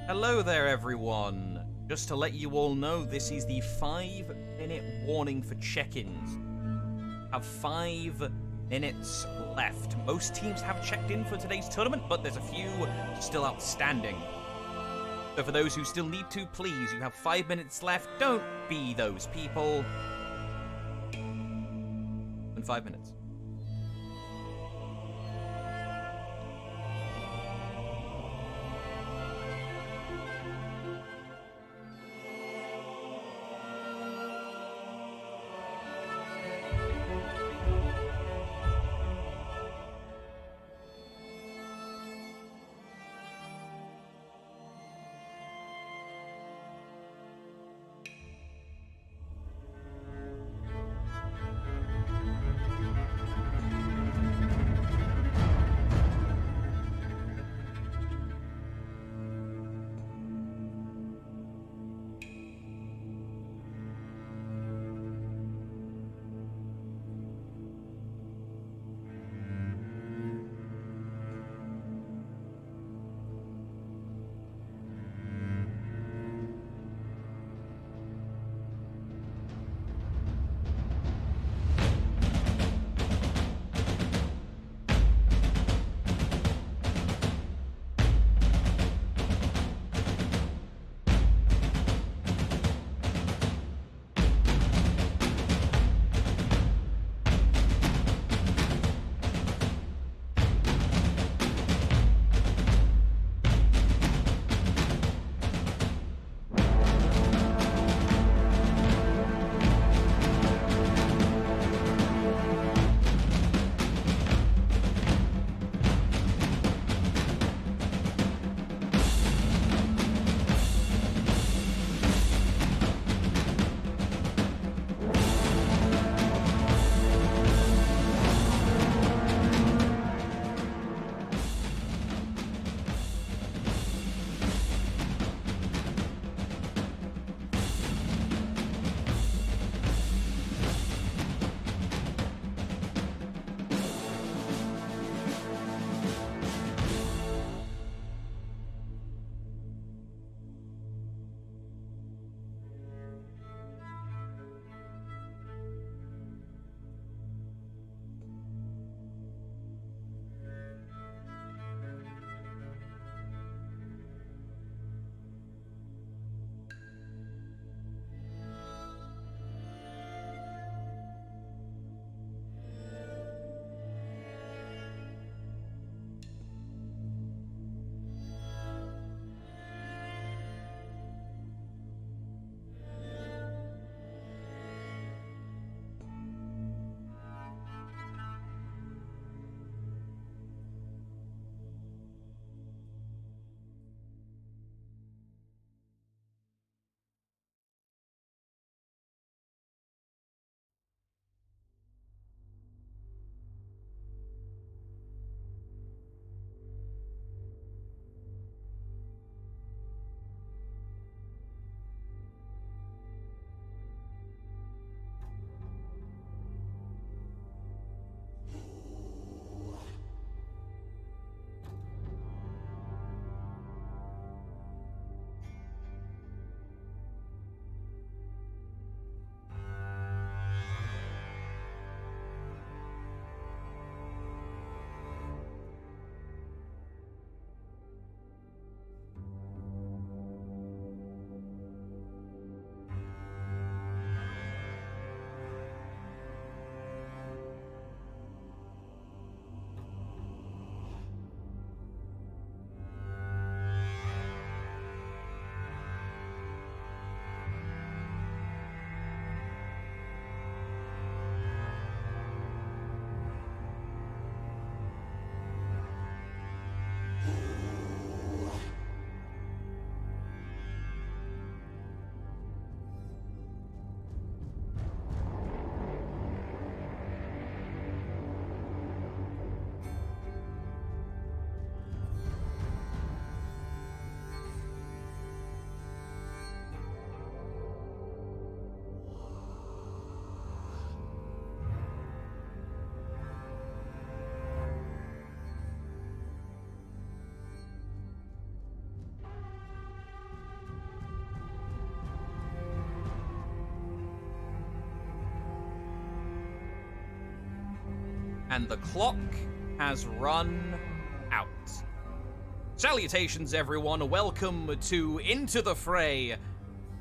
Hello there, everyone. Just to let you all know, this is the 5-minute warning for check-ins. Have 5 minutes left. Most teams have checked in for today's tournament, but there's a few still outstanding. So for those who still need to, please, you have 5 minutes left. Don't be those people. In 5 minutes. And the clock has run out. Salutations, everyone. Welcome to Into the Fray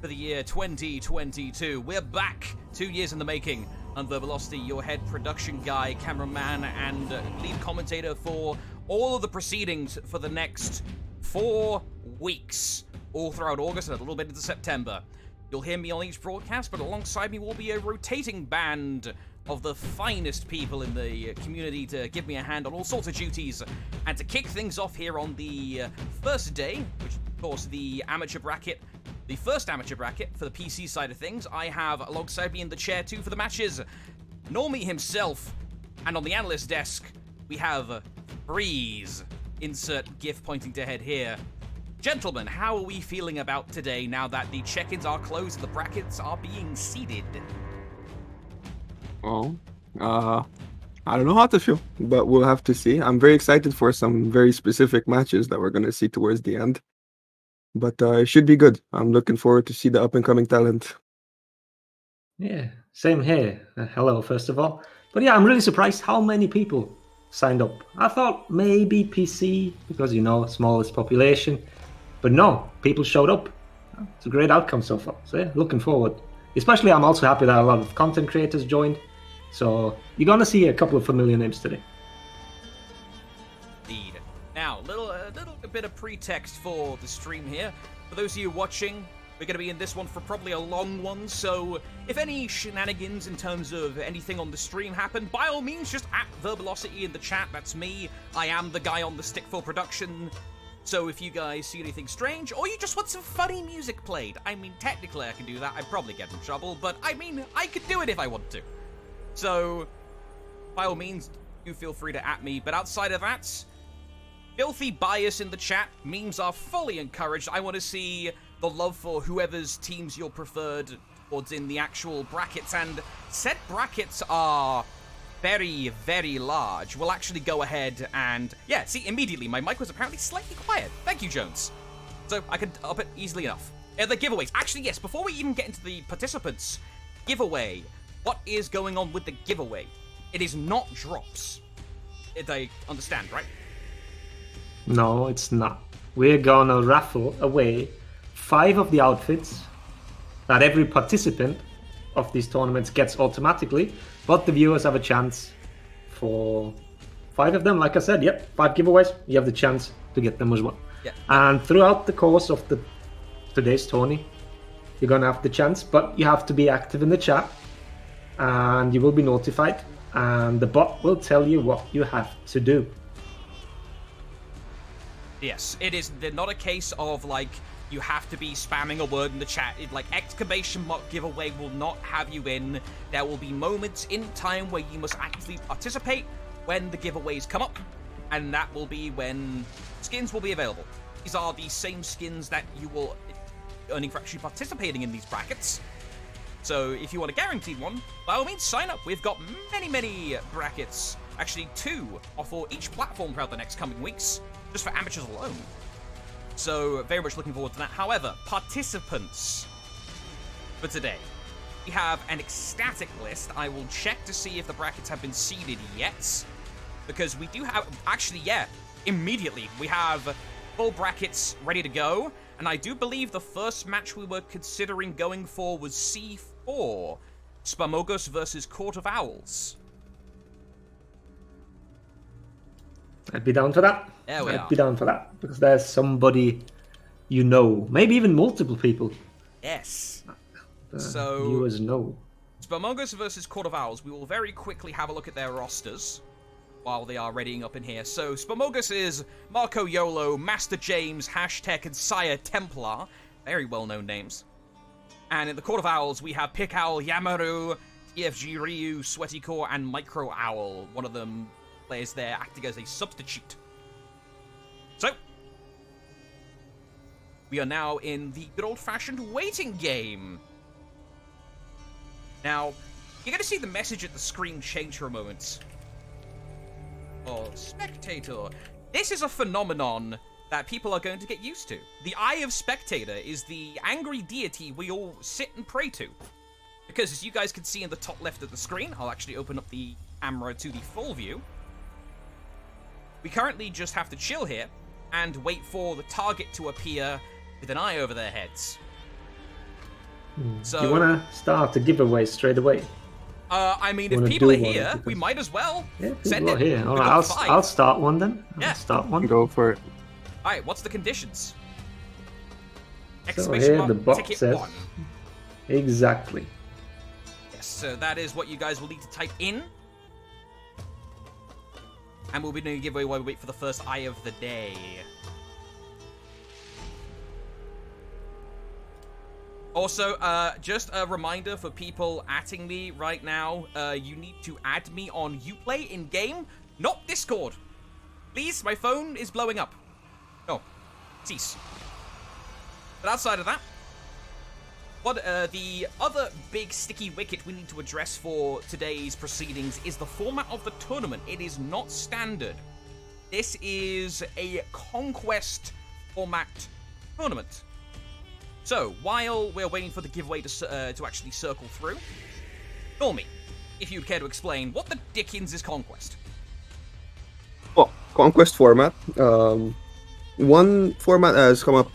for the year 2022. We're back 2 years in the making. I'm Verb.SOBR, your head production guy, cameraman, and lead commentator for all of the proceedings for the next 4 weeks, all throughout August and a little bit into September. You'll hear me on each broadcast, but alongside me will be a rotating band of the finest people in the community to give me a hand on all sorts of duties. And to kick things off here on the first day, which is, of course, the amateur bracket, the first amateur bracket for the PC side of things, I have alongside me in the chair too for the matches, Normie himself, and on the analyst desk, we have Breeze. Insert GIF pointing to head here. Gentlemen, how are we feeling about today now that the check-ins are closed and the brackets are being seeded? Well, I don't know how to feel, but we'll have to see. I'm very excited for some very specific matches that we're going to see towards the end. But it should be good. I'm looking forward to see the up-and-coming talent. Yeah, same here. Hello, first of all. But yeah, I'm really surprised how many people signed up. I thought maybe PC, because, you know, smallest population. But no, people showed up. It's a great outcome so far. So yeah, looking forward. Especially, I'm also happy that a lot of content creators joined. So you're going to see a couple of familiar names today. Indeed. Now, a little bit of pretext for the stream here. For those of you watching, we're going to be in this one for probably a long one, so if any shenanigans in terms of anything on the stream happen, by all means, just at Verb.SOBR in the chat. That's me. I am the guy on the stick for production. So if you guys see anything strange, or you just want some funny music played, I mean, technically I can do that. I'd probably get in trouble, but I mean, I could do it if I want to. So, by all means, do feel free to at me. But outside of that, filthy bias in the chat. Memes are fully encouraged. I want to see the love for whoever's teams you're preferred towards in the actual brackets. And said brackets are very, very large. We'll actually go ahead and... yeah, see, immediately, my mic was apparently slightly quiet. Thank you, Jones. So I could up it easily enough. The giveaways. Actually, yes, before we even get into the participants, giveaway. What is going on with the giveaway? It is not drops. I understand, right? No, it's not. We're gonna raffle away 5 of the outfits that every participant of these tournaments gets automatically, but the viewers have a chance for 5 of them. Like I said, yep, 5 giveaways. You have the chance to get them as well. Yeah. And throughout the course of today's tourney, you're gonna have the chance, but you have to be active in the chat, and you will be notified, and the bot will tell you what you have to do. Yes, it is not a case of, like, you have to be spamming a word in the chat. Like, exclamation mark giveaway will not have you in. There will be moments in time where you must actively participate when the giveaways come up, and that will be when skins will be available. These are the same skins that you will earning for actually participating in these brackets. So if you want a guaranteed one, by all means, sign up. We've got many brackets. Actually, 2 are for each platform throughout the next coming weeks, just for amateurs alone. So very much looking forward to that. However, participants for today. We have an ecstatic list. I will check to see if the brackets have been seeded yet, because we do have, actually, yeah, immediately. We have full brackets ready to go, and I do believe the first match we were considering going for was C4, Spamongus versus Court of Owls. I'd be down for that. There we are. I'd be down for that, because there's somebody you know, maybe even multiple people. Yes. So viewers know. Spamongus versus Court of Owls. We will very quickly have a look at their rosters while they are readying up in here. So Spamongus is Marco Yolo, Master James, Hashtag, and Sire Templar. Very well-known names. And in the Court of Owls, we have Pick Owl, Yamaru, TFG Ryu, Sweaty Core, and Micro Owl. One of them plays there acting as a substitute. So, we are now in the good old-fashioned waiting game. Now, you're going to see the message at the screen change for a moment. Oh, spectator. This is a phenomenon that people are going to get used to. The Eye of Spectator is the angry deity we all sit and pray to because as you guys can see in the top left of the screen, I'll actually open up the camera to the full view. We currently just have to chill here and wait for the target to appear with an eye over their heads. So, do you want to start the giveaway straight away? I mean, if people are here, we might as well. Yeah, send people are it. here. All We've right, got 5. I'll start one then. Yeah. I'll start one. Go for it. All right, what's the conditions? So Exclamation here mark, the box ticket says 1. exactly. Yes, so that is what you guys will need to type in. And we'll be doing a giveaway while we wait for the first eye of the day. Also, just a reminder for people atting me right now, you need to add me on Uplay in-game, not Discord. Please, my phone is blowing up. Oh, cease. But outside of that, what the other big sticky wicket we need to address for today's proceedings is the format of the tournament. It is not standard. This is a conquest format tournament. So, while we're waiting for the giveaway to actually circle through, Normie, if you'd care to explain, what the dickens is Conquest? Well, Conquest format. One format has come up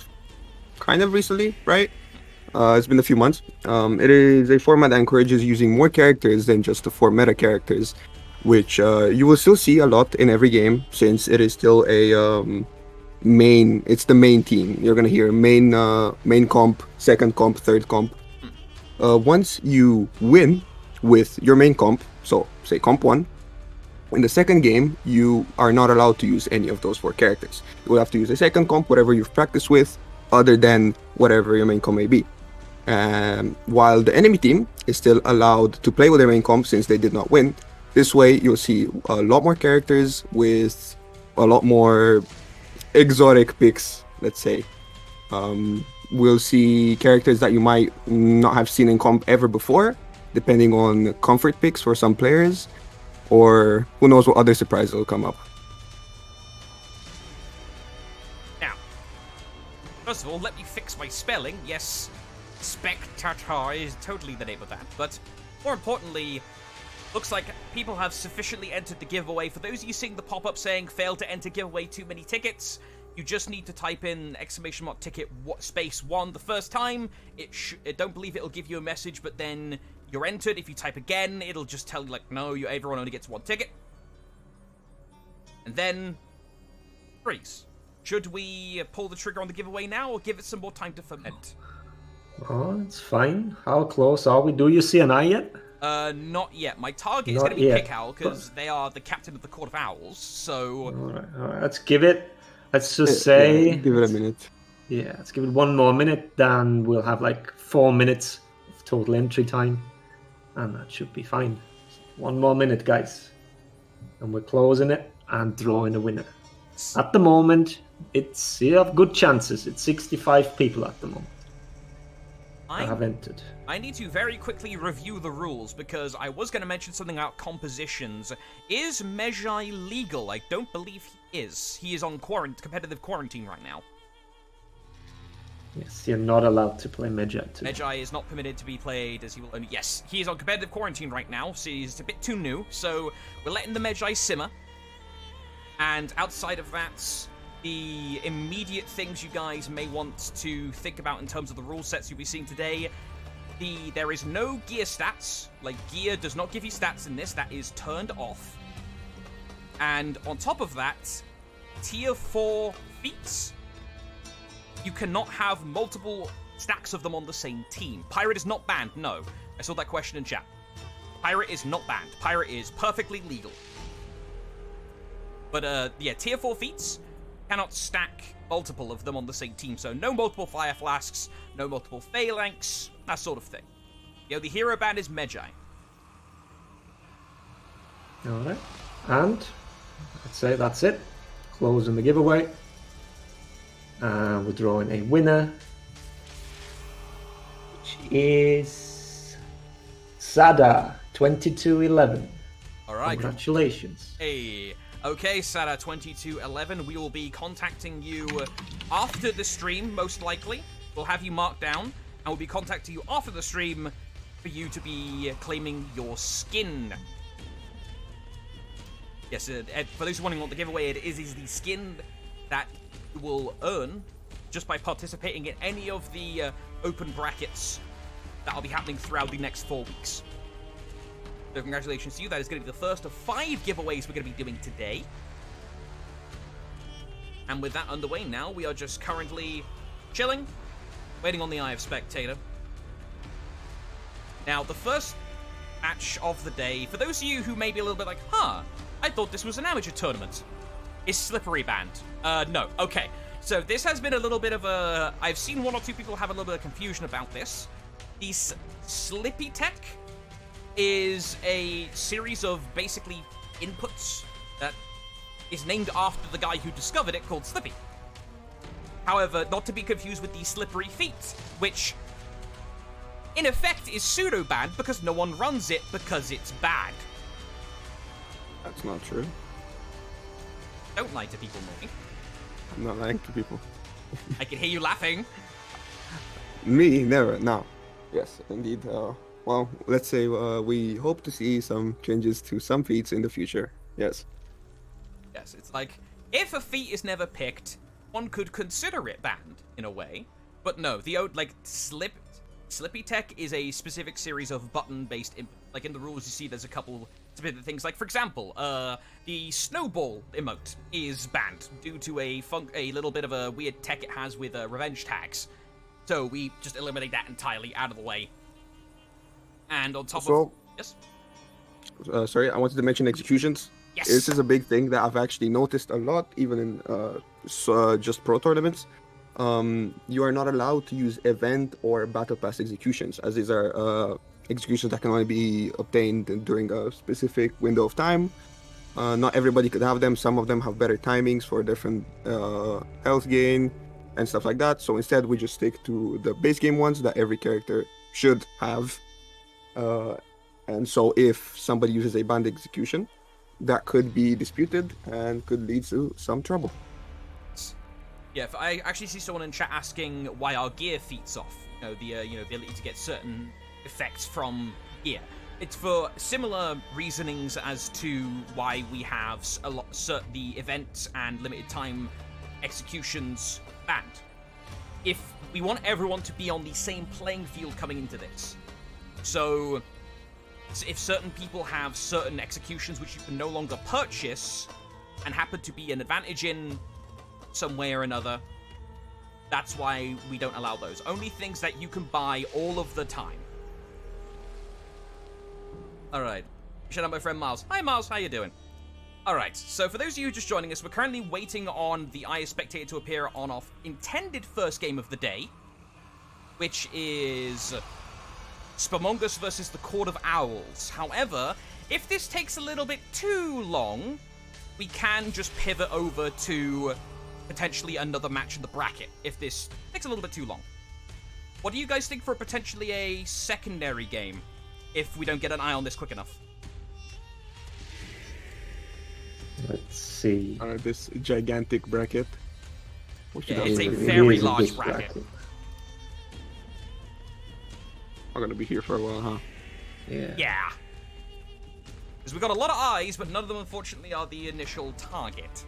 kind of recently, right? It's been a few months. It is a format that encourages using more characters than just the 4 meta characters, which you will still see a lot in every game, since it is still a it's the main team. You're gonna hear main comp, second comp, third comp. Once you win with your main comp, so say comp 1, in the second game you are not allowed to use any of those 4 characters. You will have to use a second comp, whatever you've practiced with, other than whatever your main comp may be. While the enemy team is still allowed to play with their main comp since they did not win. This way you'll see a lot more characters with a lot more exotic picks, let's say. We'll see characters that you might not have seen in comp ever before, depending on comfort picks for some players, or who knows what other surprises will come up. Now, first of all, let me fix my spelling. Yes, spectator is totally the name of that, but more importantly, looks like people have sufficiently entered the giveaway. For those of you seeing the pop-up saying failed to enter giveaway too many tickets, you just need to type in exclamation mark ticket space 1 the first time. I don't believe it'll give you a message, but then you're entered. If you type again, it'll just tell you like, no, everyone only gets 1 ticket. And then freeze. Should we pull the trigger on the giveaway now, or give it some more time to ferment? Oh, it's fine. How close are we? Do you see an eye yet? Not yet. My target is Not going to be yet, Pick Owl, because they are the captain of the Court of Owls, so... All right, let's give it. Let's just say... give it a minute. Yeah, let's give it 1 more minute, then we'll have like 4 minutes of total entry time. And that should be fine. 1 more minute, guys. And we're closing it and drawing a winner. At the moment, you have good chances. It's 65 people at the moment. I have entered. I need to very quickly review the rules, because I was going to mention something about compositions. Is Mejai legal? I don't believe he is. He is on competitive quarantine right now. Yes, you're not allowed to play Mejai too. Mejai is not permitted to be played, as he will only... Yes, he is on competitive quarantine right now, so he's a bit too new, so we're letting the Mejai simmer. And outside of that, the immediate things you guys may want to think about in terms of the rule sets you'll be seeing today. There is no gear stats. Like, gear does not give you stats in this. That is turned off. And on top of that, tier 4 feats. You cannot have multiple stacks of them on the same team. Pirate is not banned. No. I saw that question in chat. Pirate is not banned. Pirate is perfectly legal. But, yeah, tier 4 feats cannot stack multiple of them on the same team. So no multiple Fire Flasks, no multiple Phalanx, that sort of thing. The hero ban is Mejai. Alright. And I'd say that's it. Closing the giveaway. We're drawing a winner, which is Sada 2211. Alright. Congratulations. Hey. Okay, Sada2211, we will be contacting you after the stream, most likely. We'll have you marked down, and we'll be contacting you after the stream for you to be claiming your skin. Yes, for those who are wondering what the giveaway is the skin that you will earn just by participating in any of the open brackets that'll be happening throughout the next 4 weeks. So congratulations to you. That is going to be the first of 5 giveaways we're going to be doing today. And with that underway now, we are just currently chilling, waiting on the eye of Spectator. Now, the first match of the day, for those of you who may be a little bit like, I thought this was an amateur tournament, is Slippery banned? No. Okay. So this has been a little bit of a... I've seen 1 or 2 people have a little bit of confusion about this. The Slippy Tech is a series of basically inputs that is named after the guy who discovered it, called Slippy. However, not to be confused with the Slippery Feet, which in effect is pseudo-banned because no one runs it because it's bad. That's not true. Don't lie to people, Normie. I'm not lying to people. I can hear you laughing. Me, never. No. Yes, indeed. Well, let's say we hope to see some changes to some feats in the future. Yes. Yes, it's like, if a feat is never picked, one could consider it banned, in a way. But no, Slippy Tech is a specific series of button-based like in the rules you see there's a couple specific things, like for example, the snowball emote is banned due to a little bit of a weird tech it has with revenge tags. So we just eliminate that entirely out of the way. And on top of... Yes? Sorry, I wanted to mention executions. Yes. This is a big thing that I've actually noticed a lot, even in just pro tournaments. You are not allowed to use event or battle pass executions, as these are executions that can only be obtained during a specific window of time. Not everybody could have them. Some of them have better timings for different health gain and stuff like that. So instead, we just stick to the base game ones that every character should have. And so if somebody uses a banned execution, that could be disputed and could lead to some trouble. Yeah, if I actually see someone in chat asking why our gear feats off. The ability to get certain effects from gear. It's for similar reasonings as to why we have the events and limited time executions banned. If we want everyone to be on the same playing field coming into this, so if certain people have certain executions which you can no longer purchase and happen to be an advantage in some way or another, that's why we don't allow those. Only things that you can buy all of the time. Alright. Shout out my friend Miles. Hi Miles, how you doing? Alright, so for those of you just joining us, we're currently waiting on the Eye of Spectator to appear on our intended first game of the day, which is Spamongus versus the Court of Owls. However, if this takes a little bit too long, we can just pivot over to potentially another match in the bracket, if this takes a little bit too long. What do you guys think for potentially a secondary game, if we don't get an eye on this quick enough? Let's see. This gigantic bracket. Yeah, it's a very large bracket. I'm gonna be here for a while, huh? Yeah. Because we've got a lot of eyes, but none of them, unfortunately, are the initial target.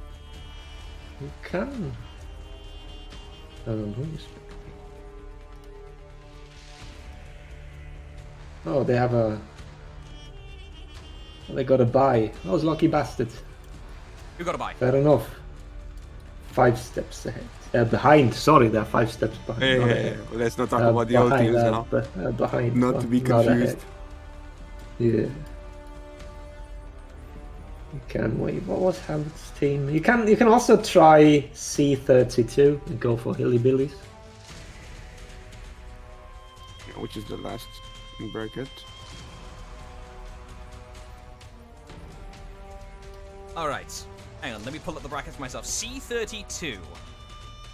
You can. I don't know. Oh, they have a... They got a buy. Those lucky bastards. Who got a buy? Fair enough. 5 steps ahead. Behind. Sorry, they're 5 steps behind. Hey, let's not talk about the old teams now. Behind. Not to be confused. Yeah. You can wait. What was Howard's team? You can also try C32 and go for Hillybillies. Which is the last bracket. Alright. Hang on, let me pull up the brackets myself. C32.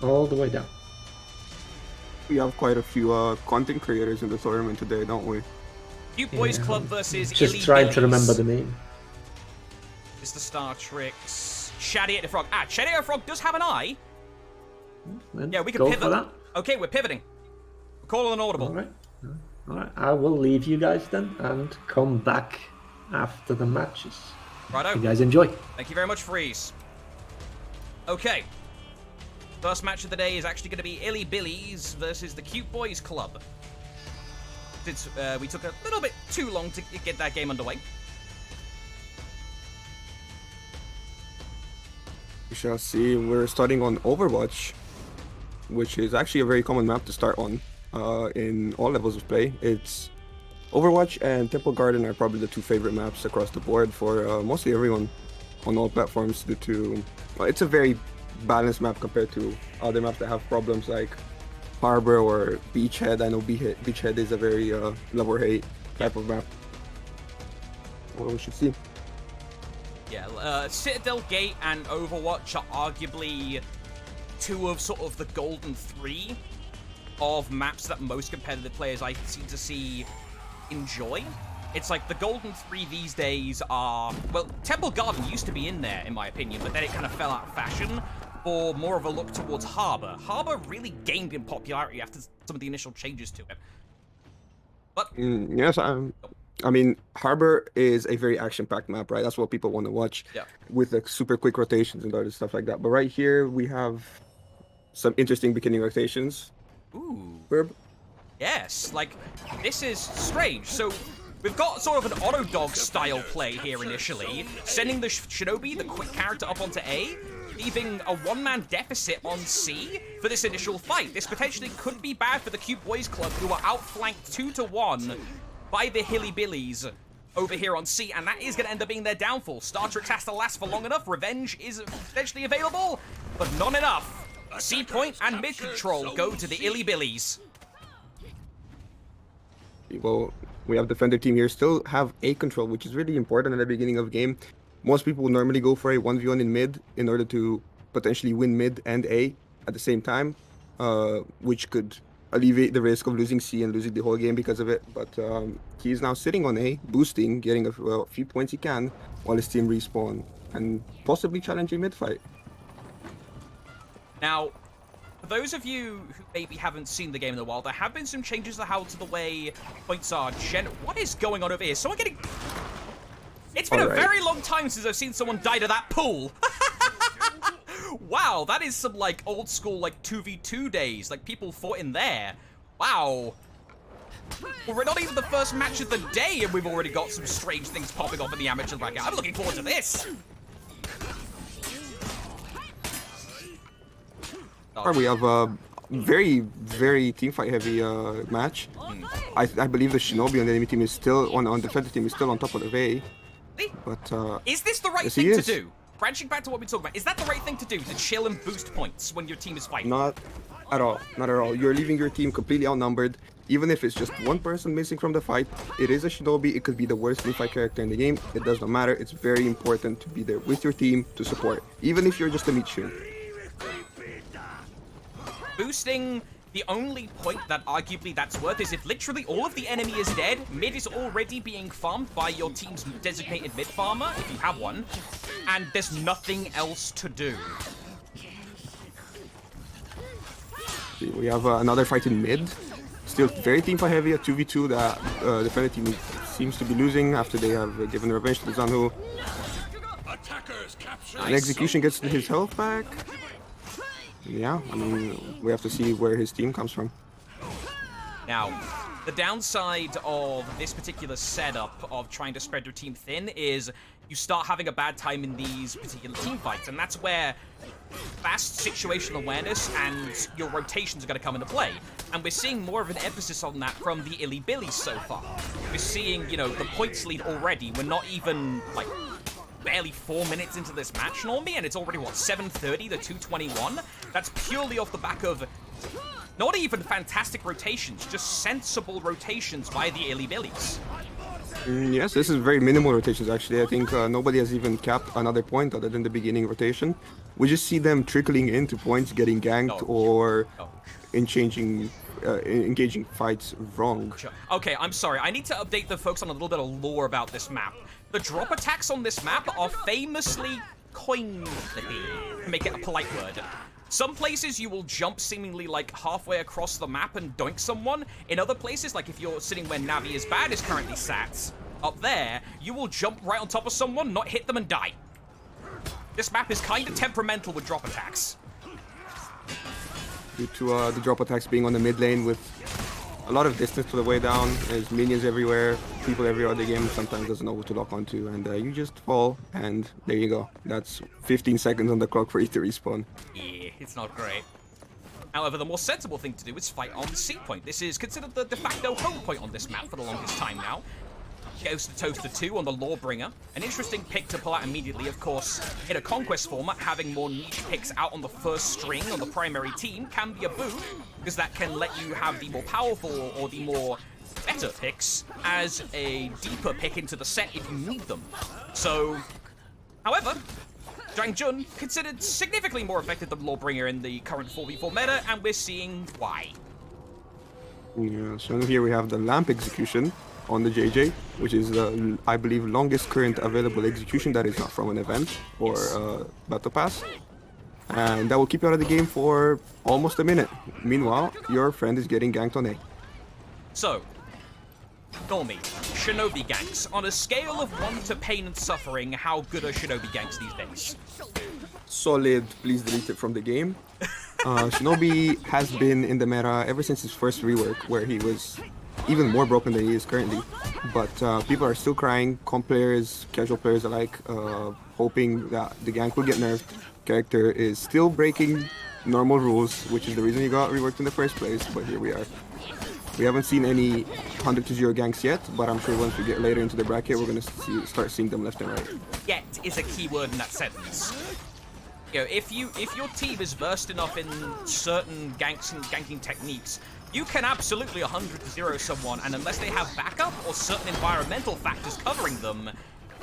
All the way down. We have quite a few content creators in the tournament today, don't we? Cute Boys Club versus Just trying to remember the name. Mr. Star Tricks. Shadiator Frog. Shadiator Frog does have an eye. Then Yeah, we can go pivot. for that. Okay, we're pivoting. We're calling an audible. All right. All right, I will leave you guys then and come back after the matches. Righto. You guys enjoy. Thank you very much, Freeze. Okay. First match of the day is actually going to be Illy Billies versus the Cute Boys Club. Since we took a little bit too long to get that game underway. We shall see. We're starting on Overwatch, which is actually a very common map to start on in all levels of play. It's Overwatch and Temple Garden are probably the two favorite maps across the board for mostly everyone on all platforms due to, well, it's a very balanced map compared to other maps that have problems like Harbor or Beachhead. I know Beachhead is a very love or hate type of map. Well, we should see. Yeah, Citadel Gate and Overwatch are arguably two of sort of the golden three of maps that most competitive players I seem to see enjoy. It's like the golden three these days are, well, Temple Garden used to be in there, in my opinion, but then it kind of fell out of fashion for more of a look towards Harbor. Harbor really gained in popularity after some of the initial changes to it. But yes, I mean, Harbor is a very action-packed map, right? That's what people want to watch, with like super quick rotations and other stuff like that. But right here, we have some interesting beginning rotations. Ooh. Verb? Yes, like, this is strange. So, we've got sort of an auto dog style play here initially, sending the Shinobi, the quick character, up onto A, leaving a one-man deficit on C for this initial fight. This potentially could be bad for the Cute Boys Club, who are outflanked 2-1 by the Hilly Billies over here on C, and that is going to end up being their downfall. Startrix has to last for long enough. Revenge is potentially available, but not enough. C point and mid control go to the Illy Billies. Well, we have defender team here still have A control, which is really important at the beginning of the game. Most people will normally go for a 1v1 in mid in order to potentially win mid and A at the same time, which could alleviate the risk of losing C and losing the whole game because of it. But he's now sitting on A, boosting, getting a few points he can while his team respawn and possibly challenging mid fight. Now, for those of you who maybe haven't seen the game in a while, there have been some changes to the way points are What is going on over here? Someone getting... It's been a very long time since I've seen someone die to that pool. Wow, that is some, like, old school, like, 2v2 days. Like, people fought in there. Wow. Well, we're not even the first match of the day, and we've already got some strange things popping off in the amateur bracket. I'm looking forward to this. We have a very, very teamfight heavy match. I believe the Shinobi on the enemy team is still, on the defensive team is still on top of the V. But is this the right thing to do? Branching back to what we talked about, is that the right thing to do? To chill and boost points when your team is fighting? Not at all. Not at all. You're leaving your team completely outnumbered. Even if it's just one person missing from the fight, it is a Shinobi. It could be the worst teamfight character in the game. It does not matter. It's very important to be there with your team to support, even if you're just a meat shield. Boosting, the only point that arguably that's worth is if literally all of the enemy is dead, mid is already being farmed by your team's designated mid farmer, if you have one, and there's nothing else to do. We have another fight in mid. Still very teamfight heavy, a 2v2 that the defender team seems to be losing after they have given revenge to Zanhu. And Execution gets his health back. Yeah, I mean, we have to see where his team comes from. Now, the downside of this particular setup of trying to spread your team thin is you start having a bad time in these particular team fights, and that's where fast situational awareness and your rotations are going to come into play. And we're seeing more of an emphasis on that from the Illy Billies so far. We're seeing, you know, the points lead already. We're not even, like, barely 4 minutes into this match, Normie, and it's already, what, 7:30 to 2:21? That's purely off the back of not even fantastic rotations, just sensible rotations by the Illy Billies. Yes, this is very minimal rotations, actually. I think nobody has even capped another point other than the beginning rotation. We just see them trickling into points, getting ganked, or engaging fights wrong. Okay, I'm sorry. I need to update the folks on a little bit of lore about this map. The drop attacks on this map are famously coin flippy, to make it a polite word. Some places you will jump seemingly like halfway across the map and doink someone. In other places, like if you're sitting where Navi is bad is currently sat, up there, you will jump right on top of someone, not hit them, and die. This map is kind of temperamental with drop attacks. Due to the drop attacks being on the mid lane with a lot of distance to the way down, there's minions everywhere, people every other game sometimes doesn't know what to lock onto, and you just fall, and there you go. That's 15 seconds on the clock for you to respawn. Yeah, it's not great. However, the more sensible thing to do is fight on C point. This is considered the de facto home point on this map for the longest time now. Goes to Toaster 2 on the Lawbringer. An interesting pick to pull out immediately, of course. In a Conquest format, having more niche picks out on the first string on the primary team can be a boon, because that can let you have the more powerful or the more better picks as a deeper pick into the set if you need them. So, however, Zhang Jun considered significantly more effective than Lawbringer in the current 4v4 meta, and we're seeing why. Yeah, so here we have the Lamp execution on the JJ, which is the, I believe, longest current available execution that is not from an event or battle pass. And that will keep you out of the game for almost a minute. Meanwhile, your friend is getting ganked on A. So, Normie, Shinobi ganks. On a scale of 1 to pain and suffering, how good are Shinobi ganks these days? Solid, please delete it from the game. Shinobi has been in the meta ever since his first rework, where he was even more broken than he is currently. But people are still crying, comp players, casual players alike, hoping that the gank will get nerfed. Character is still breaking normal rules, which is the reason he got reworked in the first place, but here we are. We haven't seen any 100 to 0 ganks yet, but I'm sure once we get later into the bracket, we're going to start seeing them left and right. Yet is a key word in that sentence. You know, if your team is versed enough in certain ganks and ganking techniques, you can absolutely 100 to 0 someone, and unless they have backup or certain environmental factors covering them,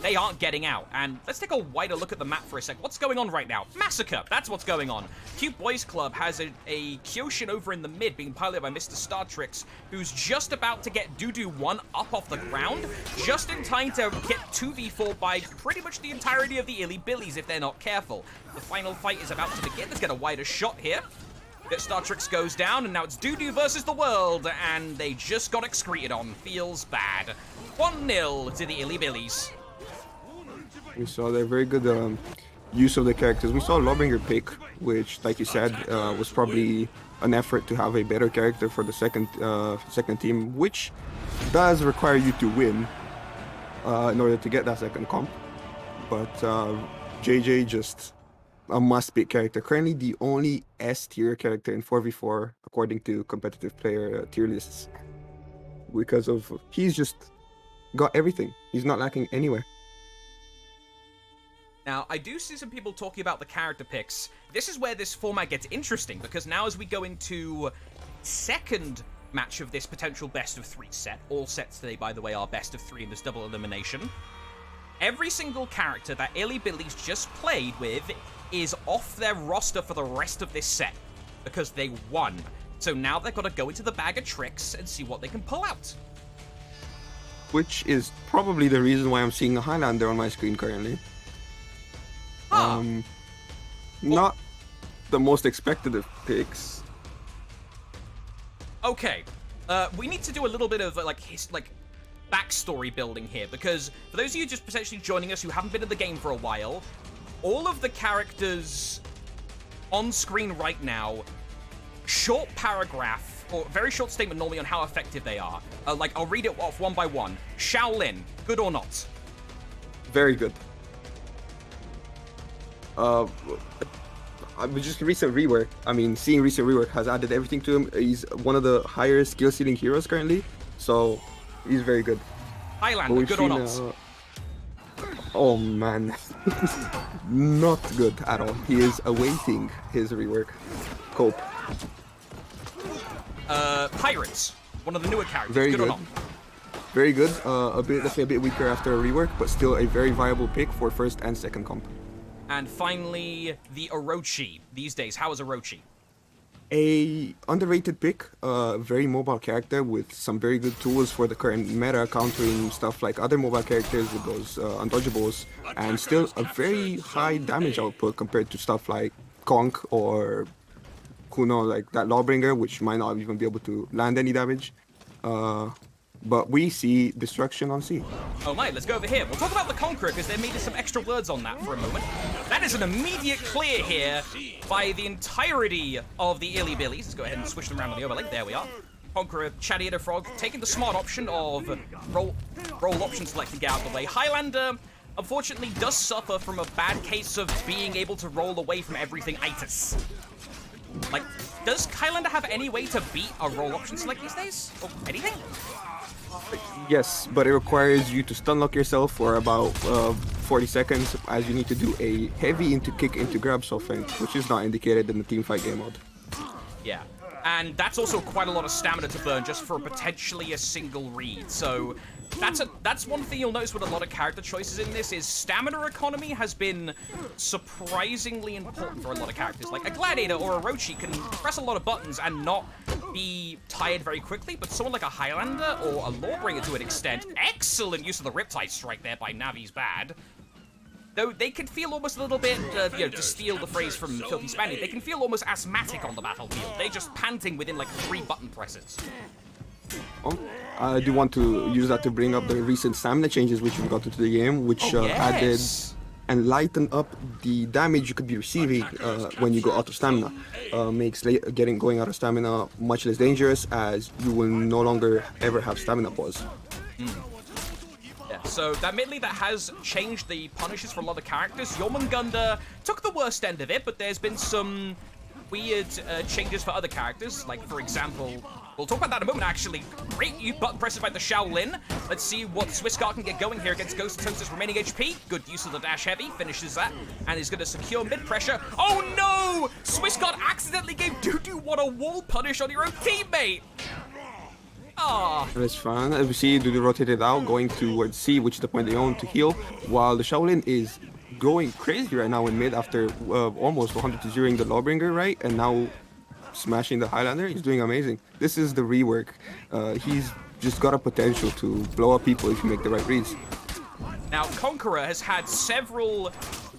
they aren't getting out. And let's take a wider look at the map for a sec. What's going on right now? Massacre, that's what's going on. Cute Boys Club has a Kyoshin over in the mid being piloted by Mr. Startrix, who's just about to get Doo-Doo 1 up off the ground, just in time to get 2v4 by pretty much the entirety of the Illy Billies if they're not careful. The final fight is about to begin. Let's get a wider shot here. Startrix goes down, and now it's Doo-Doo versus the world, and they just got excreted on. Feels bad. 1-0 to the Illy Billies. We saw their very good use of the characters. We saw Lawbringer pick, which, like you said, was probably an effort to have a better character for the second team, which does require you to win in order to get that second comp. But JJ just a must-pick character. Currently the only S-tier character in 4v4 according to competitive player tier lists. Because of he's just got everything. He's not lacking anywhere. Now, I do see some people talking about the character picks. This is where this format gets interesting, because now as we go into second match of this potential best of 3 set, all sets today, by the way, are best of 3 in this double elimination, every single character that Illy Billies just played with is off their roster for the rest of this set, because they won. So now they've got to go into the bag of tricks and see what they can pull out. Which is probably the reason why I'm seeing a Highlander on my screen currently. Not the most expected of picks. Okay, we need to do a little bit of like backstory building here, because for those of you just potentially joining us who haven't been in the game for a while, all of the characters on screen right now, short paragraph or very short statement normally on how effective they are. Like I'll read it off one by one. Shaolin, good or not? Very good. With just recent rework, I mean, seeing recent rework has added everything to him. He's one of the higher skill ceiling heroes currently, so he's very good. Highlander, good or not? Oh man, not good at all. He is awaiting his rework. Cope. Pirates, one of the newer characters, very good or not? Very good. Definitely a bit weaker after a rework, but still a very viable pick for first and second comp. And finally, the Orochi. These days, how is Orochi? A underrated pick, very mobile character with some very good tools for the current meta, countering stuff like other mobile characters with those undodgeables, and still a very high damage output compared to stuff like Conk or Kuno, like that Lawbringer, which might not even be able to land any damage. But we see destruction on sea. Oh my, let's go over here. We'll talk about the Conqueror because there may be some extra words on that for a moment. That is an immediate clear here by the entirety of the Illy Billies. Let's go ahead and switch them around on the overlay. There we are. Conqueror, Gladiator Frog, taking the smart option of roll option select and get out of the way. Highlander, unfortunately, does suffer from a bad case of being able to roll away from everything itis. Like, does Highlander have any way to beat a roll option select these days? Or anything? Yes, but it requires you to stun lock yourself for about 40 seconds, as you need to do a heavy into kick into grab soft feint, which is not indicated in the team fight game mode. Yeah, and that's also quite a lot of stamina to burn just for potentially a single read. So that's one thing you'll notice with a lot of character choices in this is stamina economy has been surprisingly important for a lot of characters. Like a Gladiator or a Rochi can press a lot of buttons and not be tired very quickly, but someone like a Highlander or a Lawbringer to an extent, excellent use of the Riptide Strike there by Navi's bad. Though they can feel almost a little bit, to steal the phrase from Filthy Spaniard, they can feel almost asthmatic on the battlefield. They're just panting within like 3 button presses. I do want to use that to bring up the recent stamina changes which we got into the game, which added and lighten up the damage you could be receiving when you go out of stamina. Makes going out of stamina much less dangerous, as you will no longer ever have stamina pause. Yeah, so admittedly that has changed the punishes for a lot of characters. Jormungandr took the worst end of it, but there's been some weird changes for other characters. Like, for example, we'll talk about that in a moment, actually. Great button presses by the Shaolin. Let's see what Swissguard can get going here against Ghost of Toast's remaining HP. Good use of the dash heavy, finishes that, and is going to secure mid-pressure. Oh no! Swissguard accidentally gave Dudu a wall punish on your own teammate! Ah. That's fine. As we see, Dudu rotated out, going towards C, which is the point they own to heal, while the Shaolin is going crazy right now in mid after almost 100-0ing the Lawbringer, right? And now smashing the Highlander. He's doing amazing. This is the rework. He's just got a potential to blow up people if you make the right reads. Now, Conqueror has had several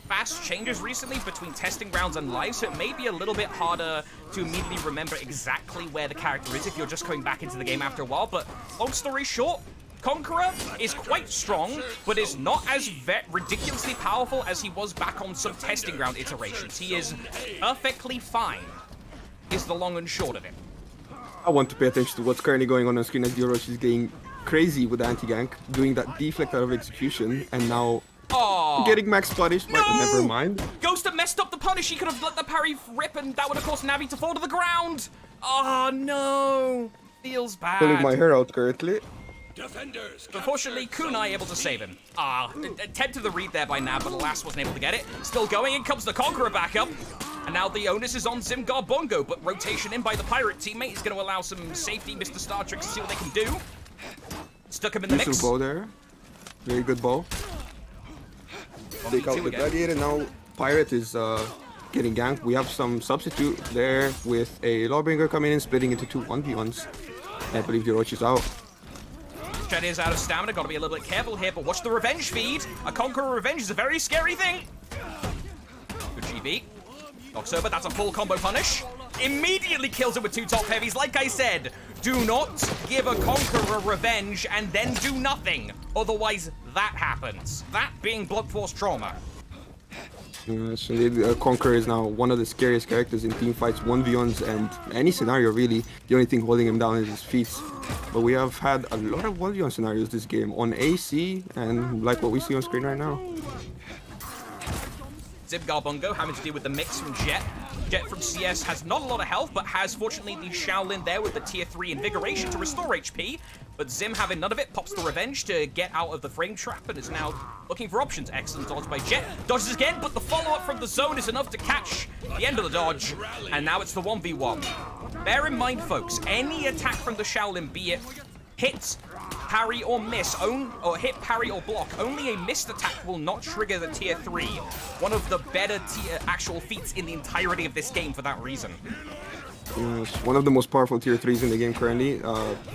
fast changes recently between testing rounds and live, so it may be a little bit harder to immediately remember exactly where the character is if you're just coming back into the game after a while. But long story short, Conqueror is quite strong, but is not as ridiculously powerful as he was back on some testing ground iterations. He is perfectly fine, is the long and short of it. I want to pay attention to what's currently going on screen as Orochi is getting crazy with the anti-gank, doing that deflect out of execution, and now getting max punished, but never mind. Ghost had messed up the punish. He could have let the parry rip, and that would have caused Navi to fall to the ground. Oh no, feels bad. Pulling my hair out currently. Unfortunately, Kunai able to save him. Attempted the read there by Nav, but alas wasn't able to get it. Still going, in comes the Conqueror back up. And now the onus is on Zimgar Bongo, but rotation in by the pirate teammate is going to allow some safety Mr. Star Trek to see what they can do. Stuck him in the mix. Bow there. Very good bow. Take out the Gladiator. Now Pirate is getting ganked. We have some substitute there with a Lawbringer coming in, splitting into 2 1v1s. I believe the Orochi's out. Shed is out of stamina, gotta be a little bit careful here, but watch the revenge feed. A Conqueror revenge is a very scary thing. Good GB. Knocks over, that's a full combo punish. Immediately kills it with 2 top heavies. Like I said, do not give a Conqueror revenge and then do nothing. Otherwise, that happens. That being blunt force trauma. Yes, indeed. Conqueror is now one of the scariest characters in team fights, 1v1s, and any scenario really. The only thing holding him down is his feet. But we have had a lot of 1v1 scenarios this game on AC, and like what we see on screen right now. Zimgar Bongo having to deal with the mix from Jet. Jet from CS has not a lot of health, but has fortunately the Shaolin there with the tier 3 Invigoration to restore HP. But Zim having none of it, pops the revenge to get out of the frame trap and is now looking for options. Excellent dodge by Jet. Dodges again, but the follow-up from the zone is enough to catch the end of the dodge. And now it's the 1v1. Bear in mind, folks, any attack from the Shaolin, be it hit, parry, or miss, or hit, parry, or block, only a missed attack will not trigger the tier 3. One of the better actual feats in the entirety of this game for that reason. Yes, one of the most powerful tier 3s in the game currently,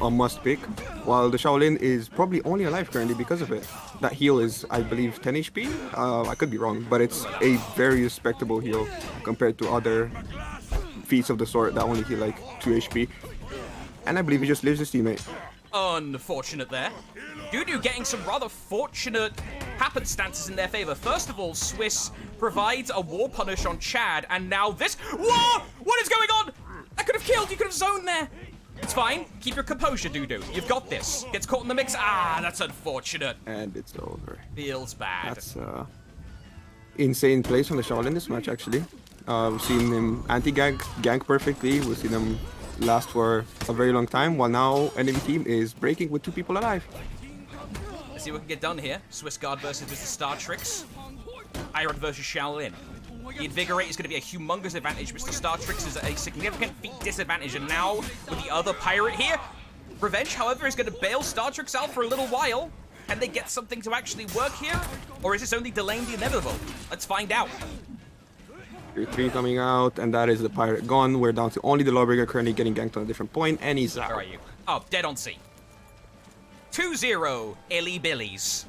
a must pick, while the Shaolin is probably only alive currently because of it. that heal is, I believe, 10 HP. I could be wrong, but it's a very respectable heal compared to other feats of the sort that only heal like 2 HP. And I believe he just lives his teammate. Unfortunate there. Dudu getting some rather fortunate happenstances in their favor. First of all, Swiss provides a war punish on Chad, and now this. Whoa! What is going on? I could have killed. You could have zoned there. It's fine. Keep your composure, Dudu. You've got this. Gets caught in the mix. Ah, that's unfortunate. And it's over. Feels bad. That's insane plays from the Shawl in this match, actually. We've seen him anti-gank perfectly. We've seen him last for a very long time, while now enemy team is breaking with 2 people alive. Let's see what can get done here. Swiss Guard versus Mr. Star Tricks. Iron versus Shaolin. The Invigorate is going to be a humongous advantage. Mr. Star Tricks is a significant feat disadvantage. And now, with the other pirate here, Revenge, however, is going to bail Star Tricks out for a little while. Can they get something to actually work here? Or is this only delaying the inevitable? Let's find out. 3 coming out, and that is the pirate gone. We're down to only the Lawbreaker currently getting ganked on a different point, and he's out. Where are you? Oh, dead on C. 2-0, Illy Billies.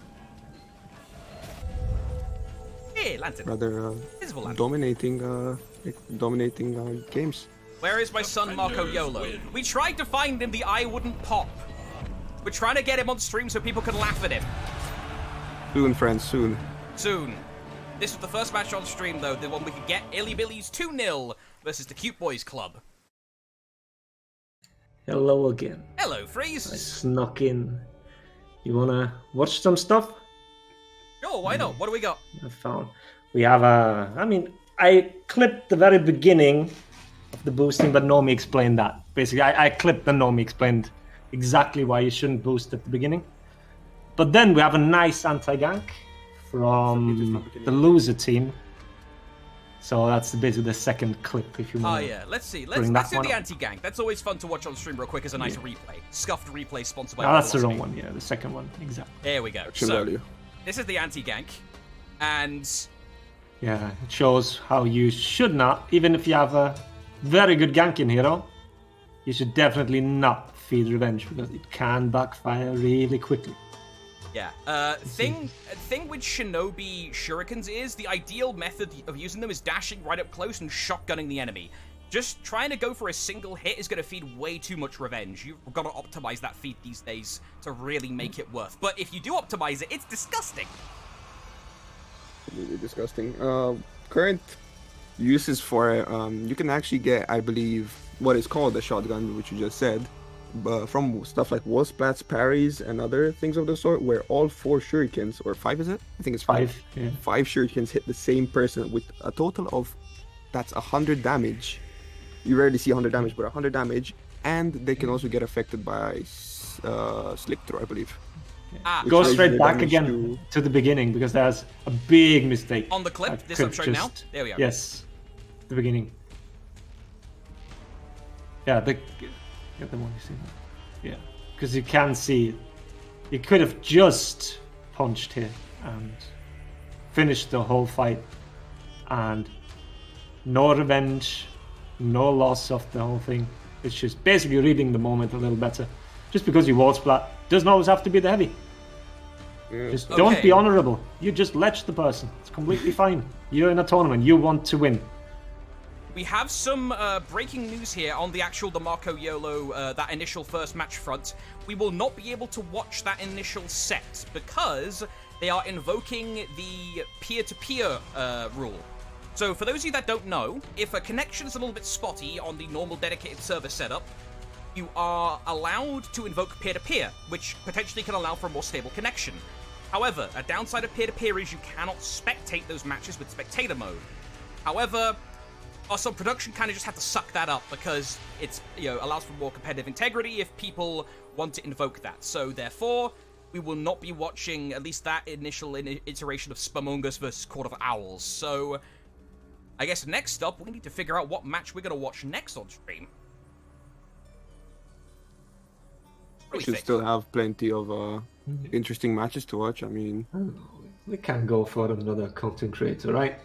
Hey, Lantern. Rather Visible Lantern. dominating games. Where is my son Marco Yolo? We tried to find him, the eye wouldn't pop. We're trying to get him on stream so people can laugh at him. Soon, friends, soon. Soon. This was the first match on stream, though, the one we could get. Illy Billies 2-0 versus the Cute Boys Club. Hello again. Hello, Freeze. I snuck in. You wanna watch some stuff? Sure, why not? What do we got? I found. We have I clipped the very beginning of the boosting, but Normie explained that. Basically, I clipped and Normie explained exactly why you shouldn't boost at the beginning. But then we have a nice anti-gank from the loser team. So that's basically the second clip, if you want. Oh yeah, let's see. Let's do the anti-gank. That's always fun to watch on stream real quick as a nice replay. Scuffed replay sponsored by that's the wrong one, yeah, the second one, exactly. There we go. So, this is the anti-gank, and... yeah, it shows how you should not, even if you have a very good ganking hero, you should definitely not feed Revenge, because it can backfire really quickly. Yeah, thing with Shinobi Shurikens is the ideal method of using them is dashing right up close and shotgunning the enemy. Just trying to go for a single hit is going to feed way too much Revenge. You've got to optimize that feed these days to really make it worth. But if you do optimize it, it's disgusting. Really disgusting. Current uses for it, you can actually get, I believe, what is called a shotgun, which you just said. But from stuff like wall splats, parries, and other things of the sort, where all 4 shurikens, or 5 is it? I think it's 5. 5, yeah. 5 shurikens hit the same person with a total of, that's 100 damage. You rarely see 100 damage, but 100 damage, and they can also get affected by Slick Throw, I believe. Go straight back again to the beginning, because there's a big mistake. On the clip, this I'm showing now? There we are. Yes, the beginning. Yeah, the one you see. Yeah, because you can see, you could have just punched here and finished the whole fight, and no Revenge, no loss of the whole thing. It's just basically reading the moment a little better. Just because you wall splat doesn't always have to be the heavy. Yeah. Just don't be honorable. You just ledge the person. It's completely fine. You're in a tournament. You want to win. We have some breaking news here on the actual Marco Yolo, that initial first match front. We will not be able to watch that initial set because they are invoking the peer-to-peer rule. So for those of you that don't know, if a connection is a little bit spotty on the normal dedicated server setup, you are allowed to invoke peer-to-peer, which potentially can allow for a more stable connection. However, a downside of peer-to-peer is you cannot spectate those matches with spectator mode. However, also, production kind of just had to suck that up because it's, allows for more competitive integrity if people want to invoke that. So therefore, we will not be watching at least that initial iteration of Spamongus versus Court of Owls. So I guess next up, we need to figure out what match we're going to watch next on stream. We should still have plenty of interesting matches to watch. I mean, we can go for another content creator, right?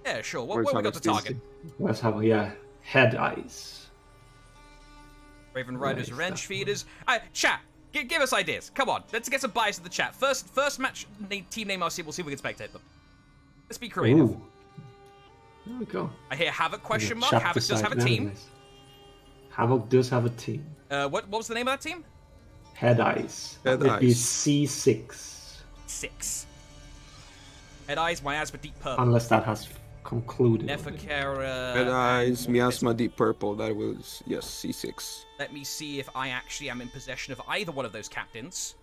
Yeah, sure. What we got to target? Let's have, Head Eyes. Raven Riders, Revenge Feeders. Chat, Give us ideas. Come on, let's get some bias in the chat. First match, team name I'll see. We'll see if we can spectate them. Let's be creative. Ooh. There we go. I hear Havoc question mark. Chat Havoc does decide have a very team. nice. Havoc does have a team. What was the name of that team? Head Eyes. Head That would be Eyes. C6. 6. Head Eyes, Miasma, Deep Purple. Unless that has concluded. Nephakera. Red Eyes, Miasma, Deep Purple. That was, yes, C6. Let me see if I actually am in possession of either one of those captains.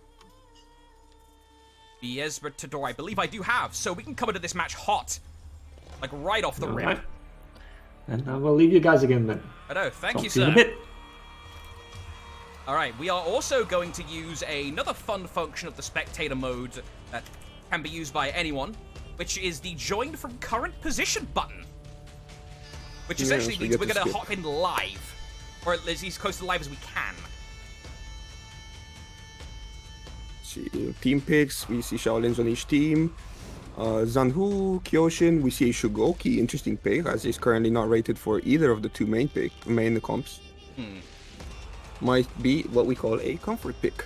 MIASMA.SOBR, I believe I do have, so we can come into this match hot. Like, right off the rip. Right. And I will leave you guys again then. I know, thank you, Talk to you in sir. a bit. Alright, we are also going to use another fun function of the spectator mode that can be used by anyone, which is the join from current position button. Which essentially Yes, we means get we're to going to skip. hop in live. Or at least as close to live as we can. See team picks. We see Shaolins on each team. Zanhu, Kyoshin. We see Shugoki. Interesting pick, as he's currently not rated for either of the two main comps. Might be what we call a comfort pick.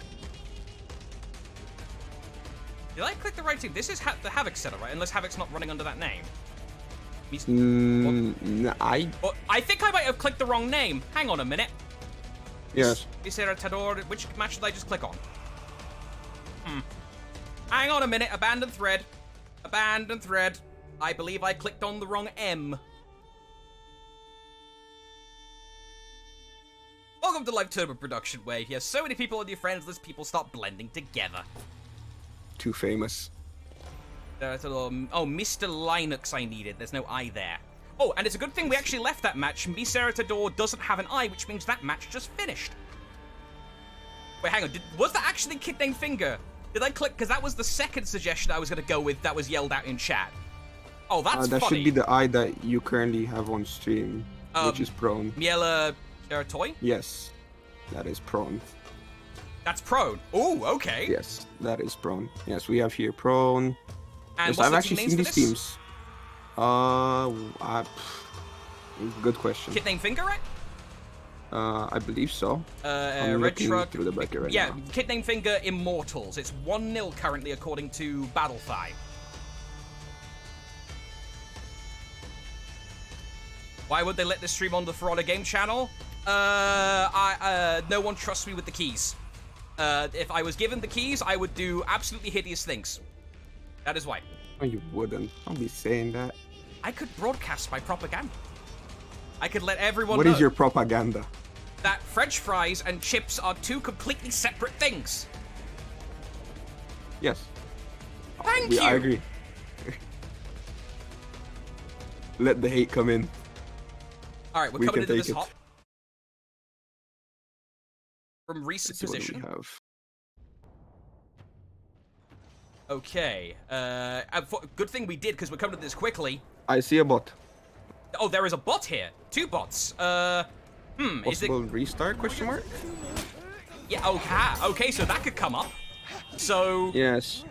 Did I click the right team? This is the Havoc setup, right? Unless Havoc's not running under that name. Well, I think I might have clicked the wrong name. Hang on a minute. Yes. Tador, which match did I just click on? Hang on a minute. Abandoned thread. Abandoned thread. I believe I clicked on the wrong M. Welcome to Live Turbo Production, where you have so many people on your friends list, people start blending together. Too famous. There's a little, oh, Mr. Linux I needed. There's no I there. Oh, and it's a good thing we actually left that match. Mercenary doesn't have an I, which means that match just finished. Wait, hang on. Was that actually Kid Named Finger? Did I click? Because that was the second suggestion I was going to go with that was yelled out in chat. Oh, that's That funny. should be the eye that you currently have on stream, which is prone. Miela Toy? Yes, that is prone. That's prone. Ooh, okay. Yes, that is prone. Yes, we have here prone. And Yes, what's I've the actually team seen names these for this? teams. Good question. Kid Named Finger, right? I believe so. I'm Red looking Truck. through the bracket right Yeah, now. Kid Named Finger, immOREtals. It's 1-0 currently according to Battlefy. Why would they let this stream on the For Honor Game channel? No one trusts me with the keys. If I was given the keys, I would do absolutely hideous things. That is why. Oh, you wouldn't. Don't be saying that. I could broadcast my propaganda. I could let everyone What know is your propaganda? that French fries and chips are two completely separate things. Yes. Thank you. I agree. Let the hate come in. All right, we're We coming can into take this it. hot from recent Let's see what do position. we have. Okay. Good thing we did because we're coming to this quickly. I see a bot. Oh, there is a bot here. 2 bots. Is it? Possible restart? Question mark. Yeah. Okay. So that could come up. So Yes.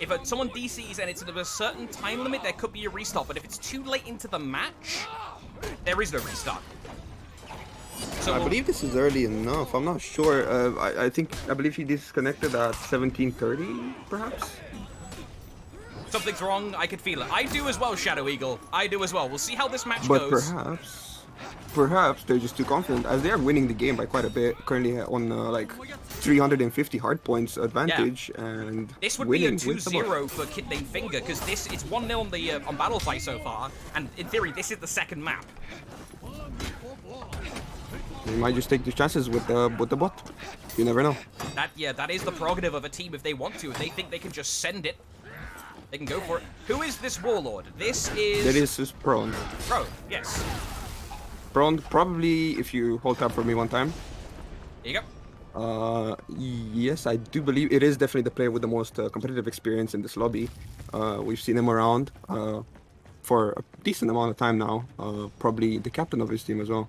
if someone DCs and it's at a certain time limit, there could be a restart. But if it's too late into the match, there is no restart. So I believe this is early enough. I'm not sure. I believe he disconnected at 17:30, perhaps. something's wrong. I could feel it. I do as well, Shadow Eagle. I do as well. We'll see how this match But goes. perhaps they're just too confident, as they are winning the game by quite a bit. Currently on like 350 hard points advantage, and This would be a winning with the bot. 2-0 for Kid Named Finger because it's 1-0 on the on Battlefy so far, and in theory this is the second map. They might just take the chances with the bot. You never know. That is the prerogative of a team if they want to. If they think they can just send it, they can go for it. Who is this warlord? This is That is just prone. Pro. Yes. Prone, probably, if you hold tab for me one time. There you go. Yes, I do believe it is definitely the player with the most competitive experience in this lobby. We've seen him around for a decent amount of time now. Probably the captain of his team as well.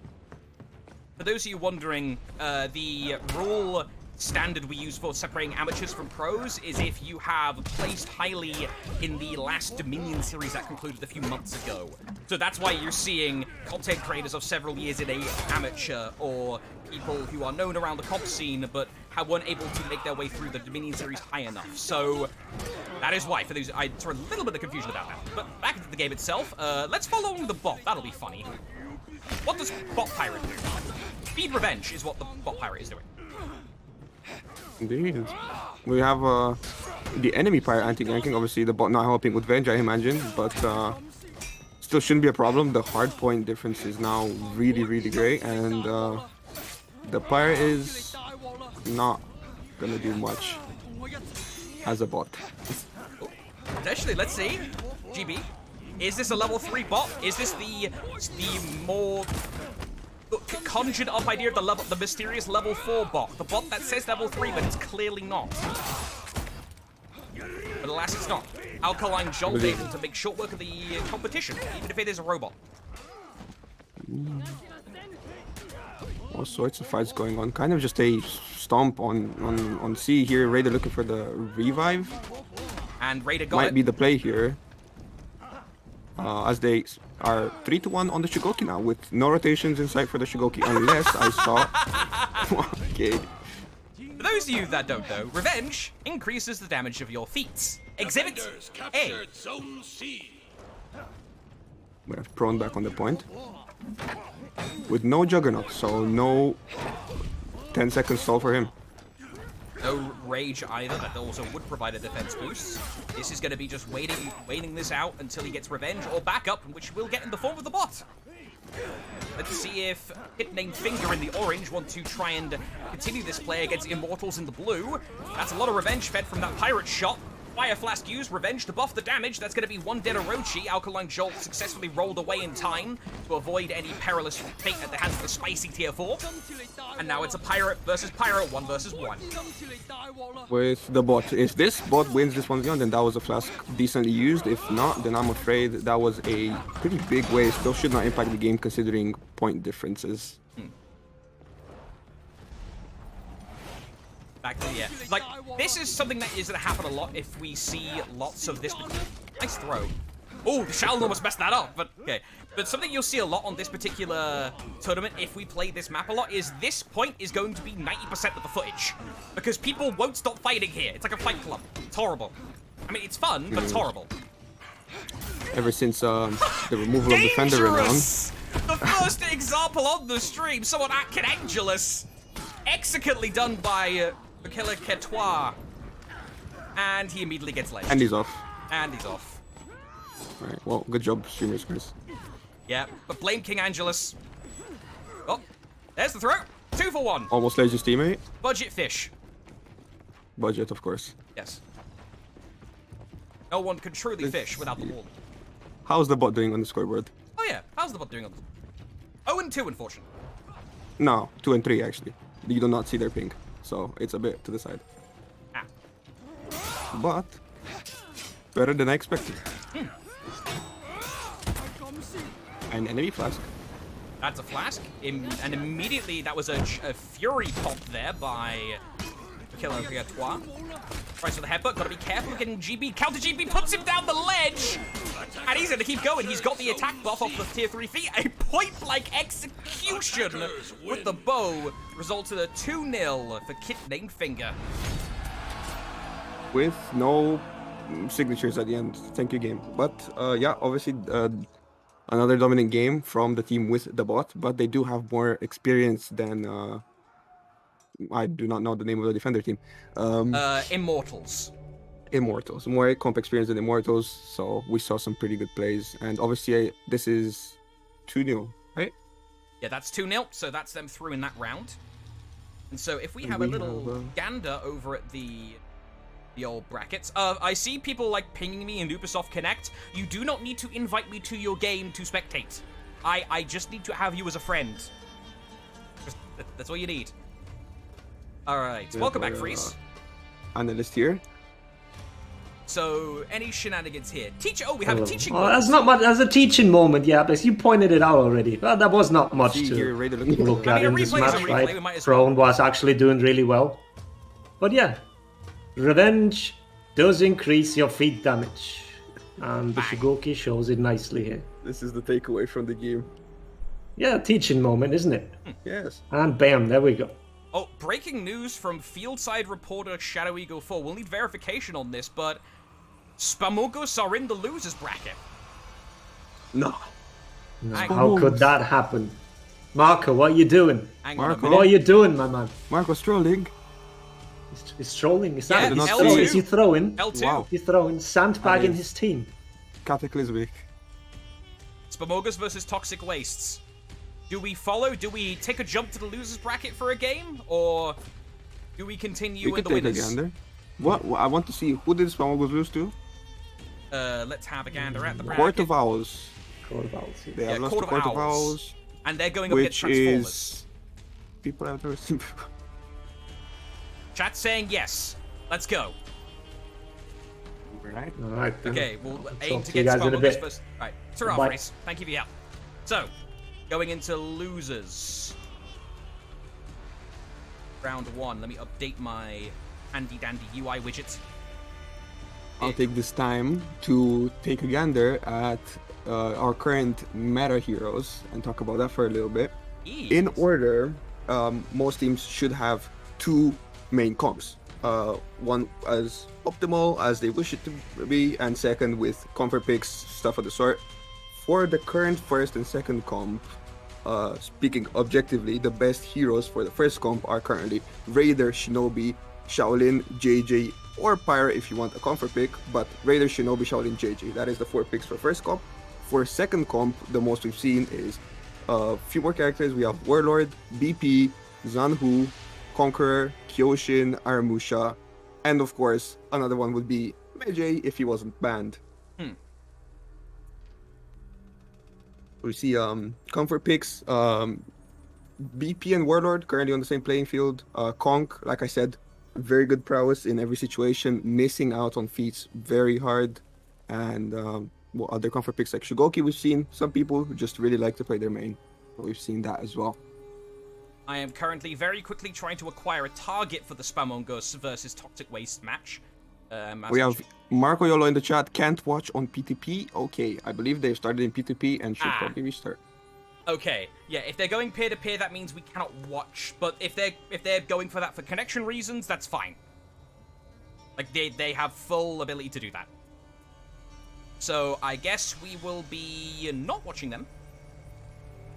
For those of you wondering, the rule standard we use for separating amateurs from pros is if you have placed highly in the last Dominion series that concluded a few months ago. So that's why you're seeing content creators of several years in a amateur, or people who are known around the comp scene but weren't able to make their way through the Dominion series high enough. So that is why, for those, I saw a little bit of confusion about that. But back into the game itself, let's follow the bot. That'll be funny. What does bot pirate do? Speed revenge is what the bot pirate is doing. Indeed. We have the enemy pirate anti-ganking. Obviously, the bot not helping with Venge, I imagine, but still shouldn't be a problem. The hard point difference is now really, really great, and the pirate is not gonna do much as a bot. Potentially, let's see. GB, is this a level 3 bot? Is this the more conjured up idea of the mysterious level 4 bot? The bot that says level 3, but it's clearly not. But alas, it's not. Alkaline Jolt able to make short work of the competition, even if it is a robot. All sorts of fights going on. Kind of just a stomp on C here. Raider looking for the revive. And Raider got Might be the play here. As they are 3-1 on the Shigoki now, with no rotations in sight for the Shigoki, unless I saw... Okay. For those of you that don't know, Revenge increases the damage of your feats. Exhibit A. We have prone back on the point. With no Juggernaut, so no 10-second stall for him. No Rage either, that also would provide a defense boost. This is going to be just waiting this out until he gets Revenge or backup, which we'll get in the form of the bot. Let's see if Hit Named Finger in the orange want to try and continue this play against imMOREtals in the blue. That's a lot of Revenge fed from that pirate shot. Fire Flask used, Revenge to buff the damage. That's going to be one dead Orochi. Alkaline Jolt successfully rolled away in time to avoid any perilous fate at the hands of the spicy tier 4. And now it's a pirate versus pirate, 1 versus 1. With the bot. If this bot wins this 1v1, then that was a flask decently used. If not, then I'm afraid that was a pretty big waste. Still should not impact the game considering point differences. Back to like, this is something that is going to happen a lot if we see lots of this. Nice throw. Oh, the Shall almost messed that up, but okay. But something you'll see a lot on this particular tournament, if we play this map a lot, is this point is going to be 90% of the footage. Because people won't stop fighting here. It's like a fight club. It's horrible. I mean, it's fun, but it's horrible. Ever since the removal of Defender renown. The first example on the stream, someone acting Angelus. Executely done by Killer Ketois. And he immediately gets ledged. And he's off. And he's off. Alright, well, good job, streamers, guys. Yeah, but blame King Angelus. Oh, there's the throw. 2 for 1. Almost ledged his teammate. Budget fish. Budget, of course. Yes. No one can truly fish without the ball. How's the bot doing on the scoreboard? Oh yeah, how's the bot doing on this? 0-2, unfortunately. No, 2 and 3 actually. You do not see their ping, so it's a bit to the side. Ah. But better than I expected. An enemy flask. That's a flask, and immediately that was a fury pop there by Killer Ketois. Tries for the headbutt, gotta be careful of getting GB. Counter GB puts him down the ledge! And he's gonna keep going. He's got the attack buff off the tier 3 feet. A point-blank execution with the bow results in a 2-0 for Kit Named Finger. With no signatures at the end. Thank you, game. But yeah, obviously another dominant game from the team with the bot, but they do have more experience than I do not know the name of the defender team. imMOREtals. imMOREtals. More comp experience than imMOREtals, so we saw some pretty good plays. And obviously this is 2-0, right? Yeah, that's 2-0, so that's them through in that round. And so if we have a little gander over at the old brackets. I see people like pinging me in Ubisoft Connect. You do not need to invite me to your game to spectate. I just need to have you as a friend. That's all you need. Alright, welcome back, Freeze. Analyst here. So, any shenanigans here? Teacher, oh, we have a teaching moment. That's not much, that's a teaching moment, yeah, but you pointed it out already. Well, that was not much to look at in this match, right? Prone was actually doing really well. But yeah, revenge does increase your feed damage. And the Shigoki shows it nicely here. This is the takeaway from the game. Yeah, teaching moment, isn't it? Yes. And bam, there we go. Oh, breaking news from Fieldside reporter Shadow Eagle 4. We'll need verification on this, but Spamongus are in the losers bracket. No. How could that happen? Marco, what are you doing? Hang on a Marco? minute. What are you doing, my man? Marco's trolling. He's trolling. Is Yeah, that not L2. is he throwing? L2. Wow. He's throwing sandbagging That is- his team. Cataclysmic. Spamogus versus Toxic Wastes. Do we follow? Do we take a jump to the losers bracket for a game? Or do we continue We in could the take a winners? gander. What? I want to see who did Spamongus lose to? Let's have a gander at the bracket. Court of Owls. Court of Owls. They Yeah, have lost Court to of Court of Owls. Owls, And they're going up against which Transformers. is people I've never seen before. Chat's saying yes. Let's go. Right. All right. Then. Okay, we'll aim talk to to you get guys in a Spamogus bit. first. Alright, ta-ra, Bye. Frays. Thank you for your help. So, going into losers. Round 1. Let me update my handy-dandy UI widget. I'll take this time to take a gander at our current meta heroes and talk about that for a little bit. In order, most teams should have two main comps. One as optimal as they wish it to be, and second with comfort picks, stuff of the sort. For the current first and second comp, speaking objectively, the best heroes for the first comp are currently Raider, Shinobi, Shaolin, JJ, or Pyre if you want a comfort pick, but Raider, Shinobi, Shaolin, JJ. That is the 4 picks for first comp. For second comp, the most we've seen is a few more characters. We have Warlord, BP, Zanhu, Conqueror, Kyoshin, Aramusha, and of course, another one would be Meijei if he wasn't banned. We see comfort picks, BP and Warlord currently on the same playing field. Conk, like I said, very good prowess in every situation, missing out on feats very hard. And other comfort picks like Shigoki, we've seen some people who just really like to play their main. We've seen that as well. I am currently very quickly trying to acquire a target for the Spamongus versus Toxic Waste match. We have Marco Yolo in the chat, can't watch on PTP. Okay, I believe they've started in PTP and should probably restart. Okay, yeah, if they're going peer-to-peer, that means we cannot watch. But if they're going for that for connection reasons, that's fine. Like, they have full ability to do that. So, I guess we will be not watching them.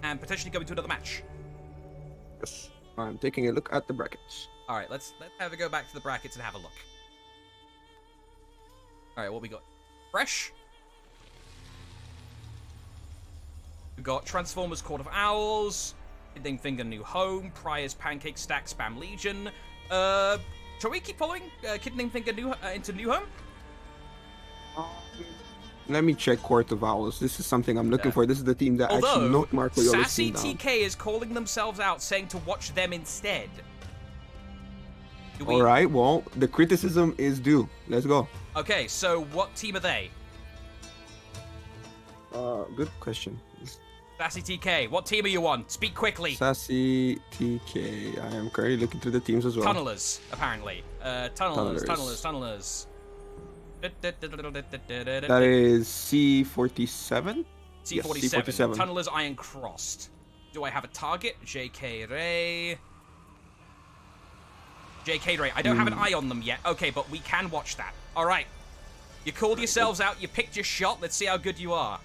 And potentially going to another match. Yes, I'm taking a look at the brackets. Alright, let's have a go back to the brackets and have a look. Alright, what we got? Fresh. We got Transformers Court of Owls, Kidney Finger New Home, Prior's Pancake Stack Spam Legion. Shall we keep following Kidney Finger into New Home? Let me check Court of Owls. This is something I'm looking for. This is the team that actually Although, knocked Marco Yolo's Sassy team down. TK is calling themselves out, saying to watch them instead. All right, well, the criticism is due. Let's go. Okay, so what team are they? Good question. Sassy TK, what team are you on? Speak quickly. Sassy TK. I am currently looking through the teams as well. Tunnelers, apparently. Tunnelers. That is C47? C47. Yes, C47. Tunnelers Iron Crossed. Do I have a target? JK Ray. JK Ray. I don't have an eye on them yet. Okay, but we can watch that. Alright. You called yourselves out, you picked your shot, let's see how good you are.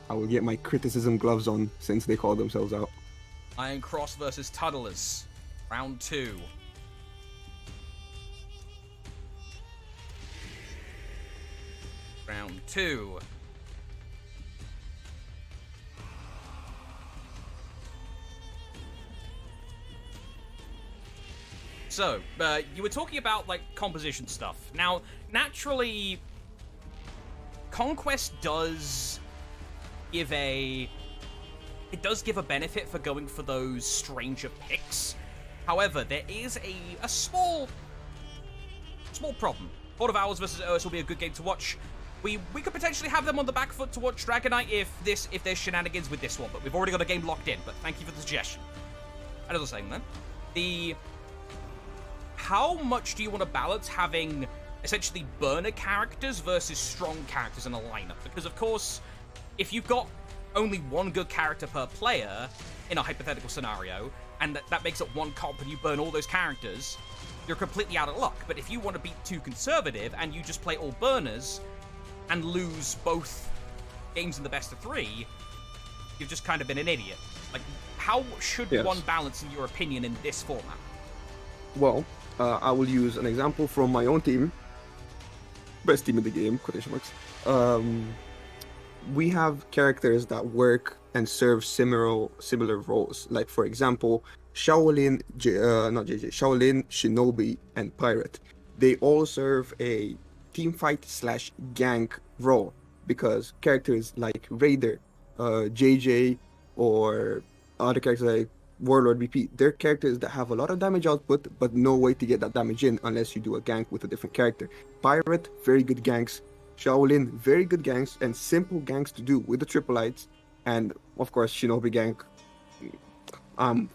I will get my criticism gloves on since they called themselves out. Iron Cross versus Tunnelers. Round 2. Round 2. So, you were talking about, like, composition stuff. Now, naturally, Conquest does give a benefit for going for those stranger picks. However, there is a small problem. Court of Owls versus OS will be a good game to watch. We could potentially have them on the back foot to watch Dragonite if there's shenanigans with this one, but we've already got a game locked in. But thank you for the suggestion. Another saying then. How much do you want to balance having essentially burner characters versus strong characters in a lineup? Because of course, if you've got only one good character per player in a hypothetical scenario, and that makes it one comp and you burn all those characters, you're completely out of luck. But if you want to be too conservative and you just play all burners and lose both games in the best of 3, you've just kind of been an idiot. Like, how should one balance, in your opinion, in this format? Well, I will use an example from my own team. Best team in the game, quotation marks. We have characters that work and serve similar roles. Like, for example, Shaolin, Shaolin, Shinobi, and Pirate. They all serve a teamfight / gank role, because characters like Raider, JJ, or other characters like Warlord BP, they're characters that have a lot of damage output, but no way to get that damage in unless you do a gank with a different character. Pirate, very good ganks. Shaolin, very good ganks, and simple ganks to do with the triplites. And of course, Shinobi gank. I'm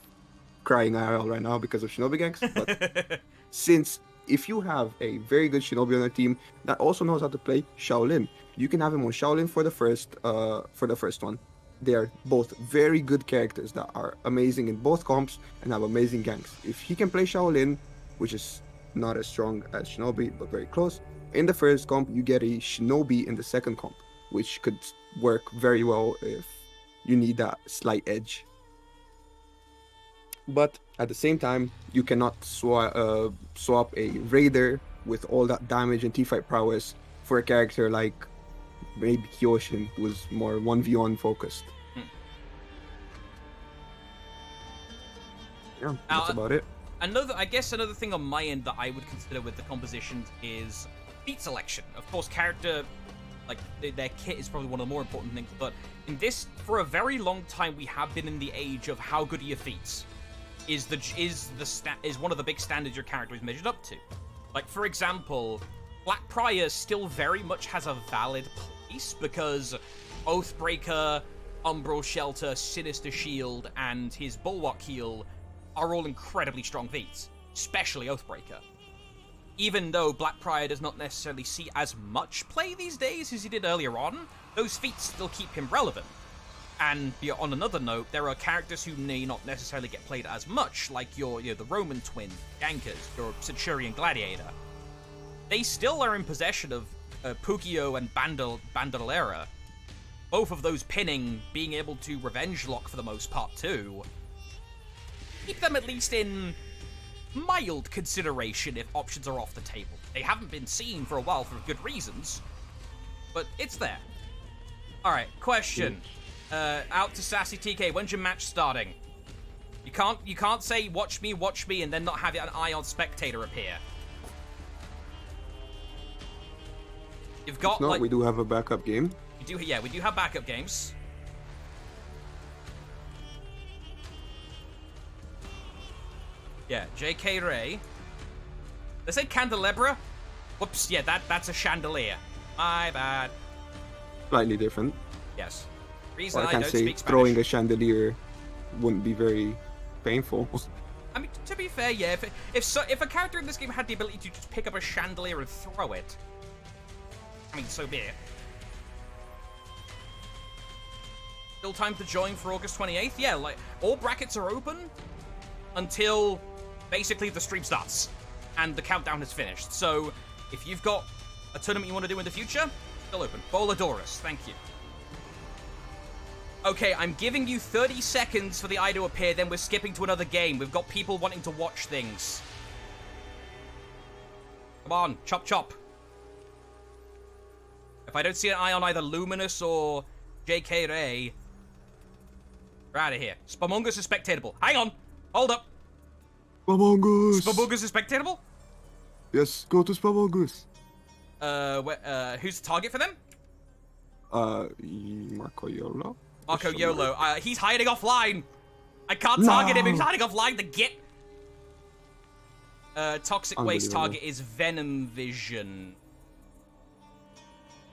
crying IRL right now because of Shinobi ganks. But since if you have a very good Shinobi on your team that also knows how to play Shaolin, you can have him on Shaolin for the first one. They are both very good characters that are amazing in both comps and have amazing ganks. If he can play Shaolin, which is not as strong as Shinobi, but very close, in the first comp, you get a Shinobi in the second comp, which could work very well if you need that slight edge. But at the same time, you cannot swap a Raider with all that damage and teamfight prowess for a character like maybe Kyoshin, who was more 1v1 focused. Yeah, that's about it. I guess another thing on my end that I would consider with the compositions is feat selection. Of course, character, like, their kit is probably one of the more important things, but in this, for a very long time, we have been in the age of how good are your feats is one of the big standards your character is measured up to. Like, for example, Black Prior still very much has a valid place because Oathbreaker, Umbral Shelter, Sinister Shield, and his Bulwark Heal are all incredibly strong feats, especially Oathbreaker. Even though Black Prior does not necessarily see as much play these days as he did earlier on, those feats still keep him relevant. And on another note, there are characters who may not necessarily get played as much, like the Roman Twin, Gankers, your Centurion Gladiator. They still are in possession of Pukio and Bandolera. Both of those pinning, being able to revenge lock for the most part too. Keep them at least in mild consideration if options are off the table. They haven't been seen for a while for good reasons, but it's there. Alright, question. Out to Sassy TK, when's your match starting? You can't say watch me, and then not have an eye on spectator appear. You've got, No, we do have a backup game. We do have backup games. Yeah, JK Ray. They say candelabra? Whoops, yeah, that's a chandelier. My bad. Slightly different. Yes. Reason Or I I can't don't say speak throwing Spanish. a chandelier wouldn't be very painful. I mean, to be fair, yeah, if a character in this game had the ability to just pick up a chandelier and throw it, I mean, so be it. Still time to join for August 28th? Yeah, like, all brackets are open until basically the stream starts and the countdown is finished. So, if you've got a tournament you want to do in the future, still open. Boladorus, thank you. Okay, I'm giving you 30 seconds for the eye to appear, then we're skipping to another game. We've got people wanting to watch things. Come on, chop chop. If I don't see an eye on either Luminous or JK Ray, we're out of here. Spamongus is spectatable. Hang on. Hold up. Spamongus! Spamongus is spectatable? Yes, go to Spamongus. Who's the target for them? Marco Yolo. Marco Yolo. He's hiding offline. I can't target him. He's hiding offline. The git. Toxic Waste target is Venom Vision.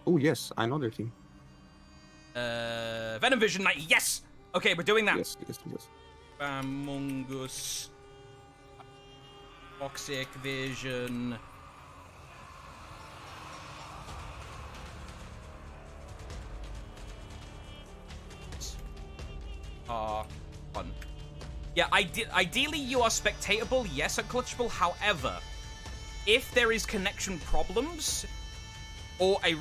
Oh yes, I know their team. Venom Vision Knight. Yes. Okay, we're doing that. Yes. Spamongus. Toxic Vision. Fun. Yeah, ideally you are spectatable, yes, unclutchable. However, if there is connection problems or a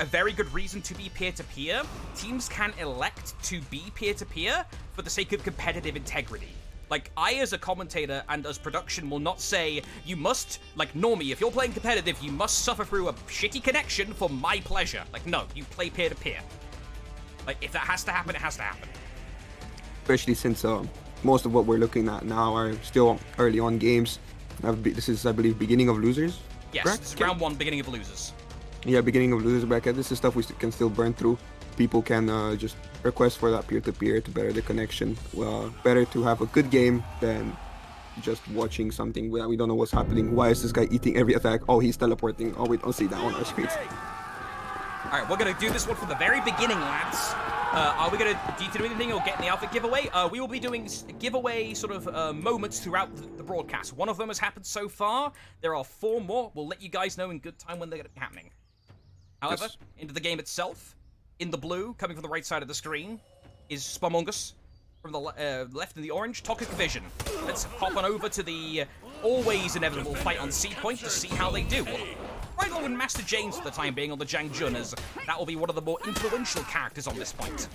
very good reason to be peer-to-peer, teams can elect to be peer-to-peer for the sake of competitive integrity. Like, I, as a commentator and as production, will not say, you must, like, Normie, if you're playing competitive, you must suffer through a shitty connection for my pleasure. Like, no, you play peer-to-peer. Like, if that has to happen, it has to happen. Especially since most of what we're looking at now are still early on games. This is, I believe, beginning of losers. Yes, correct? this is round 1, beginning of losers. Yeah, beginning of losers bracket. This is stuff we can still burn through. People can just request for that peer-to-peer to better the connection. Better to have a good game than just watching something where we don't know what's happening. Why is this guy eating every attack? Oh, he's teleporting. Oh, we don't see that on our screens. All right, we're going to do this one from the very beginning, lads. Are we going to do anything or get in the outfit giveaway? We will be doing giveaway sort of moments throughout the broadcast. One of them has happened so far. There are 4 more. We'll let you guys know in good time when they're going to be happening. However, Yes. into the game itself, in the blue, coming from the right side of the screen, is Spamongus. From the left in the orange, Toxic Vision. Let's hop on over to the always inevitable fight on C point to see how they do. Right along with Master James for the time being on the Jang Jun, as that will be one of the more influential characters on this point.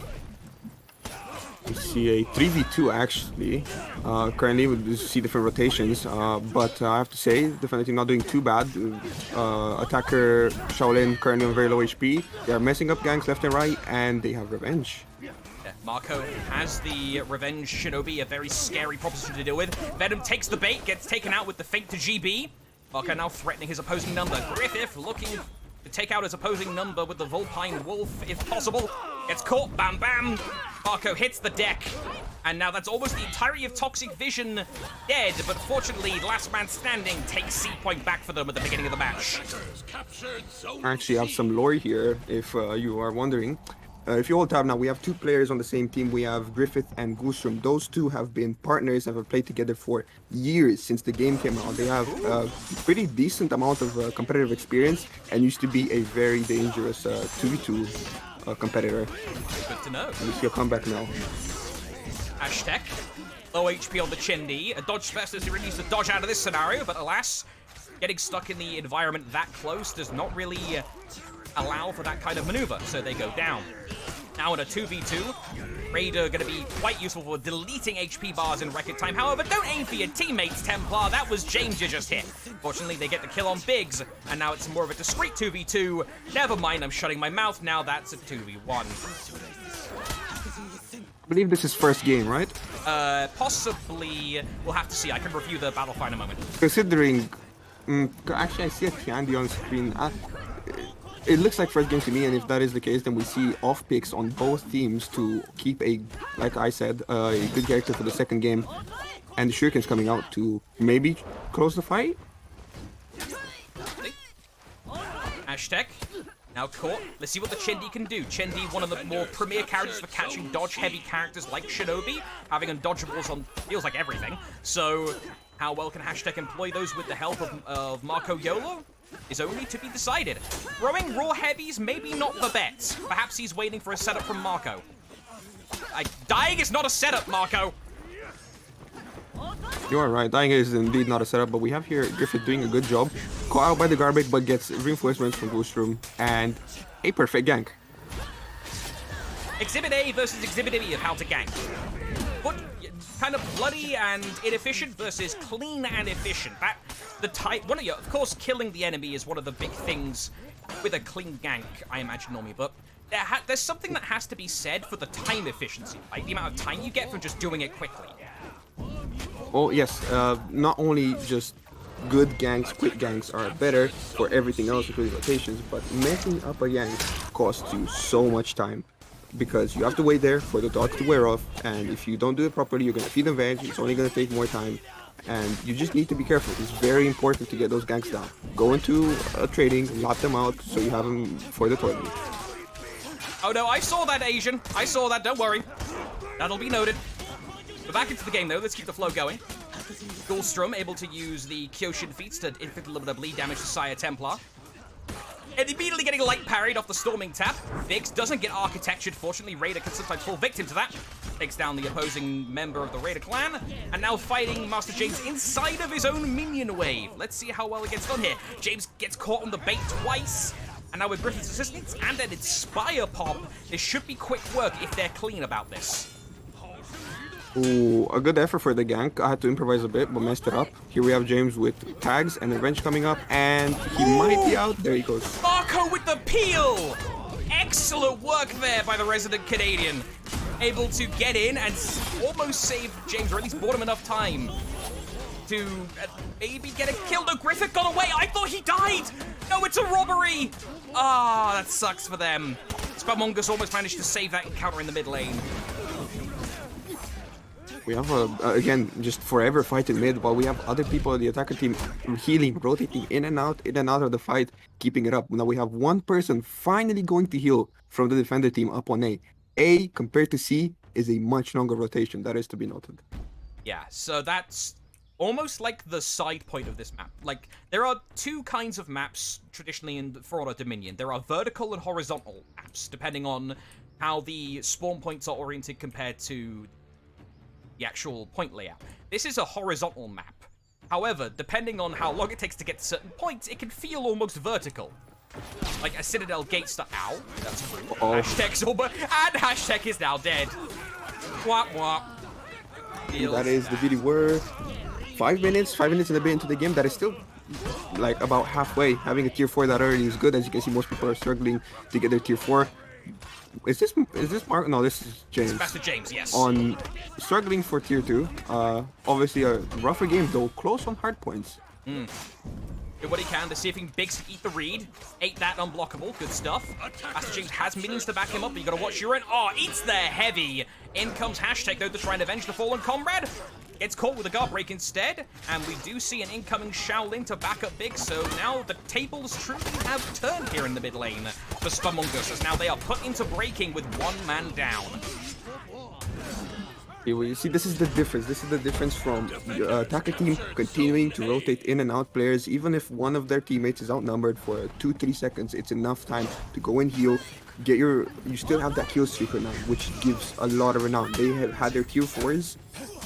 We see a 3v2 actually. Currently we see different rotations, but I have to say, definitely not doing too bad. Attacker Shaolin currently on very low HP. They are messing up ganks left and right, and they have revenge. Yeah, Marco has the Revenge Shinobi, a very scary proposition to deal with. Venom takes the bait, gets taken out with the Fake to GB. Marco now threatening his opposing number. Griffith looking to take out his opposing number with the Vulpine Wolf, if possible. Gets caught, bam bam. Marco hits the deck. And now that's almost the entirety of Toxic Vision dead, but fortunately, Last Man Standing takes C point back for them at the beginning of the match. I actually have some lore here, if you are wondering. If you all tab now, we have 2 players on the same team. We have Griffith and Goosrum. Those 2 have been partners and have played together for years since the game came out. They have a pretty decent amount of competitive experience and used to be a very dangerous 2v2 competitor. Good to know. We see a comeback now. Hashtag low HP on the Chendi. A dodge specialist really needs to dodge out of this scenario, but alas, getting stuck in the environment that close does not really allow for that kind of maneuver, so they go down. Now in a 2v2, Raider going to be quite useful for deleting HP bars in record time. However, don't aim for your teammates, Templar. That was James you just hit. Fortunately, they get the kill on Biggs, and now it's more of a discreet 2v2. Never mind, I'm shutting my mouth now. That's a 2v1. I believe this is first game, right? Possibly. We'll have to see. I can review the battle file in a moment. Considering... actually, I see a candy on screen. It looks like first game to me, and if that is the case, then we see off picks on both teams to keep a, like I said, a good character for the second game. And the Shuriken's coming out to maybe close the fight? Hashtag now caught. Let's see what the Chendi can do. Chendi, one of the more premier characters for catching dodge-heavy characters like Shinobi, having undodgeables on feels like everything. So, how well can Hashtag employ those with the help of Marco Yolo? Is only to be decided. Throwing raw heavies, maybe not the bet. Perhaps he's waiting for a setup from Marco. Dying is not a setup, Marco. You are right, dying is indeed not a setup, but we have here Griffith doing a good job. Caught out by the garbage, but gets reinforcements from Goosrum and a perfect gank. Exhibit A versus Exhibit B of how to gank. But kind of bloody and inefficient versus clean and efficient. That the type. Of course, killing the enemy is one of the big things with a clean gank, I imagine, Normie. But there's something that has to be said for the time efficiency, like the amount of time you get from just doing it quickly. Oh yes, not only just good ganks, quick ganks are better for everything else, including rotations, but messing up a gank costs you so much time. Because you have to wait there for the dodge to wear off, and if you don't do it properly, you're going to feed them veg, it's only going to take more time, and you just need to be careful. It's very important to get those ganks down. Go into trading, lot them out, so you have them for the tournament. Oh no, I saw that, Asian. I saw that, don't worry. That'll be noted. But back into the game, though. Let's keep the flow going. Gulstrom able to use the Kyoshin feats to inflict a little bit of bleed damage to Sire Templar. And immediately getting light parried off the Storming Tap. Vix doesn't get architectured. Fortunately, Raider can sometimes fall victim to that. Takes down the opposing member of the Raider clan. And now fighting Master James inside of his own minion wave. Let's see how well it gets done here. James gets caught on the bait twice. And now with Griffin's assistance and an Inspire Pop, this should be quick work if they're clean about this. Ooh, a good effort for the gank. I had to improvise a bit, but messed it up. Here we have James with tags and revenge coming up, and he might be out. There he goes. Marco with the peel! Excellent work there by the resident Canadian. Able to get in and almost save James, or at least bought him enough time to maybe get a kill. No, Griffith got away. I thought he died. No, it's a robbery. Ah, that sucks for them. Spamongus almost managed to save that encounter in the mid lane. We have, again, just forever fighting mid, while we have other people on the attacker team healing, rotating in and out of the fight, keeping it up. Now we have one person finally going to heal from the defender team up on A. A, compared to C, is a much longer rotation. That is to be noted. Yeah, so that's almost like the side point of this map. Like, there are two kinds of maps traditionally in For Honor Dominion. There are vertical and horizontal maps, depending on how the spawn points are oriented compared to the actual point layout. This is a horizontal map. However, depending on how long it takes to get to certain points, it can feel almost vertical. Like a Citadel gate start. Ow, that's rude. Hashtag Zorba, and hashtag is now dead. Wop wop. That is the beauty word. 5 minutes and a bit into the game. That is still like about halfway. Having a tier 4 that early is good. As you can see, most people are struggling to get their tier 4. Is this Mark? No, this is James. It's Master James, yes. On struggling for tier 2. Obviously a rougher game though, close on hard points. Do what he can to see if he can eat the read. Ate that unblockable, good stuff. Master James has minions to back him up, but you gotta watch your own. Oh, eats the heavy. In comes hashtag though to try and avenge the fallen comrade. Gets caught with a guard break instead, and we do see an incoming Shaolin to back up Big, so now the tables truly have turned here in the mid lane for Spamongus, as now they are put into breaking with one man down. You see, this is the difference. This is the difference from attacker team continuing to rotate in and out players. Even if one of their teammates is outnumbered for 2-3 seconds, it's enough time to go and heal. You still have that kill streak renown, which gives a lot of renown. They have had their tier 4s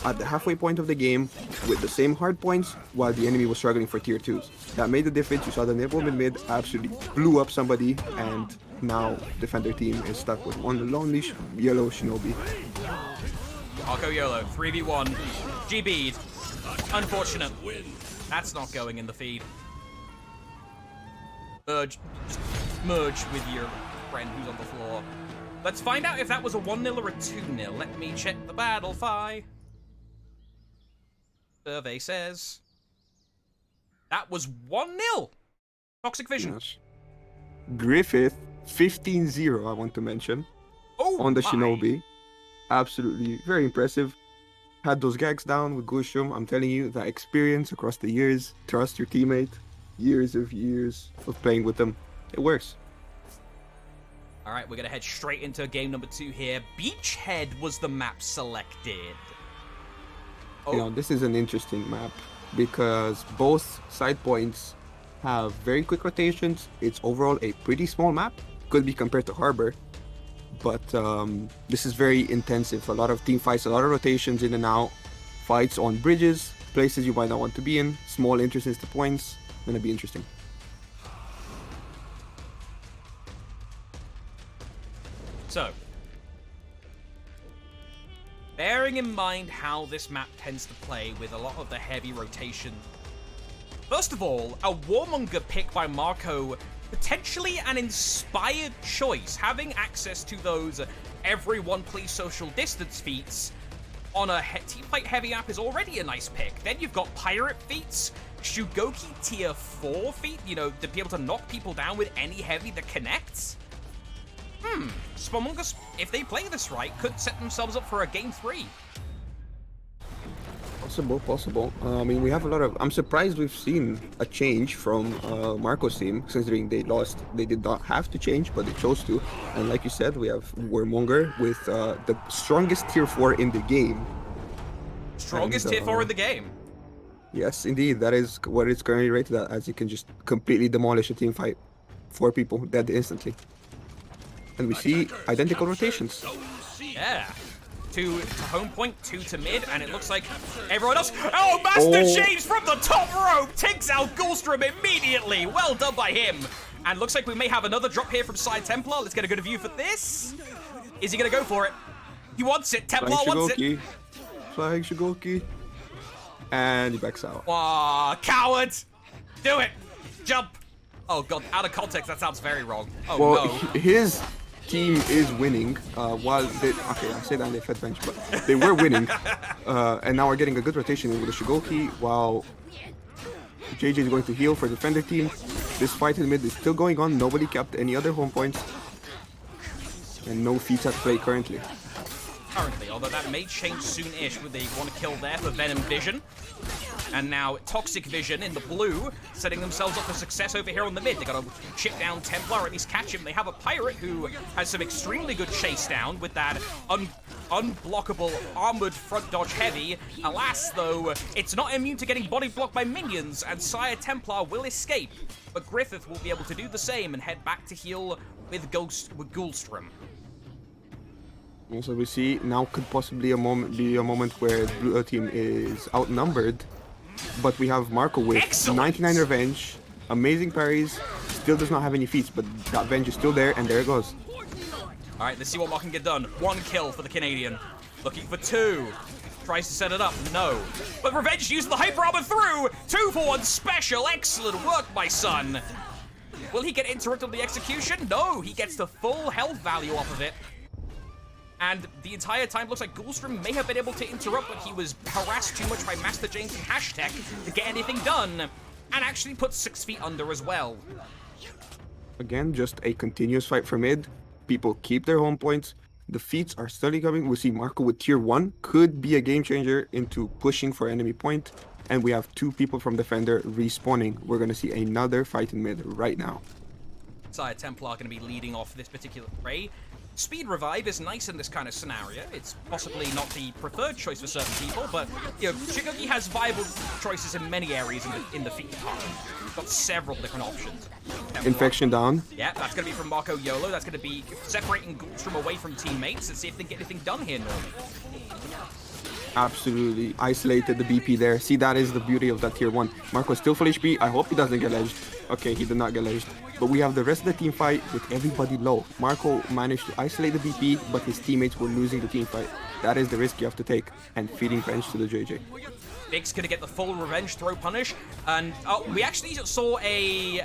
at the halfway point of the game with the same hard points, while the enemy was struggling for tier 2s. That made the difference. You saw the nibble mid absolutely blew up somebody, and now defender team is stuck with one lonely yellow shinobi. Marco YOLO, 3v1, GB'd. Unfortunate. That's not going in the feed. Merge with your friend who's on the floor. Let's find out if that was a 1-0 or a 2-0. Let me check the battle fi. Survey says that was 1-0. Toxic Vision. Yes. Griffith, 15-0, I want to mention. Oh, on the my. Shinobi. Absolutely very impressive. Had those gags down with Gushum. I'm telling you, that experience across the years, trust your teammate, years of playing with them, it works. All right, we're gonna head straight into game number 2 here. Beachhead was the map selected. Oh. You know, this is an interesting map because both side points have very quick rotations. It's overall a pretty small map. Could be compared to Harbor. But this is very intensive. A lot of team fights, a lot of rotations in and out. Fights on bridges, places you might not want to be in. Small entrances to points. Gonna be interesting. So, bearing in mind how this map tends to play with a lot of the heavy rotation. First of all, a Warmonger pick by Marco, potentially an inspired choice. Having access to those everyone please social distance feats on a teamfight heavy app is already a nice pick. Then you've got pirate feats, Shugoki tier 4 feat, you know, to be able to knock people down with any heavy that connects. Spamongus, if they play this right, could set themselves up for a game 3. Possible. I mean, we have a lot of... I'm surprised we've seen a change from Marco's team, considering they lost. They did not have to change, but they chose to. And like you said, we have Warmonger with the strongest tier 4 in the game. Strongest tier 4 in the game. Yes, indeed. That is what it's currently rated at, as you can just completely demolish a team fight. 4 people dead instantly. And we see identical rotations. Yeah. 2 to home point, 2 to mid, and it looks like everyone else. Oh, Master James from the top rope takes out Gulstrom immediately. Well done by him. And looks like we may have another drop here from Side Templar. Let's get a good view for this. Is he going to go for it? He wants it. Templar wants it. Flying Shigoki. And he backs out. Aw, coward! Do it! Jump! Oh god, out of context, that sounds very wrong. Oh Well, no. his team is winning while they... Okay, I say that on the fed bench, but they were winning. And now we're getting a good rotation with the Shigoki while JJ is going to heal for the defender team. This fight in mid is still going on. Nobody kept any other home points. And no feats at play currently. Currently, although that may change soon-ish with the one kill there for Venom Vision. And now Toxic Vision in the blue, setting themselves up for success over here on the mid. They got to chip down Templar, or at least catch him. They have a Pirate who has some extremely good chase down with that unblockable armored front dodge heavy. Alas, though, it's not immune to getting body blocked by minions, and Sire Templar will escape. But Griffith will be able to do the same and head back to heal with Gulstrom. Also, we see now could possibly be a moment where the blue team is outnumbered, but we have Marco with Excellent. 99 revenge, amazing parries, still does not have any feats, but that revenge is still there, and there it goes. All right, let's see what more can get done. 1 kill for the Canadian. Looking for 2. Tries to set it up. No. But Revenge used the Hyper Armor through. 2 for 1 special. Excellent work, my son. Will he get interrupted on the execution? No, he gets the full health value off of it. And the entire time, looks like Gulstrom may have been able to interrupt, but he was harassed too much by Master James and Hashtag to get anything done. And actually put 6 feet under as well. Again, just a continuous fight for mid. People keep their home points. The feats are steadily coming. We see Marco with tier 1. Could be a game changer into pushing for enemy point. And we have 2 people from Defender respawning. We're going to see another fight in mid right now. Sire Templar going to be leading off this particular fray. Speed Revive is nice in this kind of scenario. It's possibly not the preferred choice for certain people, but you know, Shigoki has viable choices in many areas in the feat department. We've got several different options. Infection down. Yeah, that's going to be from Marco YOLO. That's going to be separating Gulstrom away from teammates and see if they can get anything done here, Normie. Absolutely isolated the BP there. See, that is the beauty of that tier 1. Marco is still full HP. I hope he doesn't get ledged. Okay, he did not get ledged. But we have the rest of the team fight with everybody low. Marco managed to isolate the BP, but his teammates were losing the team fight. That is the risk you have to take. And feeding bench to the JJ. Big's gonna get the full revenge throw punish, and we actually saw a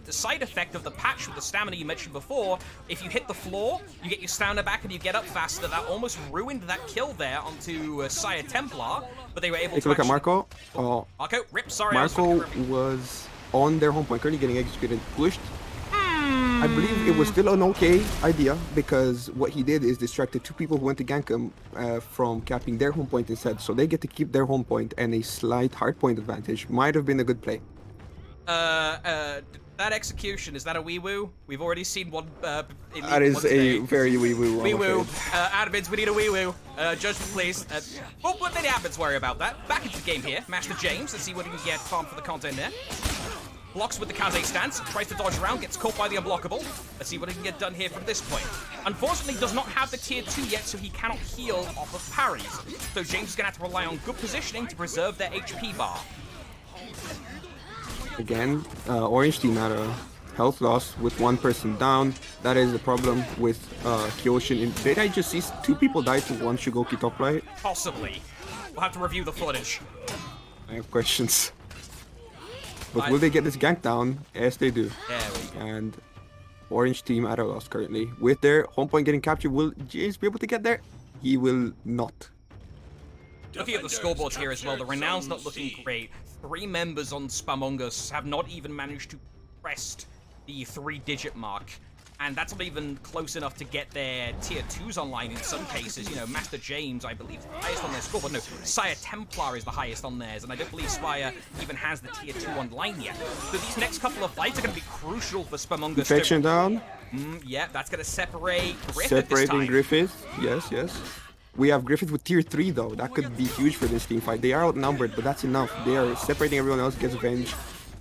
side effect of the patch with the stamina you mentioned before. If you hit the floor, you get your stamina back and you get up faster. That almost ruined that kill there onto Sire Templar, but they were able to. Take a look at Marco. Oh, Marco, rip. Sorry, Marco was on their home point, currently getting executed, pushed. I believe it was still an okay idea because what he did is distracted 2 people who went to gank him from capping their home point instead. So they get to keep their home point and a slight hard point advantage. Might have been a good play. That execution, is that a wee-woo? We've already seen one. That is a very wee-woo. Wee-woo. Admins, we need a wee-woo. Judgment, please. Well, let the admins worry about that. Back into the game here. Master James, let's see what he can get farm for the content there. Blocks with the Kaze stance, tries to dodge around, gets caught by the unblockable. Let's see what he can get done here from this point. Unfortunately, does not have the tier 2 yet, so he cannot heal off of parries. So James is going to have to rely on good positioning to preserve their HP bar. Again, Orange team had a health loss with 1 person down. That is the problem with Kyoshin. Did I just see 2 people die to 1 Shigoki top right? Possibly. We'll have to review the footage. I have questions. But will they get this gank down? Yes, they do. There we go. And Orange team at a loss currently. With their home point getting captured, will James be able to get there? He will not. Looking at the scoreboards here as well, the renown's not looking great. 3 members on Spamongus have not even managed to crest the 3-digit mark. And that's not even close enough to get their tier 2s online in some cases. You know, Master James, I believe, is the highest on their score. But no, Sire Templar is the highest on theirs. And I don't believe Spire even has the tier 2 online yet. So these next couple of fights are going to be crucial for Spamongus. Infection down. Yeah, that's going to separate Griffith Separating this time. Griffith. Yes, yes. We have Griffith with tier 3 though. That could be huge for this team fight. They are outnumbered, but that's enough. They are separating everyone else, gets Venge.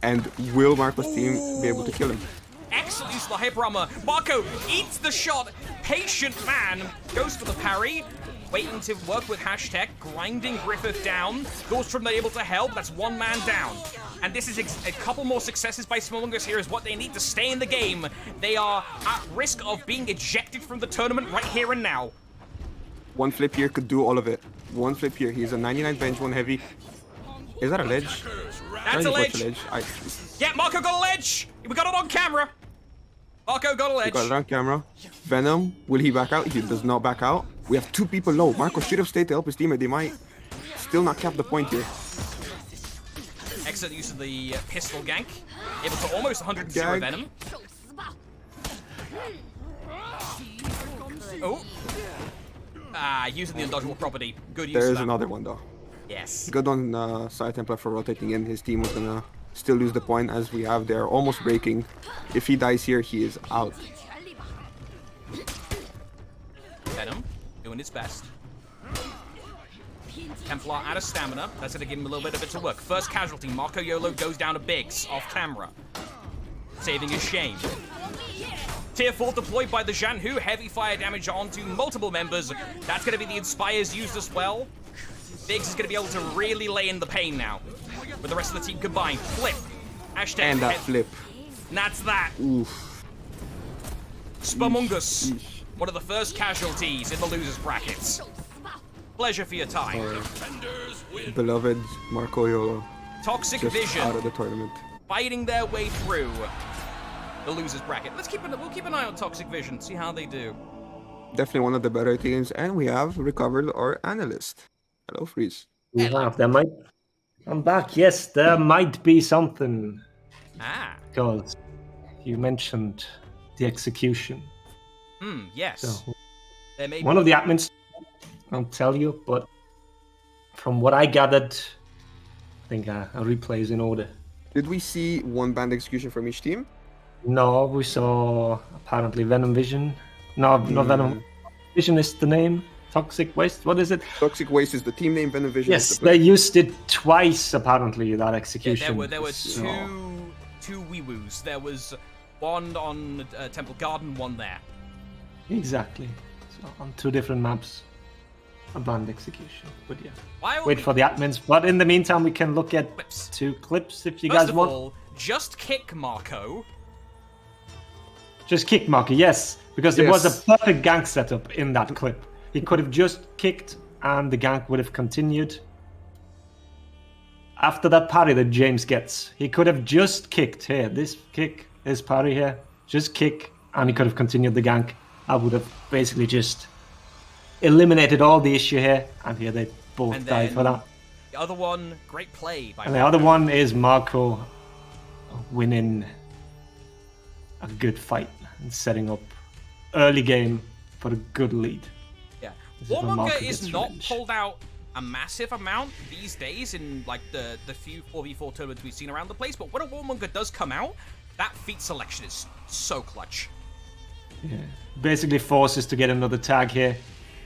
And will Marco's team be able to kill him? Excellent use of the hyper armor. Marco eats the shot. Patient man goes for the parry. Waiting to work with hashtag, grinding Griffith down. Thorstrom not able to help. That's one man down. And this is a couple more successes by Spamongus here is what they need to stay in the game. They are at risk of being ejected from the tournament right here and now. One flip here could do all of it. One flip here. He's a 99 Venge, one heavy. Is that a ledge? That's a ledge. Yeah, Marco got a ledge. We got it on camera. Marco got a ledge. We got it on camera. Venom, will he back out? He does not back out. We have 2 people low. Marco should have stayed to help his teammate. They might still not cap the point here. Excellent use of the pistol gank. Able to almost 100 Venom. Oh. Using the undodgeable property. Good use of that. There's another one though. Yes. Good on Side Templar for rotating in. His team was gonna still lose the point as we have there. Almost breaking. If he dies here, he is out. Venom doing its best. Templar out of stamina. That's going to give him a little bit of it to work. First casualty, Marco Yolo goes down to Biggs off camera. Saving his shame. Tier 4 deployed by the Janhu. Heavy fire damage onto multiple members. That's going to be the Inspires used as well. Biggs is going to be able to really lay in the pain now. With the rest of the team combined. Flip. Hashtag And that flip. And that's that. Oof. Spamongus. One of the first casualties in the losers brackets. Pleasure for your time. Beloved Marco Yolo. Toxic Just Vision. out of the tournament. Fighting their way through the losers bracket. We'll keep an eye on Toxic Vision, see how they do. Definitely one of the better teams, and we have recovered our analyst. Hello, Freeze. We have. I'm back. Yes, there might be something. Because you mentioned the execution. Yes. So, there may one of the admins, I'll tell you, but from what I gathered, I think a replay is in order. Did we see one banned execution from each team? No, we saw apparently Venom Vision. No, not Venom. Vision is the name. Toxic Waste. What is it? Toxic Waste is the team name. Venom Vision. Yes, is the they used it twice apparently. That execution. Yeah, there were two wee-woos. There was one on Temple Garden, one there. Exactly. So on 2 different maps, a banned execution. But yeah, Wait for the admins. But in the meantime, we can look at clips. 2 clips if you First guys of want. all, just kick Marco. Just kick Marco, yes, because it was a perfect gank setup in that clip. He could have just kicked, and the gank would have continued. After that parry that James gets, he could have just kicked here. This kick, this parry here, just kick, and he could have continued the gank. I would have basically just eliminated all the issue here, and here they both die for that. The other one, great play by And the other one is Marco winning a good fight and setting up early game for a good lead. Yeah, where Warmonger Marco is gets not revenge. pulled out a massive amount these days in like the few 4v4 tournaments we've seen around the place, but when a Warmonger does come out, that feat selection is so clutch. Yeah. Basically forces to get another tag here,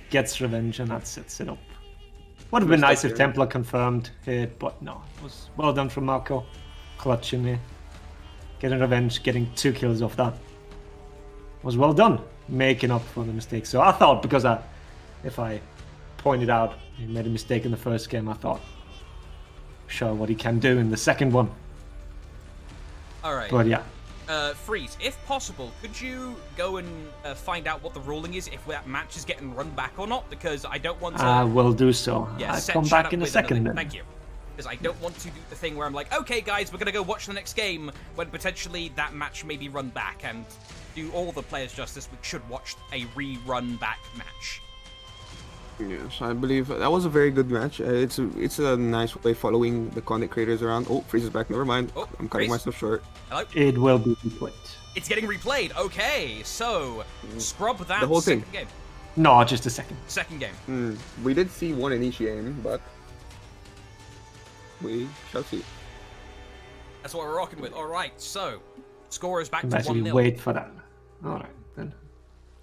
gets revenge, and that sets it up. Would have been nice if Templar confirmed here, but no, it was well done from Marco. Clutching here. Getting revenge, getting 2 kills off that. Was well done, making up for the mistake. So I thought, because if I pointed out he made a mistake in the first game, I thought, show what he can do in the second one. Alright. But yeah. Freeze, if possible, could you go and find out what the ruling is, if that match is getting run back or not? Because I don't want to... I will do so. Yeah, I'll come back in a second then. Thank you. Because I don't want to do the thing where I'm like, okay guys, we're going to go watch the next game, when potentially that match may be run back, and do all the players justice, we should watch a rerun back match. Yes, I believe that was a very good match. It's a nice way following the content creators around. Oh, Freeze is back. Never mind. Oh, I'm cutting Freeze? myself short. Hello? It will be replayed. It's getting replayed. Okay, so scrub that The whole thing. second game. No, just a second. Second game. We did see one in each game, but we shall see. That's what we're rocking with. All right, so score is back Can to basically 1-0. wait for that. Alright, then.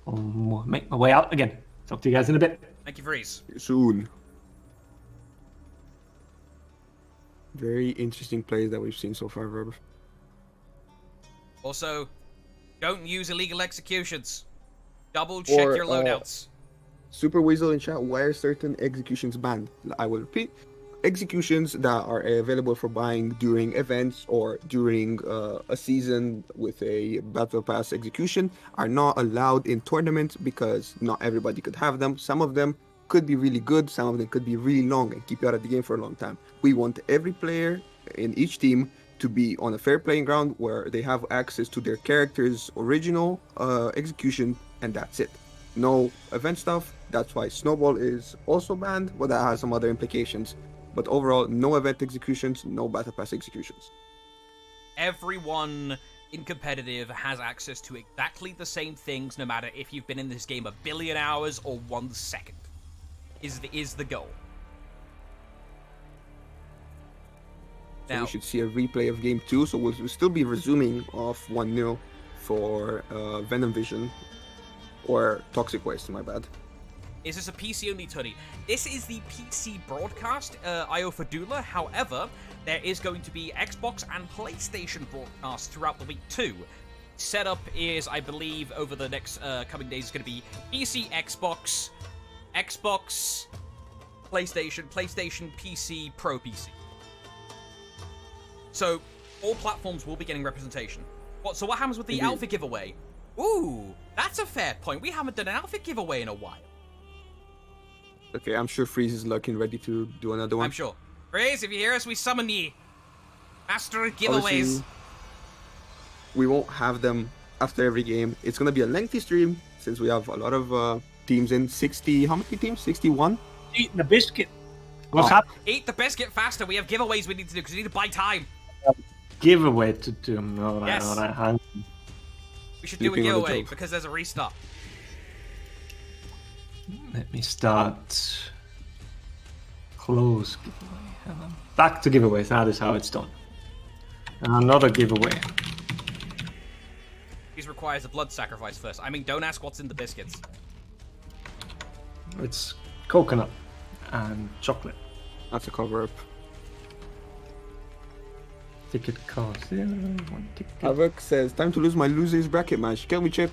I'll make my way out again. Talk to you guys in a bit. Thank you, Freeze. Soon. Very interesting plays that we've seen so far, Verb. Also, don't use illegal executions. Double check your loadouts. Super Weasel in chat, why are certain executions banned? I will repeat. Executions that are available for buying during events or during a season with a Battle Pass execution are not allowed in tournaments because not everybody could have them. Some of them could be really good, some of them could be really long and keep you out of the game for a long time. We want every player in each team to be on a fair playing ground where they have access to their character's original execution, and that's it. No event stuff. That's why Snowball is also banned, but that has some other implications. But overall, no event executions, no Battle Pass executions. Everyone in competitive has access to exactly the same things, no matter if you've been in this game 1 billion hours or 1 second. Is the goal. So Now, we should see a replay of Game 2, so we'll still be resuming off 1-0 for Venom Vision. Or Toxic Waste, my bad. is this a PC-only tourney? This is the PC broadcast, IO for Dula. However, there is going to be Xbox and PlayStation broadcasts throughout the week too. Setup is, I believe, over the next coming days, is going to be PC, Xbox, PlayStation, PC, Pro PC. So, all platforms will be getting representation. So what happens with the outfit giveaway? Ooh, that's a fair point. We haven't done an outfit giveaway in a while. Okay, I'm sure Freeze is looking ready to do another one. I'm sure. Freeze, if you hear us, we summon ye. Master of giveaways. Obviously, we won't have them after every game. It's going to be a lengthy stream since we have a lot of teams in. 60, how many teams? 61? Eating the biscuit. What's happening? Eat the biscuit faster. We have giveaways we need to do because we need to buy time. Giveaway to do. Alright, Yes. alright. We should do a Sleeping on the giveaway joke. because there's a restart. Let me start. Close giveaway. Hang on. Back to giveaways. That is how it's done. Another giveaway. This requires a blood sacrifice first. I mean, don't ask what's in the biscuits. It's coconut and chocolate. That's a cover-up. Ticket cost. Yeah, 1 ticket. Havoc says, time to lose my losers bracket match. Can we check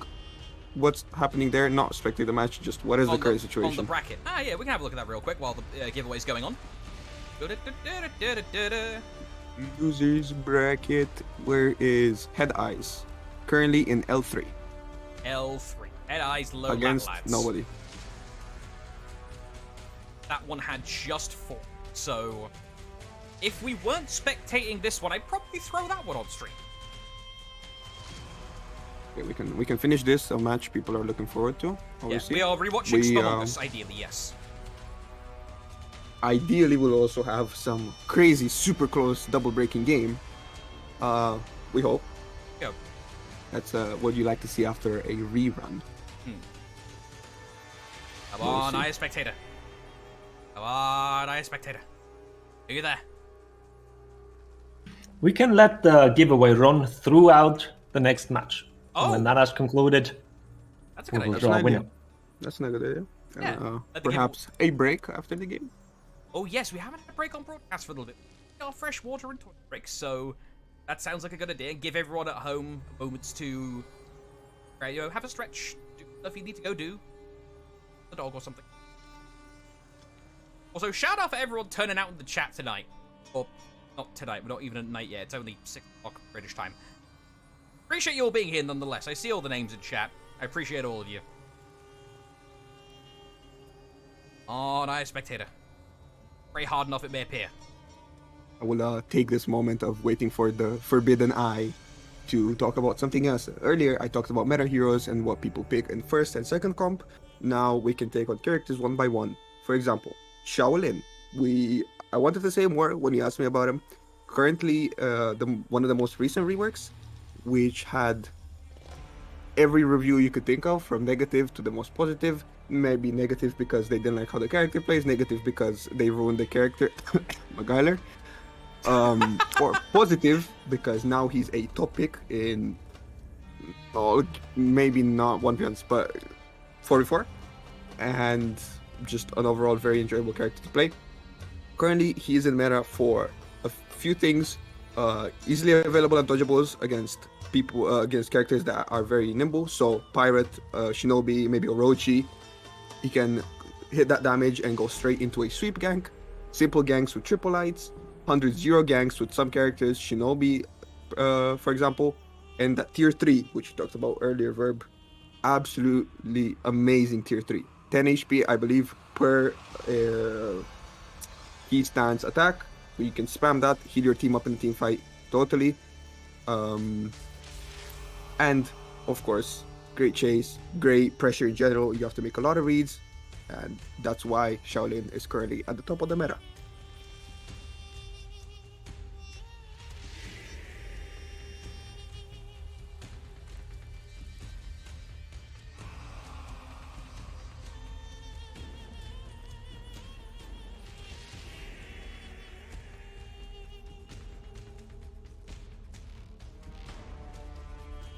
what's happening there? Not spectate the match, just what is the current On situation? the bracket. Ah, yeah, we can have a look at that real quick while the giveaway's going on. Losers bracket, where is Head Eyes? Currently in L3. L3. Head eyes low Against lads. nobody. That one had just 4. So, if we weren't spectating this one, I'd probably throw that one on stream. Okay, we can finish this, a match people are looking forward to. Yeah, Obviously. we are rewatching We, Spamongus, ideally, yes. Ideally, we'll also have some crazy, super close double breaking game. We hope. Go. That's what you like to see after a rerun. Come We'll on, see. I a spectator. Come on, I a spectator. Are you there? We can let the giveaway run throughout the next match. Oh. And when that has concluded, That's a we good will idea. draw a an winner. idea. That's not a good idea. Yeah, let the Perhaps a break after the game. Oh yes, we haven't had a break on broadcast for a little bit. We got fresh water and toilet breaks, so that sounds like a good idea. Give everyone at home moments to, have a stretch. Do stuff you need to go do. The dog or something. Also, shout out for everyone turning out in the chat tonight. Or not tonight. We're not even at night yet. It's only 6 o'clock British time. Appreciate you all being here nonetheless. I see all the names in chat. I appreciate all of you. Oh, nice spectator. Very hard enough it may appear. I will take this moment of waiting for the forbidden eye to talk about something else. Earlier, I talked about meta heroes and what people pick in first and second comp. Now we can take on characters one by one. For example, Shaolin. I wanted to say more when you asked me about him. Currently, one of the most recent reworks, which had every review you could think of, from negative to the most positive. Maybe negative because they didn't like how the character plays, negative because they ruined the character, Maguire. Or positive because now he's a top pick in, maybe not 1v1s, but 44. And just an overall very enjoyable character to play. Currently, he is in meta for a few things. Easily available at dodgeables against people, against characters that are very nimble. So Pirate, Shinobi, maybe Orochi. He can hit that damage and go straight into a sweep gank. Simple ganks with triple lights. 100-0 ganks with some characters, Shinobi, for example. And that tier 3, which we talked about earlier, Verb. Absolutely amazing tier 3. 10 HP, I believe, per key stance attack. You can spam that, heal your team up in the team fight totally. And of course, great chase, great pressure in general. You have to make a lot of reads, and that's why Shaolin is currently at the top of the meta.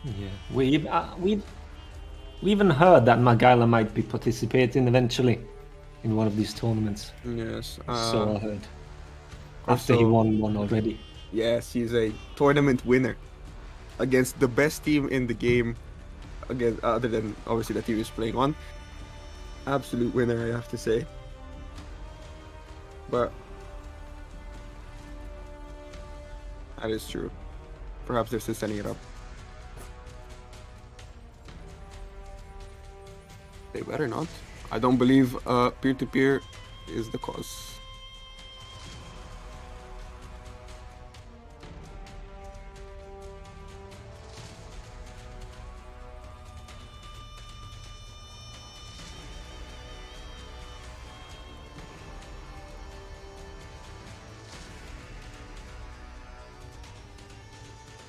Yeah, we even heard that Magala might be participating eventually in one of these tournaments. Yes. So I heard. After he won one already. Yes, he's a tournament winner against the best team in the game. Again, other than obviously the team he's playing on. Absolute winner, I have to say. But that is true. Perhaps they're still setting it up. They better not. I don't believe peer-to-peer is the cause.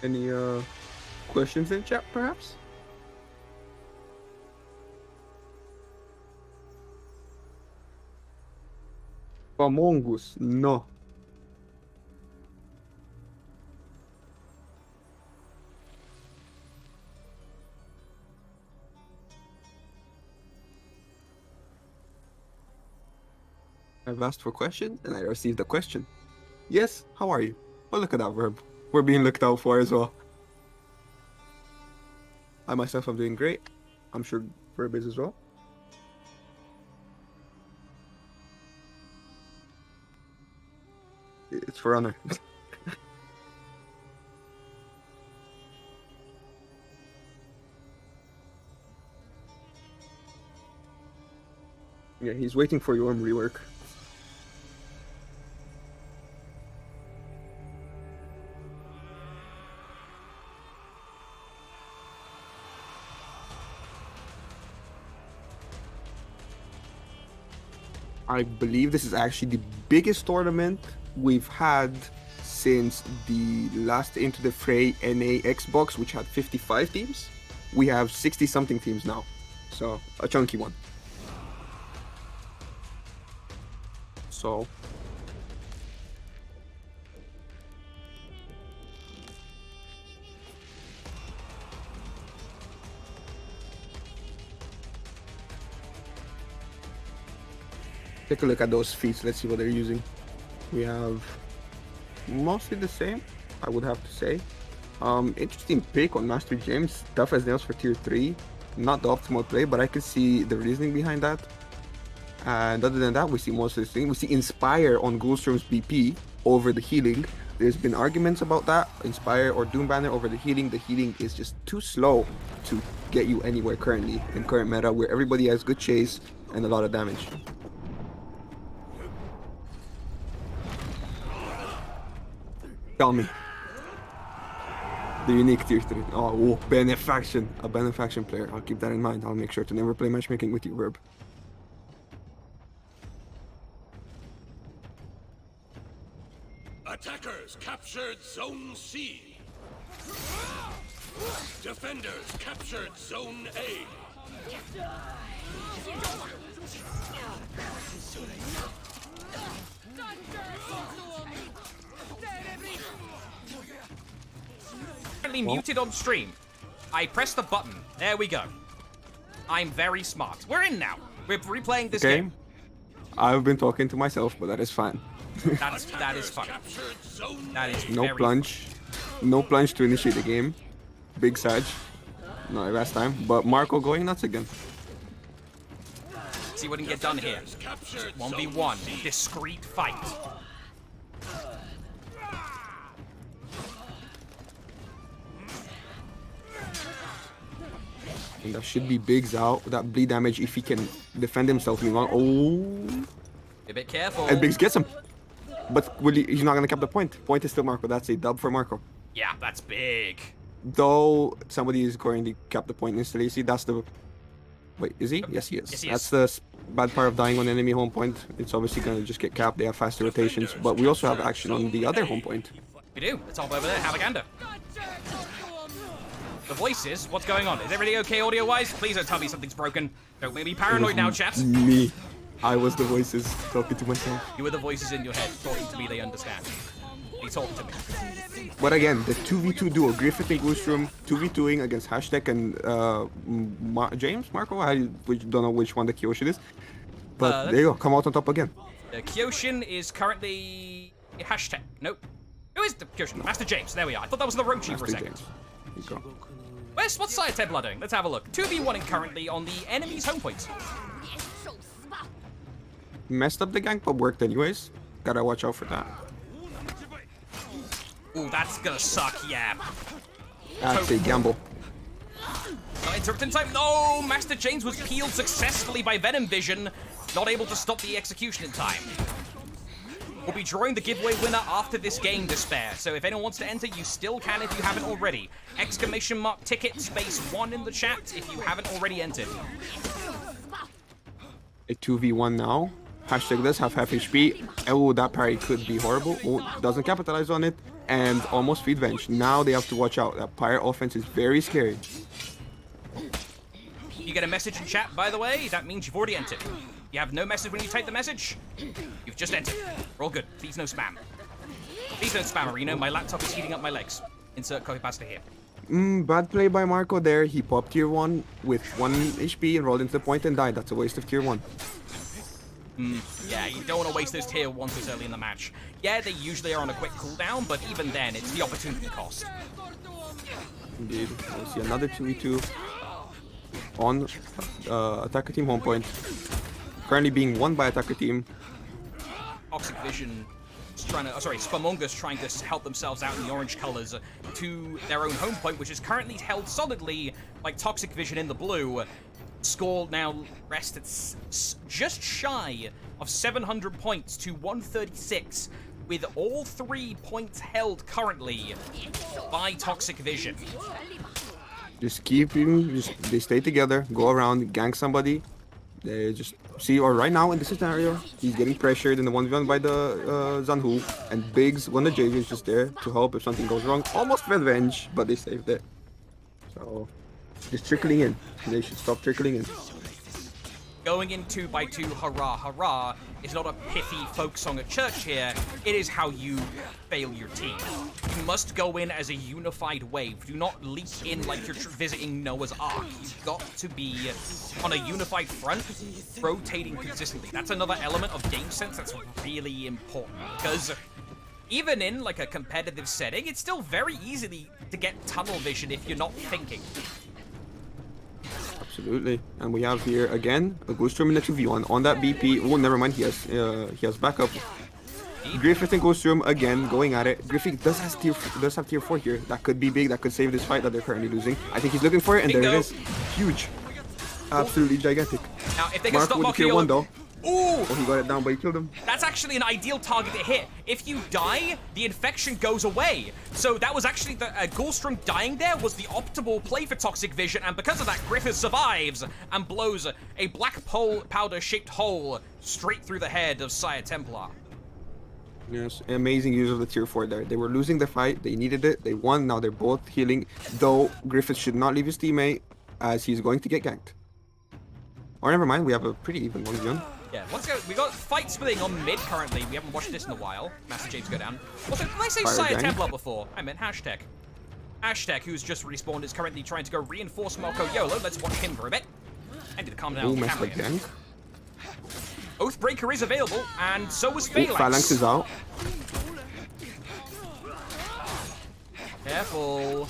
Any questions in chat, perhaps? Spamongus, no. I've asked for questions and I received a question. Yes, how are you? Oh, look at that, Verb. We're being looked out for as well. I myself am doing great. I'm sure Verb is as well. It's for honor. Yeah, he's waiting for your rework. I believe this is actually the biggest tournament we've had since the last Into the Fray NA Xbox, which had 55 teams. We have 60 something teams now, so a chunky one. So take a look at those feats. Let's see what they're using. We have mostly the same, I would have to say. Interesting pick on Master James. Tough as nails for tier 3. Not the optimal play, but I can see the reasoning behind that. And other than that, we see most of the thing. We see Inspire on Ghoulstorm's BP over the healing. There's been arguments about that. Inspire or Doom Banner over the healing. The healing is just too slow to get you anywhere currently in current meta, where everybody has good chase and a lot of damage. Tell me. The unique tier 3. Oh, Benefaction. A Benefaction player. I'll keep that in mind. I'll make sure to never play matchmaking with you, Verb. Attackers captured Zone C. Defenders captured Zone A. Currently muted on stream. I pressed the button. There we go. I'm very smart. We're in now. We're replaying this game. I've been talking to myself, but that is fine. That is fun. Captured zone That is No very plunge. No plunge to initiate the game. Big Sag. No, last time. But Marco going nuts again. See what can get done here. captured 1v1, discreet fight. And that should be Biggs out. That bleed damage if he can defend himself. Meanwhile, oh. Be a bit careful. And Biggs gets him. But will he, he's not going to cap the point. Point is still Marco. That's a dub for Marco. Yeah, that's big. Though somebody is going to cap the point instantly. See, that's the... Wait, is he? Yes, he is. Yes, he That's is. the bad part of dying on enemy home point. It's obviously going to just get capped. They have faster rotations. But we also have action on the other home point. We do. Let's hop over there. Have a gander. The voices. What's going on? Is everything okay audio-wise? Please don't tell me something's broken. Don't make me paranoid now, chat. Me. I was the voices talking to myself. You were the voices in your head talking to me. They understand. They talk to me. But again, the 2v2 duo, Griffith and Goostrom, 2v2ing against Hashtag and James, Marco? We don't know which one the Kyoshin is. But there you go, come out on top again. The Kyoshin is currently... Hashtag. Nope. Who is the Kyoshin? Master James. There we are. I thought that was the Rochi for a Master second. James. There you go. What's Saya Templar doing? Let's have a look. 2v1ing currently on the enemy's home point. Messed up the gank, but worked anyways. Gotta watch out for that. Ooh, that's gonna suck, yeah. That's a gamble. Not interrupt in time. No! Master James was peeled successfully by Venom Vision, not able to stop the execution in time. We'll be drawing the giveaway winner after this game, Despair. So if anyone wants to enter, you still can if you haven't already. Exclamation mark ticket space 1 in the chat if you haven't already entered. A 2v1 now. Hashtag does have half HP. Oh, that parry could be horrible. Oh, doesn't capitalize on it. And almost feed Venge. Now they have to watch out. That pyre offense is very scary. You get a message in chat, by the way, that means you've already entered. You have no message when you type the message, you've just entered. We're all good. Please no spam. Please don't spam, Areno. My laptop is heating up my legs. Insert copy pasta here. Bad play by Marco there. He popped tier 1 with 1 HP and rolled into the point and died. That's a waste of tier 1. Yeah, you don't want to waste those tier 1s this early in the match. Yeah, they usually are on a quick cooldown, but even then, it's the opportunity cost. Indeed. We'll see another 2v2 on attacker team home point. Currently being won by attacker team. Toxic Vision is trying to, Spamongus trying to help themselves out in the orange colors to their own home point, which is currently held solidly by Toxic Vision in the blue. Score now rests at just shy of 700 points to 136, with all 3 points held currently by Toxic Vision. Just keep him, they stay together, go around, gank somebody. They just see, or right now in this scenario, he's getting pressured in the 1v1 by the Zanhu, and Biggs, when the JJ is just there to help if something goes wrong. Almost revenge, but they saved it. So, just trickling in. They should stop trickling in. Going in 2x2, hurrah, hurrah, is not a pithy folk song at church here. It is how you fail your team. You must go in as a unified wave. Do not leak in like you're visiting Noah's Ark. You've got to be on a unified front, rotating consistently. That's another element of game sense that's really important, because even in like a competitive setting, it's still very easy to get tunnel vision if you're not thinking. Absolutely. And we have here again a Goostrom in the 2v1 on that BP. Oh, never mind. He has backup. Griffith and Goostrom again going at it. Griffith does have tier 4 here. That could be big. That could save this fight that they're currently losing. I think he's looking for it, and there it is. Huge. Absolutely gigantic. Now, if they can stop with the Marco, tier 1 though. Ooh! Oh, he got it down, but he killed him. That's actually an ideal target to hit. If you die, the infection goes away. So that was actually the Goldstrom dying there was the optimal play for Toxic Vision, and because of that, Griffith survives and blows a black powder-shaped hole straight through the head of Saya Templar. Yes, amazing use of the tier 4 there. They were losing the fight, they needed it, they won, now they're both healing, though Griffith should not leave his teammate as he's going to get ganked. Or never mind, we have a pretty even 1v1. Yeah, let's go. We got fight splitting on mid currently. We haven't watched this in a while. Master James go down. Also, did I say Fire Saya gang. Templar before? I meant Hashtag. Hashtag, who's just respawned, is currently trying to go reinforce Marco YOLO. Let's watch him for a bit. I need to calm down Oh, on the messed camera up here. gank. Oathbreaker is available, and so is Oh, Phalanx. Phalanx is out. Careful.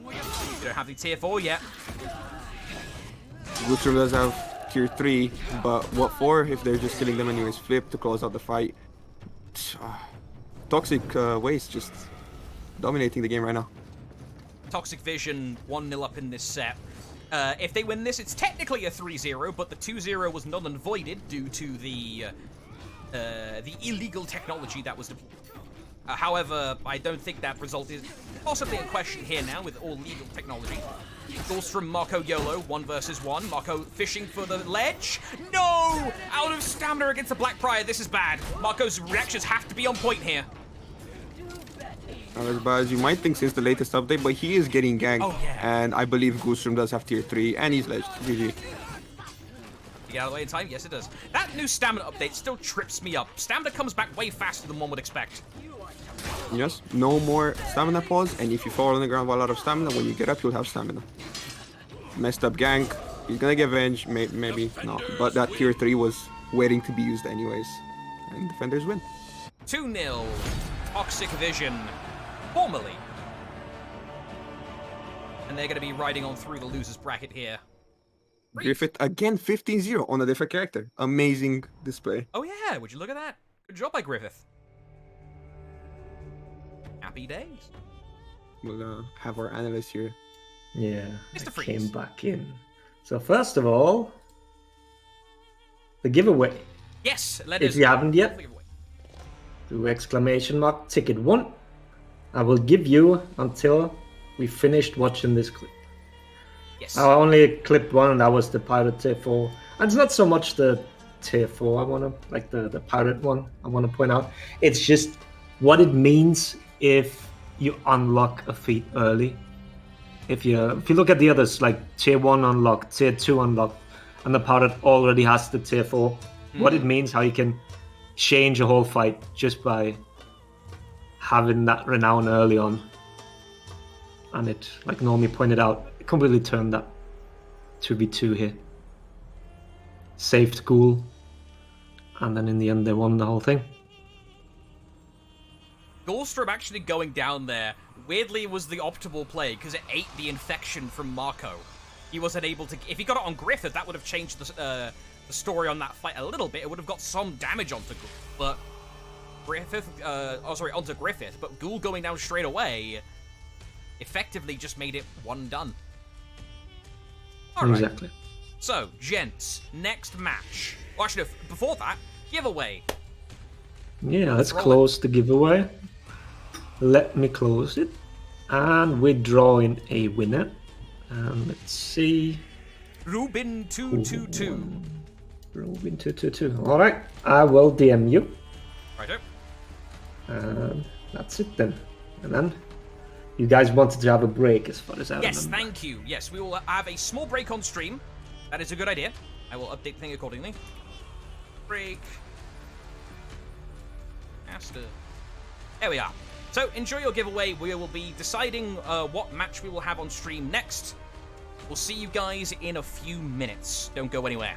You don't have the tier 4 yet. Guthrum does have tier 3, but what for if they're just killing them anyways? Flip to close out the fight. Toxic Waste just dominating the game right now. Toxic Vision 1-0 up in this set. If they win this, it's technically a 3-0, but the 2-0 was null and voided due to the illegal technology that was deployed. However, I don't think that result is possibly in question here now with all legal technology. Goals from Marco YOLO, 1 versus 1. Marco fishing for the ledge. No! Out of stamina against the Black Prior. This is bad. Marco's reactions have to be on point here. Not as bad as you might think since the latest update, but he is getting ganked. Oh, yeah. And I believe Guthrum does have tier 3, and he's ledged. GG. You get out of the way in time? Yes, it does. That new stamina update still trips me up. Stamina comes back way faster than one would expect. Yes, no more stamina pause, and if you fall on the ground while out of stamina, when you get up, you'll have stamina. Messed up gank. He's gonna get Venge, maybe not. But that tier 3 was waiting to be used anyways. And defenders win. 2-0. Toxic Vision. Formally. And they're going to be riding on through the loser's bracket here. Griffith again 15-0 on a different character. Amazing display. Oh yeah, would you look at that? Good job by Griffith. Happy days. We'll have our analyst here. Yeah, Mr. I Freeze. came back in. So first of all, the giveaway. Yes, let If us you haven't yet, the giveaway. do exclamation mark ticket 1. I will give you until we finished watching this clip. Yes. I only clipped one, and that was the pirate tier 4. And it's not so much the tier 4 I want to, like the pirate one I want to point out. It's just what it means if you unlock a feat early. If you look at the others, like tier 1 unlocked, tier 2 unlocked, and the pirate already has the tier 4, what it means, how you can change a whole fight just by having that renown early on. And it, like Normie pointed out, it completely turned that 2v2 here. Saved Ghoul, and then in the end they won the whole thing. Goldstrom actually going down there, weirdly, was the optimal play because it ate the infection from Marco. He wasn't able to... If he got it on Griffith, that would have changed the story on that fight a little bit. It would have got some damage onto Ghoul, but Griffith... onto Griffith, but Ghoul going down straight away effectively just made it one done. Alright. Exactly. So, gents, next match. Well, actually, no, before that, giveaway. Yeah, let's Roll it. close the giveaway. Let me close it. And we're drawing a winner. And let's see. Rubin 222. Rubin 222. Alright, I will DM you. Righto. And that's it then. And then you guys wanted to have a break as far as I Yes, remember. thank you. Yes, we will have a small break on stream. That is a good idea. I will update the thing accordingly. Break. Master. There we are. So, enjoy your giveaway. We will be deciding what match we will have on stream next. We'll see you guys in a few minutes. Don't go anywhere.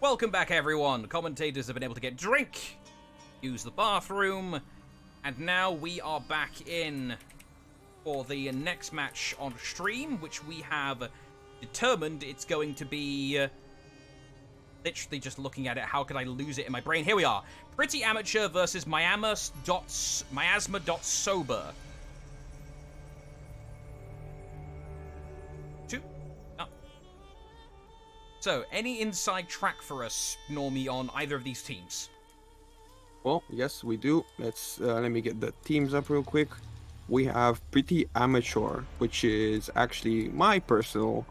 Welcome back, everyone. Commentators have been able to get drink, use the bathroom, and now we are back in for the next match on stream, which we have determined it's going to be... literally just looking at it, how could I lose it in my brain? Here we are. Pretty Amateur versus MIASMA.SOBR. So, any inside track for us, Normie, on either of these teams? Well, yes, we do. Let me get the teams up real quick. We have Pretty Amateur, which is actually my personal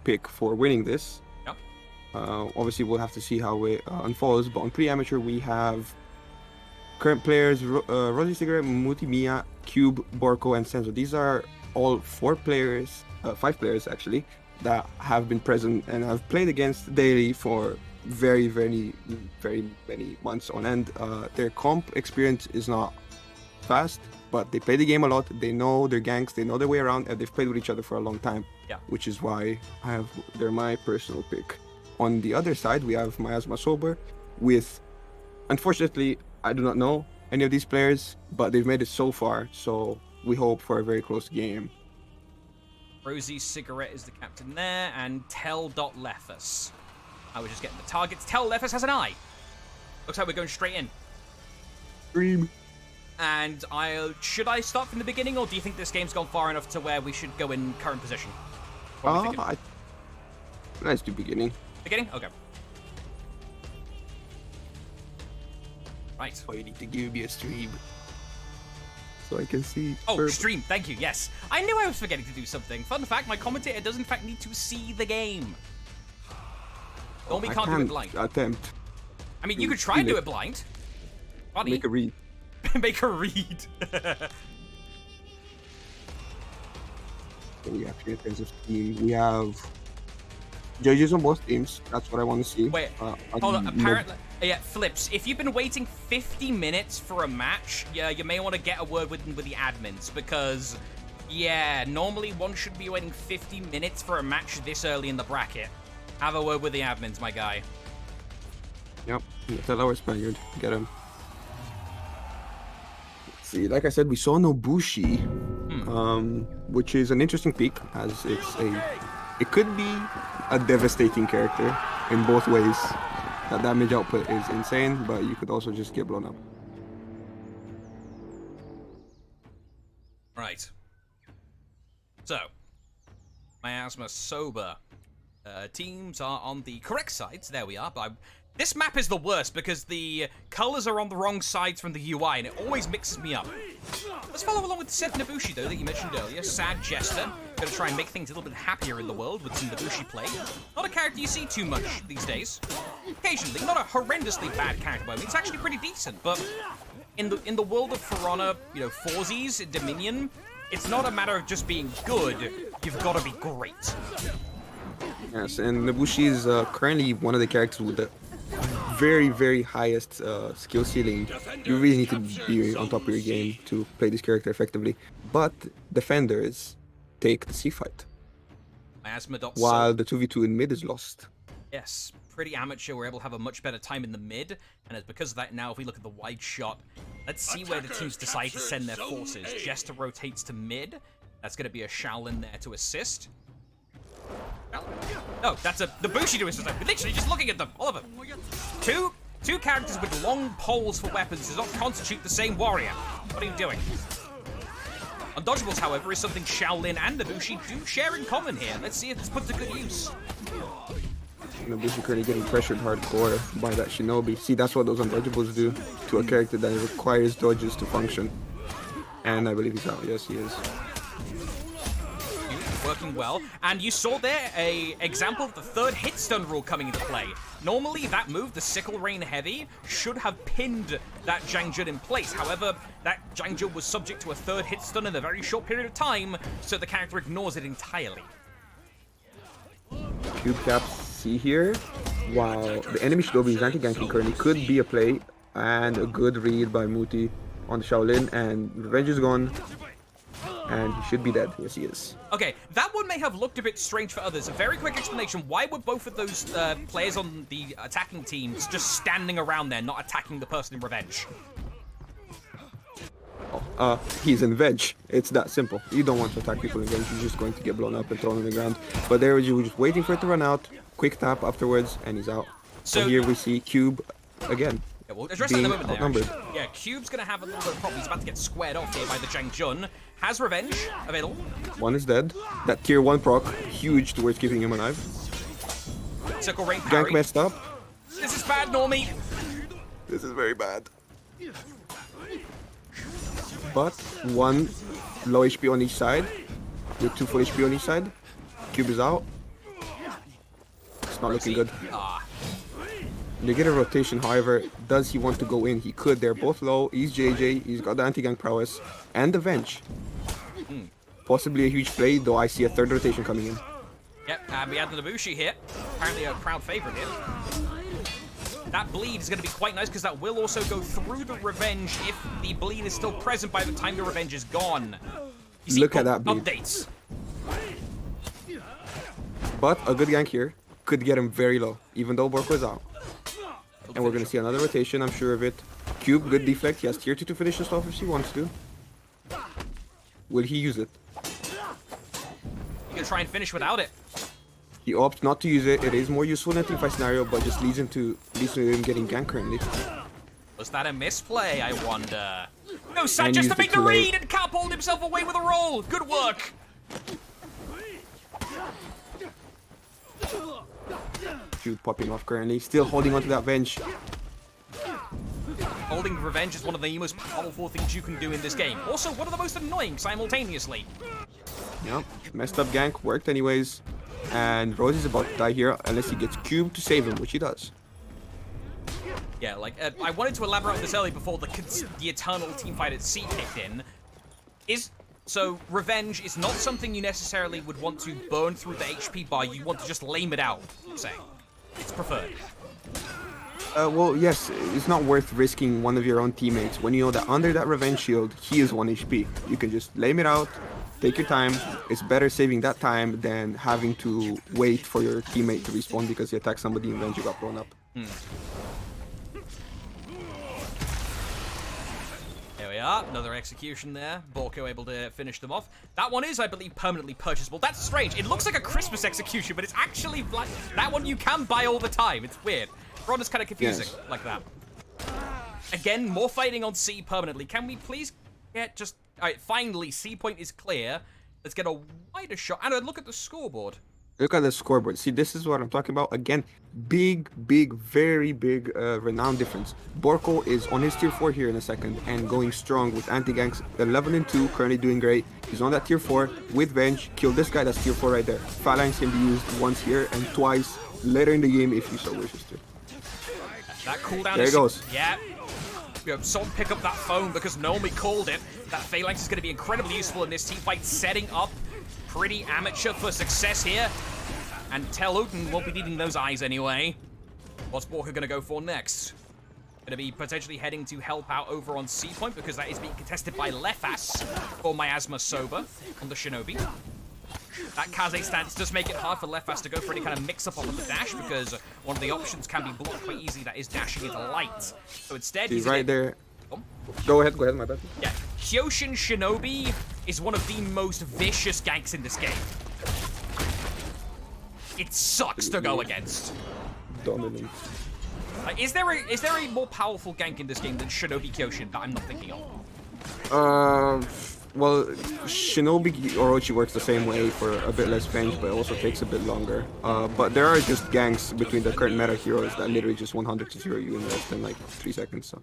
pick for winning this. Yep. Obviously, we'll have to see how it unfolds. But on Pretty Amateur, we have current players: Rosy Cigarette, Muti, Mia, Cube, Borko, and Senzo. These are all 5 players actually, that have been present and have played against daily for very many months on end. Their comp experience is not fast, but they play the game a lot. They know their ganks, they know their way around, and they've played with each other for a long time. Yeah. Which is why they're my personal pick. On the other side, we have MIASMA.SOBR with, unfortunately, I do not know any of these players, but they've made it so far, so we hope for a very close game. Rosy Cigarette is the captain there, and Tell.Lethus. I was just getting the targets. Tell.Lethus has an eye. Looks like we're going straight in. Dream. And should I start from the beginning, or do you think this game's gone far enough to where we should go in current position? Nice to beginning. Beginning? Okay. Right. Oh, you need to give me a stream so I can see. Oh, Verb. stream. Thank you. Yes. I knew I was forgetting to do something. Fun fact, my commentator does in fact need to see the game. Normie can't do it blind. Attempt. I mean, you could try and do it blind. Funny. Make a read. Make a read. We actually, in terms of team, we have judges on both teams. That's what I want to see. Wait, hold on. Apparently, yeah, Flips. If you've been waiting 50 minutes for a match, yeah, you may want to get a word with the admins, because, yeah, normally one should be waiting 50 minutes for a match this early in the bracket. Have a word with the admins, my guy. Yep, the lower Spaniard. Get him. Let's see, like I said, we saw Nobushi, which is an interesting pick, as it could be a devastating character in both ways. That damage output is insane, but you could also just get blown up. Right. So, MIASMA.SOBR. Teams are on the correct sides. There we are. But this map is the worst because the colors are on the wrong sides from the UI, and it always mixes me up. Let's follow along with Seth Nobushi, though, that you mentioned earlier. Sad jester. Gonna try and make things a little bit happier in the world with some Nobushi play. Not a character you see too much these days. Occasionally, not a horrendously bad character by me. It's actually pretty decent, but in the world of For Honor, you know, Forzies, Dominion, it's not a matter of just being good. You've got to be great. Yes, and Nobushi is currently one of the characters with the very highest skill ceiling. You really need to be on top of your game to play this character effectively. But defenders take the C fight, MIASMA.SOBR. while the 2v2 in mid is lost. Yes, Pretty Amateur were able to have a much better time in the mid, and it's because of that now, if we look at the wide shot, let's see where the teams decide to send their forces. Jester rotates to mid. That's going to be a Shaolin there to assist. No, that's the Bushi to assist. We're literally just looking at them, all of them. Two characters with long poles for weapons does not constitute the same warrior. What are you doing? Undodgeables, however, is something Shaolin and Nobushi do share in common here. Let's see if it's put to good use. Nobushi currently getting pressured hardcore by that Shinobi. See, that's what those undodgeables do to a character that requires dodges to function. And I believe he's out. Yes, he is. Working well, and you saw there a example of the third hit stun rule coming into play. Normally, that move, the Sickle Rain Heavy, should have pinned that Jangjun in place. However, that Jangjun was subject to a third hit stun in a very short period of time, so the character ignores it entirely. Cube Cap C here, while the enemy Shinobi is anti-ganking currently, could be a play, and a good read by Muti on the Shaolin, and Revenge is gone. And he should be dead. Yes, he is. Okay, that one may have looked a bit strange for others. A very quick explanation. Why were both of those players on the attacking teams just standing around there, not attacking the person in revenge? He's in veg. It's that simple. You don't want to attack people in veg. You're just going to get blown up and thrown on the ground. But there you were just waiting for it to run out. Quick tap afterwards, and he's out. So here we see Cube again. Yeah, we'll address that in a moment there, outnumbered. actually. Yeah, Cube's going to have a little bit of problem. He's about to get squared off here by the Zhang Jun. Has revenge available. One is dead. That tier 1 proc, huge towards keeping him alive. Circle rank parry. Gank messed up. This is bad, Normie. This is very bad. But 1 low HP on each side, with 2 full HP on each side. Cube is out. It's not looking good. They get a rotation, however, does he want to go in? He could, they're both low, he's JJ, he's got the anti-gank prowess, and the Venge. Possibly a huge play, though I see a third rotation coming in. Yep, and we have the Nabushi here. Apparently a crowd favorite here. That bleed is going to be quite nice because that will also go through the revenge if the bleed is still present by the time the revenge is gone. You see, Look at that bleed. Updates. But a good gank here could get him very low, even though Borko is out. And we're going to see another rotation, I'm sure of it. Cube, good deflect. He has tier 2 to finish this off if he wants to. Will he use it? You can try and finish without it. He opts not to use it. It is more useful in a teamfight scenario, but just leads to him getting ganked currently. Was that a misplay, I wonder? No, San And just to used make it the too late. read and Cap pulled himself away with a roll. Good work. Cube popping off currently. Still holding onto that bench. Holding revenge is one of the most powerful things you can do in this game. Also, one of the most annoying simultaneously. Yep, messed up gank, worked anyways. And Rose is about to die here unless he gets Cube to save him, which he does. Yeah, like, I wanted to elaborate on this earlier before the eternal teamfight at sea kicked in. So, revenge is not something you necessarily would want to burn through the HP bar. You want to just lame it out, say. It's preferred. Well, yes, it's not worth risking one of your own teammates when you know that under that revenge shield, he is 1 HP. You can just lame it out, take your time. It's better saving that time than having to wait for your teammate to respawn because he attacked somebody and then you got blown up. There we are, another execution there. Borko able to finish them off. That one is, I believe, permanently purchasable. That's strange. It looks like a Christmas execution, but it's actually like that one you can buy all the time. It's weird. Ron is kind of confusing like that. Again, more fighting on C permanently. Can we please get just... Alright, finally, C point is clear. Let's get a wider shot. And look at the scoreboard. Look at the scoreboard. See, this is what I'm talking about. Again, big, very big renown difference. Borko is on his tier 4 here in a second and going strong with anti-ganks. 11 and 2, currently doing great. He's on that tier 4 with Venge. Kill this guy, that's tier 4 right there. Phalanx can be used once here and twice later in the game if you so wishes to. That cooldown there is... he goes. Yeah. Someone pick up that phone because Normie called it. That Phalanx is going to be incredibly useful in this team fight, setting up pretty amateur for success here. And Tel Uten won't be needing those eyes anyway. What's Borko going to go for next? Going to be potentially heading to help out over on C point because that is being contested by Lefas for MIASMA.SOBR on the Shinobi. That Kaze stance does make it hard for Lefas to go for any kind of mix-up on the dash because one of the options can be blocked quite easily. That is dashing into light. So instead, he's right there. Go ahead, my bad. Yeah, Kyoshin Shinobi is one of the most vicious ganks in this game. It sucks to go against. Dominant. Is there a more powerful gank in this game than Shinobi Kyoshin that I'm not thinking of? Well, Shinobi Orochi works the same way for a bit less Venge, but it also takes a bit longer. But there are just ganks between the current meta heroes that literally just 100 to 0 you in less than like 3 seconds. So.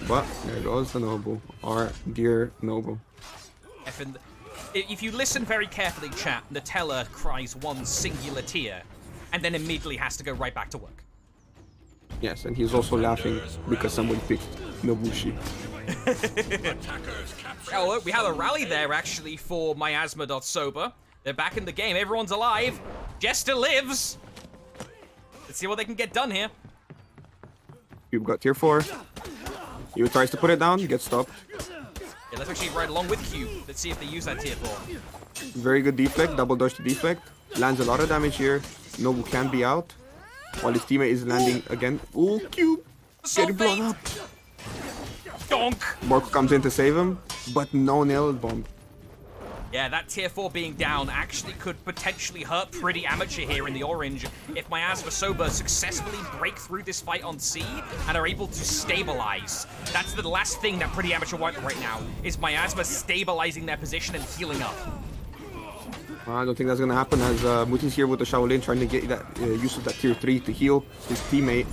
But there goes the Noble, our dear Noble. If you listen very carefully, chat, Nutella cries one singular tear, and then immediately has to go right back to work. Yes, and he's also laughing because someone picked Nobushi. Oh, look, we have a rally there, actually, for MIASMA.SOBR. They're back in the game. Everyone's alive. Jester lives. Let's see what they can get done here. You've got tier 4. He tries to put it down, gets stopped. Yeah, let's actually ride along with Cube. Let's see if they use that tier 4. Very good deflect, double dodge to deflect. Lands a lot of damage here. Nobu can be out. While his teammate is landing again. Ooh, Cube! Getting blown up. Donk! Bork comes in to save him, but no nail bomb. Yeah, that tier 4 being down actually could potentially hurt Pretty Amateur here in the orange if MIASMA.SOBR successfully break through this fight on C and are able to stabilize. That's the last thing that Pretty Amateur want right now, is MIASMA stabilizing their position and healing up. I don't think that's gonna happen as Mutin's here with the Shaolin trying to get that use of that tier 3 to heal his teammate,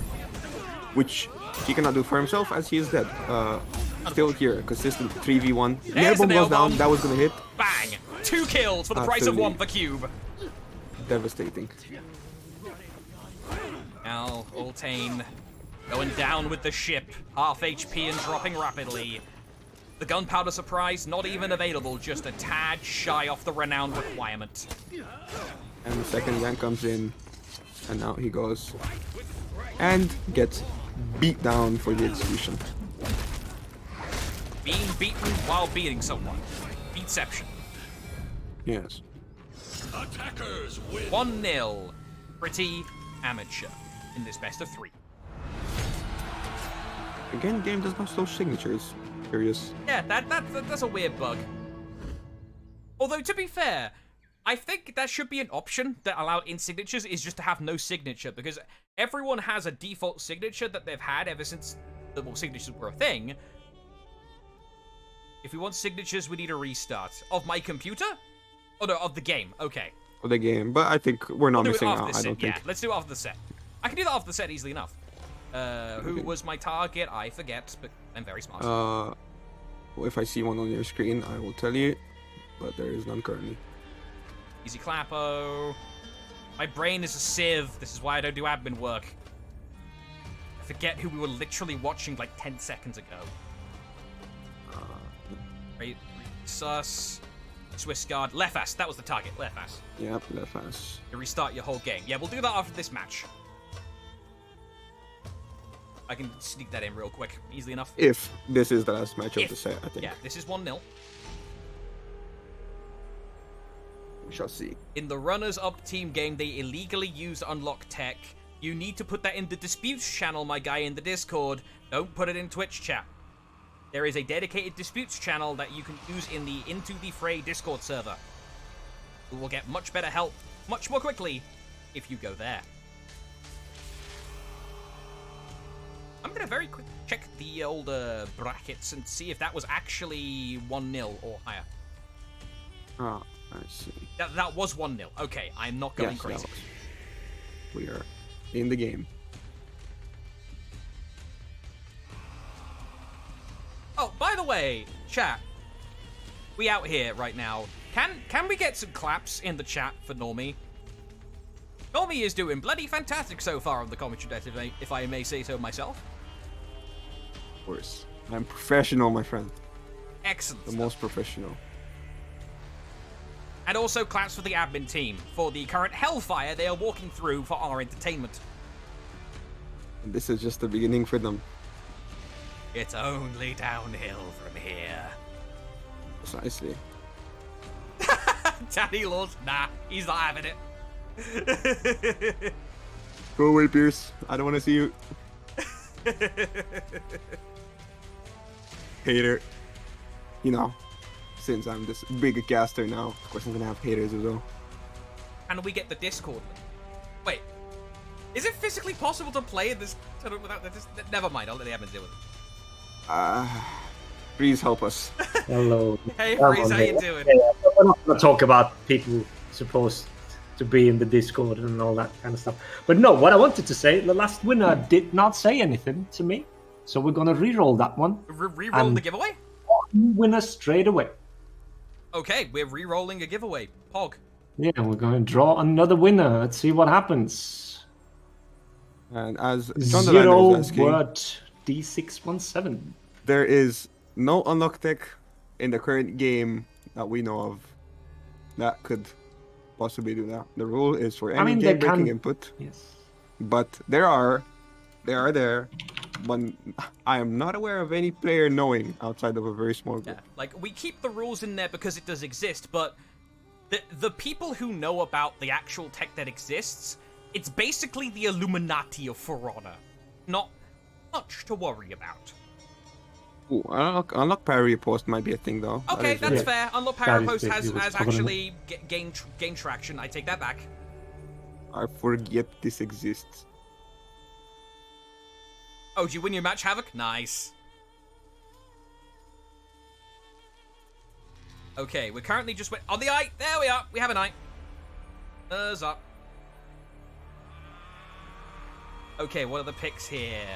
which he cannot do for himself as he is dead. Still here, consistent 3v1. Nail bomb goes down, that was gonna hit. Bang! 2 kills for the price of 1 for Cube. Devastating. Now, Ultane going down with the ship. Half HP and dropping rapidly. The gunpowder surprise not even available, just a tad shy off the renowned requirement. And the second Yan comes in, and now he goes and gets beat down for the execution. Being beaten while beating someone. Beatception. Yes. Attackers win. 1-0. Pretty Amateur in this best of 3. Again, game does not show signatures. Curious. Yeah, that's a weird bug. Although, to be fair, I think that should be an option that allowed in signatures is just to have no signature, because everyone has a default signature that they've had ever since the signatures were a thing. If we want signatures, we need a restart. Of my computer? Oh no, of the game. Okay. Of the game, but I think we're not We'll do it missing after out. this I set. don't Yeah, think. let's do it after the set. I can do that after the set easily enough. Who was my target? I forget, but I'm very smart. Well, if I see one on your screen, I will tell you, but there is none currently. Easy clappo. My brain is a sieve. This is why I don't do admin work. I forget who we were literally watching like 10 seconds ago. Right, sus. Swiss guard. Lefas, that was the target. Lefas. Yep, left pass. You restart your whole game. Yeah, we'll do that after this match. I can sneak that in real quick. Easily enough. If this is the last match of If. the set, I think. Yeah, this is 1-0. We shall see. In the runners-up team game, they illegally used unlock tech. You need to put that in the disputes channel, my guy, in the Discord. Don't put it in Twitch chat. There is a dedicated disputes channel that you can use in the Into the Fray Discord server. You will get much better help, much more quickly, if you go there. I'm going to very quick check the old brackets and see if that was actually 1-0 or higher. Ah, I see. That was 1-0. Okay, I'm not going Yes, that crazy. was. We are in the game. Oh, by the way, chat, we out here right now. Can we get some claps in the chat for Normie? Normie is doing bloody fantastic so far on the commentary deck, if I may say so myself. Of course. I'm professional, my friend. Excellent. The stuff. most professional. And also claps for the admin team for the current hellfire they are walking through for our entertainment. And this is just the beginning for them. It's only downhill from here. Precisely. Daddy Lord, nah, he's not having it. Go away, Pierce. I don't want to see you. Hater. You know, since I'm this big a caster now, of course I'm gonna have haters as well. And we get the Discord. Wait, is it physically possible to play in this tournament without the Never mind, I'll let the admins deal with it. Please help us. Hello. Hey, Come Freeze, on, how you mate. doing? We're not going to talk about people supposed to be in the Discord and all that kind of stuff. But no, what I wanted to say, the last winner did not say anything to me. So we're going to re-roll that one. Re-roll the giveaway? Winner straight away. Okay, we're re-rolling a giveaway. Pog. Yeah, we're going to draw another winner. Let's see what happens. And as John the Lander is asking, word D617. there is no unlock tech in the current game that we know of that could possibly do that. The rule is for any mean, they game breaking can- input, Yes. but they are there. but I am not aware of any player knowing outside of a very small group. Yeah, like, we keep the rules in there because it does exist, but the people who know about the actual tech that exists, it's basically the Illuminati of For Honor. Not much to worry about. Ooh, unlock parry post might be a thing though. Okay, That is that's fair. Unlock That Power is Post basically has what's happening. actually gained traction. I take that back. I forget this exists. Oh, did you win your match, Havoc? Nice. Okay, we're currently just on the eye. There we are. We have an eye. There's up. Okay, what are the picks here?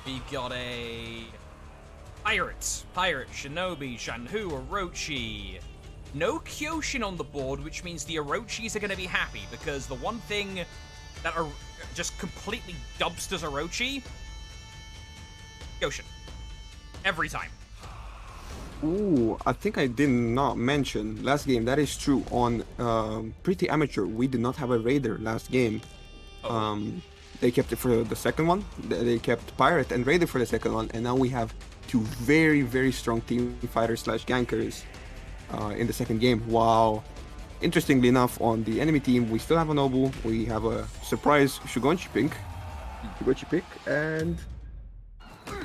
We've got a Pirate, Shinobi, Shanhu, Orochi. No Kyoshin on the board, which means the Orochis are going to be happy, because the one thing that are just completely dumpsters Orochi, Kyoshin. Every time. Ooh, I think I did not mention last game. That is true. On Pretty Amateur, we did not have a Raider last game. They kept it for the second one. They kept Pirate and Raider for the second one, and now we have two very, very strong team fighters / gankers in the second game. Wow. Interestingly enough, on the enemy team, we still have a Nobu. We have a surprise Shugonchi pick, and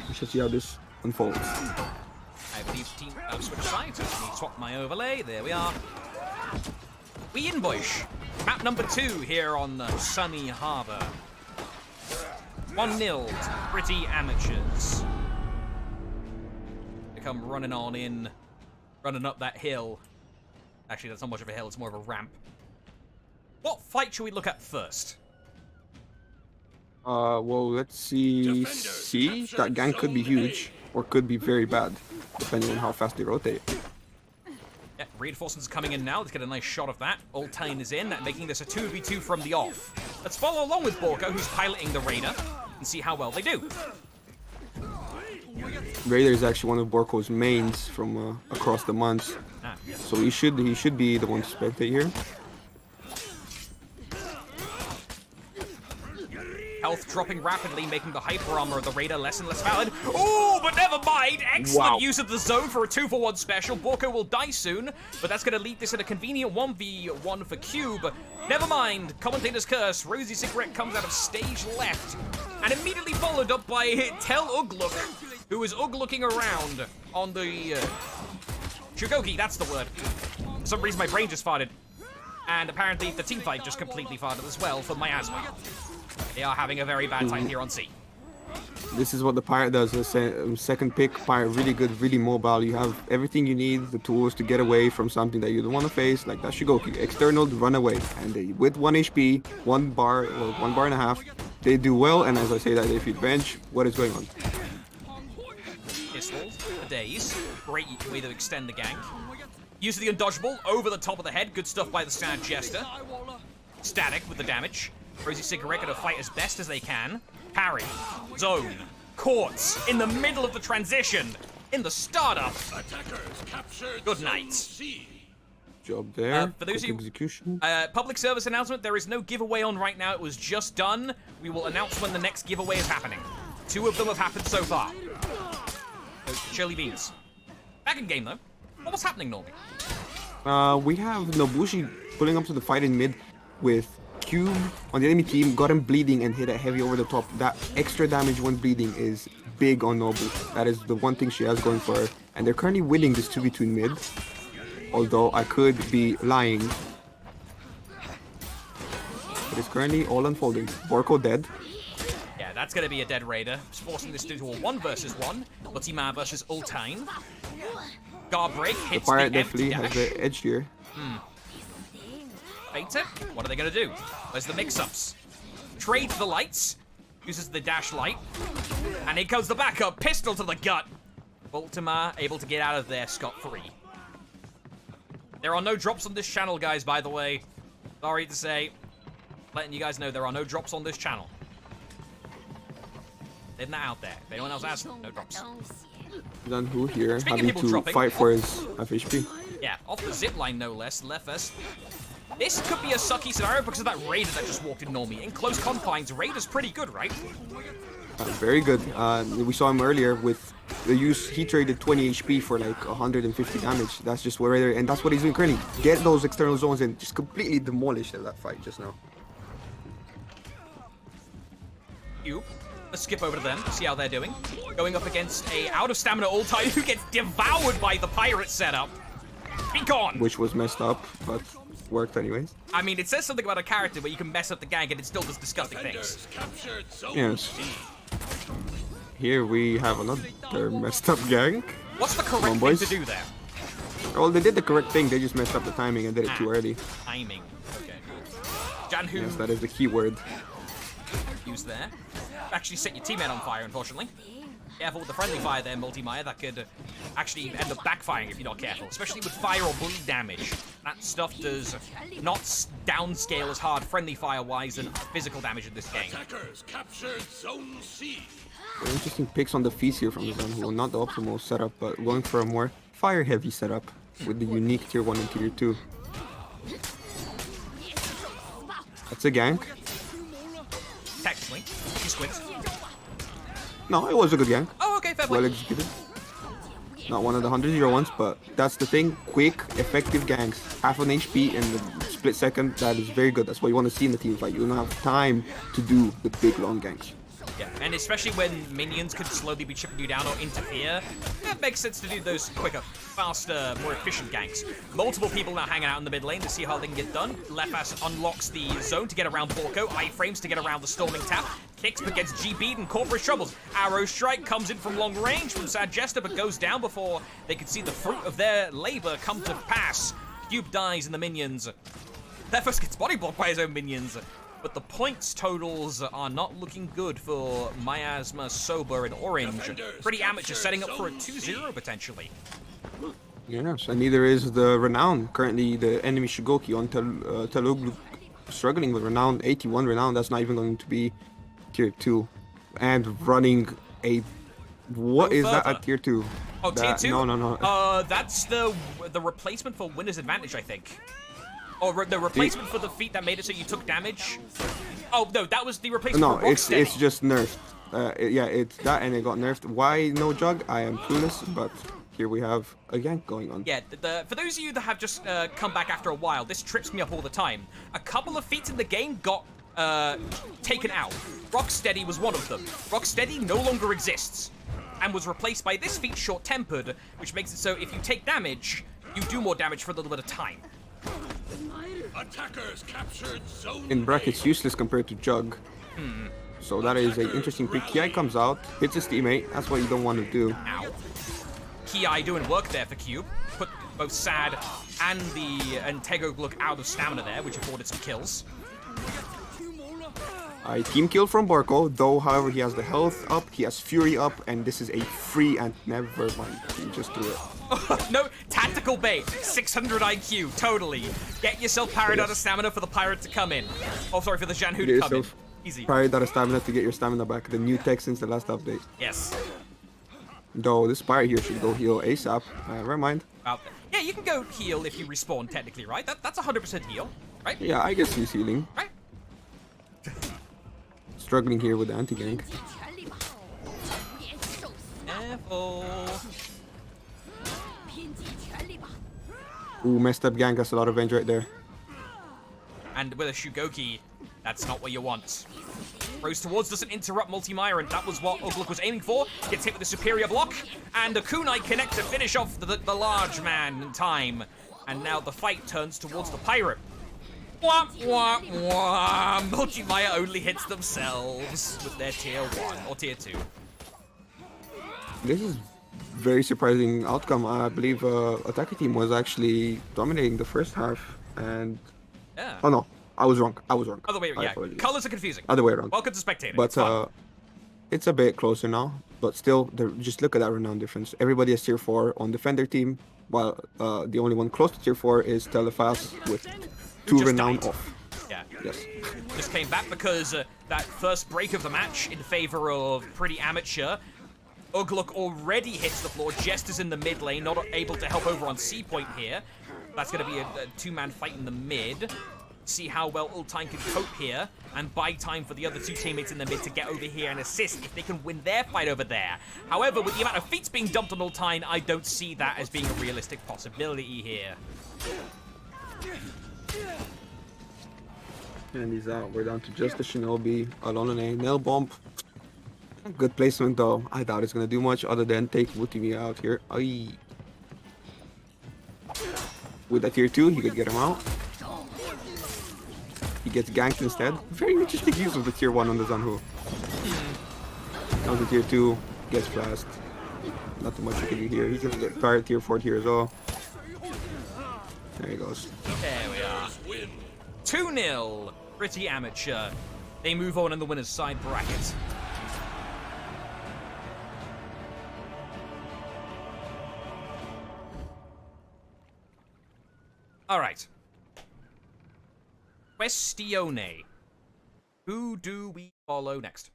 we shall see how this unfolds. I believe team switch sides. Let me swap my overlay. There we are. We invoice. Map number 2 here on Sunny Harbor. 1-0 to Pretty Amateurs. They come running on in, running up that hill. Actually, that's not much of a hill, it's more of a ramp. What fight should we look at first? Well, let's see. See, that gank could be huge, or could be very bad, depending on how fast they rotate. Yeah, reinforcements coming in now. Let's get a nice shot of that. Ultine is in, making this a 2v2 from the off. Let's follow along with Borko, who's piloting the Raider, and see how well they do. Raider is actually one of Borko's mains from across the months, so he should be the one to spectate here. Health dropping rapidly, making the hyper armor of the Raider less and less valid. Oh, but never mind. Excellent use of the zone for a 2-for-1 special. Borko will die soon, but that's going to lead this in a convenient 1v1 for Cube. Never mind. Commentator's curse. Rosie Cigarette comes out of stage left, and immediately followed up by Tel Ugluk, who is Uglooking around on the Shugoki. That's the word. For some reason, my brain just farted. And apparently, the teamfight just completely farted as well for Miasma. They are having a very bad time here on C. This is what the Pirate does. The second pick, Pirate, really good, really mobile. You have everything you need, the tools to get away from something that you don't want to face, like that Shugoki. External, run away. And they, with 1 HP, 1 bar, or 1 bar and a half, they do well, and as I say that, they feed bench. What is going on? Pistols for days. Great way to extend the gank. Use of the undodgeable over the top of the head. Good stuff by the Sad Jester. Static with the damage. Rosie Cigarette gonna fight as best as they can. Parry. Zone. Courts. In the middle of the transition. In the startup. Good night. Job there. For those Quick of you, execution. public service announcement, there is no giveaway on right now. It was just done. We will announce when the next giveaway is happening. 2 of them have happened so far. So, chili beans. Back in game, though. What was happening, Normie? We have Nobushi pulling up to the fight in mid with Cube on the enemy team, got him bleeding and hit a heavy over the top. That extra damage when bleeding is big on Nobu. That is the one thing she has going for her. And they're currently winning this 2v2 in mid. Although I could be lying. It is currently all unfolding. Borko dead. Yeah, that's going to be a dead Raider. Forcing this into a 1 versus 1. Ultima versus Ultine. Guard break The hits Pirate the definitely empty has dash. the edge here. Bait it. What are they going to do? Where's the mix-ups? Trade the lights. Uses the dash light. And here comes the backup. Pistol to the gut. Ultima able to get out of there scot-free. There are no drops on this channel, guys, by the way. Sorry to say. Letting you guys know there are no drops on this channel. Leaving that out there. If anyone else has, no drops. Then who here Speaking of having people to dropping, fight for his FHP. Yeah, off the zip line, no less. Lefus. This could be a sucky scenario because of that Raider that just walked in Normie. In close confines, Raider's pretty good, right? Very good. We saw him earlier with the use. He traded 20 HP for like 150 damage. That's just right there, and that's what he's doing currently. Get those external zones and just completely demolish that fight just now. Let's skip over to them, see how they're doing. Going up against a out of stamina Altai who gets devoured by the pirate setup. Be gone! Which was messed up, but worked anyways. I mean, it says something about a character where you can mess up the gang and it still does disgusting things. Defenders captured zone Yes. C. Here we have another messed up gang. What's the correct thing boys. to do there? Well, they did the correct thing. They just messed up the timing and did it too early. Timing. Okay. Janhu Yes, that is the key word. used there. Actually set your teammate on fire, unfortunately. Careful with the friendly fire there, Multi-Mire. That could actually end up backfiring if you're not careful, especially with fire or bleed damage. That stuff does not downscale as hard friendly fire-wise than physical damage in this game. Attackers captured zone C. Interesting picks on the feast here from the Zanhu. Not the optimal setup, but going for a more fire-heavy setup with the unique tier 1 and tier 2. That's a gank. Technically, he squints. No, it was a good gank. Oh, okay, fair play. Well executed. Not one of the 100-0 ones, but that's the thing. Quick, effective ganks. Half an HP in the split second. That is very good. That's what you want to see in the team fight. You don't have time to do the big, long ganks. Yeah, and especially when minions could slowly be chipping you down or interfere, it makes sense to do those quicker, faster, more efficient ganks. Multiple people now hanging out in the mid lane to see how they can get done. Lefas unlocks the zone to get around Borko, iframes to get around the Storming Tap, kicks but gets GB'd and caught for his troubles. Arrow Strike comes in from long range from Sad Jester but goes down before they can see the fruit of their labor come to pass. Cube dies and the minions. Lefas gets body blocked by his own minions. But the points totals are not looking good for MIASMA.SOBR in orange. Pretty amateur, setting up for a 2-0 potentially. Yes, and neither is the Renown. Currently, the enemy Shigoki on Teluglu struggling with Renown, 81 Renown. That's not even going to be tier 2. And running a... What is that at tier 2? Oh, tier 2? No. That's the replacement for Winner's Advantage, I think. Or the replacement for the feat that made it so you took damage. Oh, no, that was the replacement No, for it's Rocksteady. just nerfed. Yeah, it's that and it got nerfed. Why no jug? I am clueless, but here we have a gank going on. Yeah, for those of you that have just come back after a while, this trips me up all the time. A couple of feats in the game got taken out. Rocksteady was one of them. Rocksteady no longer exists and was replaced by this feat, Short-Tempered, which makes it so if you take damage, you do more damage for a little bit of time. Attackers captured zone In brackets, A. useless compared to jug. So that is an interesting pick. Ki comes out, hits his teammate. That's what you don't want to do. Ow. Ki doing work there for Cube. Put both Sad and Tego Gluck out of stamina there, which afforded some kills. I team kill from Borko, though, however, he has the health up, he has fury up, and this is a free and never mind. He just threw it. No, tactical bait. 600 IQ, totally. Get yourself parried out of stamina for the pirate to come in. Oh, sorry, for the Janhu to come in. Easy. Parried out of stamina to get your stamina back. The new tech since the last update. Yes. Though this pirate here should go heal ASAP. Never mind. Out there. Yeah, you can go heal if you respawn, technically, right? That's 100% heal, right? Yeah, I guess he's healing. Right? Struggling here with the anti-gank. Careful. Ooh, messed up gank. That's a lot of range right there. And with a Shugoki, that's not what you want. Throws towards, doesn't interrupt Multi-Mire, and that was what Ugluk was aiming for. Gets hit with a superior block, and a kunai connect to finish off the large man in time. And now the fight turns towards the pirate. Wah, wah, wah. Multi-Mire only hits themselves with their tier 1 or tier 2. This is very surprising outcome. I believe attacker team was actually dominating the first half, and Yeah. oh no, I was wrong. Other way, I yeah. apologize. Colors are confusing. Other way around. Welcome to spectating. But It's fun. it's a bit closer now. But still, just look at that renown difference. Everybody is tier 4 on defender team, while the only one close to tier 4 is Telefast with 2 just renown died. off. Yeah. Yes. Just came back because that first break of the match in favor of Pretty Amateur. Ugluk already hits the floor, Jester's in the mid lane, not able to help over on C point here. That's going to be a two-man fight in the mid. See how well Ultime can cope here and buy time for the other two teammates in the mid to get over here and assist if they can win their fight over there. However, with the amount of feats being dumped on Ultime, I don't see that as being a realistic possibility here. And he's out. We're down to just the Shinobi. Alone on a nail bomb. Good placement though. I doubt it's gonna do much other than take Mutimi out here. Aye. With that tier 2, he could get him out. He gets ganked instead. Very interesting use of the tier 1 on the Zanhu. Now the tier 2 gets flashed. Not too much you can do here. He's gonna get tired tier 4 here as well. There he goes. There we are. 2-0. Pretty amateur. They move on in the winner's side bracket. All right. Questione. Who do we follow next?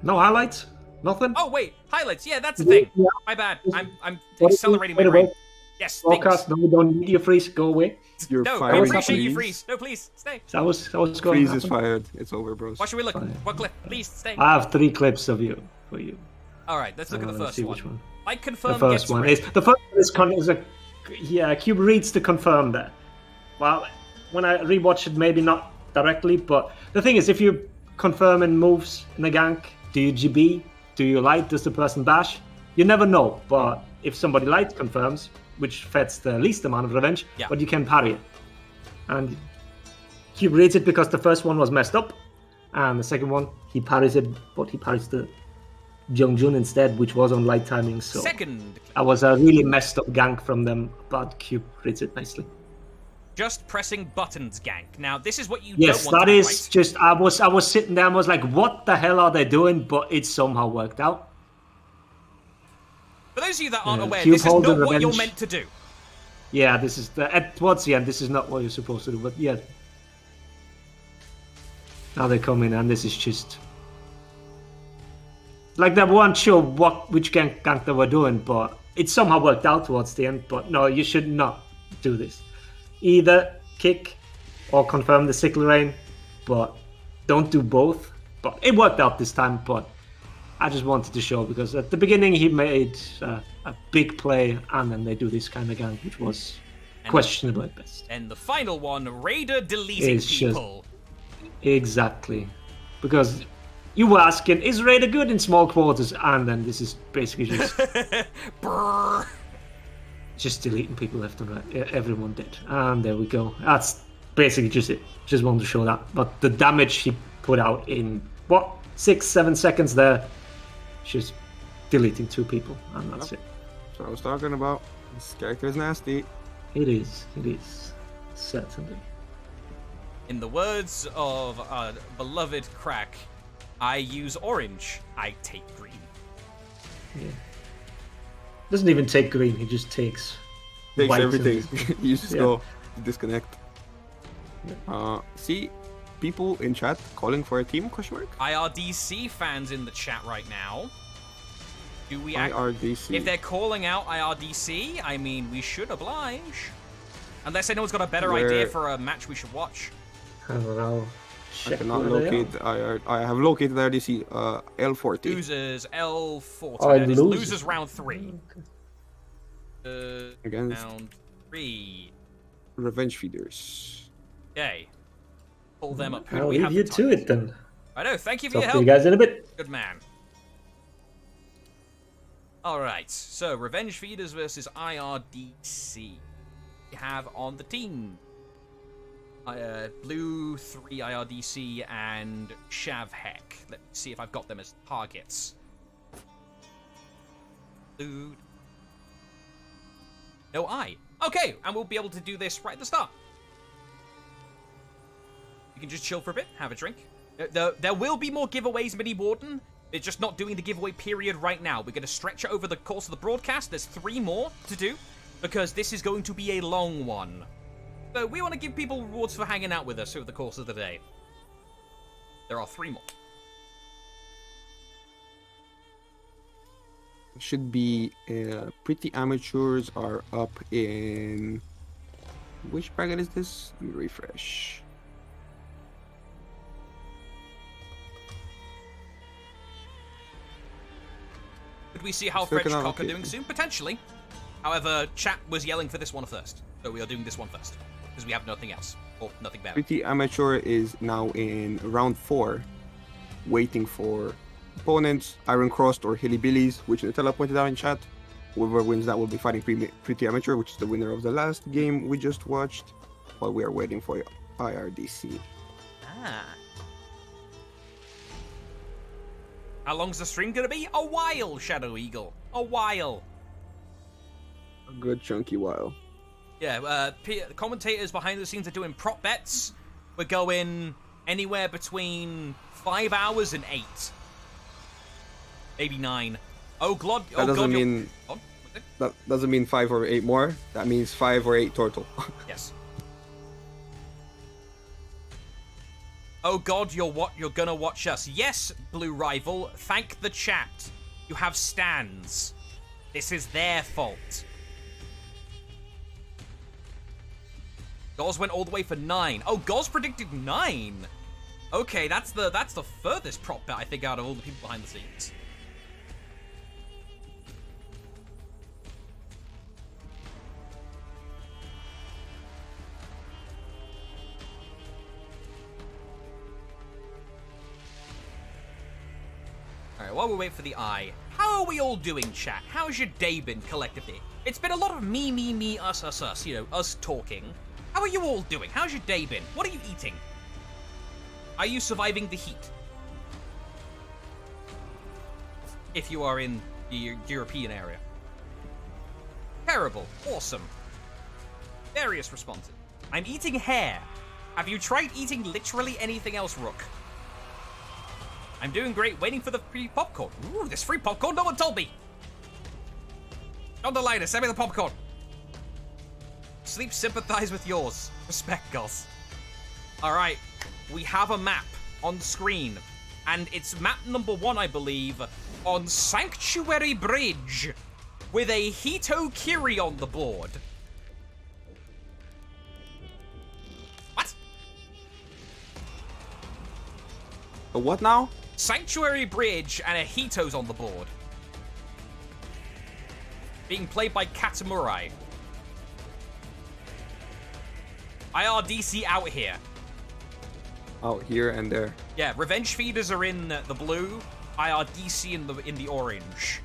No highlights? Nothing? Oh wait, highlights. Yeah, that's the thing. Yeah. My bad. I'm What- accelerating my wait a brain. minute. Yes, Broadcast, things. no, we don't need you, Freeze. Go away. You're No, I fired. appreciate you, Freeze. Freeze. No, please stay. That was going Freeze to is happen. fired. It's over, bros. What should we look? Fine. What clip? Please stay. I have 3 clips of you for you. All right, let's look at the Let's first see one. which one. Like The confirm first gets one red. is the first one is a yeah. Cube reads to confirm that. Well, when I rewatched it, maybe not directly, but the thing is, if you confirm in moves in a gank, do you GB? Do you light? Does the person bash? You never know. But if somebody light confirms, which fets the least amount of revenge, Yeah. but you can parry it. And Cube reads it because the first one was messed up, and the second one he parries it, but he parries the Jeongjun instead, which was on light timing. So Second, that was a really messed up gank from them, but Cube reads it nicely. just pressing buttons gank. Now, this is what you Yes, don't want that to have, is right? just I was sitting there and was like, what the hell are they doing? But it somehow worked out. For those of you that aren't aware, Cube this is holder not what you're revenge. meant to do. Yeah, this is towards the end. This is not what you're supposed to do, but yeah. Now they come in, and this is just like they weren't sure which gank they were doing, but it somehow worked out towards the end. But no, you should not do this. Either kick or confirm the sickle rain, but don't do both. But it worked out this time. But I just wanted to show because at the beginning he made a big play, and then they do this kind of gank, which was questionable at best. And the final one, Raider deleting It's just- people. Exactly, because you were asking, is Raider good in small quarters? And then this is basically just Brrr. just deleting people left and right. Everyone dead, and there we go. That's basically just it. Just wanted to show that. But the damage he put out in 6-7 seconds there, just deleting 2 people, and that's it. So I was talking about. This character is nasty. It is certainly. In the words of our beloved Crack, I use orange, I take green. Yeah. Doesn't even take green. He just takes Takes white everything. and- You just Yeah. go disconnect. See people in chat calling for a team? Question mark. IRDC fans in the chat right now. Do we act? IRDC. If they're calling out IRDC, I mean, we should oblige. Unless anyone's got a better idea Where- for a match we should watch. I don't know. I Check cannot where they are. locate I have located IRDC L40. Losers, L40. Oh, that is losers. losers round 3. Against Round 3. Revenge Feeders. Okay. Pull them up. Who do I'll we have leave you the to time? it then. I know, thank you for your Talk to you help. guys in a bit. Good man. Alright, so Revenge Feeders versus IRDC. We have on the team Blue 3 IRDC and Shav Heck. Let me see if I've got them as targets. Blue. No I. Okay, and we'll be able to do this right at the start. You can just chill for a bit, have a drink. There will be more giveaways, Mini Warden. It's just not doing the giveaway period right now. We're going to stretch it over the course of the broadcast. There's 3 more to do, because this is going to be a long one. So we want to give people rewards for hanging out with us over the course of the day. There are 3 more. Should be pretty amateurs are up in Which bracket is this? Let me refresh. Could we see how Still French cannot Cock are locate doing me. soon? Potentially. However, chat was yelling for this one first, so we are doing this one first because we have nothing else or nothing better. Pretty Amateur is now in round 4, waiting for opponents, Iron Crossed or Hilly Billies, which Nutella pointed out in chat. Whoever wins that will be fighting Pretty Amateur, which is the winner of the last game we just watched, while we are waiting for IRDC. Ah. How long's the stream gonna be? A while, Shadow Eagle. A while. A good chunky while. Yeah, commentators behind the scenes are doing prop bets. We're going anywhere between 5 hours and 8. Maybe 9. Oh, God. That doesn't mean Oh, what's it? that doesn't mean 5 or 8 more. That means 5 or 8 total. Yes. Oh God, you're gonna watch us. Yes, Blue Rival, thank the chat. You have stands. This is their fault. Goz went all the way for 9. Oh, Goz predicted 9. Okay, that's the furthest prop bet I think out of all the people behind the scenes. Alright, while we wait for the eye, how are we all doing, chat? How's your day been collectively? It's been a lot of me, us, you know, us talking. How are you all doing? How's your day been? What are you eating? Are you surviving the heat? If you are in the European area. Terrible. Awesome. Various responses. I'm eating hair. Have you tried eating literally anything else, Rook? I'm doing great, waiting for the free popcorn. Ooh, this free popcorn? No one told me! John Delina, send me the popcorn. Sleep sympathize with yours. Respect, Gus. Alright, we have a map on screen. And it's map number 1, I believe, on Sanctuary Bridge. With a Hito Kiri on the board. What? A what now? Sanctuary Bridge and a Hito's on the board. Being played by Katamurai. IRDC out here. Out here and there. Yeah, Revenge Feeders are in the blue, IRDC in the orange.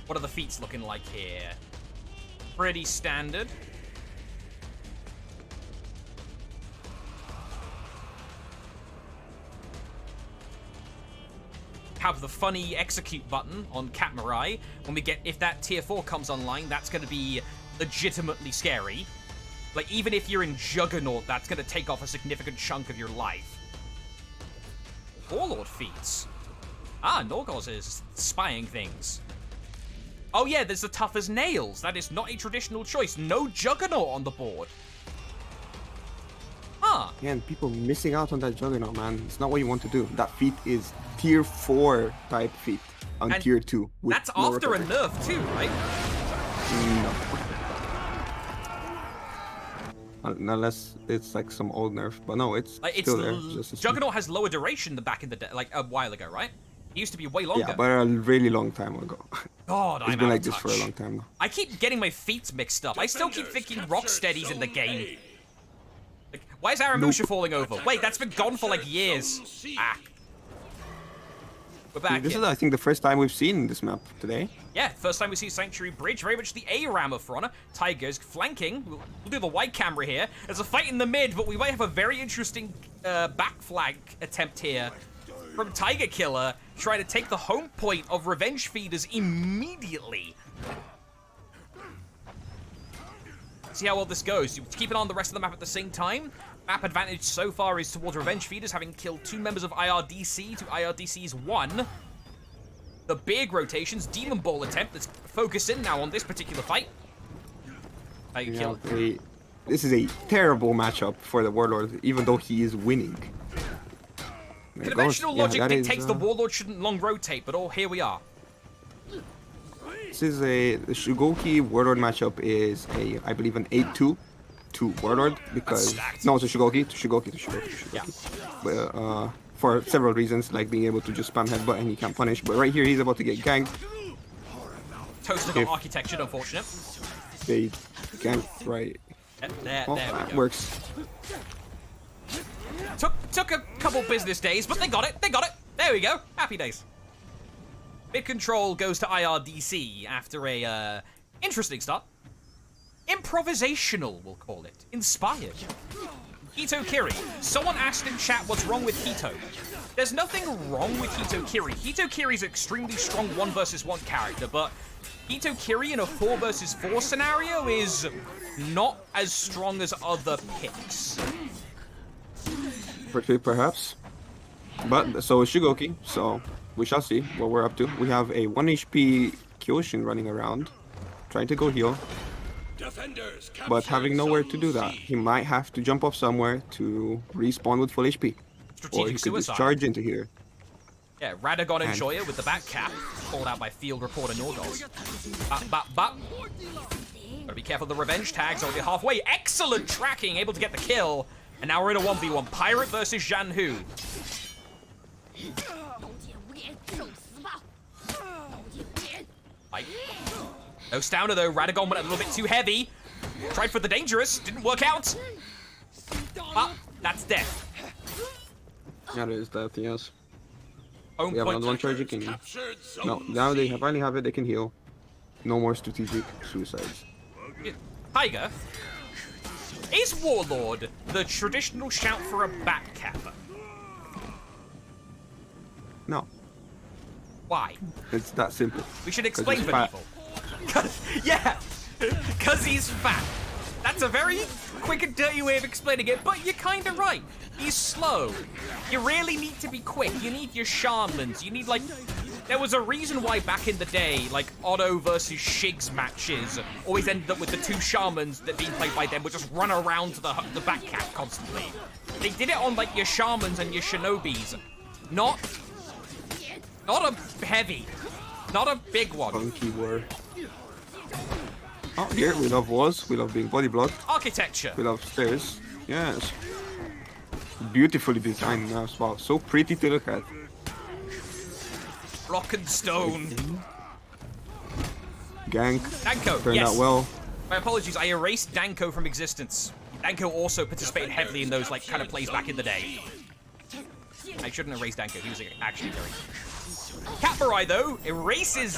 What are the feats looking like here? Pretty standard. Have the funny execute button on Katmarai. When we get, if that tier 4 comes online, that's going to be legitimately scary. Like, even if you're in Juggernaut, that's going to take off a significant chunk of your life. Warlord feats. Ah, Norgos is spying things. Oh yeah, there's the Tough as Nails. That is not a traditional choice. No Juggernaut on the board. Huh. Man, people missing out on that Juggernaut, man. It's not what you want to do. That feat is tier 4 type feat on And tier 2. with That's no after a recovery. nerf too, right? No. Unless it's like some old nerf, but no, it's Like, still there. Just Juggernaut has lower duration than back in the day, like a while ago, right? It used to be way longer. Yeah, but a really long time ago. God, It's I'm been out like of this touch. for a long time now. I keep getting my feats mixed up. I still keep thinking Rocksteady's in the game. Like, why is Aramusha falling over? Wait, that's been gone for like years. Ah. We're back. This here. is, I think, the first time we've seen this map today. Yeah, first time we see Sanctuary Bridge, very much the A-ram of For Honor. Tiger's flanking. We'll do the white camera here. There's a fight in the mid, but we might have a very interesting back flank attempt here from Tiger Killer, trying to take the home point of Revenge Feeders immediately. See how well this goes. You keep it on the rest of the map at the same time. Map advantage so far is towards Revenge Feeders, having killed 2 members of IRDC to IRDC's 1. The big rotations, Demon Ball attempt that's focusing now on this particular fight. Tiger Killer. This is a terrible matchup for the Warlord, even though he is winning. There it goes. Conventional Yeah, logic that is, dictates the Warlord shouldn't long rotate, but oh, here we are. this is the Shugoki Warlord matchup is I believe an 8-2 to Warlord because stacked. no, it's a Shugoki. Yeah. But for several reasons, like being able to just spam headbutt and he can't punish. But right here, he's about to get ganked. Toasted on architecture, unfortunate. They ganked right. There That we go. works. Took a couple business days, but they got it. They got it. There we go. Happy days. Mid control goes to IRDC after a interesting start. Improvisational, we'll call it. Inspired. Hito Kiri. Someone asked in chat what's wrong with Hito. There's nothing wrong with Hito Kiri. Hito Kiri's an extremely strong 1 versus 1 character, but Hito Kiri in a 4 versus 4 scenario is not as strong as other picks. Perhaps. But so is Shugoki, so we shall see what we're up to. We have a 1 HP Kyoshin running around, trying to go heal, Defenders but having nowhere to do Zone that. C. He might have to jump off somewhere to respawn with full HP. Or Strategic he could suicide. just charge into here. Yeah, Radagon and And- Joya with the back cap, called out by field reporter Norgos. Gotta be careful, the revenge tag's already halfway. Excellent tracking, able to get the kill. And now we're in a 1v1. Pirate versus Zhanhu. Like, no stouner though, Radagon went a little bit too heavy. Tried for the dangerous, didn't work out. Ah, that's death. That is death, yes. Home We have point. another one charging king. Captured Zone No, now they C. finally have it, they can heal. No more strategic suicides. Tiger. Is Warlord the traditional shout for a back cap? No, Why? it's that simple. We should explain he's for fat. people. Yeah, because he's fat. That's a very quick and dirty way of explaining it, but you're kind of right. He's slow. You really need to be quick. You need your shamans. You need, like... There was a reason why back in the day, like, Otto versus Shiggs matches always ended up with the 2 shamans that being played by them would just run around the back cap constantly. They did it on, like, your shamans and your shinobis. Not a heavy. Not a big one. Funky war. Oh, here we love walls, we love being body blocked, Architecture. we love stairs. Yes. Beautifully designed now as well. So pretty to look at. Rock and stone. Gank. Danko, Turned yes. out well. My apologies, I erased Danko from existence. Danko also participated heavily in those, like, kind of plays back in the day. I shouldn't erase Danko, he was actually very... Catbarai, though, erases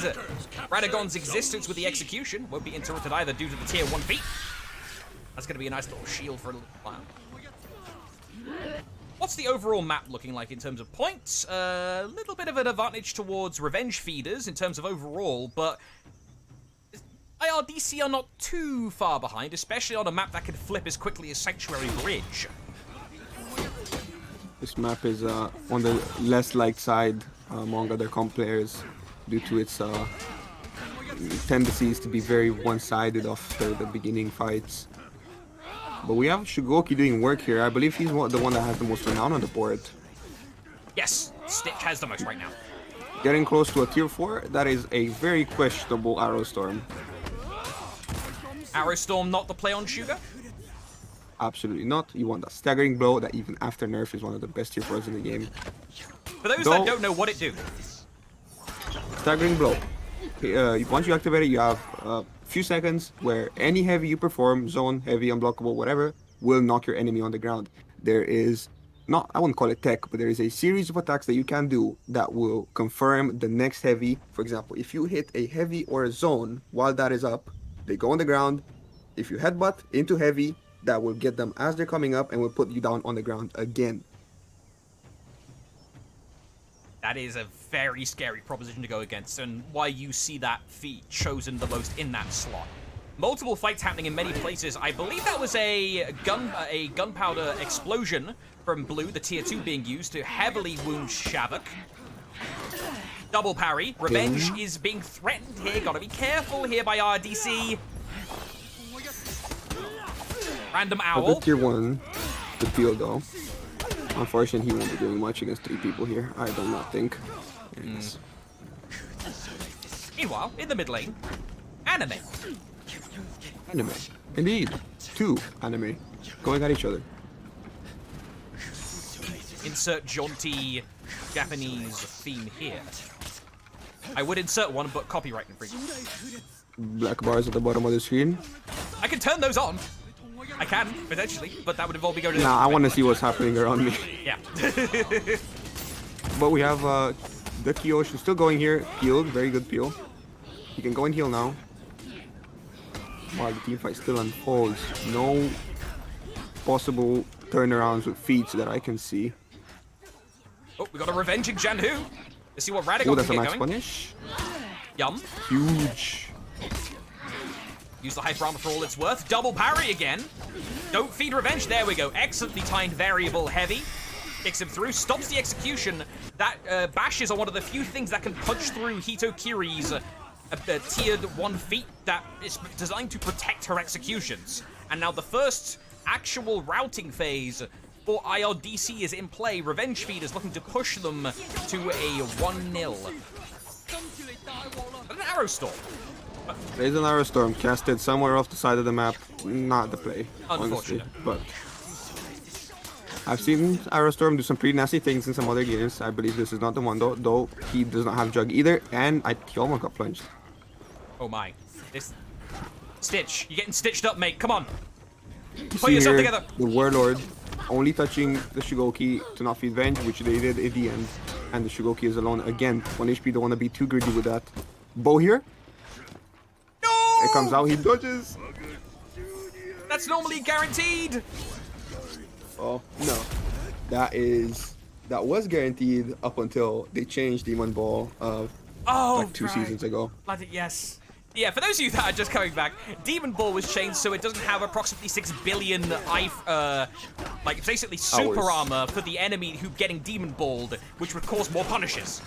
Radagon's existence with the execution. Won't be interrupted either due to the tier 1 feat. That's going to be a nice little shield for a little while. What's the overall map looking like in terms of points? A little bit of an advantage towards Revenge Feeders in terms of overall, but IRDC are not too far behind, especially on a map that can flip as quickly as Sanctuary Bridge. This map is on the less liked side among other comp players due to its tendencies to be very one-sided after the beginning fights. But we have Shugoki doing work here. I believe he's the one that has the most renown on the board. Yes, Stitch has the most right now. Getting close to a tier 4, that is a very questionable Arrow Storm. Arrowstorm not the play on Sugar? Absolutely not. You want that staggering blow that even after nerf is one of the best tier 4s in the game. For those Though- that don't know what it do, Staggering blow. Once you activate it, you have a few seconds where any heavy you perform, zone, heavy, unblockable, whatever, will knock your enemy on the ground. There is not, I wouldn't call it tech, but there is a series of attacks that you can do that will confirm the next heavy. For example, if you hit a heavy or a zone while that is up, they go on the ground. If you headbutt into heavy, that will get them as they're coming up and will put you down on the ground again. that is a very scary proposition to go against, and why you see that feat chosen the most in that slot. Multiple fights happening in many places. I believe that was a gunpowder explosion from Blue, the tier 2 being used to heavily wound Shavok. Double parry. Revenge is being threatened here. Gotta be careful here by RDC. Random A owl. good tier 1 to feel though. Unfortunately, he won't be doing much against 3 people here. I do not think. Yes. Meanwhile, in the mid lane, anime. Anime. Indeed. 2 anime. Going at each other. Insert jaunty Japanese theme here. I would insert one, but copyright infringement. Black bars at the bottom of the screen. I can turn those on. I can, potentially, but that would involve me going to Nah, I want to see what's happening around me. Yeah. But we have the Kyoshi still going here. Healed. Very good peel. He can go and heal now. While the team fight still unfolds. No possible turnarounds with feats that I can see. Oh, we got a revenging Janhu. Let's see what Radical Oh, can that's a get max going. punish. Yum. Huge. Use the hyper armor for all it's worth. Double parry again. Don't feed revenge. There we go. Excellently timed variable heavy. Kicks him through. Stops the execution. That bashes are one of the few things that can punch through Hitokiri's tiered 1 feat that is designed to protect her executions. And now the first actual routing phase for IRDC is in play. Revenge Feed is looking to push them to a 1-0. An arrow storm. There's an arrow storm casted somewhere off the side of the map. Not the play, honestly. Unfortunate. But I've seen arrow storm do some pretty nasty things in some other games. I believe this is not the one though he does not have jug either, and he almost got plunged. Oh my. This Stitch, you're getting stitched up, mate. Come on. You Put see yourself here, together. the Warlord only touching the Shugoki to not feed Venge, which they did at the end. And the Shugoki is alone again. 1 HP, don't want to be too greedy with that. Bow here. No! It comes out, he dodges. That's normally guaranteed. Oh, no. That was guaranteed up until they changed Demon Ball like 2 right. seasons ago. Bloody yes. Yeah, for those of you that are just coming back, Demon Ball was changed so it doesn't have approximately 6 billion like basically super Hours. armor for the enemy who getting Demon Balled, which would cause more punishes.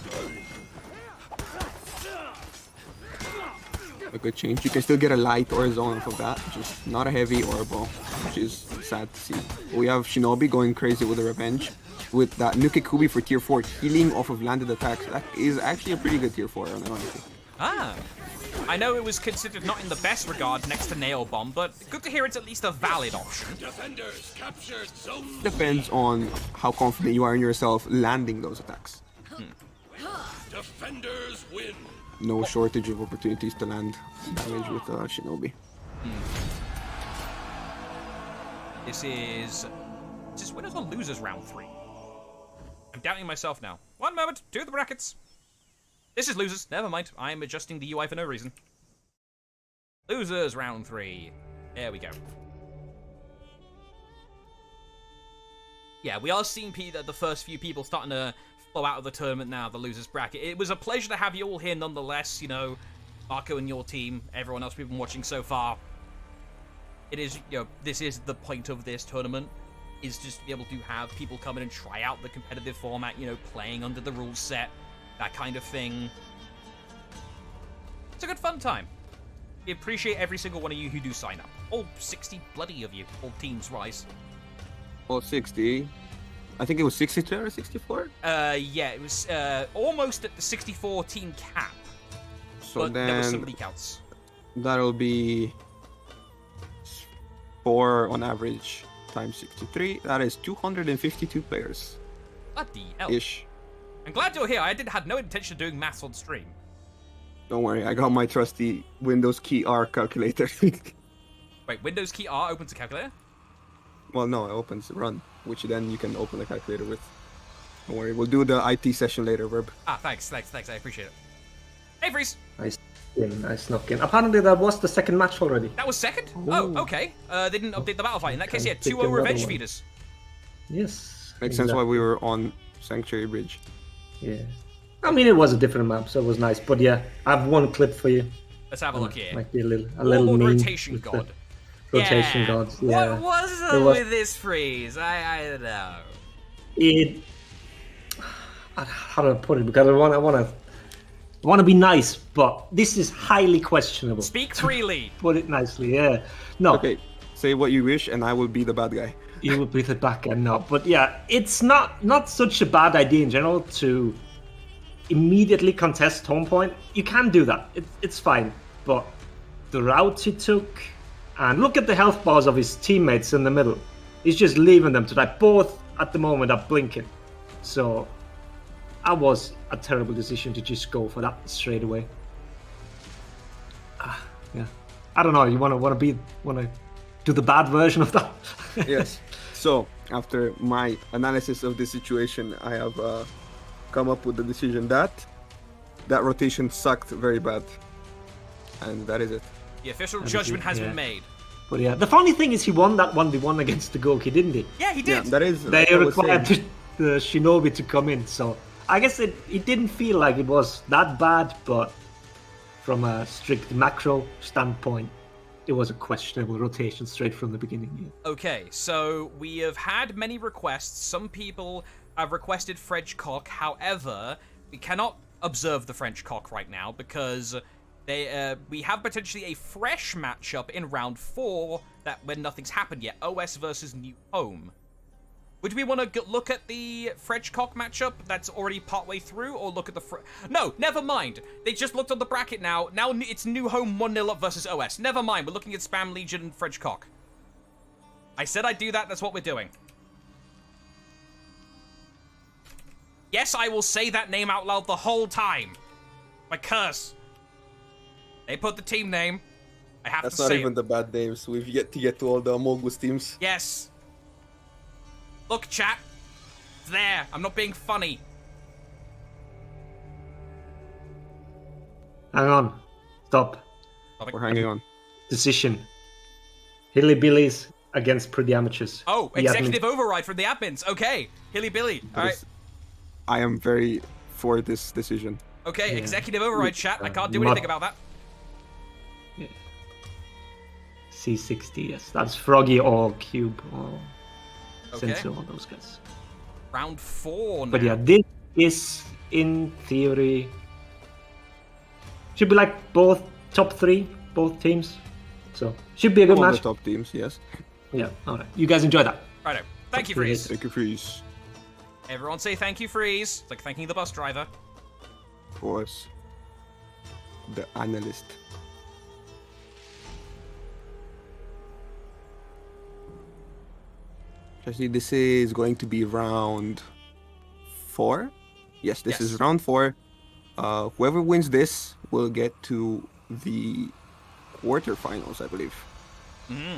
A good change. You can still get a light or a zone off of that, just not a heavy or a bow, which is sad to see. We have Shinobi going crazy with a revenge, with that Nukekubi for tier 4, healing off of landed attacks. That is actually a pretty good tier 4, honestly. Ah. I know it was considered not in the best regard next to Nail Bomb, but good to hear it's at least a valid option. Defenders captured zone. Depends on how confident you are in yourself landing those attacks. Defenders win. No shortage of opportunities to land damage with Shinobi. Is this winners or losers round 3? I'm doubting myself now. 1 moment, do the brackets. This is losers, never mind. I'm adjusting the UI for no reason. Losers round 3. There we go. Yeah, we are seeing the first few people starting to flow out of the tournament now, the losers bracket. It was a pleasure to have you all here nonetheless, you know, Marco and your team, everyone else we've been watching so far. It is, you know, this is the point of this tournament, is just to be able to have people come in and try out the competitive format, you know, playing under the rules set, that kind of thing. It's a good fun time. We appreciate every single one of you who do sign up. All 60 bloody of you, all teams rise. All 60. I think it was 63 or 64? Yeah, it was almost at the 64 team cap. So but there was some then leak outs. that'll be 4 on average times 63. That is 252 players. Bloody hell. Ish. I'm glad you're here. I had no intention of doing maths on stream. Don't worry, I got my trusty Windows key R calculator. Wait, Windows key R opens a calculator? Well, no, it opens Run, which then you can open the calculator with. Don't worry, we'll do the IT session later, Verb. Ah, thanks. I appreciate it. Hey, Freeze. I snuck in. Apparently that was the second match already. That was second? Ooh. Oh, okay. They didn't update the battle fight. In that case, yeah, Can pick 2-0 another revenge one. feeders. Yes. Makes sense why we were on Sanctuary Bridge. Yeah. I mean, it was a different map, so it was nice. But yeah, I have one clip for you. Let's have a look here. Might be a little Warlord mean rotation with the god. Rotation Yeah. gods. Yeah. What was It was- with this Freeze? I don't know. It. How do I put it? Because I want to be nice, but this is highly questionable. Speak freely. Put it nicely, yeah. No, Okay, say what you wish, and I will be the bad guy. you would be the back end now. But yeah, it's not such a bad idea in general to immediately contest home point, you can do that. It's fine. But the route he took, and look at the health bars of his teammates in the middle. He's just leaving them to die. Both at the moment are blinking. So that was a terrible decision to just go for that straight away. Yeah, I don't know. You want to do the bad version of that? Yes. So after my analysis of the situation, I have come up with the decision that rotation sucked very bad, and that is it. The official judgment has been made. But yeah, the funny thing is he won that 1v1 against the Goki, didn't he? Yeah, he did. Yeah, that is. They required the Shinobi to come in, so I guess it didn't feel like it was that bad, but from a strict macro standpoint, it was a questionable rotation straight from the beginning. Yeah. Okay, so we have had many requests. Some people have requested French cock. However, we cannot observe the French cock right now because we have potentially a fresh matchup in round 4 that when nothing's happened yet. OS versus New Home. Would we want to look at the French cock matchup that's already partway through, or look at the No, never mind. They just looked on the bracket now. Now it's New Home 1-0 up versus OS. Never mind. We're looking at Spam Legion and French cock. I said I'd do that. That's what we're doing. Yes, I will say that name out loud the whole time. My curse. They put the team name. I have to say That's not even the bad names. We've yet to get to all the Amogus teams. Yes. Look, chat. It's there. I'm not being funny. Hang on. Stop. We're hanging on. Decision. Hilly Billies against Pretty Amateurs. Oh, The executive override from the admins. Okay. Hilly Billy. All right. I am very for this decision. Okay, Yeah. executive override, chat. I can't do anything about that. Yeah. C60, yes. That's Froggy or Cube or Okay. Sensor, all those guys. Round 4 now. But yeah, this is, in theory, should be like both top 3, both teams. So, should be a good All the match. top teams, yes. Yeah, alright. You guys enjoy that. Righto. Thank you, Top three Freeze. hits. Thank you, Freeze. Everyone say thank you, Freeze. It's like thanking the bus driver. Of course. The analyst. Actually, this is going to be round 4. Yes, this Yes. is round 4. Whoever wins this will get to the quarterfinals, I believe. Mm-hmm.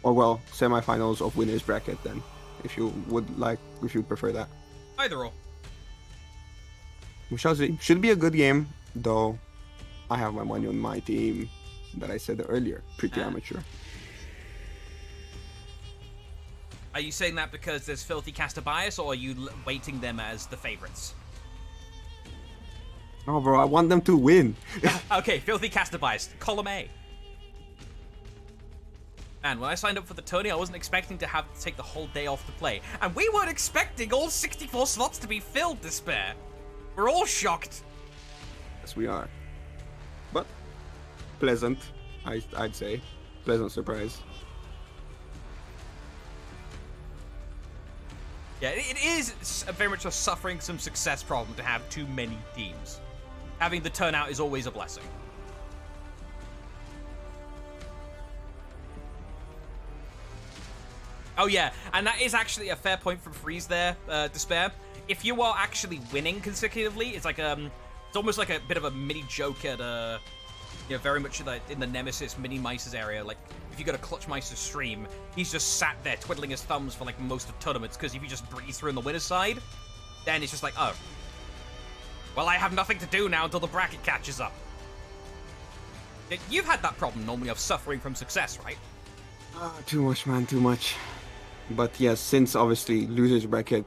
Or well, semifinals of winners bracket then, if you prefer that. Either or. We shall see. Should be a good game, though. I have my money on my team that I said earlier. Pretty amateur. Are you saying that because there's filthy caster bias, or are you weighting them as the favorites? No, bro, I want them to win. Okay, filthy caster bias. Column A. Man, when I signed up for the tourney, I wasn't expecting to have to take the whole day off to play. And we weren't expecting all 64 slots to be filled, Despair. We're all shocked. Yes, we are. But pleasant, I'd say. Pleasant surprise. Yeah, it is very much a suffering some success problem to have too many teams. Having the turnout is always a blessing. Oh yeah, and that is actually a fair point from Freeze there, Despair. If you are actually winning consecutively, it's like it's almost like a bit of a mini joke at very much like in the Nemesis mini Mice's area. Like if you go to Clutch Mice's stream, he's just sat there twiddling his thumbs for like most of tournaments because if you just breeze through on the winner's side, then it's just like, oh, well, I have nothing to do now until the bracket catches up. You've had that problem normally of suffering from success, right? Too much, man, too much. But yes, since obviously losers bracket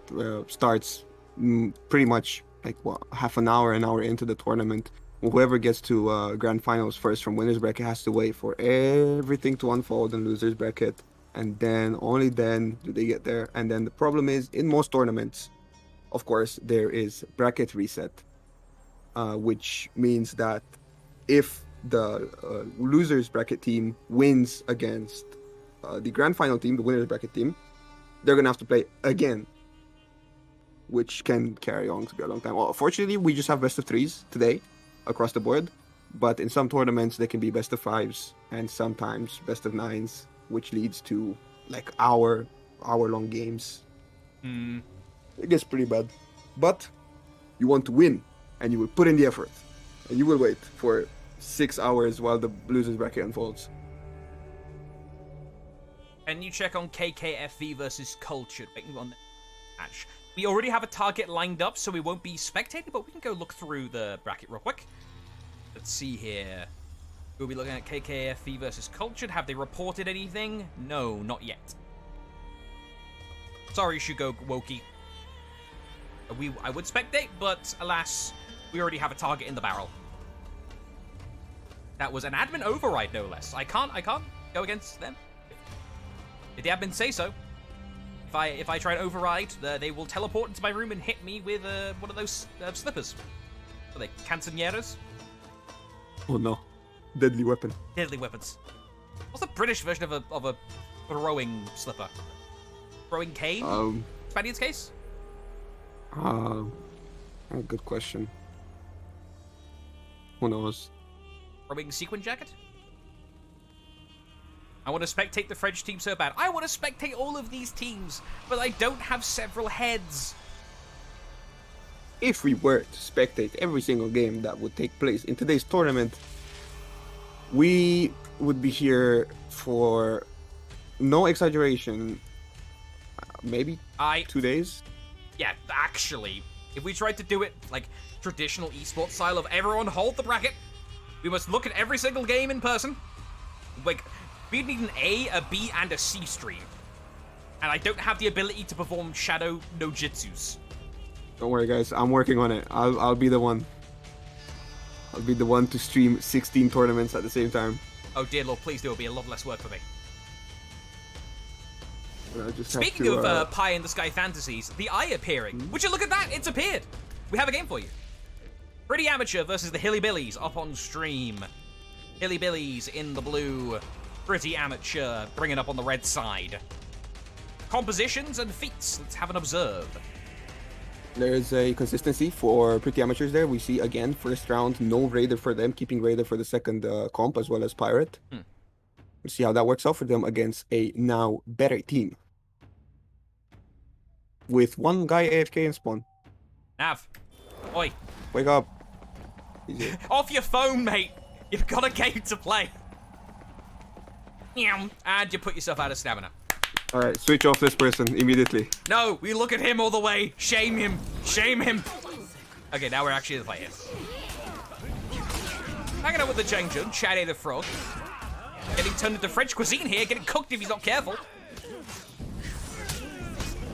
starts pretty much like half an hour into the tournament, whoever gets to grand finals first from winners bracket has to wait for everything to unfold in losers bracket, and then only then do they get there. And then the problem is in most tournaments, of course, there is bracket reset, which means that if the losers bracket team wins against the grand final team, the winners bracket team, they're gonna have to play again which can carry on to be a long time. Well, fortunately, we just have best of 3s today across the board. But in some tournaments, they can be best of 5s and sometimes best of 9s, which leads to like hour-long games. It gets pretty bad. But you want to win, and you will put in the effort, and you will wait for 6 hours while the losers bracket unfolds. And you check on KKFV versus Cultured, waiting on the match. We already have a target lined up, so we won't be spectating, but we can go look through the bracket real quick. Let's see here. We'll be looking at KKFV versus Cultured. Have they reported anything? No, not yet. Sorry, Shugo Woki. I would spectate, but alas, we already have a target in the barrel. That was an admin override, no less. I can't go against them. Did the admin say so? If I try and override, they will teleport into my room and hit me with one of those slippers. Are they cantonieras? Oh no. Deadly weapon. Deadly weapons. What's the British version of a throwing slipper? Throwing cane? Spaniard's case? Good question. Who knows? Throwing sequin jacket? I want to spectate the French team so bad. I want to spectate all of these teams, but I don't have several heads. If we were to spectate every single game that would take place in today's tournament, we would be here for, no exaggeration, maybe 2 days. Yeah, actually, if we tried to do it like traditional esports style of everyone hold the bracket, we must look at every single game in person. Like, we'd need an A, a B, and a C stream. And I don't have the ability to perform shadow no jutsus. Don't worry, guys. I'm working on it. I'll be the one. I'll be the one to stream 16 tournaments at the same time. Oh dear Lord, please do. It'll be a lot less work for me. Speaking of pie in the sky fantasies, the eye appearing. Would you look at that? It's appeared. We have a game for you. Pretty Amateur versus the Hilly Billies up on stream. Hilly Billies in the blue. Pretty Amateur bringing up on the red side. Compositions and feats. Let's have an observe. There's a consistency for Pretty Amateurs there. We see, again, first round, no Raider for them, keeping Raider for the second comp as well as Pirate. We'll see how that works out for them against a now better team. With one guy AFK in spawn. Nav. Oi. Wake up. Off your phone, mate. You've got a game to play. And you put yourself out of stamina. Alright, switch off this person immediately. No, we look at him all the way. Shame him. Shame him. Okay, now we're actually the players. Hanging out with the Jengjun, Chatty the Frog. Getting turned into French cuisine here, getting cooked if he's not careful.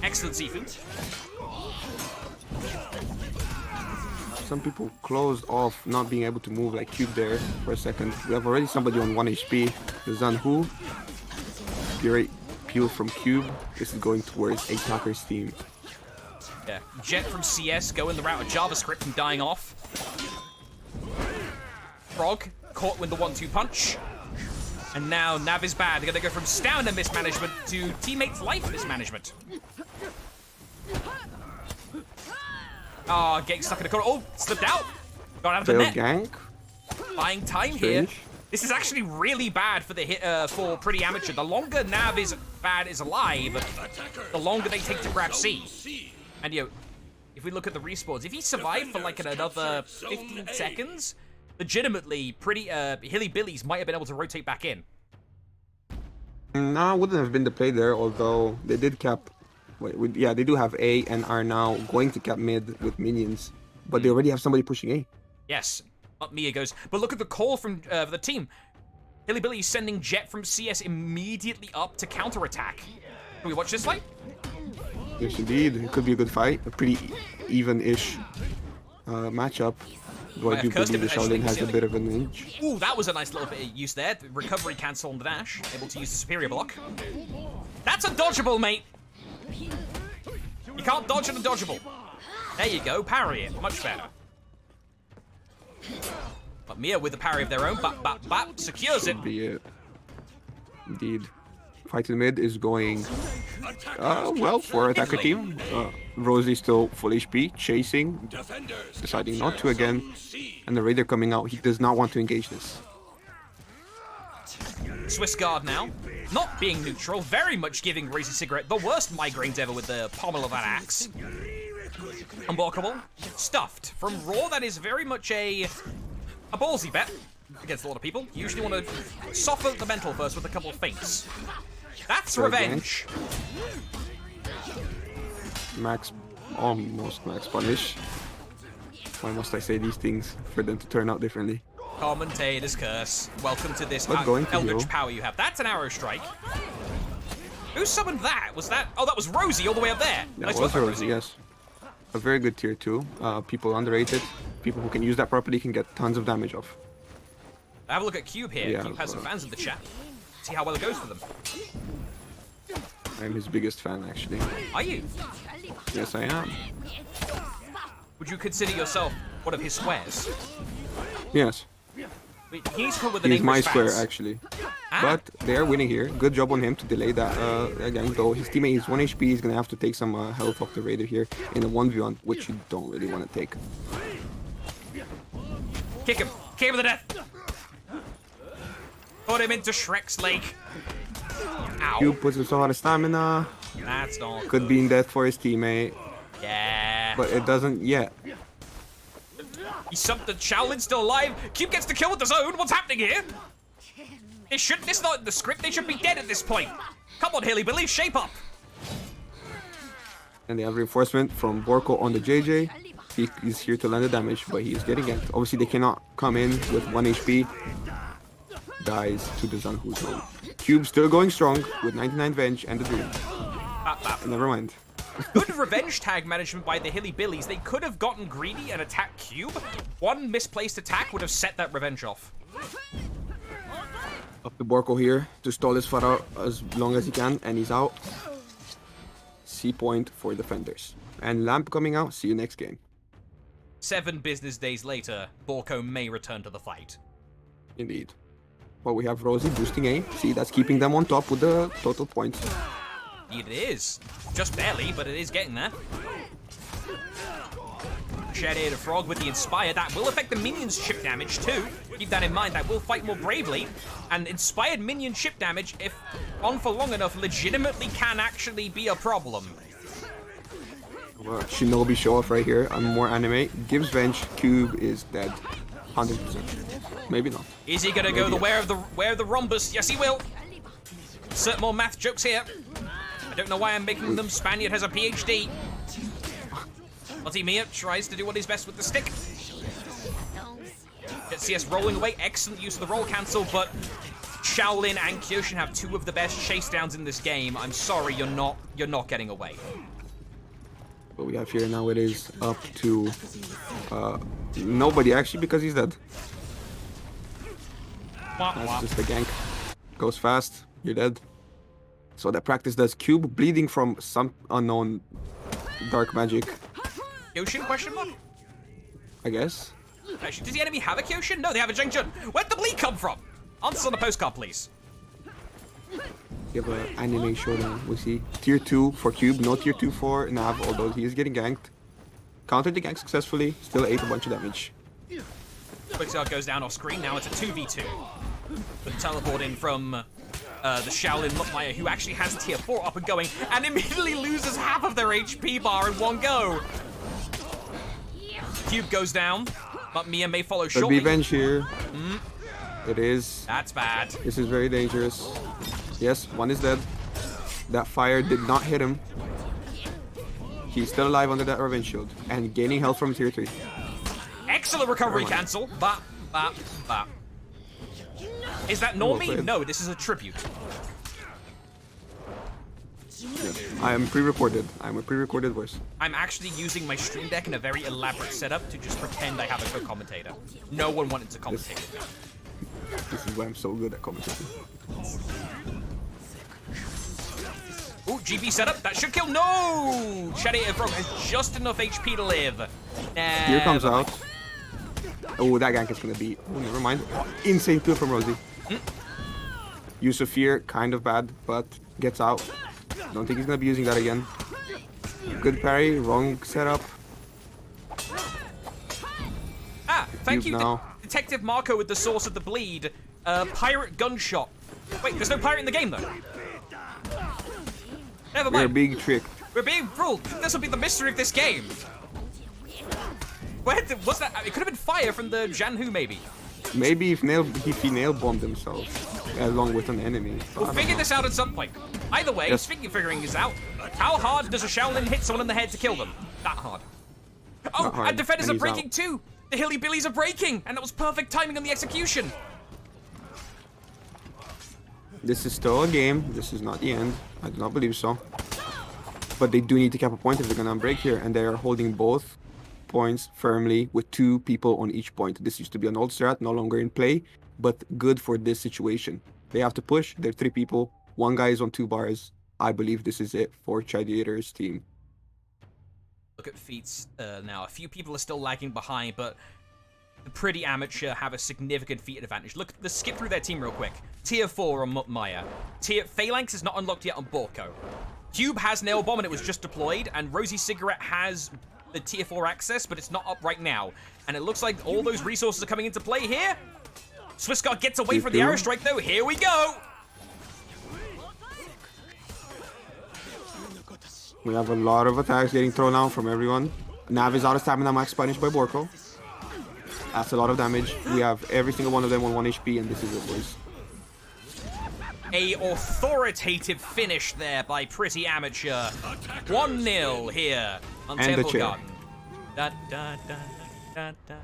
Excellent seafood. Some people closed off not being able to move like Cube there for a second. We have already somebody on 1 HP. The Zanhu. Great peel from Cube. This is going towards Attacker's team. Yeah, Jet from CS going the route of JavaScript and dying off. Frog caught with the 1-2 punch. And now Nav is bad. They're gonna go from stamina mismanagement to teammates' life mismanagement. Oh, getting stuck in the corner. Oh, slipped out. Got out of the net. Gank. Buying time Strange. here. This is actually really bad for the for Pretty Amateur. The longer Nav is alive, the longer they take to grab C. And if we look at the respawns, if he survived for like another 15 seconds, legitimately, Pretty Hilly Billies might have been able to rotate back in. No, wouldn't have been the play there, although they did cap. Yeah, they do have A and are now going to cap mid with minions, but they already have somebody pushing A. Yes, up Mia goes. But look at the call from the team. Hilly Billy sending Jet from CS immediately up to counterattack. Can we watch this fight? Yes, indeed. It could be a good fight. A pretty even-ish matchup. Though I do believe the Shaolin has a bit of an edge. Ooh, that was a nice little bit of use there. The recovery cancel on the dash. Able to use the superior block. That's a dodgeable, mate. You can't dodge on a dodgeable. There you go. Parry it. Much better. But Mia with the parry of their own. Bap, bap, bap. Secures it. Be it. Indeed. Fight in mid is going well for attacker team. Rosie still full HP, chasing, Defenders deciding not to capture again. Zone C. And the Raider coming out, he does not want to engage this. Swiss Guard now, not being neutral, very much giving Razy Cigarette the worst migraines ever with the pommel of that axe. Unblockable, stuffed. From Raw, that is very much a ballsy bet against a lot of people. You usually want to soften the mental first with a couple of feints. That's revenge. Max, almost max punish. Why must I say these things for them to turn out differently? Commentator's curse. Welcome to this What's going to eldritch do? power you have. That's an arrow strike. Who summoned that? Was that? Oh, that was Rosie all the way up there. That Nice was work, Rosie, yes. A very good tier 2. People underrated. People who can use that properly can get tons of damage off. Have a look at Cube here. Yeah, Cube has some fans in the chat. See how well it goes for them. I'm his biggest fan, actually. Are you? Yes, I am. Would you consider yourself one of his squares? Yes, Wait, he needs to come with an he's my English square, fans. actually. Ah, But they are winning here. Good job on him to delay that again. Though his teammate is 1 HP, he's gonna have to take some health off the Raider here in a 1v1, which you don't really want to take. kick him. Kick him to death. Put him into Shrek's lake. Ow. Cube puts himself out of stamina. That's not Could be in death for his teammate, Yeah. but it doesn't yet. He's something. Shaolin's still alive. Cube gets the kill with the zone. What's happening here? This is not in the script. They should be dead at this point. Come on, Hilly Billy, shape up. And they have reinforcement from Borko on the JJ. He's here to land the damage, but he is getting it. Obviously, they cannot come in with 1 HP. Dies to the Zanhu zone. Cube still going strong with 99 Venge and the Doom. Never mind. Good revenge tag management by the Hilly Billies. They could have gotten greedy and attacked Cube. One misplaced attack would have set that revenge off. Up to Borko here to stall his foot out as long as he can, and he's out. C point for defenders. And Lamp coming out. See you next game. 7 business days later, Borko may return to the fight. Indeed. But we have Rosie boosting A. See, that's keeping them on top with the total points. It is. Just barely, but it is getting there. Shade the Frog with the Inspire. That will affect the minions' chip damage too. Keep that in mind. That will fight more bravely. And Inspired minion chip damage, if on for long enough, legitimately can actually be a problem. Shinobi show off right here. I'm more anime. Gives Venge. Cube is dead. 100%. Maybe not. Is he gonna go Maybe. the where of the rhombus? Yes, he will. Insert more math jokes here. I don't know why I'm making them. Spaniard has a PhD. Lottie Mia tries to do what is best with the stick. Gets CS rolling away. Excellent use of the roll cancel, but Shaolin and Kyoshin have 2 of the best chase downs in this game. I'm sorry, you're not getting away. What we have here now, it is up to nobody actually, because he's dead. That's just a gank. Goes fast, you're dead. So that practice does. Cube bleeding from some unknown dark magic, Kyoshin, question mark? I guess. Actually, does the enemy have a Kyoshin? No, they have a Zhengjun. Where'd the bleed come from? Answer on the postcard, please. We have an anime showdown. We see tier 2 for Cube, no tier 2 for Nav, although he is getting ganked. Countered the gank successfully, still ate a bunch of damage. Quickstar goes down off screen. Now it's a 2v2. The teleport in from the Shaolin Muckmeyer, who actually has tier 4 up and going, and immediately loses half of their HP bar in one go. Cube goes down, but Mia may follow Could shortly. be Venge here. It is. That's bad. This is very dangerous. Yes, one is dead. That fire did not hit him. He's still alive under that revenge shield and gaining health from tier 3. Excellent recovery cancel. Bap, bap, bap. Is that Normie? played. No, this is a tribute. I am pre-recorded. I'm a pre-recorded voice. I'm actually using my stream deck in a very elaborate setup to just pretend I have a co-commentator. No one wanted to commentate with me. This is why I'm so good at commentating. Ooh, GB setup. That should kill. No! Shady Frog has just enough HP to live. Here comes out. Oh, that gank is gonna be. Oh, never mind. Insane kill from Rosie. Use of Fear, kind of bad, but gets out. Don't think he's gonna be using that again. Good parry, wrong setup. Ah, thank you, now. Detective Marco with the source of the bleed. Pirate gunshot. Wait, there's no pirate in the game though. Never We're mind. being tricked. We're being fooled. This will be the mystery of this game. What's that? It could have been fire from the Janhu, maybe. Maybe if he nail bombed himself along with an enemy. So We'll figure this out at some point. Either way, Yes. speaking of figuring this out, how hard does a Shaolin hit someone in the head to kill them? That hard. Oh, Not hard, and defenders and are he's breaking out. too. The Hilly Billies are breaking, and that was perfect timing on the execution. This is still a game. This is not the end. I do not believe so. But they do need to cap a point if they're gonna break here, and they are holding both points firmly with 2 people on each point. This used to be an old strat, no longer in play, but good for this situation. They have to push. They're 3 people. 1 guy is on 2 bars. I believe this is it for Gladiator's team. Look at feats now. A few people are still lagging behind, but the Pretty Amateur have a significant feat advantage. Look, let's skip through their team real quick. Tier 4 on Maya. Phalanx is not unlocked yet on Borko. Cube has Nail Bomb and it was just deployed, and Rosie Cigarette has the Tier 4 access, but it's not up right now. And it looks like all those resources are coming into play here. Swissguard gets away from the arrow strike though. Here we go. We have a lot of attacks getting thrown out from everyone. Nav is out of stamina, max punished by Borko. That's a lot of damage. We have every single one of them on 1 HP, and this is it, boys. A authoritative finish there by Pretty Amateur. 1-0 here on And the Temple chair. Garden. Da, da, da, da, da.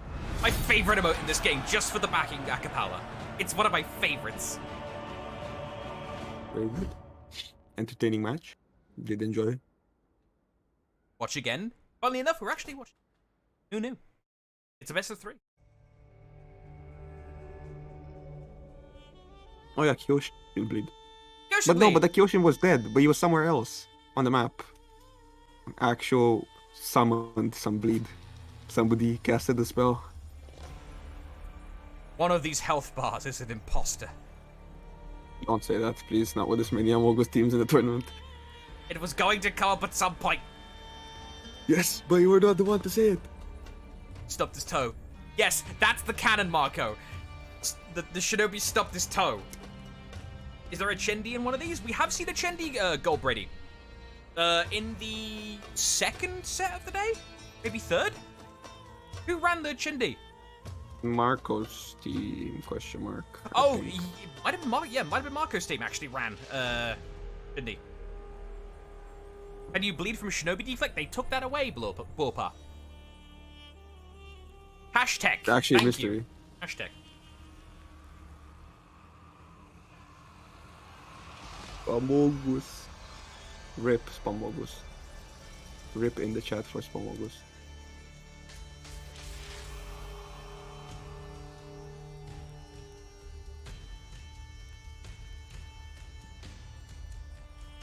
My favorite emote in this game, just for the backing acapella. It's one of my favorites. Very good. Entertaining match. Did enjoy. Watch again. Funnily enough, we're actually watching. Who knew? It's a best of 3. Oh yeah, Kyoshin bleed. Yoshi But no, Lee. but the Kyoshin was dead, but he was somewhere else on the map. Actual summoned some bleed. Somebody casted the spell. One of these health bars is an imposter. Don't say that, please. Not with this many Amogus teams in the tournament. It was going to come up at some point. Yes, but you were not the one to say it. Stubbed his toe. Yes, that's the cannon, Marco. The Shinobi stubbed his toe. Is there a Chendi in one of these? We have seen a Chendi gold Brady. In the 2nd set of the day? Maybe 3rd? Who ran the Chendi? Marco's team, question mark. I Oh, think. might have been Marco's team actually ran Chendi. Can you bleed from Shinobi deflect? They took that away, Borpa. Hashtag. It's actually a Thank mystery. you. Hashtag. Spamongus. Rip Spamongus. Rip in the chat for Spamongus.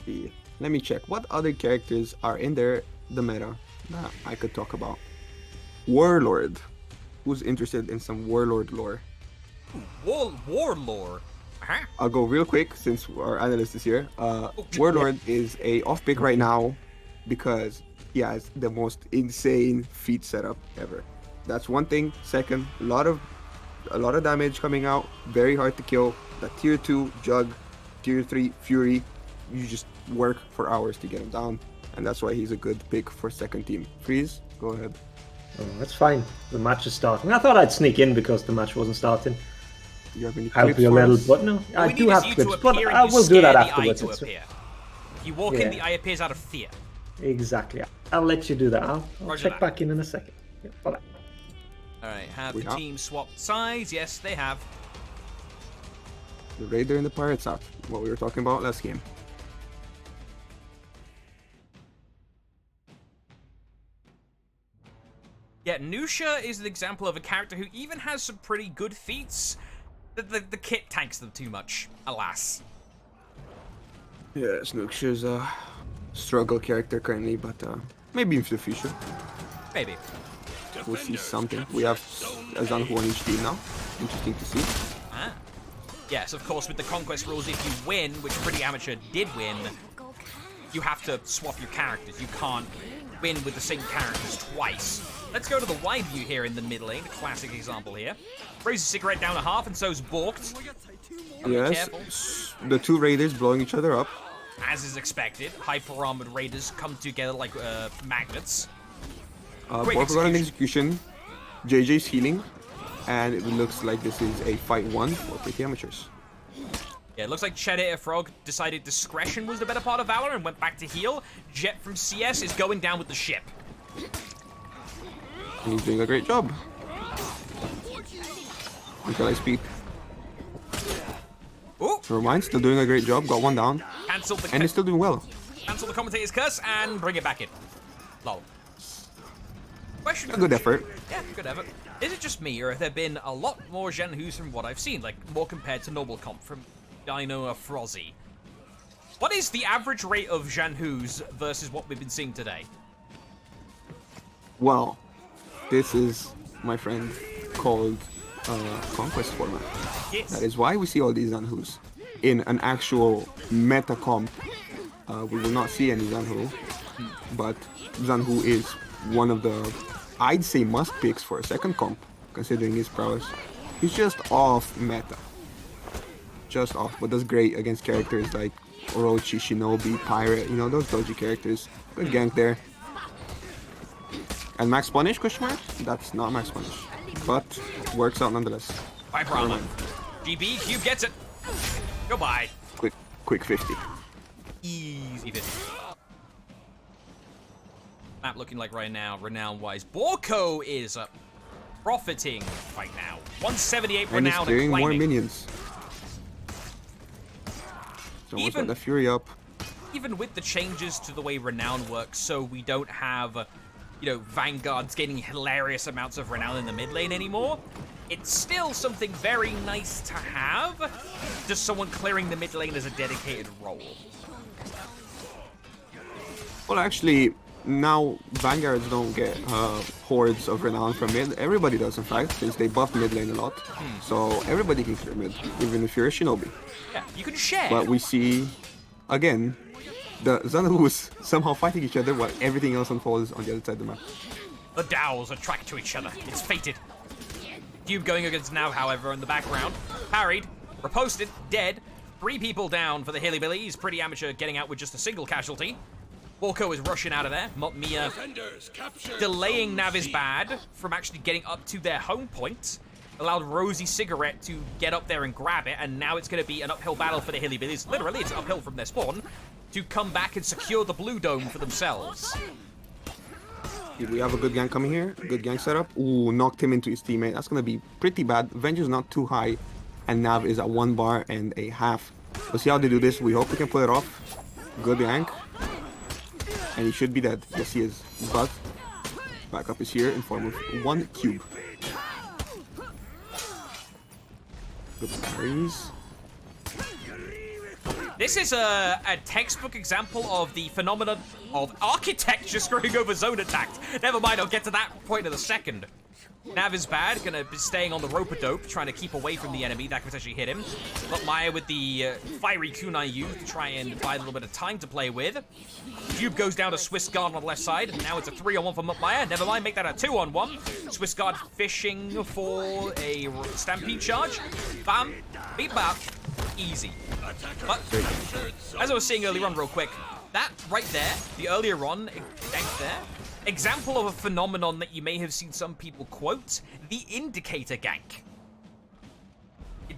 Yeah. Let me check. What other characters are in there, the meta, that I could talk about? Warlord. Who's interested in some Warlord lore? Warlord. Huh? I'll go real quick since our analyst is here. Warlord is a off pick right now because he has the most insane feat setup ever. That's one thing. Second, a lot of damage coming out. Very hard to kill. The tier 2 Jug, tier 3 Fury. You just work for hours to get him down, and that's why he's a good pick for second team. Freeze, go ahead. Oh, that's fine. The match is starting. I thought I'd sneak in because the match wasn't starting. Do you have any Help clips you a for little, us? but no, All I we do need have is you clips, to but appear I and you will do that scare the eye afterwards. to It's- appear. If you walk in, Yeah. the eye appears out of fear. Exactly. I'll let you do that. I'll Roger check that. back in a second. Yeah, bye. Alright, have We the have- team swapped sides? Yes, they have. The Raider and the Pirates out. What we were talking about last game. Yeah, Nusha is an example of a character who even has some pretty good feats. The kit tanks them too much, alas. Yeah, Snooksha's a struggle character currently, but maybe in the future Maybe. we'll see something. We have Azanhu on each team now. Interesting to see. Ah. Yes, of course, with the Conquest rules, if you win, which Pretty Amateur did win, you have to swap your characters. You can't win with the same characters twice. Let's go to the wide view here in the mid lane, a classic example here. Throws a cigarette down to half, and so's Balked. Yes, the two raiders blowing each other up. As is expected, hyper-armored raiders come together like magnets. Quick Bork got an execution. JJ's healing. And it looks like this is a fight 1 for Pretty Amateurs. Yeah, it looks like Cheddar Frog decided discretion was the better part of Valor and went back to heal. Jet from CS is going down with the ship. He's doing a great job. Until I speak. Ooh, Never mind, still doing a great job. Got one down. cancel the And he's still doing well. cancel the commentator's curse and bring it back in. Lol. Question. A good effort. Yeah, good effort. Is it just me, or have there been a lot more Zhenhus from what I've seen, like more compared to normal comp from Dino or Frozzy? What is the average rate of Zhenhus versus what we've been seeing today? Well, this is, my friend, called Conquest format. Yes. That is why we see all these Zanhus. In an actual meta comp, we will not see any Zanhu, but Zanhu is one of the, I'd say, must picks for a second comp, considering his prowess. He's just off meta. Just off, but does great against characters like Orochi, Shinobi, Pirate, you know, those dodgy characters. Good gank there. And Max Punish, question mark? That's not Max Punish, but works out nonetheless. By Brahma. GB, Cube gets it. Goodbye. Quick 50. Easy 50. Map looking like right now, renown-wise. Borko is profiting right now. 178 And he's renown and clearing more claiming. minions. So almost got the Fury up. Even with the changes to the way renown works, so we don't have, you know, Vanguards getting hilarious amounts of renown in the mid lane anymore, it's still something very nice to have. Just someone clearing the mid lane as a dedicated role. Well, actually, now Vanguards don't get hordes of renown from mid. Everybody does, in fact, since they buffed mid lane a lot. So everybody can clear mid, even if you're a Shinobi. Yeah, you can share. But we see, again, the Zanhus somehow fighting each other while everything else unfolds on the other side of the map. The Dows attract to each other. It's fated. Cube going against Now, however, in the background. Parried, riposted, dead. 3 people down for the Hillybilly. He's Pretty Amateur getting out with just a single casualty. Walko is rushing out of there. Mia Defenders captured delaying Zone C. Navisbad from actually getting up to their home point. Allowed Rosie Cigarette to get up there and grab it, and now it's going to be an uphill battle for the Hillybillies. Literally, it's uphill from their spawn to come back and secure the blue dome for themselves. We have a good gank coming here. Good gank setup. Ooh, knocked him into his teammate. That's going to be pretty bad. Vengeance not too high, and Nav is at 1 bar and a half. We'll see how they do this. We hope we can pull it off. Good gank. And he should be dead. Yes, he is. But backup is here in form of 1 cube. Good parries. This is a textbook example of the phenomenon of architecture screwing over zone attacks. Never mind, I'll get to that point in a second. Nav is bad, gonna be staying on the rope-a-dope, trying to keep away from the enemy. That could potentially hit him. But Maya with the fiery kunai U to try and buy a little bit of time to play with. Cube goes down to Swiss Guard on the left side, and now it's a 3-on-1 for Maya. Never mind, make that a 2-on-1. Swiss Guard fishing for a Stampede charge. Bam, beat bap, easy. But as I was saying earlier on real quick, that right there, the earlier on, deck there, example of a phenomenon that you may have seen some people quote, the indicator gank.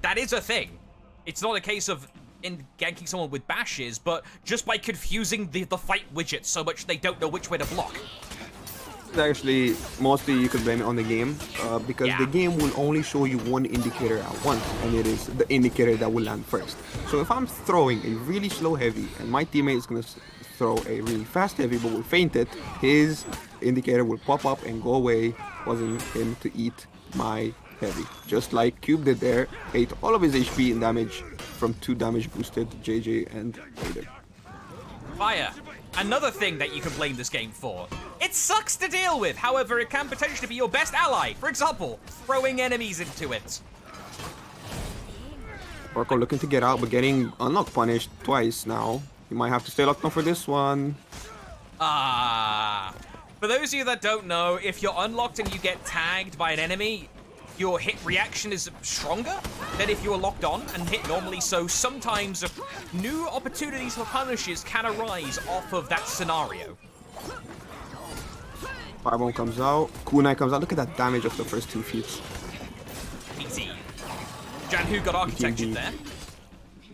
That is a thing. It's not a case of ganking someone with bashes, but just by confusing the fight widgets so much they don't know which way to block. Actually, mostly you could blame it on the game, because the game will only show you one indicator at once, and it is the indicator that will land first. So if I'm throwing a really slow heavy, and my teammate is going to throw a really fast heavy but will feint it, his indicator will pop up and go away, causing him to eat my heavy. Just like Cube did there, ate all of his HP and damage from 2 damage boosted JJ and Vader. Fire. Another thing that you can blame this game for. It sucks to deal with, however it can potentially be your best ally. For example, throwing enemies into it. Orko looking to get out, but getting unlock punished twice now. You might have to stay locked on for this one. For those of you that don't know, if you're unlocked and you get tagged by an enemy, your hit reaction is stronger than if you were locked on and hit normally. So sometimes new opportunities for punishes can arise off of that scenario. Firebomb comes out. Kunai comes out. Look at that damage of the first 2 feats. Easy. Janhu got architectured there.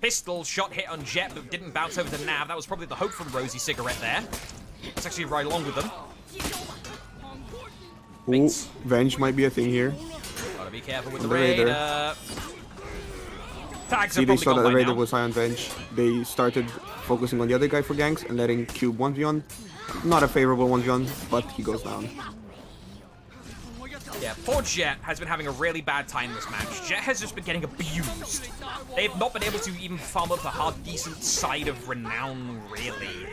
Pistol shot hit on Jet, but didn't bounce over to Nav. That was probably the hope from Rosie Cigarette there. It's actually right along with them. Ooh, Venge might be a thing here. Gotta be careful with the Raider. Raider. Tags See, are they probably saw that gone the by Raider now. was high on Venge. They started focusing on the other guy for ganks and letting Cube 1v1. Not a favorable 1v1, but he goes down. Yeah, poor Jet has been having a really bad time this match. Jet has just been getting abused. They've not been able to even farm up a half decent side of renown, really.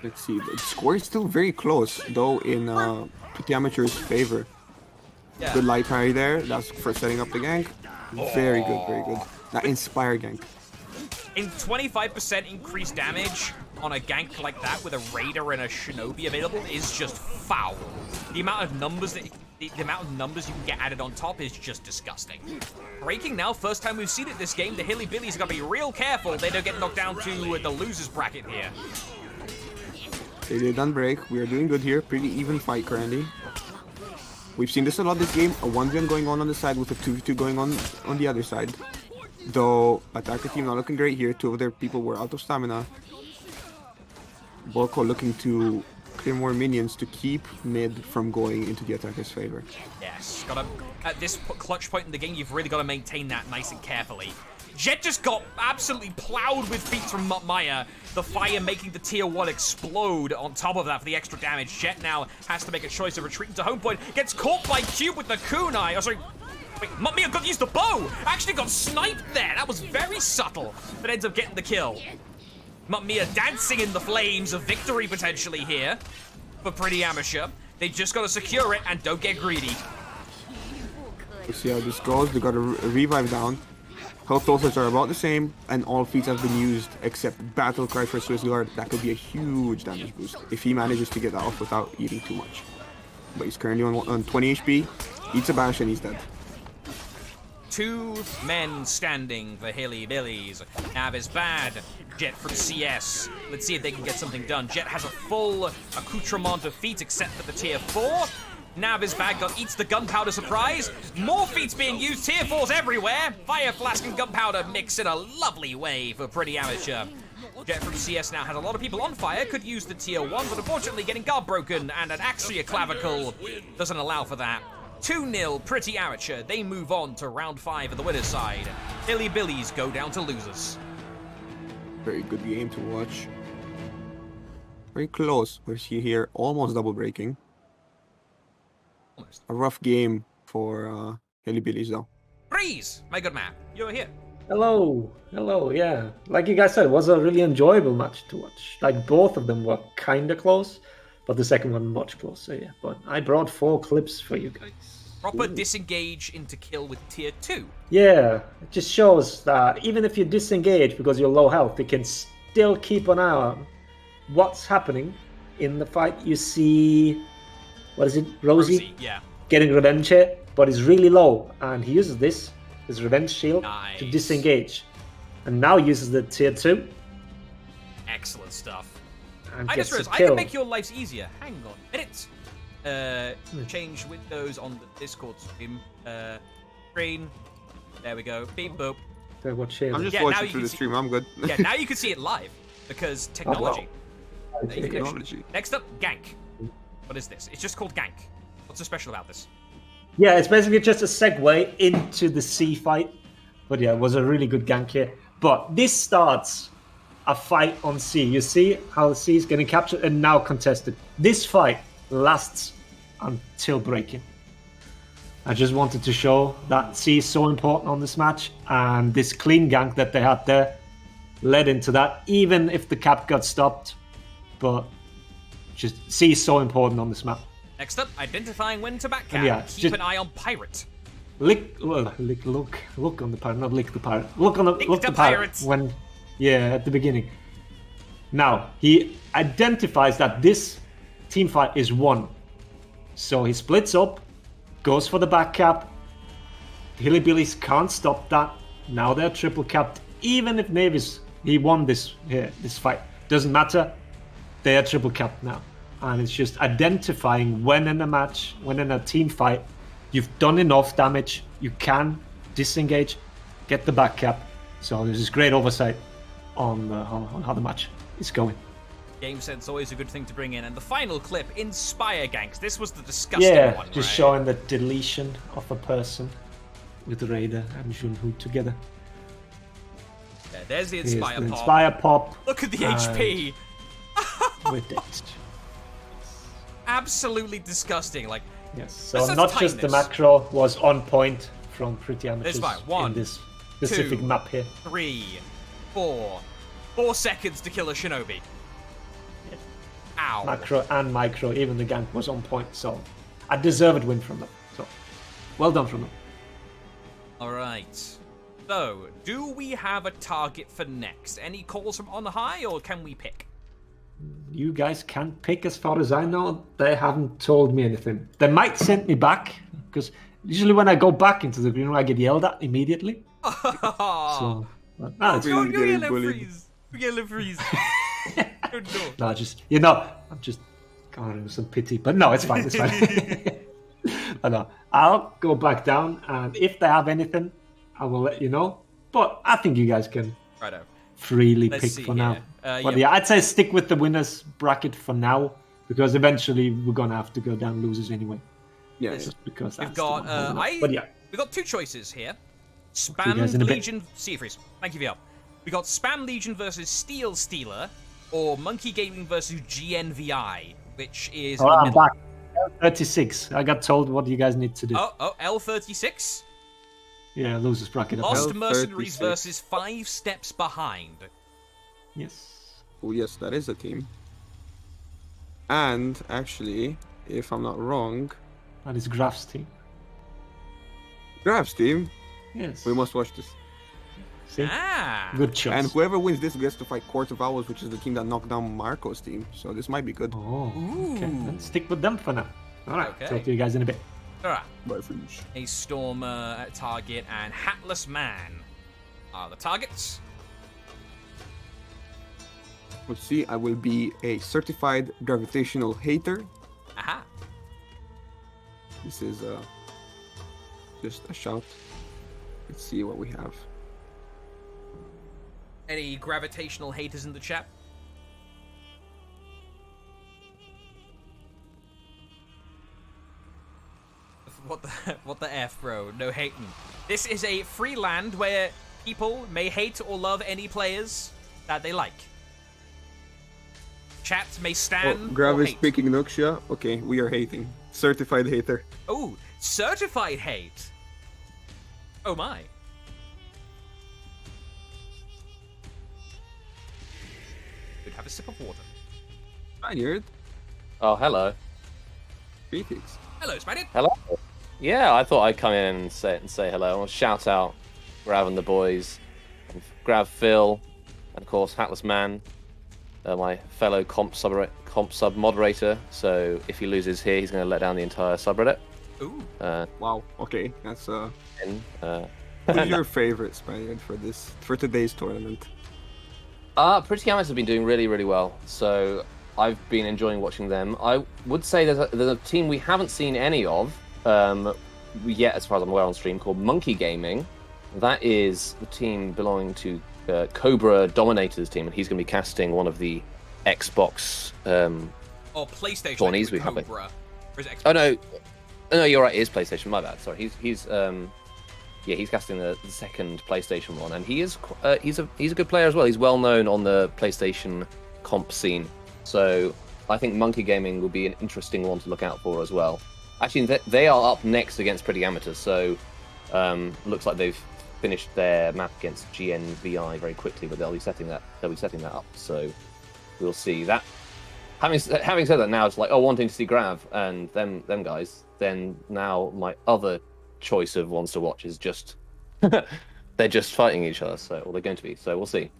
Let's see, the score is still very close, though, in Pretty Amateur's favor. Yeah. Good light parry there. That's for setting up the gank. Very good, very good. That Inspire gank. In 25% increased damage on a gank like that with a Raider and a Shinobi available is just foul. The amount of numbers that the amount of numbers you can get added on top is just disgusting. Breaking now, first time we've seen it this game. The Hilly Billies have got to be real careful they don't get knocked down to the losers bracket here. They did unbreak. We are doing good here. Pretty even fight currently. We've seen this a lot this game. A 1v1 going on the side with a 2v2 going on the other side. Though, attacker team not looking great here. 2 of their people were out of stamina. Borko looking to clear more minions to keep mid from going into the attacker's favor. Yes, at this clutch point in the game, you've really got to maintain that nice and carefully. Jet just got absolutely plowed with feats from Maya. The fire making the tier 1 explode on top of that for the extra damage. Jet now has to make a choice of retreating to home point. Gets caught by Cube with the kunai. Oh, sorry. Wait, Mia got to use the bow. Actually got sniped there. That was very subtle, but ends up getting the kill. Mia dancing in the flames of victory potentially here for Pretty Amateur. They just got to secure it and don't get greedy. Let's see how this goes. They got a revive down. Health totals are about the same, and all feats have been used except Battle Cry for Swiss Guard. That could be a huge damage boost if he manages to get that off without eating too much. But he's currently on 20 HP. Eats a bash and he's dead. 2 men standing for Hilly Billies. Nav is bad. Jet from CS. Let's see if they can get something done. Jet has a full accoutrement of feats except for the tier 4. Nav is bad. Eats the gunpowder surprise. More feats being used. Tier 4s everywhere. Fire flask and gunpowder mix in a lovely way for Pretty Amateur. Jet from CS now has a lot of people on fire. Could use the tier 1, but unfortunately getting guard broken and an Axia clavicle doesn't allow for that. 2-0 Pretty Amateur. They move on to round 5 of the winner's side. Hilly Billies go down to losers. Very good game to watch. Very close. We're here almost double breaking. Almost. A rough game for Hilly Billies though. Freeze, my good man. You're here. Hello, yeah. Like you guys said, it was a really enjoyable match to watch. Like both of them were kind of close, but the second one much closer, yeah. But I brought 4 clips for you guys. Proper disengage into kill with tier 2. Yeah, it just shows that even if you disengage because you're low health, you can still keep an eye on what's happening in the fight. You see, what is it, Rosie? Yeah. Getting revenge here, but he's really low, and he uses his revenge shield Nice. to disengage, and now uses the tier 2. Excellent stuff. And I just gets a realized I kill. can make your lives easier. Hang on a minute. Change windows on the Discord stream. Screen. There we go. Beep boop. So what shade? I'm just Yeah, now watching you through can the see- stream. I'm good. Yeah, now you can see it live because technology. There you go. Technology. Next up, gank. What is this? It's just called gank. What's so special about this? Yeah, it's basically just a segue into the C fight. But yeah, it was a really good gank here. But this starts a fight on C. You see how C is getting captured and now contested. This fight lasts until breaking. I just wanted to show that C is so important on this match, and this clean gank that they had there led into that, even if the cap got stopped. But just C is so important on this map. Next up, identifying when to backcap. Yeah, Keep just- an eye on Pirate. look on the pirate, not lick the pirate. Look the pirate pirates. when, at the beginning. Now he identifies that this team fight is won, so he splits up, goes for the back cap. Hillybillies can't stop that. Now they're triple capped. Even if Navy's he won this fight, doesn't matter. They are triple capped now, and it's just identifying when in a match, when in a team fight, you've done enough damage, you can disengage, get the back cap. So there's this great oversight on how the match is going. Game sense always a good thing to bring in. And the final clip, Inspire Ganks. This was the disgusting one, just right? showing the deletion of a person with Raider and Junhu together. Yeah, there's the Here's Inspire the Pop. Inspire Pop. Look at the and HP. with it. Absolutely disgusting. Like, Yes, so That's not just the tightness. macro was on point from Pretty Amateurs fine. One, in this specific two, map here. 3, 4. 4 seconds to kill a shinobi. Ow. Macro and micro, even the gank was on point, so a deserved win from them. So, well done from them. Alright. So, do we have a target for next? Any calls from on high, or can we pick? You guys can pick, as far as I know. They haven't told me anything. They might send me back, because usually when I go back into the green room, I get yelled at immediately. So, it's You're fine. getting yellow bullied. freeze. Yellow freeze. Good door. No, just, I'm just going with some pity. But no, it's fine, it's fine. I know. I'll go back down, and if they have anything, I will let you know. But I think you guys can Righto. freely Let's pick see for here. now. But yeah. yeah, I'd say stick with the winners bracket for now, because eventually we're gonna have to go down losers anyway. Yeah, Yes. Just because We've that's the got, one holding up. But yeah, we've got 2 choices here. you guys Spam in a bit. Legion Seafreeze. Thank you for your help. We got Spam Legion versus Steel Stealer, or Monkey Gaming versus GNVI, which is in the I'm middle. back. 36. I got told what you guys need to do. Oh, L36. Yeah, losers bracket. Lost apparently. Mercenaries L36. versus 5 Steps Behind. Yes. Oh yes, that is a team. And actually, if I'm not wrong, And it's Graf's team. Grab's team. Yes. We must watch this. See? Ah. Good choice. And whoever wins this gets to fight Court of Owls, which is the team that knocked down Marco's team. So this might be good. Oh, okay. Ooh. Let's stick with them for now. All right. Okay. Talk to you guys in a bit. Alright. Bye, Fringe. A Stormer target and Hatless Man are the targets. Let's see. I will be a certified gravitational hater. Aha. This is just a shout. Let's see what we have. Any gravitational haters in the chat? What the F, bro? No hating. This is a free land where people may hate or love any players that they like. Chats may Oh, stand Grav or is hate. picking Nuxia. Okay, we are hating. Certified hater. Oh, certified hate. Oh my. Could have a sip of water. Spaniard. Oh, hello. Greetings. Hello, Spaniard. Hello. Yeah, I thought I'd come in and say hello. I'll shout out Grav and the boys, and Grav Phil, and of course Hatless Man, my fellow comp sub moderator. So if he loses here, he's going to let down the entire subreddit. Ooh. Wow. Okay, that's And, who's your favorite Spaniard for today's tournament? Pretty Amateurs have been doing really, really well. So I've been enjoying watching them. I would say there's a team we haven't seen any of yet, as far as I'm aware, on stream, called Monkey Gaming. That is the team belonging to Cobra Dominator's team, and he's going to be casting one of the Xbox. Or PlayStation. Tourneys with we have it. Cobra. Or is it Xbox? Oh no, you're right. It is PlayStation. My bad. Sorry. He's casting the second PlayStation one, and he's a good player as well. He's well known on the PlayStation comp scene. So I think Monkey Gaming will be an interesting one to look out for as well. Actually, they are up next against Pretty Amateurs, so looks like they've finished their map against GNVI very quickly, but they'll be setting that up. So we'll see that. Having said that, now it's like wanting to see Grav and them guys. Then now my other choice of ones to watch is just they're just fighting each other. So, or they're going to be. So we'll see.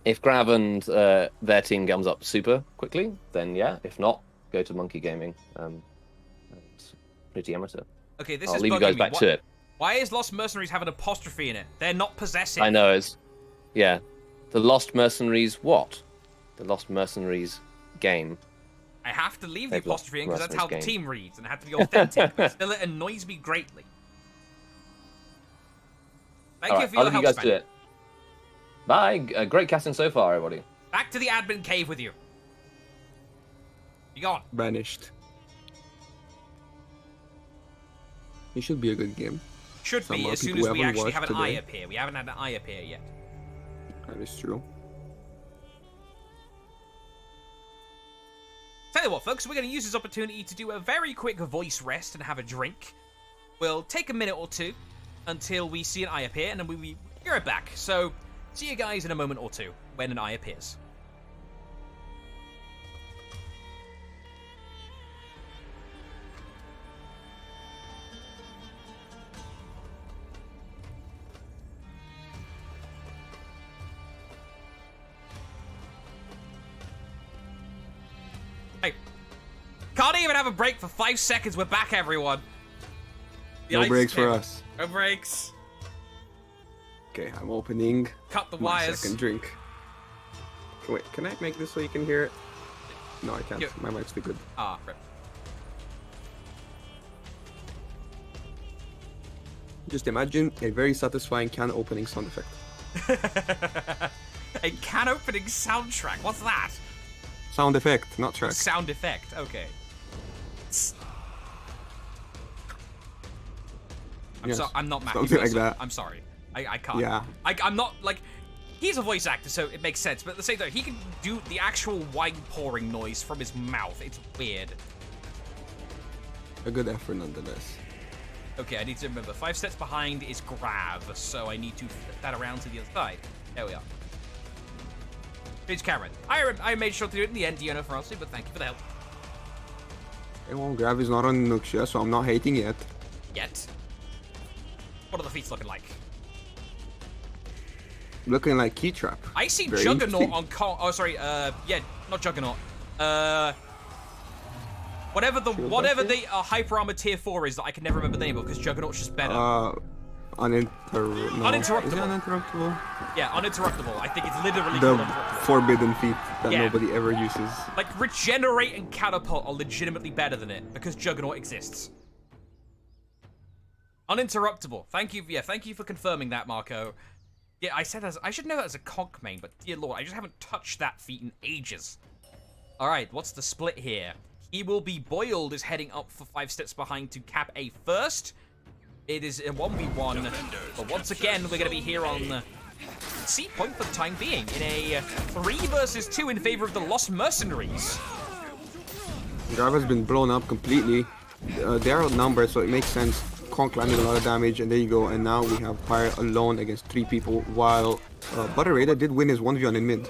If Grav and their team comes up super quickly, then yeah. If not, go to Monkey Gaming. It's pretty amateur. Okay, this I'll is leave you bugging guys me. back to it. Why is Lost Mercenaries have an apostrophe in it? They're not possessive. I know it's the Lost Mercenaries. What? The Lost Mercenaries game. I have to leave the They've lost apostrophe in because that's how the Mercenaries team reads, and it had to be authentic. But still, it annoys me greatly. Thank All you right, for your I'll leave you help, guys to it. Bye. Great casting so far, everybody. Back to the admin cave with you. You gone? Banished. It should be a good game. Should Some be, more as soon people as we haven't actually have an watched eye today. appear. We haven't had an eye appear yet. That is true. Tell you what, folks, we're going to use this opportunity to do a very quick voice rest and have a drink. We'll take a minute or two until we see an eye appear, and then we'll be right back. So, see you guys in a moment or two when an eye appears. Hey, can't even have a break for 5 seconds. We're back, everyone. The No ice breaks for table. us. No breaks. Okay, I'm opening Cut the my wires. second drink. Wait, can I make this so you can hear it? No, I can't. Yeah. My mic's too good. Ah, rip. Just imagine a very satisfying can opening sound effect. A can opening soundtrack. What's that? Sound effect, not track. Sound effect. Okay. Yes, I'm not Matthew. something like Wilson. that. I'm sorry. I can't. Yeah. I'm not like. He's a voice actor, so it makes sense. But at the same time, he can do the actual wine pouring noise from his mouth. It's weird. A good effort nonetheless. Okay, I need to remember. 5 steps behind is grab, so I need to flip that around to the other side. There we are. It's Cameron. I made sure to do it in the end, Diana Frosty, but thank you for the help. Hey, well, Grav is not on Nuxia, so I'm not hating yet. Yet. What are the feats looking like? Looking like Key Trap. I see Very Juggernaut interesting. on oh sorry, yeah, not Juggernaut. Whatever Shield the hyper armor tier 4 is that I can never remember the name of because Juggernaut's just better. Uninterruptible. Is it uninterruptible? Yeah, uninterruptible. I think it's literally The called uninterruptible. forbidden feat that Yeah. nobody ever uses. Like regenerate and catapult are legitimately better than it because Juggernaut exists. Uninterruptible. Thank you. Yeah, thank you for confirming that, Marco. Yeah, I should know that as a conk main, but dear lord, I just haven't touched that feat in ages. All right, what's the split here? He will be boiled is heading up for 5 steps behind to cap a first. It is a 1v1, but once again, we're going to be here on C point for the time being in a 3 versus 2 in favor of the Lost Mercenaries. Grav has been blown up completely. They're outnumbered, so it makes sense. Conk landed a lot of damage, and there you go. And now we have Pyre alone against 3 people, while Butter Raider did win his 1v1 in mid.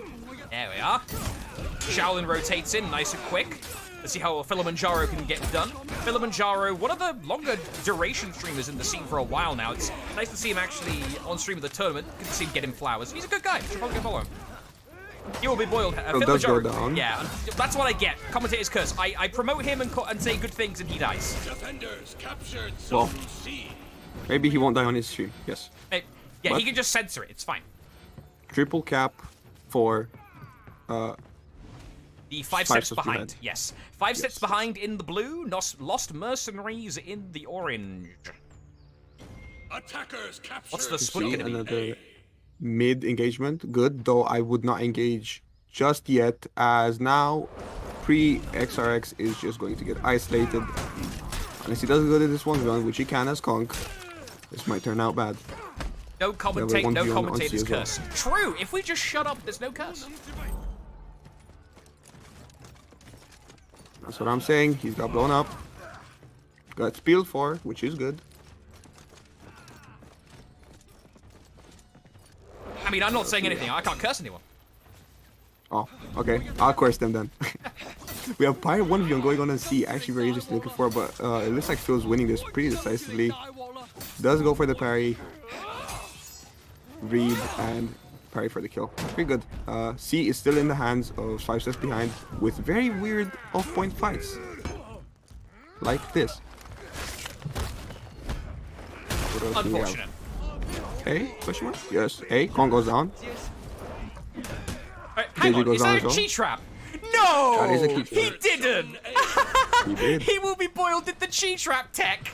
There we are. Shaolin rotates in nice and quick. Let's see how Filimanjaro can get done. Filimanjaro, one of the longer duration streamers in the scene for a while now. It's nice to see him actually on stream of the tournament. Good to see him get him flowers. He's a good guy. Should probably go follow him. He will be boiled. It does go down. Yeah, that's what I get. Commentator's curse. I promote him and say good things and he dies. Defenders captured Well. Zone C. Maybe he won't die on his stream. Yes. Hey, yeah, What? he can just censor it. It's fine. Triple cap for The 5 steps behind. Yes. 5 steps behind in the blue. Lost Mercenaries in the orange. Attackers captured. What's the see split going to be? another mid engagement. Good, though I would not engage just yet, as now pre-XRX is just going to get isolated. Unless he doesn't go to this 1v1, which he can as Conk, this might turn out bad. No commentate, no 1v1 on commentator's C as well. curse. True, if we just shut up, there's no curse. That's what I'm saying. He's got blown up. Got spilled for, which is good. I mean, I'm not saying anything. I can't curse anyone. Oh, okay. I'll curse them then. We have Pirate 1v1 going on and C. Actually very interesting looking for, but it looks like Phil's winning this pretty decisively. Does go for the parry. Read and parry for the kill. Pretty good. C is still in the hands of 5 steps behind with very weird off-point fights. Like this. What else do we have? Unfortunate. A? Question mark? Yes. A. Kong goes down. Right, hang JJ on, goes is on that as a well. cheat trap? No! That is a cheat He trap. didn't! He did. He will be boiled at the cheat trap tech!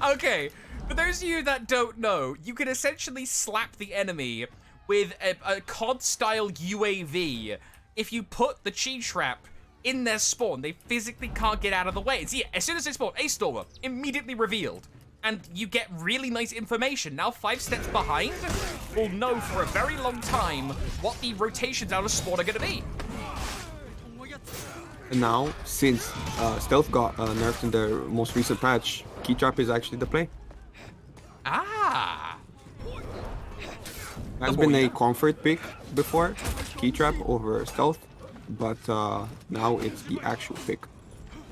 Okay, for those of you that don't know, you can essentially slap the enemy with a COD-style UAV. If you put the cheat trap in their spawn, they physically can't get out of the way. See, as soon as they spawn, a Stormer, immediately revealed. And you get really nice information. Now 5 steps behind will know for a very long time what the rotations out of spawn are going to be. And now, since Stealth got nerfed in their most recent patch, Key Trap is actually the play. Ah! Has The been a boy. comfort pick before, Key Trap over Stealth, but now it's the actual pick.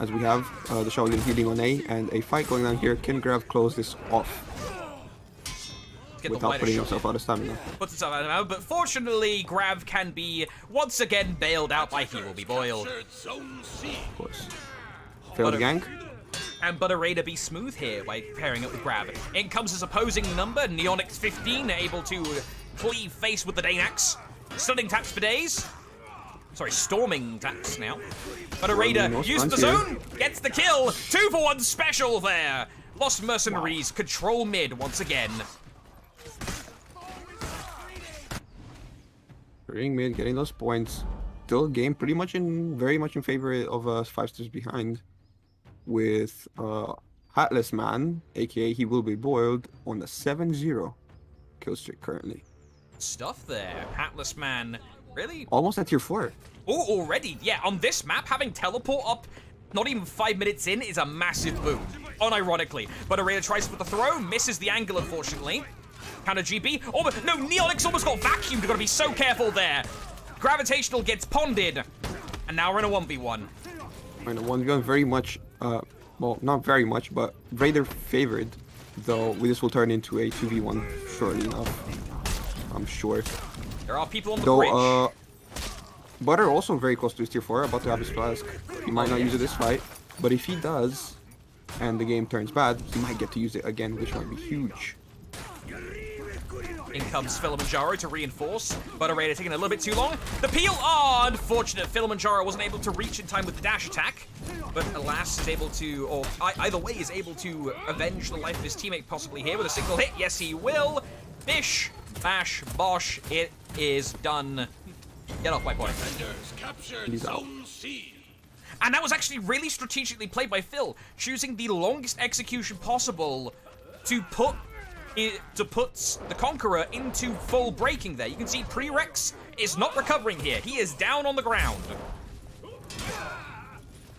As we have the Shaolin healing on A and a fight going on here, can Grav close this off Get the without wider putting shot himself in. out of stamina? Puts himself out of ammo, but fortunately, Grav can be once again bailed out by He Will Be Boiled. Captured Zone C. Of course. Failed What a- gank. And but a Raider be smooth here by pairing it with Grav. In comes his opposing number, Neonix 15, able to cleave face with the Danax. Stunning taps for days. Sorry, storming taps now. But a Raider no used the stuns zone, gets the kill. 2-for-1 special there. Lost Mercenaries control mid once again. Ring mid, getting those points. Still game pretty much very much in favor of 5 steps behind. With Hatless Man, aka He Will Be Boiled, on the 7-0 kill streak currently. Stuff there. Hatless Man, really? Almost at tier 4. Oh, already? Yeah, on this map, having teleport up not even 5 minutes in is a massive boon. Unironically. But Arena tries for the throw, misses the angle, unfortunately. Counter GB. Oh, but no, Neonix almost got vacuumed. You've got to be so careful there. Gravitational gets ponded. And now we're in a 1v1. And the 1v1 very much, well, not very much, but Raider favored. Though this will turn into a 2v1 shortly enough. I'm sure. There are people on the bridge. Though, Butter also very close to his tier 4, about to have his flask. He might not use it this fight, but if he does, and the game turns bad, he might get to use it again, which might be huge. In comes Filimanjaro to reinforce. Butter Raider taking a little bit too long. The peel! Oh, unfortunate. Filimanjaro wasn't able to reach in time with the dash attack. But alas, is able to, or either way, is able to avenge the life of his teammate possibly here with a single hit. Yes, he will. Bish, bash, bosh. It is done. Get off my point. Defenders captured He's out. Zone C. And that was actually really strategically played by Phil, choosing the longest execution possible to put the Conqueror into full breaking there. You can see Prerex is not recovering here. He is down on the ground.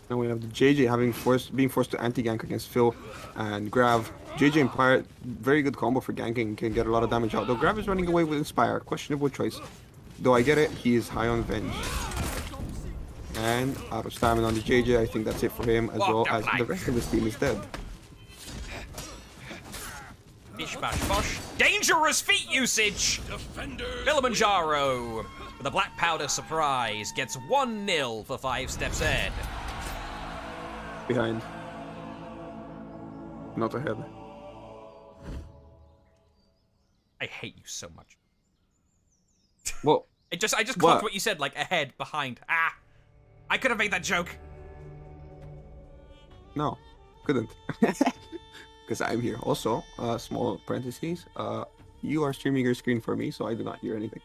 And we have the JJ being forced to anti-gank against Phil and Grav. JJ and Pirate, very good combo for ganking, can get a lot of damage out. Though Grav is running away with Inspire, questionable choice. Though I get it, he is high on Venge. And out of stamina on the JJ, I think that's it for him, as well as the rest of his team is dead. Bish bash bosh. Dangerous feat usage! Defenders. Kilimanjaro with a black powder surprise gets 1-0 for 5 steps ahead. Behind. Not ahead. I hate you so much. Well, I just What? clocked what you said, like ahead, behind. Ah! I could have made that joke. no, couldn't. Because I'm here. Also, small parentheses, you are streaming your screen for me, so I do not hear anything.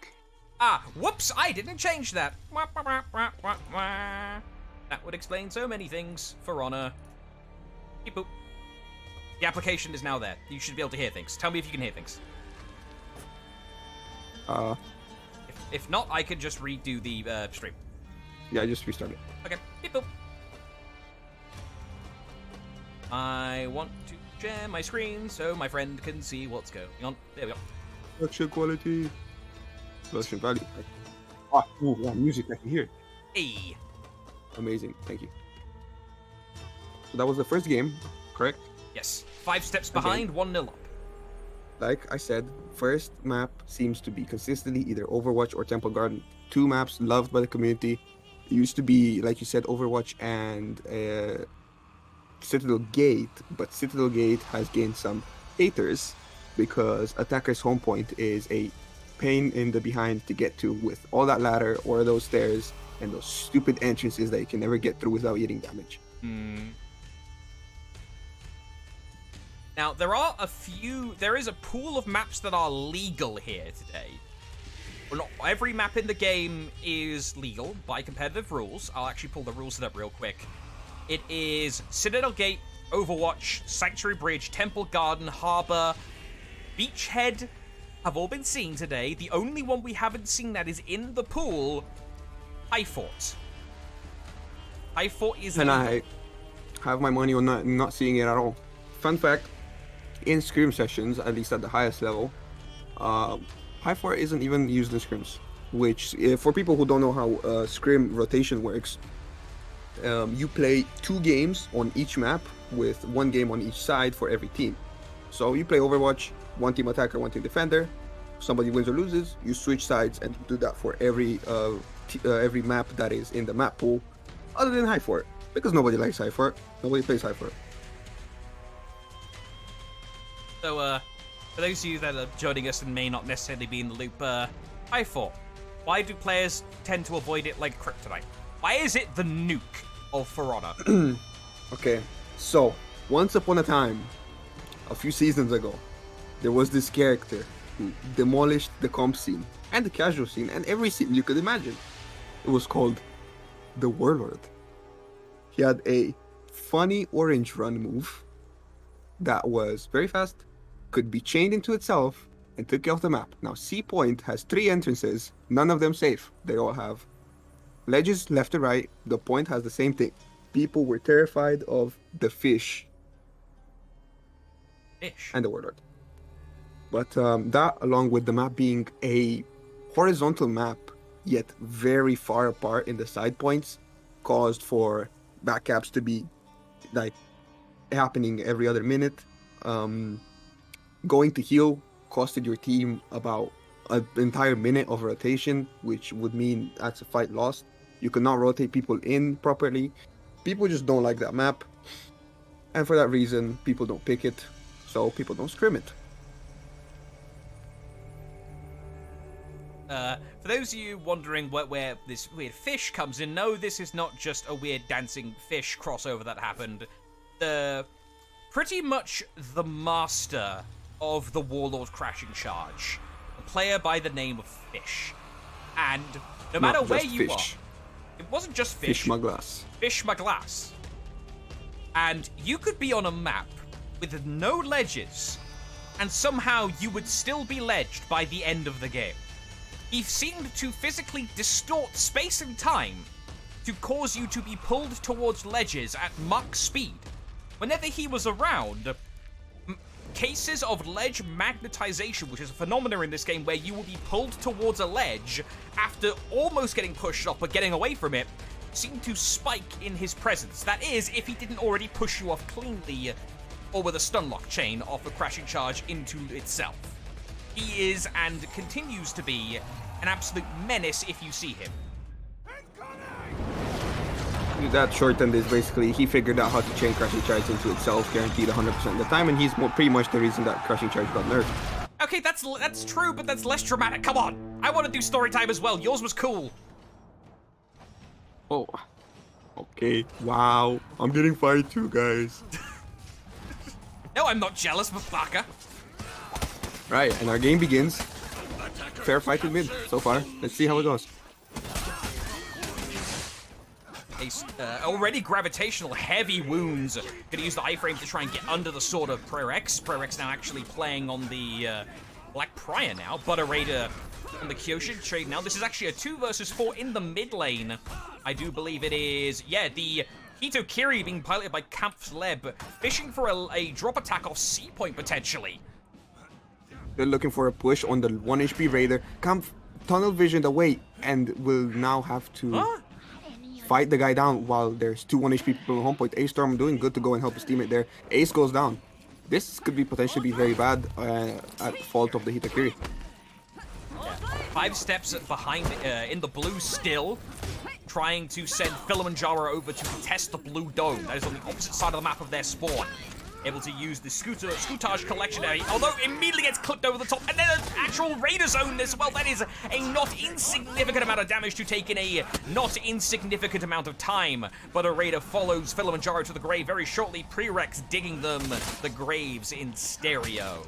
Ah, whoops, I didn't change that. Wah, wah, wah, wah, wah, wah. That would explain so many things, For Honor. Beep boop. The application is now there. You should be able to hear things. Tell me if you can hear things. If not, I can just redo the stream. Yeah, I just restarted. Okay, beep boop. I want to share my screen so my friend can see what's going on. There we go. Production quality. Production value. Ah, ooh, yeah, music I can hear. Hey. Amazing. Thank you. So that was the first game, correct? Yes. 5 steps behind, 1-0 up. Like I said, first map seems to be consistently either Overwatch or Temple Garden. 2 maps loved by the community. It used to be, like you said, Overwatch and Citadel Gate, but Citadel Gate has gained some haters because Attacker's home point is a pain in the behind to get to with all that ladder or those stairs and those stupid entrances that you can never get through without eating damage. Now, there is a pool of maps that are legal here today. Well, not every map in the game is legal by competitive rules. I'll actually pull the rules up real quick. It is Citadel Gate, Overwatch, Sanctuary Bridge, Temple Garden, Harbor, Beachhead have all been seen today. The only one we haven't seen that is in the pool, High Fort. High Fort is And legal. I have my money on not seeing it at all. Fun fact, in scrim sessions, at least at the highest level, High Fort isn't even used in scrims, which for people who don't know how scrim rotation works, you play 2 games on each map with 1 game on each side for every team. So you play Overwatch, 1 team attacker, 1 team defender. Somebody wins or loses, you switch sides and do that for every map that is in the map pool, other than High Fort, because nobody likes High Fort. Nobody plays High Fort. So, for those of you that are joining us and may not necessarily be in the loop, High Fort. Why do players tend to avoid it like kryptonite? Why is it the nuke of For Honor? Okay, so once upon a time, a few seasons ago, there was this character who demolished the comp scene and the casual scene and every scene you could imagine. It was called the Warlord. He had a funny orange run move that was very fast, could be chained into itself, and took you off the map. Now, C Point has 3 entrances, none of them safe. They all have ledges left to right. The point has the same thing. People were terrified of the fish and the Warlord. But that, along with the map being a horizontal map, yet very far apart in the side points, caused for backcaps to be like happening every other minute. Going to heal costed your team about an entire minute of rotation, which would mean that's a fight lost. You could not rotate people in properly. People just don't like that map, and for that reason, people don't pick it, so people don't scrim it. For those of you wondering where this weird fish comes in, no, this is not just a weird dancing fish crossover that happened. Pretty much the master of the Warlord crashing charge, a player by the name of Fish. And no matter where you are, it wasn't just Fish. Fishmaglass. Fishmaglass. And you could be on a map with no ledges, and somehow you would still be ledged by the end of the game. He seemed to physically distort space and time to cause you to be pulled towards ledges at Mach speed. Whenever he was around, cases of ledge magnetization, which is a phenomenon in this game where you will be pulled towards a ledge after almost getting pushed off but getting away from it, seemed to spike in his presence. That is, if he didn't already push you off cleanly or with a stunlock chain off a crashing charge into itself. He is and continues to be an absolute menace if you see him. That shortened is basically he figured out how to chain crashing charge into itself, guaranteed 100% of the time, and he's pretty much the reason that crashing charge got nerfed. Okay, that's true, but that's less dramatic. Come on, I want to do story time as well. Yours was cool. Oh, okay. Wow, I'm getting fired too, guys. No, I'm not jealous, motherfucker. Right, and our game begins. Fair fight in mid so far. Let's see how it goes. Already gravitational heavy wounds. Gonna use the iframe to try and get under the sword of Prerex. Prerex now actually playing on the Black Prior now. Butter Raider on the Kyoshin trade now. This is actually a 2 versus 4 in the mid lane. I do believe it is, yeah, the Hitokiri being piloted by Kampf's Leb, fishing for a drop attack off C point potentially. They're looking for a push on the 1 HP Raider. Kampf tunnel visioned away and will now have to fight the guy down while there's 2 1 HP people on home point. Ace Storm doing good to go and help his teammate there. Ace goes down. This could be potentially be very bad at fault of the Hitakiri. 5 steps behind in the blue still, trying to send Kilimanjaro over to contest the blue dome. That is on the opposite side of the map of their spawn. Able to use the Scootage collection area, although immediately gets clipped over the top, and then an actual Raider zone as well. That is a not insignificant amount of damage to take in a not insignificant amount of time. But a Raider follows Kilimanjaro to the grave very shortly. Prerex digging them the graves in stereo.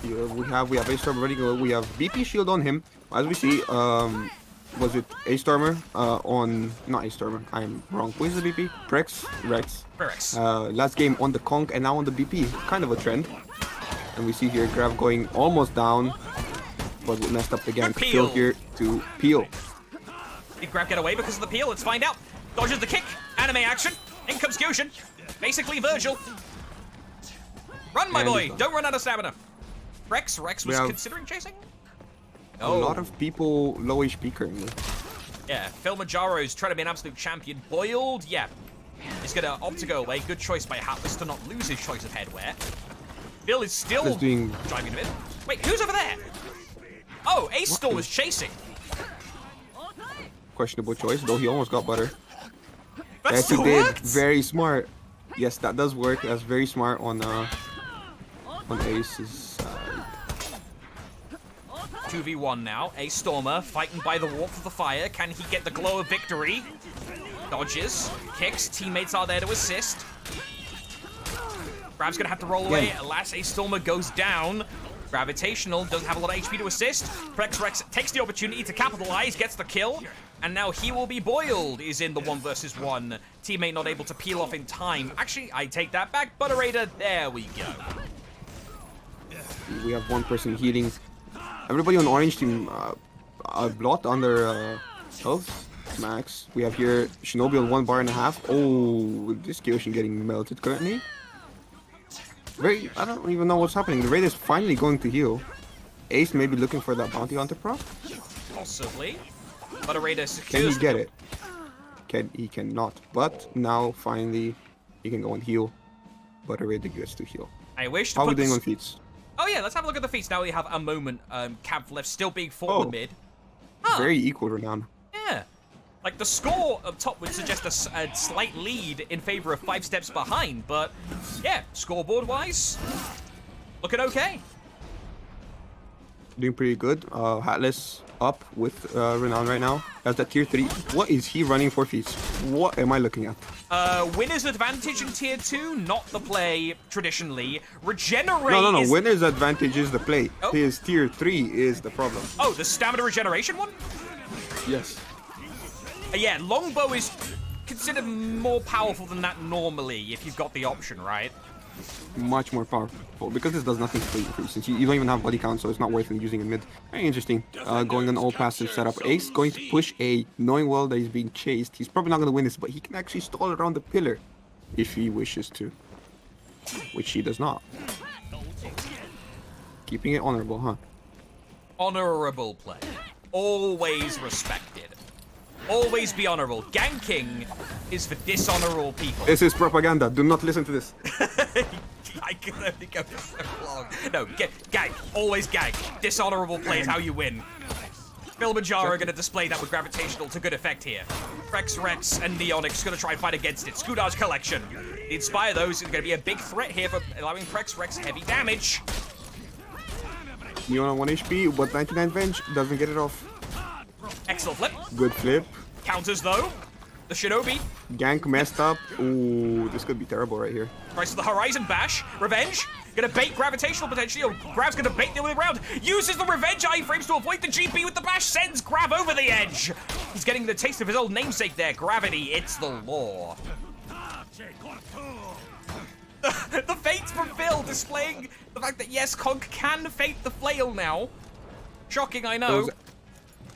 Here we have Ace Stormer ready to go. We have BP shield on him. As we see, was it Ace Stormer on... Not Ace Stormer, I'm wrong. Who is the BP? Rex? Last game on the Conk and now on the BP. Kind of a trend. And we see here Grav going almost down, but we messed up the gank. Still here to peel. Did Grav get away because of the peel? Let's find out. Dodges the kick. Anime action. In comes Fusion. Basically Virgil. Run, my boy. Don't run out of stamina. Rex was considering chasing? A lot of people low HP currently. Yeah, Kilimanjaro's trying to be an absolute champion. Boiled, yeah. He's gonna opt to go away. Good choice by Hatless to not lose his choice of headwear. Bill is still driving a bit. Wait, who's over there? Oh, Ace Storm is chasing. Questionable choice, though he almost got butter. That yes, still he did. worked? Very smart. Yes, that does work. That's very smart on Ace's side. 2v1 now. Ace Stormer fighting by the warmth of the fire. Can he get the glow of victory? Dodges, kicks, teammates are there to assist. Grav's gonna have to roll away. Alas, Ace Stormer goes down. Gravitational doesn't have a lot of HP to assist. Rex takes the opportunity to capitalize, gets the kill, and now he will be boiled. Is in the 1 versus 1. Teammate not able to peel off in time. Actually, I take that back. Butterator, there we go. We have 1 person healing. Everybody on orange team a lot under health max. We have here Shinobi on 1.5 bars. Oh, this Kyoshin getting melted currently. I don't even know what's happening. The raid is finally going to heal. Ace may be looking for that bounty hunter proc. Possibly. Butterator secures. Can he get it? He cannot. But now finally he can go and heal. Butterator gets to heal. I wish to How are we doing on feats? Oh yeah, let's have a look at the feats. Now we have a moment. Cav left still being fought in the mid. Very equal renown. Yeah. Like the score up top would suggest a slight lead in favor of 5 steps behind, but yeah, scoreboard-wise, looking okay. Doing pretty good. Hatless up with renown right now. That's that tier 3. What is he running for feats? What am I looking at? Winner's advantage in tier 2, not the play traditionally. Regenerate. No. Winner's advantage is the play. His tier 3 is the problem. Oh, the stamina regeneration one? Yes. Yeah, longbow is considered more powerful than that normally if you've got the option, right? Much more powerful because this does nothing for you since you don't even have body count, so it's not worth it using in mid. Very interesting. Going on all passive setup. Ace going to push A, knowing well that he's being chased. He's probably not going to win this, but he can actually stall around the pillar if he wishes to, which he does not. Keeping it honorable, huh? Honorable play. Always respected. Always be honorable. Ganking is for dishonorable people. This is propaganda. Do not listen to this. I can only go so long. No, gag. Always gag. Dishonorable play is how you win. Kilimanjaro are going to display that with Gravitational to good effect here. Rex, and Neonix going to try and fight against it. Scudage collection. The Inspire those is going to be a big threat here for allowing Rex heavy damage. Neon on 1 HP, but 99 Venge doesn't get it off. Excellent flip. Good flip. Counters though. The Shinobi. Gank messed up. Ooh, this could be terrible right here. Tries the Horizon Bash. Revenge. Gonna bait Gravitational potentially. Or Grav's gonna bait the other way around. Uses the Revenge iframes to avoid the GP with the Bash. Sends Grav over the edge. He's getting the taste of his old namesake there. Gravity, it's the law. The fates from Phil displaying the fact that yes, Conk can fate the flail now. Shocking, I know.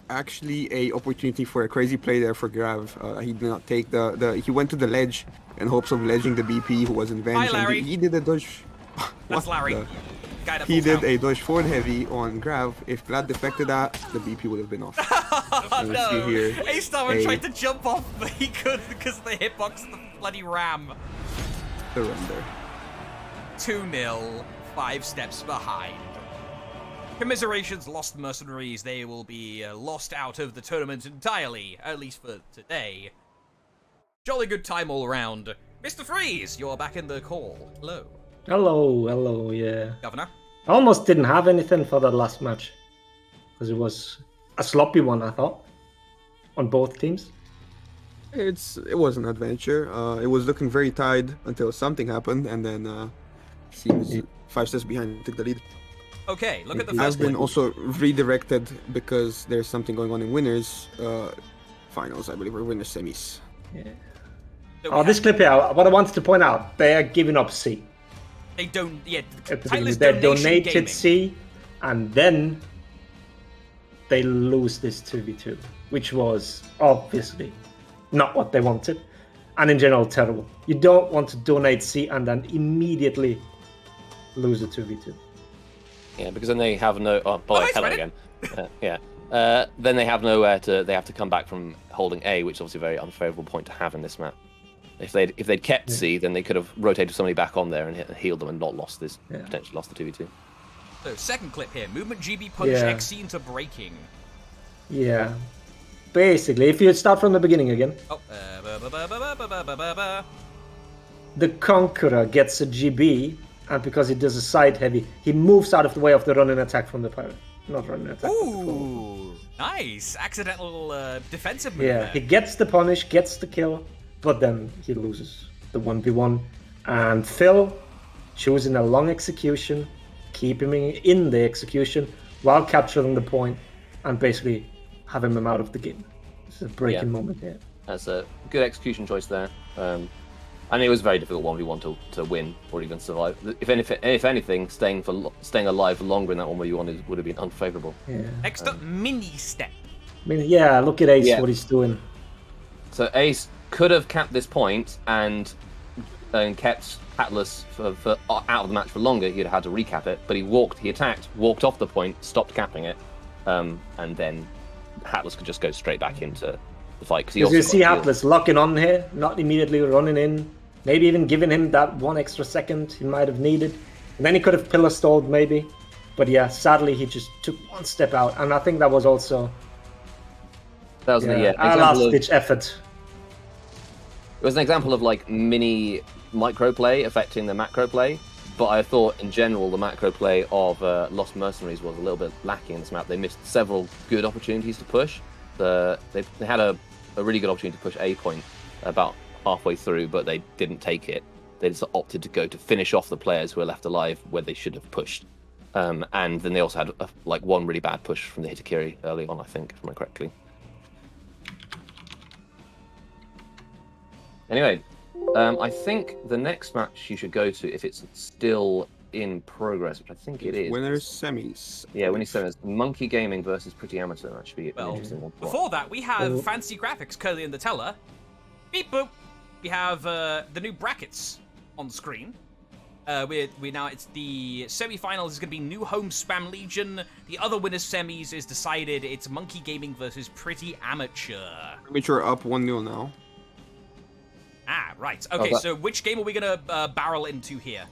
Actually a opportunity for a crazy play there for Grav. He did not take he went to the ledge in hopes of ledging the BP who was in Venge. Hi, Larry. And he did a dodge. That's Larry. guy that he pulls did out. a dodge forward heavy on Grav. If Glad defected that, the BP would have been off. Oh, Let's see no. here. A-Starman tried to jump off, but he couldn't because of the hitbox of the bloody ram. Surrender. 2-0, 5 steps behind. Commiserations, lost mercenaries. They will be lost out of the tournament entirely, at least for today. Jolly good time all around. Mr. Freeze, you're back in the call. Hello. Hello, yeah. Governor. I almost didn't have anything for that last match. Because it was a sloppy one, I thought. On both teams. It was an adventure. It was looking very tied until something happened, and then seems 5 steps behind took the lead. Okay, look at the It first has been one. also redirected because there's something going on in winners finals, I believe, or winners semis. Yeah. So Oh, this clip here, what I wanted to point out, they are giving up C. They don't, yeah, At the Tyler's beginning. They donation donated gaming. C, and then they lose this 2v2, which was obviously not what they wanted, and in general terrible. You don't want to donate C and then immediately lose a 2v2. Yeah, because then they have no. Oh, by the way, nice, hello Reddit. again. Yeah. Then they have nowhere to. They have to come back from holding A, which is obviously a very unfavourable point to have in this map. If they'd kept C, then they could have rotated somebody back on there and healed them and not lost this. Yeah. Potentially lost the 2v2. So, second clip here. Movement GB punch Yeah. XC into breaking. Yeah. Basically, if you start from the beginning again, Oh, the Conqueror gets a GB, and because he does a side heavy, he moves out of the way of the running attack from the pirate. Not running attack. but the forward. Ooh, nice. Accidental defensive move Yeah, there. he gets the punish, gets the kill, but then he loses the 1v1. And Phil choosing a long execution, keeping him in the execution while capturing the point and basically having him out of the game. It's a breaking Yeah. moment here. That's a good execution choice there. And it was a very difficult 1v1 to win or even survive. If anything, staying alive for longer in that 1v1 would have been unfavourable. Yeah. Next up, mini step. I mean, yeah, look at Ace, Yeah. what he's doing. So Ace could have capped this point and kept Atlas for out of the match for longer. He'd have had to recap it, but he attacked, walked off the point, stopped capping it, and then Atlas could just go straight back into the fight. Because You see Atlas locking on here, not immediately running in, maybe even giving him that 1 extra second he might have needed. And then he could have pillar stalled maybe. But yeah, sadly he just took 1 step out, and I think that was also that was a example last of, ditch effort. it was an example of like mini micro play affecting the macro play. But I thought in general the macro play of Lost Mercenaries was a little bit lacking in this map. They missed several good opportunities to push. They had a really good opportunity to push A point about halfway through, but they didn't take it. They just opted to go to finish off the players who were left alive where they should have pushed. And then they also had one really bad push from the Hitakiri early on, I think, if I remember correctly. Anyway, I think the next match you should go to, if it's still in progress, which I think it is. Winners semis. Yeah, when he says Monkey Gaming versus Pretty Amateur, that should be an Well, interesting one. to watch. Before that, we have Oh. fancy graphics currently in the teller. Beep boop. We have the new brackets on the screen. We now it's the semi-finals is going to be New Home Spam Legion. The other winners semis is decided. It's Monkey Gaming versus Pretty Amateur. Amateur up 1-0 now. Ah, right. Okay, that- so which game are we going to barrel into here?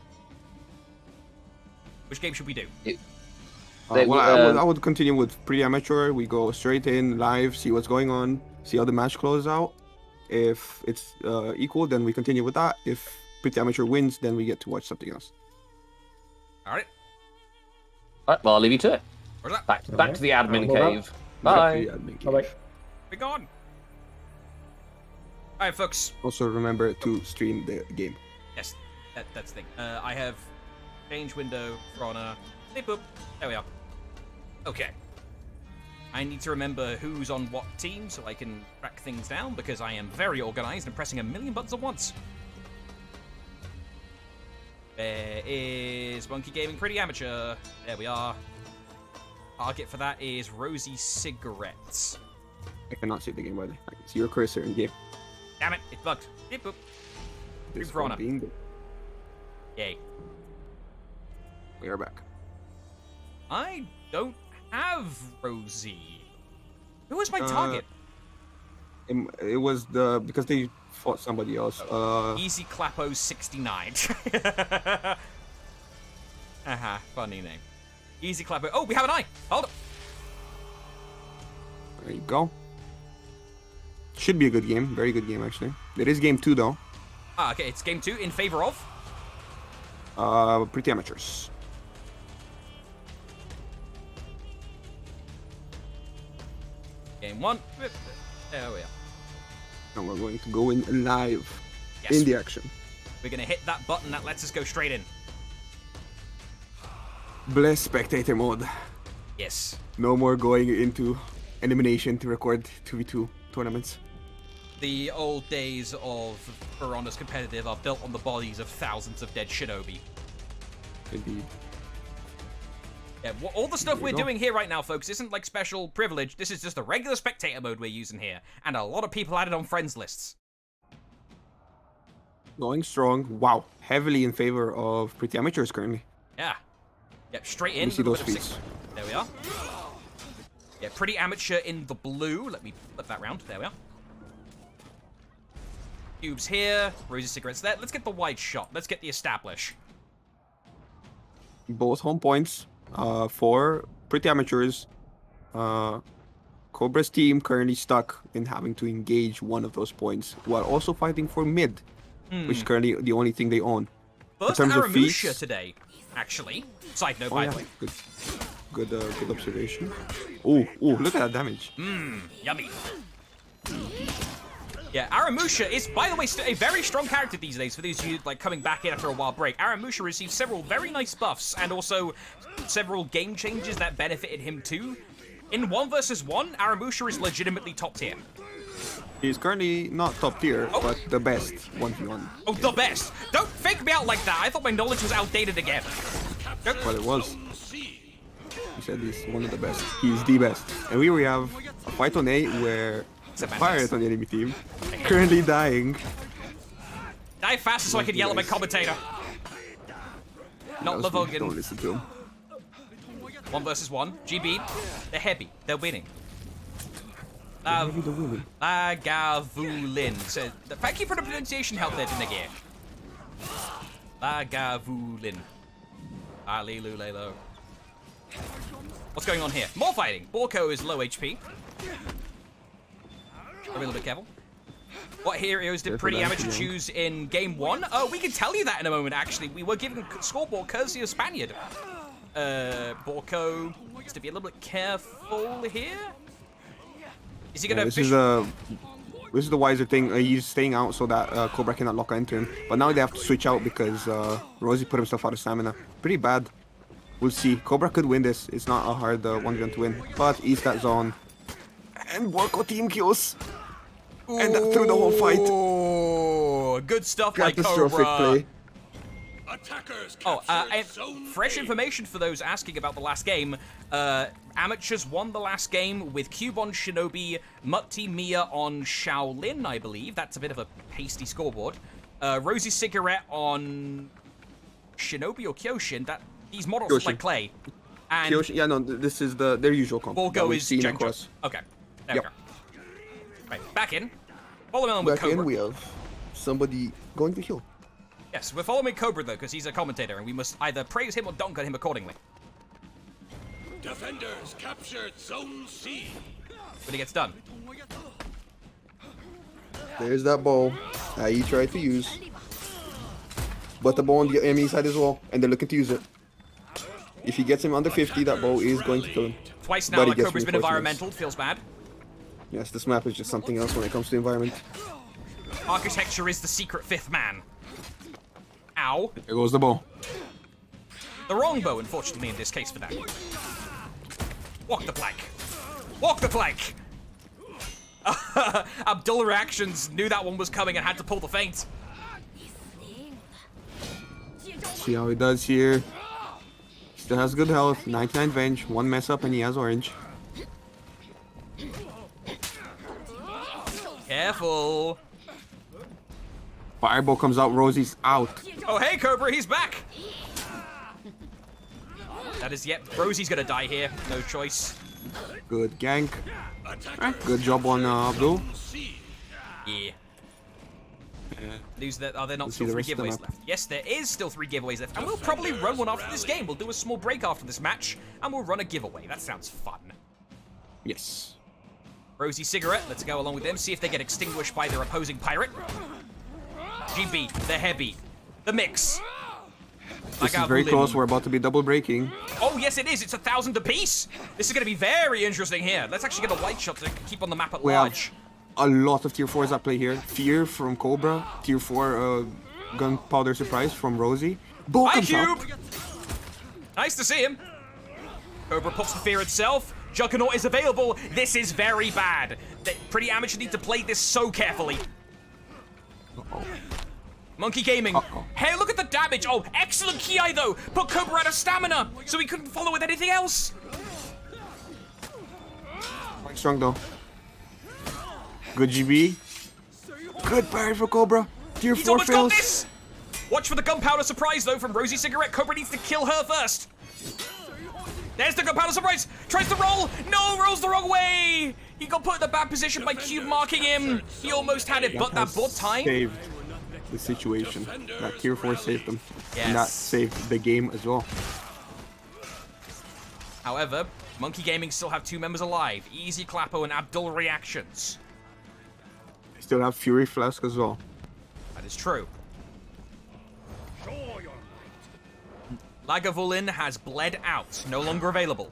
Which game should we do? They- I would continue with Pretty Amateur. We go straight in, live, see what's going on, see how the match closes out. If it's equal, then we continue with that. If Pretty Amateur wins, then we get to watch something else. All right. All right, well, I'll leave you to it. Where's that? Back to the admin Well done. cave. Bye. Bye-bye. Be gone. All right, folks. Also remember to stream the game. Yes, that's the thing. I have change window for honor. Hey, boop. There we are. Okay. I need to remember who's on what team so I can track things down because I am very organized and pressing a million buttons at once. There is Monkey Gaming Pretty Amateur. There we are. Target for that is Rosy Cigarettes. I cannot see the game, by the way. I can see your cursor in game. Damn it, it's bugged. Beep boop. This for honor. one being the- Yay. We are back. I don't have Rosie. Who was my target? It was because they fought somebody else. Easy Clappo 69. Funny name. Easy Clappo. Oh, we have an eye. Hold up. There you go. Should be a good game. Very good game, actually. It is game 2, though. Okay, it's game 2 in favor of? Pretty amateurs. Game 1. There we are. And we're going to go in live Yes. in the action. We're going to hit that button that lets us go straight in. Bless spectator mode. Yes. No more going into elimination to record 2v2 tournaments. The old days of For Honor's competitive are built on the bodies of thousands of dead shinobi. Indeed. Yeah, all the stuff There we're we go. doing here right now, folks, isn't like special privilege. This is just the regular spectator mode we're using here. And a lot of people added on friends lists. Going strong. Wow. Heavily in favor of pretty amateurs currently. Yeah. Yep, straight Let in. me see little those bit of feats. There we are. Yeah, pretty amateur in the blue. Let me flip that round. There we are. Cubes here. Rosy cigarettes there. Let's get the wide shot. Let's get the establish. Both home points for pretty amateurs. Cobra's team currently stuck in having to engage one of those points while also fighting for mid, which is currently the only thing they own. First terms of Aramusha feats- today, actually. Side note, Oh, by yeah. the way. Good observation. Ooh, look at that damage. Yummy. Yeah, Aramusha is, by the way, a very strong character these days for those of you like coming back in after a wild break. Aramusha received several very nice buffs and also several game changes that benefited him too. In 1 versus 1, Aramusha is legitimately top tier. He's currently not top tier, but the best 1v1. Oh, the best! Don't fake me out like that! I thought my knowledge was outdated again. But it was. He said he's one of the best. He's the best. And we have a fight on A where the pirate on the enemy team currently dying. Die faster so I can yell at my commentator. Not Don't Lavogan. listen to him. 1 versus 1. GB. They're heavy. They're winning. Maybe the winning. Lagavulin. So, thank you for the pronunciation help there, Dinagir. Lagavulin. Alilulelo. What's going on here? More fighting. Borko is low HP. A little bit careful. What heroes did Careful Pretty there, Amateur young. choose in game 1? Oh, we can tell you that in a moment, actually. We were given scoreboard courtesy of Spaniard. Borko needs to be a little bit careful here. Is he gonna This fish? is the wiser thing. He's staying out so that Cobra cannot lock into him. But now they have to switch out because Rosie put himself out of stamina. Pretty bad. We'll see. Cobra could win this. It's not a hard 1v1 to win. But east that zone. And Borko team kills. And that through the whole fight. Oh, good stuff by Catastrophic Cobra. play. Attackers Oh, captured and zone fresh A. information for those asking about the last game. Amateurs won the last game with Cube on Shinobi, Mutti Mia on Shaolin, I believe. That's a bit of a pasty scoreboard. Rosie Cigarette on Shinobi or Kyoshin. These models look Kyoshin. like clay. And Kyoshi, yeah, no, this is their usual comp. that Borgo we've is seen Genjo. across. Okay, there Yep. we go. Right, back in. Follow on with Back Cobra. in, we have somebody going to heal. Yes, we're following Cobra though, because he's a commentator, and we must either praise him or dunk on him accordingly. Defenders captured zone C. When he gets done. There's that bow that he tried to use. But the bow on the enemy side as well, and they're looking to use it. If he gets him under 50, that bow is going to kill him. Twice now But he that gets Cobra's been reinforcements. environmental, feels bad. Yes, this map is just something else when it comes to environment. Architecture is the secret fifth man. Ow. There goes the bow. The wrong bow, unfortunately, in this case for that. Walk the plank. Walk the plank! Abdullah Reactions knew that one was coming and had to pull the feint. See how he does here. Still has good health, 99 venge, one mess up and he has orange. Careful. Fireball comes out, Rosie's out. Oh, hey, Cobra, he's back. That is, yep, Rosie's gonna die here. No choice. Good gank. Alright, good job on Abdul. Yeah. Lose that. Are there not Let's still see the 3 rest of the giveaways map. left? Yes, there is still 3 giveaways left. And we'll probably run one after this game. We'll do a small break after this match, and we'll run a giveaway. That sounds fun. Yes. Rosie Cigarette, let's go along with them, see if they get extinguished by their opposing pirate. GB, the heavy, the mix. This is very close. We're about to be double breaking. Oh, yes, it is. It's 1,000 apiece. This is going to be very interesting here. Let's actually get a white shot to keep on the map at large. A lot of tier 4s at play here. Fear from Cobra. Tier 4 Gunpowder Surprise from Rosie. Hi, Cube! Nice to see him. Cobra pops the fear itself. Juggernaut is available. This is very bad. The Pretty Amateur need to play this so carefully. Uh-oh. Monkey Gaming. Hey, look at the damage. Oh, excellent Ki though. Put Cobra out of stamina, so he couldn't follow with anything else. Quite strong though. Good GB. Good parry for Cobra. Tier 4 almost got fails. this. Watch for the gunpowder surprise though from Rosie Cigarette. Cobra needs to kill her first. There's the gunpowder surprise. Tries to roll. No, rolls the wrong way. He got put in the bad position by Cube marking him. He almost had it, but that bought time. Saved the situation. That tier 4 saved them. Yes. And that saved the game as well. However, Monkey Gaming still have 2 members alive. Easy Clappo and Abdul reactions. They still have Fury Flask as well. That is true. Lagavulin has bled out. No longer available.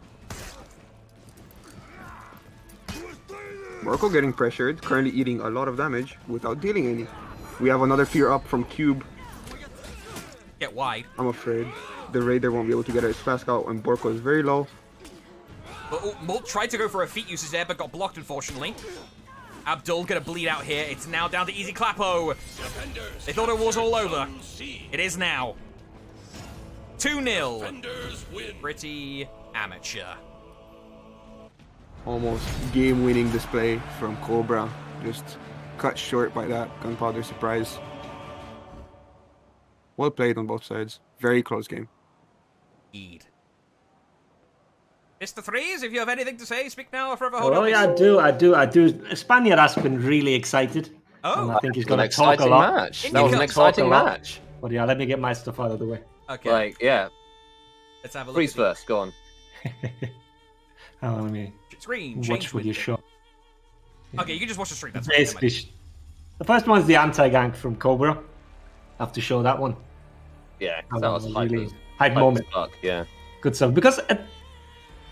Morkel getting pressured, currently eating a lot of damage without dealing any. We have another fear up from Cube. Get wide. I'm afraid the Raider won't be able to get his flask out when Borko is very low. But Molt tried to go for a feet usage there, but got blocked, unfortunately. Abdul gonna bleed out here. It's now down to Easy Clappo. They thought it was all over. It is now. 2-0. Pretty amateur. Almost game-winning display from Cobra. Just cut short by that gunpowder surprise. Well played on both sides. Very close game. Indeed. Mr. Threes, if you have anything to say, speak now or forever hold on. Oh yeah, I do. Spaniard has been really excited. Oh, and I think he's That was going an to talk a exciting lot. match. Indeed. That was an Talk a exciting lot. match. But yeah, let me get my stuff out of the way. okay. Like, yeah. Let's have a look. Freeze at first, go on. Let me the screen. watch Change what you window. show. Okay, you can just watch the stream. That's fine. Basically, the first one is the anti-gank from Cobra. I have to show that one. Yeah, That that one was hype. really hype Hype moment. as fuck, yeah. Good stuff. Because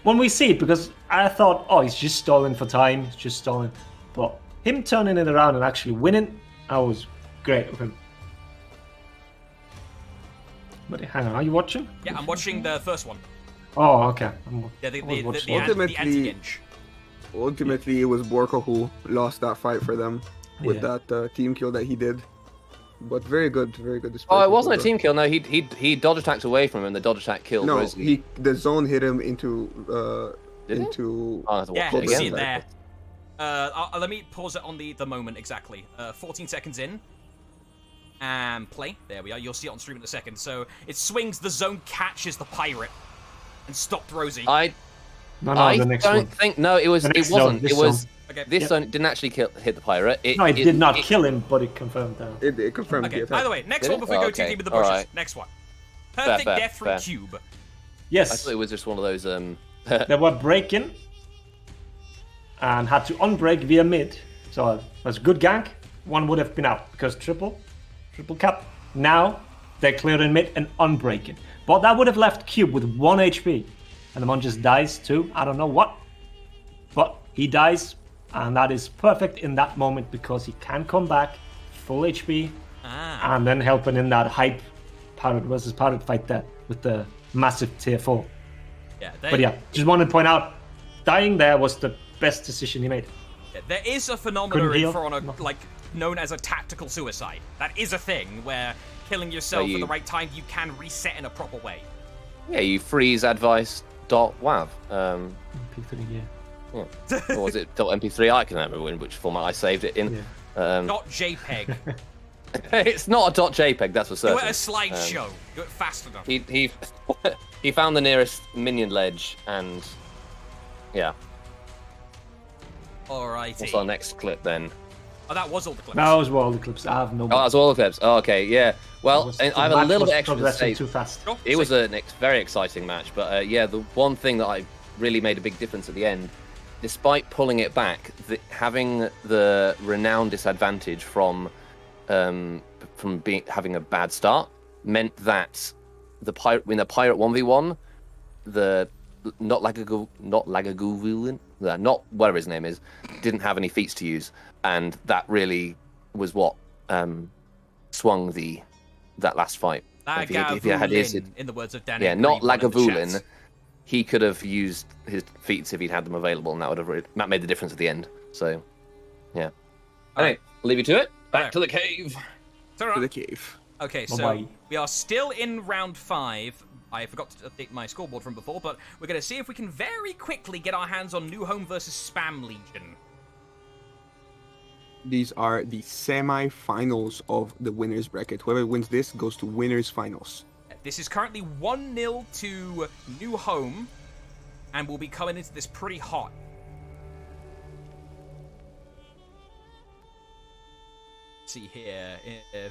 when we see it, because I thought, oh, he's just stalling for time. He's just stalling. But him turning it around and actually winning, that was great of him. But hang on, are you watching? Yeah, I'm watching the first one. Oh, okay. Yeah, the watching. Ultimately- anti-ginge. Ultimately, it was Borko who lost that fight for them with Yeah. that team kill that he did. But very good display. Oh, it from wasn't a Cobra. team kill. No, he dodge attacked away from him, and the dodge attack killed No, Rosie. the zone hit him into Did it? into. Oh, I have to watch Yeah, it you again. see it there. Let me pause it on the moment exactly. 14 seconds in. And play. There we are. You'll see it on stream in a second. So it swings, the zone catches the pirate and stopped Rosie. I No, I the next don't one. think. No, it was. The It next wasn't. zone, It this was. zone. Okay. This zone didn't actually hit the pirate. No, it did not kill him, but it confirmed that. It confirmed Okay, the attack. by the way, next Did one it? before we Oh, go too okay. deep in the All bushes. right. Next one. Perfect fair, death from fair. Cube. I Yes, thought it was just one of those. they were breaking and had to unbreak via mid. So it was a good gank. One would have been out because triple cap. Now they're clearing mid and unbreaking. But that would have left Cube with 1 HP. And the man just dies too. I don't know what. But he dies. And that is perfect in that moment because he can come back full HP. And then helping in that hype pirate versus pirate fight there with the massive tier 4. Yeah, But yeah, just wanted to point out, dying there was the best decision he made. there is a phenomenon Couldn't in heal? For Honor, No. like known as a tactical suicide. That is a thing where killing yourself Where at you- the right time, you can reset in a proper way. Yeah, you freeze advice.wav. P3, yeah. Or was it .mp3? I can't remember in which format I saved it in. Yeah. Not JPEG. It's not a .jpeg, that's for Do certain. it a slideshow. Do it fast enough. He he found the nearest minion ledge, and yeah. Alrighty. What's our next clip then? Oh, that was all the clips. That was all the clips. I have no. Oh, that's all the clips. Oh, okay, yeah. Well, The I have a match little was bit extra to progressing say. too fast. Sure. It was a very exciting match, but yeah, the one thing that I really made a big difference at the end, despite pulling it back, having the renown disadvantage from having a bad start meant that in the pirate 1v1, not whatever his name is, didn't have any feats to use, and that really was what swung that last fight. If he had his, in the words of Danny. yeah, not Greenwood in the Lagavulin, chat. he could have used his feats if he'd had them available, and that made the difference at the end. So, yeah. All right, I'll leave you to it. Back to the cave. To the cave. Okay, so Bye-bye. we are still in round 5. I forgot to update my scoreboard from before, but we're going to see if we can very quickly get our hands on New Home versus Spam Legion. These are the semi-finals of the winners bracket. Whoever wins this goes to winners finals. This is currently 1-0 to New Home, and we'll be coming into this pretty hot. Let's see here.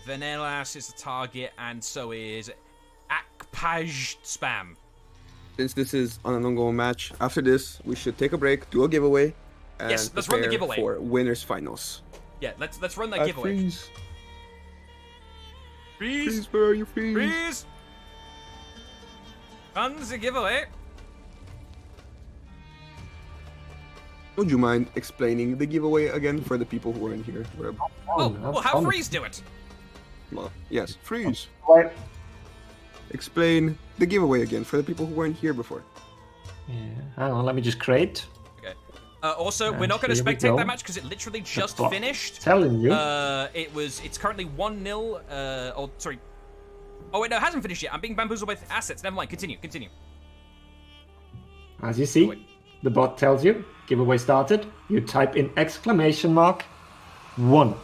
Venelas is the target, and so is Akpaj Spam. Since this is on an ongoing match, after this we should take a break, do a giveaway, and Yes, let's run the prepare giveaway. for winners finals. Yeah, let's run that giveaway. Freeze! Freeze! Freeze! Where are you? Freeze! Freeze! Runs the giveaway. Would you mind explaining the giveaway again for the people who aren't here? Verb? Well, have Freeze do it. Well, yes, Freeze. Right. Explain the giveaway again for the people who weren't here before. Yeah. Hang on, let me just create. Okay. Also, we're not going to here we spectate go. that match because it literally just But finished. Telling you. It's currently 1-0. Oh, sorry. Oh wait, no, it hasn't finished yet. I'm being bamboozled by assets. Never mind. Continue. As you see, the bot tells you giveaway started. You type in !1.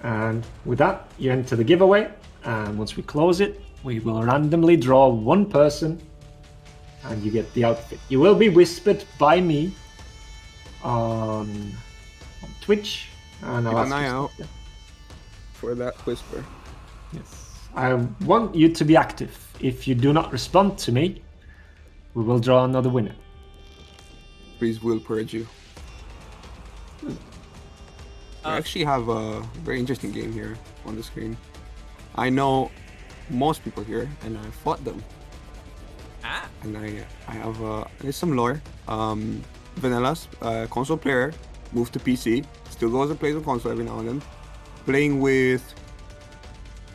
And with that, you enter the giveaway. And once we close it, we will randomly draw one person and you get the outfit. You will be whispered by me on Twitch. And I'll Keep an ask eye you out something. for that whisper. Yes. I want you to be active. If you do not respond to me, we will draw another winner. Freeze will purge you. We actually have a very interesting game here on the screen. I know most people here, and I fought them. And I have there's some lore. Venelas, console player, moved to PC, still goes and plays on console every now and then. Playing with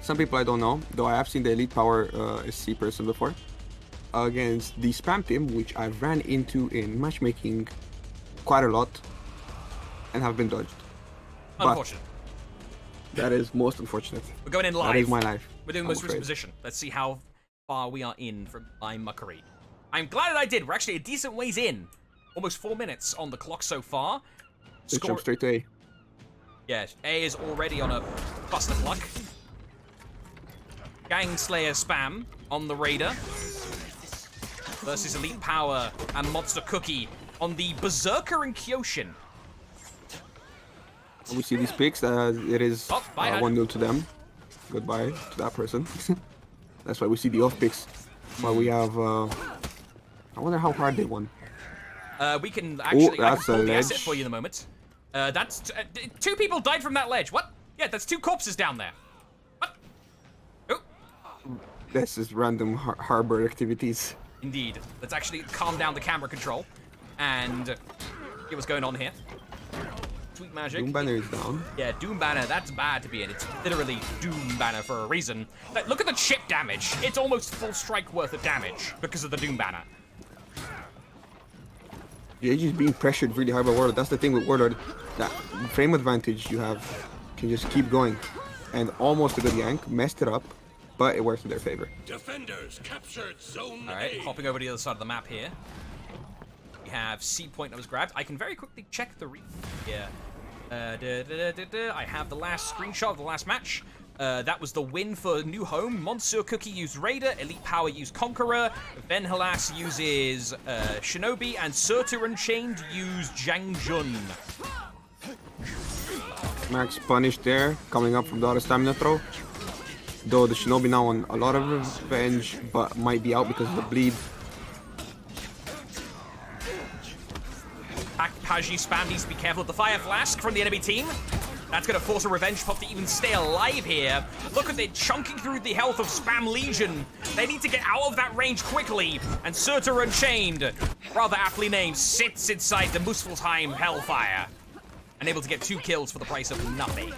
some people I don't know, though I have seen the Elite Power SC person before. Against the Spam team, which I've ran into in matchmaking quite a lot and have been dodged. Unfortunate. That is most unfortunate. We're going in live. That is my life. We're doing I'm most recent afraid. position. Let's see how far we are in from my muckery. I'm glad that I did. We're actually a decent ways in. Almost 4 minutes on the clock so far. Let's jump straight to A. Yeah, A is already on a buster pluck. Gangslayer Spam on the Raider. Versus Elite Power and Monster Cookie on the Berserker and Kyoshin. We see these picks. It is Oh, bye, 1-0 to them. Goodbye to that person. That's why we see the off picks. But we have. I wonder how hard they won. We can actually. I can that's pull a the asset ledge. for you in a moment. That's 2 people died from that ledge. What? Yeah, that's 2 corpses down there. What? Oh, This is random harbor activities. indeed. Let's actually calm down the camera control and see what's going on here. Sweet magic. Doom Banner is down. Yeah, Doom Banner, that's bad to be in. It's literally Doom Banner for a reason. Like, look at the chip damage. It's almost full strike worth of damage because of the Doom Banner. You're just being pressured really hard by Warlord. That's the thing with Warlord. That frame advantage you have can just keep going. And almost a good yank. Messed it up. But it works in their favor. Defenders captured zone Alright, A. hopping over to the other side of the map here. We have C point that was grabbed. I can very quickly check the replay here. I have the last screenshot of the last match. That was the win for New Home. Monsieur Cookie used Raider, Elite Power used Conqueror, Ben Halas uses Shinobi, and Surtur Unchained used Zhang Jun. Max punished there, coming up from the auto stamina throw. Though the Shinobi now on a lot of revenge, but might be out because of the bleed. Paji spam needs to be careful of the Fire Flask from the enemy team. That's going to force a Revenge Pop to even stay alive here. Look at it chunking through the health of Spam Legion. They need to get out of that range quickly. And Surtur Unchained, rather aptly named, sits inside the Muspelheim Hellfire. And able to get 2 kills for the price of nothing.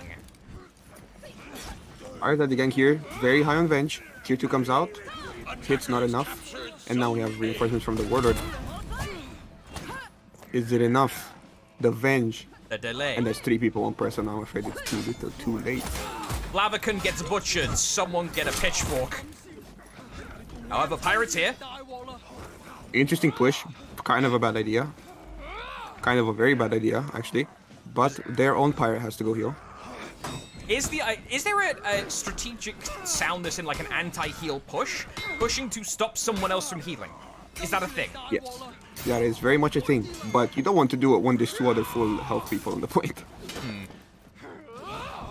Alright, at the gank here, very high on Venge. Tier 2 comes out, hits not enough. And now we have reinforcements from the Warlord. Is it enough? The Venge. The delay. And there's 3 people on person now. I'm afraid it's too little, too late. Blaviken gets butchered. Someone get a pitchfork. However, Pirates here. Interesting push. Kind of a bad idea. Kind of a very bad idea, actually. But their own Pirate has to go heal. Is there a strategic soundness in like an anti-heal push? Pushing to stop someone else from healing? Is that a thing? Yes. That is very much a thing. But you don't want to do it when there's 2 other full health people on the point.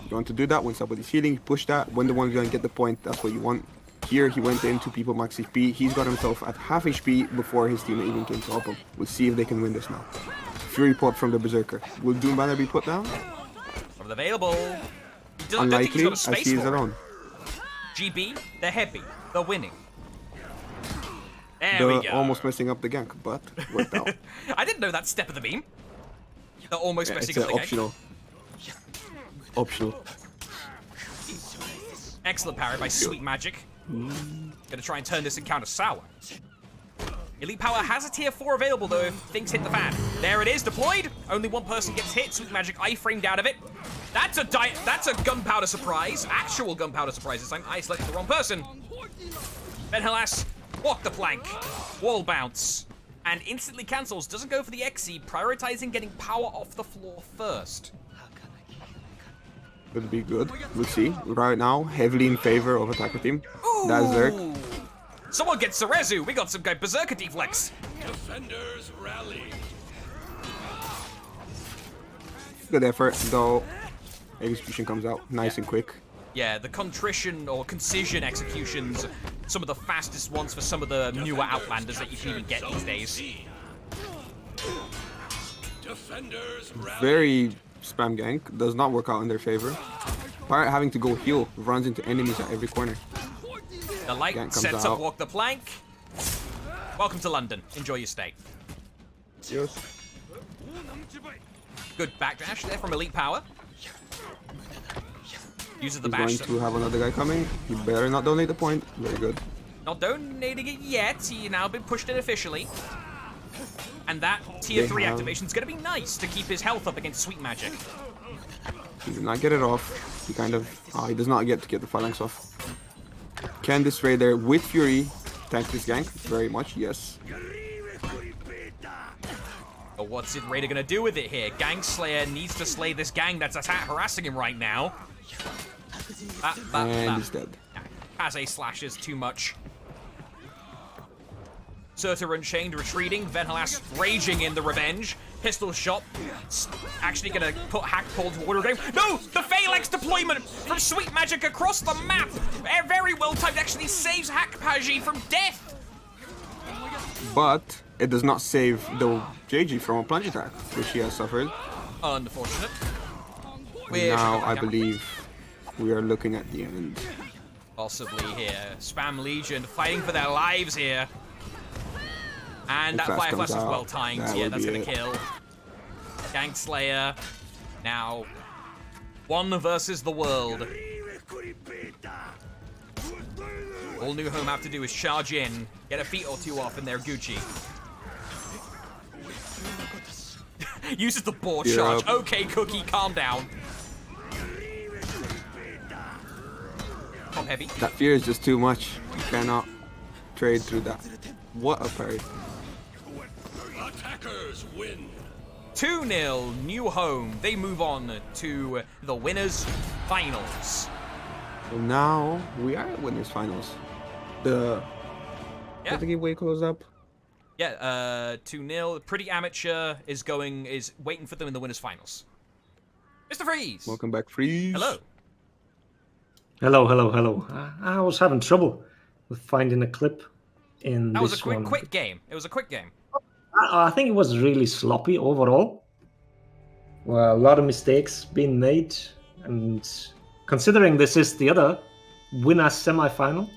You want to do that when somebody's healing, you push that. When the one's going to get the point, that's what you want. Here, he went in, 2 people max HP. He's got himself at half HP before his teammate even came to help him. We'll see if they can win this now. Fury pop from the Berserker. Will Doom Banner be put down? From available. Unlikely, as he is alone. GB, they're heavy. They're winning. There we go. Almost messing up the gank, but worked out. I didn't know that step of the beam. They're almost messing up the optional. gank. Optional. Excellent parry by Sweet Magic. Gonna try and turn this encounter sour. Elite Power has a tier 4 available though if things hit the fan. There it is, deployed. Only 1 person gets hit. Sweet Magic iframed out of it. That's a gunpowder surprise. Actual gunpowder surprise this time. I selected the wrong person. Ben Halas, walk the plank. Wall bounce. And instantly cancels. Doesn't go for the XE, prioritizing getting power off the floor first. Would be good. We'll see. Right now, heavily in favor of attacker team. That's Zerk. Someone gets Cerezu. We got some good Berserker deflex. Defenders rally. Good effort, though. Execution comes out nice and quick. Yeah, the contrition or concision executions, some of the fastest ones for some of the newer Outlanders that you can even get these days. Defenders rally. Very spam gank. Does not work out in their favor. Pirate having to go heal. Runs into enemies at every corner. The light sets up walk the plank. Welcome to London. Enjoy your stay. Yes. Good backdash there from Elite Power. Uses the He's bash. going to have another guy coming. He better not donate the point. Very good. Not donating it yet. He's now been pushed in officially. And that tier 3 activation is going to be nice to keep his health up against Sweet Magic. He did not get it off. He kind of... he does not get to get the phalanx off. Can this Raider with Fury tank this gank? Very much, yes. But what's it Raider going to do with it here? Gang Slayer needs to slay this gang that's harassing him right now. And he's dead. Kaze slashes too much. Surtur Unchained retreating. Ben Halas raging in the revenge. Pistol shot. Actually gonna put Hackpole to Water Grave. No! The Phalanx deployment from Sweet Magic across the map! Very well timed. Actually saves Hackpaji from death! But it does not save the JG from a plunge attack, which he has suffered. Unfortunate. Now I believe we are looking at the end. Possibly here. Spam Legion fighting for their lives here. And that Fire Flash is well timed. Yeah, that's gonna kill. Gang Slayer. Now, 1 versus the world. All New Home have to do is charge in, get a feat or 2 off, and they're Gucci. Uses the board charge. Okay, Cookie, calm down. Top heavy. That fear is just too much. You cannot trade through that. What a parry. Attackers win. 2-0, new home. They move on to the winners' finals. So now we are at winners finals. The Yeah. the giveaway close up. Yeah, 2-0. Pretty Amateur is waiting for them in the winners' finals. Mr. Freeze. Welcome back, Freeze. Hello. Hello. I was having trouble with finding a clip in That was this a quick one. game. It was a quick game. I think it was really sloppy overall. Well, a lot of mistakes being made, and considering this is the other winner semi-final,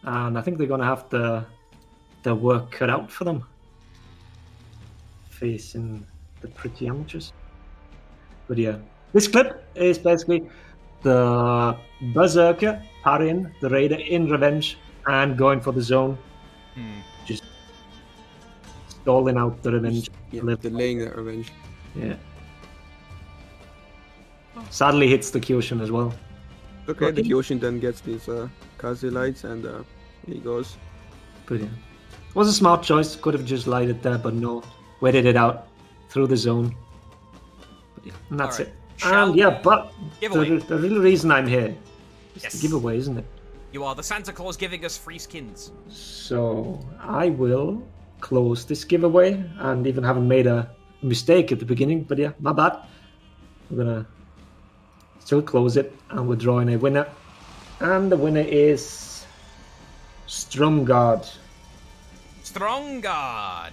and I think they're gonna have the work cut out for them facing the pretty amateurs. But yeah, this clip is basically the Berserker parrying the Raider in revenge and going for the zone, just stalling out the revenge. Yeah, delaying that revenge. Yeah. Sadly hits the Kyoshin as well. Okay, the Kyoshin then gets these Kaze lights, and here he goes. But yeah. It was a smart choice. Could have just lighted there, but no. Waited it out through the zone. But yeah, and that's All right. it. Shall And yeah, but Giveaway. the real reason I'm here is Yes. the giveaway, isn't it? You are the Santa Claus giving us free skins. So I will close this giveaway, and even haven't made a mistake at the beginning, but yeah, my bad. We're gonna still close it, and we're drawing a winner. And the winner is Stromgard. Strongard.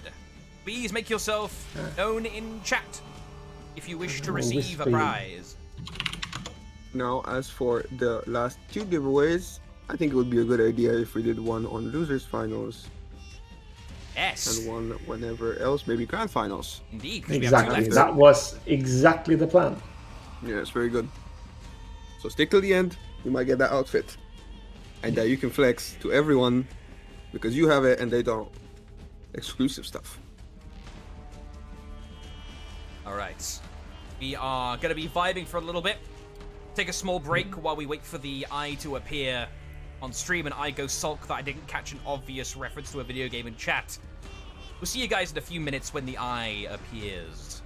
Please make yourself known in chat if you wish to receive a whisper. prize. Now, as for the last 2 giveaways, I think it would be a good idea if we did one on losers finals Yes, and one whenever else, maybe grand finals. indeed. 'Cause we have 2 Exactly. left. That was exactly the plan. Yes, very good. So stick till the end. You might get that outfit, and that you can flex to everyone because you have it and they don't. Exclusive stuff. All right. We are going to be vibing for a little bit. Take a small break while we wait for the eye to appear on stream, and I go sulk that I didn't catch an obvious reference to a video game in chat. We'll see you guys in a few minutes when the eye appears.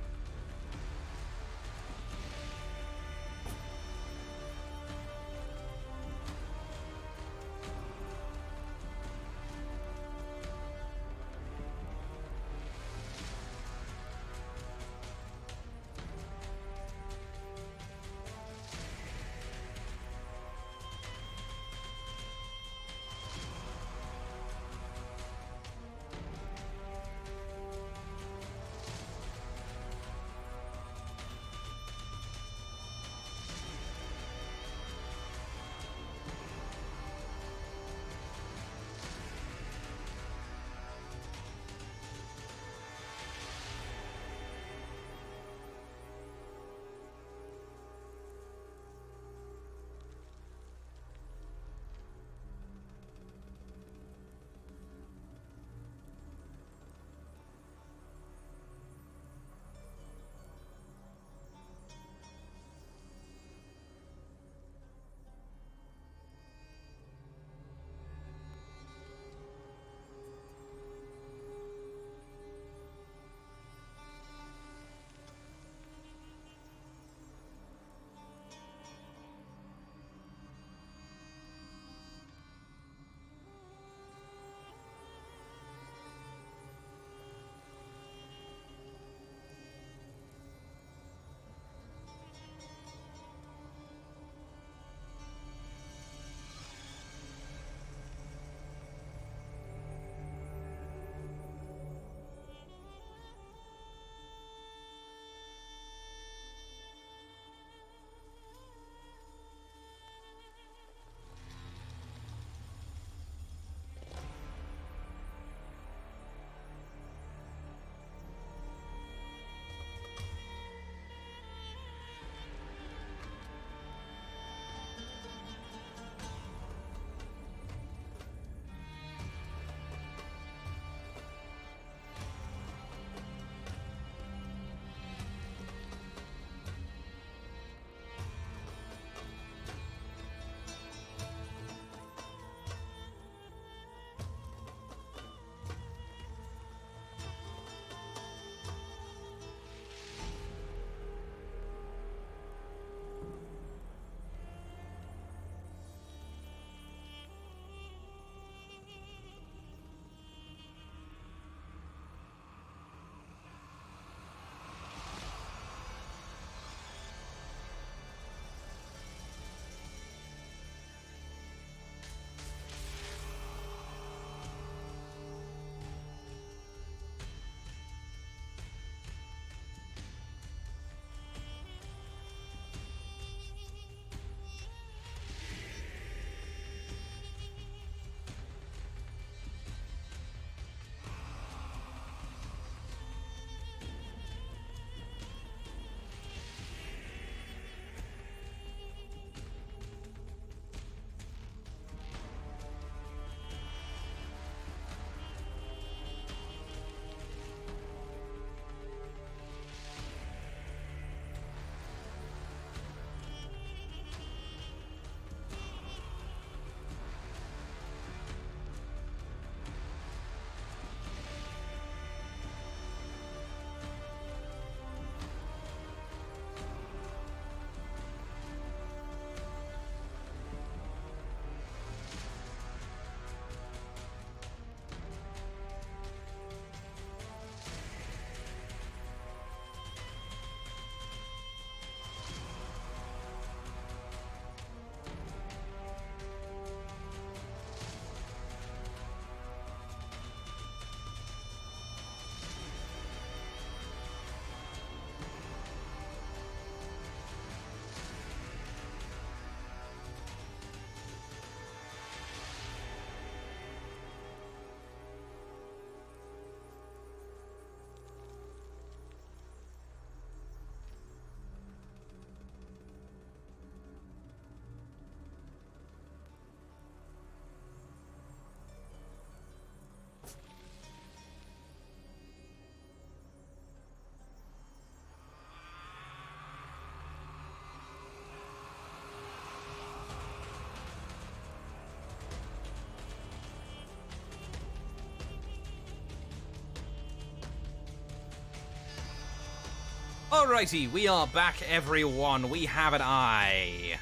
Alrighty, we are back, everyone. We have an eye.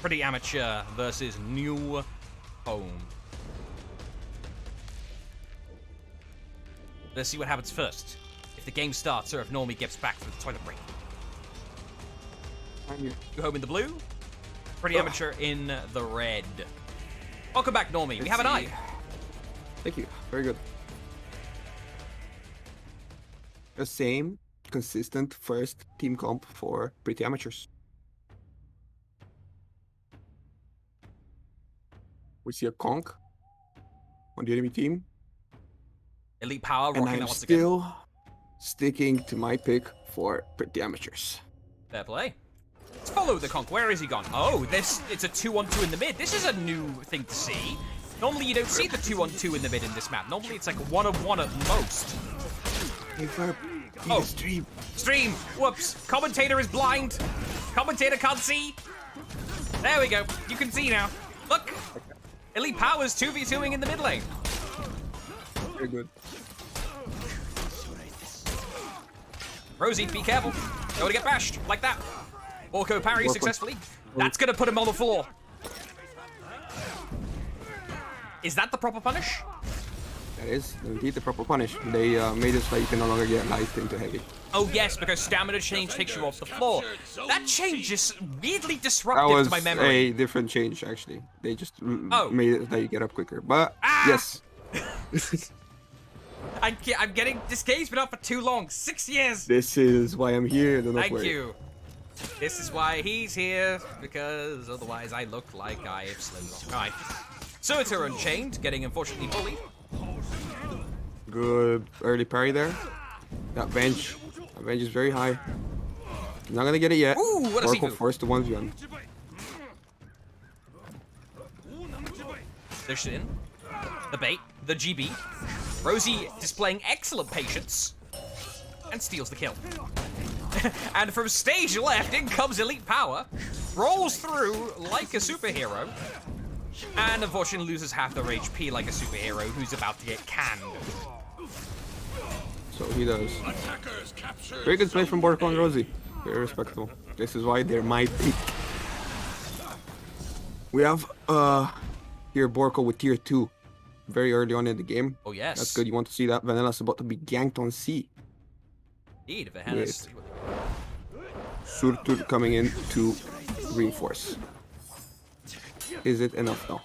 Pretty Amateur versus New Home. Let's see what happens first. If the game starts or if Normie gets back from the toilet break. New Home in the blue. Pretty Amateur in the red. Welcome back, Normie. We have an eye. Thank you. Very good. The same consistent first team comp for Pretty Amateurs. We see a conk on the enemy team. Elite Power And rocking I'm that once again. still sticking to my pick for Pretty Amateurs. Fair play. Let's follow the conk. Where is he gone? Oh, it's a 2-on-2 in the mid. This is a new thing to see. Normally you don't see the 2-on-2 in the mid in this map. Normally it's like a 1-on-1 at most. Hey, Verb. Oh, stream. Stream! Whoops. Commentator is blind. Commentator can't see. There we go. You can see now. Look. Elite Power's 2v2ing in the mid lane. Very good. Rosie, be careful. Don't want to get bashed like that. Orko parry successfully. That's going to put him on the floor. Is that the proper punish? That is indeed the proper punish. They made it so you can no longer get light into heavy. Oh yes, because stamina change takes you off the floor. That change is weirdly That disruptive was to my memory. a different change, actually. They just Oh. made it that you get up quicker. But, Ah! yes. I'm getting this game's been up for too long. 6 years. This is why I'm here. Do not Thank worry. you. This is why he's here, because otherwise I look like I have slimmed wrong. Alright. Surtur Unchained, getting unfortunately bullied. Good early parry there. That bench is very high. Not gonna get it yet. Ooh, what a Oracle Sifu. forced the 1v1. There's in. The bait, the GB. Rosie displaying excellent patience. And steals the kill. And from stage left, in comes Elite Power. Rolls through like a superhero. And unfortunately loses half their HP like a superhero who's about to get canned. So he does. Attackers captured. Very good play from Borko and Rosie. Very respectful. This is why they're my pick. We have here Borko with tier 2. Very early on in the game. Oh yes. That's good. You want to see that. Vanilla's about to be ganked on C. Indeed, Vahanis. Surtur coming in to reinforce. Is it enough though?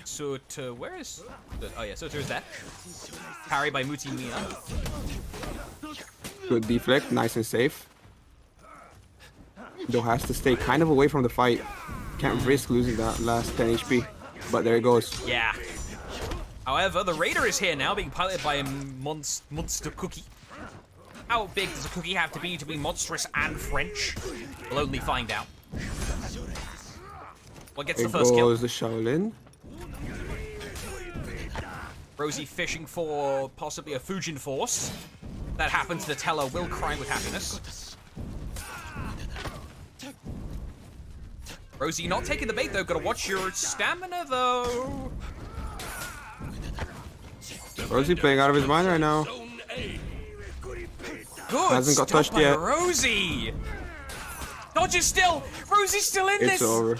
Surtur, where is... Oh yeah, Surtur is there. Parry by Muti Mina. Good deflect, nice and safe. Though has to stay kind of away from the fight. Can't risk losing that last 10 HP. But there it goes. Yeah. However, the Raider is here now, being piloted by a monster cookie. How big does a cookie have to be monstrous and French? We'll only find out. What gets There the first kill? goes the Shaolin. Rosie fishing for possibly a Fujin Force. That happens to tell her will cry with happiness. Rosie not taking the bait though, gotta watch your stamina though. Rosie playing out of his mind right now. Zone A. Good Hasn't got stop touched by yet. Rosie. Dodges still. Rosie's still in It's this. over.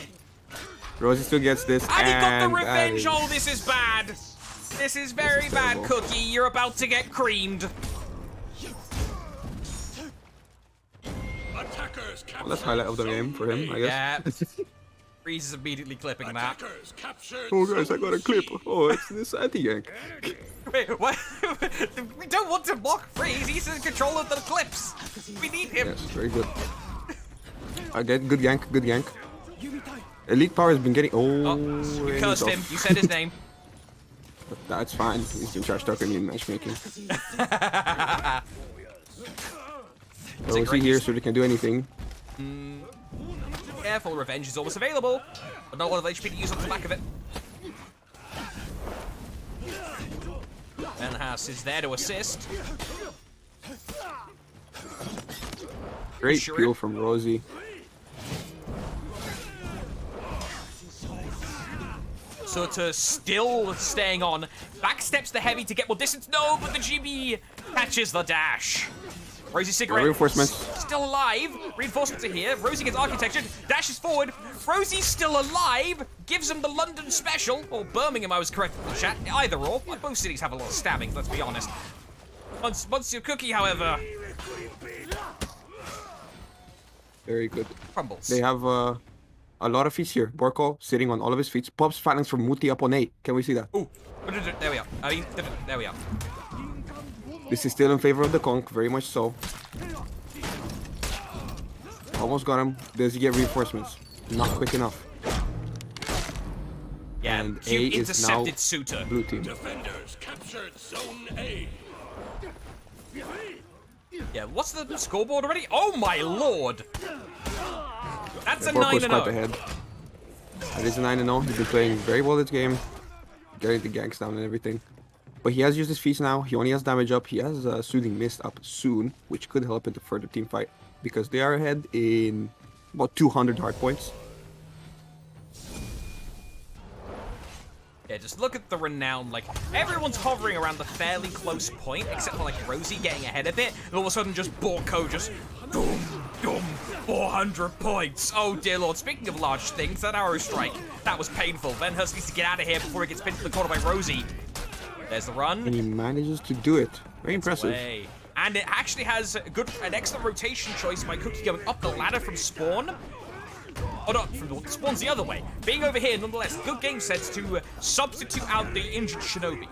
Rosie still gets this. And he got the that revenge. is- Oh, this is bad. This is very bad, terrible. Cookie. You're about to get creamed. Attackers captured. That's highlight of the game for him, I guess. Yeah. Freeze is immediately clipping that. Attackers captured. Oh guys, I got a clip. Zone Oh, it's this anti-yank. Wait, what? We don't want to block Freeze. He's in control of the clips. We need him. Yes, very good. Again, good yank, good yank. Elite Power has been getting. Oh, Oh, and you he's cursed off. him. You said his name. But that's fine. He's been charged up in matchmaking. Rosie great here, use. so they can do anything. Careful, revenge is almost available, but not a lot of HP to use on the back of it. Benhaas is there to assist. Great Sure. peel from Rosie. Surtur still staying on. Backsteps the heavy to get more distance. No, but the GB catches the dash. Rosie Cigarette reinforcements. still alive. Reinforcements are here. Rosie gets architectured. Dashes forward. Rosie's still alive. Gives him the London special. Or Birmingham, I was correct in the chat. Either or. Both cities have a lot of stabbings, let's be honest. Monsieur Cookie, however, Very good. crumbles. They have a lot of feats here. Borko sitting on all of his feats. Pops phalanx from Muti up on 8. Can we see that? Ooh. There we are. I mean, there we are. This is still in favor of the Conk, very much so. Almost got him. Does he get reinforcements? Not quick enough. Yeah, And Q A is now intercepted Suitor. blue team. Defenders captured Zone A. Yeah, what's the scoreboard already? Oh my lord! That's a Borko's 9-0. quite ahead. That is a 9-0. He's been playing very well this game. Getting the ganks down and everything. But he has used his feats now. He only has damage up. He has Soothing Mist up soon, which could help in the further team fight. Because they are ahead in about 200 hard points. Yeah, just look at the renown. Like, everyone's hovering around the fairly close point, except for, like, Rosie getting ahead of it. And all of a sudden, just Borko just... Boom, boom, 400 points. Oh, dear lord. Speaking of large things, that arrow strike, that was painful. Van Hurst needs to get out of here before he gets pinned to the corner by Rosie. There's the run. And he manages to do it. Very impressive. Way. And it actually has an excellent rotation choice by Cookie going up the ladder from spawn. Oh no, from the spawn's the other way. Being over here, nonetheless, good game sense to substitute out the injured Shinobi.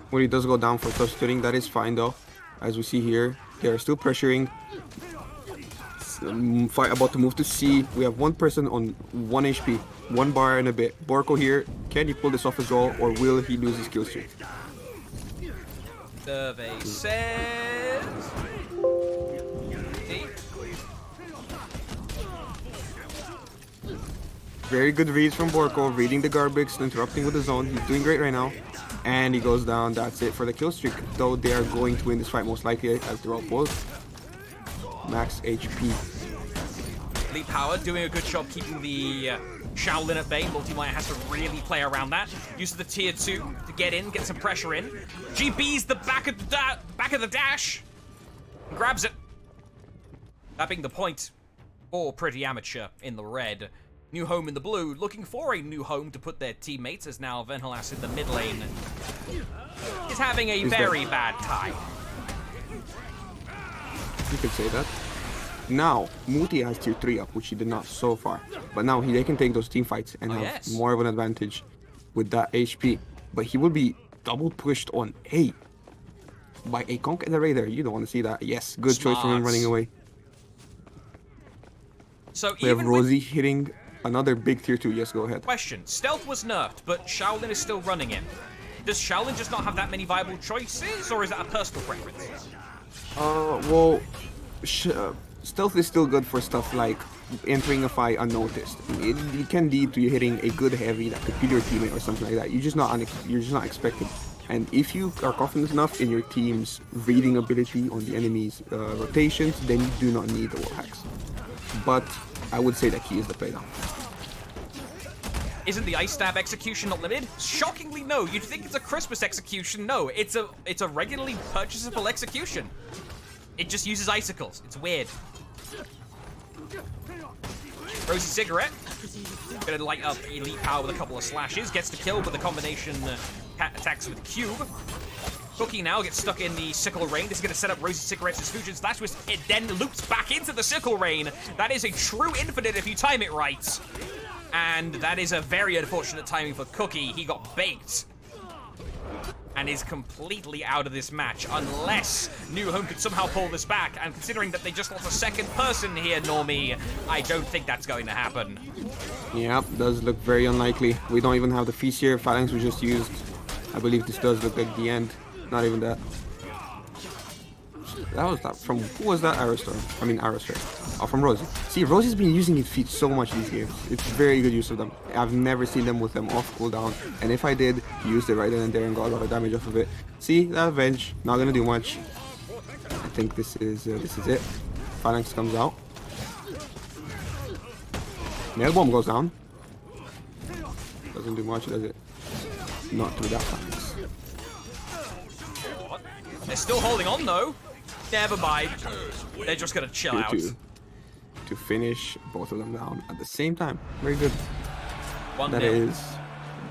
When he does go down for substituting, that is fine though. As we see here, they are still pressuring. Fight about to move to C. We have one person on 1 HP. 1 bar and a bit. Borko here, can he pull this off as well, or will he lose his kill streak? Survey says... Very good reads from Borko, reading the garbage, interrupting with the zone. He's doing great right now. And he goes down. That's it for the kill streak. Though they are going to win this fight most likely, as they're all both max HP. Elite Power doing a good job keeping the Shaolin at bay. Multi-Maya has to really play around that. Use the tier 2 to get in, get some pressure in. GB's the back of the dash. Grabs it. That being the point for Pretty Amateur in the red. New home in the blue, looking for a new home to put their teammates, as now Venhalas in the mid lane is having a very bad time. You could say that. Now, Muti has tier 3 up, which he did not so far. But now they can take those team fights and have more of an advantage with that HP. But he will be double pushed on A by a Conk and a Raider. You don't want to see that. Yes, good choice from him running away. So We have Rosie hitting another big tier 2. Yes, go ahead. Question. Stealth was nerfed, but Shaolin is still running it. Does Shaolin just not have that many viable choices, or is that a personal preference? Well, stealth is still good for stuff like entering a fight unnoticed. It can lead to you hitting a good heavy that could kill your teammate or something like that. You're just not expected. And if you are confident enough in your team's reading ability on the enemy's rotations, then you do not need the wall hacks. But I would say that key is the playdown. Isn't the ice stab execution not limited? Shockingly, no. You'd think it's a Christmas execution. No, it's a regularly purchasable execution. It just uses icicles. It's weird. Rosie Cigarette gonna light up Elite Power with a couple of slashes. Gets the kill with the combination attacks with Cube. Cookie now gets stuck in the Sickle Rain. This is going to set up Rosie Cigarette's Fusion Slash Twist. It then loops back into the Sickle Rain. That is a true infinite if you time it right. And that is a very unfortunate timing for Cookie. He got baked. And is completely out of this match. Unless New Home could somehow pull this back. And considering that they just lost a second person here, Normie, I don't think that's going to happen. Yeah, does look very unlikely. We don't even have the feast here. Phalanx was just used. I believe this does look like the end. Not even that. That was that from who was that? Arrowstorm. I mean Arrowstorm. Oh, from Rosie. See, Rosie's been using his feet so much these games. It's very good use of them. I've never seen them with them off cooldown. And if I did, he used it right then and there and got a lot of damage off of it. See, that Avenge, not gonna do much. I think this is it. Phalanx comes out. Nail bomb goes down. Doesn't do much, does it? Not through that Phalanx. They're still holding on though. Never mind. They're just gonna chill out. To finish both of them down at the same time. Very good. 1-0. That is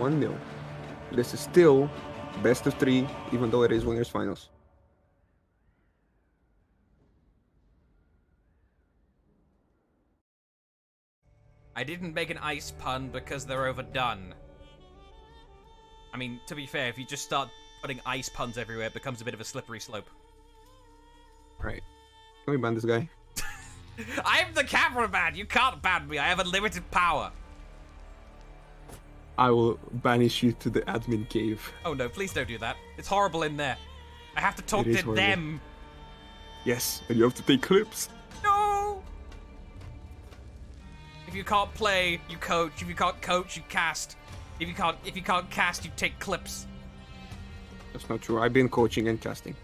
1-0. This is still best of 3, even though it is winners finals. I didn't make an ice pun because they're overdone. I mean, to be fair, if you just start putting ice puns everywhere, it becomes a bit of a slippery slope. Right. Can we ban this guy? I'm the cameraman! You can't ban me! I have unlimited power! I will banish you to the admin cave. Oh no, please don't do that. It's horrible in there. I have to talk It is to horrible. them. Yes, and you have to take clips. No! If you can't play, you coach. If you can't coach, you cast. If you can't cast, you take clips. That's not true. I've been coaching and casting.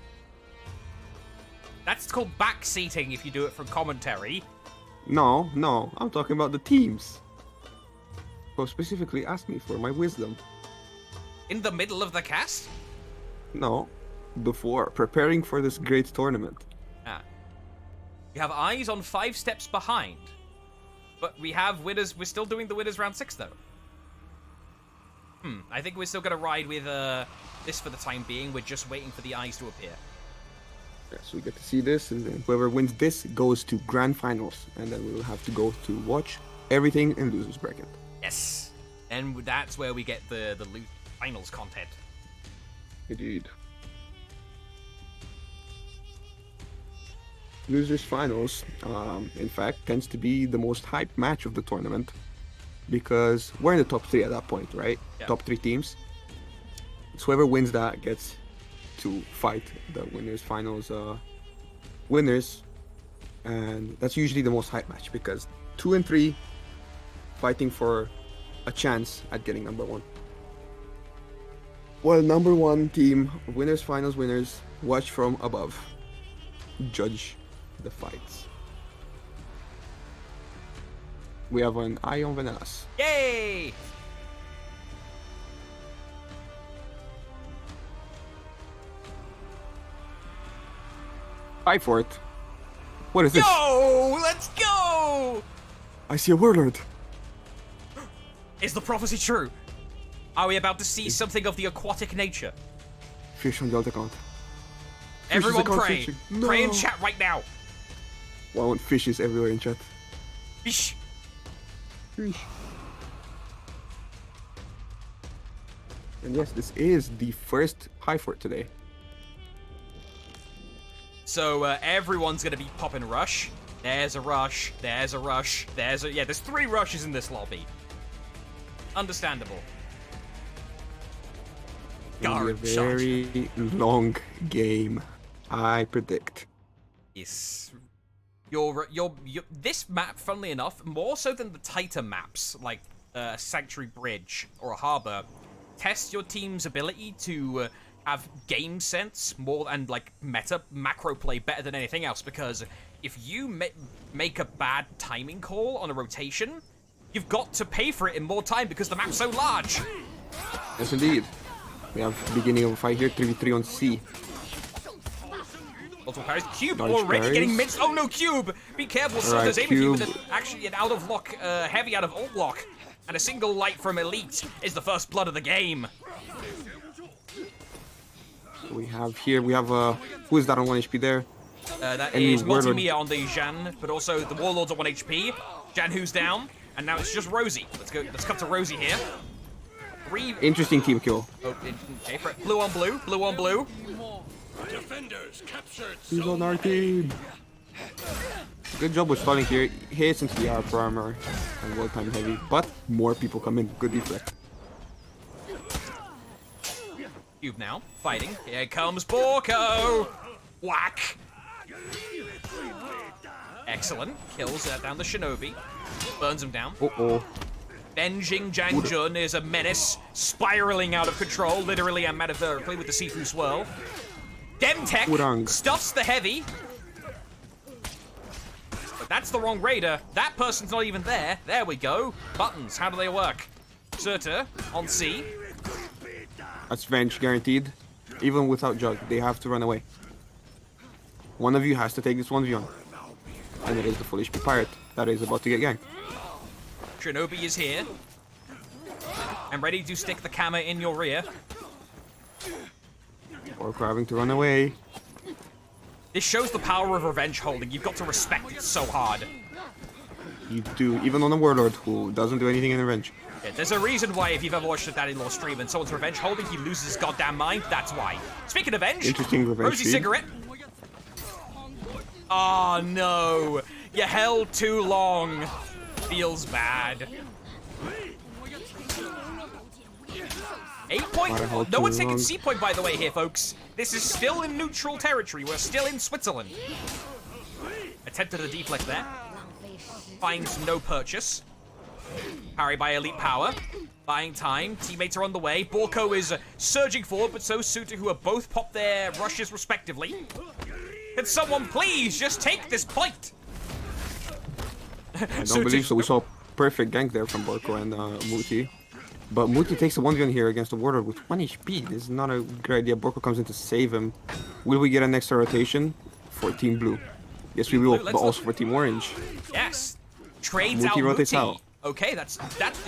That's called backseating if you do it from commentary. No, I'm talking about the teams. So specifically ask me for my wisdom. In the middle of the cast? No, before preparing for this great tournament. Ah. You have eyes on 5 steps behind. But we have winners. We're still doing the winners round 6 though. I think we're still gonna ride with this for the time being. We're just waiting for the eyes to appear. Yeah, so we get to see this, and then whoever wins this goes to grand finals, and then we will have to go to watch everything in losers bracket. Yes, and that's where we get the finals content. Indeed. Losers finals, in fact, tends to be the most hyped match of the tournament because we're in the top 3 at that point, right? Yeah. Top 3 teams. So whoever wins that gets to fight the winners finals winners, and that's usually the most hyped match because 2 and 3 fighting for a chance at getting number 1. Well, number 1 team, winners finals winners, watch from above, judge the fights. We have an eye on Venelas. Yay! Fight for it. What is this? Yo, let's go! I see a warlord. Is the prophecy true? Are we about to see something of the aquatic nature? Fish on the alt account. Everyone account pray. fishing. Pray in No. chat right now. Wow, and fishes everywhere in chat. Fish. Fish. And yes, this is the first high fort today. So everyone's gonna be popping rush. There's a rush. There's a rush. There's 3 rushes in this lobby. Understandable. It'll be a Guard charge. very long game, I predict. Yes. This map, funnily enough, more so than the tighter maps like a Sanctuary Bridge or a Harbor, tests your team's ability to have game sense more and like macro play better than anything else. Because if you make a bad timing call on a rotation, you've got to pay for it in more time because the map's so large. Yes, indeed. We have the beginning of a fight here, 3v3 on C. Multiple parries. Cube Dodge already parries. getting minced. Oh no, Cube! Be careful, Soda's Alright, aiming for you Cube. with actually an out of lock, heavy out of alt lock. And a single light from Elite is the first blood of the game. We have who is that on 1 HP there? That And is Warlord. Multimia on the Jan, but also the Warlord's on 1 HP. Jan who's down, and now it's just Rosie. Let's come to Rosie here. 3. Interesting team kill. Oh, okay, blue on blue, blue on blue. Defenders captured He's zone on our team. Good job with stalling here. He hits into the ARP armor and well time heavy, but more people come in. Good deflect. Cube now, fighting. Here comes Borko! Whack! Excellent. Kills down the Shinobi. Burns him down. Uh-oh. Benjing Jangjun is a menace, spiraling out of control, literally and metaphorically, with the Sifu swirl. Demtech Urang. stuffs the heavy. But that's the wrong raider. That person's not even there. There we go. Buttons, how do they work? Surtur on C. That's Venge guaranteed. Even without Jug, they have to run away. One of you has to take this 1v1. And it is the full HP pirate that is about to get ganked. Shinobi is here. I'm ready to stick the Kama in your rear. Orko having to run away. This shows the power of revenge holding. You've got to respect it so hard. You do, even on a warlord who doesn't do anything in revenge. Yeah, there's a reason why if you've ever watched a Daddy-in-law stream and someone's revenge holding, he loses his goddamn mind. That's why. Speaking of revenge, Interesting revenge Rosie feed. cigarette. Oh no, you held too long. Feels bad. 8 point. Why hold No too one's taking long? C point, by the way, here, folks. This is still in neutral territory. We're still in Switzerland. Attempted a deflect there. Finds no purchase. Parry by Elite Power. Buying time. Teammates are on the way. Borko is surging forward, but so Suter, who have both popped their rushes respectively. Can someone please just take this point? I don't believe so. We saw a perfect gank there from Borko and Muti. But Muti takes a 1v1 here against the warlord with 1 HP. This is not a good idea. Borko comes in to save him. Will we get an extra rotation for Team Blue? Yes, we will, but also for Team Orange. Yes. Trades Muti out rotates Muti. out. Okay, is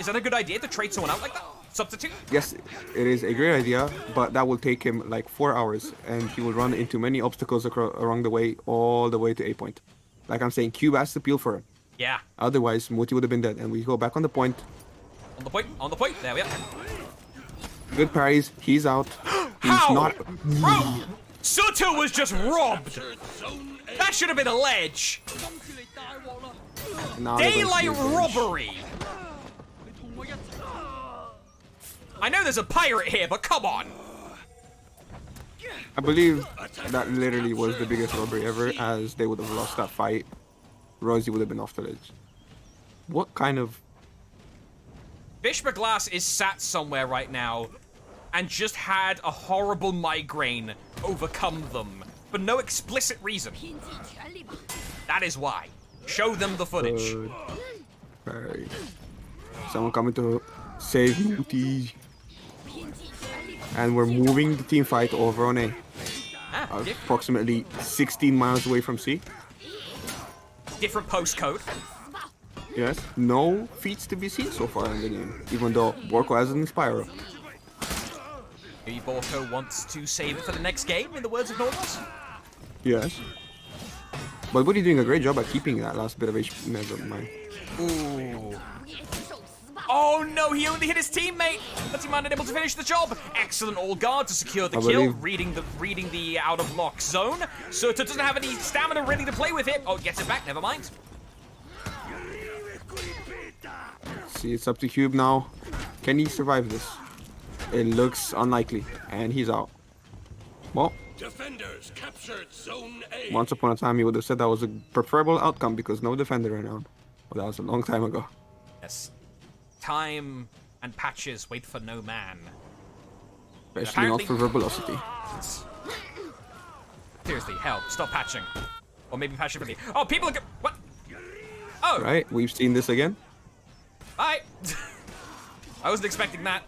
that a good idea to trade someone out like that? Substitute? Yes, it is a great idea, but that will take him like 4 hours, and he will run into many obstacles along the way, all the way to A point. Like I'm saying, Cube has to peel for him. Yeah. Otherwise, Muti would have been dead, and we go back on the point. On the point. There we are. Good parries. He's out. He's How? not. Bro! Suto was just robbed! That should have been a ledge! Now they're going to Daylight be revenge. robbery! I know there's a pirate here, but come on! I believe that literally was the biggest robbery ever, as they would have lost that fight. Rosie would have been off the ledge. What kind of... Bishop is sat somewhere right now and just had a horrible migraine overcome them for no explicit reason. That is why. Show them the footage. Right. Someone coming to save Muti. And we're moving the team fight over on A. Approximately 16 miles away from C. Different postcode. Yes. No feats to be seen so far in the game, even though Borko has an Inspiro. Maybe Borko wants to save it for the next game, in the words of Normie. Yes. But Woody doing a great job at keeping that last bit of HP. Never mind. Ooh. Oh no, he only hit his teammate, but he might not be able to finish the job. Excellent all guard to secure the I kill, believe- reading the out of lock zone. Suto doesn't have any stamina ready to play with it. Oh, gets it back, never mind. See, it's up to Cube now. Can he survive this? It looks unlikely, and he's out. Well, Defenders captured Zone A. once upon a time, he would have said that was a preferable outcome because no defender around. Well, that was a long time ago. Yes. Time and patches wait for no man. Especially not for Verbulosity. Seriously, help, stop patching. Or maybe patching for me. Oh, people are what? Oh, Right, we've seen this again. bye. I wasn't expecting that.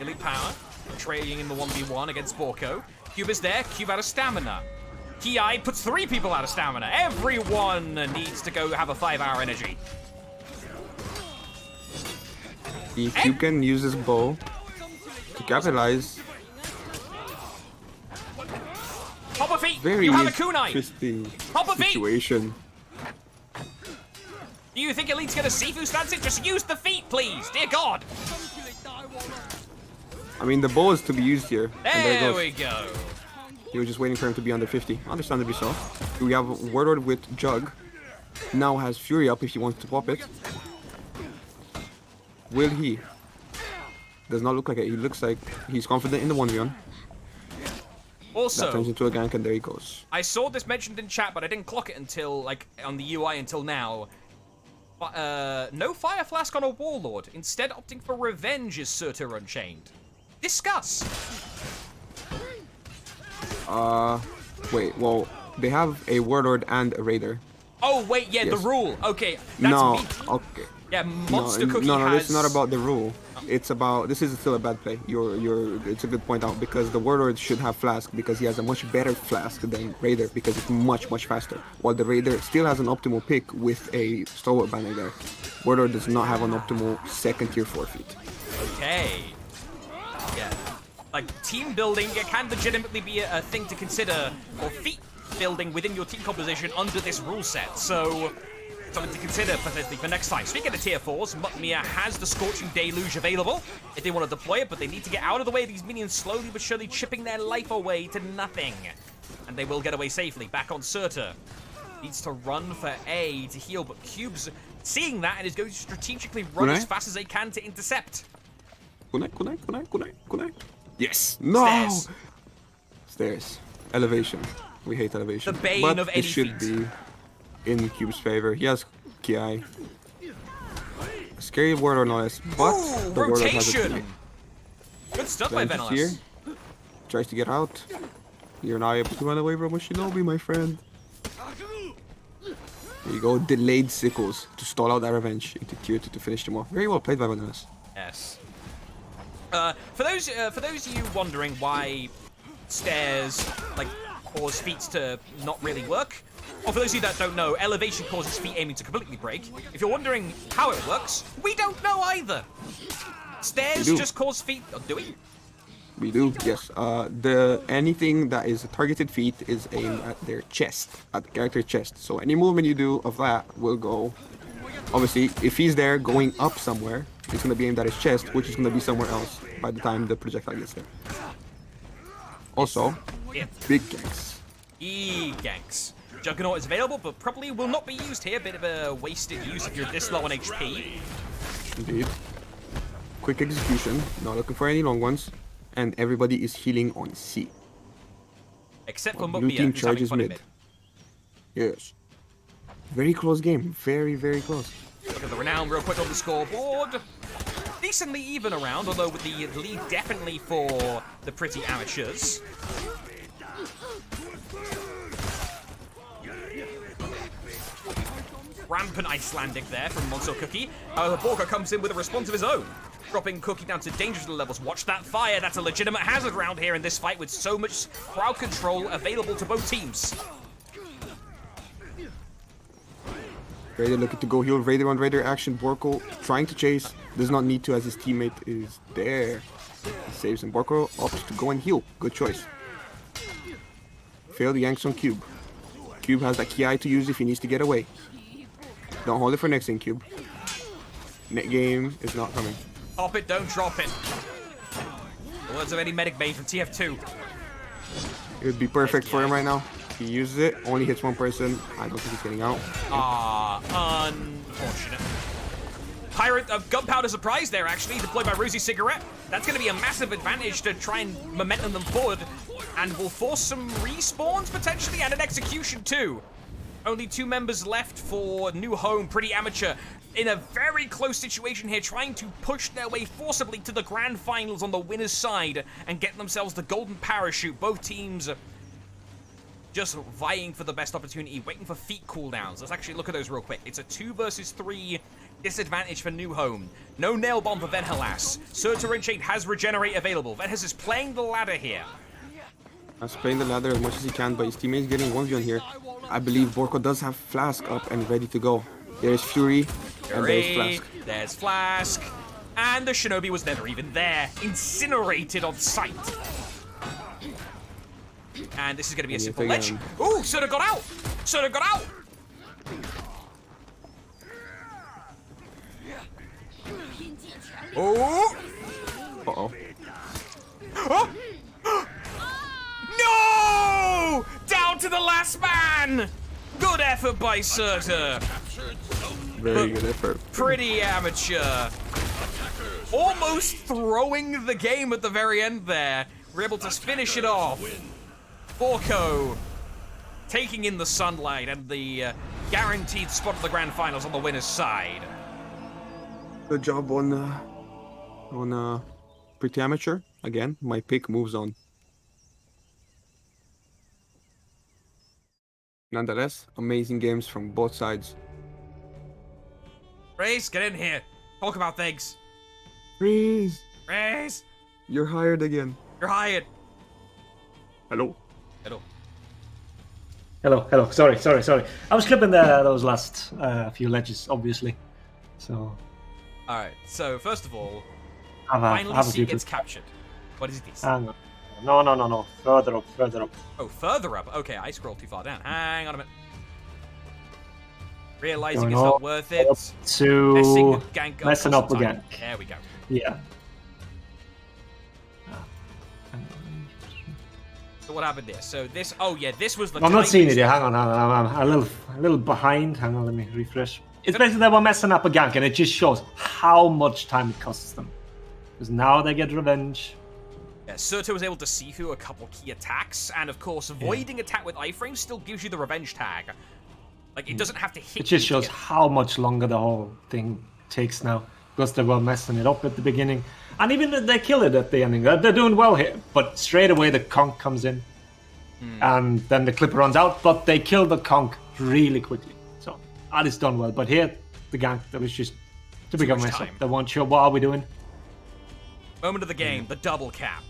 Elite power, trading in the 1v1 against Borko. Cube is there, Cube out of stamina. Ki puts 3 people out of stamina. Everyone needs to go have a 5-hour energy. The Cube can use his bow to capitalize. Pop a feet, Very you have a kunai. interesting Pop a feet. situation. Do you think Elite's gonna Sifu stance it? Just use the feet, please, dear God. I mean, the bow is to be used here. And there it There goes. we go. He was just waiting for him to be under 50. Understandably so. We have Warlord with Jug. Now has Fury up if he wants to pop it. Will he? Does not look like it. He looks like he's confident in the 1v1. That turns Also, into a gank and there he goes. I saw this mentioned in chat, but I didn't clock it until, like, on the UI until now. But, no Fire Flask on a Warlord. Instead, opting for Revenge is Surtur Unchained. Discuss. Wait, well, they have a Warlord and a Raider. Oh, wait, yeah, Yes. the rule. Okay, that's No, me. okay. Yeah, No, Monster Cookie no, has... this is not about the rule. It's about, this is still a bad play. It's a good point out because the Warlord should have Flask because he has a much better Flask than Raider because it's much faster. While the Raider still has an optimal pick with a Stalwart banner there. Warlord does not have an optimal second tier forfeit. Okay. Yeah. Like, team building, it can legitimately be a thing to consider, or feat building within your team composition under this rule set. So, something to consider potentially for next time. Speaking of tier 4s, Mia has the Scorching Deluge available if they want to deploy it, but they need to get out of the way of these minions slowly but surely chipping their life away to nothing. And they will get away safely. Back on Surtur. Needs to run for A to heal, but Cube's seeing that and is going to strategically run as fast as they can to intercept. Kunai. Yes. No. Stairs. Stairs. Elevation. We hate elevation. The bane but of any it should feat. be in Cube's favor. He has Ki. Scary Warlord no less, but Ooh, the Warlord has a Ki. rotation. Good stuff by Venge is Venos. here. Tries to get out. You're not able to run away from a Shinobi, my friend. There you go. Delayed sickles to stall out that revenge into tier 2 to finish them off. Very well played by Venos. Yes. For those of you wondering why stairs like cause feats to not really work, or for those of you that don't know, elevation causes feet aiming to completely break. If you're wondering how it works, we don't know either. Stairs just cause feet. Oh, do we? We do, yes. Anything that is a targeted feat is aimed at their chest, at the character's chest. So any movement you do of that will go. Obviously, if he's there going up somewhere, it's going to be aimed at his chest, which is going to be somewhere else by the time the projectile gets there. Also, big ganks. E-ganks. Juggernaut is available, but probably will not be used here. Bit of a wasted use if you're this low on HP. Indeed. Quick execution, not looking for any long ones. And everybody is healing on C. Except for Blue Mukmia, team who's having charges fun in mid. Yes. Very close game. Very close. Look at the renown real quick on the scoreboard. Decently even around, although with the lead definitely for the pretty amateurs. Rampant Icelandic there from Monster Cookie. Borka comes in with a response of his own. Dropping Cookie down to dangerous levels. Watch that fire. That's a legitimate hazard round here in this fight with so much crowd control available to both teams. Raider looking to go heal. Raider on Raider action. Borko trying to chase. Does not need to as his teammate is there. He saves him. Borko opts to go and heal. Good choice. Failed yanks on Cube. Cube has that Ki to use if he needs to get away. Don't hold it for next in Cube. Net game is not coming. Pop it, don't drop it. The words of any medic main from TF2. It would be perfect for him right now. He uses it, only hits one person. I don't think he's getting out. Unfortunate. Pirate gunpowder surprise there, actually, deployed by Rosie Cigarette. That's going to be a massive advantage to try and momentum them forward, and will force some respawns potentially and an execution too. Only 2 members left for New Home, pretty amateur. In a very close situation here, trying to push their way forcibly to the grand finals on the winner's side and get themselves the golden parachute. Both teams just vying for the best opportunity, waiting for feat cooldowns. Let's actually look at those real quick. It's a 2 versus 3 disadvantage for New Home. No nail bomb for Venhalas. Surtur and Shade has regenerate available. Venhas is playing the ladder here. He's playing the ladder as much as he can, but his teammate's getting 1v1 here. I believe Borko does have Flask up and ready to go. There's Fury, and there's Flask. There's Flask. And the Shinobi was never even there. Incinerated on sight. And this is going to be a simple ledge. Ooh, Surtur got out! Surtur got out! Oh! Uh-oh. Oh! No! Down to the last man! Good effort by Surtur. Very good effort. Pretty amateur. Almost throwing the game at the very end there. We're able to finish it off. Borko taking in the sunlight and the guaranteed spot at the grand finals on the winner's side. Good job on pretty amateur. Again, my pick moves on. Nonetheless, amazing games from both sides. Race, get in here. Talk about things. Freeze! Race, You're hired again. you're hired. Hello. Hello. Hello. Sorry. I was clipping those last few ledges, obviously. So Alright, so first of all, have finally a C few gets clips. captured. What is this? Hang on. No. Further up. Oh, further up. Okay, I scrolled too far down. Hang on a minute. Realizing Going it's not up, worth it. up to Messing gank messing for up some time. again. There we go. Yeah. So what happened there? So this, oh yeah, this was the I'm not time seeing it waste- yet. Hang on. I'm a little behind. Hang on. Let me refresh. It's basically they were messing up a gank, and it just shows how much time it costs them. Because now they get revenge. Yeah, Surto was able to see through a couple key attacks, and of course, avoiding attack with iframe still gives you the revenge tag. Like, it doesn't have to hit It just you to shows get- how much longer the whole thing takes now. Because they were messing it up at the beginning. And even if they kill it at the ending, they're doing well here. But straight away the conch comes in. And then the clipper runs out, but they kill the conch really quickly. So that is done well. But here, the gank, that was just to become much mess up. time. They weren't sure, what are we doing? Moment of the game, the double cap.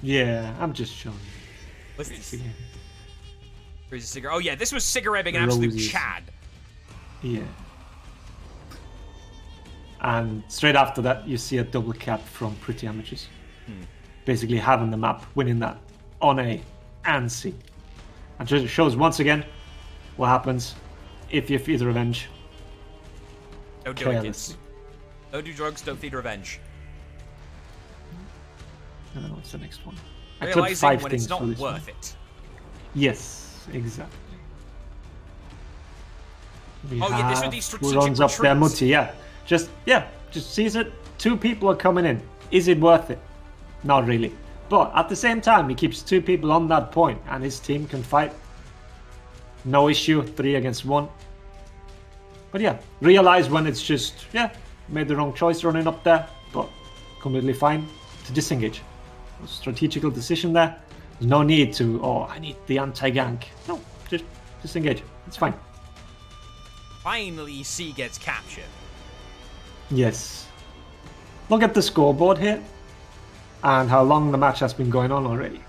Yeah, I'm just showing. What's this? you. Where's the cigarette? Oh yeah, this was cigarette being an absolute Roses. chad. Yeah. And straight after that, you see a double cap from Pretty Amateurs. Basically having the map, winning that on A and C. And just shows once again what happens if you feed the revenge Don't do it, kids. carelessly. Don't do drugs, don't feed revenge. I don't know what's the next one. I clipped Realizing 5 when things it's not for this worth one. it. Yes, exactly. We Oh, yeah, this have are these who strategic runs up their retreats. mutti, just sees it. 2 people are coming in. Is it worth it? Not really. But at the same time, he keeps 2 people on that point, and his team can fight. No issue, 3 against 1. But yeah, realize when it's just, made the wrong choice running up there, but completely fine to disengage. Strategical decision there. There's no need to, I need the anti-gank. No, just disengage. It's fine. Finally, C gets captured. Yes. Look at the scoreboard here and how long the match has been going on already.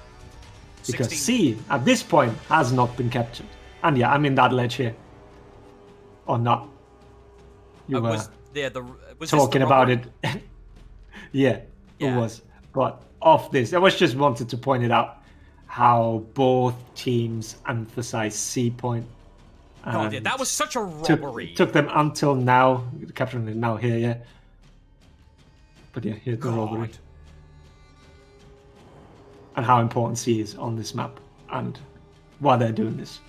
Because 16. C, at this point, has not been captured. And yeah, I'm in that ledge here. Or not. You were Was this talking the about robbery? it. Yeah, Yeah. it was. But off this, I was just wanted to point it out how both teams emphasize C point. God, yeah, and that was such a robbery. Took them until now, capturing it now here, yeah. But yeah, here's the robbery. God. And how important C is on this map and why they're doing this.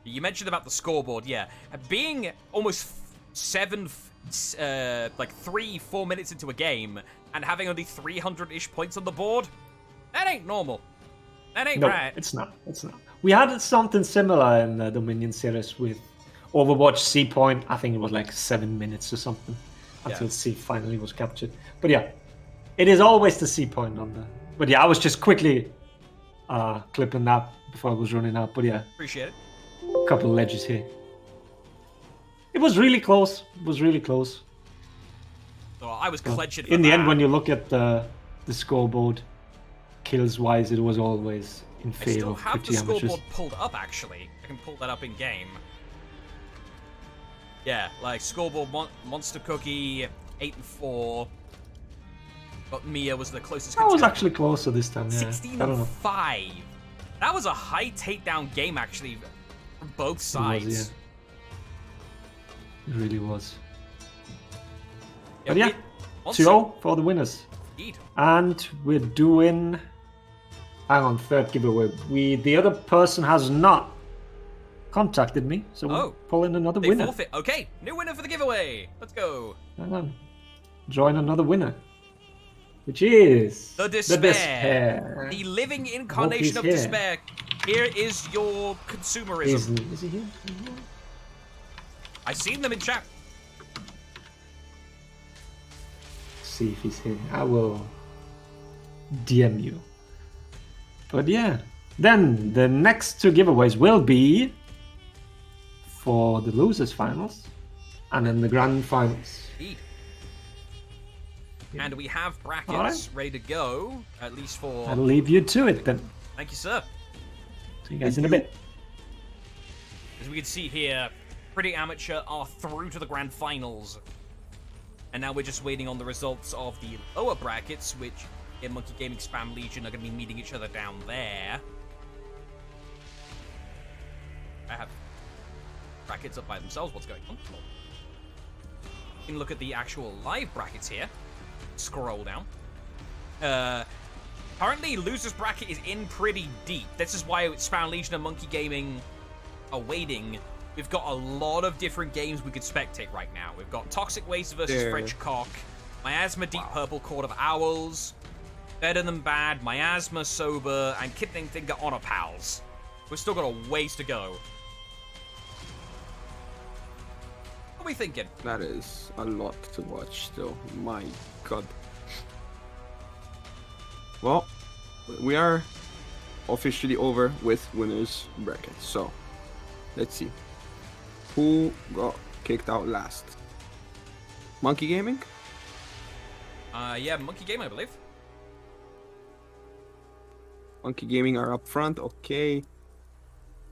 You mentioned about the scoreboard, yeah. Being almost 3-4 minutes into a game and having only 300-ish points on the board, that ain't normal. That ain't No, right. it's not. It's not. We had something similar in the Dominion series with Overwatch C point. I think it was like 7 minutes or something until Yeah. C finally was captured. But yeah, it is always the C point on the. But yeah, I was just quickly clipping that before I was running out. But yeah, Appreciate it. a couple of ledges here. It was really close. It was really close. So I was clenching. In the end, when you look at the scoreboard, kills wise, it was always in I favor still of have the Pretty Amateurs. scoreboard pulled up, actually. I can pull that up in game. Yeah, like scoreboard Monster Cookie 8-4. But Mia was the closest. I was contender. actually closer this time. Yeah. 16 I don't know. 5. That was a high takedown game, actually, from both It sides. was, yeah. It really was. Yeah, But yeah, Monster- 2-0 for the winners. Indeed. And we're doing. Hang on, third giveaway. The other person has not contacted me, so we're Oh. pulling another They winner. forfeit. Okay, new winner for the giveaway. Let's go. Hang on. Join another winner. Which is. The Despair. The The living incarnation of here. despair. Here is your consumerism. Is he here? I've seen them in chat. See if he's here. I will DM you. But yeah. Then the next 2 giveaways will be for the losers finals, and then the grand finals. Indeed. And we have brackets Alright. ready to go, at least for... I'll leave you to it then. Thank you, sir. See you guys in a bit. As we can see here, Pretty Amateur are through to the grand finals. And now we're just waiting on the results of the lower brackets, which in Monkey Gaming Spam Legion are going to be meeting each other down there. I have brackets up by themselves. What's going on? You can look at the actual live brackets here. Scroll down. Currently, losers bracket is in pretty deep. This is why Spam Legion and Monkey Gaming are waiting. We've got a lot of different games we could spectate right now. We've got Toxic Waste versus French Cock, Miasma Deep Purple Court of Owls, Better Than Bad, MIASMA.SOBR, and Kidney Finger Honor Pals. We've still got a ways to go. What are we thinking? That is a lot to watch still. My god. Well, we are officially over with winners bracket. So, let's see. Who got kicked out last? Monkey Gaming? Yeah, Monkey Game, I believe. Monkey Gaming are up front. Okay.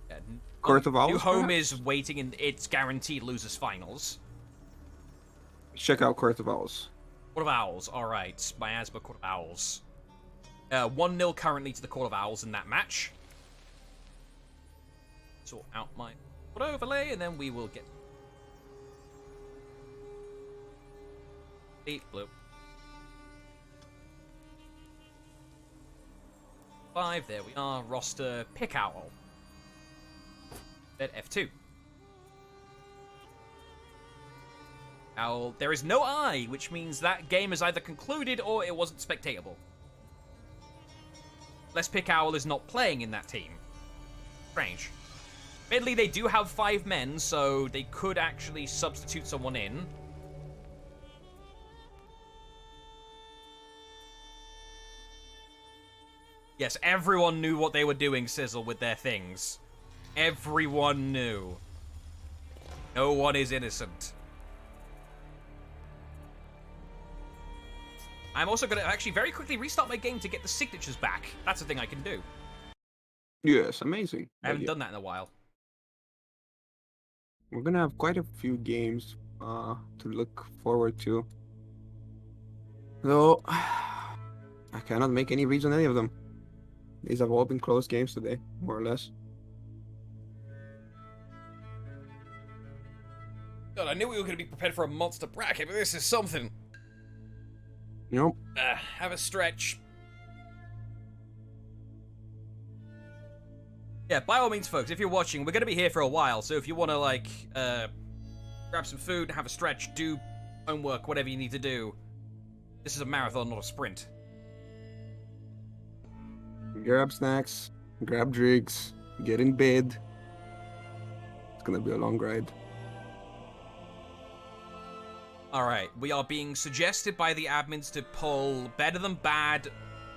Yeah, Court of Owls, New Home perhaps? is waiting in its guaranteed losers finals. Check out Court of Owls. Court of Owls, alright. Miasma Court of Owls. 1-0 currently to the Court of Owls in that match. Sort out my overlay, and then we will get... Deep blue. 5, there we are. Roster Pick Owl. At F2. Owl, there is no I, which means that game is either concluded or it wasn't spectatable. Let's Pick Owl is not playing in that team. Strange. Admittedly, they do have 5 men, so they could actually substitute someone in. Yes, everyone knew what they were doing, Sizzle, with their things. Everyone knew. No one is innocent. I'm also going to actually very quickly restart my game to get the signatures back. That's a thing I can do. Yes, amazing. I haven't done that in a while. We're gonna have quite a few games to look forward to. Though, I cannot make any reads on any of them. These have all been close games today, more or less. God, I knew we were going to be prepared for a monster bracket, but this is something. Nope. Have a stretch. Yeah, by all means, folks, if you're watching, we're going to be here for a while, so if you want to, like, grab some food, have a stretch, do homework, whatever you need to do. This is a marathon, not a sprint. Grab snacks, grab drinks, get in bed. It's gonna be a long ride. Alright, we are being suggested by the admins to pull Better Than Bad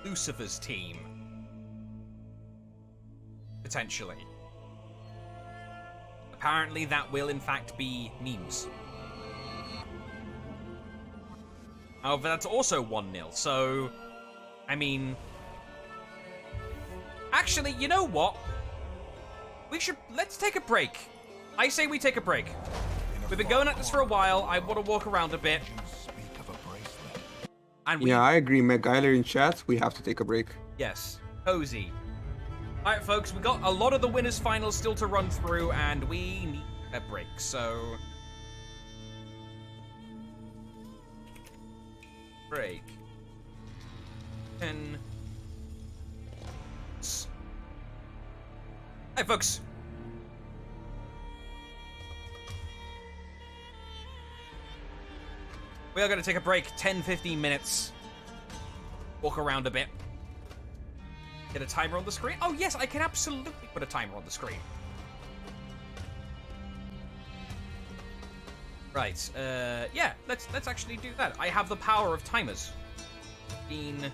Lucifer's team. Potentially. Apparently that will in fact be memes. However, that's also 1-0, so... I mean... Actually, you know what? Let's take a break. I say we take a break. We've been going at this for a while. I want to walk around a bit. And Yeah, I agree. McGyler in chat, we have to take a break. Yes, cozy. Alright, folks, we got a lot of the winners' finals still to run through, and we need a break, so... Break. 10... Hi, folks. We are going to take a break, 10-15 minutes. Walk around a bit. Get a timer on the screen? Oh yes, I can absolutely put a timer on the screen. Right, yeah, let's actually do that. I have the power of timers. 15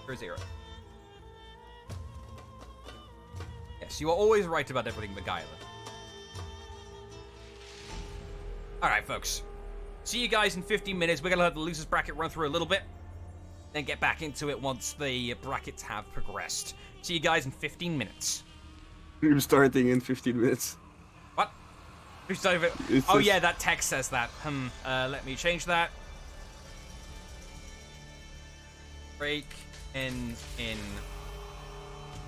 for 0. Yes, you are always right about everything, McGyler. All right, folks. See you guys in 15 minutes. We're going to let the losers bracket run through a little bit, then get back into it once the brackets have progressed. See you guys in 15 minutes. We're starting in 15 minutes. What? Who's over? Oh, yeah, that text says that. Let me change that. Break in.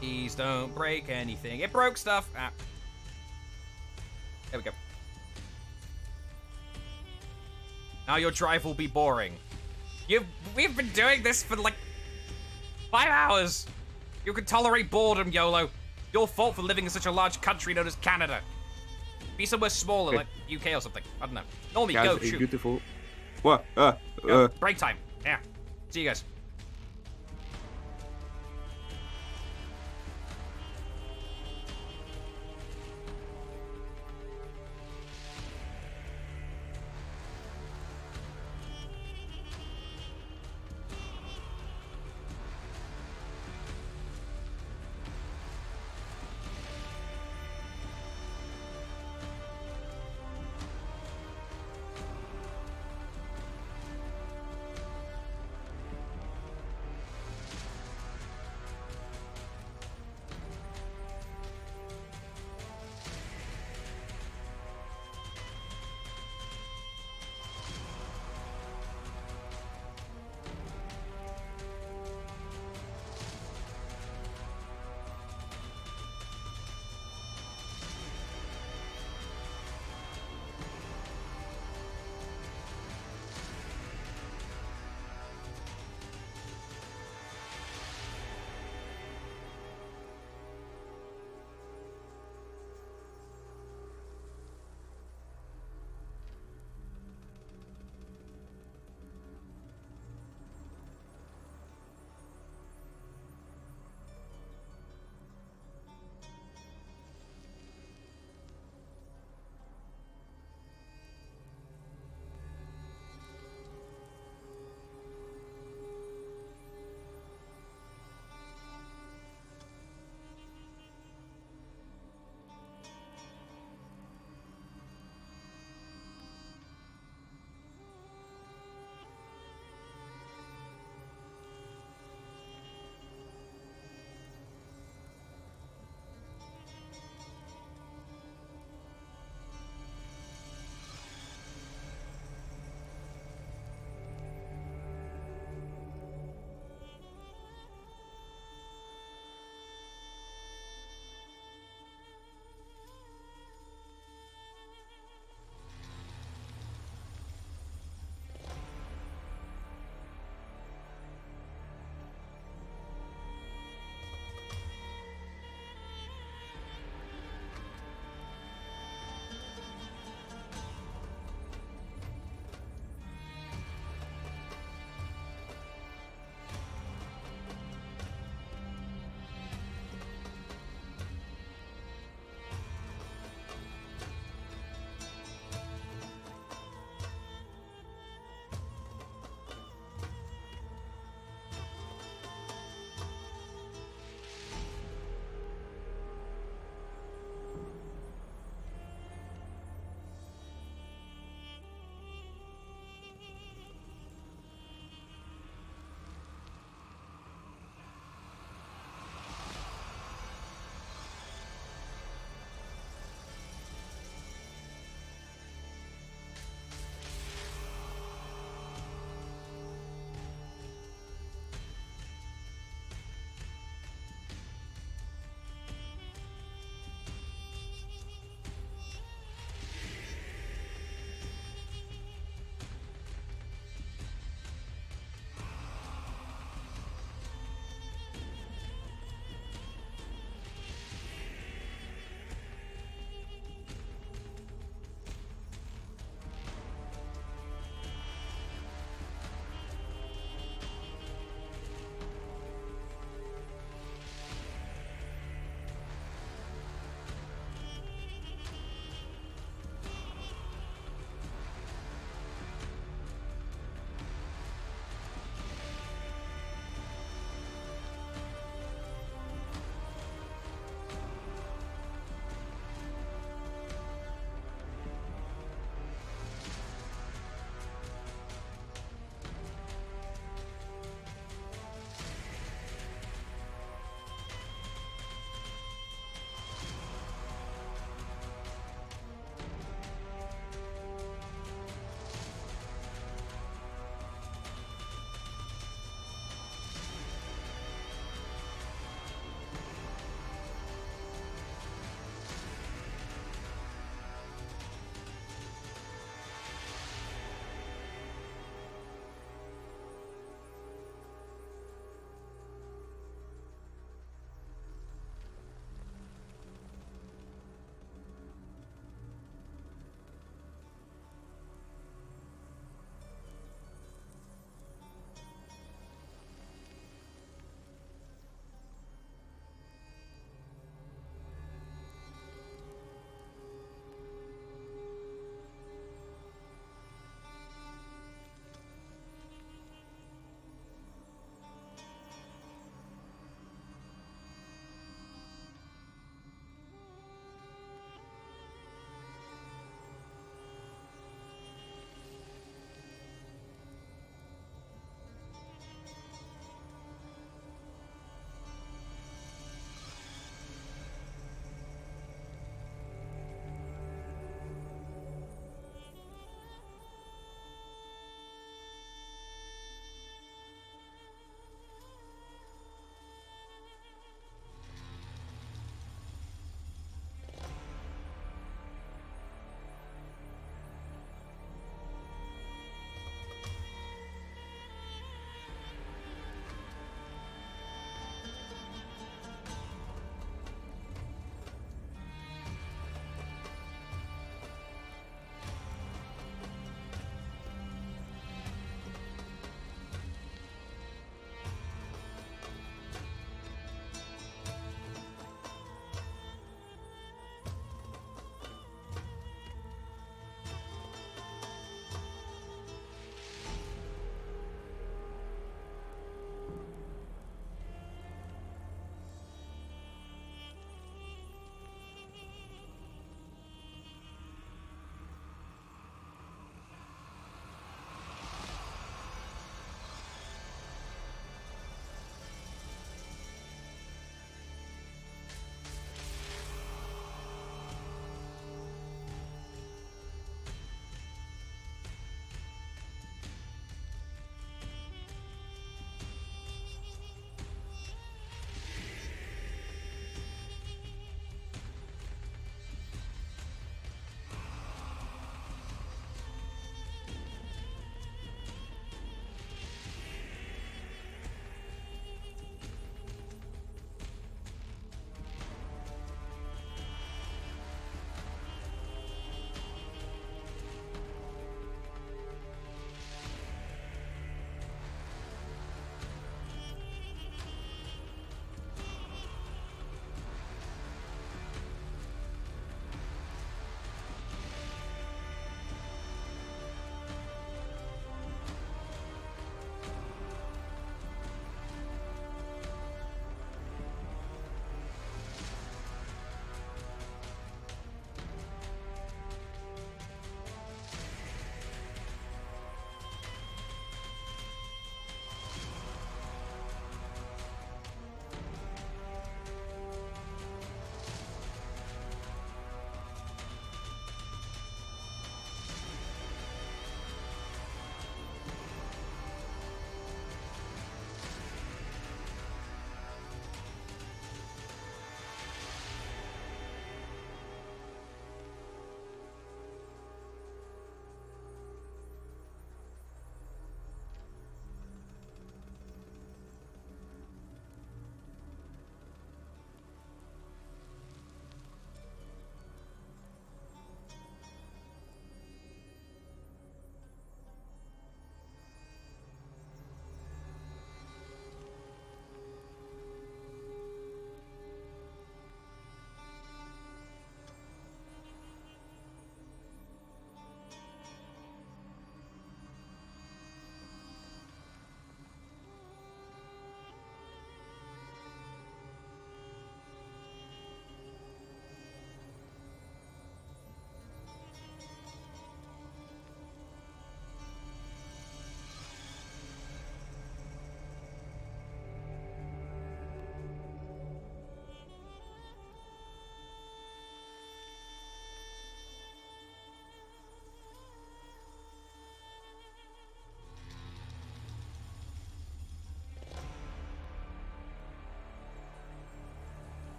Please don't break anything. It broke stuff. Ah. There we go. Now your drive will be boring. We've been doing this for like 5 hours. You can tolerate boredom, YOLO. Your fault for living in such a large country known as Canada. Be somewhere smaller, like UK or something. I don't know. Normie, go, shoot. Beautiful. What? Go. Break time. Yeah. See you guys.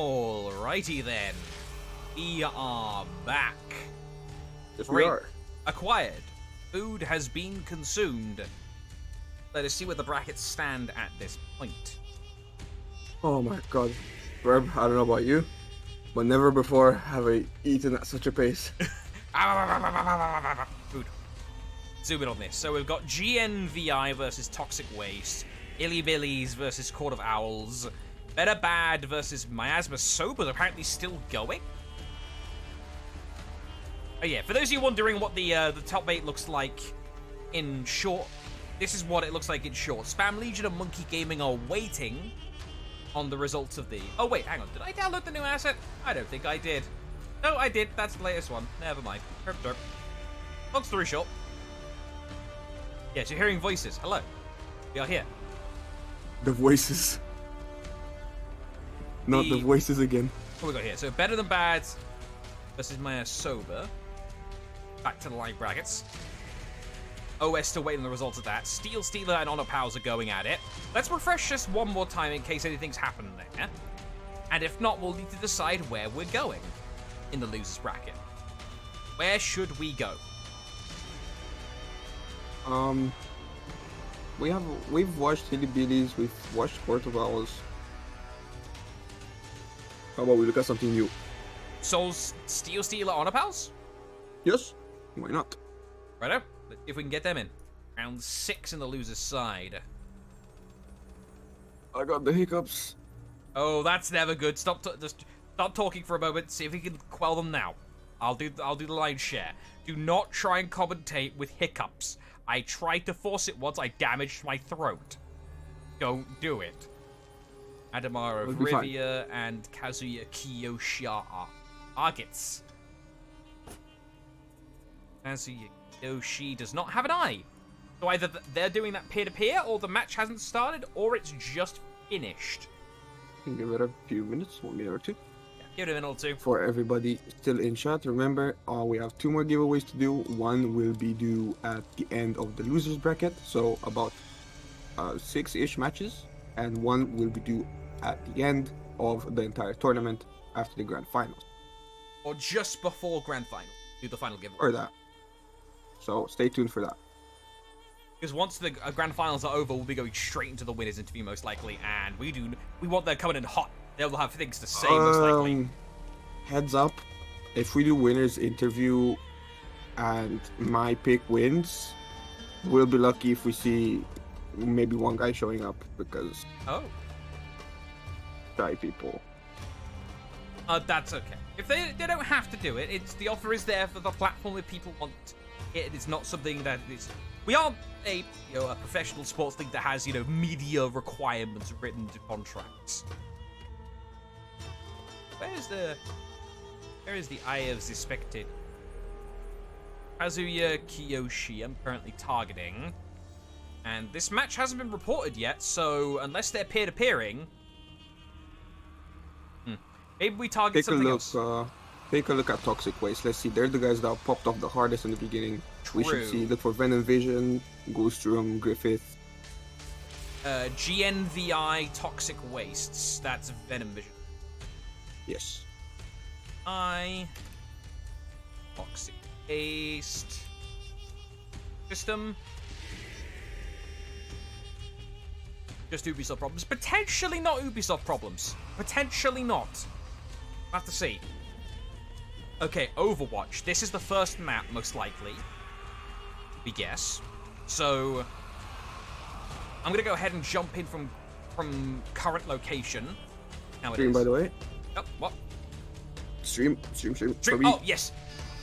Alrighty then. We are back. Yes, Fray we are. acquired. Food has been consumed. Let us see where the brackets stand at this point. Oh my god. Verb, I don't know about you, but never before have I eaten at such a pace. Food. Zoom in on this. So we've got GNVI versus Toxic Waste, Illy Billies versus Court of Owls, Better Bad versus MIASMA.SOBR, apparently still going. Oh yeah, for those of you wondering what the top 8 looks like in short, this is what it looks like in short. Spam Legion and Monkey Gaming are waiting on the results of the... Oh wait, hang on, did I download the new asset? I don't think I did. No, I did, that's the latest one. Never mind. Derp derp. Long story short. Yes, you're hearing voices. Hello. We are here. The voices. Not the voices again. What we got here? So Better Than Bad versus MIASMA.SOBR. Back to the live brackets. OS still waiting on the results of that. Steel Stealer and Honor Pals are going at it. Let's refresh just one more time in case anything's happened there. And if not, we'll need to decide where we're going in the losers bracket. Where should we go? We've watched Hilly Billies, we've watched Court of Owls. How about we look at something new? Souls, Steel Stealer, Honor Pals? Yes, why not? Righto. Let's see if we can get them in. Round 6 in the losers side. I got the hiccups. Oh, that's never good. Just stop talking for a moment. See if we can quell them now. I'll do the lion's share. Do not try and commentate with hiccups. I tried to force it once. I damaged my throat. Don't do it. Adamar of We'll be Rivia and Kazuya Kiyoshi are targets. Kazuya Kiyoshi does not have an eye. So either they're doing that peer-to-peer, or the match hasn't started, or it's just finished. Can give it a few minutes, 1 minute or 2. Yeah, give it a minute or 2. For everybody still in chat, remember, we have 2 more giveaways to do. One will be due at the end of the losers bracket, so about 6-ish matches, and one will be due at the end of the entire tournament after the grand finals. Or just before grand final. Do the final giveaway. Or that. So stay tuned for that. Because once the grand finals are over, we'll be going straight into the winners interview most likely, and we want them coming in hot. They'll have things to say most likely. Heads up, if we do winners interview and my pick wins, we'll be lucky if we see maybe one guy showing up, because shy people. That's okay. If they don't have to do it, the offer is there for the platform if people want it. It's not something that is. We aren't a professional sports league that has media requirements written into contracts. Where is the eye of the spectator? Kazuya Kiyoshi, I'm currently targeting. And this match hasn't been reported yet, so unless they're peer-to-peering, maybe we target something else. Take a look at Toxic Waste. Let's see, they're the guys that popped off the hardest in the beginning. We should see, look for Venom Vision, Ghost Room, Griffith. GNVI Toxic Wastes, that's Venom Vision. Yes. Toxic Waste System. Just Ubisoft problems. Potentially not Ubisoft problems. Potentially not. We'll have to see. Okay, Overwatch. This is the first map, most likely. We guess. So I'm gonna go ahead and jump in from current location. Now Stream, by the way. Oh, what? Stream. Oh, yes.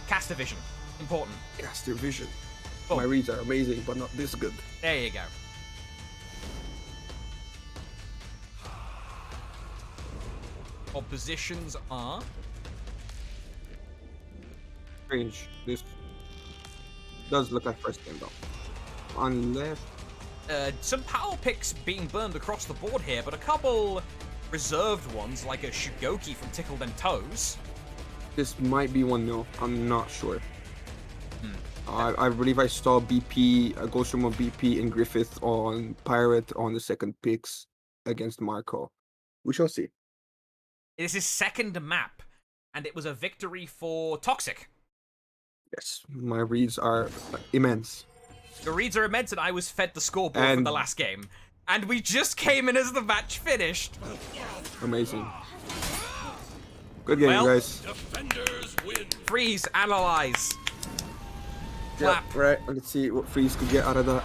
Caster vision. Important. Caster vision. Oh. My reads are amazing, but not this good. There you go. Our positions are... Strange. This does look like first game though. On left. Some power picks being burned across the board here, but a couple reserved ones, like a Shigoki from Tickle Them Toes. This might be one though. I'm not sure. I believe I saw BP, a Ghost Room of BP and Griffith on Pirate on the second picks against Marco. We shall see. It is his second map, and it was a victory for Toxic. Yes, my reads are immense. The reads are immense, and I was fed the scoreboard from the last game. And we just came in as the match finished. Amazing. Good game, Well, guys. Defenders win. Freeze, analyze. Yeah, Clap. right. Let's see what Freeze could get out of that.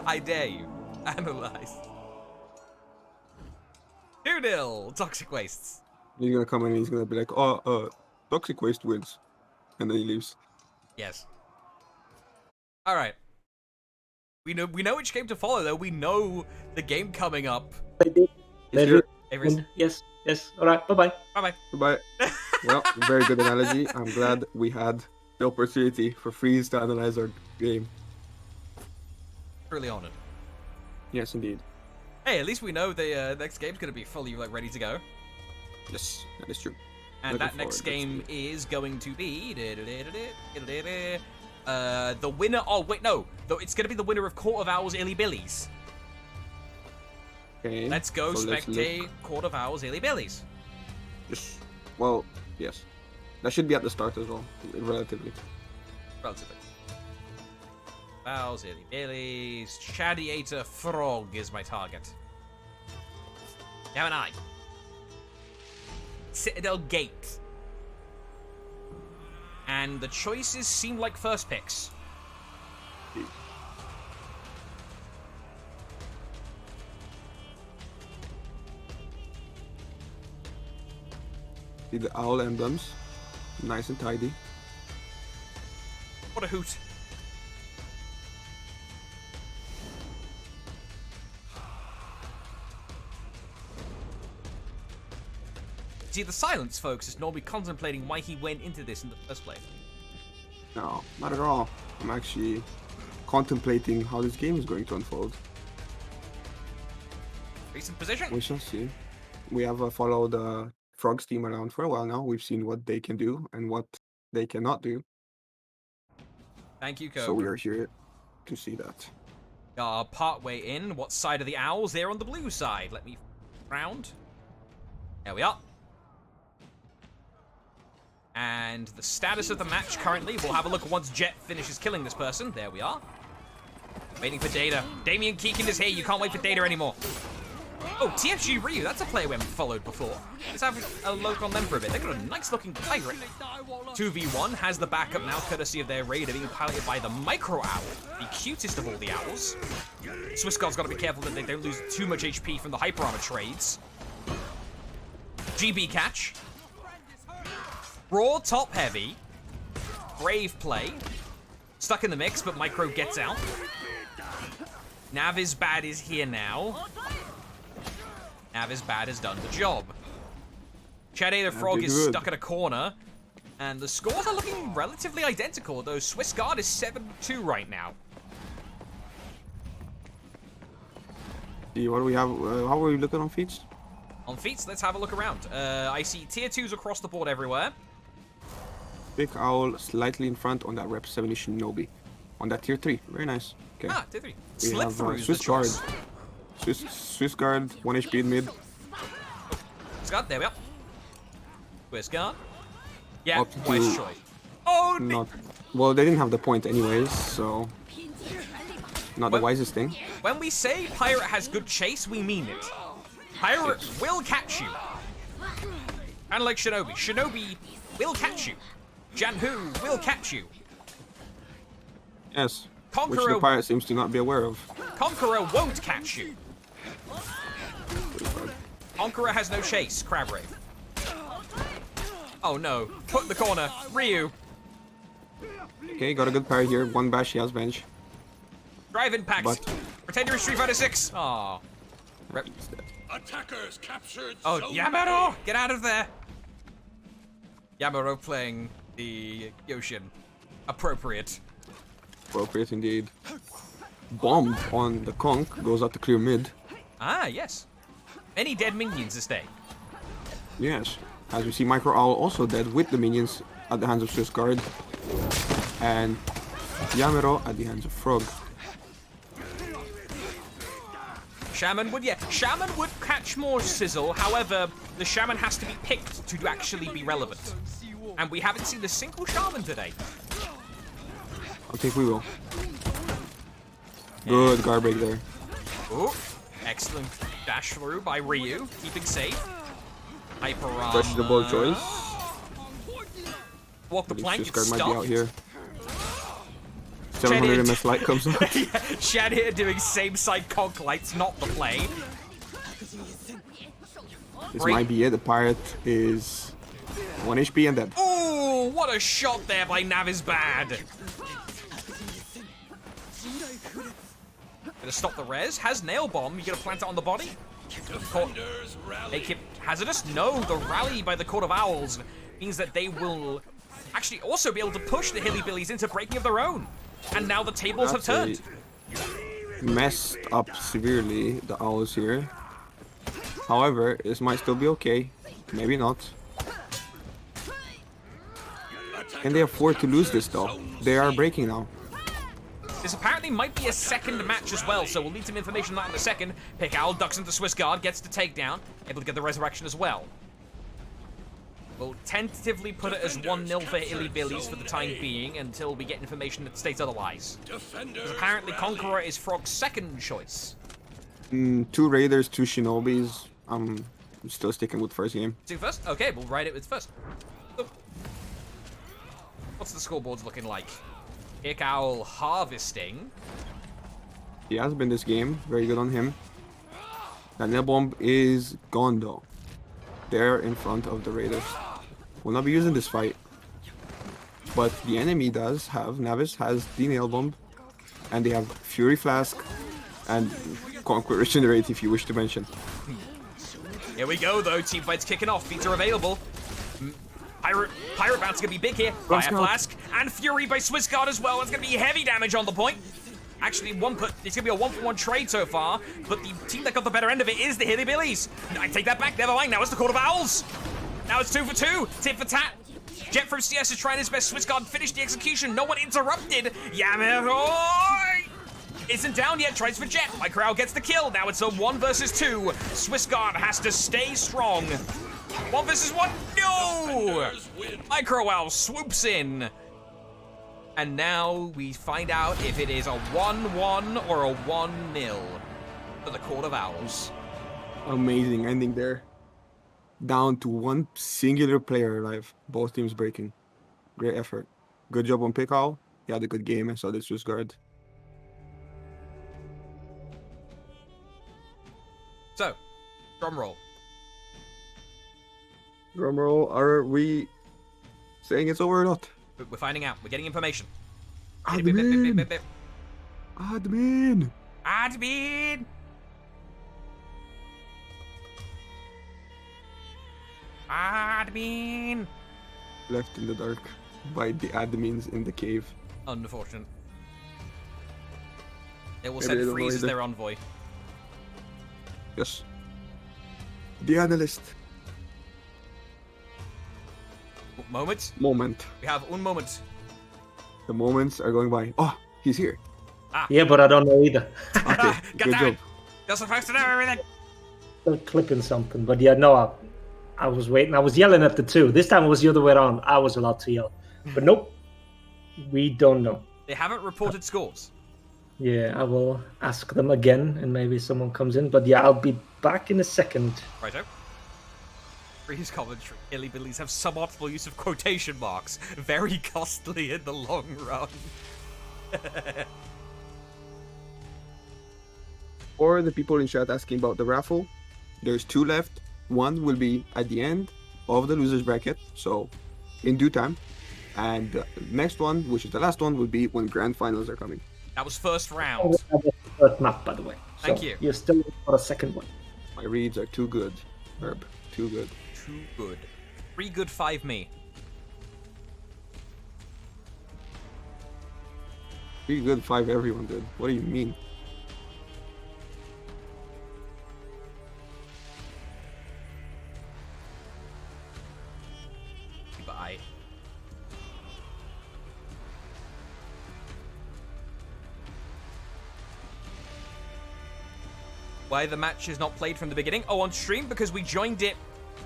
I dare you. Analyze. 2-0, Toxic Wastes. He's gonna come in and he's gonna be like, oh, Toxic Waste wins. And then he leaves. Yes. All right. We know which game to follow, though. We know the game coming up. Yes. All right. Bye-bye. Bye-bye. Goodbye. Well, very good analogy. I'm glad we had the opportunity for Freeze to analyze our game. Truly honored. Yes, indeed. Hey, at least we know the next game's going to be fully ready to go. Yes, that is true. And Looking that next forward, game is going to be the winner. Oh wait, no, it's going to be the winner of Court of Owls Illy Billies. Okay. Let's go so let's spectate look. Court of Owls Illy Billies. Just, well, yes. That should be at the start as well, relatively. Relatively. Owls Illy Billies. Chadiator Frog is my target. Now an eye. Citadel Gate. And the choices seem like first picks. See the owl emblems. Nice and tidy. What a hoot. See, the silence, folks, is Normie contemplating why he went into this in the first place. No, not at all. I'm actually contemplating how this game is going to unfold. Recent position. We shall see. We have followed Frog's team around for a while now. We've seen what they can do and what they cannot do. Thank you, Cobra. So we are here to see that. Part way in. What side of the owls? They're on the blue side. Let me round. There we are. And the status of the match currently, we'll have a look once Jet finishes killing this person. There we are. Waiting for Data. Damien Keegan is here. You can't wait for Data anymore. Oh, TFG Ryu. That's a player we haven't followed before. Let's have a look on them for a bit. They've got a nice looking pirate. 2v1 has the backup now, courtesy of their raider being piloted by the Micro Owl, the cutest of all the owls. Swiss God's got to be careful that they don't lose too much HP from the Hyper Armor trades. GB catch. Raw top heavy. Brave play. Stuck in the mix, but Micro gets out. Navisbad is here now. Navisbad has done the job. Chade the Frog is stuck in a corner. And the scores are looking relatively identical, though Swiss Guard is 7-2 right now. See, what do we have? How are we looking on feats? On feats, let's have a look around. I see tier 2s across the board everywhere. Big Owl slightly in front on that Rep 70 Shinobi. On that tier 3. Very nice. Okay. Ah, tier 3. We Slip have through Swiss the Guard. choice. Swiss Guard, 1 HP in mid. Swiss Guard, there we are. Swiss Guard. Yeah, Up to wise choice. Oh, Not well, they didn't have the point anyways, so not the wisest thing. when we say Pirate has good chase, we mean it. Pirate will catch you. Kind of like Shinobi. Shinobi will catch you. Janhu will catch you. Yes. Which Conqueror, the pirate seems to not be aware of. Conqueror won't catch you. Conqueror has no chase. Crab Rave. Oh no. Put in the corner. Ryu. Okay, got a good parry here. 1 bash, he has bench. Drive impact. But- Pretend you're a Street Fighter 6. Aw. Rep. He's dead. Attackers captured. Oh, Zone Yamaro! A. Get out of there! Yamaro playing the Yoshin. Appropriate. Appropriate indeed. Bomb on the conch goes out to clear mid. Ah, yes. Many dead minions this day. Yes. As we see, Micro Owl also dead with the minions at the hands of Swiss Guard. And Yamero at the hands of Frog. Shaman would, yeah. Shaman would catch more sizzle, however, the Shaman has to be picked to actually be relevant. And we haven't seen a single Shaman today. I think we will. Good guard break there. Ooh, excellent dash through by Ryu, keeping safe. Hyper armor. Questionable choice. Walk the plank, This it's guard might be out stuffed. here. 700 MS light comes out. Shad here doing same side conk lights, not the play. This Great. might be it. The pirate is 1 HP and dead. Ooh, what a shot there by Navisbad. Gonna stop the res. Has nail bomb. You gonna plant it on the body? Defenders rally. Make it hazardous? No, the rally by the Court of Owls means that they will actually also be able to push the Hillybillies into breaking of their own. And now the tables have turned. Messed up severely, the owls here. However, this might still be okay. Maybe not. Can they afford to lose this though? They are breaking now. This apparently might be a second match as well, so we'll need some information on that in a second. Pick Owl ducks into Swiss Guard, gets the takedown, able to get the resurrection as well. We'll tentatively put it as 1-0 for Illybillies for the time being until we get information that states otherwise. Because apparently Conqueror is Frog's second choice. 2 raiders, 2 shinobis. I'm still sticking with first game. See first? Okay, we'll write it with first. So, what's the scoreboards looking like? Pick Owl harvesting. He has been this game. Very good on him. That nail bomb is gone though. They're in front of the raiders. Will not be using this fight. But the enemy does have, Navis has the nail bomb. And they have Fury Flask and Conquer Regenerate if you wish to mention. Here we go though, team fight's kicking off, feats are available. Pirate Bounce gonna be big here. Fire Flask and Fury by Swiss Guard as well. It's gonna be heavy damage on the point. Actually, it's gonna be a 1-for-1 trade so far, but the team that got the better end of it is the Hillybillies. I take that back, never mind, now it's the Court of Owls. Now it's 2 for 2, tit for tat. Jet from CS is trying his best. Swiss Guard finished the execution, no one interrupted. Yameroi isn't down yet, tries for Jet. My crowd gets the kill, now it's a 1 versus 2. Swiss Guard has to stay strong. 1 versus 1, no! Micro Owl swoops in. And now we find out if it is a 1-1 or a 1-0 for the Court of Owls. Amazing ending there. Down to 1 singular player alive. Both teams breaking. Great effort. Good job on Pick Owl. He had a good game. I saw this Swiss Guard. So, drum roll. Drumroll, are we saying it's over or not? We're finding out. We're getting information. Admin! Admin! Admin! Admin! Left in the dark by the admins in the cave. Unfortunate. It will Maybe send they don't know Freeze as either. their envoy. Yes. The analyst. Moment. Moment. We have un moment. The moments are going by. Oh, he's here. Yeah, but I don't know either. Okay, God good damn job. it. You're supposed to know everything. Still clipping something, but yeah, no, I was waiting. I was yelling at the 2. This time it was the other way around. I was allowed to yell, but nope, we don't know. They haven't reported scores. Yeah, I will ask them again, and maybe someone comes in. But yeah, I'll be back in a second. Righto. Freeze commentary. Hillybillies have suboptimal use of quotation marks. Very costly in the long run. For the people in chat asking about the raffle, there's 2 left. 1 will be at the end of the losers bracket, so in due time. And the next one, which is the last one, will be when grand finals are coming. That was first round. First map, by the way. Thank So you. You're still in for a second one. My reads are too good, Verb. Too good. Too good. 3 good, 5 me. Pretty good 5 everyone did. What do you mean? Bye. Why the match is not played from the beginning? Oh, on stream? Because we joined it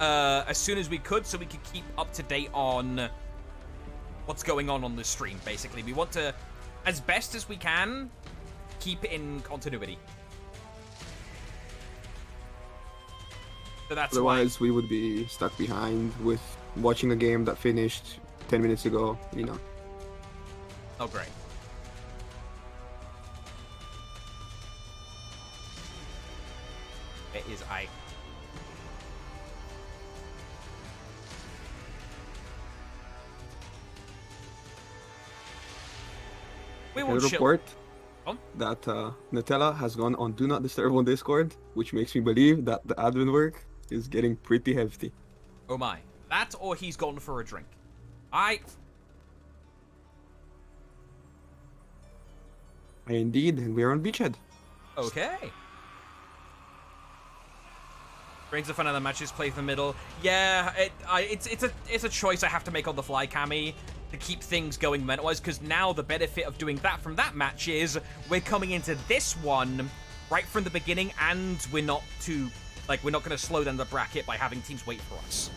as soon as we could so we could keep up to date on what's going on the stream, basically. We want to, as best as we can, keep it in continuity. So that's Otherwise, we would be stuck behind with watching a game that finished 10 minutes ago, you know. Oh, great. It is I. We will report Oh? that Nutella has gone on Do Not Disturb on Discord, which makes me believe that the admin work is getting pretty hefty. Oh my. That or he's gone for a drink. Indeed, and we're on Beachhead. Okay. Brings the fun out of the matches, play for the middle. Yeah, it's a choice I have to make on the fly, Cammy, to keep things going mental-wise, because now the benefit of doing that from that match is we're coming into this one right from the beginning, and we're not going to slow down the bracket by having teams wait for us.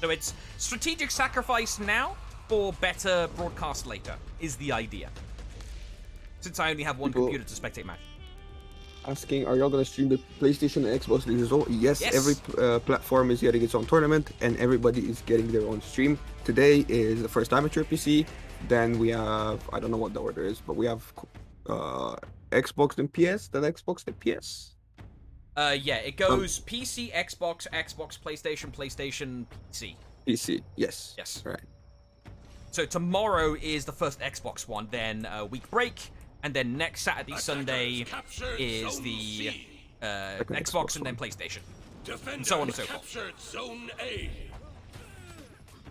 So it's strategic sacrifice now for better broadcast later, is the idea. Since I only have one computer to spectate match. Asking, are y'all gonna stream the PlayStation and Xbox League as well? Yes. Every platform is getting its own tournament, and everybody is getting their own stream. Today is the first amateur PC. Then we have, I don't know what the order is, but we have Xbox and PS. Then Xbox and PS. Yeah, it goes PC, Xbox, PlayStation, PC. PC, yes. Yes. Right. So tomorrow is the first Xbox one, then a week break, and then next Saturday, Sunday is the Xbox and then PlayStation. And so on and so forth. Zone A.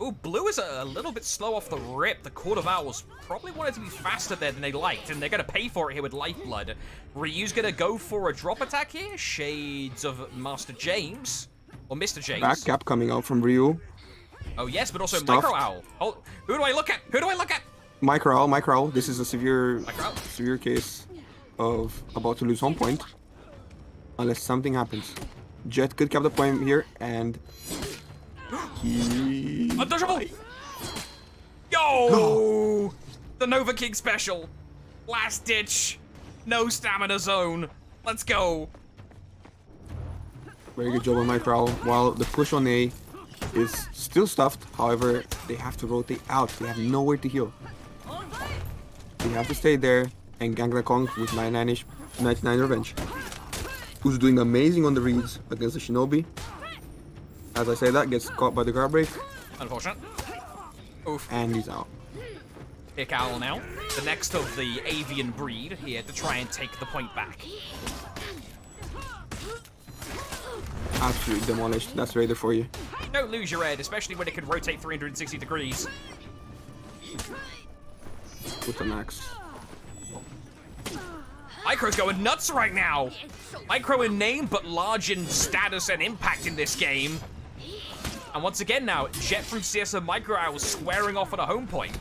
Ooh, Blue is a little bit slow off the rip. The Court of Owls probably wanted to be faster there than they liked, and they're going to pay for it here with Lifeblood. Ryu's going to go for a drop attack here. Shades of Master James. Or Mr. James. Back cap coming out from Ryu. Oh, yes, but also Stuffed. Micro Owl. Oh, who do I look at? Who do I look at? Micro Owl. This is a severe case of about to lose home point. Unless something happens. Jet could cap the point here, and he... Undodgeable! Yo! The Nova King special. Last ditch. No stamina zone. Let's go. Very good job on Micro Owl. While the push on A is still stuffed, however, they have to rotate out. They have nowhere to heal. They have to stay there and gank the Kong with 99 Revenge. Who's doing amazing on the reads against the Shinobi. As I say that, gets caught by the guard break. Unfortunate. Oof. And he's out. Pick Owl now. The next of the avian breed here to try and take the point back. Absolutely demolished. That's Raider for you. Don't lose your head, especially when it can rotate 360 degrees. With the max. Micro's going nuts right now. Micro in name, but large in status and impact in this game. And once again now, Jet from CS and Micro Owl squaring off at a home point.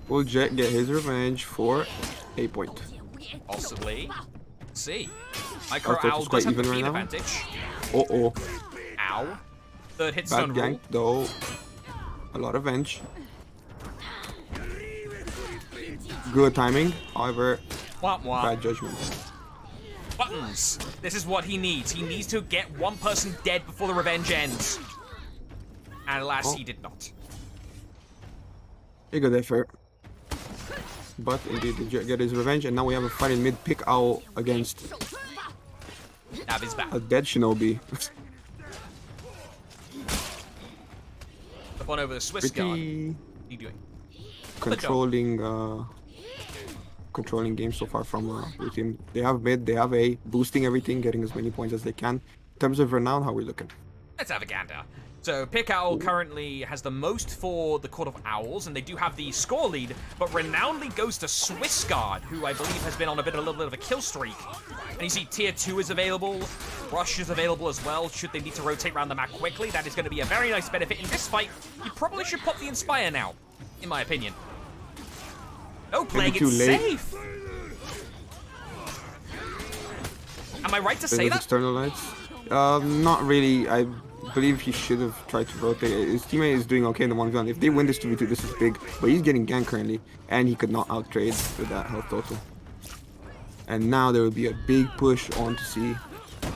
Will Jet get his revenge for a point? Possibly. Let's see. Micro Our Owl is quite does have the even right speed now. advantage. Uh-oh. Ow. Third hit Bad stun gank, rule. though. A lot of venge. Good timing, however, Womp womp. bad judgment. Buttons. This is what he needs. He needs to get one person dead before the revenge ends. And alas, he did not. A good effort. But indeed, the Jet get his revenge, and now we have a fight in mid. Pick Owl against Nav is back. a dead Shinobi. Up on over the Swiss guard. Pretty What are you doing? controlling game so far from your team. They have mid, they have A, boosting everything, getting as many points as they can. In terms of renown, how are we looking? Let's have a gander. So Pick Owl currently has the most for the Court of Owls, and they do have the score lead, but renownedly goes to Swiss Guard, who I believe has been on a little bit of a kill streak. And you see Tier 2 is available, Rush is available as well, should they need to rotate around the map quickly. That is going to be a very nice benefit in this fight. You probably should pop the Inspire now, in my opinion. No, playing it too late. safe. Am I right to With say his that? external lights. Not really. I believe he should have tried to rotate. His teammate is doing okay in the 1v1. If they win this 2v2, this is big. But he's getting ganked currently, and he could not out-trade with that health total. And now there will be a big push on to C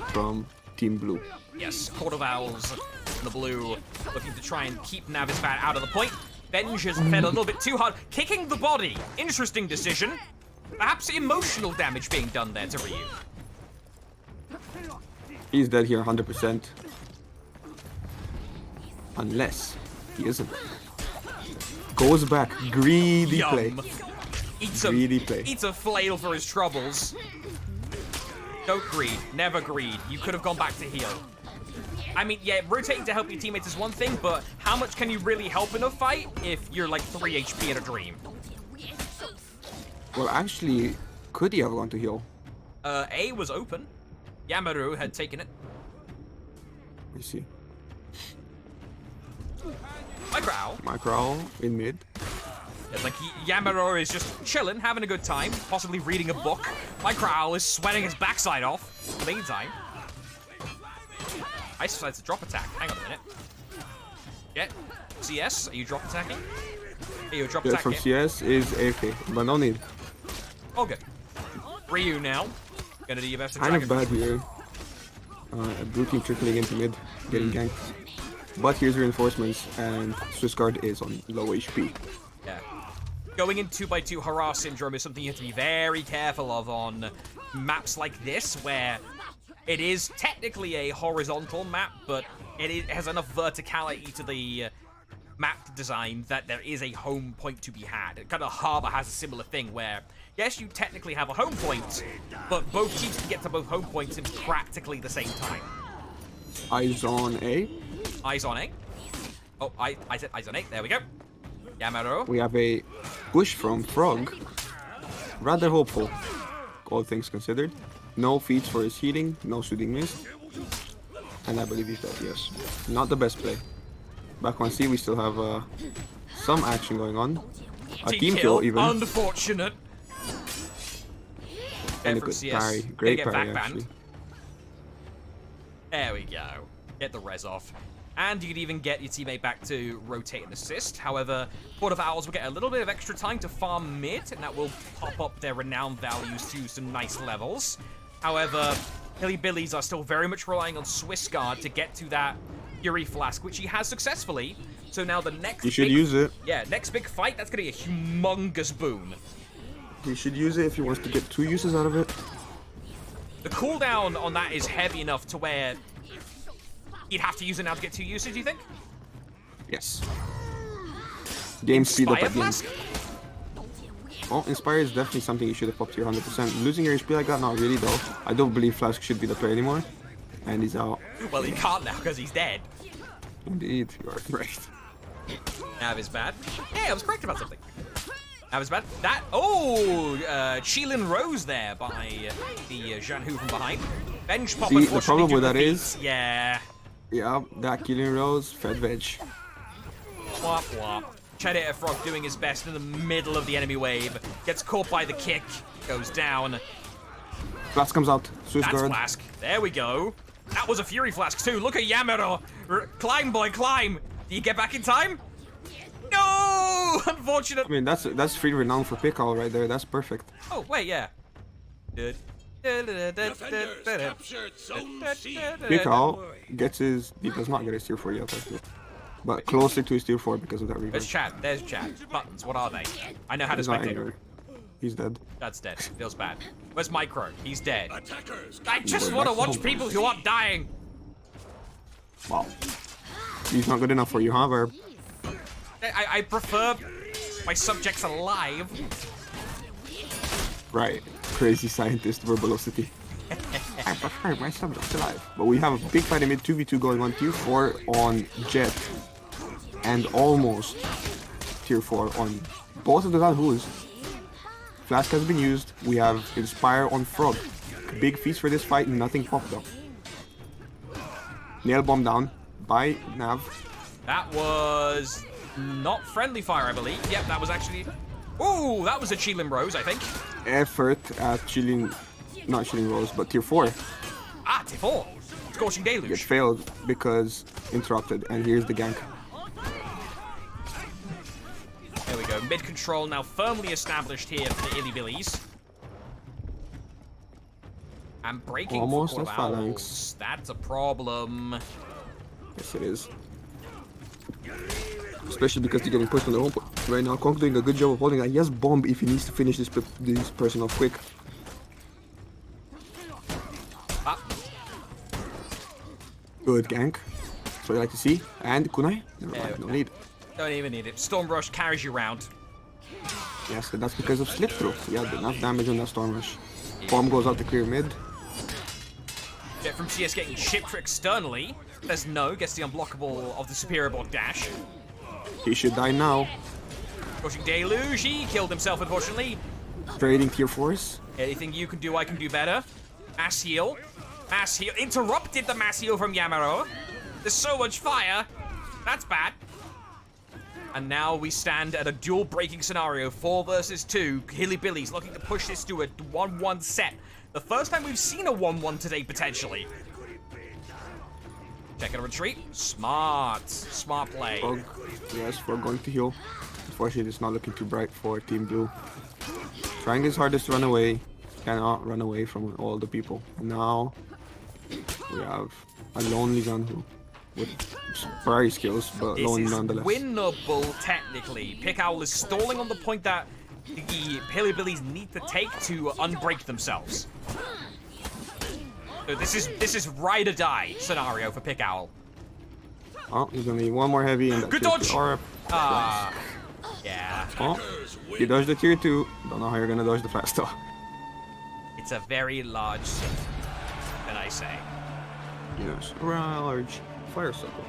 from Team Blue. Yes, Court of Owls in the blue, looking to try and keep Navisbat out of the point. Benj has fed a little bit too hard, kicking the body. Interesting decision. Perhaps emotional damage being done there to Ryu. He's dead here 100%. Unless he isn't. Goes back. Greedy Yum. play. Greedy play. Eats a flail for his troubles. Don't greed. Never greed. You could have gone back to heal. I mean, yeah, rotating to help your teammates is one thing, but how much can you really help in a fight if you're like 3 HP in a dream? Well, actually, could he have gone to heal? A was open. Yamaru had taken it. Let me see. Micro Owl. Micro Owl in mid. It's like Yamaru is just chilling, having a good time, possibly reading a book. Micro Owl is sweating his backside off in the meantime. Ice decides to drop attack. Hang on a minute. Yeah. CS, are you drop attacking? Are you drop Yes, attacking? from CS is AFK, but no need. Oh, good. Ryu now. Gonna do your best to Kind drag of him. bad here. Blue team trickling into mid, getting ganked. But here's reinforcements, and Swissguard is on low HP. Yeah. Going in 2x2 harass syndrome is something you have to be very careful of on maps like this, where it is technically a horizontal map, but it has enough verticality to the map design that there is a home point to be had. Kind of Harbor has a similar thing where, yes, you technically have a home point, but both teams can get to both home points in practically the same time. Eyes on A. Eyes on A. Oh, I said eyes on A. There we go. Yamaru. We have a push from Frog. Rather hopeful, all things considered. No feats for his healing, no shooting miss. And I believe he's dead, yes. Not the best play. Back on C, we still have some action going on. A team kill, even. Unfortunate. And a from good CS. parry. Gonna Great get parry, backbanned. actually. There we go. Get the res off. And you can even get your teammate back to rotate and assist. However, Court of Owls will get a little bit of extra time to farm mid, and that will pop up their renown values to some nice levels. However, Hilly Billies are still very much relying on Swissguard to get to that Fury Flask, which he has successfully. So now the next You should use it. Yeah, next big fight, that's going to be a humongous boon. He should use it if he wants to get 2 uses out of it. The cooldown on that is heavy enough to where he'd have to use it now to get 2 uses, do you think? Yes. Game speed up Fire at the end. Flask? Well, Inspire is definitely something you should have popped to your 100%. Losing your HP like that, not really though. I don't believe Flask should be the play anymore. And he's out. Well, he can't now because he's dead. Indeed, you are right. Nav is bad. Yeah, I was correct about something. Nav is bad. That, oh, Chilin Rose there by the Janhu from behind. Bench pop, See, the problem with that defeats. is- Yeah. Yeah, that killing Rose, fed veg. Wop wop. Cheddar Frog doing his best in the middle of the enemy wave. Gets caught by the kick. Goes down. Flask comes out. That's Swissguard. Flask. There we go. That was a Fury Flask too. Look at Yamero. Climb, boy, climb. Do you get back in time? No! Unfortunate. I mean, that's free renown for Pickle right there. That's perfect. Oh, wait, yeah. Defenders captured Zone C. Pickle gets his... He does not get his tier 4 yet, I think. But closer to his tier 4 because of that There's reverb. chat. There's chat. Buttons. What are they? I know how to He's not spectate. angry. He's dead. That's dead. Feels bad. Where's Micro? He's dead. Attackers. I just want to watch people who aren't dying. Wow. He's not good enough for you, huh, Verb? I prefer my subjects alive. Right. Crazy scientist verbosity. I prefer my subjects alive. But we have a big fight in mid 2v2 going on. Tier 4 on Jet. And almost tier 4 on both of the Zanhus. Flask has been used. We have Inspire on Frog. Big feast for this fight. Nothing popped up. Nail bomb down by Nav. That was not friendly fire, I believe. Yep, that was actually... Ooh, that was a Chilin Rose, I think. Effort at chilling, not chilling Rose, but tier 4. Ah, T4. Scorching It Deluge. failed because interrupted, and here's the gank. There we go. Mid control now firmly established here for the Illybillies. And breaking Almost for at phalanx. That's a problem. Yes, it is. Especially because they're getting pushed on their own. Right now, Konk doing a good job of holding that. He has bomb if he needs to finish this person off quick. Ah, Good gank. That's what I like to see. And kunai? Never mind, no need. don't even need it. Storm Rush carries you round. Yes, and that's because of slip through. He had enough damage on that Storm Rush. Bomb goes out to clear mid. Jet from CS getting chipped externally. Says no, gets the unblockable of the Superior Block dash. He should die now. Pushing Deluge, he killed himself unfortunately. Trading tier 4s. Anything you can do, I can do better. Mass heal. Mass heal. Interrupted the mass heal from Yamaro. There's so much fire. That's bad. And now we stand at a dual breaking scenario, 4 versus 2. Hillybillies looking to push this to a 1-1 set. The first time we've seen a 1-1 today, potentially. Check and retreat. Smart. Smart play. Frog. Yes, Frog going to heal. Unfortunately, it's not looking too bright for Team Blue. Trying his hardest to run away. Cannot run away from all the people. And now we have a lonely gun with very skills, but This lonely is nonetheless. winnable, technically. Pick Owl is stalling on the point that the Hillybillies need to take to unbreak themselves. So this is ride or die scenario for Pick Owl. Oh, he's gonna need one more heavy and Good that's it. dodge! Or Ah, yeah. oh, he dodged the tier 2. Don't know how you're gonna dodge the fast though. It's a very large city, can I say. Yes, a large fire circle.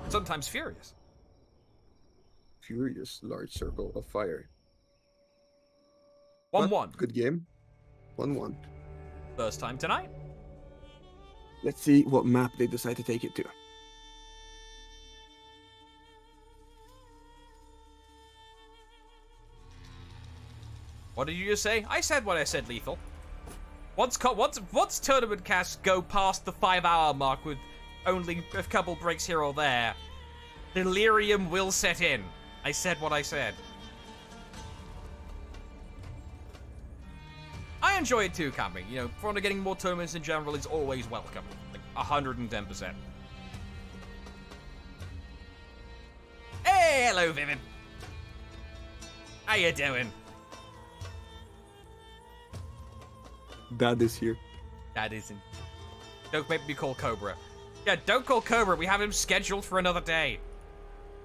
Sometimes furious. Furious large circle of fire. 1-1. But good game. 1-1. First time tonight. Let's see what map they decide to take it to. What did you just say? I said what I said, Lethal. Once tournament casts go past the 5-hour mark with only a couple breaks here or there, delirium will set in. I said what I said. I enjoy it too, camping. You know, fun of getting more tournaments in general is always welcome. Like 110%. Hey, hello, Vivid. How you doing? Dad is here. That isn't. Don't make me call Cobra. Yeah, don't call Cobra. We have him scheduled for another day.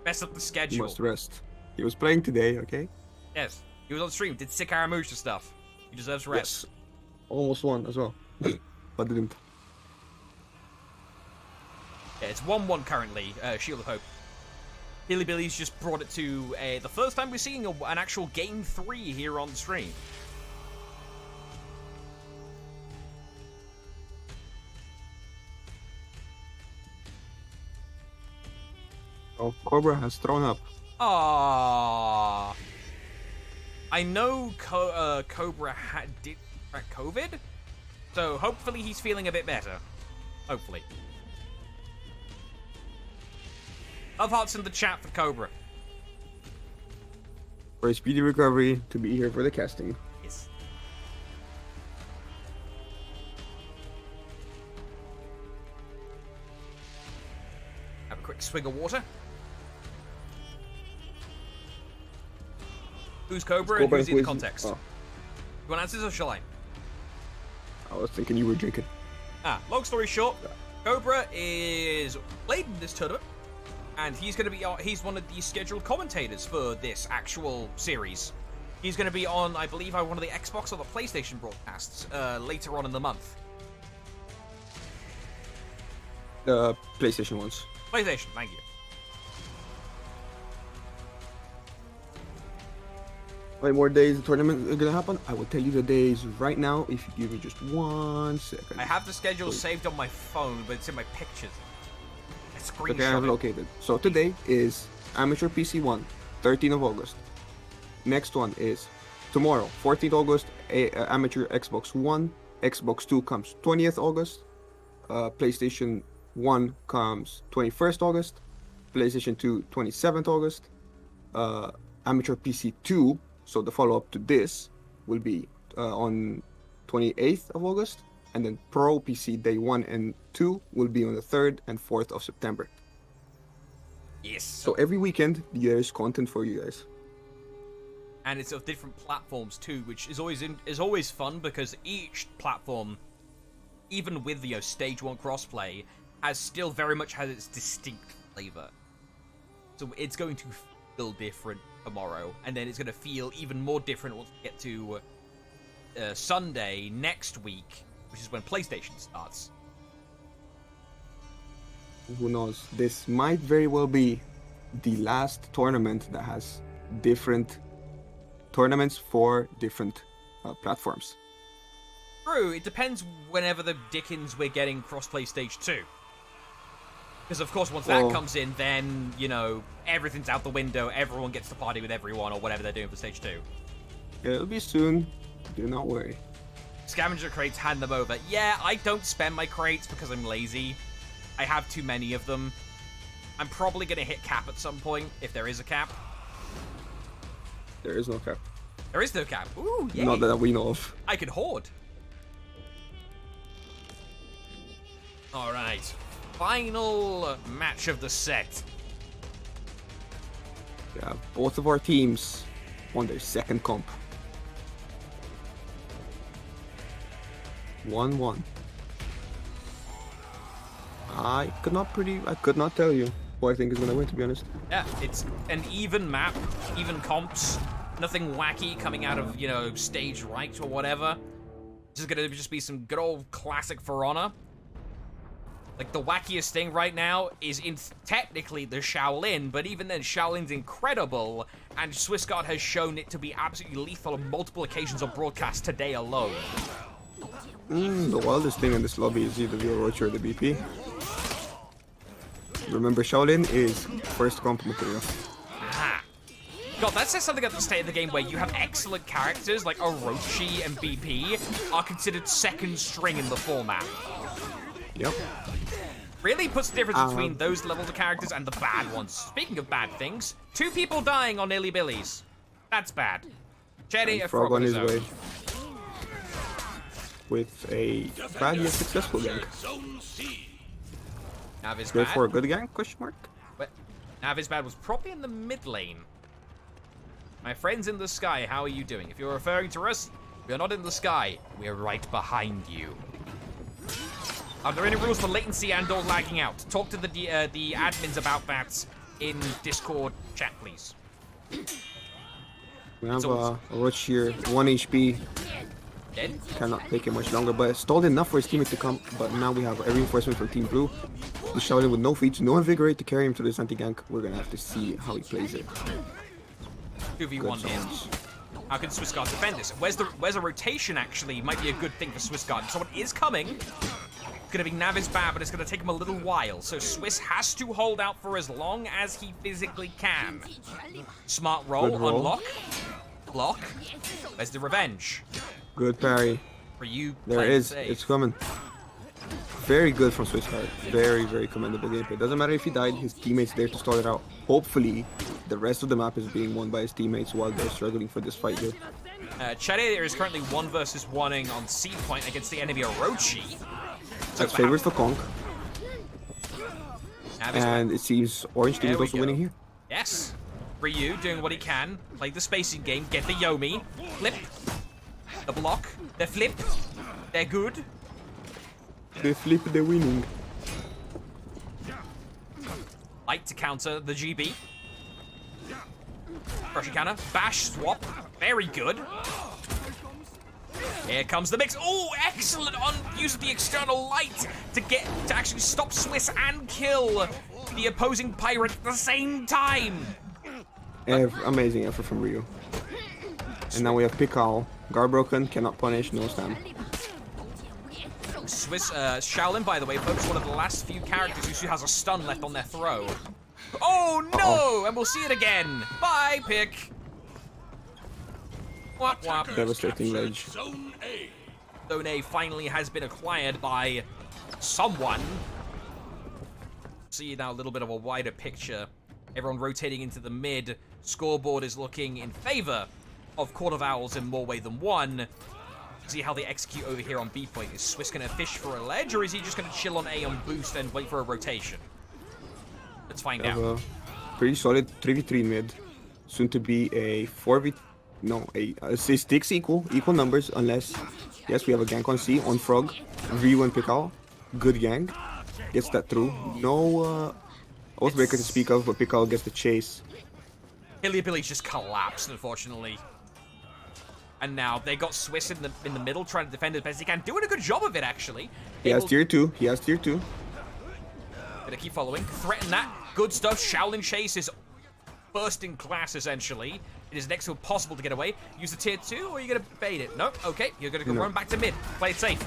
Mess up the He schedule. must rest. He was playing today, okay? Yes, he was on stream. Did sick Aramusha stuff. He deserves rest. Yes. Almost won as well. But didn't. Yeah, it's 1-1 currently. Shield of Hope. Hillybillies just brought it to the first time we're seeing an actual game 3 here on the stream. Oh, Cobra has thrown up. Ah, I know Cobra did crack COVID, so hopefully he's feeling a bit better. Hopefully. Love hearts in the chat for Cobra. For a speedy recovery to be here for the casting. Yes. Have a quick swig of water. Who's Cobra and Cobra who's in the who is- context? oh, You want answers or shall I? I was thinking you were drinking. Long story short, Cobra is played in this tournament, and he's going to be he's one of the scheduled commentators for this actual series. He's going to be on, I believe, one of the Xbox or the PlayStation broadcasts later on in the month. The PlayStation ones. PlayStation, thank you. How many more days the tournament is gonna happen? I will tell you the days right now if you give me just 1 second. I have the schedule saved on my phone, but it's in my pictures. I screenshot Okay, I have it. located. So today is Amateur PC 1, 13th of August. Next one is tomorrow, 14th August, Amateur Xbox 1, Xbox 2 comes 20th August. PlayStation 1 comes 21st August. PlayStation 2 27th August. Amateur PC 2, so the follow-up to this, will be on 28th of August. And then Pro PC Day 1 and 2 will be on the 3rd and 4th of September. Yes. So every weekend, there's content for you guys. And it's of different platforms too, which is always fun because each platform, even with the stage 1 crossplay, still very much has its distinct flavor. So it's going to feel different tomorrow, and then it's going to feel even more different once we get to Sunday next week, which is when PlayStation starts. Who knows? This might very well be the last tournament that has different tournaments for different platforms. True, it depends whenever the dickens we're getting crossplay stage 2. Because of course once that comes in, then, you know, everything's out the window, everyone gets to party with everyone or whatever they're doing for stage 2. It'll be soon, do not worry. Scavenger crates, hand them over. Yeah, I don't spend my crates because I'm lazy. I have too many of them. I'm probably going to hit cap at some point, if there is a cap. There is no cap. There is no cap. Ooh, yay. Not that we know of. I could hoard. Alright. Final match of the set. Yeah, both of our teams on their second comp. 1-1. I could not tell you who I think is gonna win, to be honest. Yeah, it's an even map, even comps, nothing wacky coming out of, you know, stage right or whatever. This is gonna just be some good old classic For Honor. Like, the wackiest thing right now is technically the Shaolin, but even then, Shaolin's incredible, and Swissguard has shown it to be absolutely lethal on multiple occasions on broadcast today alone. The wildest thing in this lobby is either the Orochi or the BP. Remember, Shaolin is first comp material. Aha. God, that says something at the state of the game where you have excellent characters like Orochi and BP are considered second string in the format. Yep. Really puts the difference between those levels of characters and the bad ones. Speaking of bad things, 2 people dying on Illy Billies. That's bad. Cherry, a frog on his way. With a bad yet successful gank. Navizbad. Go for a good gank? Question mark. But Navizbad was probably in the mid lane. My friends in the sky, how are you doing? If you're referring to us, we are not in the sky. We are right behind you. Are there any rules for latency and or lagging out? Talk to the admins about that in Discord chat, please. We have Orochi here, 1 HP. Dead? Cannot take it much longer, but it's stalled enough for his teammate to come. But now we have a reinforcement from Team Blue. He's shouting with no feats, no invigorate to carry him to this anti-gank. We're gonna have to see how he plays it. 2v1 in. How can Swissguard defend this? Where's a rotation actually might be a good thing for Swissguard. Someone is coming. It's gonna be Navizbad, but it's gonna take him a little while. So Swiss has to hold out for as long as he physically can. Smart roll, unlock. Block. Where's the revenge? Good parry. For you, there it is. Safe. It's coming. Very good from Swissguard. Very, very commendable gameplay. Doesn't matter if he died, his teammates there to start it out. Hopefully, the rest of the map is being won by his teammates while they're struggling for this fight here. Cherry is currently 1 versus 1ing on C point against the enemy Orochi. That's favors for Conk. And it seems Orange team is also winning here. Yes. Ryu doing what he can. Play the spacing game. Get the Yomi. Flip. The block. The flip. They're good. They flip, they're winning. Light to counter the GB. Pressure counter. Bash swap. Very good. Here comes the mix. Oh, excellent on use of the external light to actually stop Swiss and kill the opposing pirate at the same time. Amazing effort from Ryu. And now we have Pikal. Guard broken, cannot punish, no stun. Swiss, Shaolin, by the way, folks, one of the last few characters who has a stun left on their throw. Oh no! And we'll see it again. Bye, Pick. Wop wop. Devastating ledge. Zone A finally has been acquired by someone. See now a little bit of a wider picture. Everyone rotating into the mid. Scoreboard is looking in favor of Court of Owls in more way than one. See how they execute over here on B point. Is Swiss going to fish for a ledge, or is he just going to chill on A on boost and wait for a rotation? Let's find out. A pretty solid 3v3 mid. Soon to be a 4v... No, it sticks equal numbers unless... Yes, we have a gank on C, on Frog. Ryu and Pikal. Good gank. Gets that through. No Oathbreaker to speak of, but Pikal gets the chase. Billy's just collapsed, unfortunately. And now they got Swiss in the middle, trying to defend as best he can. Doing a good job of it, actually. He has tier 2. Gonna keep following. Threaten that. Good stuff. Shaolin Chase is first in class, essentially. It is next to impossible to get away. Use the tier 2, or are you gonna bait it? No? Okay. You're gonna run back to mid. Play it safe.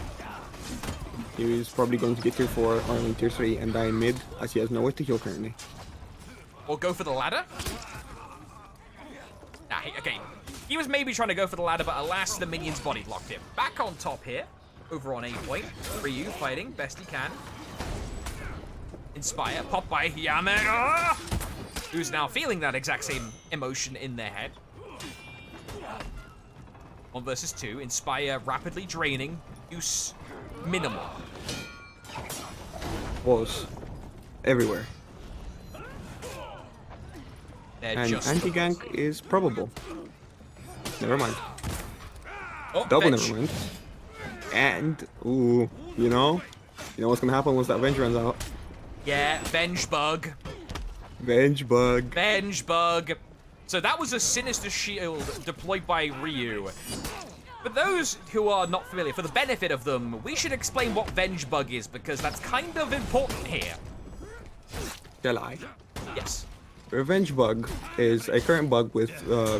He's probably going to get tier 4 or in tier 3 and die in mid, as he has nowhere to heal currently. Or go for the ladder. Nah, okay. He was maybe trying to go for the ladder, but alas, the minions body blocked him. Back on top here. Over on A point. Ryu fighting best he can. Inspire, pop by Yamera, who's now feeling that exact same emotion in their head. 1 versus 2. Inspire rapidly draining. Use minimal. Walls. Everywhere. They're And just anti-gank is probable. Never mind. oh, Double bench. never mind. And, ooh, you know what's gonna happen once that Venge runs out. Yeah, Venge bug. Venge bug. Venge bug. So that was a sinister shield deployed by Ryu. For those who are not familiar, for the benefit of them, we should explain what Venge bug is, because that's kind of important here. Shall I? Yes. Revenge bug is a current bug with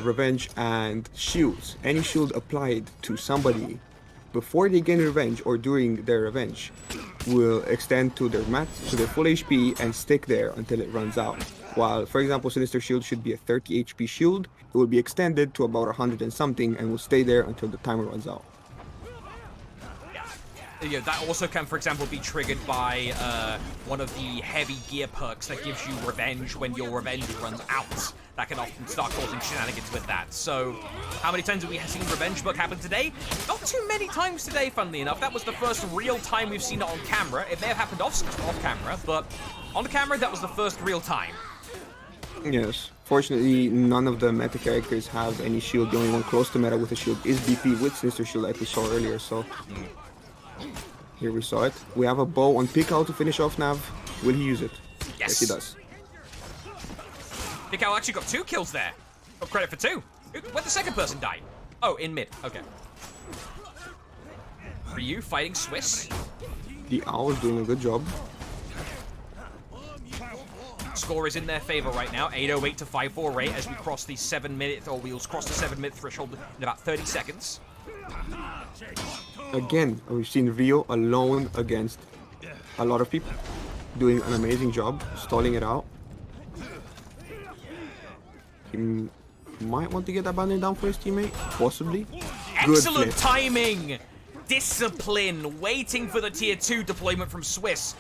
revenge and shields. Any shield applied to somebody before they gain revenge or during their revenge will extend to their full HP and stick there until it runs out. While, for example, Sinister Shield should be a 30 HP shield, it will be extended to about 100 and something and will stay there until the timer runs out. Yeah, that also can, for example, be triggered by one of the heavy gear perks that gives you revenge when your revenge runs out. That can often start causing shenanigans with that. So, how many times have we seen revenge bug happen today? Not too many times today, funnily enough. That was the first real time we've seen it on camera. It may have happened off camera, but on camera, that was the first real time. Yes. Fortunately, none of the meta characters have any shield. The only one close to meta with a shield is BP with Sinister Shield, like we saw earlier, so... Here we saw it. We have a bow on Pikal to finish off Nav. Will he use it? Yes. Yes, he does. Pikal actually got 2 kills there. Got credit for 2. Where'd the second person die? Oh, in mid. Okay. Ryu fighting Swiss. The Owl is doing a good job. Score is in their favor right now. 808 to 548 as we cross the 7-minute, or we'll cross the 7-minute threshold in about 30 seconds. Again, we've seen Rio alone against a lot of people. Doing an amazing job, stalling it out. He might want to get that bandit down for his teammate, possibly. Excellent Good flip. timing! Discipline, waiting for the tier 2 deployment from Swiss.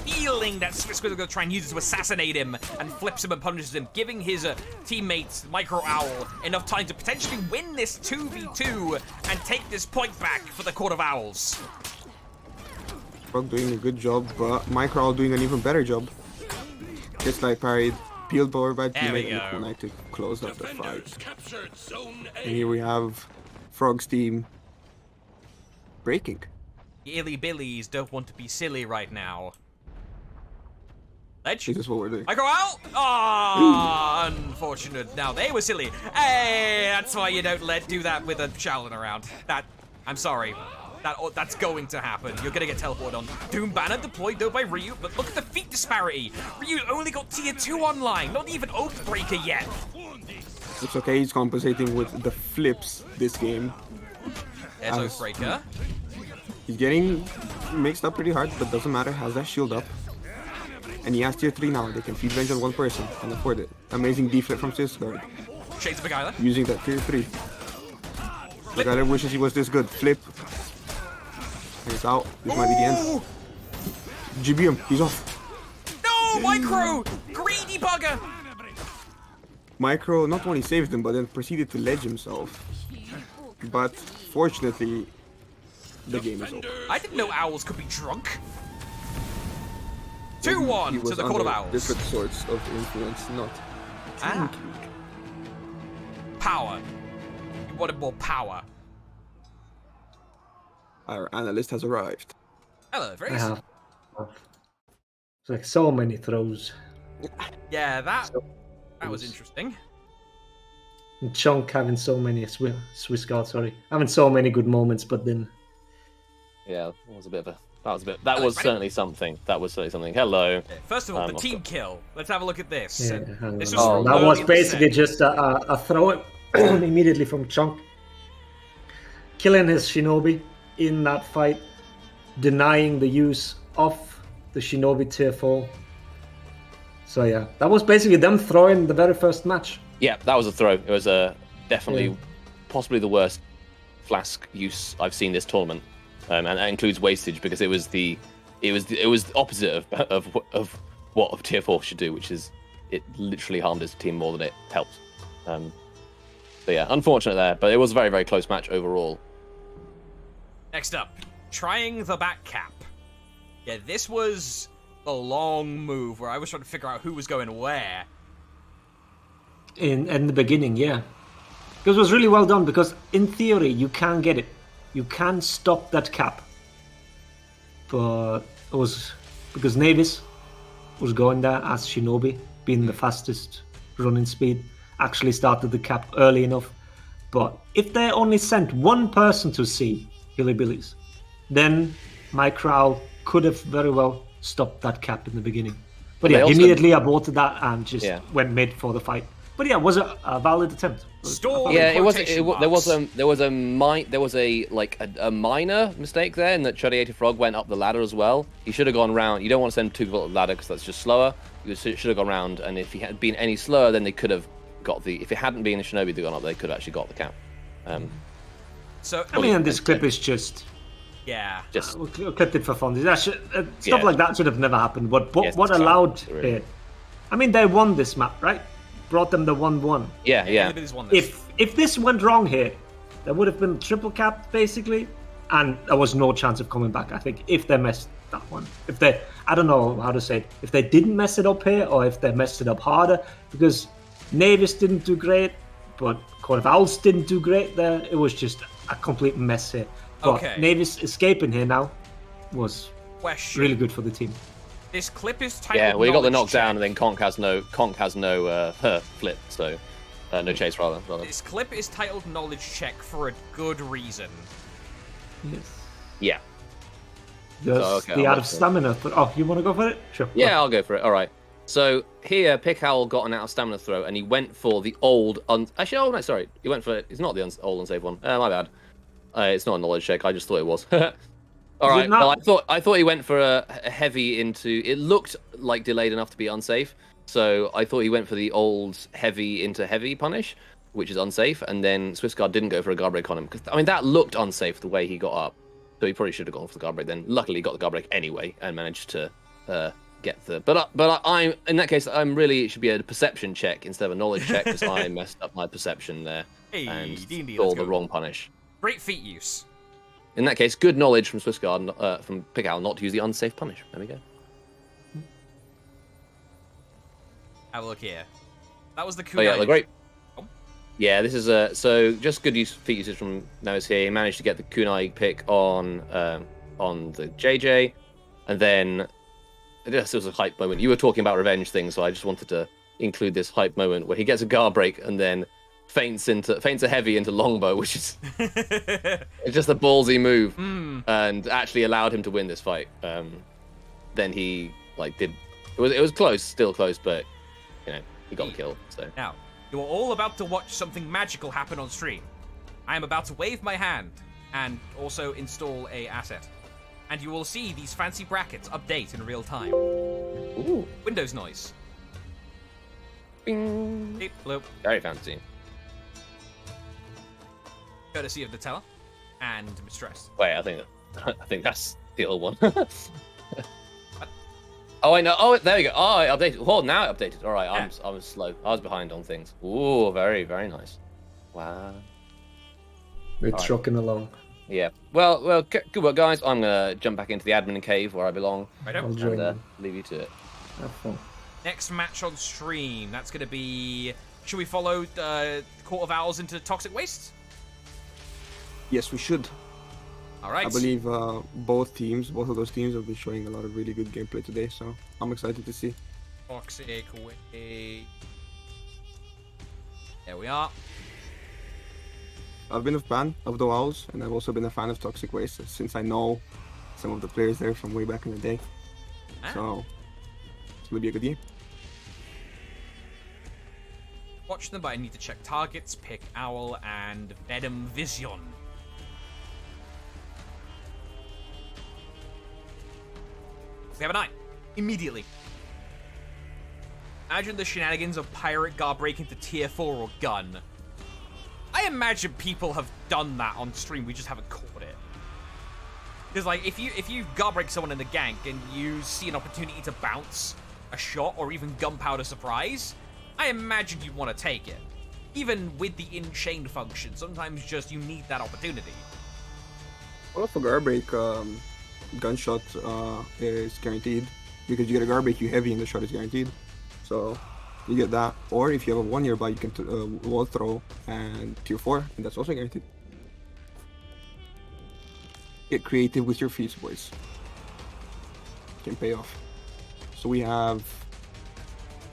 Feeling that Swiss is going to try and use it to assassinate him and flips him and punishes him, giving his teammates, Micro Owl, enough time to potentially win this 2v2 and take this point back for the Court of Owls. Frog doing a good job, but Micro Owl doing an even better job. Just like parried, peeled power by There we teammate, and go. the Knight to close up the fight. Defenders captured Zone A. And here we have Frog's team breaking. The Illy Billies don't want to be silly right now. Ledge? This is what we're doing. I go out! Ah, unfortunate. Now they were silly. Hey, that's why you don't do that with a Shaolin around. I'm sorry. That's going to happen. You're gonna get teleported on. Doom Banner deployed though by Ryu, but look at the feat disparity. Ryu only got tier 2 online, not even Oathbreaker yet. It's okay, he's compensating with the flips this game. There's As- Oathbreaker. He's getting mixed up pretty hard, but doesn't matter, has that shield up. And he has tier 3 now, they can feed Venge on one person and afford it. Amazing deflip from Sisgard, Shades of Beguiler. using that tier 3. Beguiler wishes he was this good. Flip, He's out. This might be the end. Ooh! GB him. He's off. No, Micro! Greedy bugger! Micro not only saved him, but then proceeded to ledge himself. But fortunately, the game is over. I didn't know owls could be drunk. He 2-1 was to the Court of under Owls. different sorts of influence, not Ah. drink. Power. You wanted more power. Our analyst has arrived. Hello, I Fray. have. It's like so many throws. Yeah, that was interesting. And Chunk having so many Swiss guards, sorry, having so many good moments, but then Yeah, that was a bit of a. That was certainly something. That was certainly something. Hello. Okay, first of all, the I've team got- kill. Let's have a look at this. yeah, This Oh, that was from basically 30%. just a throw immediately from Chunk, killing his shinobi in that fight, denying the use of the shinobi tier 4. So yeah, that was basically them throwing the very first match. Yeah, that was a throw. It was definitely, possibly the worst flask use I've seen this tournament, and that includes wastage because it was the opposite of what a tier 4 should do, which is it literally harmed his team more than it helped. So yeah, unfortunate there, but it was a very, very close match overall. Next up, trying the back cap. Yeah, this was a long move where I was trying to figure out who was going where. In the beginning, yeah, because it was really well done. Because in theory, you can get it, you can stop that cap, but it was because Navis was going there as Shinobi, being the fastest running speed, actually started the cap early enough. But if they only sent one person to see Hillbillies, then my crowd could have very well stopped that cap in the beginning. But They yeah, also- immediately aborted that and just Yeah. went mid for the fight. But yeah, it was a valid attempt. Storm. Yeah, it was. quotation There was marks. there was a minor mistake there in that Chuddiated Frog went up the ladder as well. He should have gone round. You don't want to send two people up the ladder because that's just slower. You should have gone round, and if he had been any slower, then they could have got the. If it hadn't been a Shinobi that gone up, they could have actually got the count. So, I mean, and this clip is just yeah. Just we clipped it for fun. That should, stuff Yeah. like that should have never happened. But Yes, what it's allowed fine, really. it? I mean, they won this map, right? Brought them the 1-1. yeah. Hillbillies won this. If this went wrong here, there would have been triple capped basically, and there was no chance of coming back. I think if they messed that one, if they, I don't know how to say it, if they didn't mess it up here, or if they messed it up harder, because Navis didn't do great, but Court of Owls didn't do great there. It was just a complete mess here. But Okay. Navis escaping here now was Question. really good for the team. This clip is titled. Yeah, well, you got the Knowledge knockdown, Check. and then Conk has no flip, so no chase rather. This clip is titled Knowledge Check for a good reason. Yes. Yeah, Just okay, the I'll out go of for it. stamina. Oh, you want to go for it? Sure. yeah, I'll go for it. All right. So here, Pickowl got an out of stamina throw, and he went for the old. Actually, oh no, sorry, he went for. It's not the old unsafe one. My bad. It's not a knowledge check. I just thought it was. All Is it right. not? Well, I thought he went for a heavy into. It looked like delayed enough to be unsafe, so I thought he went for the old heavy into heavy punish, which is unsafe. And then Swissguard didn't go for a guard break on him because I mean that looked unsafe the way he got up, so he probably should have gone for the guard break. Then luckily he got the guard break anyway and managed to get the. But I'm in that case I'm really it should be a perception check instead of a knowledge check because I messed up my perception there Hey, and D&D, saw let's the go. wrong punish. Great feat use. In that case, good knowledge from Swissguard, from Pickowl, not to use the unsafe punish. There we go. Have a look here. That was the kunai. Oh yeah, the great. Oh. Yeah, this is so just good feat usage from Noah's here. He managed to get the kunai pick on the JJ, and then this was a hype moment. You were talking about revenge things, so I just wanted to include this hype moment where he gets a guard break and then feints a heavy into longbow, which is it's just a ballsy move, and actually allowed him to win this fight. Then he did it was close, still close, but he got the kill. So Now, you are all about to watch something magical happen on stream. I am about to wave my hand and also install a asset. And you will see these fancy brackets update in real time. ooh, Windows noise. bing. Beep, bloop. Very fancy. Courtesy of Nutella and Mistress. Wait, I think I think that's the old one. Oh, I know. Oh, there we go. Oh, I updated. Oh, now it updated. All right, I was slow. I was behind on things. Ooh, very, very nice. Wow. We're All right. trucking along. Yeah. Well, good work, guys. I'm gonna jump back into the admin cave where I belong Right I'll up. join and you. leave you to it. Have fun. Next match on stream. That's going to be... Should we follow Court of Owls into Toxic Wastes? Yes, we should. All right. I believe both of those teams have been showing a lot of really good gameplay today, so I'm excited to see. Toxic Waste. There we are. I've been a fan of the Owls, and I've also been a fan of Toxic Waste since I know some of the players there from way back in the day. So it's gonna be a good game. Watch them, but I need to check targets, pick Owl, and Venom Vision. We have an eye. Immediately. Imagine the shenanigans of Pirate Guard breaking to tier 4 or Gun. I imagine people have done that on stream, we just haven't caught it. Because, like, if you guard break someone in the gank and you see an opportunity to bounce a shot or even gunpowder surprise, I imagine you'd want to take it. Even with the in-chain function, sometimes just you need that opportunity. Well, for guard break, gunshot is guaranteed because you get a guard break, you heavy, and the shot is guaranteed. So you get that. Or if you have a 1 year buy, you can wall throw and tier 4, and that's also guaranteed. Get creative with your feats, boys. Can pay off. So we have.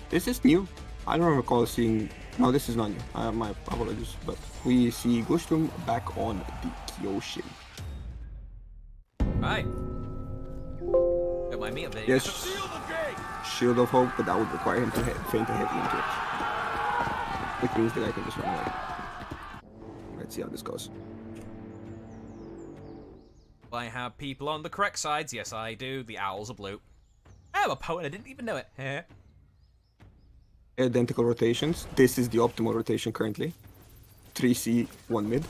This is new. I don't recall seeing. No, this is not new. My apologies, but we see Gustum back on the Kyoshin. Right. Don't mind me updating. Yes. Shield of Hope, but that would require him to feint a hit into it. Which means that I can just run away. Let's see how this goes. I have people on the correct sides. Yes, I do. The owls are blue. I'm a poet. I didn't even know it. Identical rotations. This is the optimal rotation currently. 3C, 1 mid.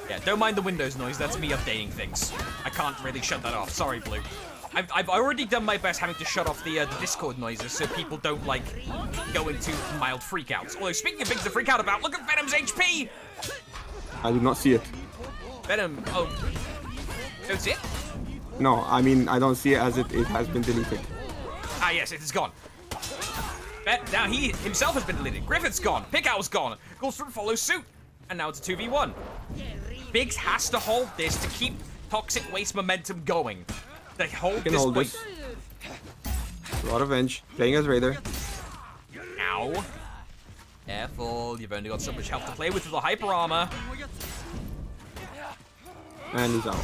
Yeah, don't mind the Windows noise. That's me updating things. I can't really shut that off. Sorry, Blue. I've already done my best having to shut off the Discord noises so people don't, like, go into mild freakouts. Although, speaking of things to freak out about, look at Venom's HP! I do not see it. Venom, oh. Don't see it? No, I mean, I don't see it as it has been deleted. Ah, yes, it is gone. Now he himself has been deleted. Griffith's gone. Pick Owl's gone. Goldstrom follows suit. And now it's a 2v1. Biggs has to hold this to keep Toxic Waste momentum going. They hold this hold point. A lot of Venge. Playing as Raider. Ow. Careful, you've only got so much health to play with the hyper armor. And he's out.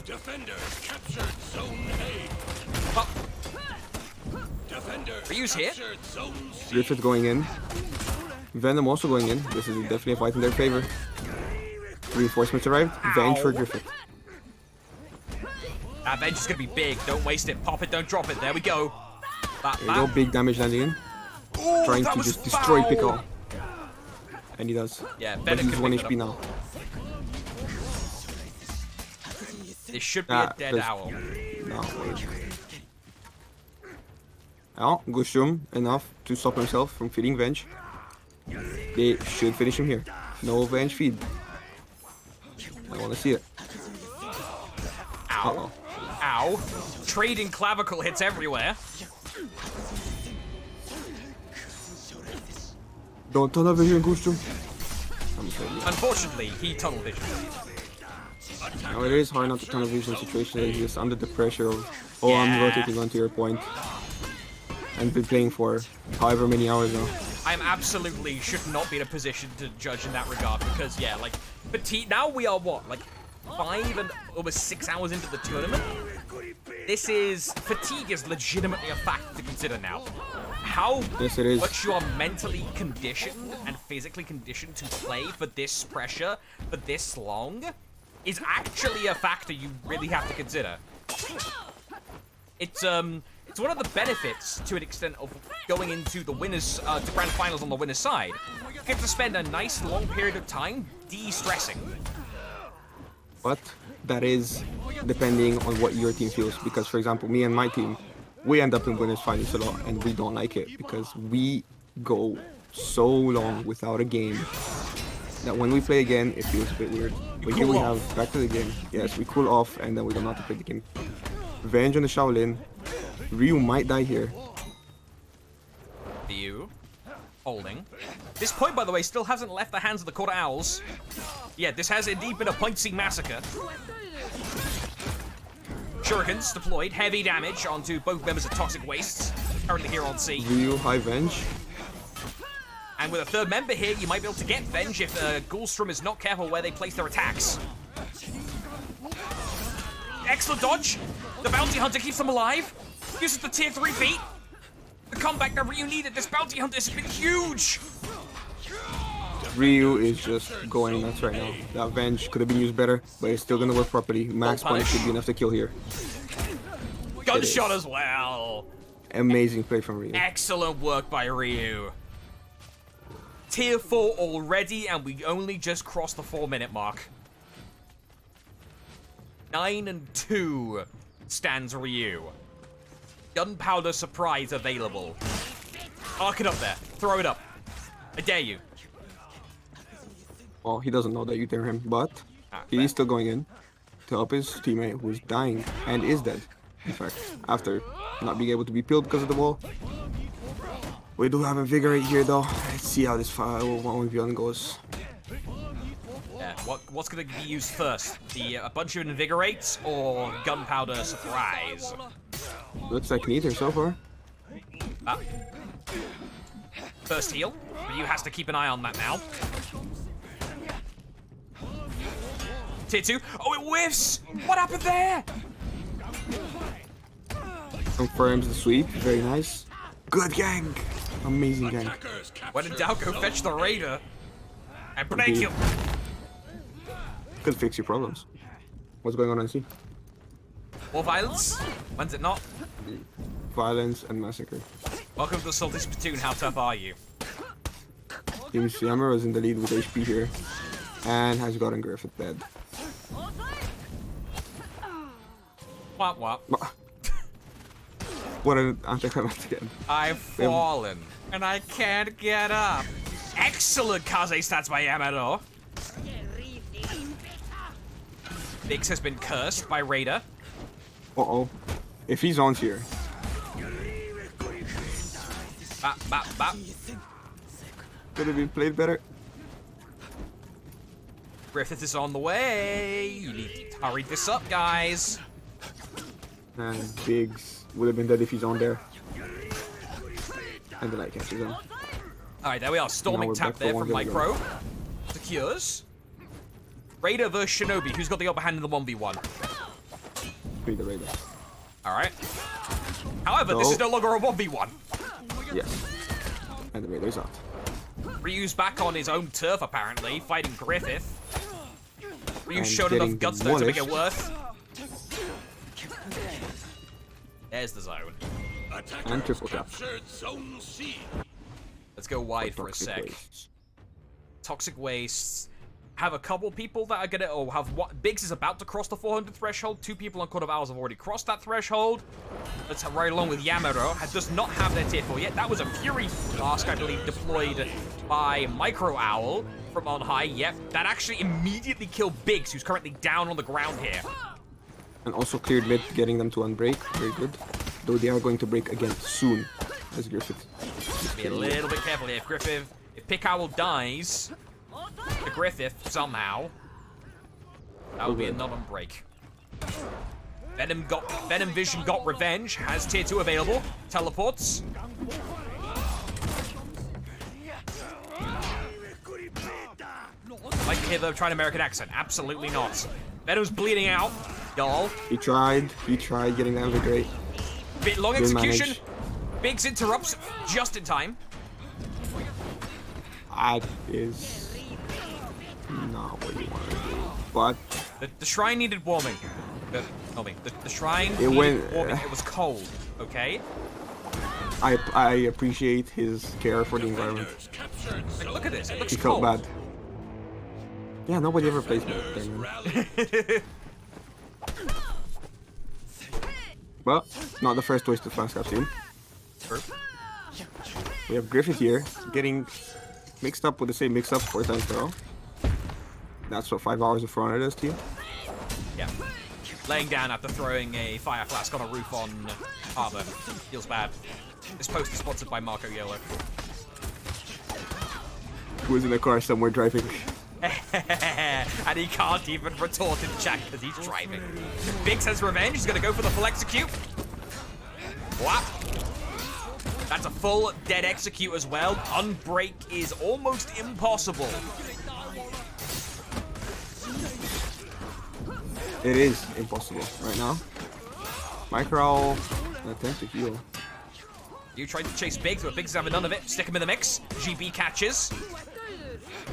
Defenders captured zone A. Well, Defenders Ryu's here. captured zone C. Griffith going in. Venom also going in. This is definitely a fight in their favor. Reinforcements arrived. Venge for Griffith. That Venge is going to be big. Don't waste it. Pop it, don't drop it. There we go. There you go. Big damage landing in. Ooh, Trying that to was just destroy foul. Pickle. And he does. Yeah, But Venom he's can 1 pick it HP up. now. This should be a dead owl. No. Oh, Gushum enough to stop himself from feeding Venge. They should finish him here. No Venge feed. I want to see it. Ow. Uh-oh. Ow. Trading clavicle hits everywhere. Don't tunnel vision, Gushum. Unfortunately, he tunnel vision. Now it is hard not to tunnel vision situation. He's just under the pressure of, oh, I'm Yeah. rotating onto your point. And been playing for however many hours now. I'm absolutely should not be in a position to judge in that regard because, yeah, like, fatigue. Now we are what, like 5 and almost 6 hours into the tournament? Fatigue is legitimately a factor to consider now. How Yes, it is. much you are mentally conditioned and physically conditioned to play for this pressure for this long is actually a factor you really have to consider. It's one of the benefits, to an extent, of going into the winners, to grand finals on the winner's side. You get to spend a nice long period of time de-stressing. But that is depending on what your team feels. Because, for example, me and my team, we end up in winners finals a lot, and we don't like it because we go so long without a game that when we play again, it feels a bit weird. But here we have back to the game. Yes, we cool off, and then we don't have to play the game. Revenge on the Shaolin. Ryu might die here. Ryu holding. This point, by the way, still hasn't left the hands of the Quarter Owls. Yeah, this has indeed been a point-seeing massacre. Shurikens deployed, heavy damage onto both members of Toxic Wastes, currently here on C. Ryu, high Venge. And with a third member here, you might be able to get Venge if Ghoulstrom is not careful where they place their attacks. Excellent dodge. The Bounty Hunter keeps them alive. Uses the tier 3 feat. The comeback that Ryu needed. This Bounty Hunter has been huge. Ryu is just going nuts right now. That Venge could have been used better, but it's still gonna work properly. Max punish should be enough to kill here. Gunshot as well. Amazing play from Ryu. Excellent work by Ryu. Tier 4 already, and we only just crossed the 4-minute mark. 9-2 stands Ryu. Gunpowder surprise available. Arc it up there. Throw it up. I dare you. Well, he doesn't know that you dare him, but he's still going in to help his teammate who's dying and is dead, in fact, after not being able to be peeled because of the wall. We do have Invigorate here, though. Let's see how this 1v1 goes. Yeah, what's going to be used first? A bunch of Invigorates or Gunpowder surprise? Looks like neither so far. First heal. Ryu has to keep an eye on that now. Tier 2. Oh, it whiffs! What happened there? Confirms the sweep. Very nice. Good gank. Amazing gank. When in doubt, go fetch the Raider. And break him. Could fix your problems. What's going on C? More violence? When's it not? Violence and massacre. Welcome to the Salty Spittoon. How tough are you? Team Siammer is in the lead with HP here. And has gotten Griffith dead. Wop wop. What an anticlimactic end. I've fallen, and I can't get up. Excellent Kaze stats by Yamato. Biggs has been cursed by Raider. Uh-oh. If he's on here. Bop, bop, bop. Could have been played better. Griffith is on the way. You need to hurry this up, guys. And Biggs would have been dead if he's on there. And the light catches him. Alright, there we are. Storming tap there from Micro. Secures. Raider versus Shinobi. Who's got the upper hand in the 1v1? Be the Raider. Alright. However, this is no longer a 1v1. Yes. And the Raider's out. Ryu's back on his own turf, apparently, fighting Griffith. Ryu's And showed enough getting guts, though, to make it demolished. worth. There's the zone. And triple tap. Captured Zone C. Let's go wide for a Toxic sec. Wastes. Toxic Wastes have a couple people that are gonna. Oh, have what? Biggs is about to cross the 400 threshold. 2 people on Court of Owls have already crossed that threshold. Let's have right along with Yamaro. Does not have their tier 4 yet. That was a Fury Flask, I believe, deployed by Micro Owl from on high. Yep, that actually immediately killed Biggs, who's currently down on the ground here. And also cleared mid, getting them to unbreak. Very good. Though they are going to break again soon, as Griffith. Be a little bit careful here. If Pick Owl dies to Griffith somehow, that would be a non-unbreak. Venom Vision got revenge. Has tier 2 available. Teleports. Like to hear the try an American accent. Absolutely not. Venom's bleeding out. Y'all. He tried getting that great. Bit long Good execution. manage. Biggs interrupts just in time. That is not what you want to do. But The shrine needed warming. The shrine It needed went- warming. It was cold. Okay. I appreciate his care for the environment. Captured Like, look at this. It looks He felt cold. bad. Yeah, nobody ever plays mid Defenders lane. rally. But not the first waste of flask I've seen. We have Griffith here, getting mixed up with the same mix-up 4 times in a row. That's what 5 hours of Front does to you. Yeah. Laying down after throwing a fire flask on a roof on Harbour. Feels bad. This post is sponsored by Marco Yolo. Who is in a car somewhere driving. And he can't even retort in chat because he's driving. Big says revenge. He's going to go for the full execute. What? That's a full dead execute as well. Unbreak is almost impossible. It is impossible right now. Micro attempt to heal. You tried to chase Biggs, but Biggs having none of it. Stick him in the mix. GB catches.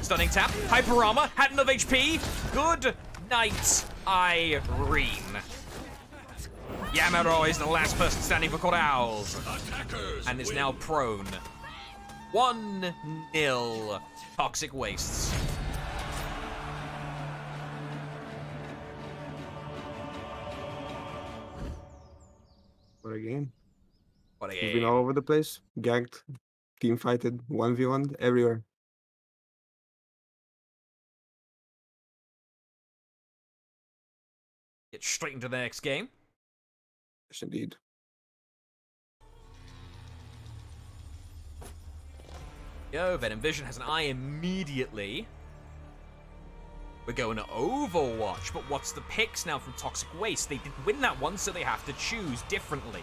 Stunning tap. Hyper armor. Had enough HP. Good night, Irene. Yamaro is the last person standing for Corrals. Attackers And is win. now prone. 1-0. Toxic Wastes. What a game. What a We've been game. all over the place. Ganked, team fighted, 1v1, everywhere. Get straight into the next game. Yes, indeed. Yo, Venom Vision has an eye immediately. We're going to Overwatch, but what's the picks now from Toxic Waste? They didn't win that one, so they have to choose differently.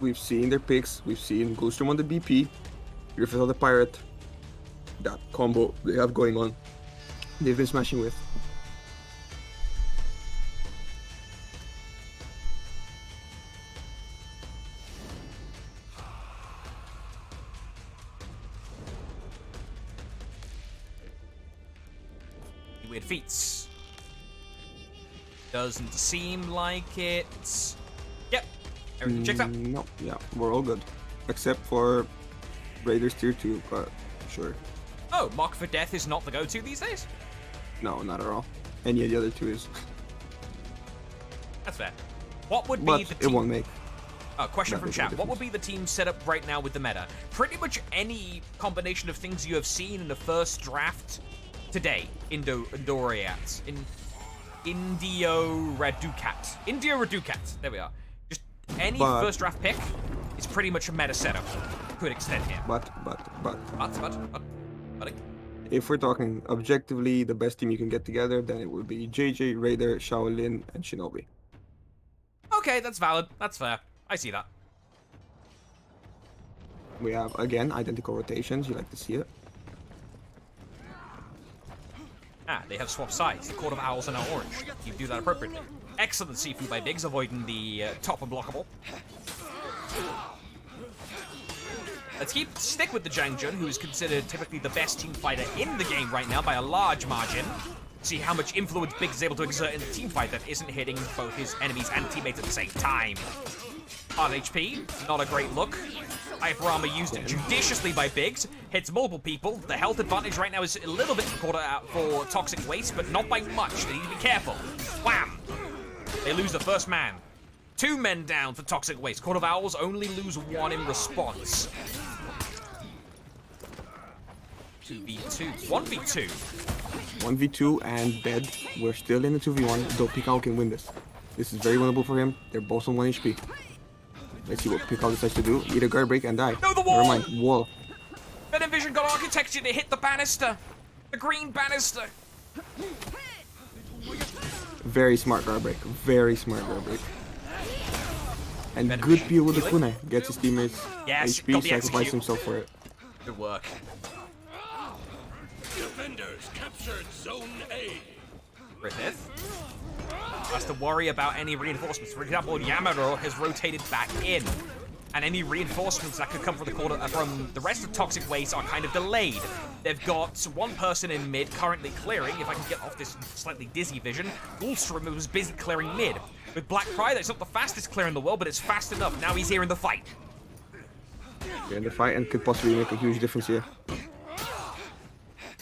We've seen their picks. We've seen Glowstrom on the BP, Griffith on the Pirate. That combo they have going on. They've been smashing with. Weird feats. Doesn't seem like it. Yep. Everything checks out. No, yeah, we're all good. Except for Raiders tier 2, but sure. Oh, Mark for Death is not the go-to these days? No, not at all. Any of the other two is. That's fair. What would be But the it team... won't make. Question that from big of a chat. What would difference. be the team setup right now with the meta? Pretty much any combination of things you have seen in the first draft today. Indio Raducat. There we are. Just any But- first draft pick is pretty much a meta setup to an extent here. But, Buddy. if we're talking objectively, the best team you can get together, then it would be JJ, Raider, Shaolin, and Shinobi. Okay, that's valid. That's fair. I see that. We have, again, identical rotations. You like to see it. Ah, they have swapped sides. The Court of Owls are now orange. You do that appropriately. Excellent Sifu by Biggs, avoiding the top unblockable. Let's stick with the Jangjun, who is considered typically the best team fighter in the game right now by a large margin. See how much influence Biggs is able to exert in the team fight that isn't hitting both his enemies and teammates at the same time. Hard HP, not a great look. Hyper armor used judiciously by Biggs, hits multiple people. The health advantage right now is a little bit for Toxic Waste, but not by much. They need to be careful. Wham! They lose the first man. 2 men down for Toxic Waste. Court of Owls only lose 1 in response. 2v2. 1v2. 1v2 and dead. We're still in the 2v1, though Pikao can win this. This is very winnable for him. They're both on 1 HP. Let's see what Pikao decides to do. Eat a guard break and die. No, the wall! Never mind. Wall. Venom Vision got architecture to hit the banister. The green banister. Very smart guard break. Very smart guard break. And Venom good Vision peel with the healing. kunai. Gets his teammates Yes, HP, got the sacrifices execute. himself for it. Good work. Defenders captured Zone A. Griffith has to worry about any reinforcements. For example, Yamaro has rotated back in, and any reinforcements that could come from the rest of Toxic Waste are kind of delayed. They've got 1 person in mid currently clearing. If I can get off this slightly dizzy vision, Gulstrom was busy clearing mid. With Black Pride, it's not the fastest clear in the world, but it's fast enough. Now he's here in the fight. They're in the fight and could possibly make a huge difference here.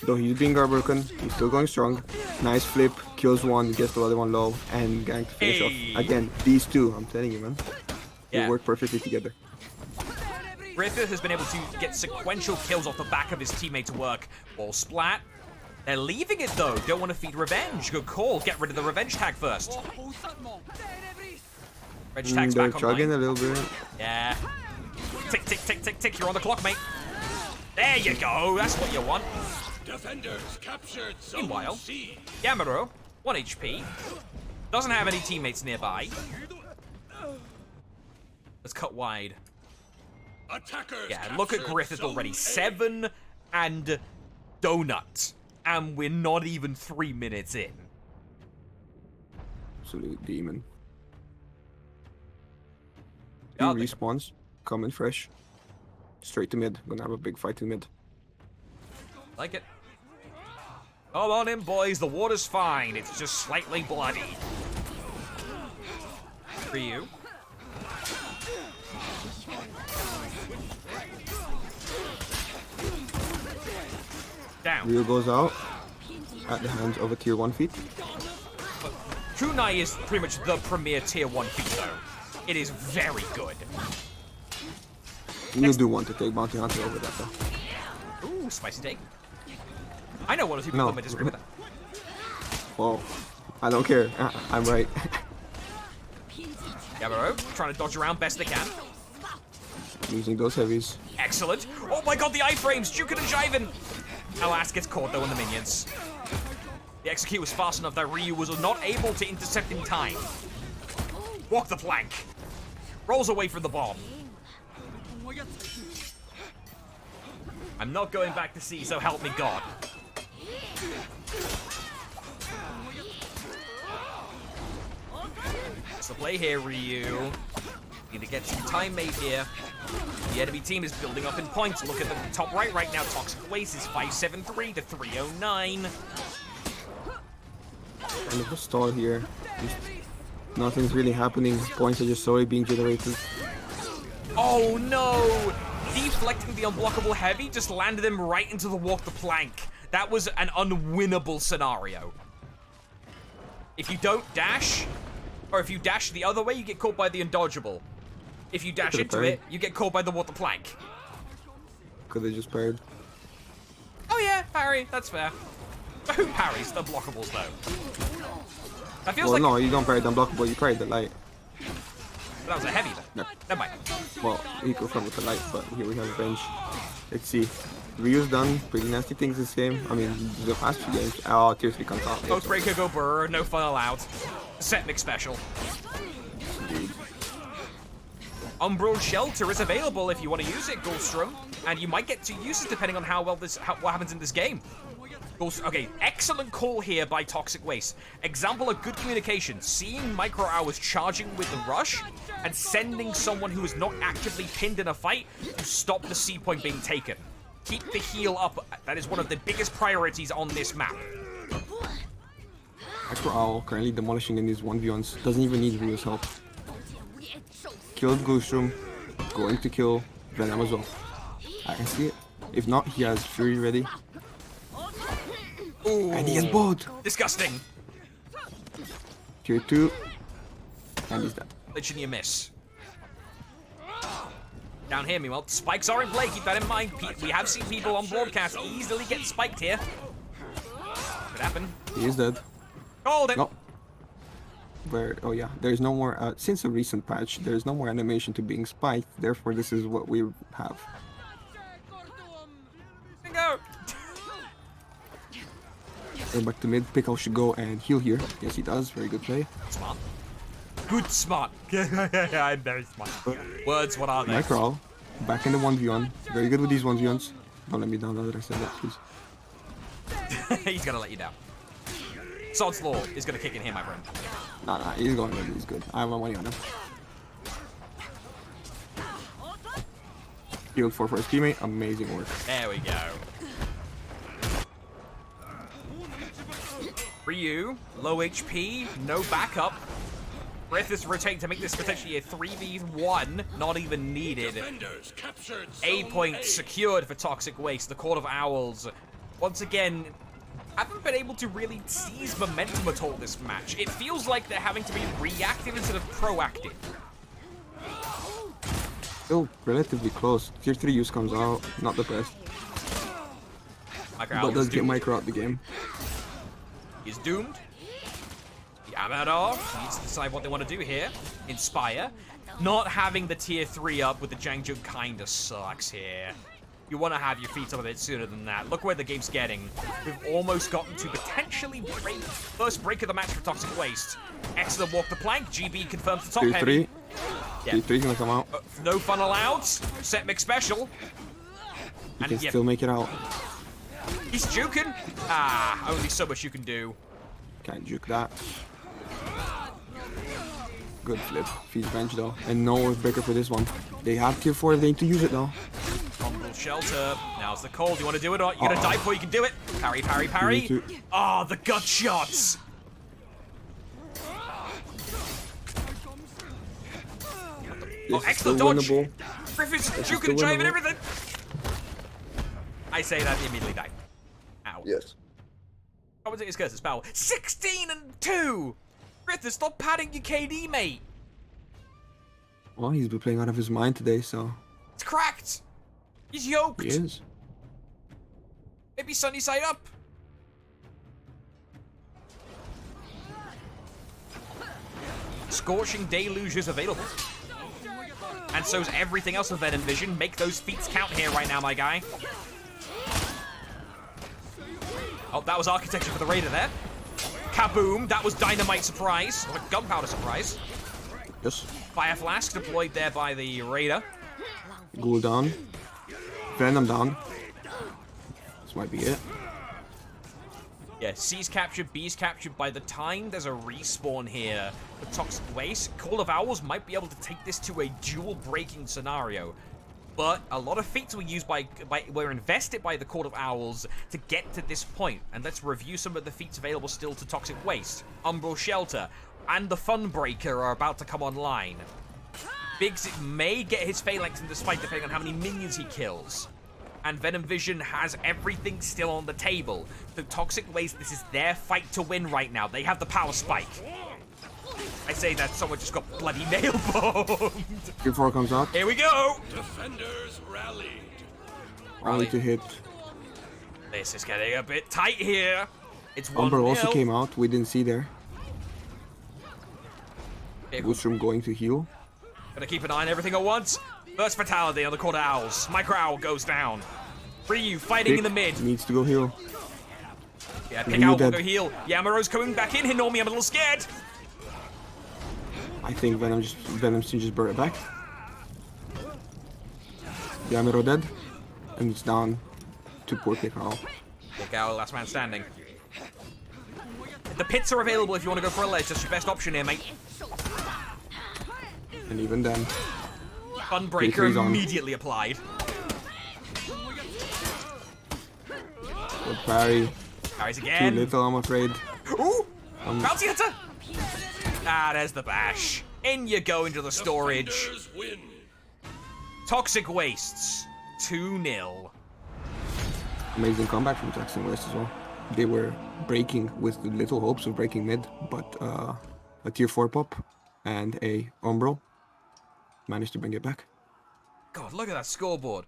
Though he's being guard broken, he's still going strong. Nice flip, kills one, gets the other one low, and gang to finish Hey. off. Again, these two, I'm telling you, man. They Yeah. work perfectly together. Griffith has been able to get sequential kills off the back of his teammates' work. Ball splat. They're leaving it though. Don't want to feed revenge. Good call. Get rid of the revenge tag first. Revenge tag's They're back chugging online. a little bit. Yeah. Tick, tick, tick, tick, tick. You're on the clock, mate. There you go. That's what you want. Defenders captured Zone Meanwhile, C. Yamaro, 1 HP. Doesn't have any teammates nearby. Let's cut wide. Attackers Yeah, look at captured Griffith Zone already. A. 7 and donuts. And we're not even 3 minutes in. Absolute demon. He Yeah, respawns, coming fresh. Straight to mid. Gonna have a big fight in mid. Like it. Come on in, boys. The water's fine. It's just slightly bloody. For you. Down. Ryu goes out at the hands of a tier 1 feat. Kunai is pretty much the premier tier 1 feat, though. It is very good. You do want to take Bounty Hunter over that, though. Ooh, spicy take. I know one or two people No. that might disagree with that. Whoa. I don't care. I'm right. Yamaro, trying to dodge around best they can. Using those heavies. Excellent. Oh my god, the iframes! Jukin and jiving! Alas gets caught though in the minions. The execute was fast enough that Ryu was not able to intercept in time. Walk the plank. Rolls away from the bomb. I'm not going back to sea, so help me God. That's the play here, Ryu. Need to get some time made here. The enemy team is building up in points. Look at the top right now. Toxic Waste is 573 to 309. Kind of a stall here. Just nothing's really happening. Points are just slowly being generated. Oh no! Deflecting the unblockable heavy just landed him right into the walk the plank. That was an unwinnable scenario. If you don't dash, or if you dash the other way, you get caught by the undodgeable. If you dash Could've into parried. it, you get caught by the walk the plank. Could they just paired? Oh yeah, parry, that's fair. Who parries the blockables though? That feels Well, like no, you don't parry the unblockable, you parry the light. that was a heavy though. No. Never mind. Well, he could come with the light, but here we have revenge. Let's see. Ryu's done pretty nasty things this game. I mean, the past few games. Oh, Tier 3 comes out. Oathbreaker go burr, no fun allowed. Set mix special. Indeed. Umbral Shelter is available if you want to use it, Goldstrom, and you might get to use it depending on how well what happens in this game. Okay, excellent call here by Toxic Waste. Example of good communication, seeing Micro Hours charging with the rush and sending someone who is not actively pinned in a fight to stop the C point being taken. Keep the heal up. That is one of the biggest priorities on this map. Micro Owl currently demolishing in these 1v1s. Doesn't even need Ryu's help. Killed Goostrom. Going to kill Venom as well. I can see it. If not, he has Fury ready. Ooh, And he has both. disgusting. Tier 2. And he's dead. Literally you miss. Down here, meanwhile, spikes are in play. Keep that in mind. We have seen people on broadcast easily get spiked here. Could happen. He is dead. Hold it. No. Where? Oh yeah, there's no more. Since a recent patch, there's no more animation to being spiked. Therefore, this is what we have. Bingo. Go back to mid. Pickle should go and heal here. Yes, he does. Very good play. Smart. Good smart. I'm very smart. Words, what are they? Micro back in the 1v1. Very good with these 1v1s. Don't let me down now that I said that, please. He's gonna let you down. Sod's Law is gonna kick in here, my friend. Nah, he's going good. He's good. I have my money on him. Healed for his teammate. Amazing work. There we go. Ryu, low HP, no backup. Breath is rotating to make this potentially a 3v1, not even needed. Defenders captured A Zone point A. secured for Toxic Waste. The Court of Owls once again, haven't been able to really seize momentum at all this match. It feels like they're having to be reactive instead of proactive. Still relatively close. Tier 3 use comes out, not the best. Micro But does get doomed. Micro out the game. He's doomed. Yamadov needs to decide what they want to do here. Inspire. Not having the tier 3 up with the Jiangzhou kinda sucks here. You want to have your feet up a bit sooner than that. Look where the game's getting. We've almost gotten to potentially break first break of the match for Toxic Waste. Excellent walk the plank. GB confirms the top Tier heavy. 3. Yeah. Tier 3 is gonna come out. No fun allowed. Set mix special. You And can yeah, still make it out. he's juking. Ah, only so much you can do. Can't juke that. Good flip. Feeds bench though. And no Earthbreaker for this one. They have tier 4 if they need to use it though. Humble shelter. Now's the call. Do you want to do it or not? You're gonna die before you can do it. Parry, parry, parry. You need to- Ah, the gut shots. This is excellent still dodge. winnable. Griffith's This is juking still and driving winnable. everything. I say that, they immediately die. Ow. Yes. Commentator's curse is power. 16-2! Griffith, stop padding your KD, mate. Well, he's been playing out of his mind today, so It's cracked. He's yoked. he is. Maybe sunny side up. Scorching Deluge is available. And so's everything else of Venom Vision. Make those feats count here right now, my guy. Oh, that was architecture for the Raider there. Kaboom! That was dynamite surprise. Or gunpowder surprise. Yes. Fire Flask deployed there by the Raider. Ghoul down. Venom down. This might be it. Yeah, C's captured, B's captured. By the time there's a respawn here for Toxic Waste, Call of Owls might be able to take this to a dual-breaking scenario. But a lot of feats were used were invested by the Court of Owls to get to this point. And let's review some of the feats available still to Toxic Waste. Umbral Shelter and the Funbreaker are about to come online. Biggs may get his Phalanx in this fight depending on how many minions he kills. And Venom Vision has everything still on the table. So Toxic Waste, this is their fight to win right now. They have the power spike. I say that someone just got bloody nail bombed. Tier 4 comes out. Here we go. Defenders rallied. Only to hit. This is getting a bit tight here. It's 1-0. Umbral also came out. We didn't see there. Okay, cool. Woostrom going to heal. Gotta keep an eye on everything at once. First fatality on the Court of Owls. Micro Owl goes down. Ryu fighting in the mid. Needs to go heal. Yeah, Pick Ryu Owl will dead. go heal. Yamaro's coming back in here, Normie. I'm a little scared. I think Venom should just burn it back. Yamiro dead. And it's down to poor Pick Owl. Pick Owl, last man standing. The pits are available if you want to go for a ledge. That's your best option here, mate. And even then, Funbreaker P3's on. immediately applied. good parry. Carries Too again. little, I'm afraid. Ooh! Bouncy Hunter! Ah, there's the bash. In you go into the storage. Defenders win. Toxic Wastes. 2-0. Amazing comeback from Jackson West as well. They were breaking with little hopes of breaking mid, but a tier 4 pop and a Umbral managed to bring it back. God, look at that scoreboard.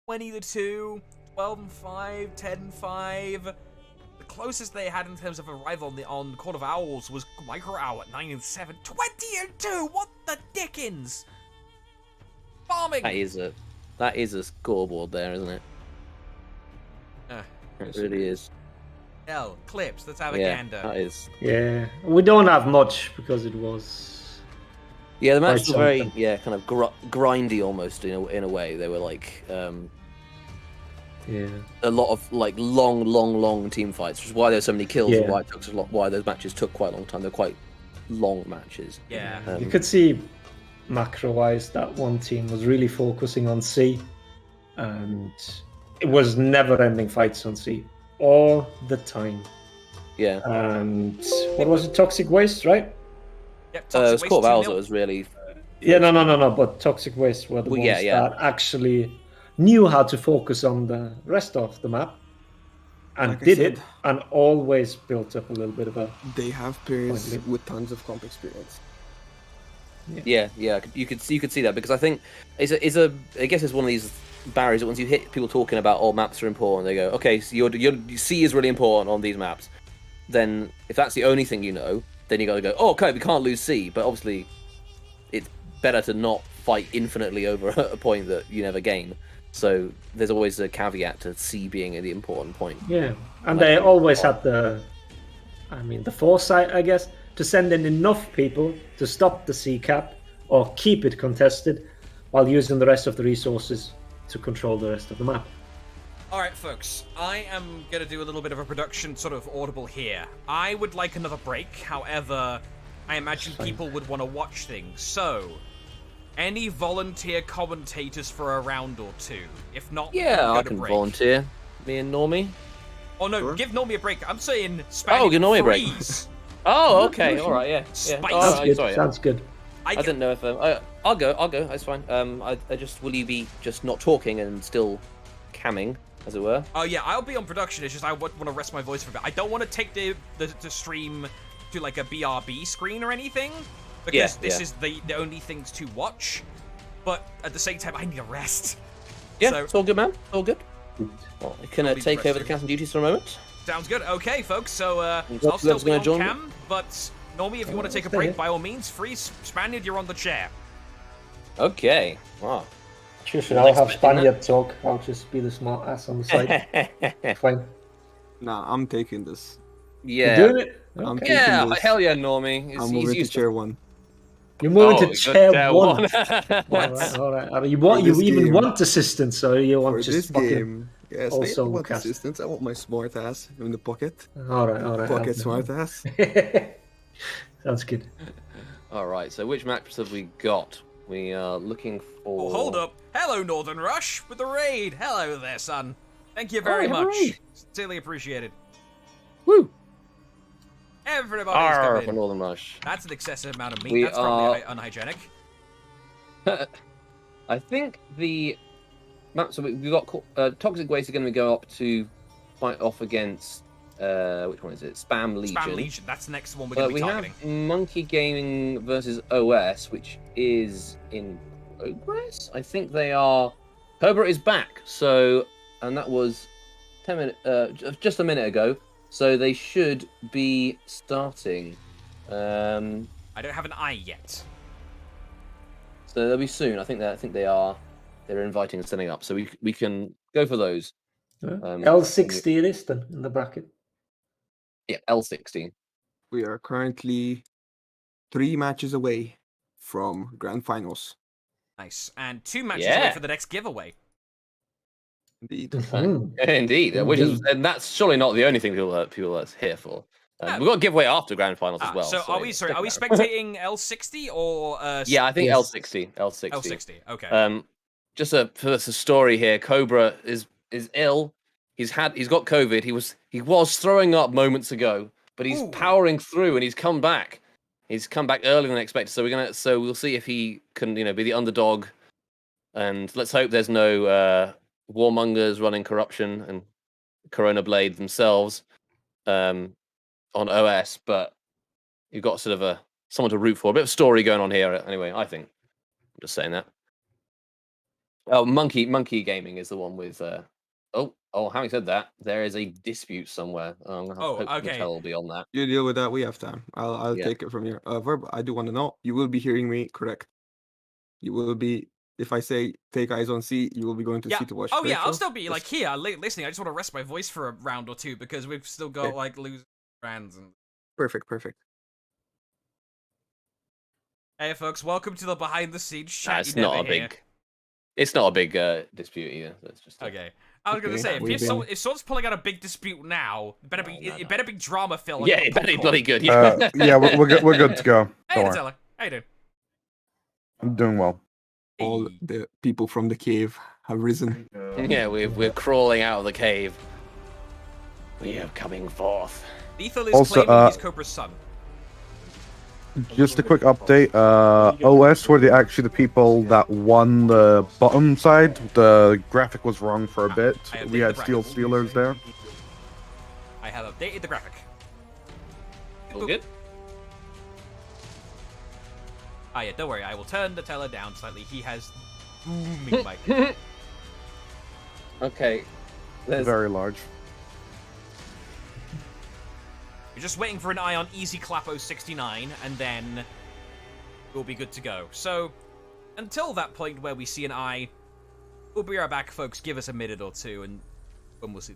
20-2, 12-5, 10-5. The closest they had in terms of a rival on Court of Owls was Micro Owl at 9-7. 20-2! What the dickens? Farming! That is a scoreboard there, isn't it? It really is. Hell, clips, let's have a Yeah, gander. that is. Yeah, we don't have much because it was. Yeah, the match Quite was very something. kind of grindy almost in a way. They were like Yeah. a lot of like long team fights, which is why there's so many kills and Yeah. why it took a lot. Why those matches took quite a long time. They're quite long matches. Yeah. You could see macro-wise that one team was really focusing on C, and it was never-ending fights on C all the time. Yeah. And what was it? Toxic Waste, right? Yep, It Toxic was Waste Court of Owls 2-0. that was really. Yeah, no. But Toxic Waste were the Well, ones yeah. that actually knew how to focus on the rest of the map. and Like I did said, it, and always built up a little bit of a. They have players Point. with tons of comp experience. Yeah, you could see that, because I think I guess it's one of these barriers that once you hit people talking about maps are important, they go, okay, so your C is really important on these maps. Then if that's the only thing you know, then you got to go, oh, okay, we can't lose C, but obviously it's better to not fight infinitely over a point that you never gain. So there's always a caveat to C being the important point. Yeah, and they always had the foresight, I guess, to send in enough people to stop the C cap or keep it contested, while using the rest of the resources to control the rest of the map. All right, folks, I am going to do a little bit of a production sort of audible here. I would like another break. However, I imagine people would want to watch things. So, any volunteer commentators for a round or two? If not, Yeah, we'll I go to can break. volunteer. Me and Normie. Oh, no, Sure. give Normie a break. I'm saying Spanish give Normie a break. freeze. Oh, okay, all right, yeah. Spicy. All Sounds right, good. sorry. Sounds good. I didn't know if I'll go. That's fine. I just will you be just not talking and still camming, as it were? Oh, yeah, I'll be on production. It's just I want to rest my voice for a bit. I don't want to take the stream to like a BRB screen or anything, because this is the only things to watch. But at the same time, I need a rest. Yeah, So- it's all good, man. All good. Well, I can Totally take over the resting. captain duties for a moment. Sounds good. Okay, folks. So What's I'll still be gonna on join cam, but Normie, if you want to take a stay break, here. by all means, freeze. Spaniard, you're on the chair. Okay. Wow. Sure, Wasn't I'll have expecting that. Spaniard talk. I'll just be the smart ass on the side. Fine. Nah, I'm taking this. You're yeah. doing it? I'm Okay. taking Yeah. this. Hell yeah, Normie. I'm moving to used chair 1. You're moving to good chair one. What? All right. You this even game. want assistance, or you want For just this fucking... game, yes, I also don't want cast. assistance. I want my smart ass in the pocket. All right. Pocket smart ass. Sounds good. All right. So which maps have we got? We are looking for. Oh, hold up. Hello, Northern Rush, with the raid. Hello there, son. Thank you very Oh, much. hooray. Sincerely appreciated. Woo! Everybody's Arr, come for in. Northern Rush. That's an excessive amount of meat. We That's probably are- unhygienic. I think the map. So we've got Toxic Waste are going to go up to fight off against. Which one is it? Spam Legion. Spam Legion. That's the next one we're going to We be have targeting. Monkey Gaming versus OS, which is in progress. I think they are. Cobra is back. So, and that was 10 minutes, just a minute ago. So they should be starting. So I don't have an eye yet. they'll be soon. I think they are. They're inviting and setting up. So we can go for those. L60 it is then in the bracket. Yeah, L16. We are currently 3 matches away from grand finals. Nice. And 2 matches Yeah. away for the next giveaway. Indeed. Indeed, which is, and that's surely not the only thing people are here for. No. We've got a giveaway after grand finals as well. So are we stick around. spectating L60 or Yeah, I think Yes. L60. L60. L60? Okay. Just for a story here. Cobra is ill. He's got COVID. He was throwing up moments ago, but he's Ooh. powering through and he's come back. He's come back earlier than expected. So we'll see if he can be the underdog, and let's hope there's no warmongers running corruption and Corona Blade themselves on OS. But you've got sort of someone to root for. A bit of story going on here. Anyway, I think. I'm just saying that. Oh, Monkey Gaming is the one with. Having said that, there is a dispute somewhere. I'm gonna hope okay. Mattel will be on that. You deal with that. We have time. I'll Yeah. take it from here. Verb, I do want to know. You will be hearing me, correct? You will be. If I say take eyes on C, you will be going to Yeah. C to watch. Oh correct, yeah, I'll Phil? still be Yes. like here listening. I just want to rest my voice for a round or two because we've still got Okay. like losing rounds and. Perfect. Hey folks, welcome to the behind the scenes Nah, chat. it's you not never a hear. big. It's not a big dispute either. That's just Okay. I was gonna Okay, say if, we've if, been- someone, if someone's pulling out a big dispute now, it better be drama filled. Yeah, it better be bloody good. Yeah, we're good to go. Hey, Don't worry. Nutella. How you doing? I'm doing well. All Hey. the people from the cave have risen. Yeah, we're crawling out of the cave. We are coming forth. Lethal is Also, claiming he's Cobra's son. Just a quick update. OS were actually the people that won the bottom side. The graphic was wrong for a bit. I updated We the had Steel bracket. Stealers there. I have updated the graphic. All good. Ah, yeah, don't worry. I will turn the teller down slightly. He has booming mic. Okay. There's... Very large. We're just waiting for an eye on Easy Clappo 69, and then we'll be good to go. So, until that point where we see an eye, we'll be right back, folks. Give us a minute or two, and when we'll see.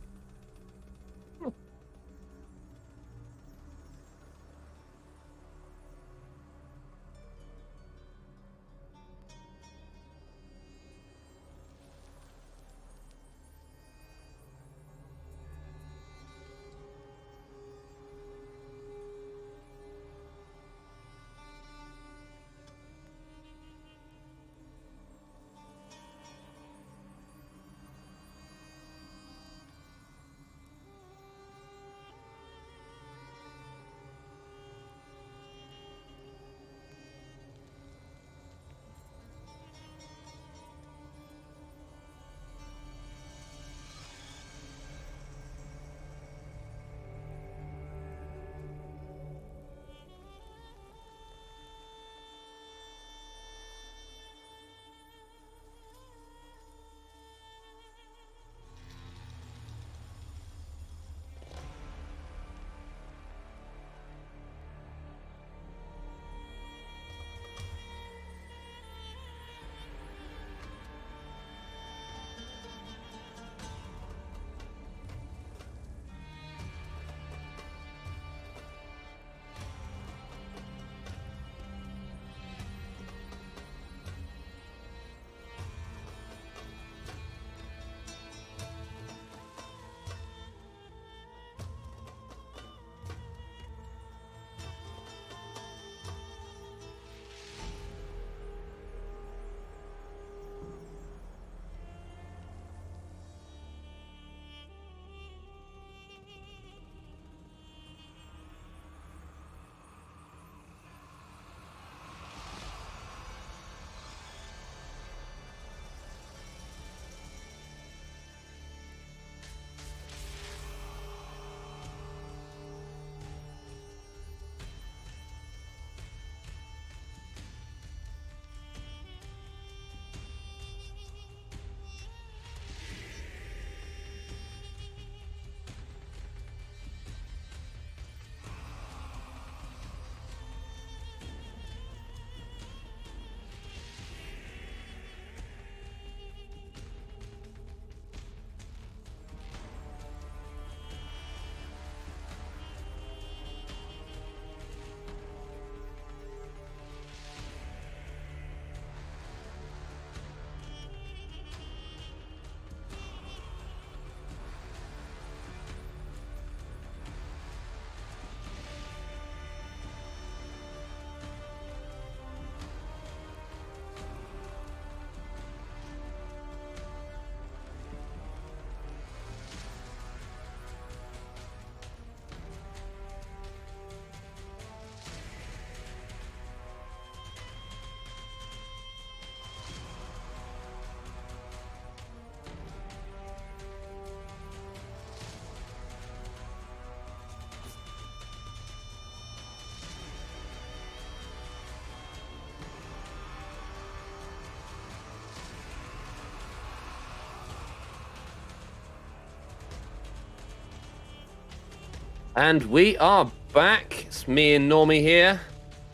And we are back. It's me and Normie here.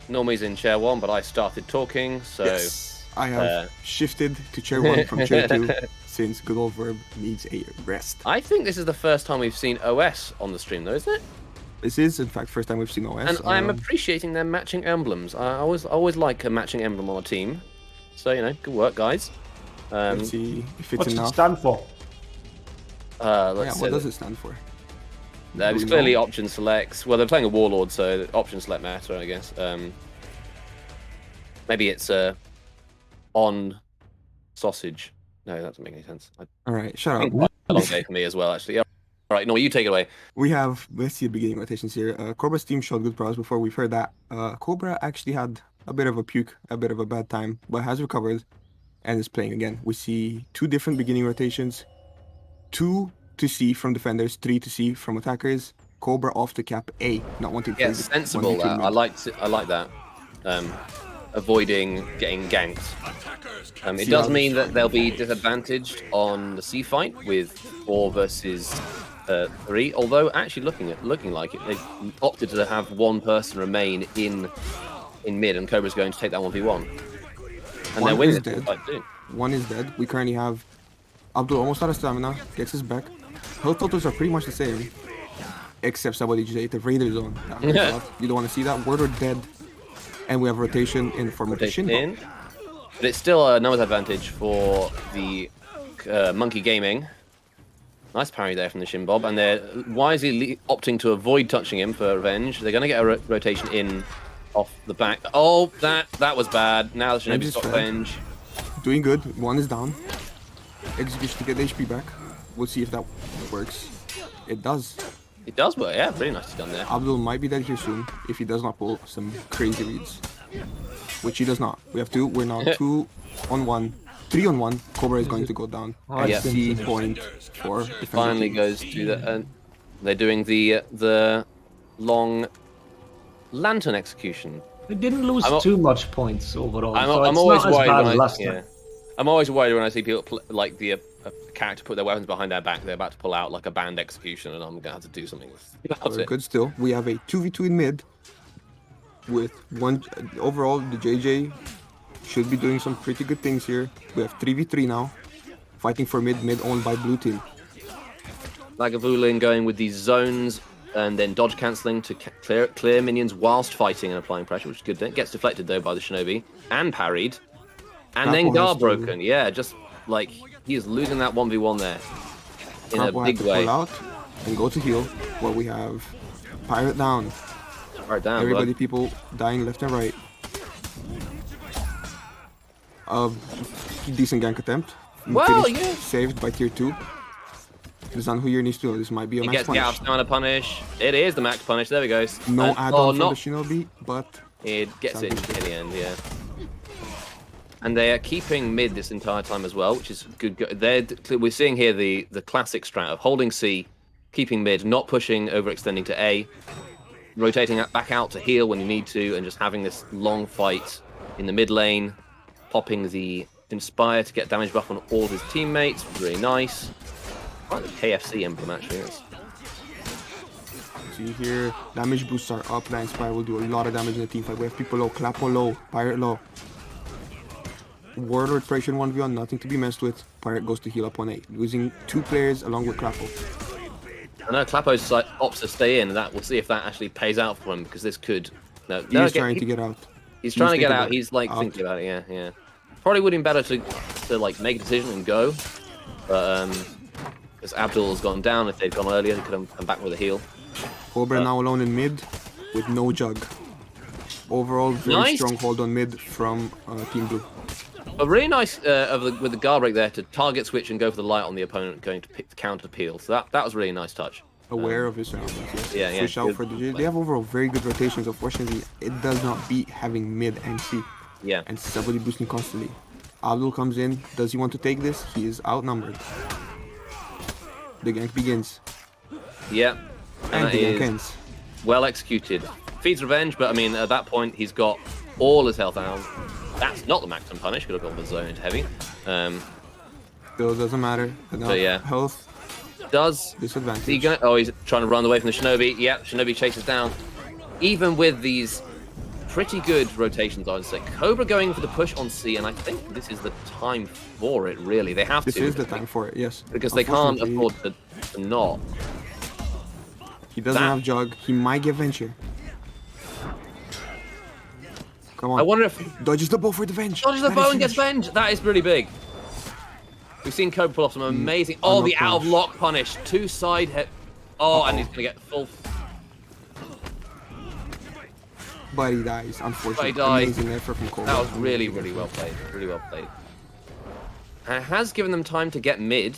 Normie's in chair 1, but I started talking, so... Yes, I have shifted to chair 1 from chair 2 since good old Verb needs a rest. I think this is the first time we've seen OS on the stream, though, isn't it? This is, in fact, first time we've seen OS. And I'm appreciating their matching emblems. I always like a matching emblem on a team. So, you know, good work, guys. Let's see if it's What's enough. it stand for? What does it stand for? It's clearly option selects. Well, they're playing a warlord, so option select matter, I guess. Maybe it's on sausage. No, that doesn't make any sense. All right, shut up. Quite a long day for me as well, actually. Yeah. All right, Normie, you take it away. We have, let's see the beginning rotations here. Cobra's team showed good progress before. We've heard that. Cobra actually had a bit of a puke, a bit of a bad time, but has recovered and is playing again. We see 2 different beginning rotations, 2 to C from defenders, 3 to C from attackers. Cobra off to cap A, not wanting to Yeah, play the sensible 1v2 that. mid. I like that. Avoiding getting ganked. It See does how mean this- that they'll be disadvantaged on the C fight with 4 versus 3. Although actually looking like it, they've opted to have one person remain in mid, and Cobra's going to take that 1v1. And they're One winning is this dead. fight too. One is dead. We currently have Abdul almost out of stamina, gets his back. Health totals are pretty much the same, except somebody just ate the Raider zone. That hurts a lot. You don't want to see that. Word are dead. And we have rotation in for Rotation Shinbo. in. But it's still a numbers advantage for the Monkey Gaming. Nice parry there from the Shinbob, and they're wisely opting to avoid touching him for revenge. They're going to get a rotation in off the back. Oh, that was bad. Now the Shinobi's got fair. revenge. Doing good. One is down. Execution to get the HP back. We'll see if that works. It does. It does work, yeah. Pretty nicely done there. Abdul might be dead here soon if he does not pull some crazy reads. Which he does not. We have 2. We're now 2 on 1. 3 on 1. Cobra is going to go down. Oh, And yeah. C point for defender Finally team. goes to the. They're doing the long lantern execution. They didn't lose I'm al- too much points overall. I'm, so I'm it's always not as worried bad when as I last yeah. time. I'm always worried when I see people like a character put their weapons behind their back. They're about to pull out like a band execution, and I'm gonna have to do something about We're it. good still. We have a 2v2 in mid. With one overall, the JJ should be doing some pretty good things here. We have 3v3 now. Fighting for mid owned by blue team. Lagavulin going with these zones and then dodge cancelling to clear minions whilst fighting and applying pressure, which is good. It gets deflected though by the Shinobi and parried. And then Capo has Gar to- broken. Yeah, just like he is losing that 1v1 there in Capo a had big to way. pull out and go to heal. Where we have Pirate down. Right down. Everybody, Bud. people dying left and right. Decent gank attempt. Well, Finished- yeah. Saved by tier 2. This is who needs to know. This might be a It max gets punish. Gauss down a punish. It is the max punish. There we go. No And- add-on oh, from not the Shinobi, but It gets it Something. in the end, yeah. And they are keeping mid this entire time as well, which is good. We're seeing here the classic strat of holding C, keeping mid, not pushing, overextending to A, rotating back out to heal when you need to, and just having this long fight in the mid lane, popping the Inspire to get damage buff on all of his teammates. Really nice. I like the KFC emblem, actually. see here, damage boosts are up. That Inspire will do a lot of damage in the team fight. We have people low, Clapo low, Pirate low. Warlord Pressure 1v1, nothing to be messed with. Pirate goes to heal up on 8, losing 2 players along with Clapo. I know Clapo's like, opts to stay in, and that we'll see if that actually pays out for him, because this could. No, He is trying to get out. He's trying to get thinking out. about He's like out. thinking about it. Yeah, yeah. Probably would have been better to like make a decision and go, but because Abdul has gone down. If they'd gone earlier, they could have come back with a heal. Cobra now alone in mid with no jug. Overall, very Nice. strong hold on mid from Team Blue. But really nice with the guard break there to target switch and go for the light on the opponent, going to counter peel. So that was really a nice touch. Aware of his surroundings. Yes. yeah, yeah, Fish out good. for the. They have overall very good rotations. Unfortunately, it does not beat having mid and C Yeah. and somebody boosting constantly. Abdul comes in. Does he want to take this? He is outnumbered. The gank begins. Yeah. And that the gank is ends. well executed. Feeds revenge, but I mean at that point he's got all his health out. That's not the maximum punish. Could have gone the zone into heavy. Still doesn't matter. But now So, yeah. health Does disadvantage. he go? Oh, he's trying to run away from the Shinobi. Yeah, Shinobi chases down. Even with these pretty good rotations, I would say. Cobra going for the push on C, and I think this is the time for it, really. They have This to. is the time for it. Yes. Because they can't Unfortunately, afford to not. He doesn't that- have jug. He might get venture. Come on. I wonder if Dodges the bow for the venge. dodges the That bow is and gets huge. venge. That is really big. We've seen Cobra pull off some amazing. Oh, the unlock out of punish. lock punish. 2 side hit. Oh, and he's gonna get full. But he dies, unfortunately. But he dies. Amazing effort from Cobra. That was really, really well played. Really well played. And it has given them time to get mid,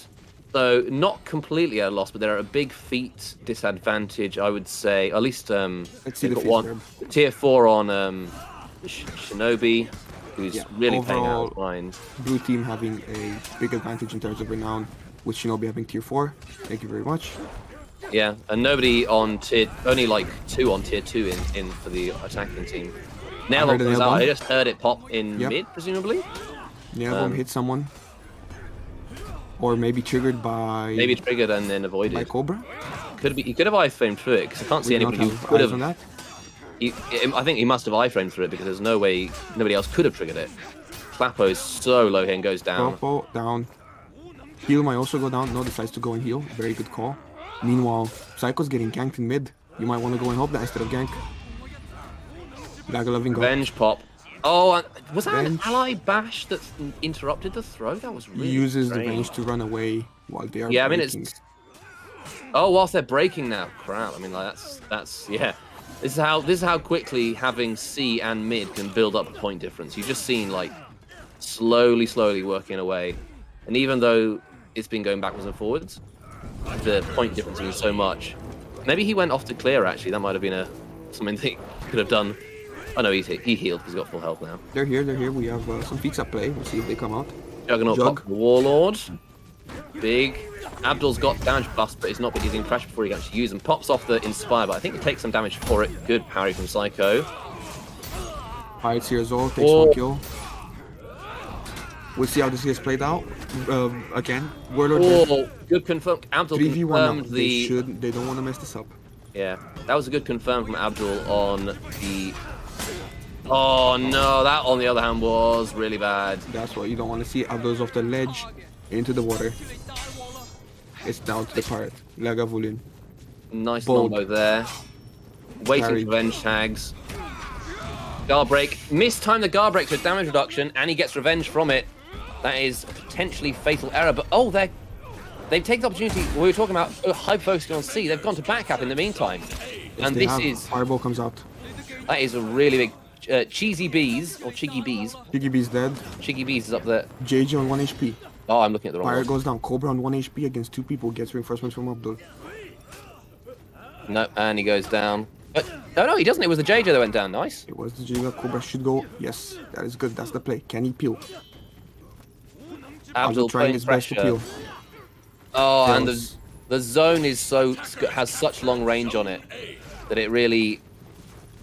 so not completely at a loss, but they're at a big feat disadvantage, I would say. At least Let's see they've the got feats, one Verb. tier 4 on Shinobi, who's Yeah, really paying out overall- his mind. Blue team having a big advantage in terms of renown, with Shinobi having tier 4. Thank you very much. Yeah, and nobody on tier, only like 2 on tier 2 in for the attacking team. Nail heard bomb a comes nail out. bomb. I just heard it pop in Yep. mid, presumably. Nail bomb hit someone. Or maybe triggered by Maybe triggered and then by avoided. Cobra. Could be. He could have iframed through it because I can't see We don't anybody who have could eyes have. on that. I think he must have iframed through it because there's no way nobody else could have triggered it. Clappo is so low here and goes down. Purple down. Heal might also go down. No, decides to go and heal. Very good call. Meanwhile, Psycho's getting ganked in mid. You might want to go and help that instead of gank. Dagger loving go. Revenge pop. Oh, was that an Revenge. ally bash that interrupted the throw? That was He really uses the strange. range to run away while they are Yeah, I mean breaking. it's. Oh, whilst they're breaking now, crap. I mean, like that's yeah. This is how quickly having C and mid can build up a point difference. You've just seen like slowly working away, and even though it's been going backwards and forwards, the point difference is so much. Maybe he went off to clear. Actually, that might have been something that he could have done. Oh no, he healed. He's got full health now. They're here. They're here. We have some feats at play. We'll see if they come out. Juggernaut Jug. pop the Warlord. Big. Abdul's got damage bust, but he's not been using pressure before he can actually use them. Pops off the Inspire, but I think he takes some damage for it. Good parry from Psycho. Pirates here as well. Takes Oh. one kill. We'll see how this gets played out. Again, Warlord Oh, good confirm. Abdul 3v1 now. confirmed They don't want to mess this up. Yeah, that was a good confirm from Abdul on the. Oh no, that on the other hand was really bad. That's what you don't want to see. Abdul's off the ledge into the water. It's down to the pirate. Lagavulin. Nice Bold. longbow there. Waiting Parry. for revenge tags. Guard break. Mistimed the guard break to a damage reduction, and he gets revenge from it. That is a potentially fatal error, but oh, they've taken the opportunity. We were talking about hyper focusing on C. They've gone to back cap in the meantime, and They this have. is Fireball comes out. that is a really big cheesy bees or chiggy bees. Piggy B's dead. Chiggy bees is up there. JJ on 1 HP. Oh, I'm looking at the wrong Fire one. goes down. Cobra on 1 HP against 2 people. Gets reinforcements from Abdul. No, and he goes down. But no, he doesn't. It was the JJ that went down. Nice. It was the JJ. Cobra should go. Yes, that is good. That's the play. Can he peel? Abdul trying putting his best to pressure. peel. Oh, and Kills. the zone is has such long range on it that it really.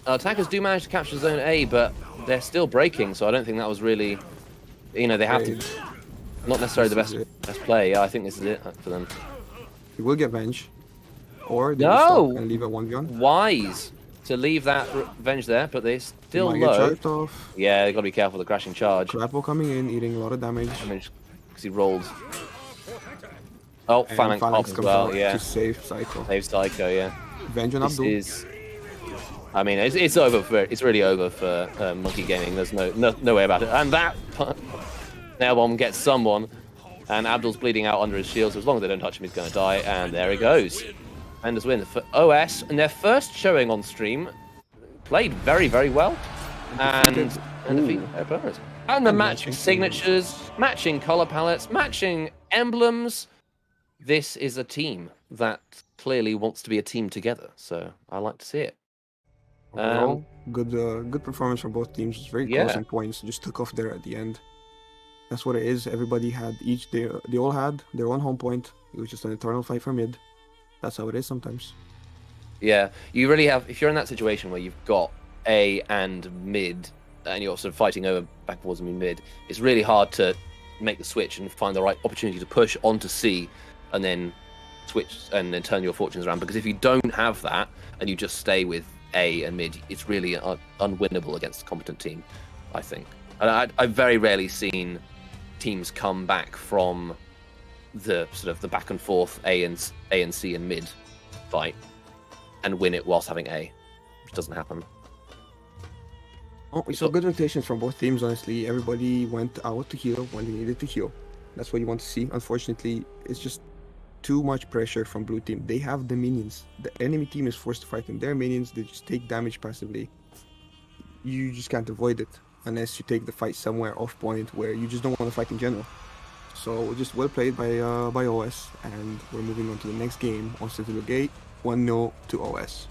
Attackers do manage to capture zone A, but they're still breaking. So I don't think that was really. They have to. Brave. Not necessarily the This best is best play. Yeah, I think this is it for them. He will get Venge. Or they will No! stop and leave it 1v1. Wise to leave that revenge there, but they're still Might get low. charged off. Yeah, they got to be careful of the crashing charge. Grapple coming in, eating a lot of damage. Because he rolled. Oh, And Phalanx pop as comes well. out Yeah, to save Psycho. save Psycho. Yeah. Venge on This Abdul. is. I mean, it's over for. It's really over for Monkey Gaming. There's no way about it. And that nail bomb gets someone, and Abdul's bleeding out under his shield. So as long as they don't touch him, he's going to die. And there he goes. Defenders win for OS, and their first showing on stream played very well, and defeated their opponents. And the matching signatures, matching color palettes, matching emblems. This is a team that clearly wants to be a team together. So I like to see it. Overall, good performance from both teams. It's very close Yeah. in points. Just took off there at the end. That's what it is. Everybody had they all had their own home point. It was just an eternal fight for mid. That's how it is sometimes. Yeah, you really have. If you're in that situation where you've got A and mid, and you're sort of fighting over backwards and mid, it's really hard to make the switch and find the right opportunity to push onto C, and then switch and then turn your fortunes around. Because if you don't have that and you just stay with A and mid, it's really unwinnable against a competent team, I think. And I've very rarely seen teams come back from the sort of the back and forth A and C and mid fight and win it whilst having A, which doesn't happen. Oh, we saw good rotations from both teams, honestly. Everybody went out to heal when they needed to heal. That's what you want to see. Unfortunately, it's just too much pressure from blue team. They have the minions. The enemy team is forced to fight them. Their minions, they just take damage passively. You just can't avoid it unless you take the fight somewhere off point where you just don't want to fight in general. So just well played by OS, and we're moving on to the next game on Citadel Gate, 1-0 to OS.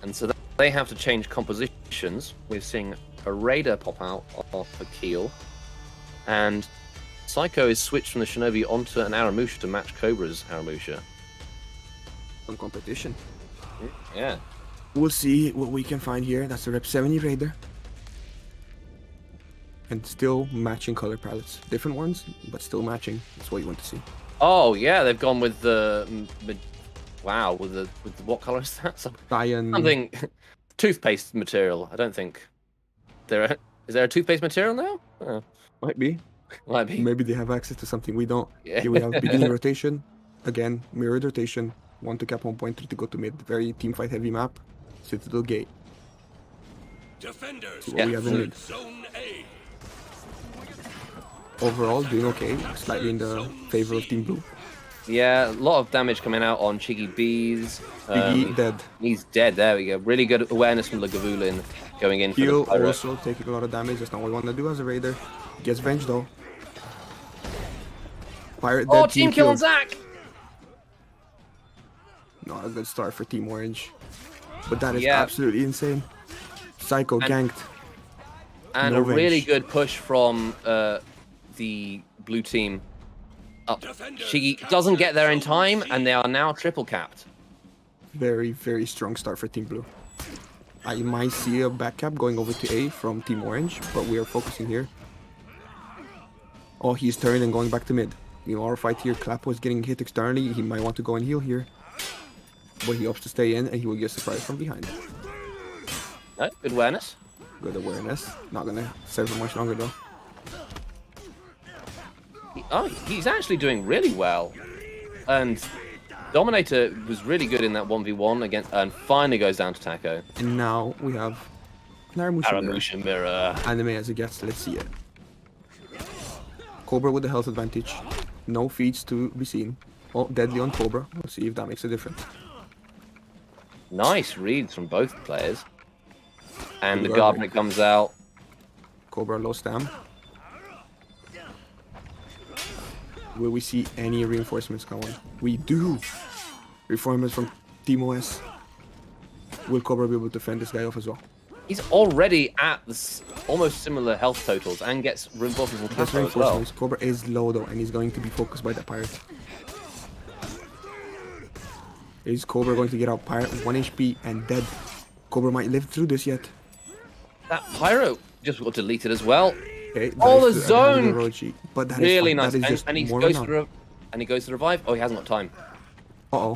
And so they have to change compositions. We're seeing a Raider pop out off a Keel, and Psycho is switched from the Shinobi onto an Aramusha to match Cobra's Aramusha. Open competition. Yeah. We'll see what we can find here. That's the Rep 70 Raider. And still matching color palettes. Different ones, but still matching. That's what you want to see. Oh yeah, they've gone with the wow, with the what color is that? Cyan. Something toothpaste material. I don't think is there a toothpaste material now? Oh, Might be. might be. Maybe they have access to something we don't. Yeah. Here we have beginning rotation. Again, mirrored rotation. 1 to cap 1 point, 3 to go to mid. Very team fight heavy map. Citadel gate. Defenders See what we have in mid. Zone A. Overall, doing okay. Slightly in the favor of Team Blue. Yeah, a lot of damage coming out on Chiggy Bees. Biggie dead. He's dead. There we go. Really good awareness from Lagavulin going in for Heal the pirate. also taking a lot of damage. That's not what we want to do as a raider. Gets venged though. Pirate dead. Oh, team kill on killed. Zach! Not a good start for Team Orange. But that is Yeah. absolutely insane. Psycho ganked. And No a really range. good push from the blue team up. Shiggy doesn't get there in time, and they are now triple capped. Very, very strong start for Team Blue. I might see a back cap going over to A from Team Orange, but we are focusing here. Oh, he's turning and going back to mid. You know, our fight here, Clap was getting hit externally. He might want to go and heal here. But he opts to stay in, and he will get surprised from behind. No, good awareness. Good awareness. Not gonna serve for much longer though. He's actually doing really well. And Dominator was really good in that 1v1 against, and finally goes down to Taco. And now we have Naramusha Mirror. Aramusha Mirror. Anime as it gets. Let's see it. Cobra with the health advantage. No feeds to be seen. Oh, deadly on Cobra. Let's see if that makes a difference. Nice reads from both players. And the Good Garbnet comes out. Cobra low stam. Will we see any reinforcements come on? We do! Reinforcements from Team OS. Will Cobra be able to fend this guy off as well? He's already at almost similar health totals and gets reinforcements from That's Clapper as well. reinforcements. Cobra is low though, and he's going to be focused by the pirate. Is Cobra going to get out? Pirate 1 HP and dead. Cobra might live through this yet. That Pyro just got deleted as well. Okay, that Oh, is the another zone! Orochi, but that Really is nice. That is just And he more goes renown. and he goes to revive. Oh, he hasn't got time. Uh-oh.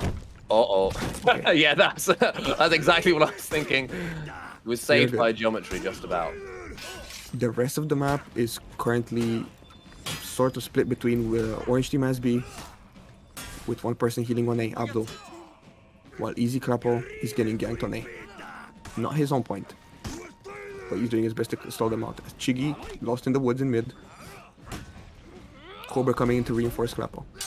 Uh-oh. Okay. Yeah, that's exactly what I was thinking. He was saved good. by geometry just about. The rest of the map is currently sort of split between Orange Team as B, with one person healing on A, Abdul, while Easy Clappo is getting ganked on A. Not his own point, but he's doing his best to stall them out. Chiggy lost in the woods in mid. Cobra coming in to reinforce Clappo. I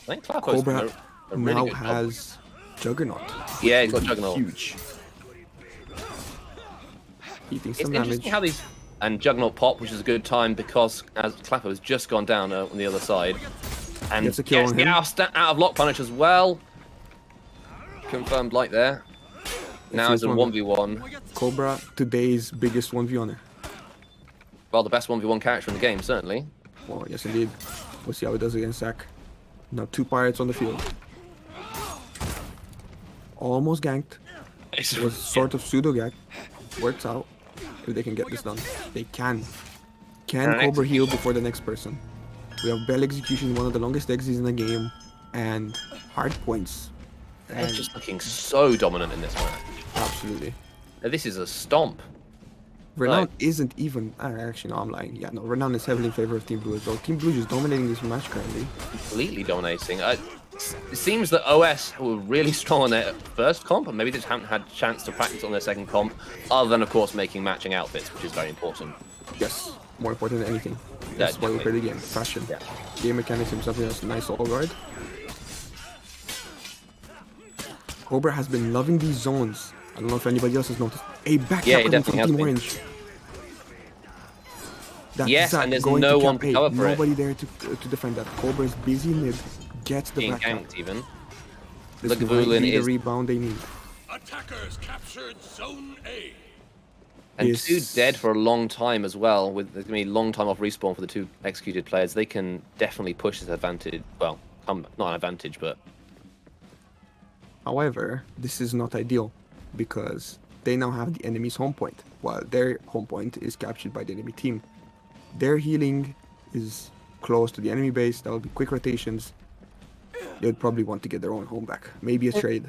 think Clapper's Cobra a really now good job. has Juggernaut. Yeah, he's got Juggernaut. Huge. Eating It's some interesting damage. how these and Juggernaut pop, which is a good time because as Clapper has just gone down on the other side, and Gets a kill on the him. out of lock punish as well. Confirmed light there. Now see it's a this 1v1. Cobra, today's biggest 1v1er. Well, the best 1v1 character in the game, certainly. Well, yes indeed. We'll see how it does against Zac. Now 2 pirates on the field. Almost ganked. It was sort of pseudo gank. Works out. If they can get this done. They can. Can And Cobra heal before the next person? We have Bell Execution, one of the longest exes in the game. And hard points. They're And just looking so dominant in this match. absolutely. This is a stomp. Renown Right. isn't even... actually, no, I'm lying. Yeah, no, Renown is heavily in favor of Team Blue as well. Team Blue is dominating this match currently. Completely dominating. It seems that OS were really strong on their first comp, and maybe they just haven't had a chance to practice on their second comp, other than, of course, making matching outfits, which is very important. Yes, more important than anything. Yeah, That's why we play definitely. the game. Fashion. Yeah. Game mechanics himself is a nice all guard. Cobra has been loving these zones. I don't know if anybody else has noticed. A back Yeah, he cap from definitely has Team been. Orange. That's Yes, Zac and there's going no to one cap to A. cover for it. Nobody there to defend that. Cobra is busy mid. Gets the Being back cap. ganked, even. This might Lagavulin be the is- rebound they need. Attackers captured Zone A. And Yes. 2 dead for a long time as well. With there's going to be a long time off respawn for the 2 executed players. They can definitely push this advantage. Well, not an advantage, but However, this is not ideal because they now have the enemy's home point, while their home point is captured by the enemy team. Their healing is close to the enemy base. That will be quick rotations. They'd probably want to get their own home back. Maybe a trade.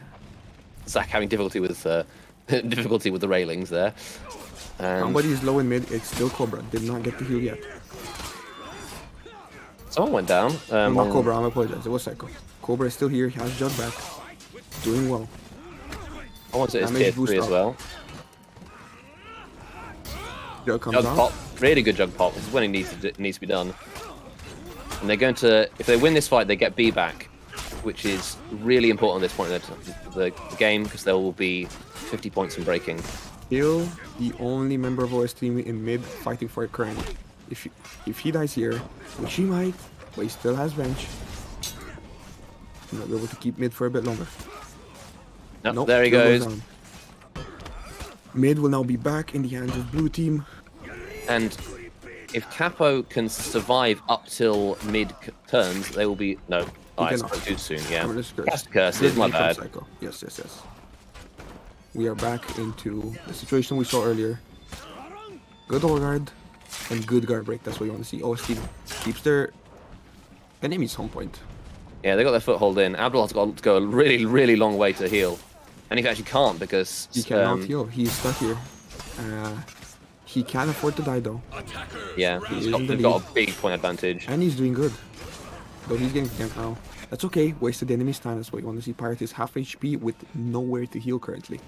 Zach having difficulty with difficulty with the railings there. And Somebody is low in mid. It's still Cobra. Did not get the heal yet. someone went down. Not on- Cobra. I apologize. It was Psycho. Cobra is still here. He has Jug back. Doing well. I want it as Damage tier boost 3 as up. well. Jug comes Jug out. pop, really good jug pop. This is when it needs to be done. And they're going to, if they win this fight, they get B back, which is really important at this point in the game because there will be 50 points in breaking. Still the only member of OS team in mid fighting for it currently. If he dies here, which he might, but he still has bench, he might be able to keep mid for a bit longer. Nope, Nope, there he kill goes. down. Mid will now be back in the hands of blue team. And if Capo can survive up till mid turns, they will be no. Oh, I cannot. spoke too soon. Yeah, I'm just cast curses. My Good from bad. Psycho. Yes. We are back into the situation we saw earlier. Good ore guard and good guard break. That's what you want to see. OS team keeps their enemy's home point. Yeah, they got their foothold in. Abdul has got to go a really, really long way to heal, and he actually can't because He cannot heal. He's stuck here. He can afford to die though, Attackers yeah, rally. he's in got, the they've got lead. a big point advantage. and he's doing good. Though he's getting ganked now. That's okay. Wasted the enemy's time. That's what you want to see. Pirate is half HP with nowhere to heal currently.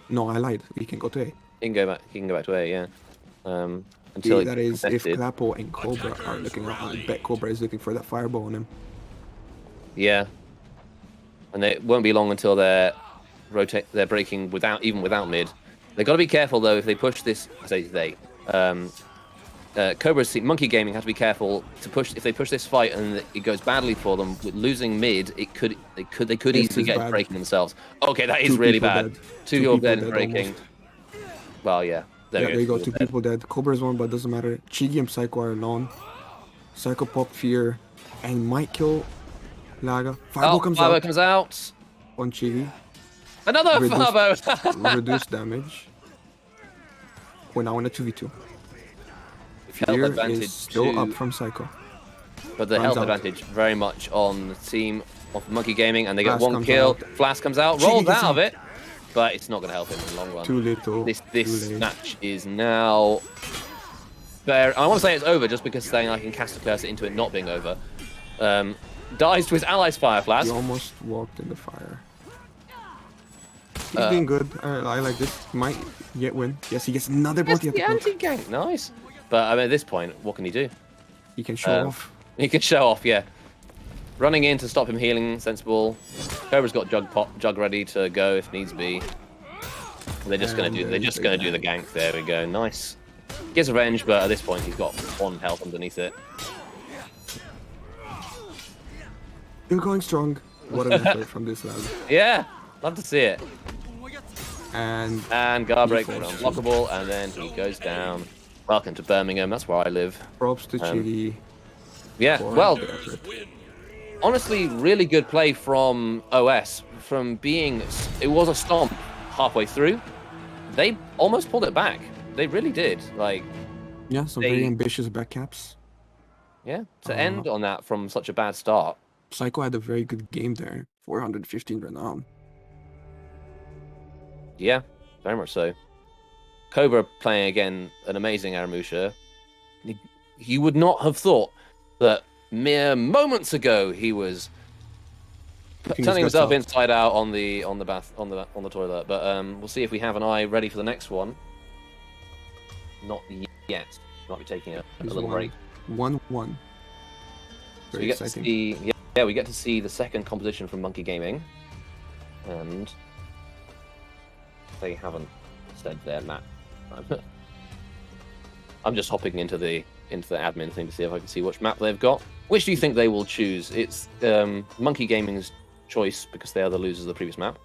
No, I lied. He can go to A. He can go back. He can go back to A. Yeah. Until That is if contested. Clapo and Cobra are looking up. I bet Cobra is looking for that fireball on him. Yeah. And it won't be long until they're breaking even without mid. They've got to be careful though if they push this. I say they. Cobra's team, Monkey Gaming, have to be careful to push. If they push this fight and it goes badly for them with losing mid, they could This easily is get bad. breaking themselves. Okay, that is Two really people bad. dead. Two Two people people dead dead and breaking. almost. Well, yeah. Yeah, there you go. Two dead. people dead. Cobra is one, but it doesn't matter. Chigi and Psycho are alone. Psycho pop fear and might kill Laga. Fireball Oh, comes Fireball out comes out. on Chigi. Another Reduce- Fireball. Reduced damage. We're now in a 2v2. Health Fear advantage is still to- up from Psycho. But the Runs health out. advantage very much on the team of Monkey Gaming, and they get Flash one comes kill. out. Flash comes out, Chigi rolls gets out of out. it, but it's not going to help him in the long run. Too little. This too late. match is now. I want to say it's over just because saying I can cast a cursor into it not being over. Dies to his ally's fire flash. He almost walked in the fire. He's doing good. I like this. He might get win. Yes, he gets another Gets bounty at the the clock. anti-gank, nice. But I mean, at this point, what can he do? He can show Um, off. He can show off, yeah. Running in to stop him healing, sensible. Cobra's got jug ready to go if needs be. They're just gonna And do. They're there's just the gonna do the gank. There we go. Nice. Gets revenge, but at this point he's got 1 health underneath it. Still going strong. What an effort from this lad. Yeah, love to see it. And And guard break falls. unblockable, and then he goes down. Welcome to Birmingham. That's where I live. props to Chigi. Yeah. for Well, the effort. honestly, really good play from OS. From being, it was a stomp halfway through. They almost pulled it back. They really did. Like, Yeah, some they- very ambitious backcaps. yeah, to end on that from such a bad start. Psycho had a very good game there. 415 renown. Yeah, very much so. Cobra playing again an amazing Aramusha. You would not have thought that mere moments ago he was Looking turning his guts himself out. inside out on the toilet. But we'll see if we have an eye ready for the next one. Not yet. Might be taking a He's little won. break. 1-1. So Very we get to exciting. see, yeah, we get to see the second composition from Monkey Gaming, and they haven't said their map. I'm just hopping into the admin thing to see if I can see which map they've got. Which do you think they will choose? It's Monkey Gaming's choice because they are the losers of the previous map.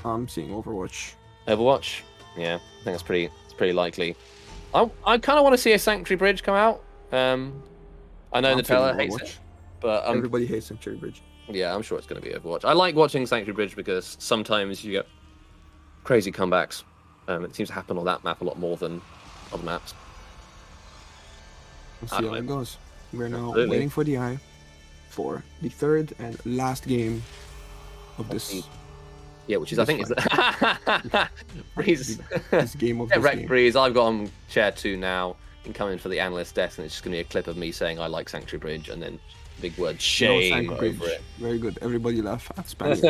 I'm seeing Overwatch. Overwatch, yeah, I think it's pretty likely. I kind of want to see a Sanctuary Bridge come out. I know I'm Nutella feeling hates Overwatch. it, but Everybody hates Sanctuary Bridge. Yeah, I'm sure it's going to be Overwatch. I like watching Sanctuary Bridge because sometimes you get crazy comebacks. It seems to happen on that map a lot more than other maps. We'll I see don't how it know. goes. We're now Absolutely. waiting for the eye for the third and last game of this. Yeah, which is, I think, is Breeze. This game of Yeah, this Wreck game. Breeze. I've got on chair 2 now. And coming for the analyst desk, and it's just going to be a clip of me saying I like Sanctuary Bridge, and then big word No shame Sanctuary over Bridge. it. Very good. Everybody laugh at Spanish.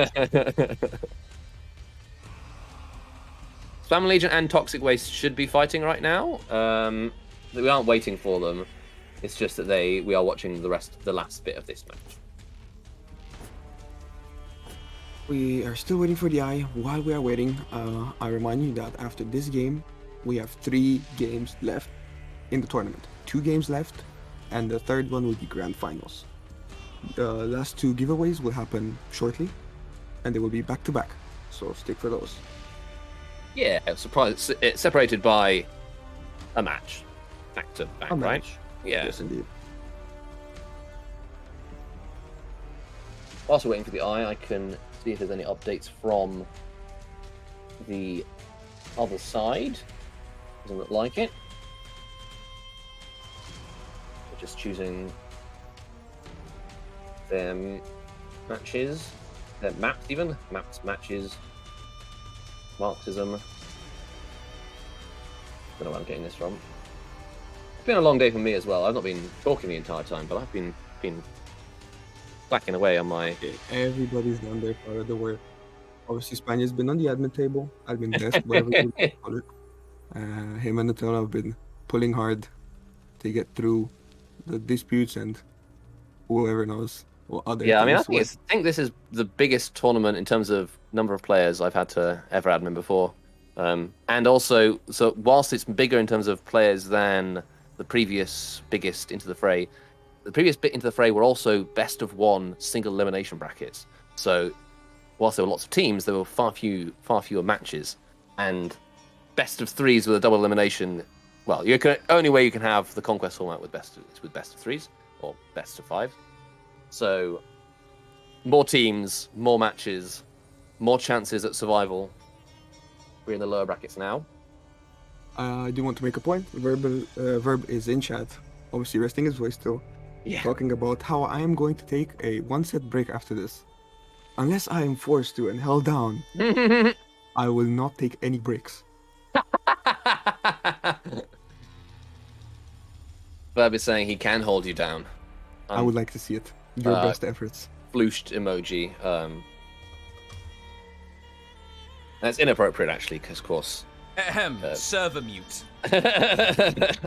Spam Legion and Toxic Waste should be fighting right now. We aren't waiting for them. It's just that we are watching the last bit of this match. We are still waiting for the eye. While we are waiting, I remind you that after this game, we have 3 games left in the tournament. 2 games left, and the third one will be grand finals. The last 2 giveaways will happen shortly, and they will be back to back. So stick for those. Yeah, surprise! It's separated by a match, back to back, A right? match. Yeah. Yes, indeed. Whilst we're waiting for the eye, I can see if there's any updates from the other side. Doesn't look like it. We're just choosing their matches, their maps even. Maps, matches, Marxism. Don't know where I'm getting this from. It's been a long day for me as well. I've not been talking the entire time, but I've been clacking away on my... Everybody's done their part of the work. Obviously, Spania's been on the admin table, admin desk, whatever you call it. Him and Nutella have been pulling hard to get through the disputes and whoever knows what other Yeah, I mean, things I think this is the biggest tournament in terms of number of players I've had to ever admin before. And also, so whilst it's bigger in terms of players than the previous biggest Into the Fray, the previous bit Into the Fray were also best of 1 single elimination brackets. So whilst there were lots of teams, there were far fewer matches. And best of 3s with a double elimination. Well, only way you can have the conquest format with best of 3s or best of 5. So more teams, more matches, more chances at survival. We're in the lower brackets now. I do want to make a point. Verb is in chat, obviously resting his voice still, talking about how I am going to take a 1-set break after this. Unless I am forced to and held down, I will not take any breaks. Verb is saying he can hold you down. I would like to see it. Your best efforts. Flooshed emoji. That's inappropriate, actually, because, of course... Server mute.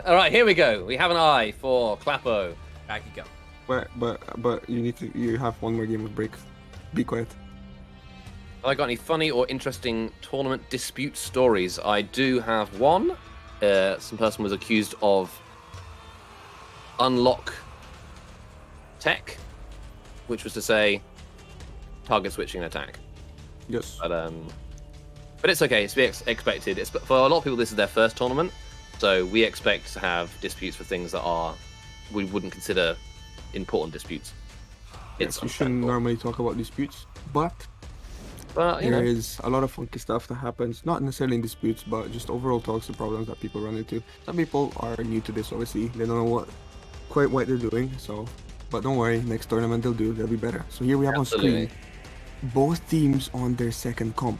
All right, here we go. We have an eye for Clappo. Back you go. But you have 1 more game of break. Be quiet. Have I got any funny or interesting tournament dispute stories? I do have one. Some person was accused of unlock tech, which was to say target switching an attack. Yes. But it's okay. It's to be expected. For a lot of people, this is their first tournament, so we expect to have disputes for things that we wouldn't consider important disputes. Yes, you shouldn't normally talk about disputes, but there is a lot of funky stuff that happens, not necessarily in disputes, but just overall talks and problems that people run into. Some people are new to this, obviously. They don't know quite what they're doing, but don't worry, next tournament they'll be better. So here we have on screen both teams on their second comp.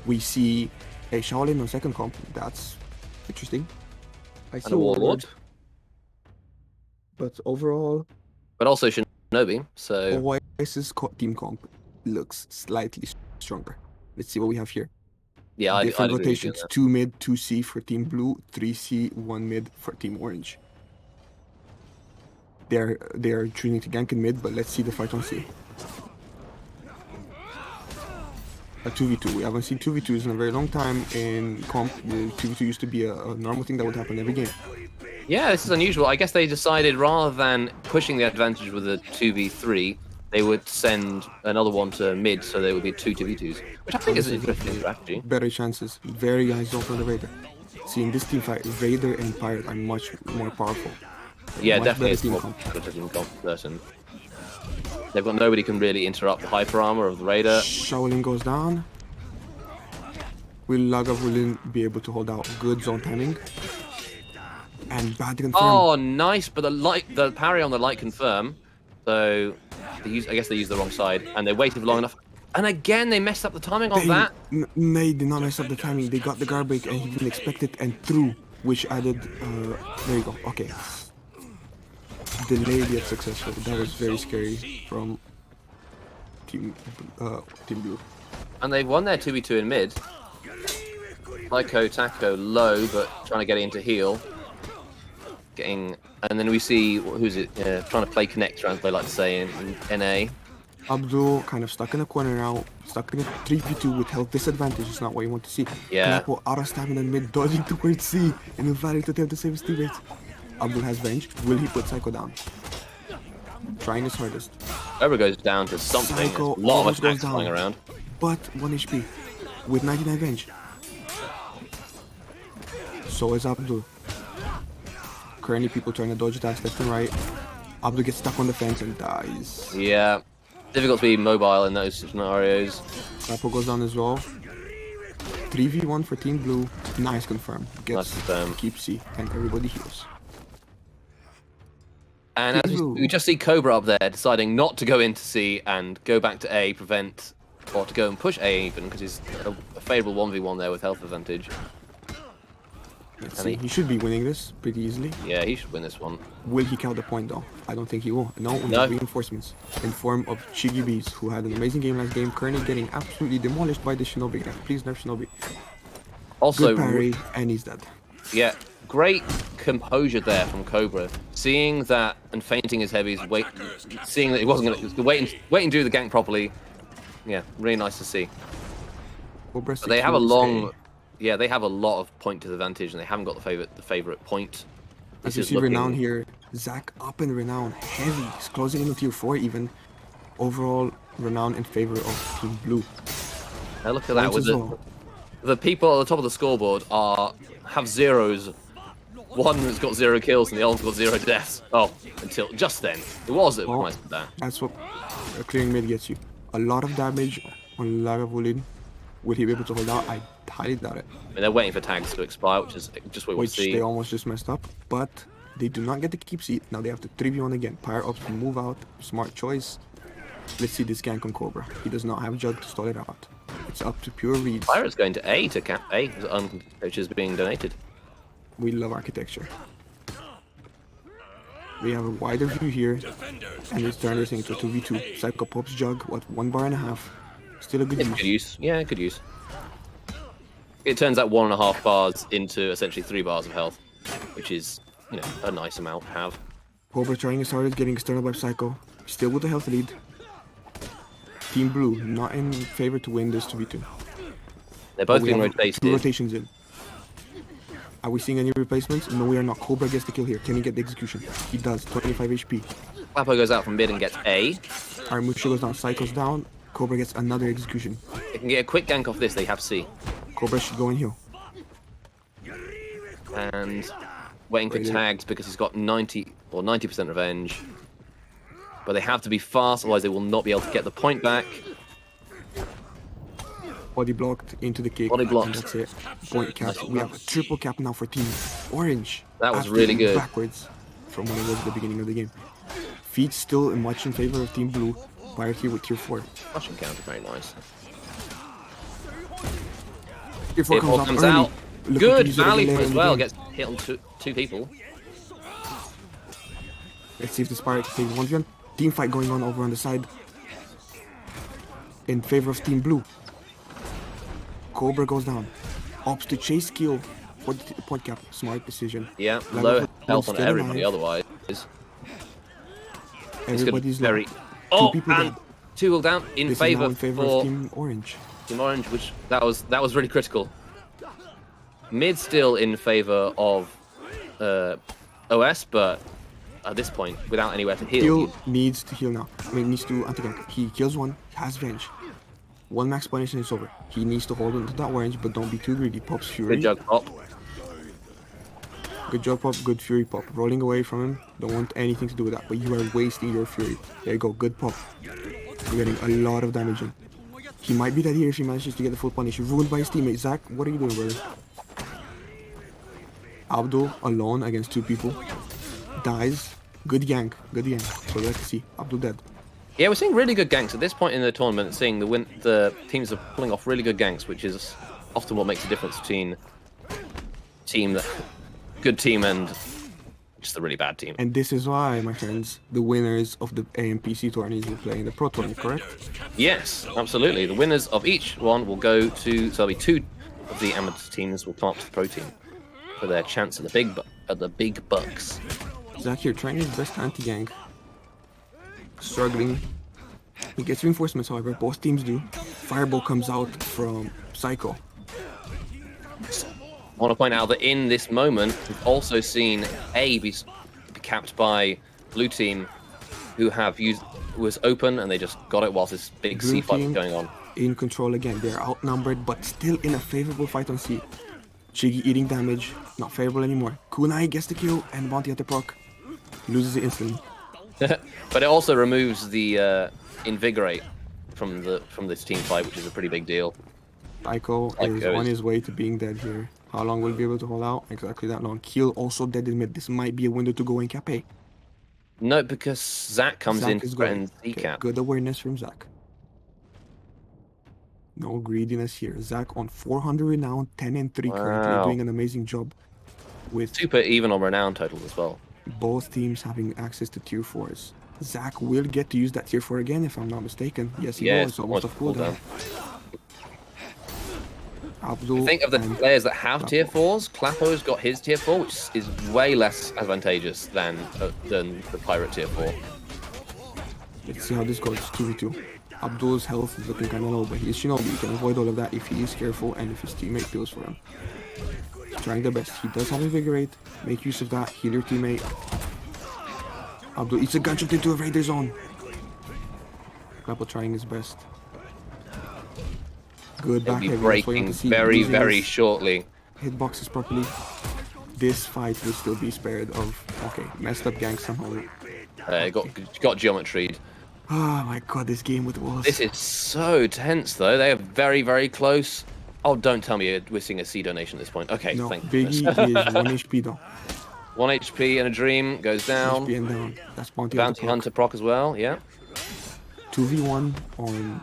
We see a Shaolin on second comp. That's interesting. I see a Warlord. But overall... But also Shinobi, so... OYS's team comp looks slightly stronger. Let's see what we have here. Yeah, different I'd rotations: 2 mid, 2 C for Team Blue, 3 C, 1 mid for Team Orange. They are tuning to gank in mid, but let's see the fight on C. A 2v2. We haven't seen 2v2s in a very long time in comp. 2v2 used to be a normal thing that would happen every game. Yeah, this is unusual. I guess they decided rather than pushing the advantage with a 2v3, they would send another one to mid, so there would be 2 2v2s, which I think is an interesting strategy. Better chances. Very eyes off on the Raider. See, in this team fight, Raider and Pirate are much more powerful. Yeah, Much definitely better it's team more comp. competitive in comp person. They've got nobody can really interrupt the hyper armor of the Raider. Shaolin goes down. Will Lagavulin be able to hold out good zone timing? And bad confirm. Oh, nice, but the parry on the light confirm. So I guess they used the wrong side, and they waited long enough. And again, they messed up the timing on that. They did not mess up the timing. They got the guard break, and he didn't expect it, and threw, which added. There you go. Okay. Delayed yet successful. That was very scary from Team Blue. And they've won their 2v2 in mid. Lyco Taco low, but trying to get it into heal. And then we see who's it? Trying to play connector, as they like to say in NA. Abdul kind of stuck in a corner now, stuck in a 3v2 with health disadvantage. It's not what you want to see. Yeah. Knapo out of stamina mid, dodging towards C, and invalid to attempt to save his teammates. Abdul has Venge. Will he put Psycho down? Trying his hardest. Cobra goes down to something. Psycho There's a lot of almost goes attacks flying down. around. But 1 HP with 99 Venge. So is Abdul. Currently people trying to dodge attacks left and right. Abdul gets stuck on the fence and dies. Yeah. Difficult to be mobile in those scenarios. Knapo goes down as well. 3v1 for Team Blue. Nice confirm. Gets keep C and everybody heals. And as we just see Cobra up there deciding not to go into C and go back to A, prevent, or to go and push A even, because he's a favourable 1v1 there with health advantage. Let's see. He should be winning this pretty easily. Yeah, he should win this one. Will he count the point though? I don't think he will. No, we have reinforcements in form of Shigibis, who had an amazing game last game, currently getting absolutely demolished by the Shinobi. Please nerf Shinobi. Also, good parry, and he's dead. Yeah, great composure there from Cobra. Seeing that and feinting his heavies, seeing that he wasn't going to wait and do the gank properly. Yeah, really nice to see. But they have a long. Yeah, they have a lot of point disadvantage, and they haven't got the favorite point. As you see Renown here, Zach up in Renown, heavy. He's closing in with tier 4 even. Overall, Renown in favor of Team Blue. Now look at that. With the people at the top of the scoreboard have zeros. One has got 0 kills, and the other one's got 0 deaths. Oh, until just then. It was nice with that. That's what clearing mid gets you. A lot of damage on Lagavulin. Will he be able to hold out? I highly doubt it. I mean, they're waiting for tags to expire, which is just what we see. Which they almost just messed up, but they do not get to keep seat. Now they have to 3v1 again. Pyre ups to move out. Smart choice. Let's see this gank on Cobra. He does not have Jug to stall it out. It's up to pure reads. Pyre's going to A to cap A, which is being donated. We love architecture. We have a wider view here, and it's turned this into 2v2. Psycho pops Jug, what, 1.5 bars? Still a good use. Good use. Yeah, good use. It turns that 1.5 bars into essentially 3 bars of health, which is, you know, a nice amount to have. Cobra trying his hardest, getting external by Psycho. Still with the health lead. Team Blue not in favor to win this 2v2. They're both being rotated. 2 rotations in. Are we seeing any replacements? No, we are not. Cobra gets the kill here. Can he get the execution? He does. 25 HP. Clapper goes out from mid and gets A. Armusha goes down. Psycho's down. Cobra gets another execution. They can get a quick gank off this. They have C. Cobra should go and heal. And waiting for tags because he's got 90% revenge. But they have to be fast, otherwise they will not be able to get the point back. Body blocked into the kick. Body blocked. That's it. Point cap. We have a triple cap now for Team Orange. That was really good. Backwards from what it was at the beginning of the game. Feet still much in favor of Team Blue. Fire here with tier 4. Russian counter, very nice. Tier 4 comes out. Good Valley as well. Gets hit on two people. Let's see if the Spirit can take 1v1. Team fight going on over on the side. In favor of Team Blue. Cobra goes down. Opts to chase kill for the point cap. Smart decision. Yeah, low health on everybody otherwise. Everybody's very... Low. Oh, Two people and dead. 2 will down in favor of Team Orange. Team Orange, which that was really critical. Mid still in favor of OS, but at this point, without anywhere to heal. Still needs to heal now. I mean, needs to anti-gank. He kills one, has Venge. 1 max punish and it's over. He needs to hold on to that orange, but don't be too greedy. Pops Fury. Good Jug pop. Good job, Pop. Good Fury, Pop. Rolling away from him. Don't want anything to do with that. But you are wasting your Fury. There you go. Good Pop. You're getting a lot of damage in. He might be dead here if he manages to get the full punish. Ruined by his teammate. Zach, what are you doing, brother? Abdul alone against 2 people. Dies. Good gank. Good gank. So let's see. Abdul dead. Yeah, we're seeing really good ganks at this point in the tournament. Seeing the teams are pulling off really good ganks, which is often what makes the difference between good team and just a really bad team. And this is why, my friends, the winners of the AMPC tourneys will play in the Pro Tournament, correct? Yes, absolutely. The winners of each one will go to. So there'll be 2 of the amateur teams will come up to the pro team for their chance at the big bucks. Zach here trying his best anti-gank. Struggling. He gets reinforcements, however, both teams do. Fireball comes out from Psycho. I want to point out that in this moment, we've also seen A be capped by blue team, who was open and they just got it whilst this big Blue C fight was team going on. In control again. They're outnumbered, but still in a favorable fight on C. Chiggy eating damage, not favorable anymore. Kunai gets the kill and Bounty at the proc. Loses it instantly. But it also removes the invigorate from this team fight, which is a pretty big deal. Psycho is on his way to being dead here. How long will he be able to hold out? Exactly that long. Kill also dead in mid. This might be a window to go in Cap A. No, because Zach comes Zach in is to going. threaten Z Okay, cap. good awareness from Zach. No greediness here. Zach on 400 renown, 10 and 3 currently, Wow. doing an amazing job with Super even on renown total as well. both teams having access to tier 4s. Zach will get to use that tier 4 again, if I'm not mistaken. Yes, he Yeah, will. it's It's almost off cooldown. Abdul Think of the and players that have Clappo. tier 4s. Clappo's got his tier 4, which is way less advantageous than the pirate tier 4. Let's see how this goes. 2v2. Abdul's health is looking kind of low, but he's Shinobi. He can avoid all of that if he is careful and if his teammate feels for him. Trying their best. He does have Invigorate. Make use of that. Heal your teammate. Abdul eats a gunshot into a Raider zone. Clappo trying his best. Good He'll back be heavy. That's what you breaking want to see. very, Using very his shortly. hitboxes properly. This fight will still be spared of, okay, messed up gank somehow. Got geometried. Oh my god, this game with walls. This is so tense, though. They are very, very close. Oh, don't tell me we're seeing a C donation at this point. Okay, No, thank Biggie goodness. is 1 HP though. 1 HP and a dream goes down. HP and down. That's Bounty Bounty Hunter proc as well, yeah. 2v1 on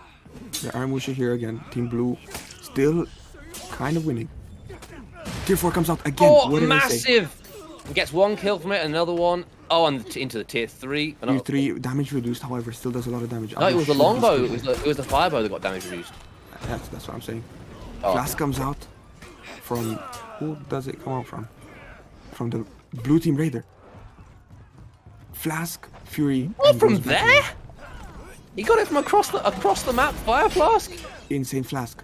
the Aramusha here again. Team Blue still kind of winning. Tier 4 comes out again. Oh, What did I say? massive! Gets 1 kill from it, another one. Oh, and into the tier 3. Tier 3 damage reduced, however, still does a lot of damage. No, it was the Should be longbow. still- It was the firebow that got damage reduced. That's what I'm saying. Oh. Flask comes out from... Who does it come out from? From the Blue Team Raider. Flask, Fury... Oh, and from goes back there? He got it from across the map. Fire flask. in. Insane Flask.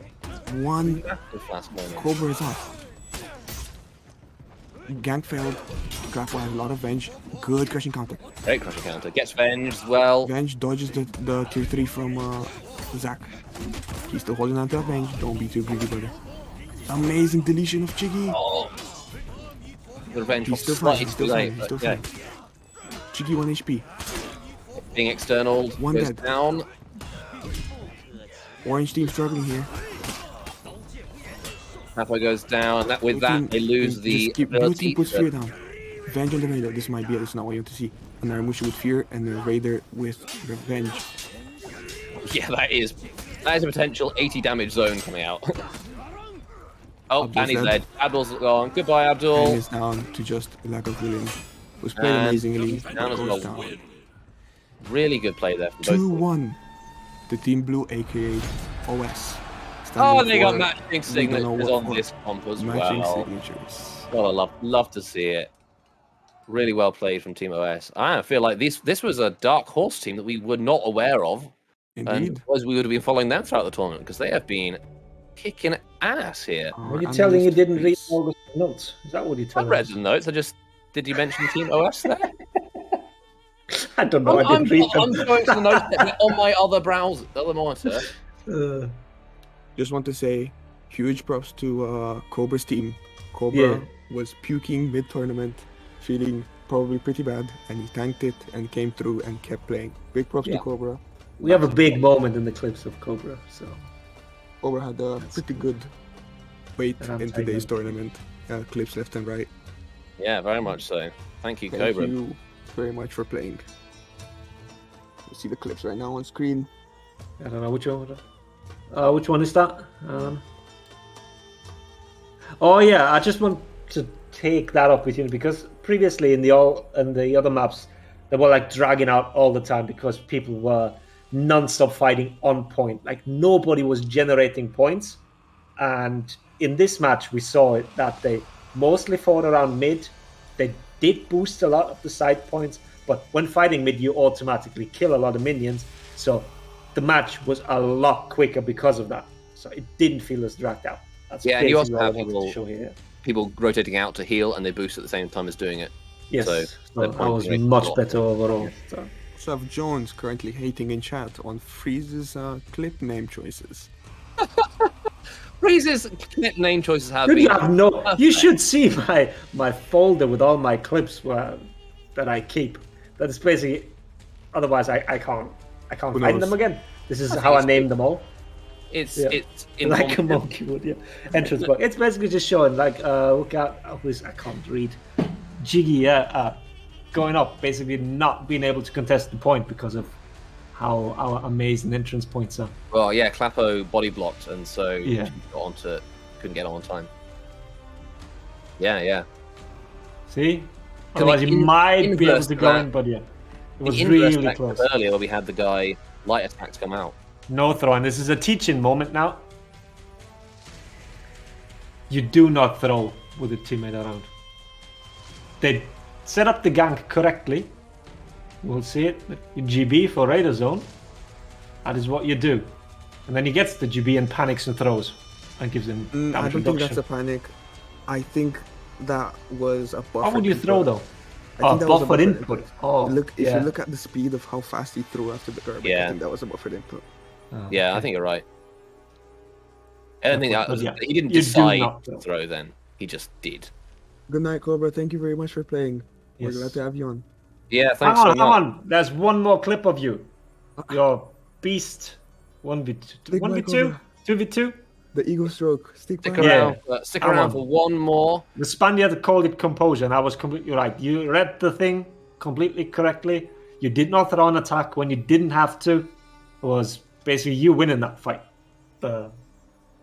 One Good flask moment. Cobra is off. Gank failed. Clappo has a lot of Venge. Good crushing counter. Great crushing counter. Gets venged as well. Venge dodges the tier 3 from Zach. He's still holding on to that Venge. Don't be too greedy, brother. Amazing deletion of Chiggy. Oh. The revenge He's was still fine. slightly He's too still fine. late. He's still but yeah. fine. Chiggy 1 HP. Being external One goes dead. down. Orange team struggling here. Halfway goes down. With that, they lose the Blue ability team puts to- Fear down. Venge on the Raider. This might be it. It's not what you want to see. An Aramusha with Fear and the Raider with Revenge. Yeah, that is a potential 80 damage zone coming out. Oh, Abdul's and he's dead. dead. Abdul's gone. Goodbye, Abdul. And it's down to just lack of willing. Was played And amazingly. he's down as Goes well. down. Really good play there from both. 2-1. The Team Blue, aka OS. Oh, they got for- matching we don't know signatures what on for. this comp as Matching well. signatures. Well, I love to see it. Really well played from Team OS. I feel like this was a dark horse team that we were not aware of, and Indeed. was we would have been following them throughout the tournament because they have been kicking ass here. Are you telling you didn't read August notes? Is that what you're I telling read us? the notes. Did you mention Team OS there? I don't know. I I'm didn't read them. going to the notes on my other browser, other monitor. Uh, Just want to say, Huge props to Cobra's team. Cobra Yeah. was puking mid-tournament, feeling probably pretty bad, and he tanked it and came through and kept playing. Big props to Yeah. Cobra. We have a big moment in the clips of Cobra, so Cobra had a pretty good weight And I'm in today's taking tournament. Clips left and right. Yeah, very much so. Thank you, Thank Cobra. you very much for playing. You see the clips right now on screen. I don't know which one. Which one is that? Oh yeah, I just want to take that opportunity because previously in the other maps, they were like dragging out all the time because people were non-stop fighting on point. Like nobody was generating points, and in this match we saw it that they mostly fought around mid. They did boost a lot of the side points, but when fighting mid, you automatically kill a lot of minions. So the match was a lot quicker because of that. So it didn't feel as dragged out. That's Yeah, and you basically also all have I wanted to show here. people rotating out to heal, and they boost at the same time as doing it. Yes, So so the that point was rate is a much lot better overall. So. Also have Jones currently hating in chat on Freeze's clip name choices. Freeze's clip name choices have You been. have no. You should see my folder with all my clips that I keep. That is basically. Otherwise, I can't Who find knows? them again. This is I think how I it's named them all. It's Yeah. it's Like a informative. monkey would, yeah. Entrance book. It's basically just showing like look at I can't read. Jiggy, going up, basically not being able to contest the point because of how our amazing entrance points are. Well, yeah, Clappo body blocked, and so Yeah. she couldn't get on time. Yeah. See? Otherwise, you might be able to go in, but yeah. It was The inverse really attack close. earlier, we had the guy light attacks come out. No throw, and this is a teaching moment now. You do not throw with a teammate around. They set up the gank correctly. We'll see it. You GB for Raider Zone. That is what you do. And then he gets the GB and panics and throws. And gives him I damage don't think that's reduction. a panic. I think that was a buffer. How would you throw though? I think that was a buffered buffered input. Oh, If yeah. you look at the speed of how fast he threw after the garbage, I Yeah. think that was a buffered input. Oh, Yeah, I okay. think you're right. I don't think that But was, yeah, he didn't you do decide not to throw. throw then. He just did. Good night, Cobra. Thank you very much for playing. We're Yes. glad to have you on. Yeah, Hang thanks on, so hang much. on. There's one more clip of you. Your beast 1v2. Big 1v2? Michael. 2v2? The ego stroke. Stick Stick by. Yeah. around, stick Come around on. for one more. The Spaniard called it composure, and I was completely right. You read the thing completely correctly. You did not throw an attack when you didn't have to. It was basically you winning that fight. The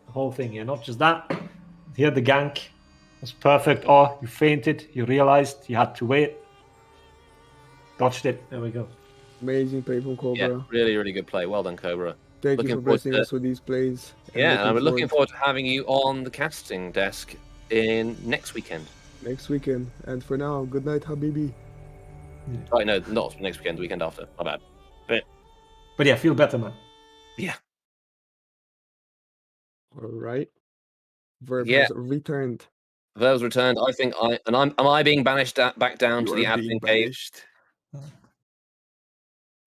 whole thing, yeah. Not just that. Here the gank was perfect. Oh, you fainted. You realized you had to wait. Dodged it. There we go. Amazing play from Cobra. Yeah, really, really good play. Well done, Cobra. Thank looking you for forward blessing to- us with these plays. Yeah, and we're looking forward to having you on the casting desk in next weekend. next weekend. And for now, good night, Habibi. Right, no, not next weekend, the weekend after. My bad. But yeah, feel better, man. All right. Verb Yeah. has returned. Verb's returned. I think am I being banished back down to You the are being admin cave? banished.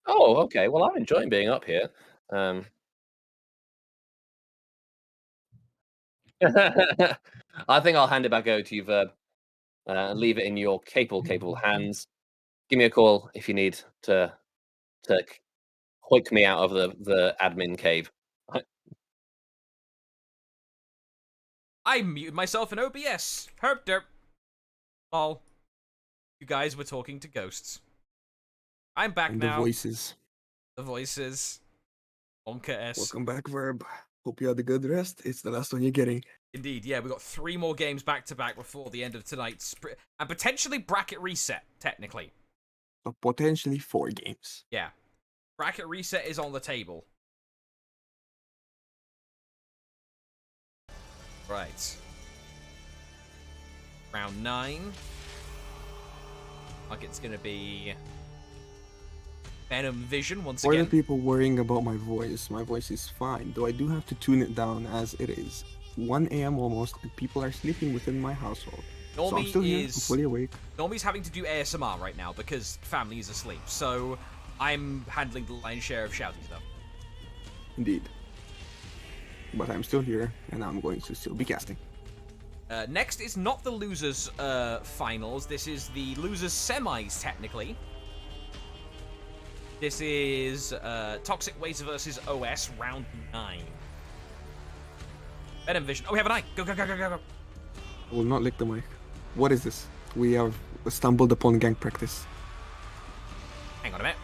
Oh, okay. Well, I'm enjoying being up here. I think I'll hand it back over to you, Verb, and leave it in your capable hands. Give me a call if you need to hoik me out of the admin cave. I muted myself in OBS. Herp derp. Lol. You guys were talking to ghosts. I'm back And now. the voices. The voices. Wonka S. Welcome back, Verb. Hope you had a good rest. It's the last one you're getting. Indeed, yeah, we got 3 more games back to back before the end of tonight's and potentially bracket reset, technically. So potentially 4 games. Yeah. Bracket reset is on the table. Right. Round 9. Like it's gonna be Venom Vision once For the again. people worrying about my voice is fine, though I do have to tune it down as it is 1 a.m. almost, and people are sleeping within my household. So I'm still here, I'm fully awake. Normie's having to do ASMR right now because family is asleep, so I'm handling the lion's share of shouty stuff. Indeed. but I'm still here, and I'm going to still be casting. Next is not the losers finals. This is the losers semis, technically. This is Toxic Waste versus OS round 9. Venom Vision. Oh, we have an eye. Go, go, go, go, go, go. I will not lick the mic. What is this? We have stumbled upon gang practice. Hang on a minute.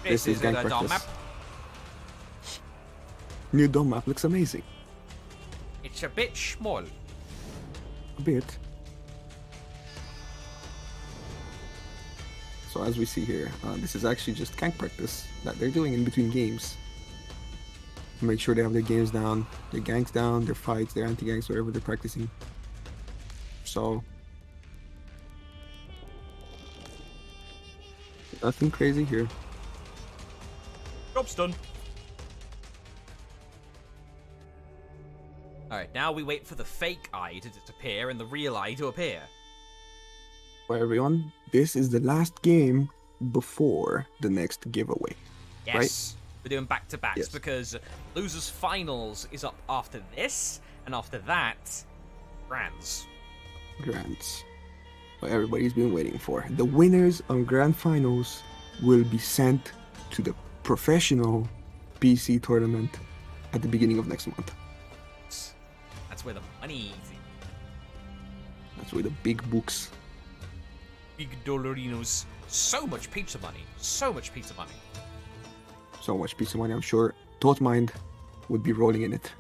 This is gang the Dom practice. map. New dome map looks amazing. It's a bit small. A bit. So as we see here, this is actually just gang practice that they're doing in between games. Make sure they have their games down, their gangs down, their fights, their anti-gangs, whatever they're practicing. So nothing crazy here. Job's done. Alright, now we wait for the fake eye to disappear and the real eye to appear. For everyone, this is the last game before the next giveaway. Yes. We're doing back-to-backs Yes. because losers finals is up after this, and after that, Grands. Grants. What everybody's been waiting for. The winners of grand finals will be sent to the professional PC tournament at the beginning of next month. That's where the money is. That's where the big books. Big dollarinos. So much pizza money. So much pizza money. So much pizza money, I'm sure Thoughtmind would be rolling in it.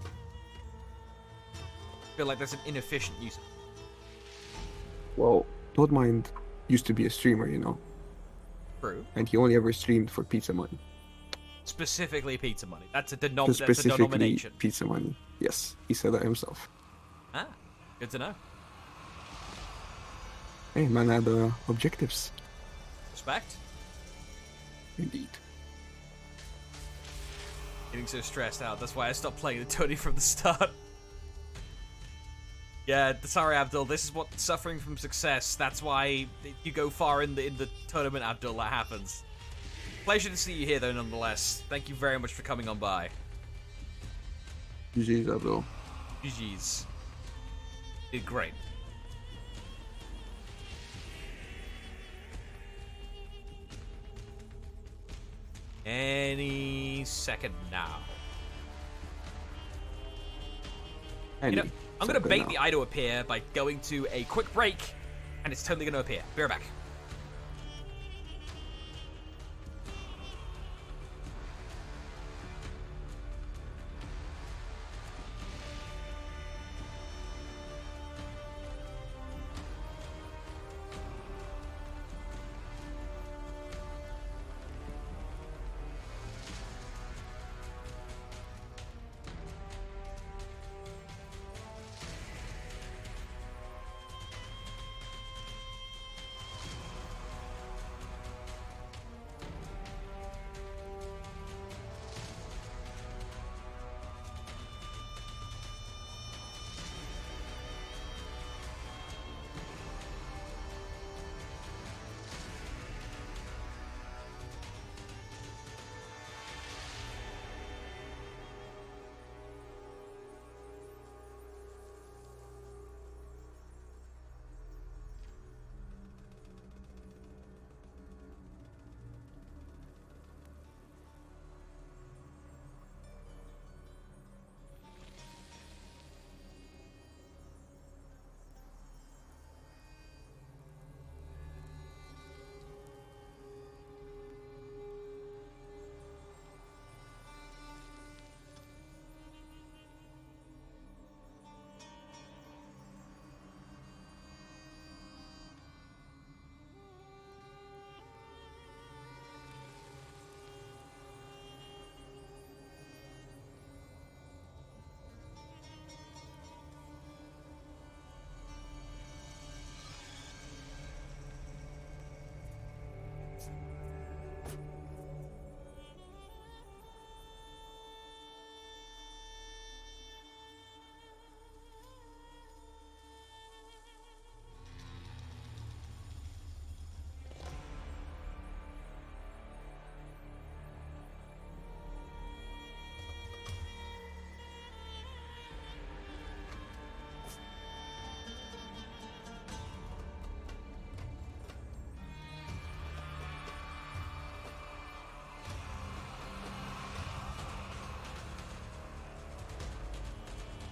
I feel like that's an inefficient use. Well, Thoughtmind used to be a streamer, you know, True. and he only ever streamed for pizza money. Specifically pizza money. That's a, Just that's a specifically denomination. pizza money. Yes, he said that himself. Ah, good to know. Hey, man had objectives. Respect. Indeed. Getting so stressed out. That's why I stopped playing the Tony from the start. Yeah, sorry, Abdul. This is what suffering from success. That's why you go far in the tournament, Abdul. That happens. Pleasure to see you here, though, nonetheless. Thank you very much for coming on by. GG's, Abdul. GG's. Did great. Any second now. You know, I'm going to bait the eye to appear by going to a quick break, and it's totally going to appear. Be right back.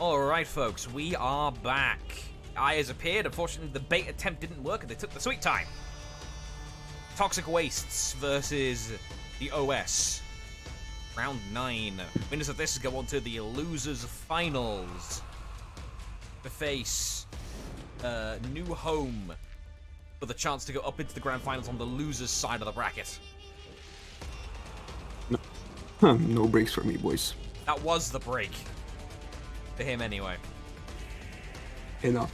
Alright, folks, we are back. Eye has appeared. Unfortunately, the bait attempt didn't work and they took the sweet time. Toxic Wastes versus the OS. Round 9. Winners of this go on to the losers finals. To face New Home for the chance to go up into the grand finals on the losers side of the bracket. No breaks for me, boys. That was the break. For him, anyway. Enough.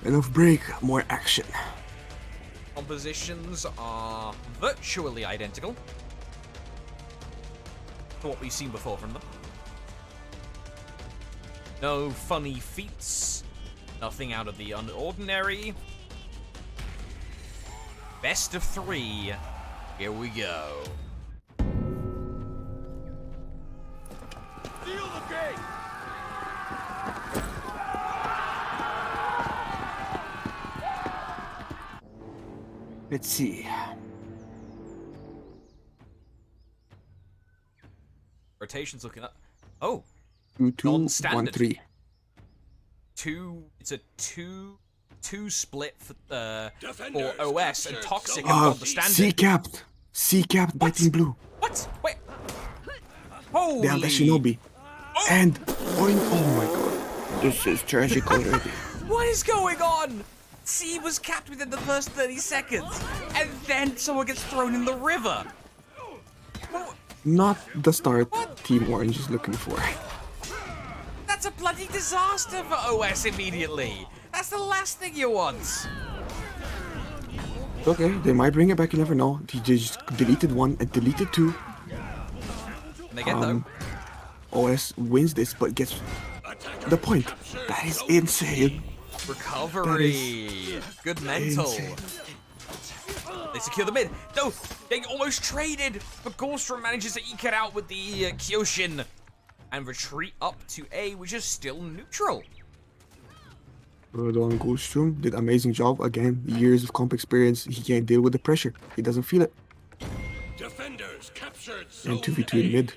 Enough break, more action. Compositions are virtually identical to what we've seen before from them. No funny feats. Nothing out of the ordinary. Best of 3. Here we go. Seal the gate! Let's see. Rotation's looking up. Oh, 2-2, Non-standard. 1-3. it's a two split for Defenders OS and captured Toxic zone have Ah, got the standard. C-capped. C-capped by What? Team Blue. What? Wait. Holy. They have the Shinobi. And oh my god. This is tragic already. What is going on? C was capped within the first 30 seconds, and then someone gets thrown in the river. Not the start Team Orange is looking for. That's a bloody disaster for OS immediately. That's the last thing you want. Okay, they might bring it back, you never know. They just deleted 1 and deleted 2. And they get though. OS wins this but gets the point. That is insane. Recovery. Good mental. insane. They secure the mid. No, they almost traded, but Gallstrom manages to eke it out with the Kyoshin and retreat up to A, which is still neutral. Rodon Gulstrom did amazing job. Again, years of comp experience. He can't deal with the pressure. He doesn't feel it. Defenders captured zone And 2v2 in A. mid.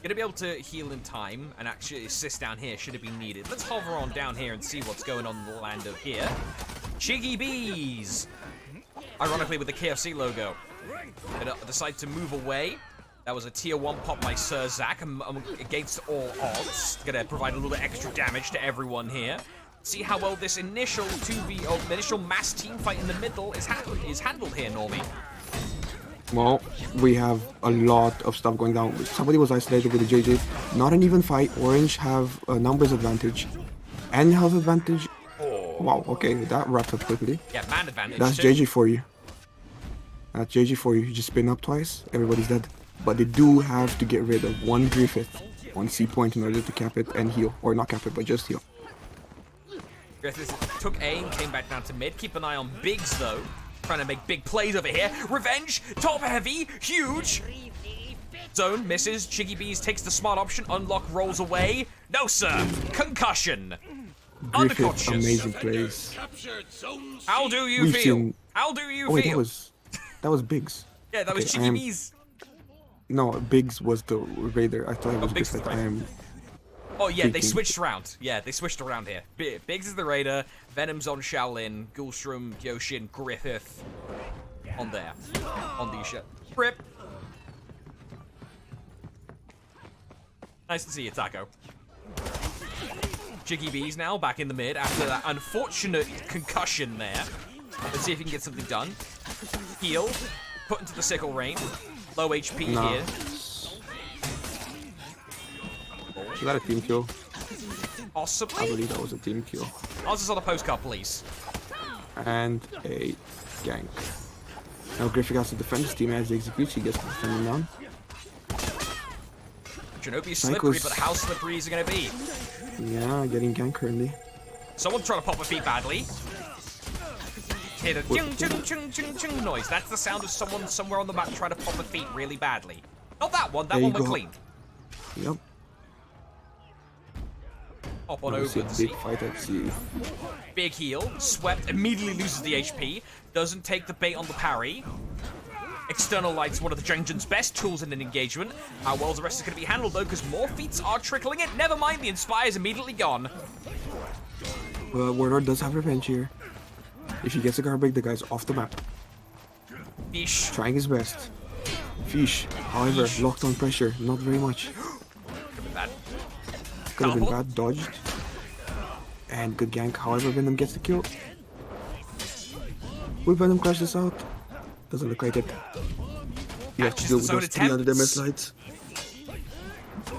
Gonna be able to heal in time and actually assist down here should it be needed. Let's hover on down here and see what's going on in the land of here. Chiggy Bees! Ironically with the KFC logo. Gonna decide to move away. That was a tier 1 pop by Sir Zach against all odds. Gonna provide a little bit extra damage to everyone here. See how well this initial initial mass team fight in the middle is handled here, Normie. Well, we have a lot of stuff going down. Somebody was isolated with the JJ. Not an even fight. Orange have a numbers advantage and health advantage. Wow, okay, that wrapped up quickly. Yeah, man advantage. That's too. JJ for you. That's JJ for you. You just spin up twice, everybody's dead. But they do have to get rid of 1 Griffith, 1 C point in order to cap it and heal. Or not cap it, but just heal. Griffiths took A and came back down to mid. Keep an eye on Biggs, though. Trying to make big plays over here. Revenge, top heavy, huge. Zone misses. Chiggy Bees takes the smart option. Unlock rolls away. No, sir. Concussion. Griffith, Unconscious. amazing plays. Captured zone C. How do you We've feel? seen- How do you Oh wait, feel? that was Biggs. Yeah, that was okay, Chiggy Bees. No, Biggs was the Raider. I thought it was Biggs Griffith. was the I am Oh yeah, they thinking. switched around. Yeah, they switched around here. Biggs is the Raider. Venom's on Shaolin. Gulstrom, Kyoshin, Griffith. On there. On the ship. Rip. Nice to see you, Taco. Chiggy Bees now back in the mid after that unfortunate concussion there. Let's see if he can get something done. Heal. Put into the sickle range. Low HP Nah. here. Is that a team kill? I Possibly. believe that was a team kill. Answers on the postcard, please. And a gank. Now Griffith has to defend his team as he executes. He gets to defend him down. Shinobi's slippery, Cycles. but how slippery is it going to be? Yeah, getting gank currently. Someone trying to pop a feet badly. Hear the chung chung chung chung chung noise. That's the sound of someone somewhere on the map trying to pop a feet really badly. Not that one. That There one you went go. clean. Yep. Hop on Now we over see a to big see. fight at sea. Big heal. Swept. Immediately loses the HP. Doesn't take the bait on the parry. External Light's one of the dungeon's best tools in an engagement. How well the rest is going to be handled, though, because more feats are trickling in. Never mind, the Inspire's immediately gone. Well, Warlord does have revenge here. If he gets a garbage, the guy's off the map. Fish. Trying his best. Fish, however, locked on pressure. Not very much. Bad. Could have been Teleport. bad. Dodged. And good gank. However, Venom gets the kill. Will Venom crash this out? Doesn't look like it. You have to Catches deal the with zone those 300 MS attempts. lights.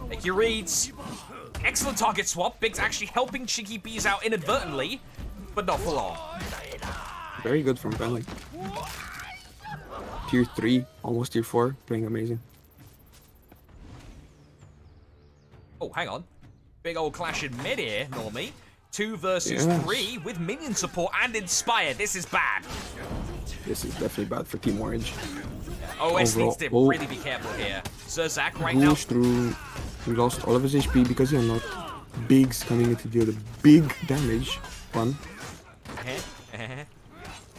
Make your reads. Excellent target swap. Big's actually helping Cheeky Bees out inadvertently, but not for long. Very good from Venom. Tier 3, almost tier 4, playing amazing. Oh, hang on. Big old clash in mid here, Normie. 2 versus Yes. 3 with minion support and Inspire. This is bad. This is definitely bad for Team Orange. OS needs to Overall- really be careful here. Zerzak right now. Goes through. He lost all of his HP because he unlocked. Biggs coming in to deal the big damage. Fun.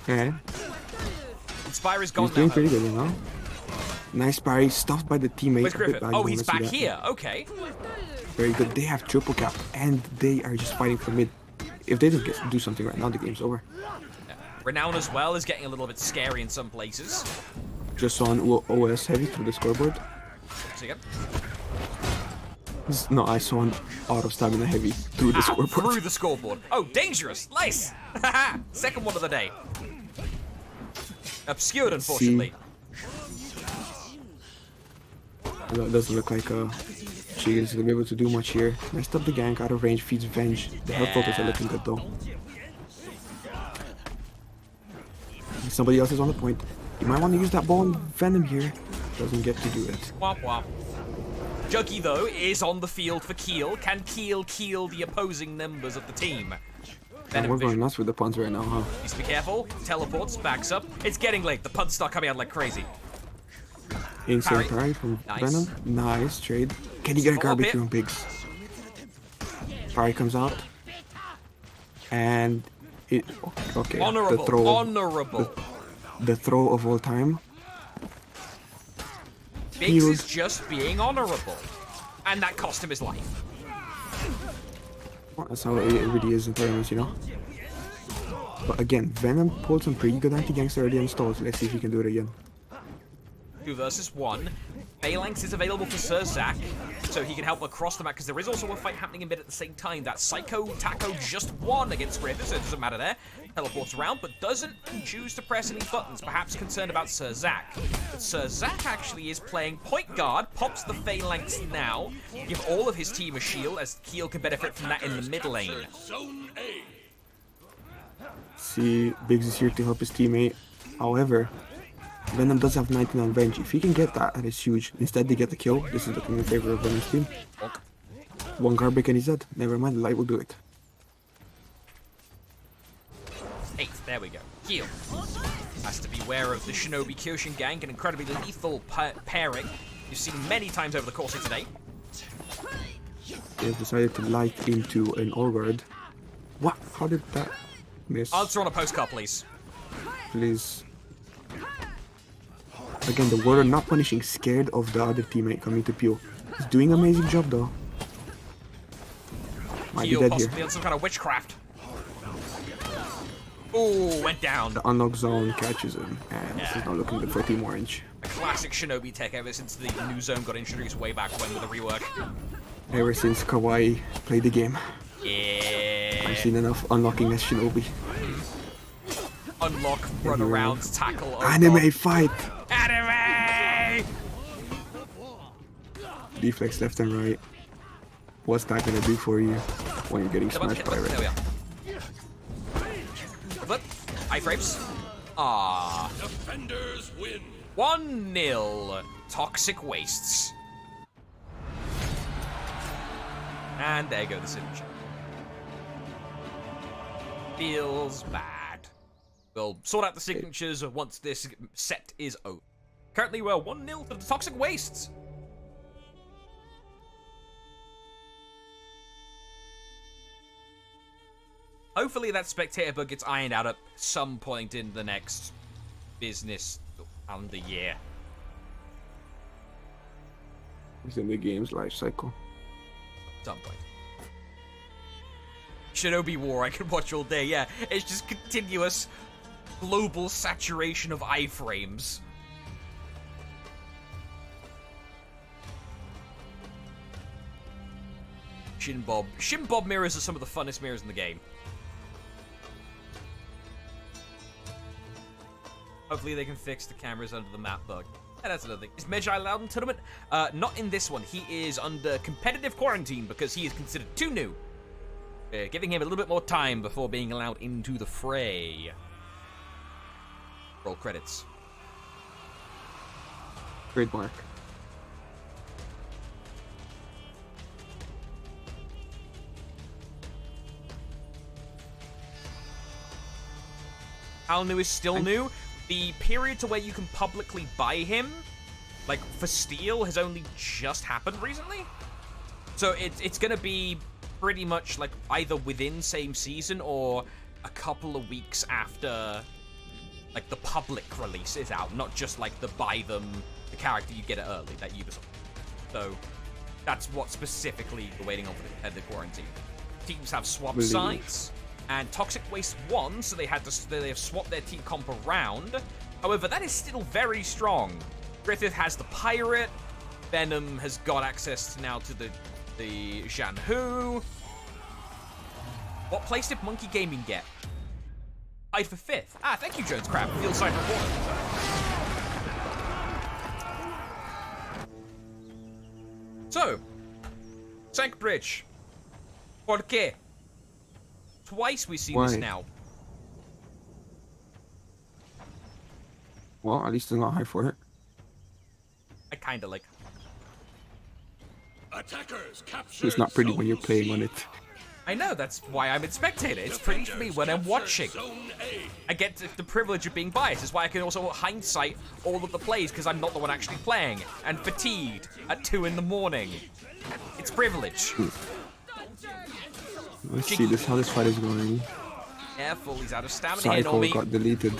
Yeah. Inspire is gone He's doing now. pretty good, you know? Nice parry, stuffed by the teammate. Where's A bit Griffin? bad, Oh, you he's wanna see back that. here. Okay. Very good. They have triple cap, and they are just fighting for mid. If they don't do something right now, the game's over. Renown as well is getting a little bit scary in some places. Just on OS heavy through the scoreboard. See again. No, I saw an auto stamina heavy through the Ow, scoreboard. through the scoreboard. Oh, dangerous. Nice. Second one of the day. Obscured, unfortunately. No, it doesn't look like she is gonna be able to do much here. Messed up the gank, out of range, feeds Venge. The health totals are looking good though. Somebody else is on the point. You might want to use that ball on Venom here. Doesn't get to do it. Womp womp. Juggy, though, is on the field for Keel. Can Keel the opposing members of the team? And Venom we're going vision. nuts with the puns right now, huh? Needs to be careful. Teleports, backs up. It's getting late. The puns start coming out like crazy. Insane Parry. parry from Nice. Venom. Nice trade. Can he get a Follow garbage up from Biggs? Parry comes out. And it okay. Honorable. The throw. Honorable. The throw of all time. Biggs Healed. is just being honorable. And that cost him his life. That's how it really is in tournaments, you know? But again, Venom pulled some pretty good anti-ganks already installed. Let's see if he can do it again. 2 versus 1. Phalanx is available for Zerzak, so he can help across the map, because there is also a fight happening in mid at the same time. That Psycho Taco just won against Griffin, so it doesn't matter there. Teleports around, but doesn't choose to press any buttons, perhaps concerned about Zerzak. But Zerzak actually is playing point guard, pops the Phalanx now, give all of his team a shield, as Keel can benefit from that in the mid lane. Zone A. See, Biggs is here to help his teammate. However, Venom does have 99 Venge. If he can get that, that is huge. Instead, they get the kill. This is looking in favor of Venom's team. One garbage and he's dead. Never mind, the light will do it. 8, there we go. Keel has to beware of the Shinobi Kyoshin gank, an incredibly lethal pairing you've seen many times over the course of today. They have decided to light into an all guard. What? How did that miss? Answer on a postcard, please. Please. Again, the warrior not punishing, scared of the other teammate coming to peel. He's doing an amazing job though. Might be Keel dead here. possibly on some kind of witchcraft. Ooh, went down. The unlock zone catches him, and this is not looking good for Team Orange. A classic Shinobi tech ever since the new zone got introduced way back when with a rework. Ever since Kawaii played the game, Yeah. I've seen enough unlocking as Shinobi. Unlock, run around, tackle. Oh Anime God. fight! Anime! Deflex left and right. What's that gonna do for you when you're getting Come on, smashed by there we Red? are. Flip. Iframes. Ah. Defenders win. 1-0. Toxic Wastes. And there go the signature. Feels bad. We'll sort out the signatures once this set is over. Currently, we're 1-0 to the Toxic Wastes. Hopefully that spectator bug gets ironed out at some point in the next business calendar year. It's in the game's life cycle. Some point. Shinobi War, I could watch all day, yeah. It's just continuous global saturation of iframes. Shinbob mirrors are some of the funnest mirrors in the game. Hopefully they can fix the cameras under the map bug. And that's another thing. Is Medjay allowed in tournament? Not in this one. He is under competitive quarantine because he is considered too new. Giving him a little bit more time before being allowed into the fray. Roll credits. Trademark. How new is still new? The period to where you can publicly buy him, like for Steel, has only just happened recently. So it's gonna be pretty much like either within same season or a couple of weeks after like the public release is out, not just like the buy them the character you get it early that Ubisoft. So that's what specifically we're waiting on for the competitive quarantine. Teams have swapped sides. And Toxic Waste won, so they have swapped their team comp around. However, that is still very strong. Griffith has the Pirate. Venom has got access now to the Zhanhu. What place did Monkey Gaming get? Tied for 5th. Ah, thank you, Jones Crab. Field side report. So, Sank Bridge. ¿Por qué? Twice we've seen this now. Well, at least it's not high for it. I kinda like. Attackers capture. It's not pretty when you're playing on it. I know, that's why I'm a spectator. It's pretty for me when I'm watching. I get the privilege of being biased. It's why I can also hindsight all of the plays because I'm not the one actually playing and fatigued at 2 in the morning. It's privilege. Let's see how this fight is going. Careful, he's out of stamina here, Psycho Normie. got deleted.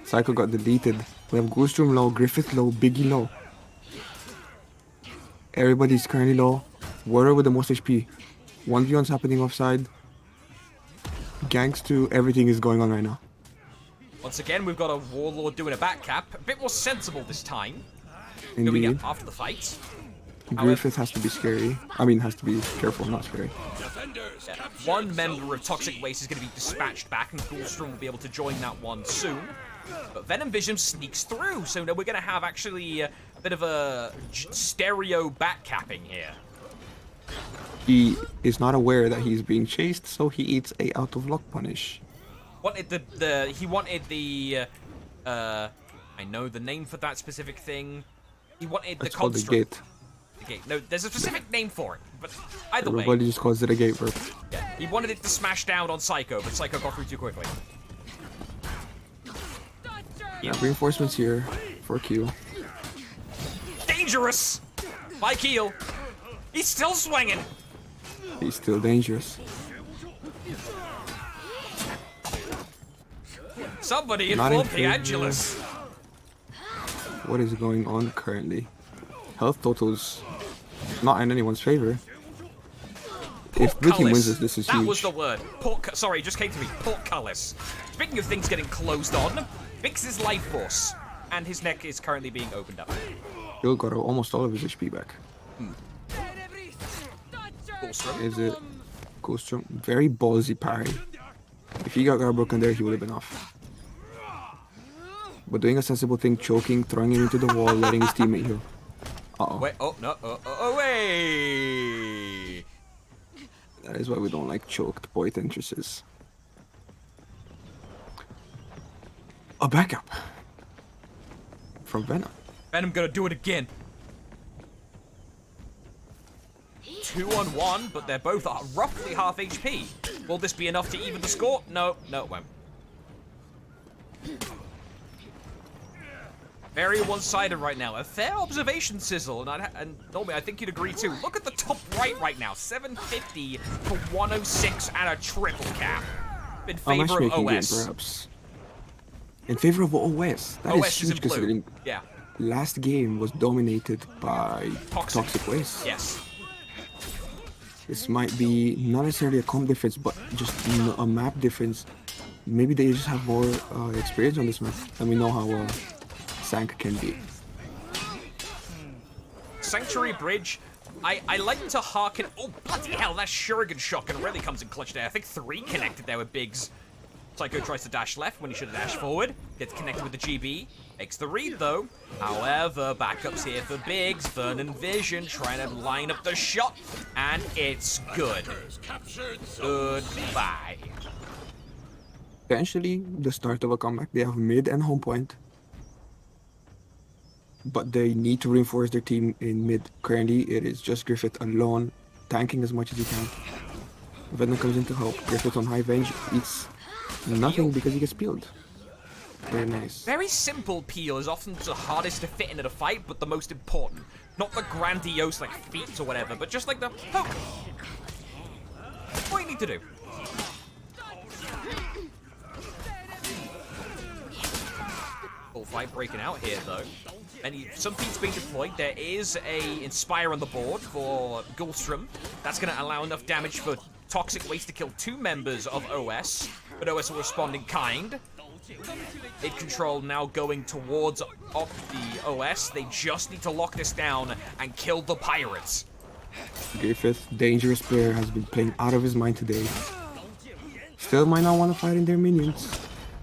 Psycho got deleted. We have Ghostroom low, Griffith low, Biggie low. Everybody's currently low. Warrior with the most HP. 1v1's happening offside. Ganks 2, everything is going on right now. Once again, we've got a Warlord doing a back cap. A bit more sensible this time. Doing Indeed. it after the fight. Griffith has to be scary. I mean, has to be careful, not scary. Yeah. One member of Toxic Waste is going to be dispatched back, and Ghoulstrom will be able to join that one soon. But Venom Vision sneaks through, so now we're going to have actually a bit of a stereo backcapping here. He is not aware that he's being chased, so he eats a out of luck punish. He wanted the I know the name for that specific thing. He wanted It's the called the construct. gate. The gate. No, there's a specific name for it, but either Everybody way. just calls it a gate verb. Yeah, he wanted it to smash down on Psycho, but Psycho got through too quickly. Yeah, reinforcements here for Q. Dangerous! By Keel. He's still swinging. He's still dangerous. Somebody Not in inform the favor. Angelus. What is going on currently? Health totals not in anyone's favor. If Vicky wins this is that huge. was the word. Sorry, it just came to me. Portcullis. Speaking of things getting closed on, Vix's life force, and his neck is currently being opened up. He'll got almost all of his HP back. Is it Ghostrom? Very ballsy parry. If he got broken there, he would have been off. But doing a sensible thing, choking, throwing him into the wall, letting his teammate heal. Uh-oh. Wait, oh, no, wait! That is why we don't like choked point entrances. A backup from Venom. Venom gonna do it again. 2-on-1, but they're both roughly half HP. Will this be enough to even the score? No, it won't. Very one-sided right now. A fair observation, Sizzle, and Normie, I think you'd agree too. Look at the top right now. 750 for 106 and a triple cap in A favor of matchmaking game, OS. perhaps. in favor of OS. That is OS is huge in blue. considering Yeah. last game was dominated by Toxic Waste. Yes. This might be not necessarily a comp difference, but just a map difference. Maybe they just have more experience on this map, and we know how Sank can be. Sanctuary Bridge. I like to harken. Oh, bloody hell, that Shuriken shotgun really comes in clutch there. I think 3 connected there with Biggs. Psycho tries to dash left when he should have dashed forward. Gets connected with the GB. Makes the read, though. However, backups here for Biggs. Vernon Vision trying to line up the shot. And it's good. Goodbye. Potentially the start of a comeback. They have mid and home point. But they need to reinforce their team in mid. Currently, it is just Griffith alone, tanking as much as he can. Venom comes in to help. Griffith on high range eats nothing because he gets peeled. Very nice. Very simple peel is often the hardest to fit into the fight, but the most important. Not the grandiose, like, feats or whatever, but just like the poke. What you need to do. Full fight breaking out here, though. Some feats being deployed. There is a Inspire on the board for Gulstrom. That's going to allow enough damage for Toxic Waste to kill 2 members of OS, but OS will respond in kind. Id Control now going towards up the OS. They just need to lock this down and kill the pirates. Griffith, dangerous player, has been playing out of his mind today. Still might not want to fight in their minions.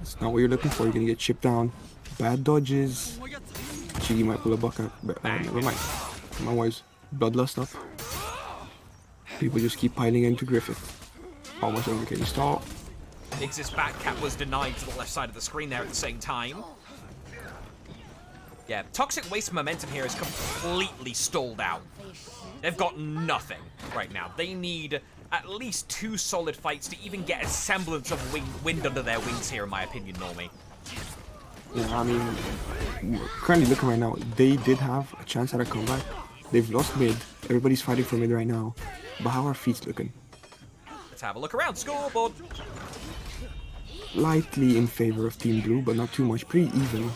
That's not what you're looking for. You're going to get chipped down. Bad dodges. Chigi might pull a bucket, but never mind. My wife's bloodlust up. People just keep piling into Griffith. How much longer can you stall? Biggs' back cap was denied to the left side of the screen there at the same time. Yeah, Toxic Waste momentum here is completely stalled out. They've got nothing right now. They need at least 2 solid fights to even get a semblance of wind under their wings here, in my opinion, Normie. Yeah, I mean, currently looking right now, they did have a chance at a comeback. They've lost mid. Everybody's fighting for mid right now. But how are feats looking? Let's have a look around. Scoreboard. Lightly in favor of Team Blue, but not too much. Pretty even.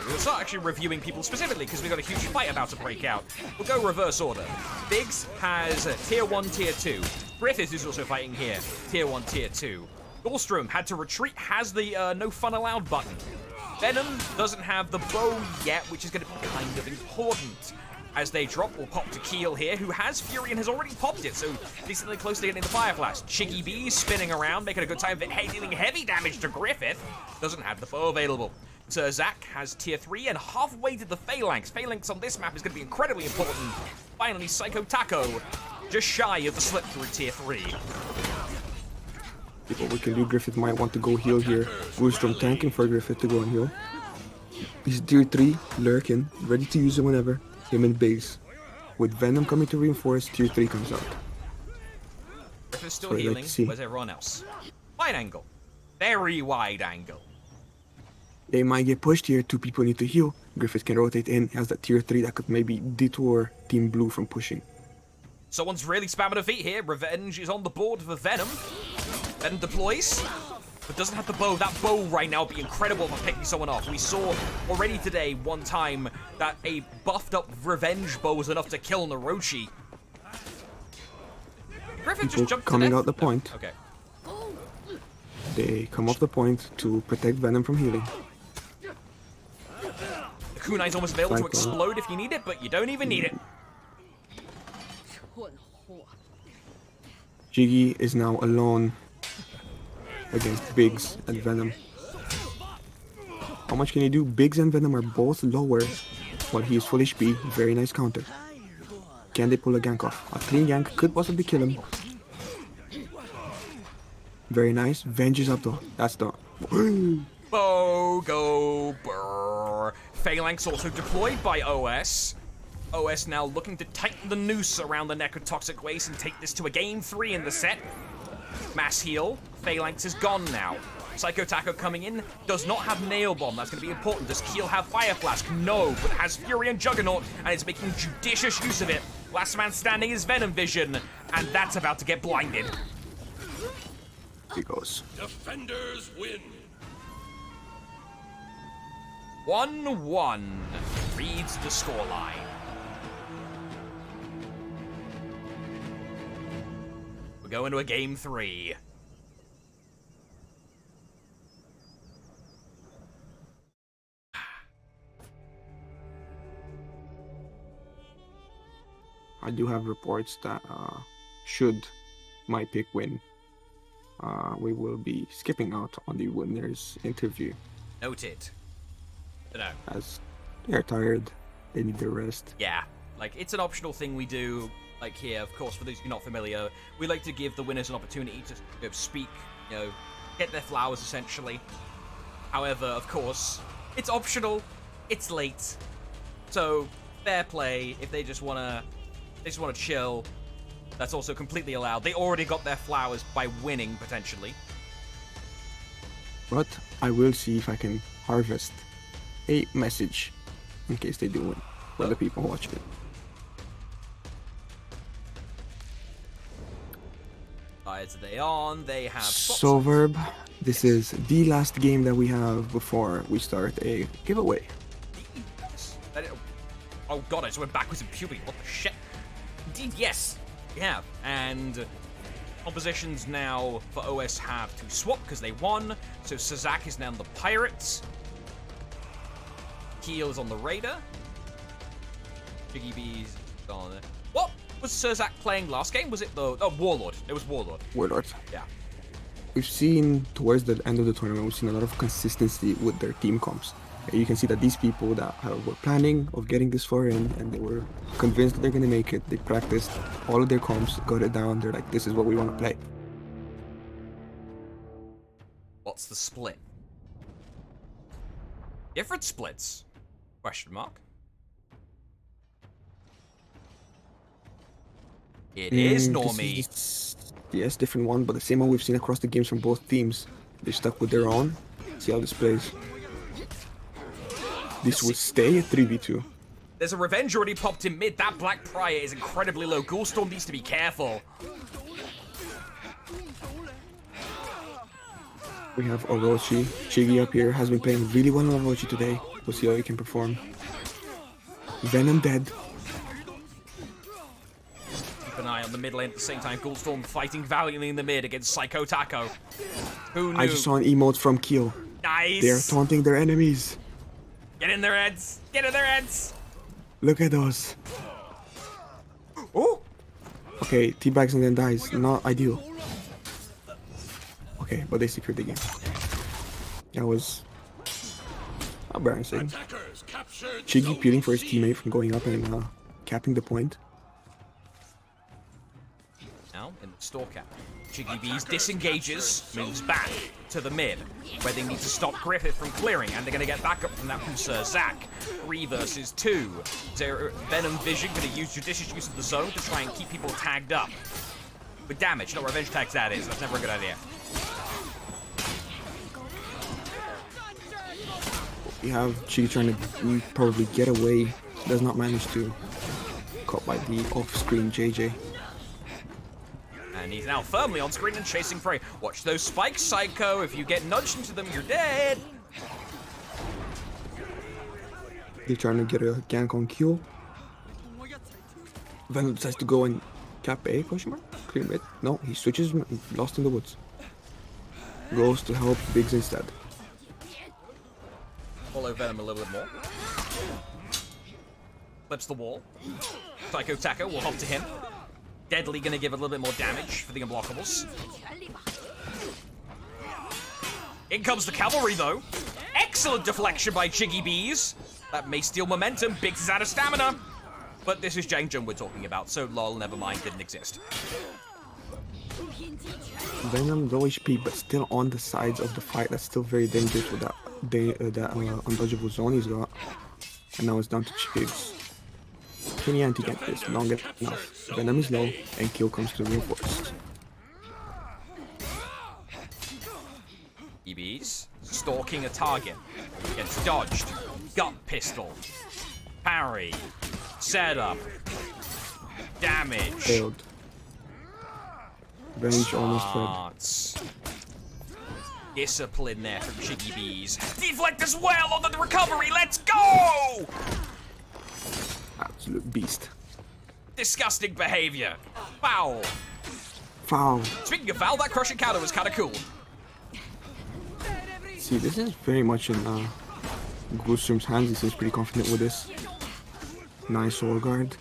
We'll start actually reviewing people specifically because we've got a huge fight about to break out. We'll go reverse order. Biggs has Tier 1, Tier 2. Griffith is also fighting here. Tier 1, Tier 2. Gulstrom had to retreat, has the no fun allowed button. Venom doesn't have the bow yet, which is going to be kind of important. As they drop, we'll pop to Keel here, who has Fury and has already popped it, so decently close to getting the Fire Flash. Chiggy B spinning around, making a good time of it, dealing heavy damage to Griffith. Doesn't have the bow available. So Zach has Tier 3 and halfway to the Phalanx. Phalanx on this map is going to be incredibly important. Finally, Psycho Taco, just shy of the slip through Tier 3. What we can do, Griffith might want to go heal here. Gulstrom tanking for Griffith to go and heal. He's Tier 3, lurking, ready to use it whenever. Him and Biggs. With Venom coming to reinforce, Tier 3 comes out. Griffith's still healing. Where's everyone else? Wide angle. Very wide angle. They might get pushed here. 2 people need to heal. Griffith can rotate in. Has that Tier 3 that could maybe detour Team Blue from pushing. Someone's really spamming a feat here. Revenge is on the board for Venom. Venom deploys, but doesn't have the bow. That bow right now would be incredible for picking someone off. We saw already today one time that a buffed up Revenge bow was enough to kill Narochi. Griffith just jumped coming to out the point. Okay. They come off the point to protect Venom from healing. The kunai's almost available to explode if you need it, but you don't even need it. Jiggy is now alone against Biggs and Venom. How much can he do? Biggs and Venom are both lower, but he is full HP. Very nice counter. Can they pull a gank off? A clean gank could possibly kill him. Very nice. Venge is up though. That's the... Bogo brr. Phalanx also deployed by OS. OS now looking to tighten the noose around the neck of Toxic Waste and take this to a game 3 in the set. Mass heal. Phalanx is gone now. Psycho Taco coming in. Does not have Nail Bomb. That's going to be important. Does Keel have Fire Flask? No, but has Fury and Juggernaut and is making judicious use of it. Last man standing is Venom Vision, and that's about to get blinded. He goes. Defenders win. 1-1 reads the scoreline. We're going to a game 3. I do have reports that should my pick win, we will be skipping out on the winner's interview, Noted. Dunno. as they're tired, they need their rest. Yeah, like, it's an optional thing we do, like, here. Of course, for those who are not familiar, we like to give the winners an opportunity to speak, get their flowers, essentially. However, of course, it's optional, it's late, so fair play. If they just wanna chill, that's also completely allowed. They already got their flowers by winning, potentially. But I will see if I can harvest a message in case they do win for the people watching it. As they on, they have So Verb, this is the last game that we have before we start a giveaway. Oh god, I just went backwards in puberty. What the shit? Indeed, yes, we have. And compositions now for OS have to swap because they won. So Sazak is now on the Pirates. Keel is on the Raider. Jiggy B's on it. What was Sazak playing last game? Was it the Warlord? It was Warlord. Warlord. Yeah. We've seen towards the end of the tournament, we've seen a lot of consistency with their team comps. You can see that these people that were planning of getting this far in, and they were convinced that they're going to make it. They practiced all of their comps, got it down. They're like, this is what we want to play. What's the split? Different splits? Question mark. It is Normie. Yes, different one, but the same one we've seen across the games from both teams. They stuck with their own. See how this plays. This will stay a 3v2. There's a revenge already popped in mid. That Black Prior is incredibly low. Ghoulstorm needs to be careful. We have Orochi. Chigi up here has been playing really well on Orochi today. We'll see how he can perform. Venom dead. Keep an eye on the mid lane at the same time. Ghoulstorm fighting valiantly in the mid against Psycho Taco. Who knew? I just saw an emote from Keel. Nice. They are taunting their enemies. Get in their heads. Get in their heads. Look at those. Oh. Okay, teabags and then dies. Not ideal. Okay, but they secured the game. That was embarrassing. Attackers captured. Chigi peeling for his teammate from going up and capping the point. Now in the Stalker, Jiggy Bees disengages, moves back to the mid, where they need to stop Griffith from clearing, and they're going to get back up from that from Sir Zach. 3 versus 2. Venom Vision going to use judicious use of the zone to try and keep people tagged up. With damage, not revenge tags that is. That's never a good idea. We have Chigi trying to probably get away. Does not manage to. Caught by the off-screen JJ. And he's now firmly on screen and chasing Fray. Watch those spikes, Psycho. If you get nudged into them, you're dead. They're trying to get a gank on Q. Venom decides to go and cap A, question mark? Clear mid. No, he switches, lost in the woods. Goes to help Biggs instead. Follow Venom a little bit more. Flips the wall. Psycho Taco will hop to him. Deadly gonna give a little bit more damage for the unblockables. In comes the cavalry though. Excellent deflection by Jiggy Bees. That may steal momentum. Biggs is out of stamina. But this is Jang Jung we're talking about, so lol, never mind, didn't exist. Venom low HP, but still on the sides of the fight. That's still very dangerous with that undodgeable zone he's got. And now it's down to Chigs. Can he anti-get this? Not get enough. Venom is low, and Kill comes to reinforce. EBs stalking a target. Gets dodged. Gut pistol. Parry. Setup. Damage. Failed. Range almost fed. Arts. discipline there from Chiggy Bees. Deflect as well on the recovery. Let's go! Absolute beast. Disgusting behavior. Foul. Foul. Speaking of foul, that crushing counter was kind of cool. See, this is very much in Goostrom's hands. He seems pretty confident with this. Nice soul guard.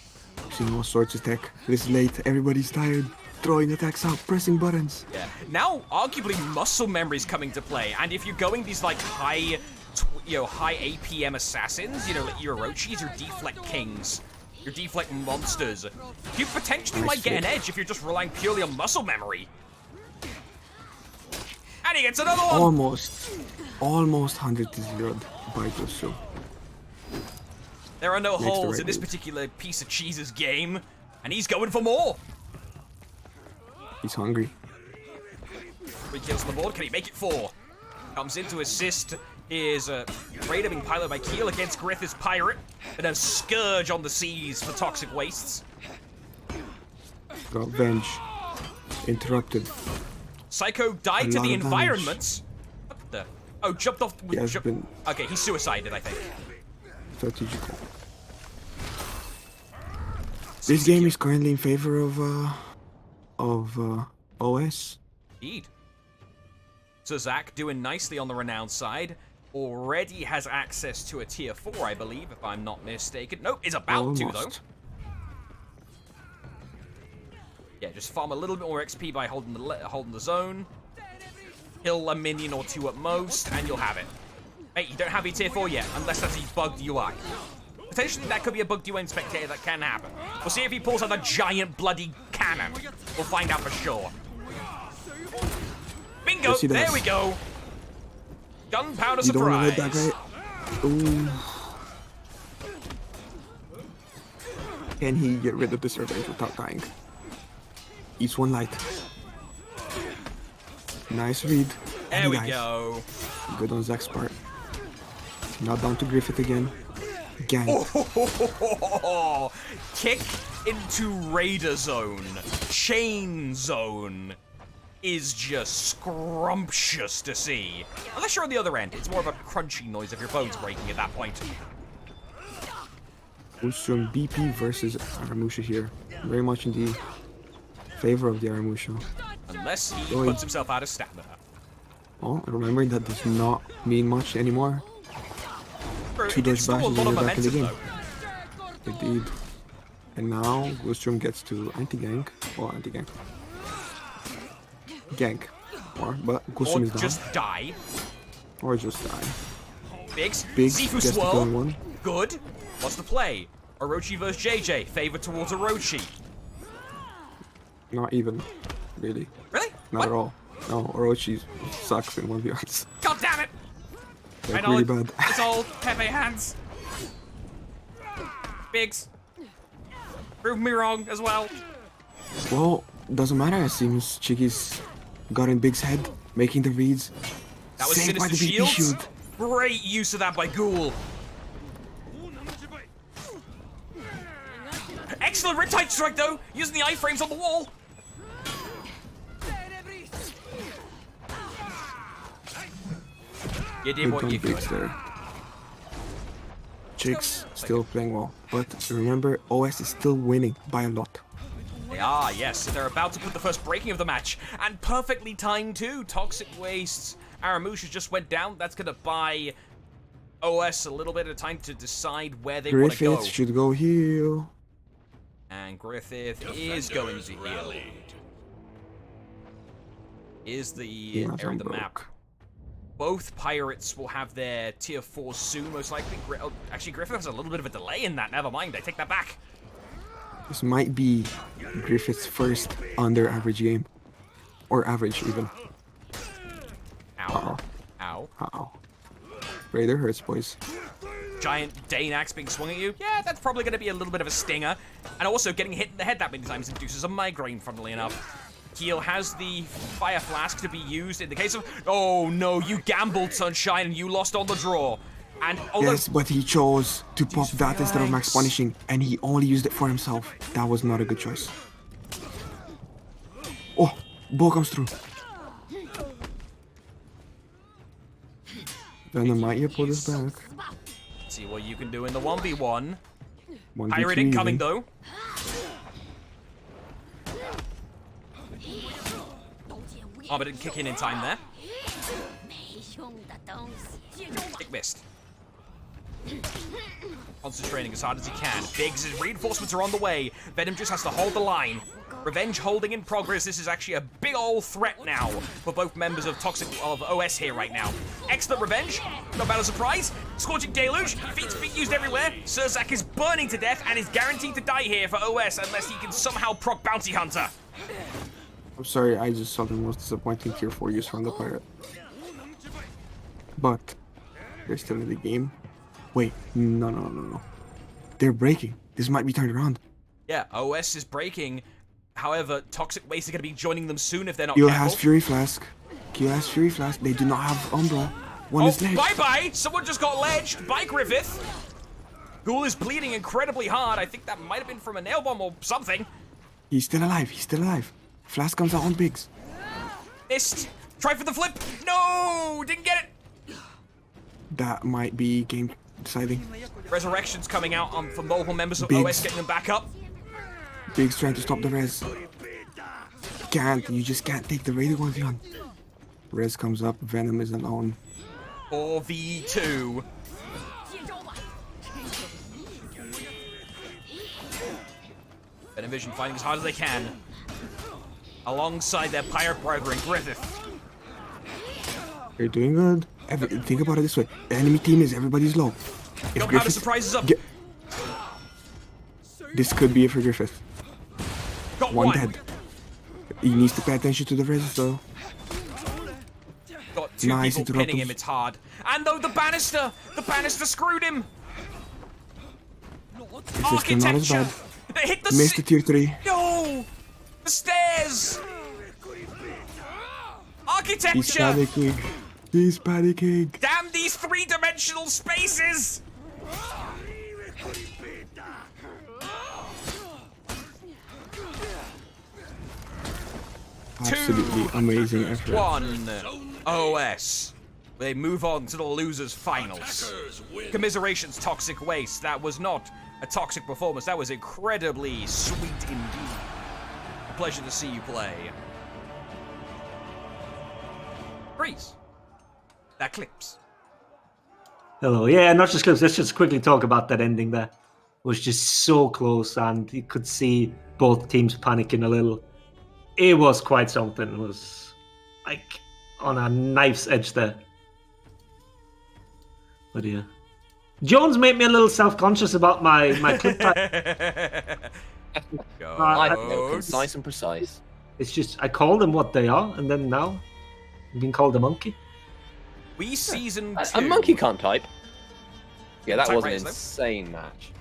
Seeing all sorts of tech. This late, everybody's tired. Throwing attacks out, pressing buttons. Yeah. Now, arguably, muscle memory's coming to play, and if you're going these like high APM assassins, you know, like your Orochis or deflect kings, your deflect monsters, you potentially Nice might get an hit. edge if you're just relying purely on muscle memory. And he gets another one. Almost 100 to 0 by Goostrom. There are no Makes the holes right in this move. particular piece of cheese's game, and he's going for more. He's hungry. 3 kills on the board. Can he make it 4? Comes in to assist is Raider being piloted by Keel against Griffith's Pirate, and a Scourge on the seas for Toxic Wastes. Got Venge. Interrupted. Psycho died A to lot the of damage. environment. What the? Oh, jumped off. He has been Okay, he suicided, I think. strategical. This game is currently in favor of OS. Indeed. So Zach doing nicely on the renowned side. Already has access to a tier 4, I believe, if I'm not mistaken. Nope, is about to, though. Almost. Yeah, just farm a little bit more XP by holding the zone. Kill a minion or 2 at most, and you'll have it. Hey, you don't have your tier 4 yet, unless that's a bugged UI. Potentially, that could be a bugged UI in Spectator that can happen. We'll see if he pulls out a giant bloody cannon. We'll find out for sure. Bingo! Yes, he does. There we go. Gunpowder You don't want surprise. to let that guy. Ooh. Can he get rid of this revenge without dying? Eats one light. Nice read. There And we he dies. go. Good on Zach's part. Now down to Griffith again. Gang. Oh, kick into Raider zone. Chain zone is just scrumptious to see. Unless you're on the other end, it's more of a crunchy noise of your bones breaking at that point. Goostrom BP versus Aramusha here. Very much in the favor of the Aramusha. Unless he Oi. puts himself out of stamina. Oh, remember that does not mean much anymore. Bro, Two it dodge gets still a bashes lot and of you're back in the momentum, game. though. Indeed. And now Goostrom gets to anti-gank. Or anti-gank. Gank. But Or Goostrom is down. just die. Or just die. Biggs. Biggs Sifu gets to kill swirl. one. Good. What's the play? Orochi versus JJ. Favor towards Orochi. Not even. Really. Really? Not What? at all. No, Orochi sucks in 1v1s. God damn it! I Like know really bad. it's all Pepe hands. Biggs. Prove me wrong as well. Well, doesn't matter. It seems Chiggy's got in Big's head, making the reads. That was Saved by Sinister the BP Shields. shield. Great use of that by Ghoul. Excellent Riptide Strike though, using the iframes on the wall. You did Good what on you could. Biggs there. Chicks still playing well, but remember, OS is still winning by a lot. They are, yes. They're about to put the first breaking of the match. And perfectly timed too. Toxic Wastes. Aramusha just went down. That's going to buy OS a little bit of time to decide where they want to go. Griffith should go heal. And Griffith is going to heal. Is the Yeah, area of the I'm map. broke. Both pirates will have their tier 4 soon, most likely. Actually, Griffith has a little bit of a delay in that. Never mind, I take that back. This might be Griffith's first under average game. Or average even. Ow. Uh-oh. Ow. Uh-oh. Raider hurts, boys. Giant Dane axe being swung at you. Yeah, that's probably going to be a little bit of a stinger. And also, getting hit in the head that many times induces a migraine, funnily enough. Keel has the fire flask to be used in the case of... Oh, no, you gambled, Sunshine, and you lost on the draw. And although... Yes, but he chose to pop that instead of max punishing, and he only used it for himself. That was not a good choice. Oh, bow comes through. Venom might yet pull this back. See what you can do in the 1v1. 1v2 Pirate incoming even. though. Oh, but didn't kick in time there. Kick missed. Concentrating as hard as he can. Biggs' reinforcements are on the way. Venom just has to hold the line. Revenge holding in progress. This is actually a big old threat now for both members of OS here right now. Excellent Revenge. Not bad a surprise. Scorching Deluge. Feats being used everywhere. Surzak is burning to death and is guaranteed to die here for OS unless he can somehow proc Bounty Hunter. I'm sorry, I just saw the most disappointing tier 4 use from the pirate. But they're still in the game. Wait, no. They're breaking. This might be turned around. Yeah, OS is breaking. However, Toxic Waste are going to be joining them soon if they're not Gil careful. has Fury Flask. Gil has Fury Flask. They do not have Umbra. One is ledged. Bye-bye! Someone just got ledged by Griffith. Ghoul is bleeding incredibly hard. I think that might have been from a nail bomb or something. He's still alive. He's still alive. Flask comes out on Biggs. Missed. Try for the flip. No! Didn't get it. That might be game deciding. Resurrection's coming out from multiple members of Biggs. OS getting them back up. Biggs trying to stop the res. Can't. You just can't take the rated 1v1. Res comes up. Venom is alone. 4v2. Venom fighting as hard as they can. Alongside their pirate brethren, Griffith. They're doing good. Think about it this way. The enemy team is everybody's low. If Gunpowder Griffith surprises up. This could be it for Griffith. Got One one. dead. He needs to pay attention to the res though. Got two Nice people pinning him, interrupters. it's hard. And though the banister screwed him. This is still not as Architecture. bad. They hit the Missed the tier 3. No! The stairs! He's Architecture! panicking. He's panicking. Damn these three-dimensional spaces! Absolutely amazing effort. 1 OS. They move on to the losers finals. Attackers win. Commiserations, Toxic Waste. That was not a toxic performance. That was incredibly sweet indeed. A pleasure to see you play. Freeze. That clips. Hello. Yeah, not just clips. Let's just quickly talk about that ending there. It was just so close, and you could see both teams panicking a little. It was quite something. It was like on a knife's edge there. But yeah. Jones made me a little self-conscious about my clip type. I know, concise and precise. It's just, I called them what they are, and then now I'm being called a monkey. We season 2. A monkey can't type. Yeah, that Type was an raise, though. insane match.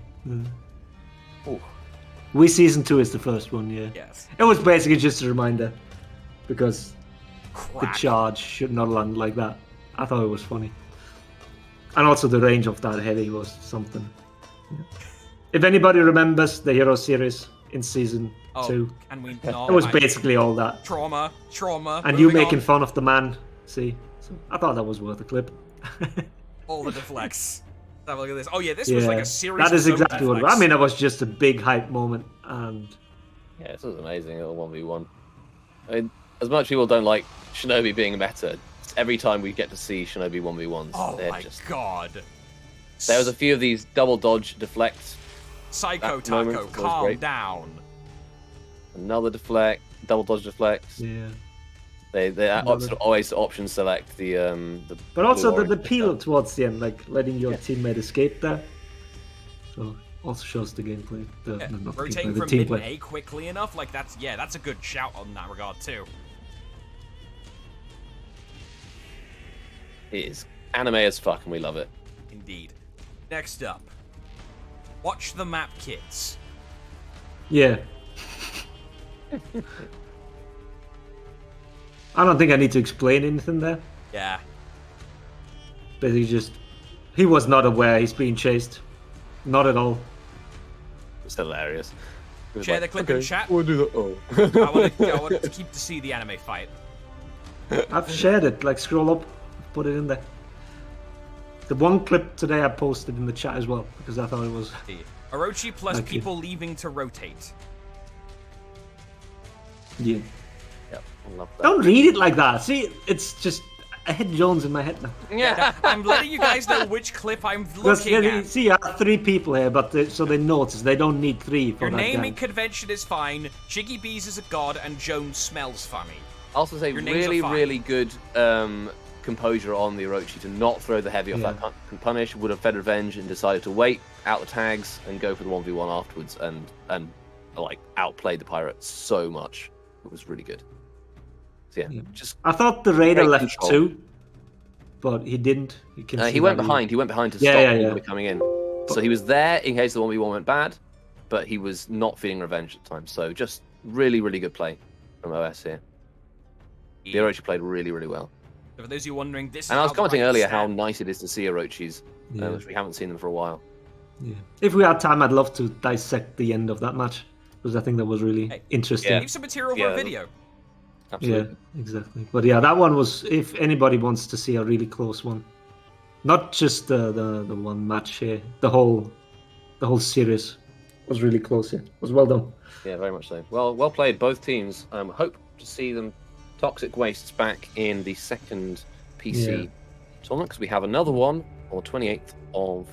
Ooh. We Season 2 is the first one, yeah. Yes. It was basically just a reminder, because the Crack. charge should not land like that. I thought it was funny. And also the range of that heavy was something. Yeah. If anybody remembers the Hero series in Season 2, And we not. it was basically all that. trauma. And you Moving making on. fun of the man, see? So I thought that was worth a clip. All the deflects. Let's have a look at this. Oh yeah, this was like a series. that of is so exactly what. deflects. I mean, it was just a big hype moment, and Yeah, this was amazing at 1v1. I mean, as much people don't like Shinobi being meta, every time we get to see Shinobi 1v1s, Oh they're my just... god. There was a few of these double dodge deflects. Psycho that moment Taco, was calm great. down. Another deflect, double dodge deflects. yeah. They Another- always option select the But also blue the orange peel stuff. towards the end, like letting your teammate escape there. So also shows the gameplay. Yeah, Not the rotating gameplay, the from team mid play. A quickly enough, like that's a good shout on that regard too. It is anime as fuck, and we love it. Indeed. Next up, watch the map, kids. Yeah. I don't think I need to explain anything there. Yeah. Basically, just he was not aware he's being chased. Not at all. It's hilarious. It was Share like, the clip in chat. We'll do that. Oh. I wanted to keep to see the anime fight. I've shared it. Like scroll up, put it in there. The one clip today I posted in the chat as well because I thought it was. Orochi plus Thank you. people leaving to rotate. Yeah. Yep, I love that. Don't read it like that. See, it's just I hit Jones in my head now. Yeah. I'm letting you guys know which clip I'm Because looking yeah, at. see, I have 3 people here, but so they notice they don't need 3 for Your that naming guy. convention is fine. Jiggy Bees is a god, and Jones smells funny. I also say Your names are really, fine. really good composure on the Orochi to not throw the heavy off Yeah. that punish. Would have fed revenge and decided to wait out the tags and go for the 1v1 afterwards and like outplayed the pirate so much. It was really good. So yeah, just I thought the raider Great left control. too, but he didn't. You can see he went that behind. He went behind to Yeah, stop yeah, anybody yeah. coming in. So he was there in case the 1v1 went bad, but he was not feeling revenge at the time. So just really, really good play from OS here. The Orochi played really, really well. So for those of you wondering, this is And I was how the commenting rankings earlier how stand. nice it is to see Orochis, Yeah. which we haven't seen them for a while. Yeah. If we had time, I'd love to dissect the end of that match because I think that was really Hey, interesting. Leave some material for Yeah. a video. Absolutely. Yeah, exactly. But yeah, that one was. If anybody wants to see a really close one, not just the one match here, the whole series was really close. Yeah, it was well done. Yeah, very much so. Well played, both teams. Hope to see them Toxic Wastes back in the second PC Yeah. tournament because we have another one on the 28th of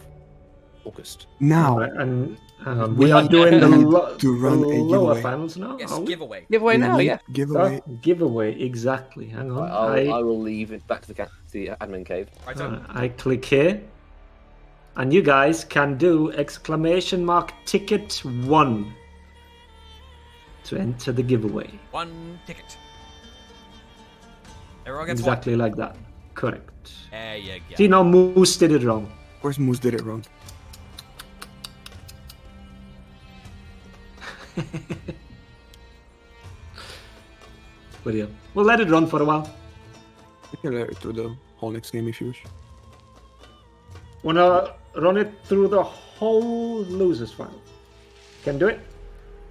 August. Now, Right, and We we are doing the, need to run a lower giveaway. finals now. Yes, are we? giveaway. Giveaway we now, need yeah. giveaway. Giveaway, exactly. Hang on. I will leave it back to the admin cave. Right on. I click here, and you guys can do !ticket 1 to enter the giveaway. 1 ticket. Everyone gets Exactly like that. Correct. one. There you go. See, now Moose did it wrong. Of course, Moose did it wrong. But yeah, we'll let it run for a while. We can let it through the whole next game if you wish. Wanna run it through the whole losers final? Can do it.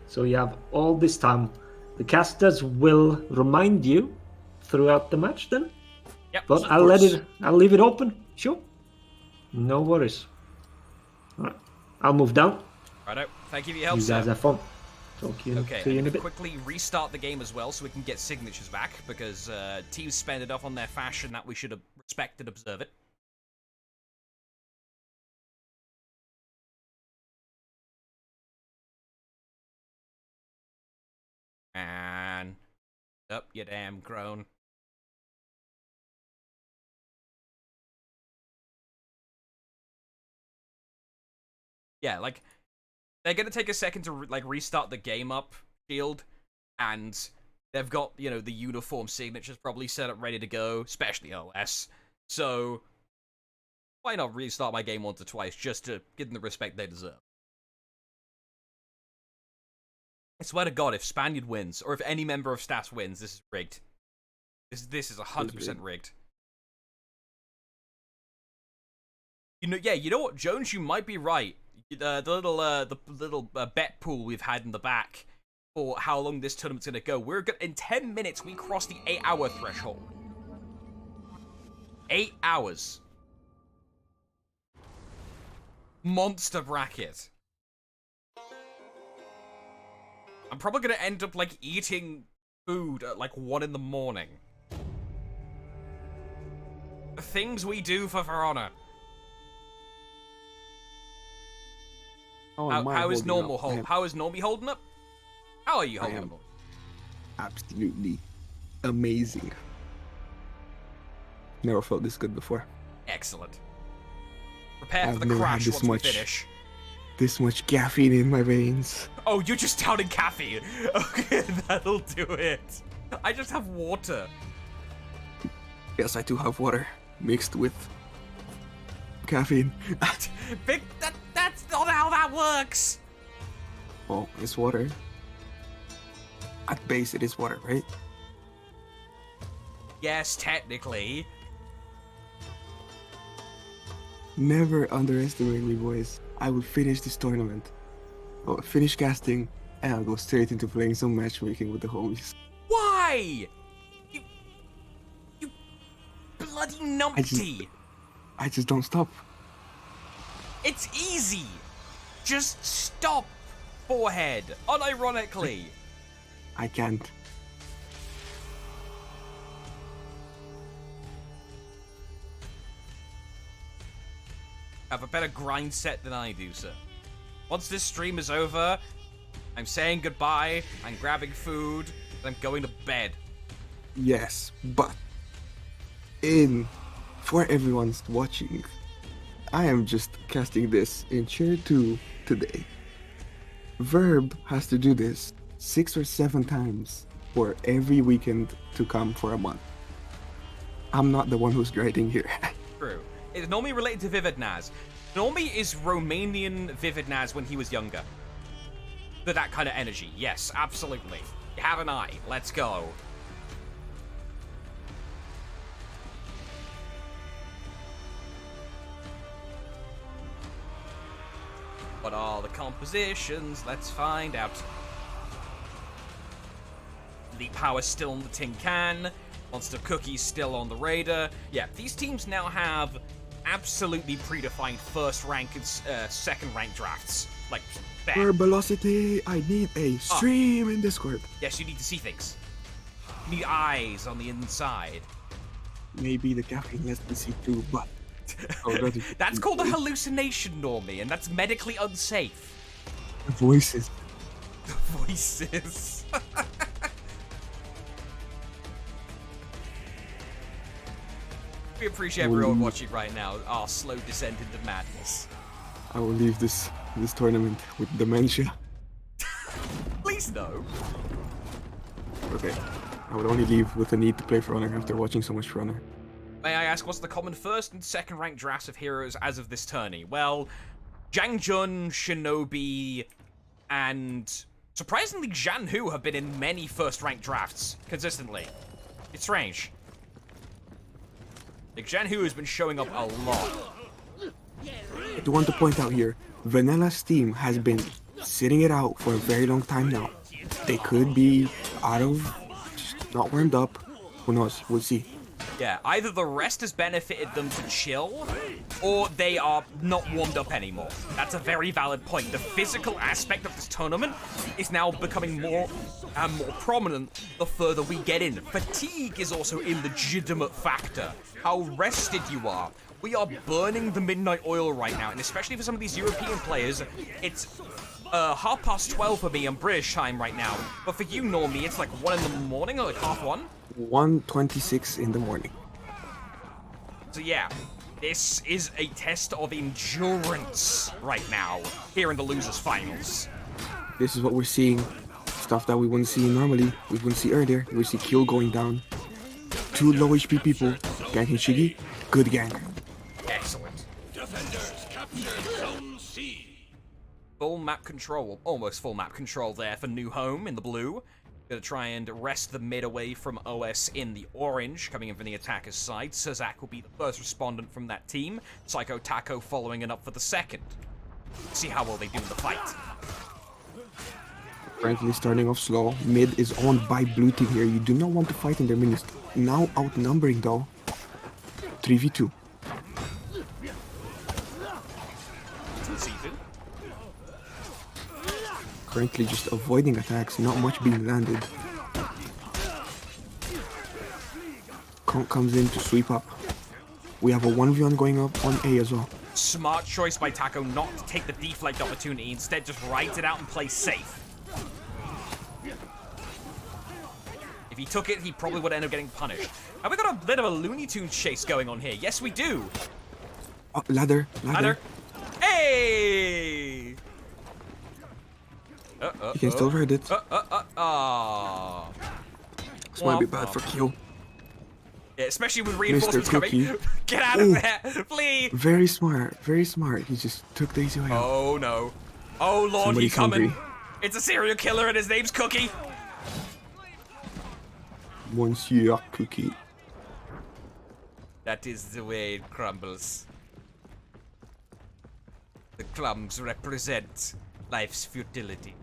So you have all this time. The casters will remind you throughout the match then. Yep, But of I'll course. I'll leave it open. Sure. No worries. Alright. I'll move down. Righto. Thank you for your help, You guys sir. have fun. Talk to you, Okay, see you in a and bit. quickly restart the game as well so we can get signatures back because teams spend it off on their fashion that we should respect and observe it. And up, you damn crone. Yeah, like they're gonna take a second to restart the game up, Shield, and they've got the uniform signatures probably set up ready to go, especially OS. So why not restart my game once or twice just to give them the respect they deserve? I swear to God, if Spaniard wins, or if any member of staff wins, this is rigged. This is 100% rigged. You know what, Jones, you might be right. The little bet pool we've had in the back for how long this tournament's gonna go. In 10 minutes we cross the 8-hour threshold. 8 hours. Monster bracket. I'm probably gonna end up eating food at 1 in the morning. The things we do for honor. Oh, am I How is holding normal up? I am How is Normie holding up? How are you holding am. up? absolutely amazing. Never felt this good before. Excellent. Prepare for I've the never had crash this once we much. finish. This much caffeine in my veins. Oh, you're just down in caffeine. Okay, that'll do it. I just have water. Yes, I do have water mixed with caffeine. Vic, that's not how that works. Oh, it's water. At base, it is water, right? Yes, technically. Never underestimate me, boys. I will finish this tournament. I'll finish casting, and I'll go straight into playing some matchmaking with the homies. Why? You bloody numpty. I just don't stop. It's easy. Just stop, forehead. Unironically. I can't. Have a better grind set than I do, sir. Once this stream is over, I'm saying goodbye, I'm grabbing food, and I'm going to bed. Yes, but for everyone's watching, I am just casting this in Chair 2 today. Verb has to do this 6 or 7 times for every weekend to come for a month. I'm not the one who's grinding here. True. It's Normie related to Vivid Naz. Normie is Romanian Vivid Naz when he was younger. That kind of energy. Yes, absolutely. You have an eye. Let's go. What are the compositions? Let's find out. Elite Power still on the tin can. Monster Cookies still on the radar. Yeah, these teams now have absolutely predefined first rank and second rank drafts. Like, bam. Verb velocity, I need a stream in Discord. Yes, you need to see things. You need eyes on the inside. Maybe the caffeine lets me see through, but... That's called a hallucination, Normie, and that's medically unsafe. Voices. Voices. We appreciate everyone watching right now. Our slow descent into madness. I will leave this tournament with dementia. Please no. Okay. I would only leave with the need to play For Honor after watching so much For Honor. May I ask, what's the common first and second rank drafts of heroes as of this tourney? Well, Zhang Jun, Shinobi, and surprisingly Zhan Hu have been in many first rank drafts consistently. It's strange. Like, Zhan Hu has been showing up a lot. I do want to point out here, Vanilla's team has been sitting it out for a very long time now. They could be out of, just not warmed up. Who knows? We'll see. Yeah, either the rest has benefited them to chill, or they are not warmed up anymore. That's a very valid point. The physical aspect of this tournament is now becoming more and more prominent the further we get in. Fatigue is also a legitimate factor. How rested you are. We are burning the midnight oil right now, and especially for some of these European players, it's 12:30 for me on British time right now. But for you, Normie, it's like 1 in the morning, or like 1:30? 1:26 in the morning. So yeah, this is a test of endurance right now, here in the losers finals. This is what we're seeing. Stuff that we wouldn't see normally. We wouldn't see earlier. We see kill going down. 2 low HP people. Ganking Shiggy. Good gank. Excellent. Defenders captured Zone C. Full map control, almost full map control there for New Home in the blue. Gonna try and wrest the mid away from OS in the orange, coming in from the attacker's side. Sazak will be the first respondent from that team. Psycho Taco following it up for the second. See how well they do in the fight. Currently starting off slow. Mid is owned by blue team here. You do not want to fight in their minions. Now outnumbering though. 3v2. Currently just avoiding attacks, not much being landed. Conk comes in to sweep up. We have a 1v1 going up on A as well. Smart choice by Taco not to take the deflect opportunity, instead just write it out and play safe. If he took it, he probably would end up getting punished. Have we got a bit of a Looney Tunes chase going on here? Yes, we do. Oh, ladder. Hey! You can still ride it. This might be bad for Q. Yeah, especially with reinforcements Mr. coming. Cookie. Get out of there, please! Very smart, very smart. He just took the easy way out. Oh no. Oh lord, Somebody's he's coming. hungry. It's a serial killer and his name's Cookie. Monsieur Cookie. That is the way it crumbles. The clumps represent life's futility.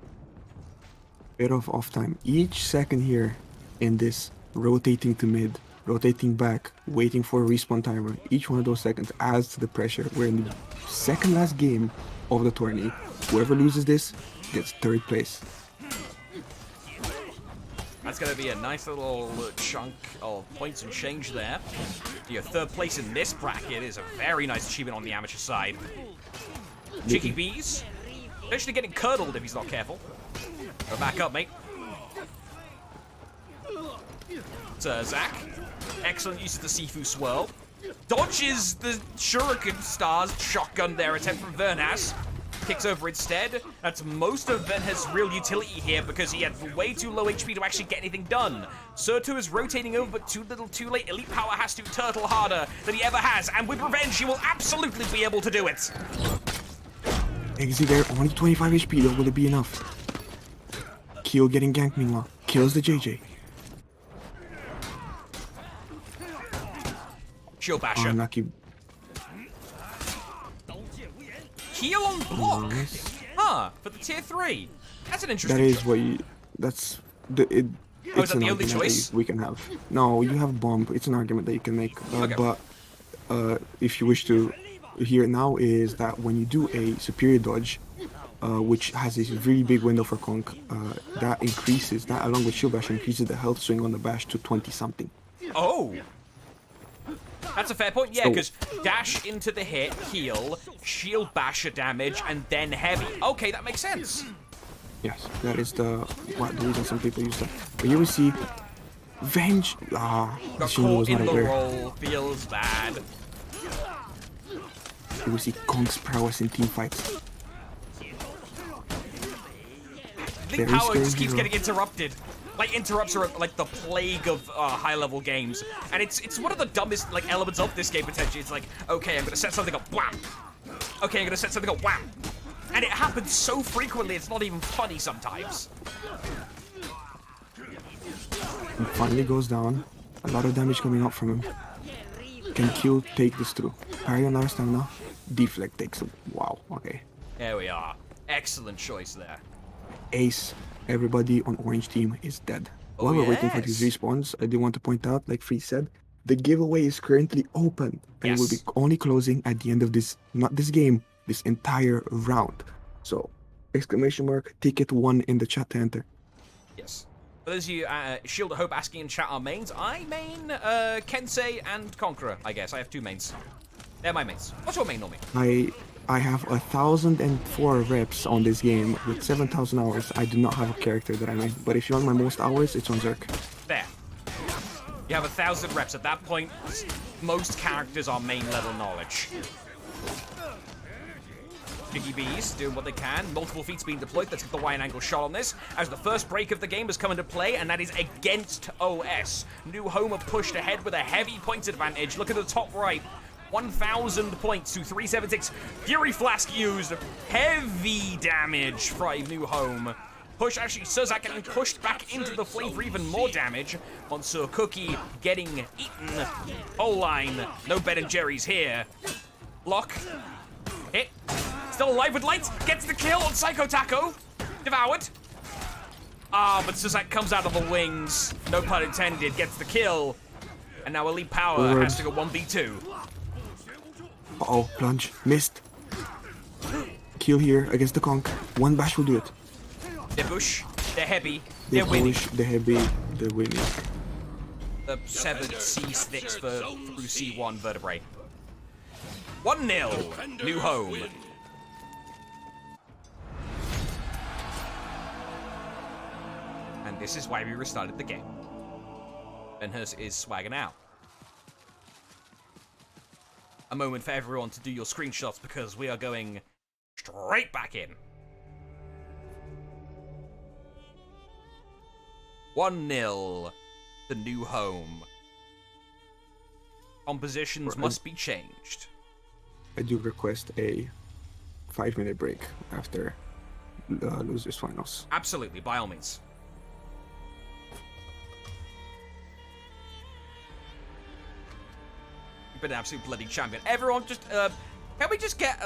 Bit of off time. Each second here in this rotating to mid rotating back, waiting for a respawn timer. Each one of those seconds adds to the pressure. We're in the second last game of the tourney. Whoever loses this gets third place. That's going to be a nice little chunk of points and change there. Your third place in this bracket is a very nice achievement on the amateur side. Cheeky Bees, actually getting curdled if he's not careful. Go back up, mate. It's Zach. Excellent use of the Sifu swirl. Dodges the Shuriken Stars shotgun there attempt from Vernas. Kicks over instead. That's most of Vernas' real utility here because he had way too low HP to actually get anything done. Surto is rotating over, but too little too late. Elite Power has to turtle harder than he ever has, and with Revenge, he will absolutely be able to do it. Exit there, only 25 HP though, will it be enough? Keel getting ganked meanwhile. Kills the JJ. Shield Basher. Unlucky. Heal on block. Nice. Huh, for the tier 3. That's an interesting That is choice. what you... That's... The, it, Oh, it's is that an the only argument choice? that we can have. No, you have bomb. It's an argument that you can make. Okay. But if you wish to hear it now, is that when you do a superior dodge, which has this really big window for conk, that increases, that along with shield bash increases the health swing on the bash to 20 something. Oh. That's a fair point, yeah, So- because dash into the hit, heal, shield basher damage, and then heavy. Okay, that makes sense. Yes, that is the reason some people use that. But you will see Venge. The Got shield caught was in not the there. roll, feels bad. You will see Konk's prowess in team fights. Link Very Power scary just keeps hero. getting interrupted. Like, interrupts are like the plague of high-level games. And it's one of the dumbest, like, elements of this game, potentially. It's like, okay, I'm gonna set something up, wham! Okay, I'm gonna set something up, wham! And it happens so frequently, it's not even funny sometimes. He finally goes down. A lot of damage coming out from him. Can Q take this through? Parry on our stamina. Deflect takes him. Wow, okay. There we are. Excellent choice there. Ace, everybody on orange team is dead. While we're waiting for these yes. respawns, I do want to point out, like Free said, the giveaway is currently open and will be only closing at the end of this, not this game, this entire round. So, exclamation mark, ticket 1 in the chat to enter. Yes. For those of you, Shield of Hope asking in chat our mains, I main Kensei and Conqueror, I guess. I have 2 mains. They're my mains. What's your main, Normie? I have 1,004 reps on this game with 7,000 hours. I do not have a character that I main, but if you want my most hours, it's on Zerk. There. You have 1,000 reps. At that point, most characters are main level knowledge. Jiggy Bees doing what they can. Multiple feats being deployed. Let's get the wide angle shot on this. As the first break of the game has come into play, and that is against OS. New Home are pushed ahead with a heavy points advantage. Look at the top right. 1,000 points to 376. Fury Flask used. Heavy damage from New Home. Push, actually, Surzak getting pushed back into the flame for even more damage. Monsieur Cookie getting eaten. Whole line. No Ben & Jerry's here. Block. Hit. Still alive with light. Gets the kill on Psycho Taco. Devoured. But Surzak comes out of the wings. No pun intended. Gets the kill. And now Elite Power has to go 1v2. Uh-oh, plunge. Missed. Kill here against the conk. One bash will do it. They're bush. They're heavy. They They're winning. push, the heavy, the winning. The severed C sticks for through C1 vertebrae. 1-0. New Home. And this is why we restarted the game. Benhurst is swagging out. A moment for everyone to do your screenshots because we are going straight back in. 1-0 to New Home. Compositions must be changed. I do request a 5-minute break after losers finals. Absolutely, by all means. You've been an absolute bloody champion. Everyone just, can we just get,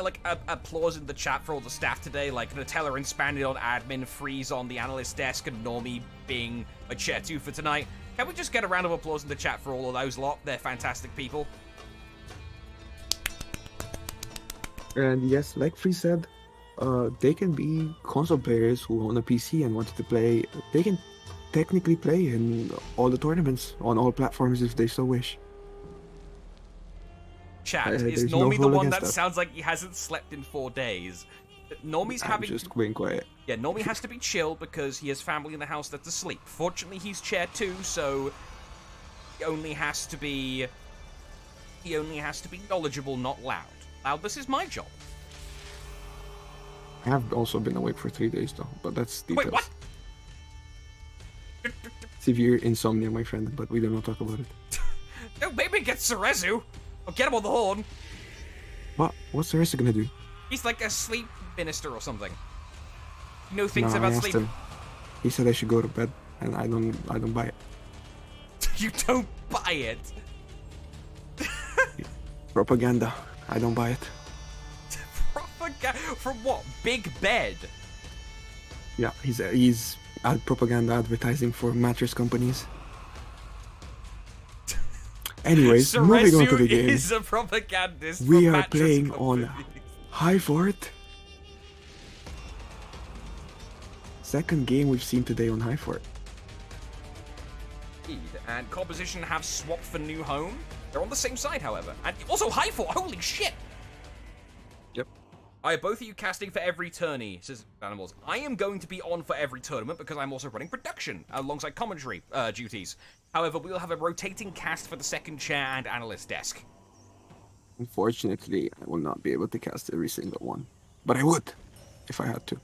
applause in the chat for all the staff today? Like, Nutella and Spaniel on admin, Freeze on the analyst desk, and Normie being a chair 2 for tonight. Can we just get a round of applause in the chat for all of those lot? They're fantastic people. And yes, like Free said, they can be console players who own a PC and wanted to play. They can technically play in all the tournaments on all platforms if they so wish. Chat, is there's no Normie the rule one that against that. sounds like he hasn't slept in 4 days? Normie's I'm having... just being quiet. Yeah, Normie has to be chill because he has family in the house that's asleep. Fortunately, he's chair 2, so he only has to be knowledgeable, not loud. Loudness is my job. I have also been awake for 3 days though, but that's details. Wait, what? Severe insomnia, my friend, but we do not talk about it. No, maybe get Cerezu. Or get him on the horn. What? What's the rest gonna do? He's like a sleep minister or something. You know things Nah, I about asked sleep. him. He said I should go to bed, and I don't buy it. You don't buy it. Propaganda. I don't buy it. Propaganda from what? Big Bed. Yeah, he's propaganda advertising for mattress companies. Anyways, moving on to the game. is a propagandist. We for are mattress playing on companies. High Fort. Second game we've seen today on High Fort. And Composition have swapped for New Home. They're on the same side, however. And also High Fort. Holy shit! Yep. Are both of you casting for every tourney? Says Animals. I am going to be on for every tournament because I'm also running production alongside commentary duties. However, we will have a rotating cast for the second chair and analyst desk. Unfortunately, I will not be able to cast every single one. But I would, if I had to.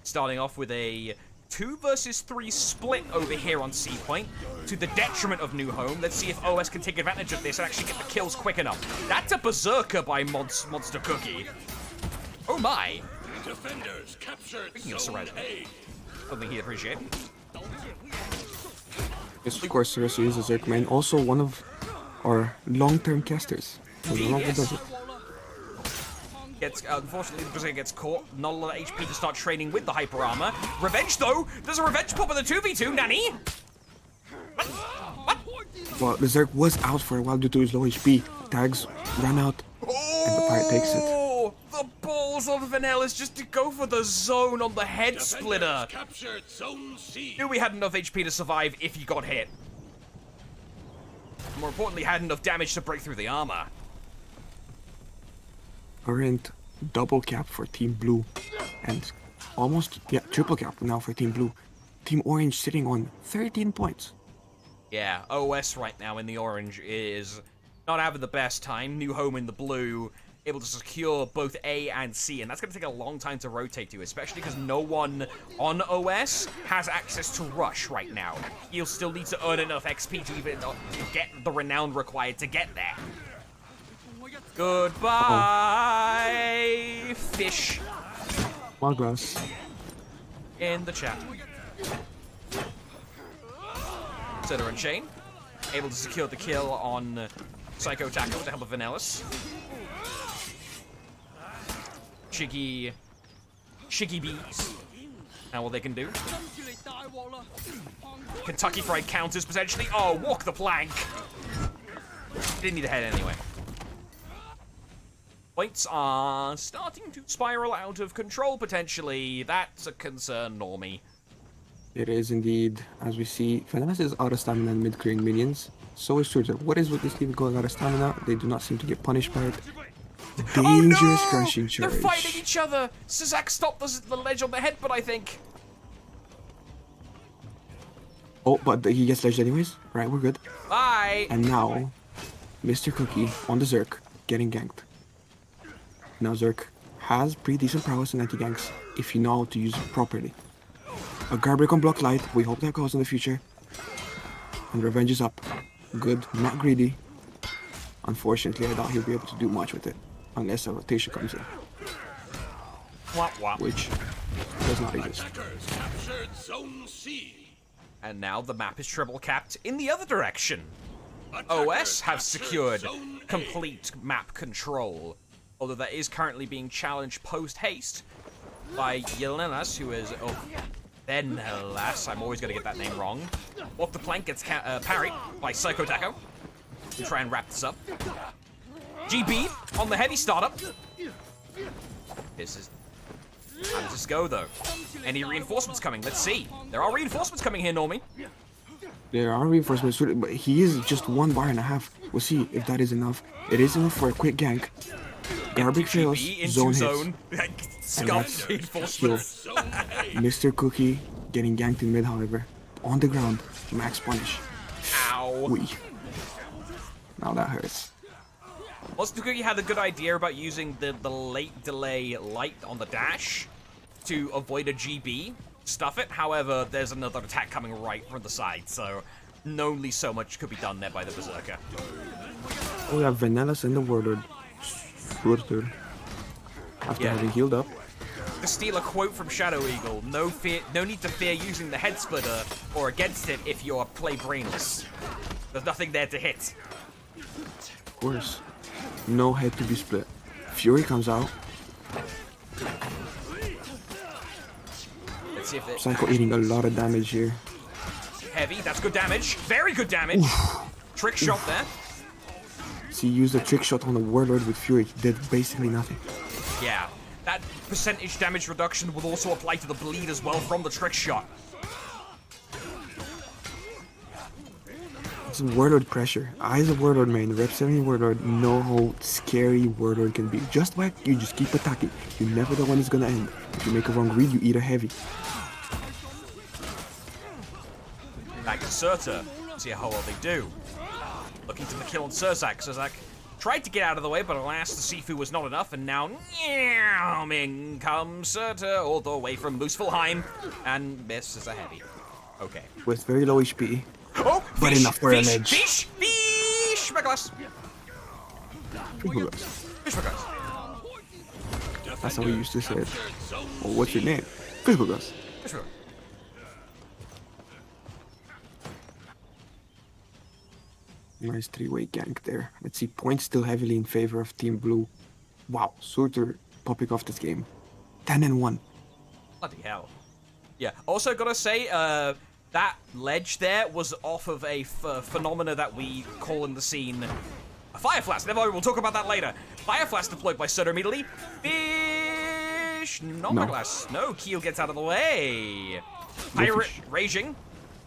Starting off with a 2 versus 3 split over here on C Point, to the detriment of New Home. Let's see if OS can take advantage of this and actually get the kills quick enough. That's a berserker by Monster Cookie. Oh my! Defenders captured Speaking of Zone Cerezo, A. something he'd appreciate. Yes, of course, Cerezo is a Zerk main. Also one of our long-term casters. So Indeed, one of the yes. dozen. Unfortunately, the Berserker gets caught. Not a lot of HP to start training with the Hyper Armor. Revenge, though! There's a Revenge pop in the 2v2, Nanny! What? Well, the Zerk was out for a while due to his low HP. Tags ran out, and the Pirate takes it. Oh, the balls of Vanellis just to go for the zone on the head splitter. Defenders captured Zone C. Knew we had enough HP to survive if he got hit. More importantly, had enough damage to break through the armor. Current double cap for Team Blue, and almost, yeah, triple cap now for Team Blue. Team Orange sitting on 13 points. Yeah, OS right now in the orange is not having the best time. New Home in the blue, able to secure both A and C, and that's going to take a long time to rotate to, especially because no one on OS has access to Rush right now. You'll still need to earn enough XP to even get the renown required to get there. Goodbye, fish, Malgrass. in the chat. Center and Chain, able to secure the kill on Psycho Tackle with the help of Vanellis. Shiggy beats. Now what they can do. Kentucky Fried counters potentially. Oh, walk the plank. Didn't need a head anyway. Points are starting to spiral out of control potentially. That's a concern, Normie. It is indeed, as we see, Vanellis is out of stamina and mid-crane minions. So is Surger. What is with this team going out of stamina? They do not seem to get punished by it. Dangerous Oh no! crashing charge. They're fighting each other! Sazak stopped the ledge on the headbutt, I think. Oh, but he gets ledged anyways. Right, we're good. Bye! And now, Mr. Cookie on the Zerk, getting ganked. Now Zerk has pretty decent prowess in anti-ganks if you know how to use it properly. A Garbreak on block light, we hope that goes in the future. And Revenge is up. Good, not greedy. Unfortunately, I doubt he'll be able to do much with it. Unless a rotation comes in. Wah, wah. Which does not exist. Attackers captured Zone C. And now the map is triple capped in the other direction. Attackers OS have captured secured Zone A. complete map control. Although that is currently being challenged post-haste by Yelenas, who is... Oh, Then, alas, I'm always going to get that name wrong. Walk the plank gets parried by Psycho Taco. We'll try and wrap this up. GB on the heavy startup. This is... How does this go, though? Any reinforcements coming? Let's see. There are reinforcements coming here, Normie. There are reinforcements, but he is just 1.5 bars. We'll see if that is enough. It is enough for a quick gank. Garbage fails, GB into zone zone. hits. Scalp reinforcements. Mr. Cookie getting ganked in mid, however. On the ground, max punish. Ow. Wee. Now that hurts. Monster Cookie had a good idea about using the late delay light on the dash to avoid a GB. Stuff it. However, there's another attack coming right from the side, so only so much could be done there by the Berserker. Oh, we have Vanellas and the Warlord. Slurter. After having healed up. To steal a quote from Shadow Eagle, no need to fear using the head splitter or against it if you're play brainless. There's nothing there to hit. Of course. No head to be split. Fury comes out. Let's see if it... Psycho eating a lot of damage here. Heavy, that's good damage. Very good damage. Trick shot there. So he used a trick shot on the Warlord with Fury. He did basically nothing. Yeah. That percentage damage reduction will also apply to the bleed as well from the trick shot. It's Warlord pressure. I, as a Warlord main, Rep 70 Warlord, know how scary Warlord can be. Just whack, you just keep attacking. You never know when it's gonna end. If you make a wrong read, you eat a heavy. Back to Surtur. See how well they do. Looking to the kill on Surzak. Surzak tried to get out of the way, but alas, the Sifu was not enough, and now in comes Surtur all the way from Muspelheim, and misses a heavy. Okay. With very low HP. Oh, But fish, enough for fish, damage. fish, my glass. Fish, my glass. That's how we used to say it. Oh, what's your name? Fishbugos. Fish, my glass. Nice three-way gank there. Let's see, points still heavily in favor of Team Blue. Wow, Surtur popping off this game. 10-1. Bloody hell. Yeah, also gotta say, that ledge there was off of a phenomena that we call in the scene a Fire Flash. Never mind, we'll talk about that later. Fire Flash deployed by Surtur immediately. Fish! Not my glass. No, Keel gets out of the way. Pirate raging.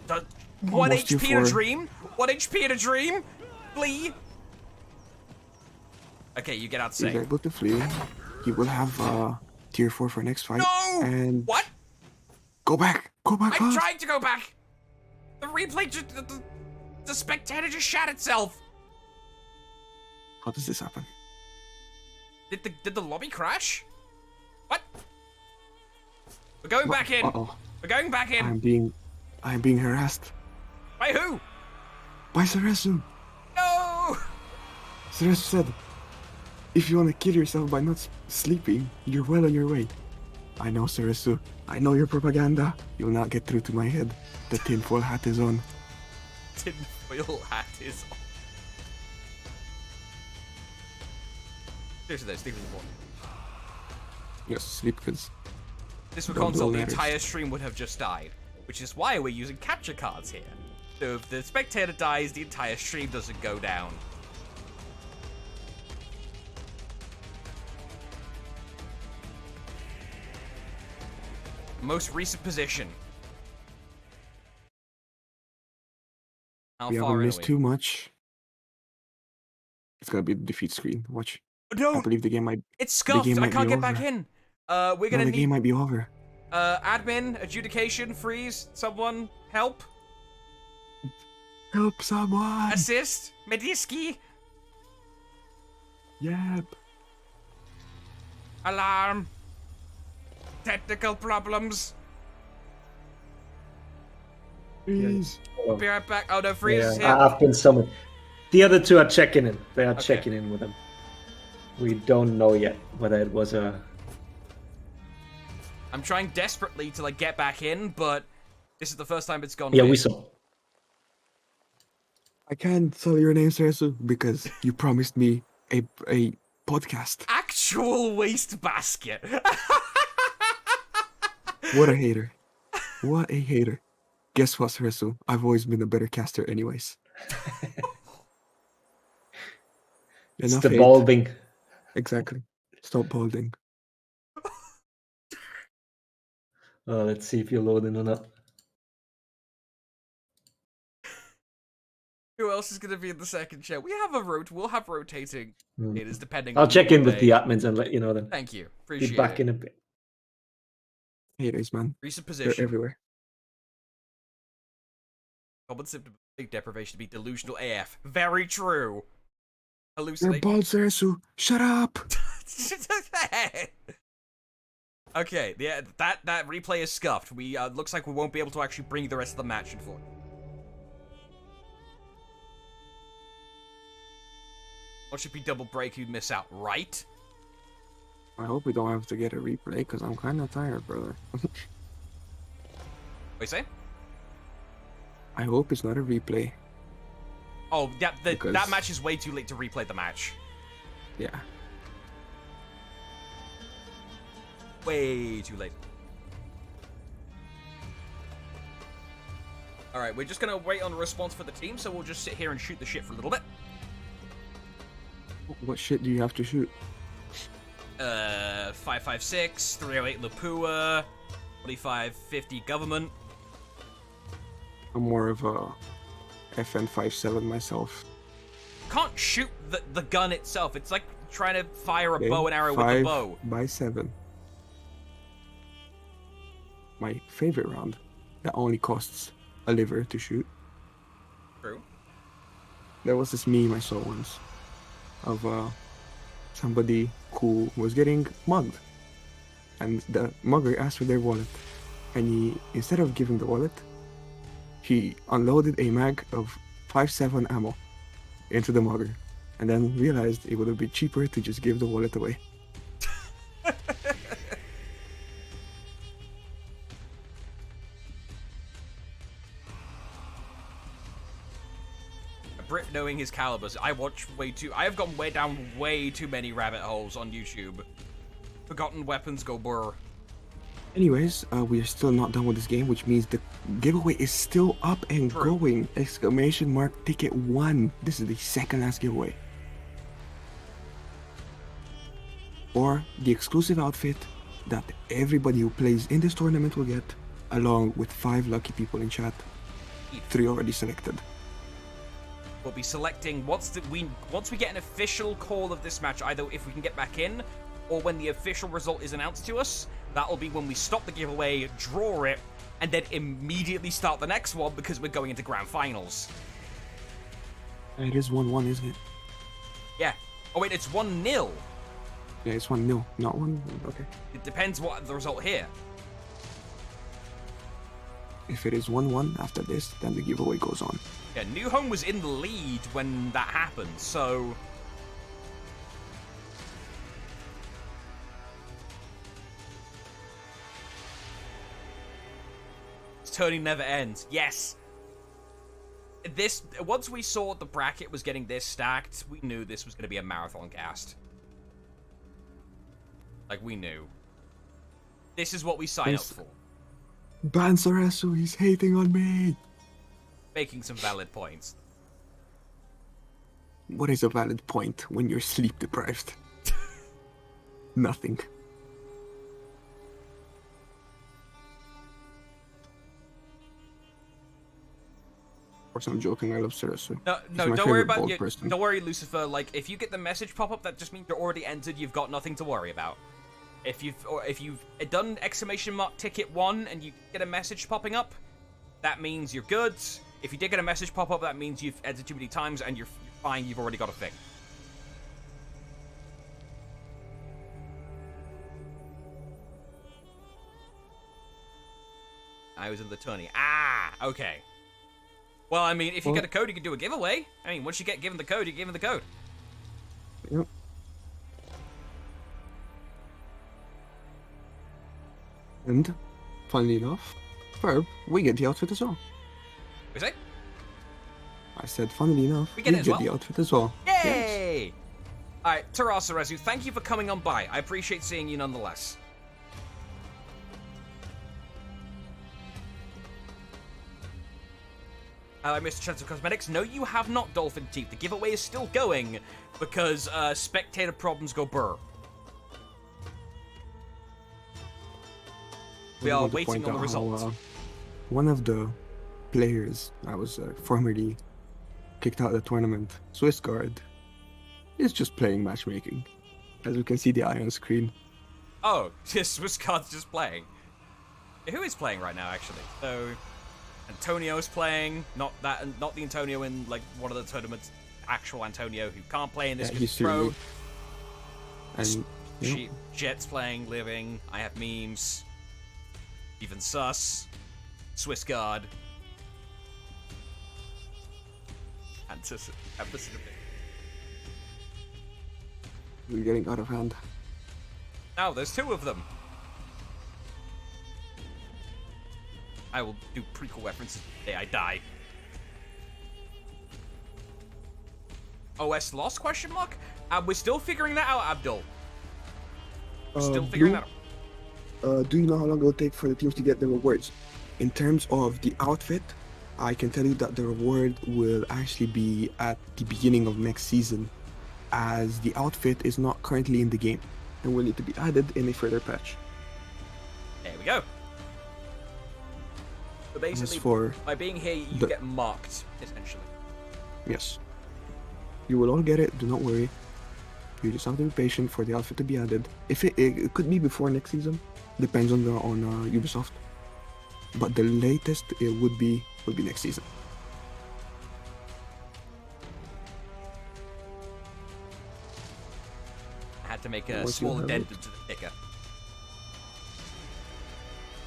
1 Almost HP tier in a 4. dream. 1 HP in a dream. Flee. Okay, you get out He's safe. able to flee. He will have tier 4 for next fight. No! And What? Go back! Go back! I'm fast. trying to go back. The replay just... The spectator just shat itself. How does this happen? Did the lobby crash? What? We're going back in. Uh-oh. We're going back in. I am being harassed. By who? By Ceresu. No! Ceresu said, if you want to kill yourself by not sleeping, you're well on your way. I know, Ceresu. I know your propaganda. You'll not get through to my head. The tinfoil hat is on. Tinfoil hat is on. Seriously though, sleep is important. Yes, sleep, because This were Don't console, blow the ladders. entire stream would have just died. Which is why we're using capture cards here. So if the spectator dies, the entire stream doesn't go down. Most recent position. How we far haven't in missed are we? too much. It's gonna be the defeat screen. Watch. I No! believe the game might. It's scuffed! game I might can't be get back over. in! We're No, gonna the need game might be over. admin, adjudication, freeze, someone, help, Help someone! assist, Mediski, Yep. alarm, technical problems. Please. Be right back. Oh no, freeze is here. I've been summoned. The other two are checking in. They are checking in with him. We don't know yet whether it was a... I'm trying desperately to like get back in, but this is the first time it's gone. Yeah, weird. we saw. I can't tell your name, Ceresu, because you promised me a podcast. Actual waste basket. What a hater. What a hater. Guess what, Resu? I've always been a better caster anyways. It's Enough the hate. balding. Exactly. Stop balding. Oh, let's see if you're loading or not. Who else is going to be in the second chair? We'll have rotating haters depending I'll on check the in with the day. admins and let you know then. Thank you. Be Appreciate back it. in a bit. Haters, man. Recent They're position. everywhere. Common symptom of sleep deprivation to be delusional AF. Very true. You're Hallucinate. bald, Resu. Shut up. Okay, yeah, that replay is scuffed. We looks like we won't be able to actually bring the rest of the match in for. What should be double break? You'd miss out, right? I hope we don't have to get a replay because I'm kind of tired, brother. What you say? I hope it's not a replay. Oh, yeah, that Because- match is way too late to replay the match. Yeah. Way too late. Alright, we're just gonna wait on a response for the team, so we'll just sit here and shoot the shit for a little bit. What shit do you have to shoot? 556, 308 Lapua, 4550 government. I'm more of a FN57 myself. Can't shoot the gun itself. It's like trying to fire a Okay, bow and arrow with a bow. 5x7. My favorite round that only costs a liver to shoot. True. There was this meme I saw once of somebody who was getting mugged, and the mugger asked for their wallet, and he, instead of giving the wallet, he unloaded a mag of 5.7 ammo into the mugger, and then realized it would have been cheaper to just give the wallet away. Brit knowing his calibers. I have gone down way too many rabbit holes on YouTube. Forgotten weapons go burr. Anyways, we are still not done with this game, which means the giveaway is still up and True. going! Exclamation mark ticket 1. This is the second last giveaway. Or the exclusive outfit that everybody who plays in this tournament will get, along with 5 lucky people in chat. 3 already selected. We'll be selecting once we get an official call of this match, either if we can get back in, or when the official result is announced to us. That'll be when we stop the giveaway, draw it, and then immediately start the next one because we're going into grand finals. It is 1-1, isn't it? Yeah. Oh wait, it's 1-0. Yeah, it's 1-0, not 1. Okay. It depends what the result here. If it is 1-1 after this, then the giveaway goes on. Yeah, New Home was in the lead when that happened, so... This turning never ends. Yes! Once we saw the bracket was getting this stacked, we knew this was going to be a marathon cast. Like, we knew. This is what we signed up Yes. for. Ban Sorasu, he's hating on me! Making some valid points. What is a valid point when you're sleep deprived? Nothing. Of course, I'm joking. I love Sorasu. No, He's no, my don't worry favorite about bald you. person. Don't worry, Lucifer. Like, if you get the message pop up, that just means you're already entered. You've got nothing to worry about. If you've done exclamation mark ticket 1 and you get a message popping up, that means you're good. If you did get a message pop up, that means you've entered too many times and you're fine. You've already got a thing. I was in the tourney. Ah, okay. Well, I mean, if you Well- get a code, you can do a giveaway. I mean, once you get given the code, you're given the code. Yep. And, funnily enough, Verb, we get the outfit as well. We say? I said, funnily enough, We get it as well? the outfit as well. Yay! Alright, Tarasarezu, thank you for coming on by. I appreciate seeing you nonetheless. Mr. Chance of Cosmetics, no, you have not, Dolphin Teeth. The giveaway is still going because spectator problems go burr. We are waiting on the results. One of the players I was formerly kicked out of the tournament, Swiss Guard, is just playing matchmaking. As we can see the eye on screen. Oh, Swiss Guard's just playing. Who is playing right now, actually? So, Antonio's playing. Not the Antonio in like one of the tournaments. Actual Antonio who can't play in this because he's pro. And Jet's playing, living. I have memes. Even sus. Swiss Guard. we're getting out of hand. Now there's two of them. I will do prequel references the day I die. OS lost, question mark? We're still figuring that out, Abdul. We're still figuring that out. Do you know how long it will take for the teams to get the rewards? In terms of the outfit, I can tell you that the reward will actually be at the beginning of next season, as the outfit is not currently in the game and will need to be added in a further patch. There we go. So basically, by being here, you get marked, essentially. Yes. You will all get it, do not worry. You just have to be patient for the outfit to be added. If it could be before next season, depends on Ubisoft. But the latest it would be next season. I had to make a small addendum to the ticker.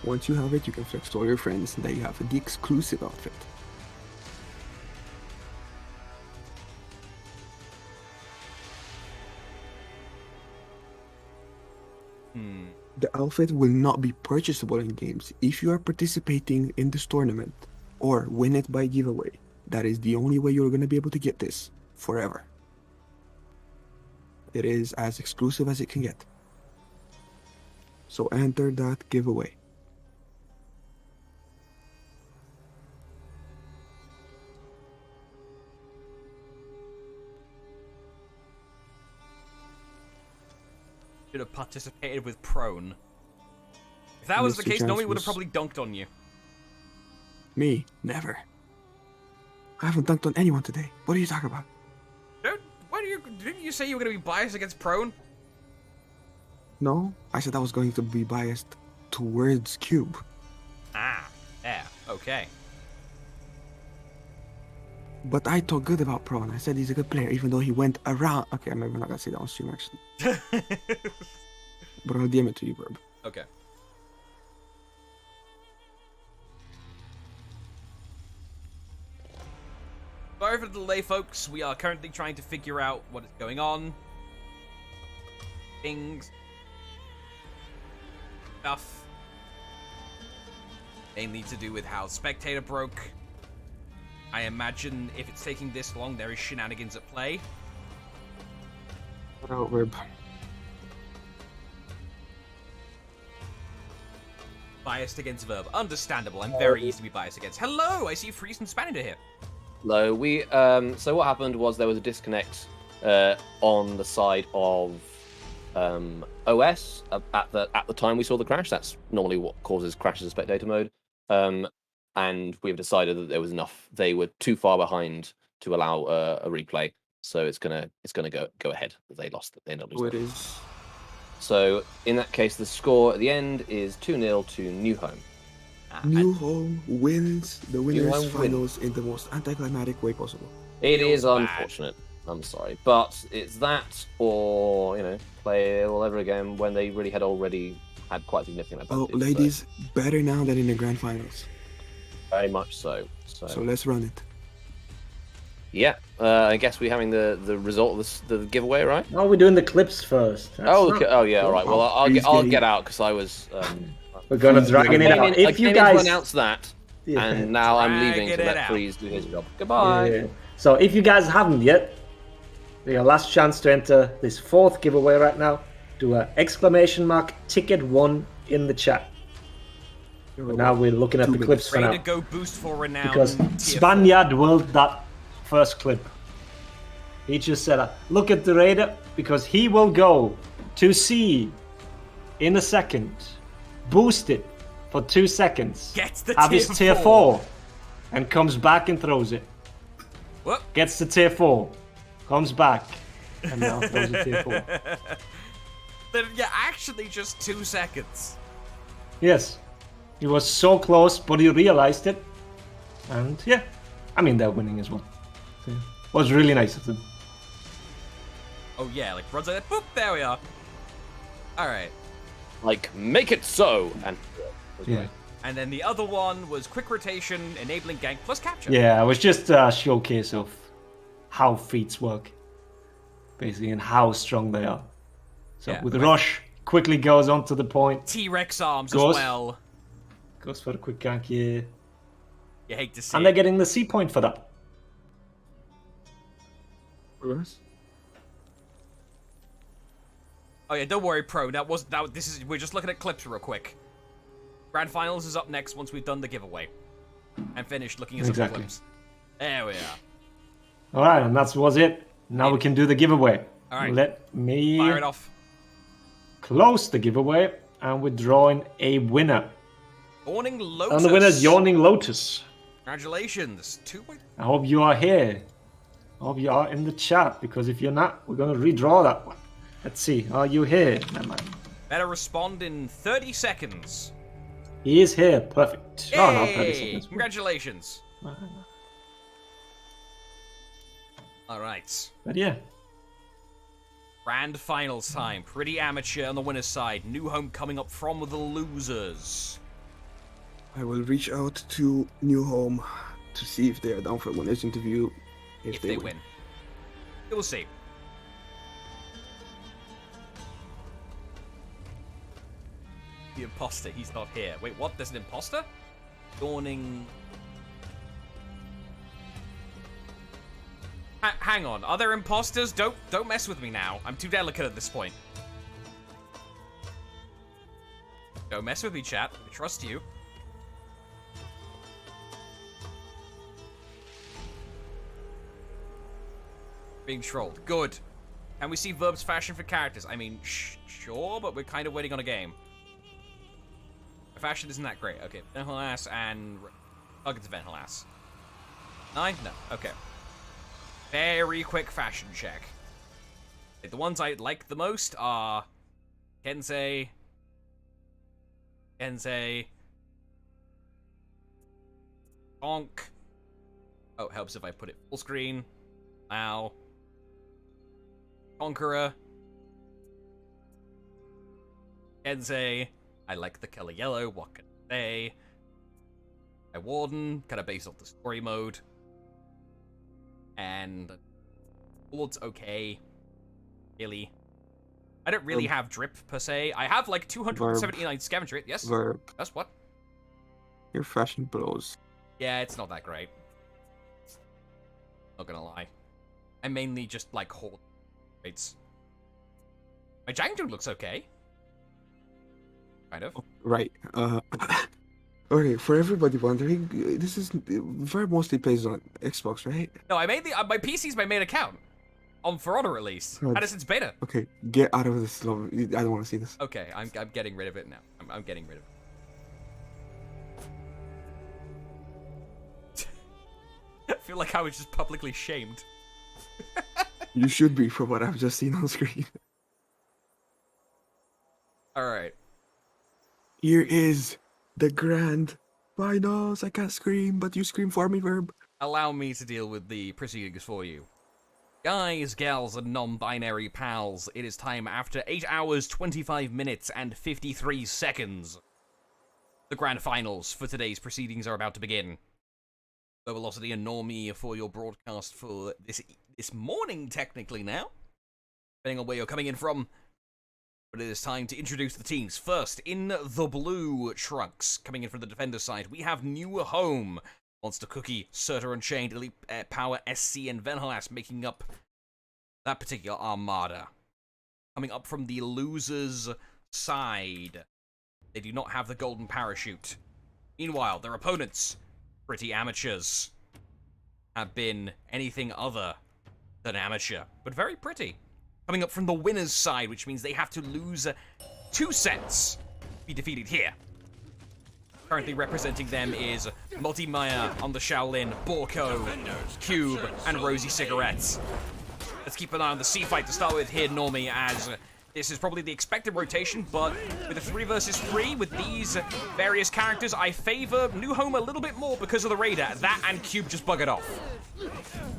Once you have it, you can flex to all your friends that you have the exclusive outfit. The outfit will not be purchasable in games if you are participating in this tournament or win it by giveaway. That is the only way you're going to be able to get this forever. It is as exclusive as it can get. So enter that giveaway. Should have participated with prone. If that was the case, Normie would have probably dunked on you. Me? Never. I haven't dunked on anyone today. What are you talking about? Didn't you say you were going to be biased against prone? No, I said I was going to be biased towards Cube. Ah, yeah, okay. But I talk good about Prone. I said he's a good player, even though he went around. Okay, I'm maybe not gonna say that on stream actually. But I'll DM it to you, Verb. Okay. Sorry for the delay, folks. We are currently trying to figure out what is going on. Things. Stuff. Mainly to do with how Spectator broke. I imagine if it's taking this long, there is shenanigans at play. What out, Verb? Biased against Verb. Understandable. I'm very easy to be biased against. Hello! I see Freeze and Spanier here. Hello. So what happened was there was a disconnect on the side of OS at the time we saw the crash. That's normally what causes crashes in spectator mode. And we've decided that there was enough. They were too far behind to allow a replay, so it's gonna go ahead. They lost. They ended up losing. Oh, it is. So in that case, the score at the end is 2-0 to New Home. New Home wins the winners finals in the most anticlimactic way possible. It is unfortunate. I'm sorry, but it's that, or play it all over again when they really had already had quite significant advantage. Oh, ladies, better now than in the grand finals. Very much so. So let's run it. Yeah, I guess we're having the result of the giveaway, right? Oh, we're doing the clips first. Okay. Oh yeah, all right. Well, I'll get out because I was. We're gonna drag it out. If you guys announce that, and now I'm leaving to let Freeze do his job. Goodbye. Yeah. So if you guys haven't yet, your last chance to enter this fourth giveaway right now. Do a !ticket1 in the chat. But now we're looking at 2 the clips for Ready now. to go boost for renown. Because tier 4. Spaniard willed that first clip. He just said, look at the Raider, because he will go to C in a second, boost it for 2 seconds, Gets the have tier his tier 4, and comes back and throws it. Whoop. Gets the tier 4, comes back, and now throws a tier 4. Then yeah, actually just 2 seconds. Yes, he was so close, but he realized it. And yeah, I mean, they're winning as well. So, it was really nice of them. Oh yeah, like runs like that. Boop, there we are. Alright. Like, make it so! And Yeah. And then the other one was quick rotation, enabling gank plus capture. Yeah, it was just a showcase of how feats work, basically, and how strong they are. So Yeah, with but- Rush, quickly goes on to the point, T-Rex arms Goes. as well. goes for the quick gank here, You hate to see and it. they're getting the C point for that. Oh yeah, don't worry, Pro. We're just looking at clips real quick. Grand Finals is up next once we've done the giveaway. And finished looking at some Exactly. clips. There we are. All right, and that was it. Now we can do the giveaway. All right. Let me Fire it off. close the giveaway, and we're drawing a winner. Yawning Lotus. And the winner is Yawning Lotus. Congratulations. 2 point. I hope you are here. I hope you are in the chat, because if you're not, we're going to redraw that one. Let's see. Are you here, my man? Better respond in 30 seconds. He is here. Perfect. Oh, no, 30 Hey! seconds. Congratulations. Alright. But yeah. Grand Finals time. Pretty amateur on the winner's side. New home coming up from the losers. I will reach out to New Home to see if they are down for a winners interview. If they win. We'll see. The imposter, he's not here. Wait, what? There's an imposter? Dawning. Hang on, are there imposters? Don't mess with me now. I'm too delicate at this point. Don't mess with me, chat. I trust you. Being trolled. Good. Can we see Verb's fashion for characters? I mean, sure, but we're kind of waiting on a game. My fashion isn't that great. Okay, Venhalas and... Target's Venhalas. 9? No. Okay. Very quick fashion check. The ones I like the most are... Kensei... Bonk. Oh, it helps if I put it full screen. Wow. Conqueror. Kensei. I like the color yellow, what can I say? My Warden, kind of based off the story mode. And... Bullet's okay. Really. I don't really have drip, per se. I have, like, 279 scavenger rate. Yes? Verb, That's what? your fashion blows. Yeah, it's not that great. Not gonna lie. I mainly just like hold rates. My Jangdu looks okay. Kind of. Right. Okay, for everybody wondering, this is Verb mostly plays on Xbox, right? No, I made the my PC's my main account. On For Honor at least. Right. And since beta. Okay, get out of this. I don't want to see this. Okay, I'm getting rid of it now. I'm getting rid of it. I feel like I was just publicly shamed. You should be, from what I've just seen on screen. Alright. Here is the grand finals. I can't scream, but you scream for me, Verb. Allow me to deal with the proceedings for you. Guys, gals, and non-binary pals, it is time after 8 hours, 25 minutes, and 53 seconds. The grand finals for today's proceedings are about to begin. Velocity and Normie for your broadcast for this morning, technically now. Depending on where you're coming in from. But it is time to introduce the teams. First, in the blue trunks, coming in from the defender side, we have New Home. Monster Cookie, Surtur Unchained, Elite Power, SC, and Venhalas making up that particular armada. Coming up from the losers' side, they do not have the golden parachute. Meanwhile, their opponents, pretty amateurs, have been anything other than amateur, but very pretty. Coming up from the winner's side, which means they have to lose 2 sets to be defeated here. Currently representing them is Multi-Maya on the Shaolin, Borko, Cube, and Rosie Cigarettes. Let's keep an eye on the C fight to start with here, Normie, as this is probably the expected rotation, but with a 3 versus 3, with these various characters, I favor New Home a little bit more because of the Raider. That and Cube just buggered off.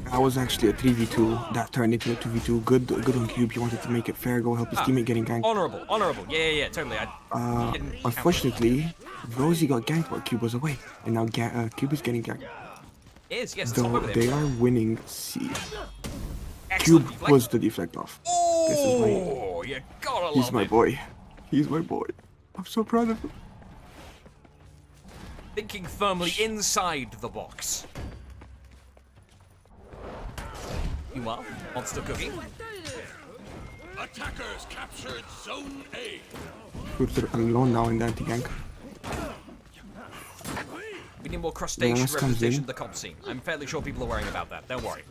That was actually a 3v2 that turned into a 2v2. Good on Cube. He wanted to make it fair, go help his teammate getting ganked. Honorable. Yeah, totally. Unfortunately, Rosie got ganked while Cube was away, and now Cube is getting ganked. Yes, Though they are winning C. Excellent Cube deflect. was the deflect off. Oh, you gotta love He's my it. boy. He's my boy. I'm so proud of him. Thinking firmly inside the box. Meanwhile, Monster Cookie. Attackers captured Zone A. Cube's alone now in the anti-gank. We need more crustacean Bananas comes representation in. of the comp scene. I'm fairly sure people are worrying about that. Don't worry.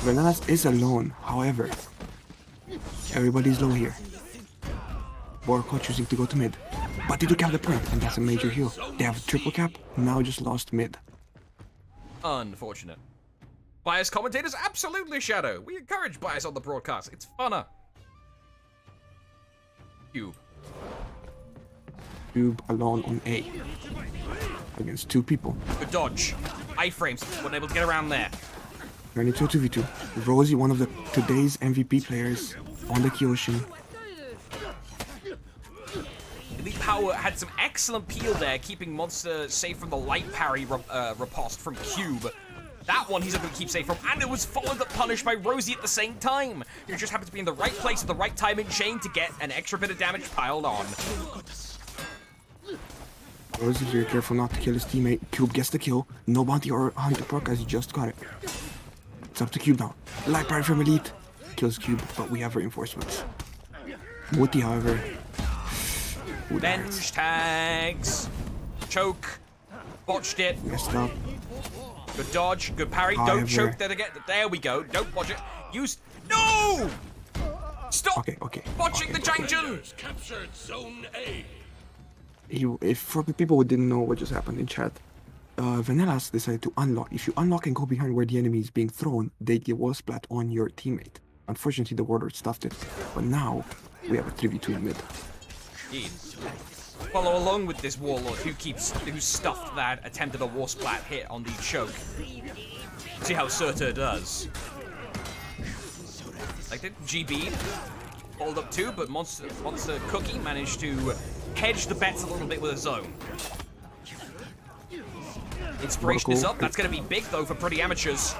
Bananas is alone, however. Everybody's low here. Borko choosing to go to mid. But they do cap the point, and that's a major heal. They have a triple cap, now just lost mid. Unfortunate. Bias commentators? Absolutely, Shadow. We encourage bias on the broadcast. It's funner. Cube. Cube alone on A. Against 2 people. Good dodge. Iframes. Wasn't able to get around there. Turning to a 2v2. Rosie, one of today's MVP players on the Kyoshin. Elite Power had some excellent peel there, keeping Monster safe from the light parry riposte from Cube. That one he's able to keep safe from, and it was followed up punish by Rosie at the same time. You just happened to be in the right place at the right time in chain to get an extra bit of damage piled on. Rosie very careful not to kill his teammate. Cube gets the kill. No bounty or hunter proc as he just got it. It's up to Cube now. Light parry from Elite. Kills Cube, but we have reinforcements. Muti, however. Ooh, that hurts. Bench tags. Choke. Botched it. Messed up. Good dodge. Good parry. However. Don't choke that again. There we go. Don't watch it. Use. No! Stop Okay. botching the Jangjun! Defenders captured Zone A. If for the people who didn't know what just happened in chat, Vanillas decided to unlock. If you unlock and go behind where the enemy is being thrown, they get wall splat on your teammate. Unfortunately, the warlord stuffed it. But now, we have a 3v2 in mid. Indeed. Follow along with this warlord who stuffed that attempted a war splat hit on the choke. See how Surtur does. Like the GB followed up too, but Monster Cookie managed to hedge the bets a little bit with a zone. Inspiration is up. That's going to be big though for pretty amateurs.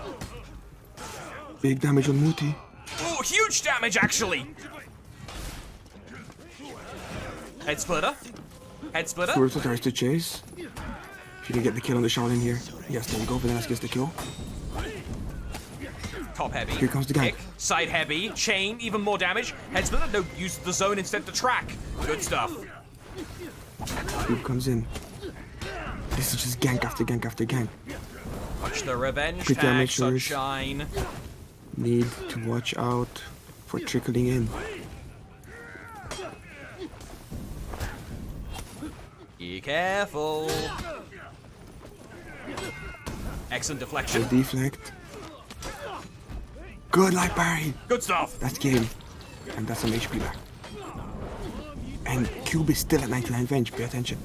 Big damage on Muti. Oh, huge damage actually. Head splitter. Head splitter. Surtur tries to chase. She can get the kill on the Shaolin here. Yes, there we go. Vanillas gets the kill. Top heavy. Here comes the gank. Kick. Side heavy. Chain. Even more damage. Head splitter. No, use the zone instead to track. Good stuff. Cube comes in. This is just gank after gank after gank. Watch the revenge Pretty tag, amateurs. Sunshine. Need to watch out for trickling in. Be careful. Excellent deflection. Good deflect. Good light parry. Good stuff. That's game. And that's some HP back. And Cube is still at 99 Venge. Pay attention.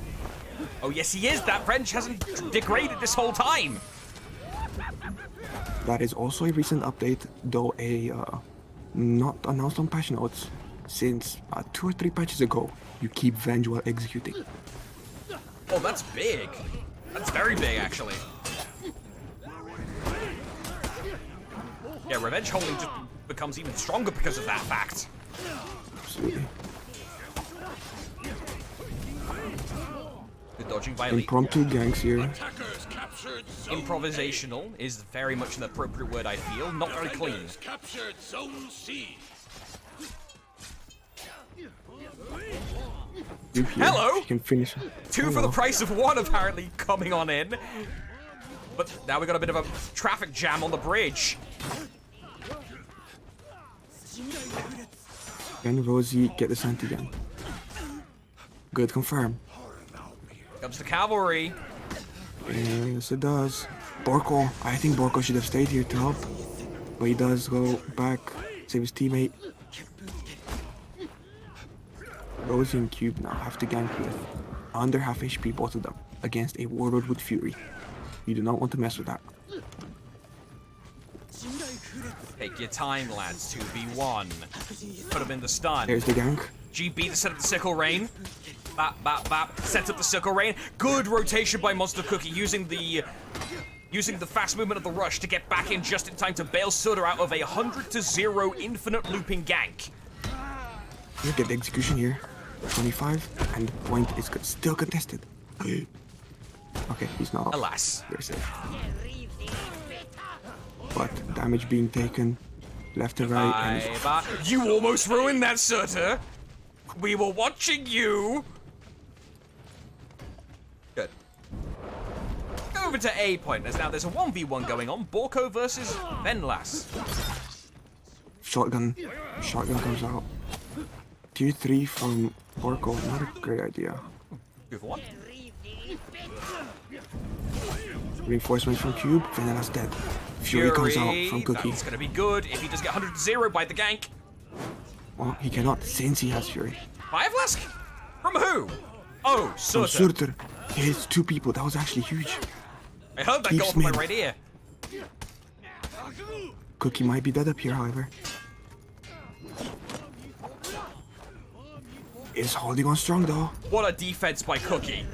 Oh, yes, he is. That wrench hasn't degraded this whole time. That is also a recent update, though not announced on patch notes. Since 2 or 3 patches ago, you keep Venge while executing. Oh, that's big. That's very big, actually. Yeah, revenge holding just becomes even stronger because of that fact. Absolutely. Good dodging by Elite. Impromptu ganks here. Attackers captured Zone Improvisational is very much an appropriate word, I feel. Not very clean. Defenders captured Zone C. Cube here. Hello? He can finish. Two for the price of one, apparently, coming on in. But now we got a bit of a traffic jam on the bridge. Can Rosie get the scent again? Good, confirm. Comes the cavalry. Yes, it does. Borko. I think Borko should have stayed here to help. But he does go back, save his teammate. Rosie and Cube now have to gank with under half HP, both of them, against a Warlord with Fury. You do not want to mess with that. Take your time, lads. 2v1. Put him in the stun. There's the gank. GB to set up the Sickle Rain. Bap, bap, bap. Sets up the Sickle Rain. Good rotation by Monster Cookie, using the fast movement of the rush to get back in just in time to bail Sutter out of a 100-0 infinite looping gank. Look at the execution here. 25, and the point is still contested. Okay, he's not off. Alas. Very safe. But damage being taken left and right. And You almost ruined that, Sutter. We were watching you. Good. Go over to A point. As now there's a 1v1 going on. Borko versus Venlas. Shotgun comes out. Tier 3 from Borko, not a great idea. Good for one. Reinforcements from Cube, Vanilla's dead. Fury comes out from Cookie. That's gonna be good if he does get 100-0 by the gank. Well, he cannot since he has Fury. Fire Flask? From who? Oh, From Sutter. Surtur. He hits 2 people, that was actually huge. I heard that Keeps go off in my mid. right ear. Cookie might be dead up here, however. Is holding on strong though. What a defense by Cookie.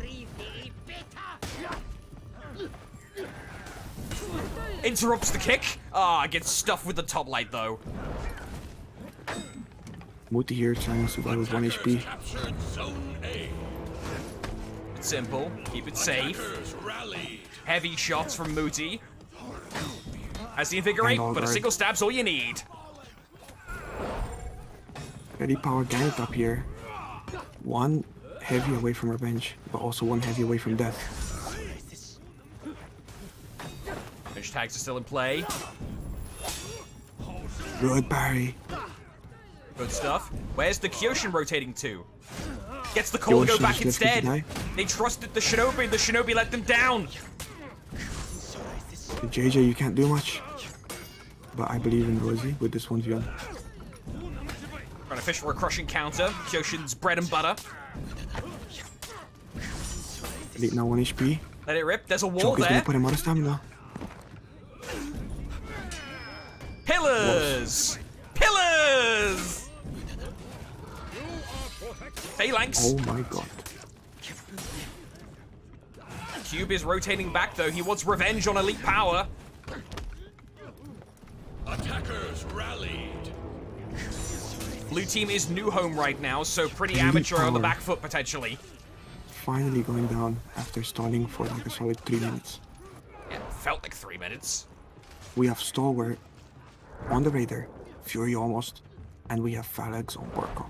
Interrupts the kick. Ah, gets stuffed with the top light though. Muti here trying to survive with 1 HP. Captured Zone A. It's simple. Keep it safe. Attackers rallied. Heavy shots from Muti. Has the invigorate, And all but a guard. single stab's all you need. Very power ganked up here. 1 heavy away from revenge, but also 1 heavy away from death. Fish tags are still in play. Good parry. Good stuff. Where's the Kyoshin rotating to? Gets the call to go Kyoshin back just left it instead. to die. They trusted the Shinobi let them down. JJ, you can't do much. But I believe in Rosie with this 1v1. Trying to fish for a crushing counter. Kyoshin's bread and butter. Elite now 1 HP. Let it rip. There's a wall Choke is there. gonna put him out of stamina. Pillars! Pillars! Phalanx. Oh my god. Cube is rotating back though. He wants revenge on Elite Power. Attackers rallied. Blue team is new home right now, so pretty Elite amateur on the Power. back foot potentially. Finally going down after stalling for like a solid 3 minutes. Yeah, felt like 3 minutes. We have Stalwart on the Raider, Fury almost, and we have Phalanx on Borko.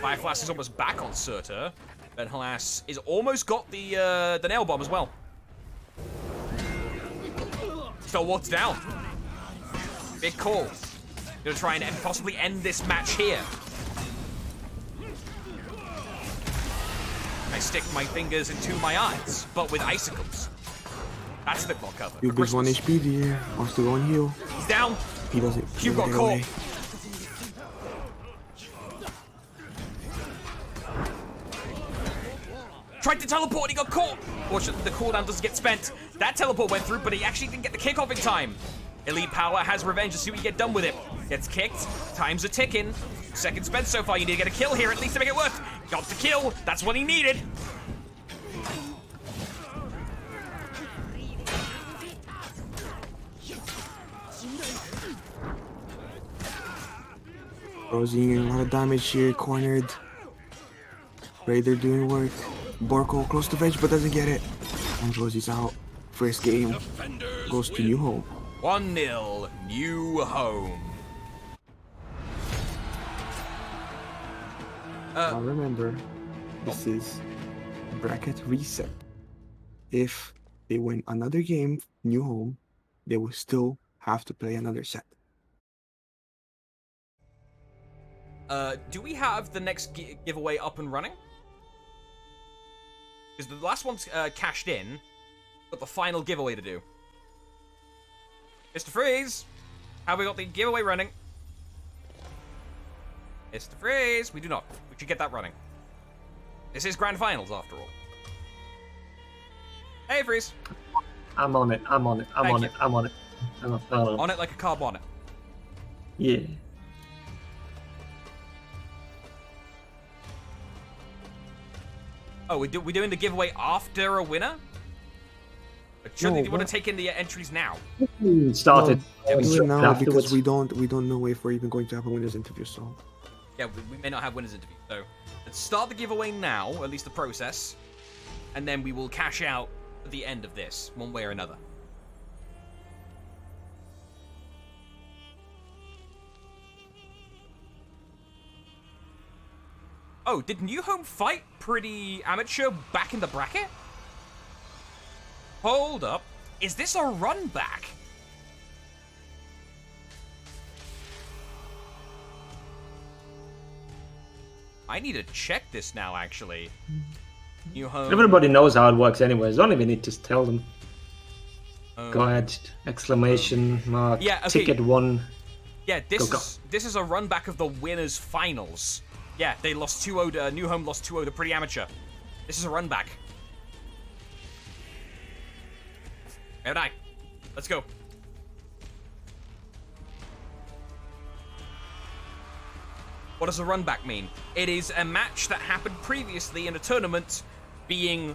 Fire Flask is almost back on Surtur. Ben Halas is almost got the nail bomb as well. Stalwart's down. Big call. Gonna try and possibly end this match here. I stick my fingers into my eyes, but with icicles. That's a bit more cover. Cube is 1 HP dear, wants to go and heal. He's down. He doesn't. Cube got get caught. away. Tried to teleport, he got caught. Fortunately, the cooldown doesn't get spent. That teleport went through, but he actually didn't get the kick off in time. Elite Power has revenge as soon as you get done with it. Gets kicked. Times are ticking. Seconds spent so far. You need to get a kill here at least to make it worth. Got the kill. That's what he needed. Rosie getting a lot of damage here, cornered. Raider doing work. Borko close to veg but doesn't get it. And Rosie's out. First game Defenders goes to win. new home. 1-0, new home. Now remember, this is bracket reset. If they win another game, new home, they will still have to play another set. Do we have the next giveaway up and running? Because the last one's cashed in, but the final giveaway to do. Mr. Freeze, have we got the giveaway running? Mr. Freeze, we do not. We should get that running. This is grand finals, after all. Hey, Freeze. I'm on it. I'm on it. I'm Thank on you. it. I'm on it. On it like a carb on it. Yeah. Oh, we doing the giveaway after a winner? Surely No, you want what? to take in the entries now. Started. Do it now afterwards. because we don't know if we're even going to have a winners interview. So Yeah, we may not have winners interview. So let's start the giveaway now, at least the process, and then we will cash out at the end of this, one way or another. Oh, did New Home fight pretty amateur back in the bracket? Hold up. Is this a run back? I need to check this now, actually. New Home. Everybody knows how it works anyways. Don't even need to tell them. Home. Go ahead. Exclamation mark. Yeah, okay. Ticket 1. Yeah, this Go. this is a run back of the winners' finals. Yeah, they lost 2-0 to New Home lost 2-0 to Pretty Amateur. This is a run back. And let's go. What does a run back mean? It is a match that happened previously in a tournament being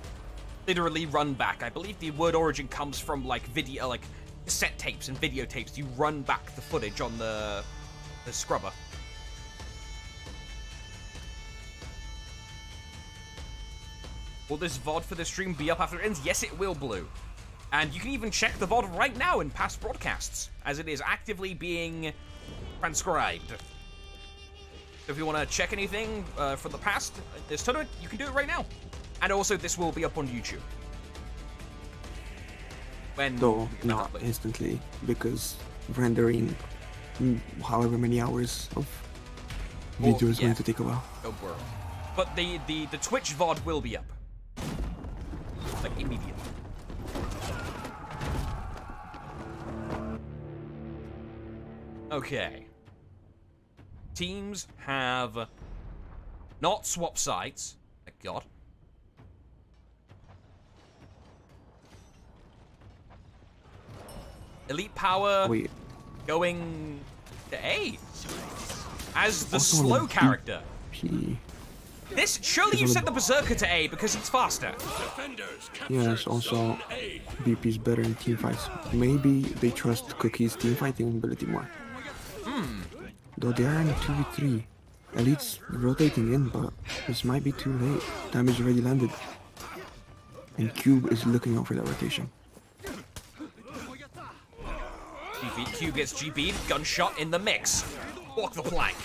literally run back. I believe the word origin comes from like video, like cassette tapes and videotapes. You run back the footage on the scrubber. Will this VOD for the stream be up after it ends? Yes, it will, Blue. And you can even check the VOD right now in past broadcasts, as it is actively being transcribed. So if you want to check anything from the past, this tournament, you can do it right now. And also, this will be up on YouTube. When though not instantly because rendering however many hours of video is going to take a while. Oh, bro. But the Twitch VOD will be up. Like, immediately. Okay. Teams have not swapped sides. Thank God. Elite Power Wait, going to A as the Also slow on character. P. This surely you sent the Berserker to A because he's faster. Defenders capture Yes, also Zone A. BP's better in team fights. Maybe they trust Cookie's team fighting ability more. Though they are in a 2v3. Elite's rotating in, but this might be too late. Damage already landed. And Cube is looking out for that rotation. Cube gets GB'd, gunshot in the mix. Walk the plank.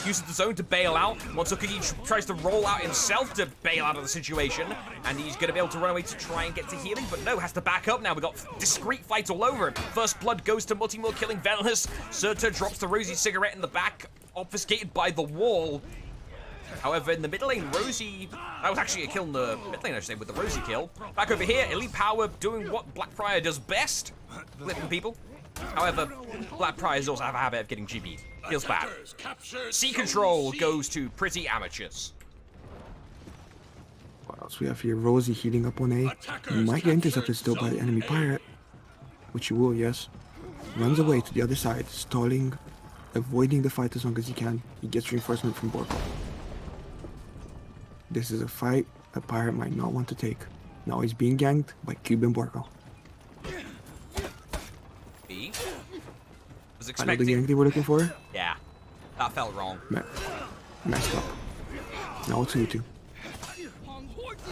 Uses the zone to bail out. Once Cookie tries to roll out himself to bail out of the situation, and he's going to be able to run away to try and get to healing, but no, has to back up now. We've got discreet fights all over him. First blood goes to Multimore, killing Venomous. Serta drops the Rosie cigarette in the back, obfuscated by the wall. However, in the mid lane, Rosie... That was actually a kill in the mid lane, I should say, with the Rosie kill. Back over here, Elite Power doing what Blackbriar does best. Flipping people. However, Blackbriars also have a habit of getting GB'd. Feels bad. Attackers capture Sea Zone Control C. goes to Pretty Amateurs. What else we have here? Rosie healing up on A. Attackers Might get intercepted captured still by the Zone enemy A. pirate. Which he will, yes. Runs away to the other side, stalling, avoiding the fight as long as he can. He gets reinforcement from Borko. This is a fight a pirate might not want to take. Now he's being ganked by Cube and Borko. B. Was I know the expecting... gank they were looking for. Yeah. That felt wrong. Messed up. Now it's 2-2.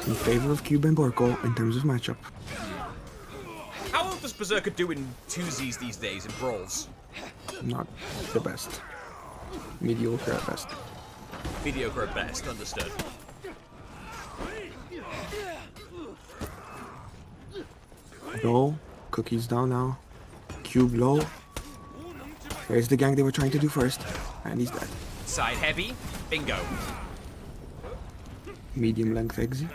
In favor of Cube and Borko in terms of matchup. How does Berserker do in twosies these days, in brawls? Not the best. Mediocre at best. Mediocre at best, understood. Low. Cookie's down now. Cube low. There's the gank they were trying to do first. And he's dead. Side heavy. Bingo. Medium length exit.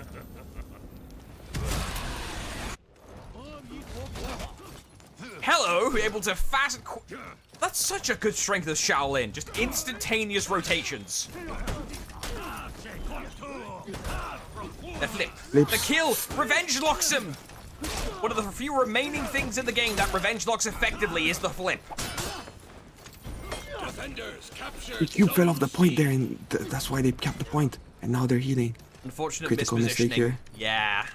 Hello, able to fast. That's such a good strength of Shaolin. Just instantaneous rotations. The flip. Flips. The kill. Revenge locks him. One of the few remaining things in the game that revenge locks effectively is the flip. Defenders captured. The cube fell off the point there, and that's why they kept the point. And now they're healing. Unfortunate Critical mistake mispositioning. here. Yeah,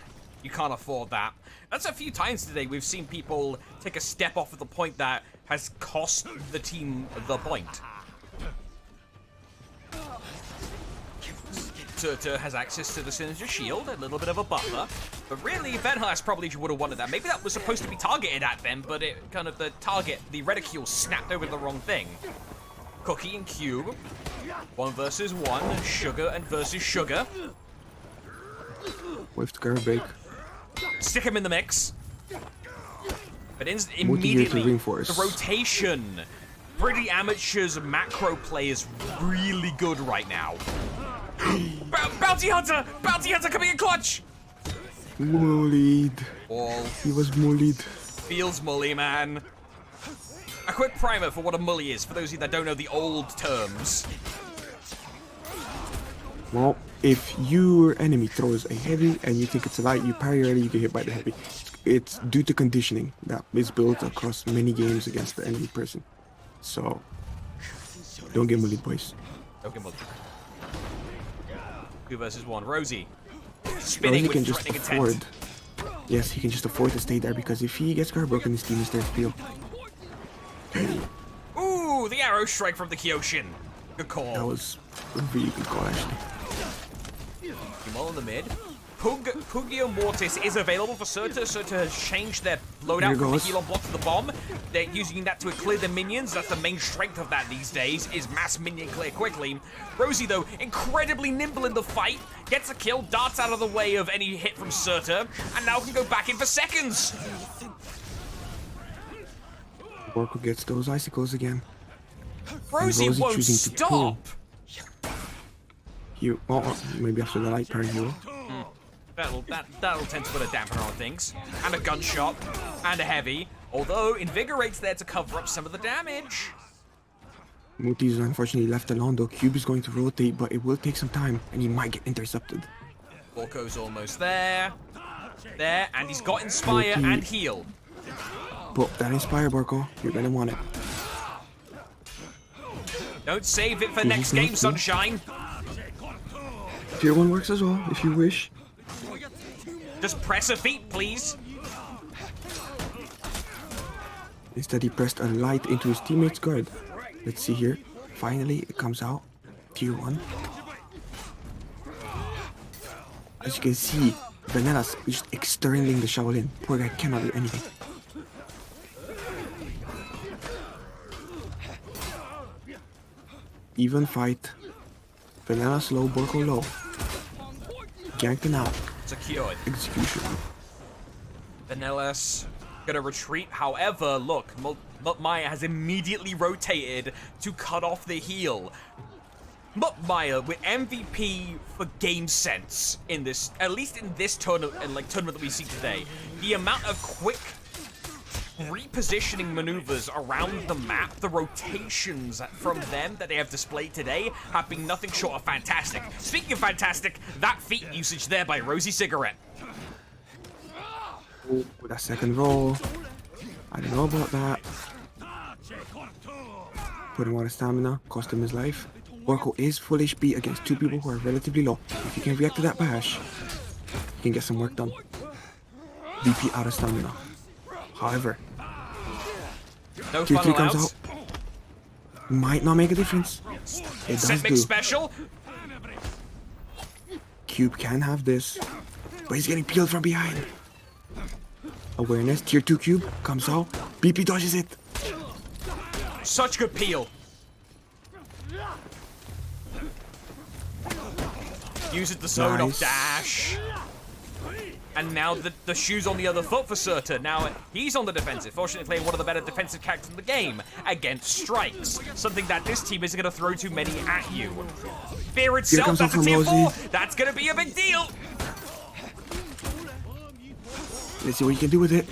you can't afford that. That's a few times today we've seen people take a step off of the point that has cost the team the point. Surtur has access to the Sinister Shield, a little bit of a buffer, but really Venhurst probably would have wanted that. Maybe that was supposed to be targeted at them, but it kind of the reticule snapped over the wrong thing. Cookie and Cube, 1 versus 1, Sugar and versus Sugar. With Garbake. Stick him in the mix. But Multi-gear to immediately, reinforce. the rotation. Pretty Amateur's macro play is really good right now. Bounty Hunter! Bounty Hunter coming in clutch! Mullied. All He was mullied. feels mully, man. A quick primer for what a mully is, for those of you that don't know the old terms. Well, if your enemy throws a heavy and you think it's a light, you parry early, you get hit by the heavy. It's due to conditioning that is built across many games against the enemy person. So, don't get mullied, boys. Okay, mully. 2 versus 1. Rosie. Spinning Rosie can with just threatening afford. intent. Yes, he can just afford to stay there because if he gets guard broken, his team is there to peel. Ooh, the arrow strike from the Kyoshin. Good call. That was a really good call, actually. All in the mid. Pugio Mortis is available for Surtur. Surtur has changed their Here loadout from the goes. heal on block to the bomb. They're using that to clear the minions. That's the main strength of that these days, is mass minion clear quickly. Rosie, though, incredibly nimble in the fight. Gets a kill, darts out of the way of any hit from Surtur, and now can go back in for seconds. Orko gets those icicles again. Rosie Rosie won't choosing to pull. stop. Maybe after the light parry hero. That'll tend to put a damper on things. And a gunshot. And a heavy. Although, Invigorate's there to cover up some of the damage. Muti is unfortunately left alone though. Cube is going to rotate, but it will take some time, and he might get intercepted. Volko's almost there. There, and he's got Inspire Muti. and Heal. But that Inspire, Borko, you're gonna want it. Don't save it for He's next not game, cool. Sunshine. Tier 1 works as well, if you wish. Just press a feet, please. Instead, he pressed a light into his teammate's guard. Let's see here. Finally, it comes out. Tier 1. As you can see, Vanellas is just externalizing the Shaolin. Poor guy cannot do anything. Even fight. Vanellas low, Borko low. Ganked him out. Secured. Execution. Vanellas gonna retreat. However, look, Maya has immediately rotated to cut off the heal. Maya with MVP for game sense in this, at least in this tournament that we see today. The amount of quick repositioning maneuvers around the map, the rotations from them that they have displayed today have been nothing short of fantastic. Speaking of fantastic, that feat usage there by Rosie Cigarette. Oh, that second roll. I don't know about that. Put him out of stamina, cost him his life. Orko is full HP against 2 people who are relatively low. If he can react to that bash, he can get some work done. VP out of stamina. However, No Tier 3 funnel comes out. out. Might not make a difference. It does Setmic do. special. Cube can have this, but he's getting peeled from behind. Awareness, Tier 2 Cube comes out. BP dodges it. Such good peel. Uses the zone off Nice. dash. And now the shoe's on the other foot for Surtur. Now he's on the defensive. Fortunately playing one of the better defensive characters in the game against strikes. Something that this team isn't going to throw too many at you. Fear itself, comes that's a up from tier 4. Rosie. That's going to be a big deal. Let's see what you can do with it.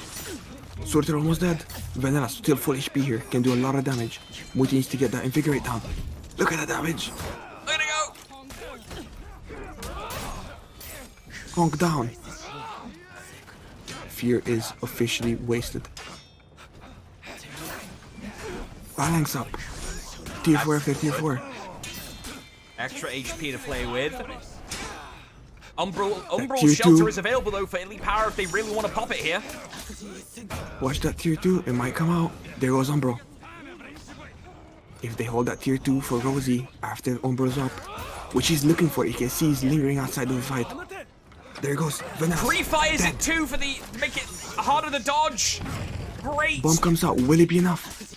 Sorter almost dead. Vanilla still full HP here. Can do a lot of damage. Muti needs to get that invigorate down. Look at the damage. Look at it go. Honk down. Fear is officially wasted. Phalanx up. Tier 4 after tier 4. Extra HP to play with. Umbral tier Shelter 2. is available though for elite power if they really want to pop it here. Watch that tier 2. It might come out. There goes Umbro. If they hold that tier 2 for Rosie after Umbro's up, which he's looking for, you can see he's lingering outside of the fight. There goes Vanilla. Pre-fires Dead. it too to make it harder to dodge. Great. Bomb comes out. Will it be enough?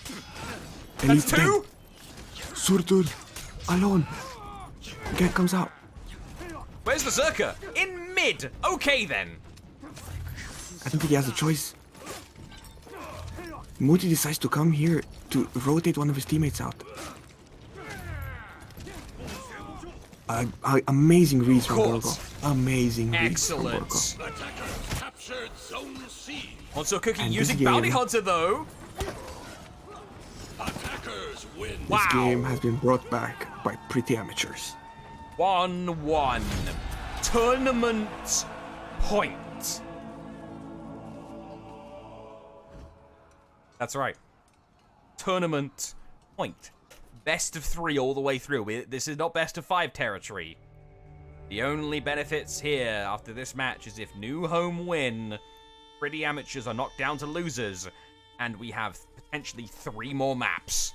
That's 2. Surtur alone. Get comes out. Where's the Zerker? In mid. Okay then. I don't think he has a choice. Muti decides to come here to rotate one of his teammates out. Amazing reads from Borgo. Amazing reads from Borgo. Excellent. Attackers captured Zone C. Also cooking And using this game- Bounty Hunter though. Attackers win. This Wow. game has been brought back by pretty amateurs. 1-1. Tournament point. That's right. Tournament point. Best of 3 all the way through. This is not best of 5 territory. The only benefits here after this match is if new home win, pretty amateurs are knocked down to losers, and we have potentially 3 more maps.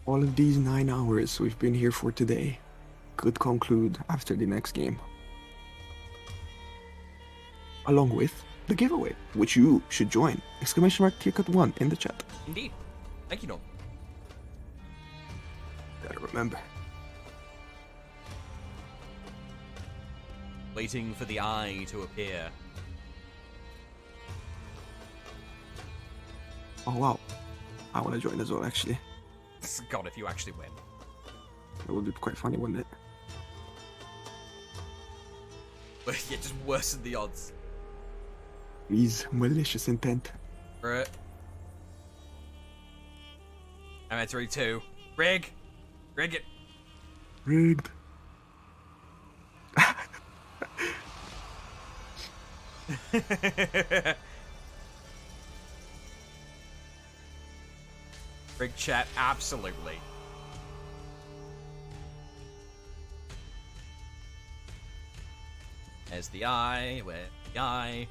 All of these 9 hours we've been here for today could conclude after the next game. Along with the giveaway, which you should join. !TierCut1 in the chat. Indeed. Thank you, Norm. Gotta remember. Waiting for the eye to appear. Oh wow. I wanna join as well actually. God, if you actually win. It would be quite funny, wouldn't it? But yeah, just worsen the odds. Please, malicious intent. Right. I'm at 3-2. Rig! Rig it! Rigged. Rig chat, absolutely. There's the eye, where's the eye?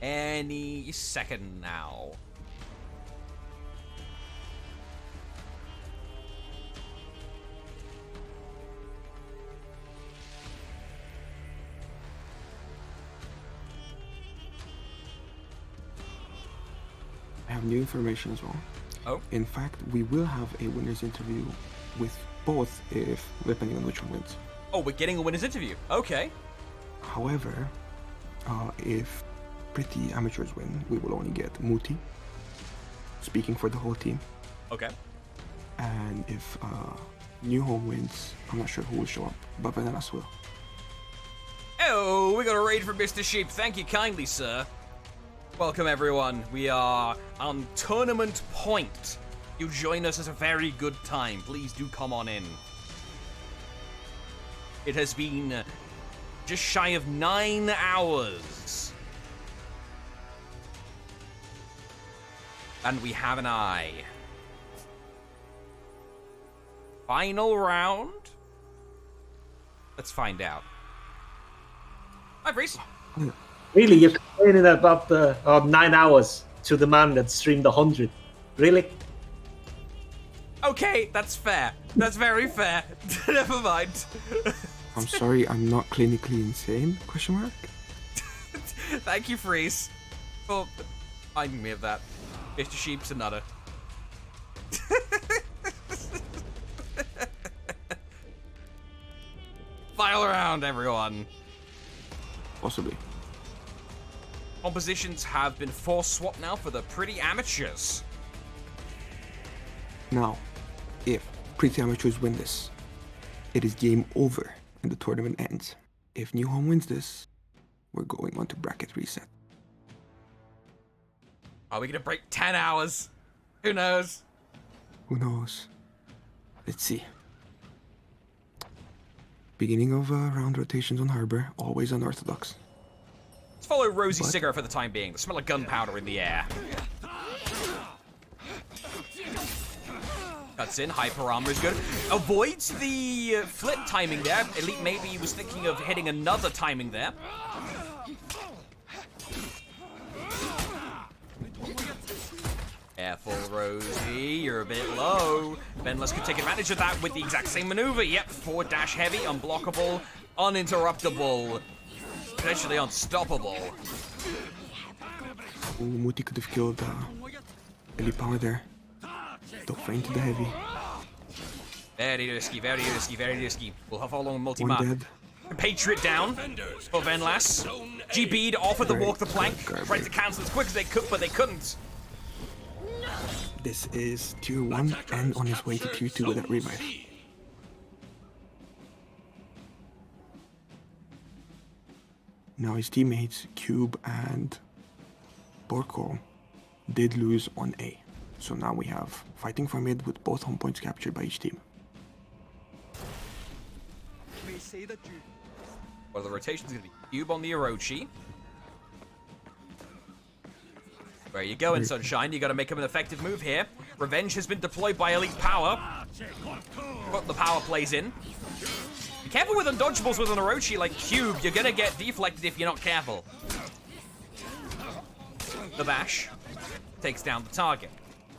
Any second now. I have new information as well. Oh. In fact, we will have a winner's interview with both, if depending on which one wins. Oh, we're getting a winner's interview. Okay. However, if pretty amateurs win, we will only get Muti speaking for the whole team. Okay. And if New Home wins, I'm not sure who will show up, but Venelas will. Oh, we got a raid from Mr. Sheep. Thank you kindly, sir. Welcome, everyone. We are on Tournament Point. You join us at a very good time. Please do come on in. It has been just shy of 9 hours. And we have an eye. Final round? Let's find out. Hi, Breeze. Really, you're complaining about the 9 hours to the man that streamed 100? Really? Okay, that's fair. That's very fair. Never mind. I'm sorry, I'm not clinically insane? Question mark? Thank you, Freeze, for reminding me of that. Mr. Sheep's another. File around, everyone. Possibly. Compositions have been force swapped now for the pretty amateurs. Now, if Pretty Amateurs win this, it is game over and the tournament ends. If New Home wins this, we're going on to bracket reset. Are we gonna break 10 hours? Who knows? Who knows? Let's see. Beginning of round rotations on Harbor, always unorthodox. Let's follow Rosie What? Cigar for the time being. The smell of gunpowder in the air. Cuts in, hyper armor is good. Avoids the flip timing there. Elite maybe was thinking of hitting another timing there. Careful, Rosie, you're a bit low. Benless could take advantage of that with the exact same maneuver. Yep, forward dash heavy, unblockable, uninterruptible, potentially unstoppable. Ooh, Muti could have killed Elite Power there. Don't frame to the heavy. Very risky, very risky, very risky. We'll have follow on One multi-map. dead. Patriot down for Venlas. GB'd offered the walk the plank. Tried to cancel as quick as they could, but they couldn't. This is tier 1 and on his way to tier 2 with that revive. Now his teammates, Cube and Borko, did lose on A. So now we have fighting for mid with both home points captured by each team. Well, the rotation's gonna be Cube on the Orochi. Where are you going, Sunshine? You gotta make him an effective move here. Revenge has been deployed by Elite Power. Put the power plays in. Be careful with undodgeables with an Orochi like Cube. You're gonna get deflected if you're not careful. The bash takes down the target.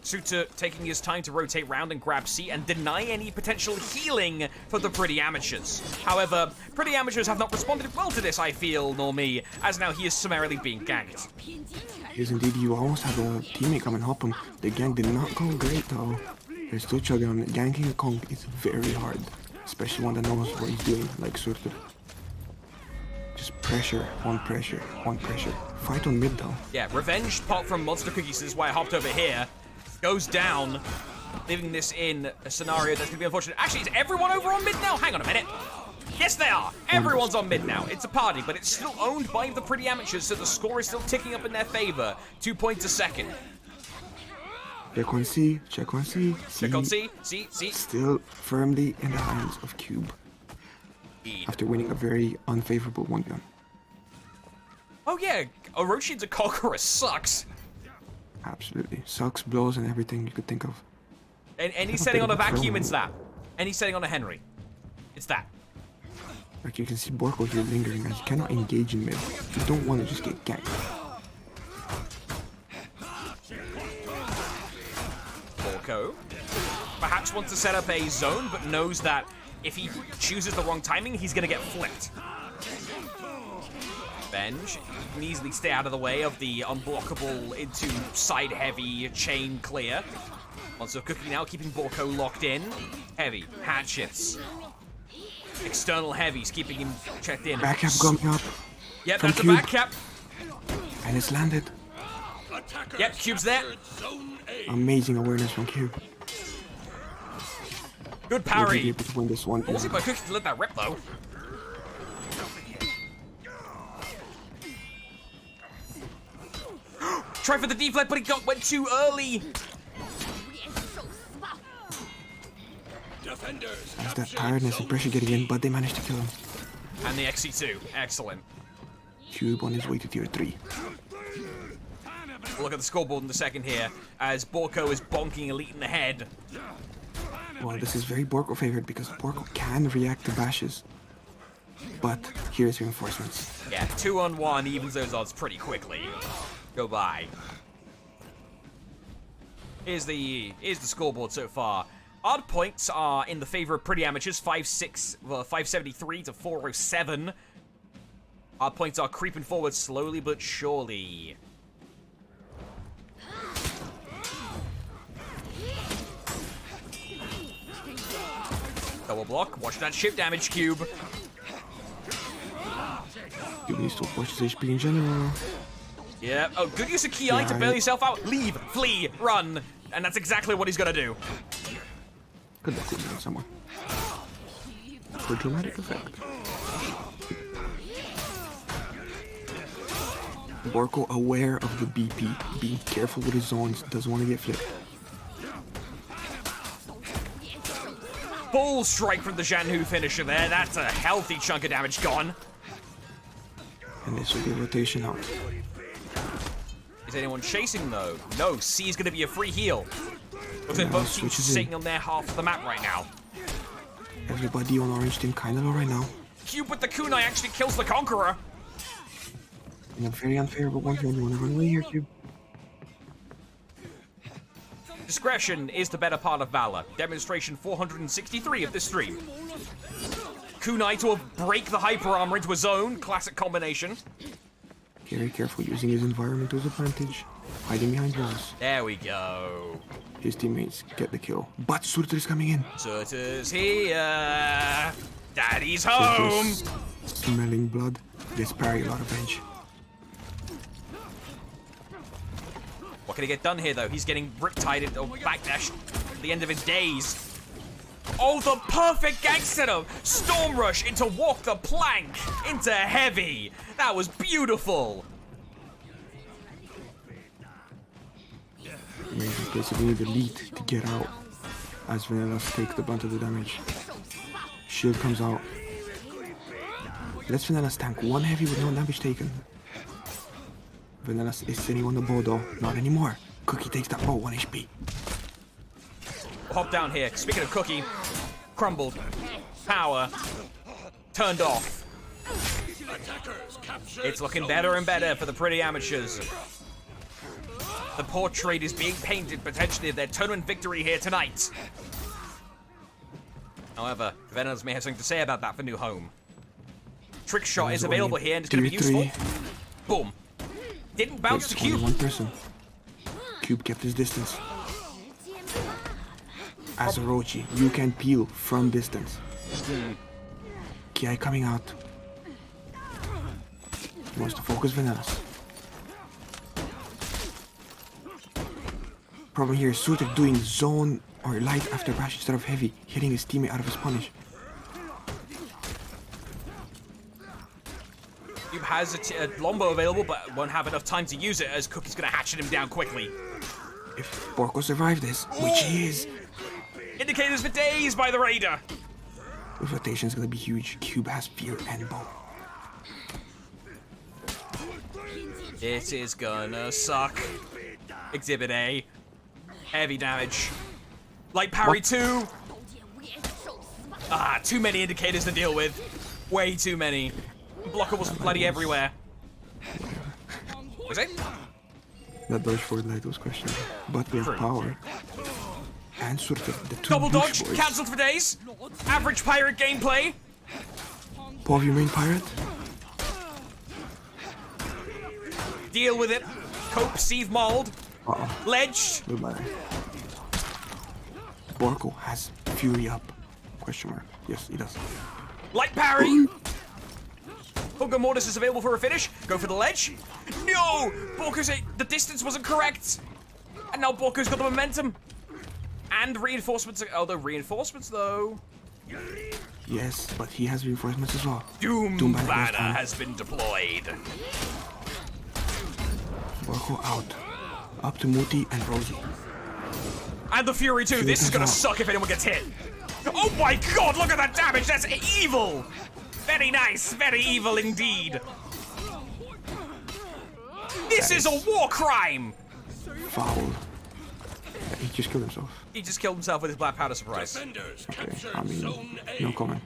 Suter taking his time to rotate round and grab C and deny any potential healing for the Pretty Amateurs. However, Pretty Amateurs have not responded well to this, I feel, Normie, as now he is summarily being ganked. Yes, indeed, you almost had a teammate come and help him. The gank did not go great though. They're still chugging on it. Ganking a Kong is very hard, especially one that knows what he's doing, like Surtur. Just pressure, on pressure, on pressure. Fight on mid though. Yeah, Revenge pop from Monster Cookies, this is why I hopped over here. Goes down, leaving this in a scenario that's gonna be unfortunate. Actually, is everyone over on mid now? Hang on a minute. Yes, they are. Everyone's on mid now. It's a party, but it's still owned by the Pretty Amateurs, so the score is still ticking up in their favor. 2 points a second. Check on C, check on C. Check on C, C. Still firmly in the hands of Cube after winning a very unfavorable 1-gun. Oh yeah, Orochi into Kokoro sucks. Absolutely. Sucks, blows, and everything you could think of. And any setting on a vacuum, it's that. Any setting on a Henry, it's that. Like you can see Borko here lingering as you cannot engage in mid. You don't want to just get ganked. Borko perhaps wants to set up a zone, but knows that if he chooses the wrong timing, he's gonna get flipped. Benj can easily stay out of the way of the unblockable into side heavy chain clear. Monster Cookie now keeping Borko locked in. Heavy hatchets. External heavies keeping him checked in. Back cap coming up. Yep, from that's a Cube. back cap. And it's landed. Yep, Cube's there. Amazing awareness from Cube. Good Will he be parry. able to win this one? We'll see by Cookie to let that rip though. Try for the deflect, but he went too early. As that tiredness and pressure getting in, but they managed to kill him. And the XC2, excellent. Cube on his way to tier 3. We'll look at the scoreboard in a second here, as Borko is bonking Elite in the head. Well, this is very Borko favored because Borko can react to bashes. But here's reinforcements. Yeah, 2-on-1 evens those odds pretty quickly. Go by. Here's the scoreboard so far. Odd points are in the favor of Pretty Amateurs, 573 to 407. Odd points are creeping forward slowly but surely. Double block. Watch that ship damage, Cube. Cube needs to watch his HP in general. Yeah. Oh, good use of Ki to bail yourself out. Leave, flee, run. And that's exactly what he's gonna do. Could have cooled down someone. For dramatic effect. Borko aware of the BP, being careful with his zones, doesn't want to get flipped. Full strike from the Zhanhu finisher there. That's a healthy chunk of damage gone. And this will be a rotation out. Is anyone chasing though? No, C is going to be a free heal. Looks like both teams are sitting on their half of the map right now. Everybody on orange team kind of low right now. Cube with the kunai actually kills the Conqueror. In a very unfavorable one, you want to run away here, Cube. Discretion is the better part of valor. Demonstration 463 of this stream. Kunai to break the hyper armor into a zone. Classic combination. Very careful using his environment to his advantage. Hiding behind walls. There we go. His teammates get the kill. But Surtur is coming in. Surtur's here. Daddy's home. Surtur's smelling blood. Gets parry a lot of edge. What can he get done here, though? He's getting riptide or backdash at the end of his days. Oh, the perfect gang setup! Storm Rush into Walk the Plank into Heavy. That was beautiful. Maybe basically need the lead to get out as Venelas take the brunt of the damage. Shield comes out. Let's Venelas tank one heavy with no damage taken. Venelas is sitting on the bow though. Not anymore. Cookie takes that bow, 1 HP. We'll hop down here. Speaking of Cookie, crumbled. Power. Turned off. It's looking better and better for the Pretty Amateurs. The portrait is being painted potentially of their tournament victory here tonight. However, Venelas may have something to say about that for new home. Trick shot is available here and it's going to be useful. Boom. Didn't bounce to Cube. One person. Cube kept his distance. As Orochi, you can peel from distance. Ki coming out. He wants to focus Venelas. Problem here is Surtur doing zone or light after bash instead of heavy, hitting his teammate out of his punish. Cube has a Lombo available, but won't have enough time to use it as Cookie's going to hatchet him down quickly. If Borko survived this, which he is, Indicators for days by the Raider. the rotation is going to be huge. Cube has fear and bow. This is gonna suck. Exhibit A. Heavy damage. Light parry 2. Ah, too many indicators to deal with. Way too many. Blocker was bloody everywhere. Was it? That dodge forward light was questionable. But we have power. And Surtur, the two Double douche dodge, boys. cancelled for days. Average pirate gameplay. Pov, your main pirate? Deal with it. Cope, sieve, mauled. Uh-oh. Ledged. Goodbye. Borko has fury up. Question mark. Yes, he does. Light parry. Hugger Mortis is available for a finish. Go for the ledge. No! Borko's the distance wasn't correct. And now Borko's got the momentum. And reinforcements. Although reinforcements, though. Yes, but he has reinforcements as well. Doom Banner Banner goes down. has been deployed. Borko out. Up to Muti and Rosie. And the Fury too. This is gonna suck if anyone gets hit. Oh my god, look at that damage. That's evil. Very nice. Very evil indeed. This is a war crime. Foul. He just killed himself. He just killed himself with his black powder surprise. Defenders Okay, captured I mean, Zone A. no comment.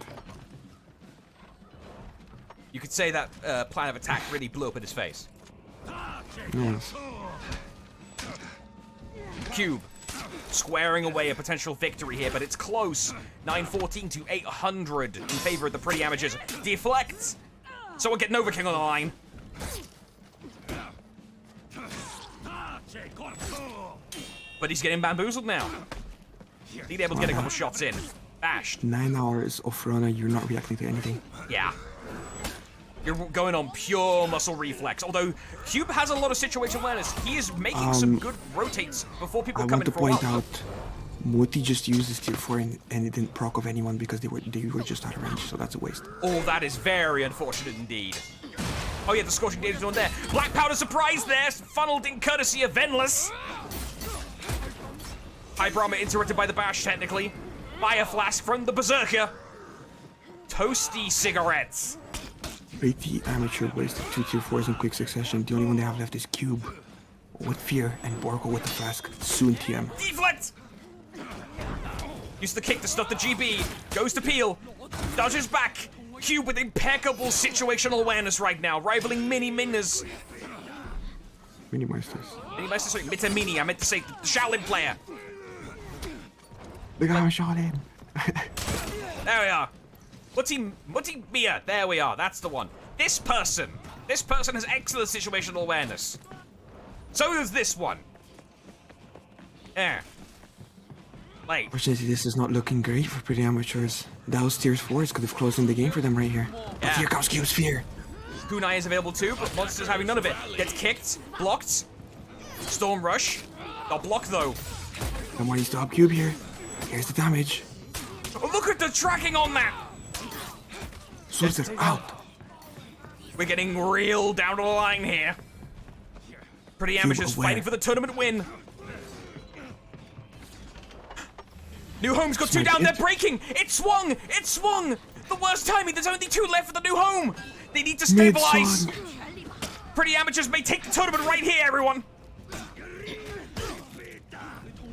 You could say that plan of attack really blew up in his face. Yes. Cube. squaring away a potential victory here, but it's close. 914 to 800 in favor of the Pretty Amateurs. Deflects. Someone get Nova King on the line. But he's getting bamboozled now. Being able to get a couple shots in. Bashed. 9 hours of runner, you're not reacting to anything. Yeah. You're going on pure muscle reflex. Although Cube has a lot of situational awareness. He is making some good rotates before people I come want in to for a point while. out, Muti just used his tier 4 and it didn't proc of anyone because they were just out of range, so that's a waste. Oh, that is very unfortunate indeed. Oh yeah, the Scorching Dave's on there. Black Powder surprise there, funneled in courtesy of Venless. Hyper Armor interrupted by the bash, technically. Fire Flask from the Berserker. Toasty cigarettes. Pretty Amateur wasted 2 tier 4s in quick succession. The only one they have left is Cube with Fear and Borgo with the Flask. Soon TM. Deflect! Use the kick to stop the GB. Goes to Peel. Dodges back. Cube with impeccable situational awareness right now, rivaling Mini Minners. Mini Meisters. Mini Meister, sorry, Mitte Mini. I meant to say the Shaolin player. Look how I shot him. There we are. Mutti Mia. There we are. That's the one. This person has excellent situational awareness. So does this one. Yeah. Like, Fortunately, this is not looking great for Pretty Amateurs. Those tier 4s could have closed in the game for them right here. But Yeah. here comes Cube's Fear. Kunai is available too, but Monster's having none of it. Gets kicked, blocked. Storm Rush. Got blocked though. Come on, you stop Cube here. Here's the damage. Oh, look at the tracking on that. Sorcerer out. We're getting real down to the line here. Pretty Amateurs aware. fighting for the tournament win. New Home's got 2 down, they're breaking! It swung! It swung! The worst timing, there's only 2 left for the New Home! They need to stabilize! Pretty Amateurs may take the tournament right here, everyone!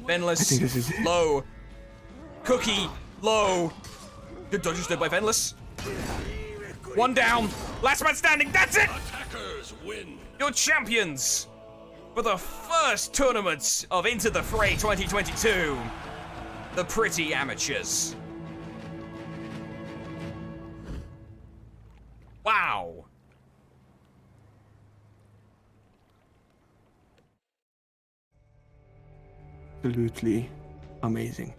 Venless, I think this is it. low. Cookie, low. Good dodge stood by Venless. 1 down, last man standing, that's it! Attackers win. Your champions for the first tournament of Into the Fray 2022. The Pretty Amateurs. Wow. Absolutely amazing.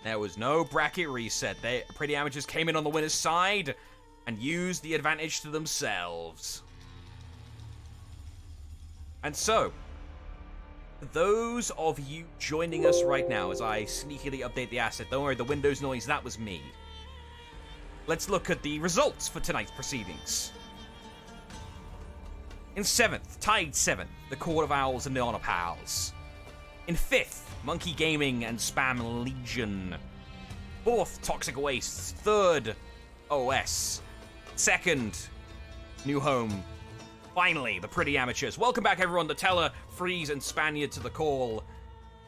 There was no bracket reset. The Pretty Amateurs came in on the winner's side and used the advantage to themselves. And so, those of you joining us right now as I sneakily update the asset, don't worry, the Windows noise, that was me. Let's look at the results for tonight's proceedings. In 7th, tied 7th, the Court of Owls and the Honor Pals. In 5th, Monkey Gaming and Spam Legion. 4th, Toxic Wastes. 3rd, OS. 2nd, New Home. Finally, the Pretty Amateurs. Welcome back, everyone, to Teller, Freeze, and Spaniard to the call.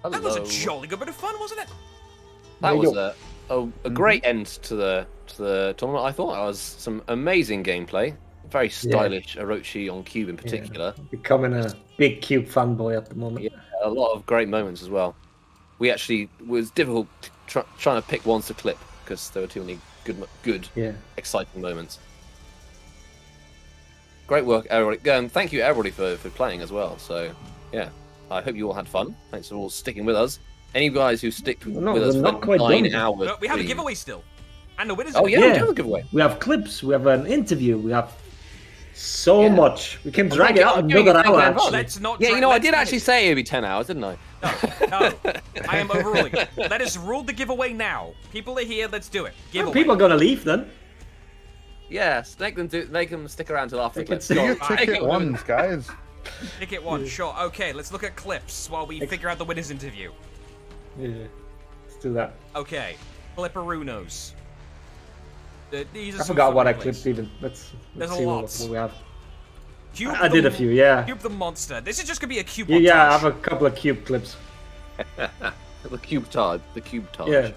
Hello. That was a jolly good bit of fun, wasn't it? That was a great end to the tournament. I thought that was some amazing gameplay. Very stylish Orochi on Cube in particular. Yeah, becoming a big Cube fanboy at the moment. Yeah, a lot of great moments as well. We actually it was difficult trying to pick ones to clip because there were too many good, exciting moments. Great work, everybody. Thank you, everybody, for playing as well. So, yeah, I hope you all had fun. Thanks for all sticking with us. Any guys who stick with us for 9 hours. No, we have a giveaway still. And the winners. Oh, yeah, we do have a giveaway. We have clips, we have an interview, we have so much. We can drag it out another hour, actually. Let's not. Yeah, I did actually say it'd be 10 hours, didn't I? No, I am overruling. Let us rule the giveaway now. People are here. Let's do it. Giveaway. People are gonna leave then. Yes, make them stick around till after the clip. Do your ticket ones, guys. Ticket 1, sure. Okay, let's look at clips while we figure out the winners interview. Yeah, let's do that. Okay, Clipperunos. These are I some forgot what I fun clipped plays. even. Let's There's a see lot. what we have. Cube I did a few, yeah. Cube the monster. This is just gonna be a cube. Yeah, I montage. have a couple of Cube clips. The cube tard. Yeah.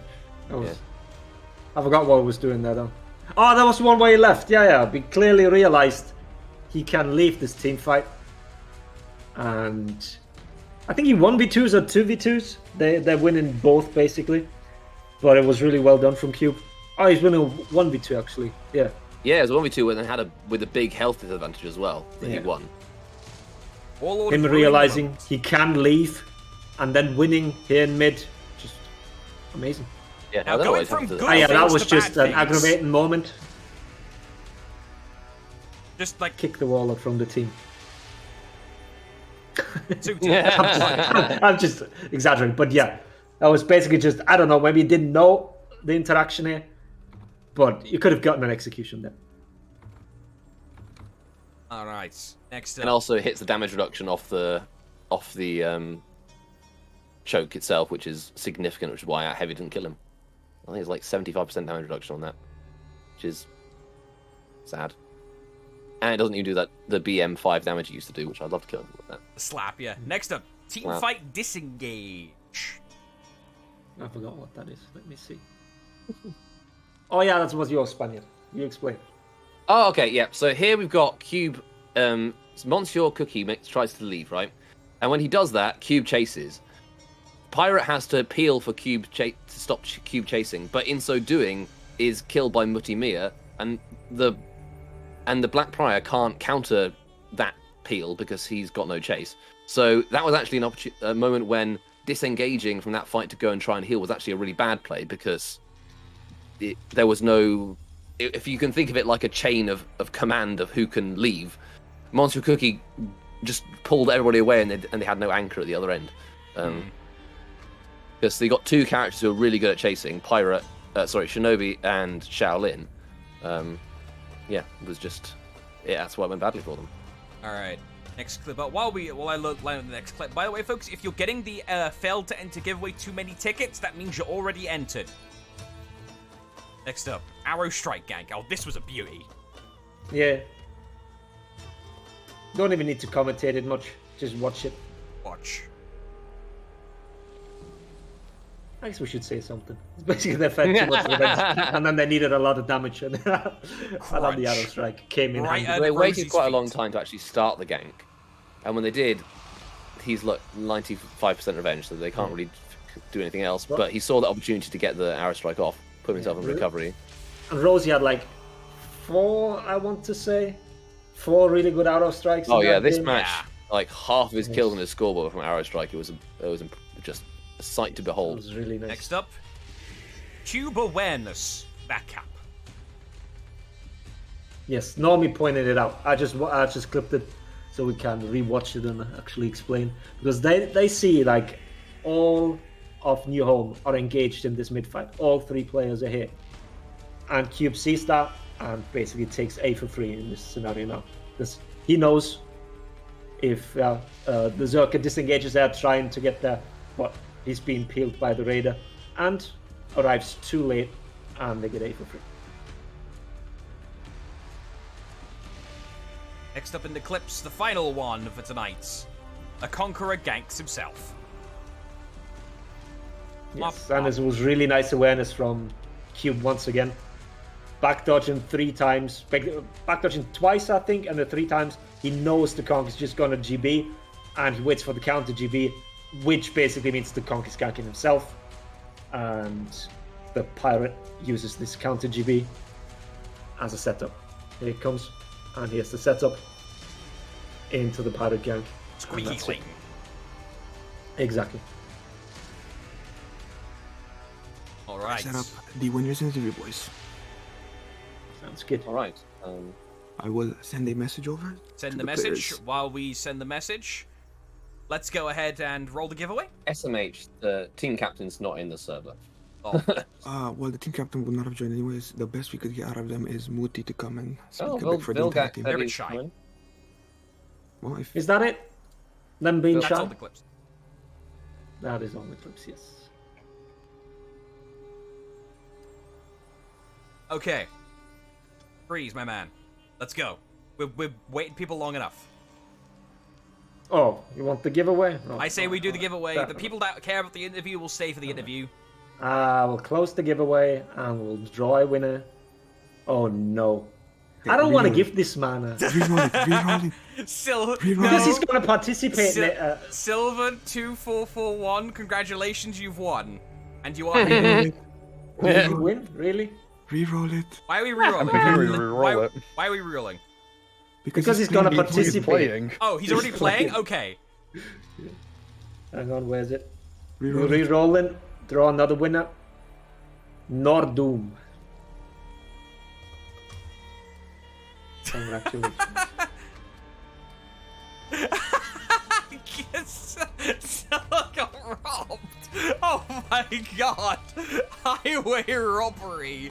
I forgot what I was doing there though. Oh, that was the one where he left. Yeah. We clearly realized he can leave this team fight. And I think he 1v2s or 2v2s. They're winning both basically, but it was really well done from Cube. Oh, he's winning 1v2 actually. Yeah. Yeah, it was 1v2 and then had with a big health disadvantage as well that he Yeah. won. Warlord Him ruining realizing them. he can leave, and then winning here in mid, just amazing. Yeah, Now I don't know going what he's from happened to good Oh yeah, that things was to just bad an things. aggravating moment. Just like Kick the Warlord from the team. suited. I'm just exaggerating, but yeah, that was basically just, I don't know, maybe you didn't know the interaction here, but you could have gotten an execution there. All right. Next And up. also hits the damage reduction off the choke itself, which is significant, which is why Heavy didn't kill him. I think it's like 75% damage reduction on that, which is sad. And it doesn't even do that the BM5 damage it used to do, which I'd love to kill him with that. Slap, yeah. Next up, team Slap. fight disengage. I forgot what that is. Let me see. Oh yeah, that was your Spaniard. You explain. Oh, okay, yeah. So here we've got Cube. Monsieur Cookie tries to leave, right? And when he does that, Cube chases. Pirate has to peel for Cube to stop Cube chasing, but in so doing is killed by Mutti Mia, and the Black Prior can't counter that peel because he's got no chase. So that was actually a moment when disengaging from that fight to go and try and heal was actually a really bad play because there was no. If you can think of it like a chain of command of who can leave, Monsieur Cookie just pulled everybody away and they had no anchor at the other end. Because they got two characters who are really good at chasing, Shinobi and Shaolin. Yeah, it was just... Yeah, that's why it went badly for them. All right. Next clip. But while I load the next clip. By the way, folks, if you're getting the failed to enter giveaway too many tickets, that means you're already entered. Next up, Arrow Strike Gang. Oh, this was a beauty. Yeah. Don't even need to commentate it much. Just watch it. Watch. I guess we should say something. It's basically they fed too much revenge, and then they needed a lot of damage, and then the Arrow Strike came in Right, handy. They waited Rosie's quite a long feet. time to actually start the gank. And when they did, he's like 95% revenge, so they can't really do anything else. But he saw the opportunity to get the Arrow Strike off, put himself in recovery. And Rosie had like 4, I want to say, 4 really good Arrow Strikes. Oh in yeah, that this game. match, like half of his kills on his scoreboard from Arrow Strike. It was just a sight to It behold. was really nice. Next up, Tube Awareness Back Cap. Yes, Normie pointed it out. I just clipped it so we can rewatch it and actually explain, because they see like all of New Home are engaged in this mid fight. All 3 players are here, and Cube sees that and basically takes A for free in this scenario now, because he knows if the Zerker disengages there trying to get there, but he's being peeled by the Raider and arrives too late, and they get A for free. Next up in the clips, the final one for tonight. A Conqueror ganks himself. Yes, and it was really nice awareness from Cube once again. Back dodging 3 times, back dodging twice, I think, and the 3 times he knows the Conk is just going to GB, and he waits for the counter GB, which basically means the Conk is ganking himself, and the Pirate uses this counter GB as a setup. Here it comes, and here's the setup into the Pirate gank. Squeaky that's it. clean. Exactly. All right. Set up the winners interview, boys. Sounds good. All right. I will send a message over. Send to the message. players. While we send the message, let's go ahead and roll the giveaway. SMH, the team captain's not in the server. Oh, Well, the team captain would not have joined anyways. The best we could get out of them is Muti to come and speak a bit for the entire team. Very shy. Well, if Is that it? Them being that's shy? all the clips. That is all the clips, yes. Okay. Freeze, my man. Let's go. We've waited people long enough. Oh, you want the giveaway? Oh, I say we do the giveaway. The definitely. people that care about the interview will stay for the interview. We'll close the giveaway and we'll draw a winner. Oh no. I don't want to reroll give this mana. Reroll it. Reroll it. Silver. Reroll Because it. he's going to participate Sil- later. Silver 2441. Congratulations, you've won, and you are. Reroll it. Did you win? Really? Reroll it. Why are we rerolling? I'm thinking we reroll it. Why are we rerolling? Because he's gonna playing the participate. Playing. Oh, he's already playing. Okay. Hang on, where's it? Reroll it. Rerolling. Draw another winner. Nordum. Congratulations. Yes, Stella got robbed. Oh my god! Highway robbery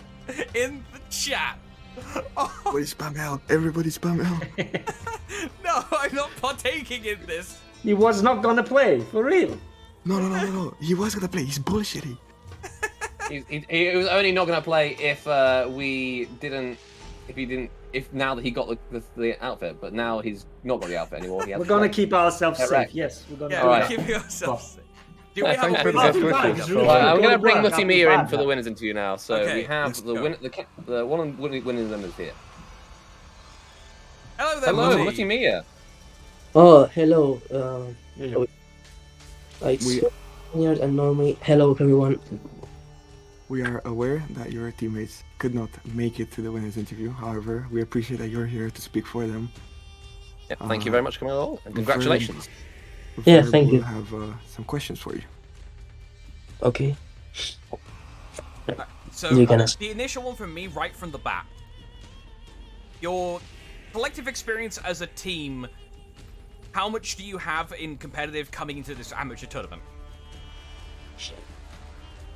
in the chat. Oh, Everybody spam L. Everybody spam L. no, I'm not partaking in this. He was not gonna play, for real. No. He was gonna play. He's bullshitting. He was only not going to play if if now that he got the outfit, but now he's not got the outfit anymore. He has We're to gonna play. keep ourselves safe. Correct. Yes, we're gonna. Yeah, do we're Alright. that. keeping ourselves safe. Do Yeah, we have thanks a for the winner? best wishes. It's So, really Right, I'm good going to bring work Nutty after Mia in that. for the winners interview now. So Okay, we have let's the one of the winning members here. Hello there, Hello, Nutty. Nutty Mia. Oh, hello. Yeah. It's We- Spaniard and Normie. Hello, everyone. We are aware that your teammates could not make it to the winners interview. However, we appreciate that you're here to speak for them. Yeah, thank you very much for coming along, and Verb- congratulations. Yeah, Verb thank will you. have some questions for you. Okay. So You can ask. the initial one from me, right from the bat. Your collective experience as a team. How much do you have in competitive coming into this amateur tournament?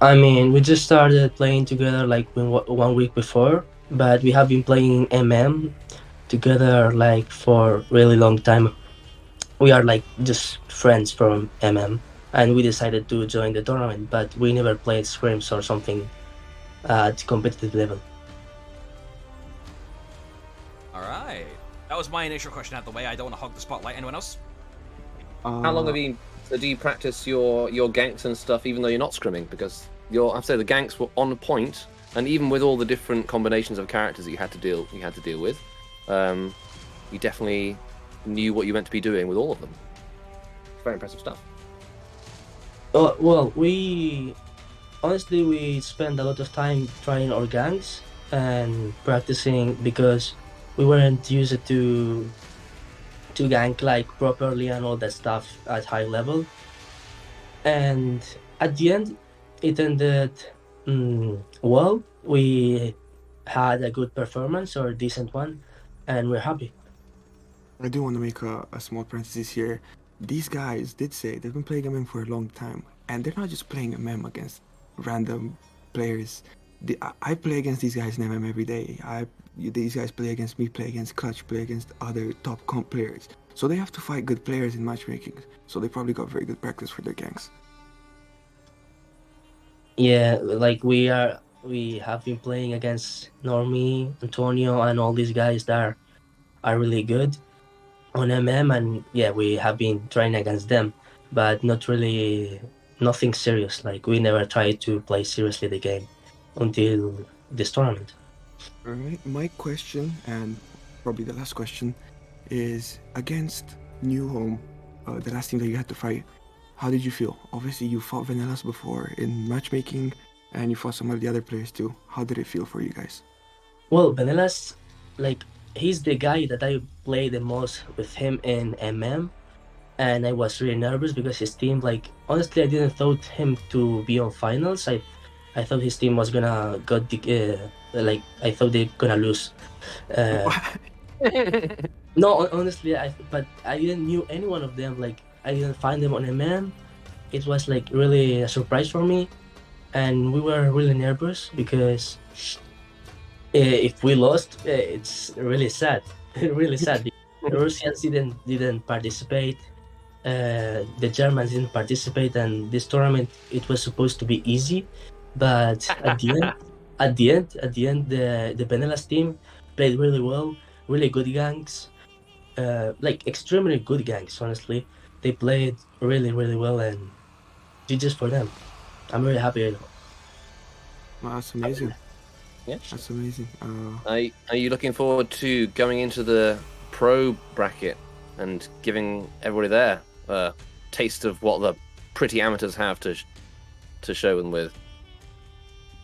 I mean, we just started playing together like 1 week before, but we have been playing MM together like for really long time. We are like just friends from MM, and we decided to join the tournament, but we never played scrims or something at competitive level. All right. That was my initial question out the way. I don't want to hog the spotlight. Anyone else? How long have you? So do you practice your ganks and stuff even though you're not scrimming? Because I have to say the ganks were on point, and even with all the different combinations of characters that you had to deal with, you definitely knew what you meant to be doing with all of them. Very impressive stuff. Well, we spent a lot of time trying our ganks and practicing because we weren't used to gank like properly and all that stuff at high level. And at the end, it ended well. We had a good performance or a decent one, and we're happy. I do want to make a small parenthesis here. These guys did say they've been playing MM for a long time, and they're not just playing MM against random players. I play against these guys in MM every day. These guys play against me, play against Clutch, play against other top comp players. So they have to fight good players in matchmaking. So they probably got very good practice for their ganks. Yeah, like we have been playing against Normie, Antonio, and all these guys that are really good on MM, and yeah, we have been trying against them, but nothing serious. Like we never tried to play seriously the game until this tournament. Alright, my question, and probably the last question, is against New Home, the last team that you had to fight. How did you feel? Obviously, you fought Vanillas before in matchmaking, and you fought some of the other players too. How did it feel for you guys? Well, Vanillas, like he's the guy that I play the most with him in MM, and I was really nervous because his team, like honestly, I didn't thought him to be on finals. I thought his team was gonna I thought they're gonna lose. No, honestly, but I didn't knew any one of them. Like I didn't find them on MM. It was like really a surprise for me, and we were really nervous because if we lost, it's really sad. Really sad. The Russians didn't participate. The Germans didn't participate, and this tournament it was supposed to be easy, but at the end, the Benelux team played really well, really good ganks, like extremely good ganks. Honestly, they played really well, and GG's for them. I'm really happy. Wow, that's amazing. That's amazing. Are you looking forward to going into the pro bracket and giving everybody there a taste of what the pretty amateurs have to show them with?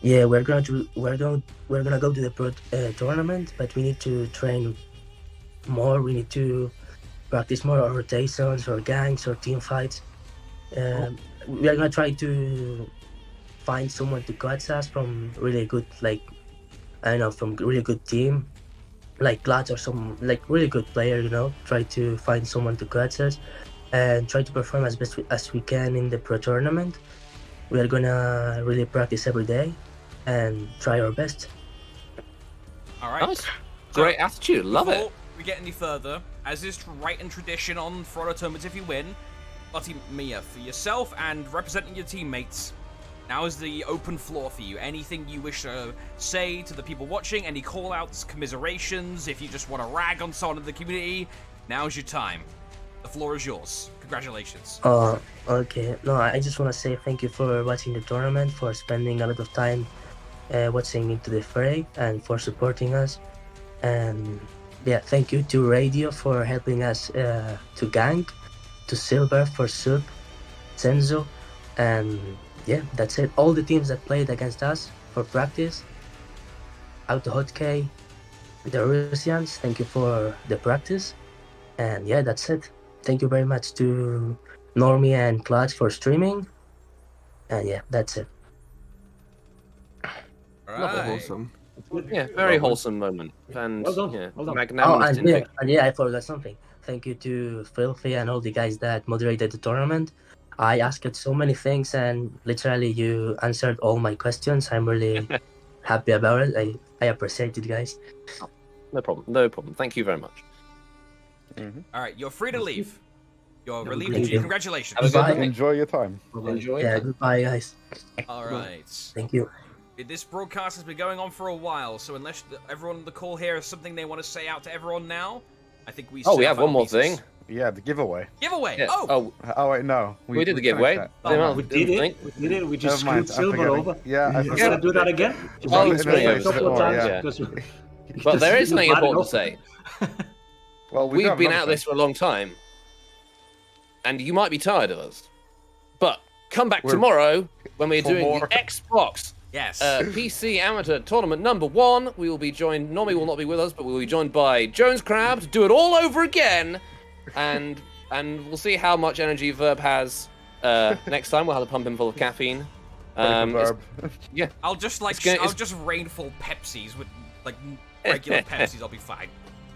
Yeah, we're gonna go to the pro tournament, but we need to train more. We need to practice more our rotations, or ganks, or team fights. We are gonna try to find someone to coach us from really good, like, I don't know, from really good team, like Clutch or some like really good player. Try to find someone to coach us and try to perform as best as we can in the pro tournament. We are gonna really practice every day and try our best. All right. Nice. Great attitude. Love Before it. we get any further, as is right and tradition on Fraudo tournaments, if you win, Lottie Mia, for yourself and representing your teammates, now is the open floor for you. Anything you wish to say to the people watching, any call-outs, commiserations, if you just want to rag on someone in the community, now's your time. The floor is yours. Congratulations. Okay. No, I just want to say thank you for watching the tournament, for spending a lot of time watching into the Fray, and for supporting us. And yeah, thank you to Radio for helping us to gank, to Silver for sub, Senzo, and yeah, that's it. All the teams that played against us for practice, Auto Hotkey, the Russians, thank you for the practice. And yeah, that's it. Thank you very much to Normie and Clutch for streaming. And yeah, that's it. All right. Wholesome. Yeah, very wholesome moment. And Well done, yeah, well done. magnanimous in victory. And yeah, I forgot something. Thank you to Filthy and all the guys that moderated the tournament. I asked so many things, and literally you answered all my questions. I'm really happy about it. I appreciate it, guys. No problem. No problem. Thank you very much. All right, you're free to leave. You're Yeah, relieved. thank you. Congratulations. Have a good Bye. night. Enjoy your time. Enjoy. Yeah, goodbye, guys. All right. Thank you. This broadcast has been going on for a while, so unless everyone on the call here has something they want to say out to everyone now, I think we. Oh, we say have our one more final pieces. thing. Yeah, the giveavay. Giveaway. Yeah. Oh. Oh wait, no. We did the finished giveaway. that. Oh, We did it. We did it. We just Never mind, screwed I'm Silver forgetting. over. Yeah, I Should I forgot. do that again? Oh, it's Just do it been a couple of more, times, yeah. because Well, there is something bad important to enough. say. Well, we We've been at this for a long time, and you might be tired of us. But come back We're- tomorrow when we're for doing more. the Xbox Yes. PC Amateur Tournament #1. We will be joined. Normie will not be with us, but we'll be joined by Jones Crab to do it all over again, and we'll see how much energy Verb has next time. We'll have to pump him full of caffeine. It's- Verb. yeah, I'll just it's gonna- I'll it's- just rainful Pepsis with like regular Pepsis. I'll be fine.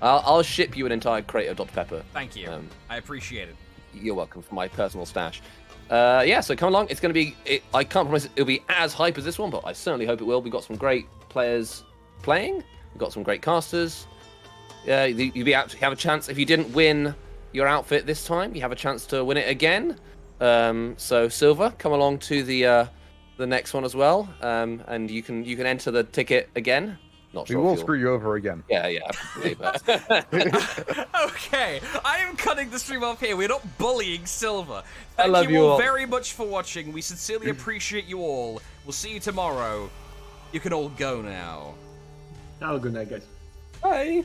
I'll ship you an entire crate of Dr. Pepper. Thank you. I appreciate it. You're welcome, for my personal stash. Yeah, so come along. It's going to be. I can't promise it'll be as hype as this one, but I certainly hope it will. We've got some great players playing. We've got some great casters. You'll be able to have a chance. If you didn't win your outfit this time, you have a chance to win it again. So Silver, come along to the next one as well, and you can enter the ticket again. Not We sure. will if you'll- screw you over again. Yeah, absolutely. But Okay, I am cutting the stream off here. We're not bullying Silver. I Thank love you you all all. very much for watching. We sincerely appreciate you all. We'll see you tomorrow. You can all go now. Have a good night, guys. Bye.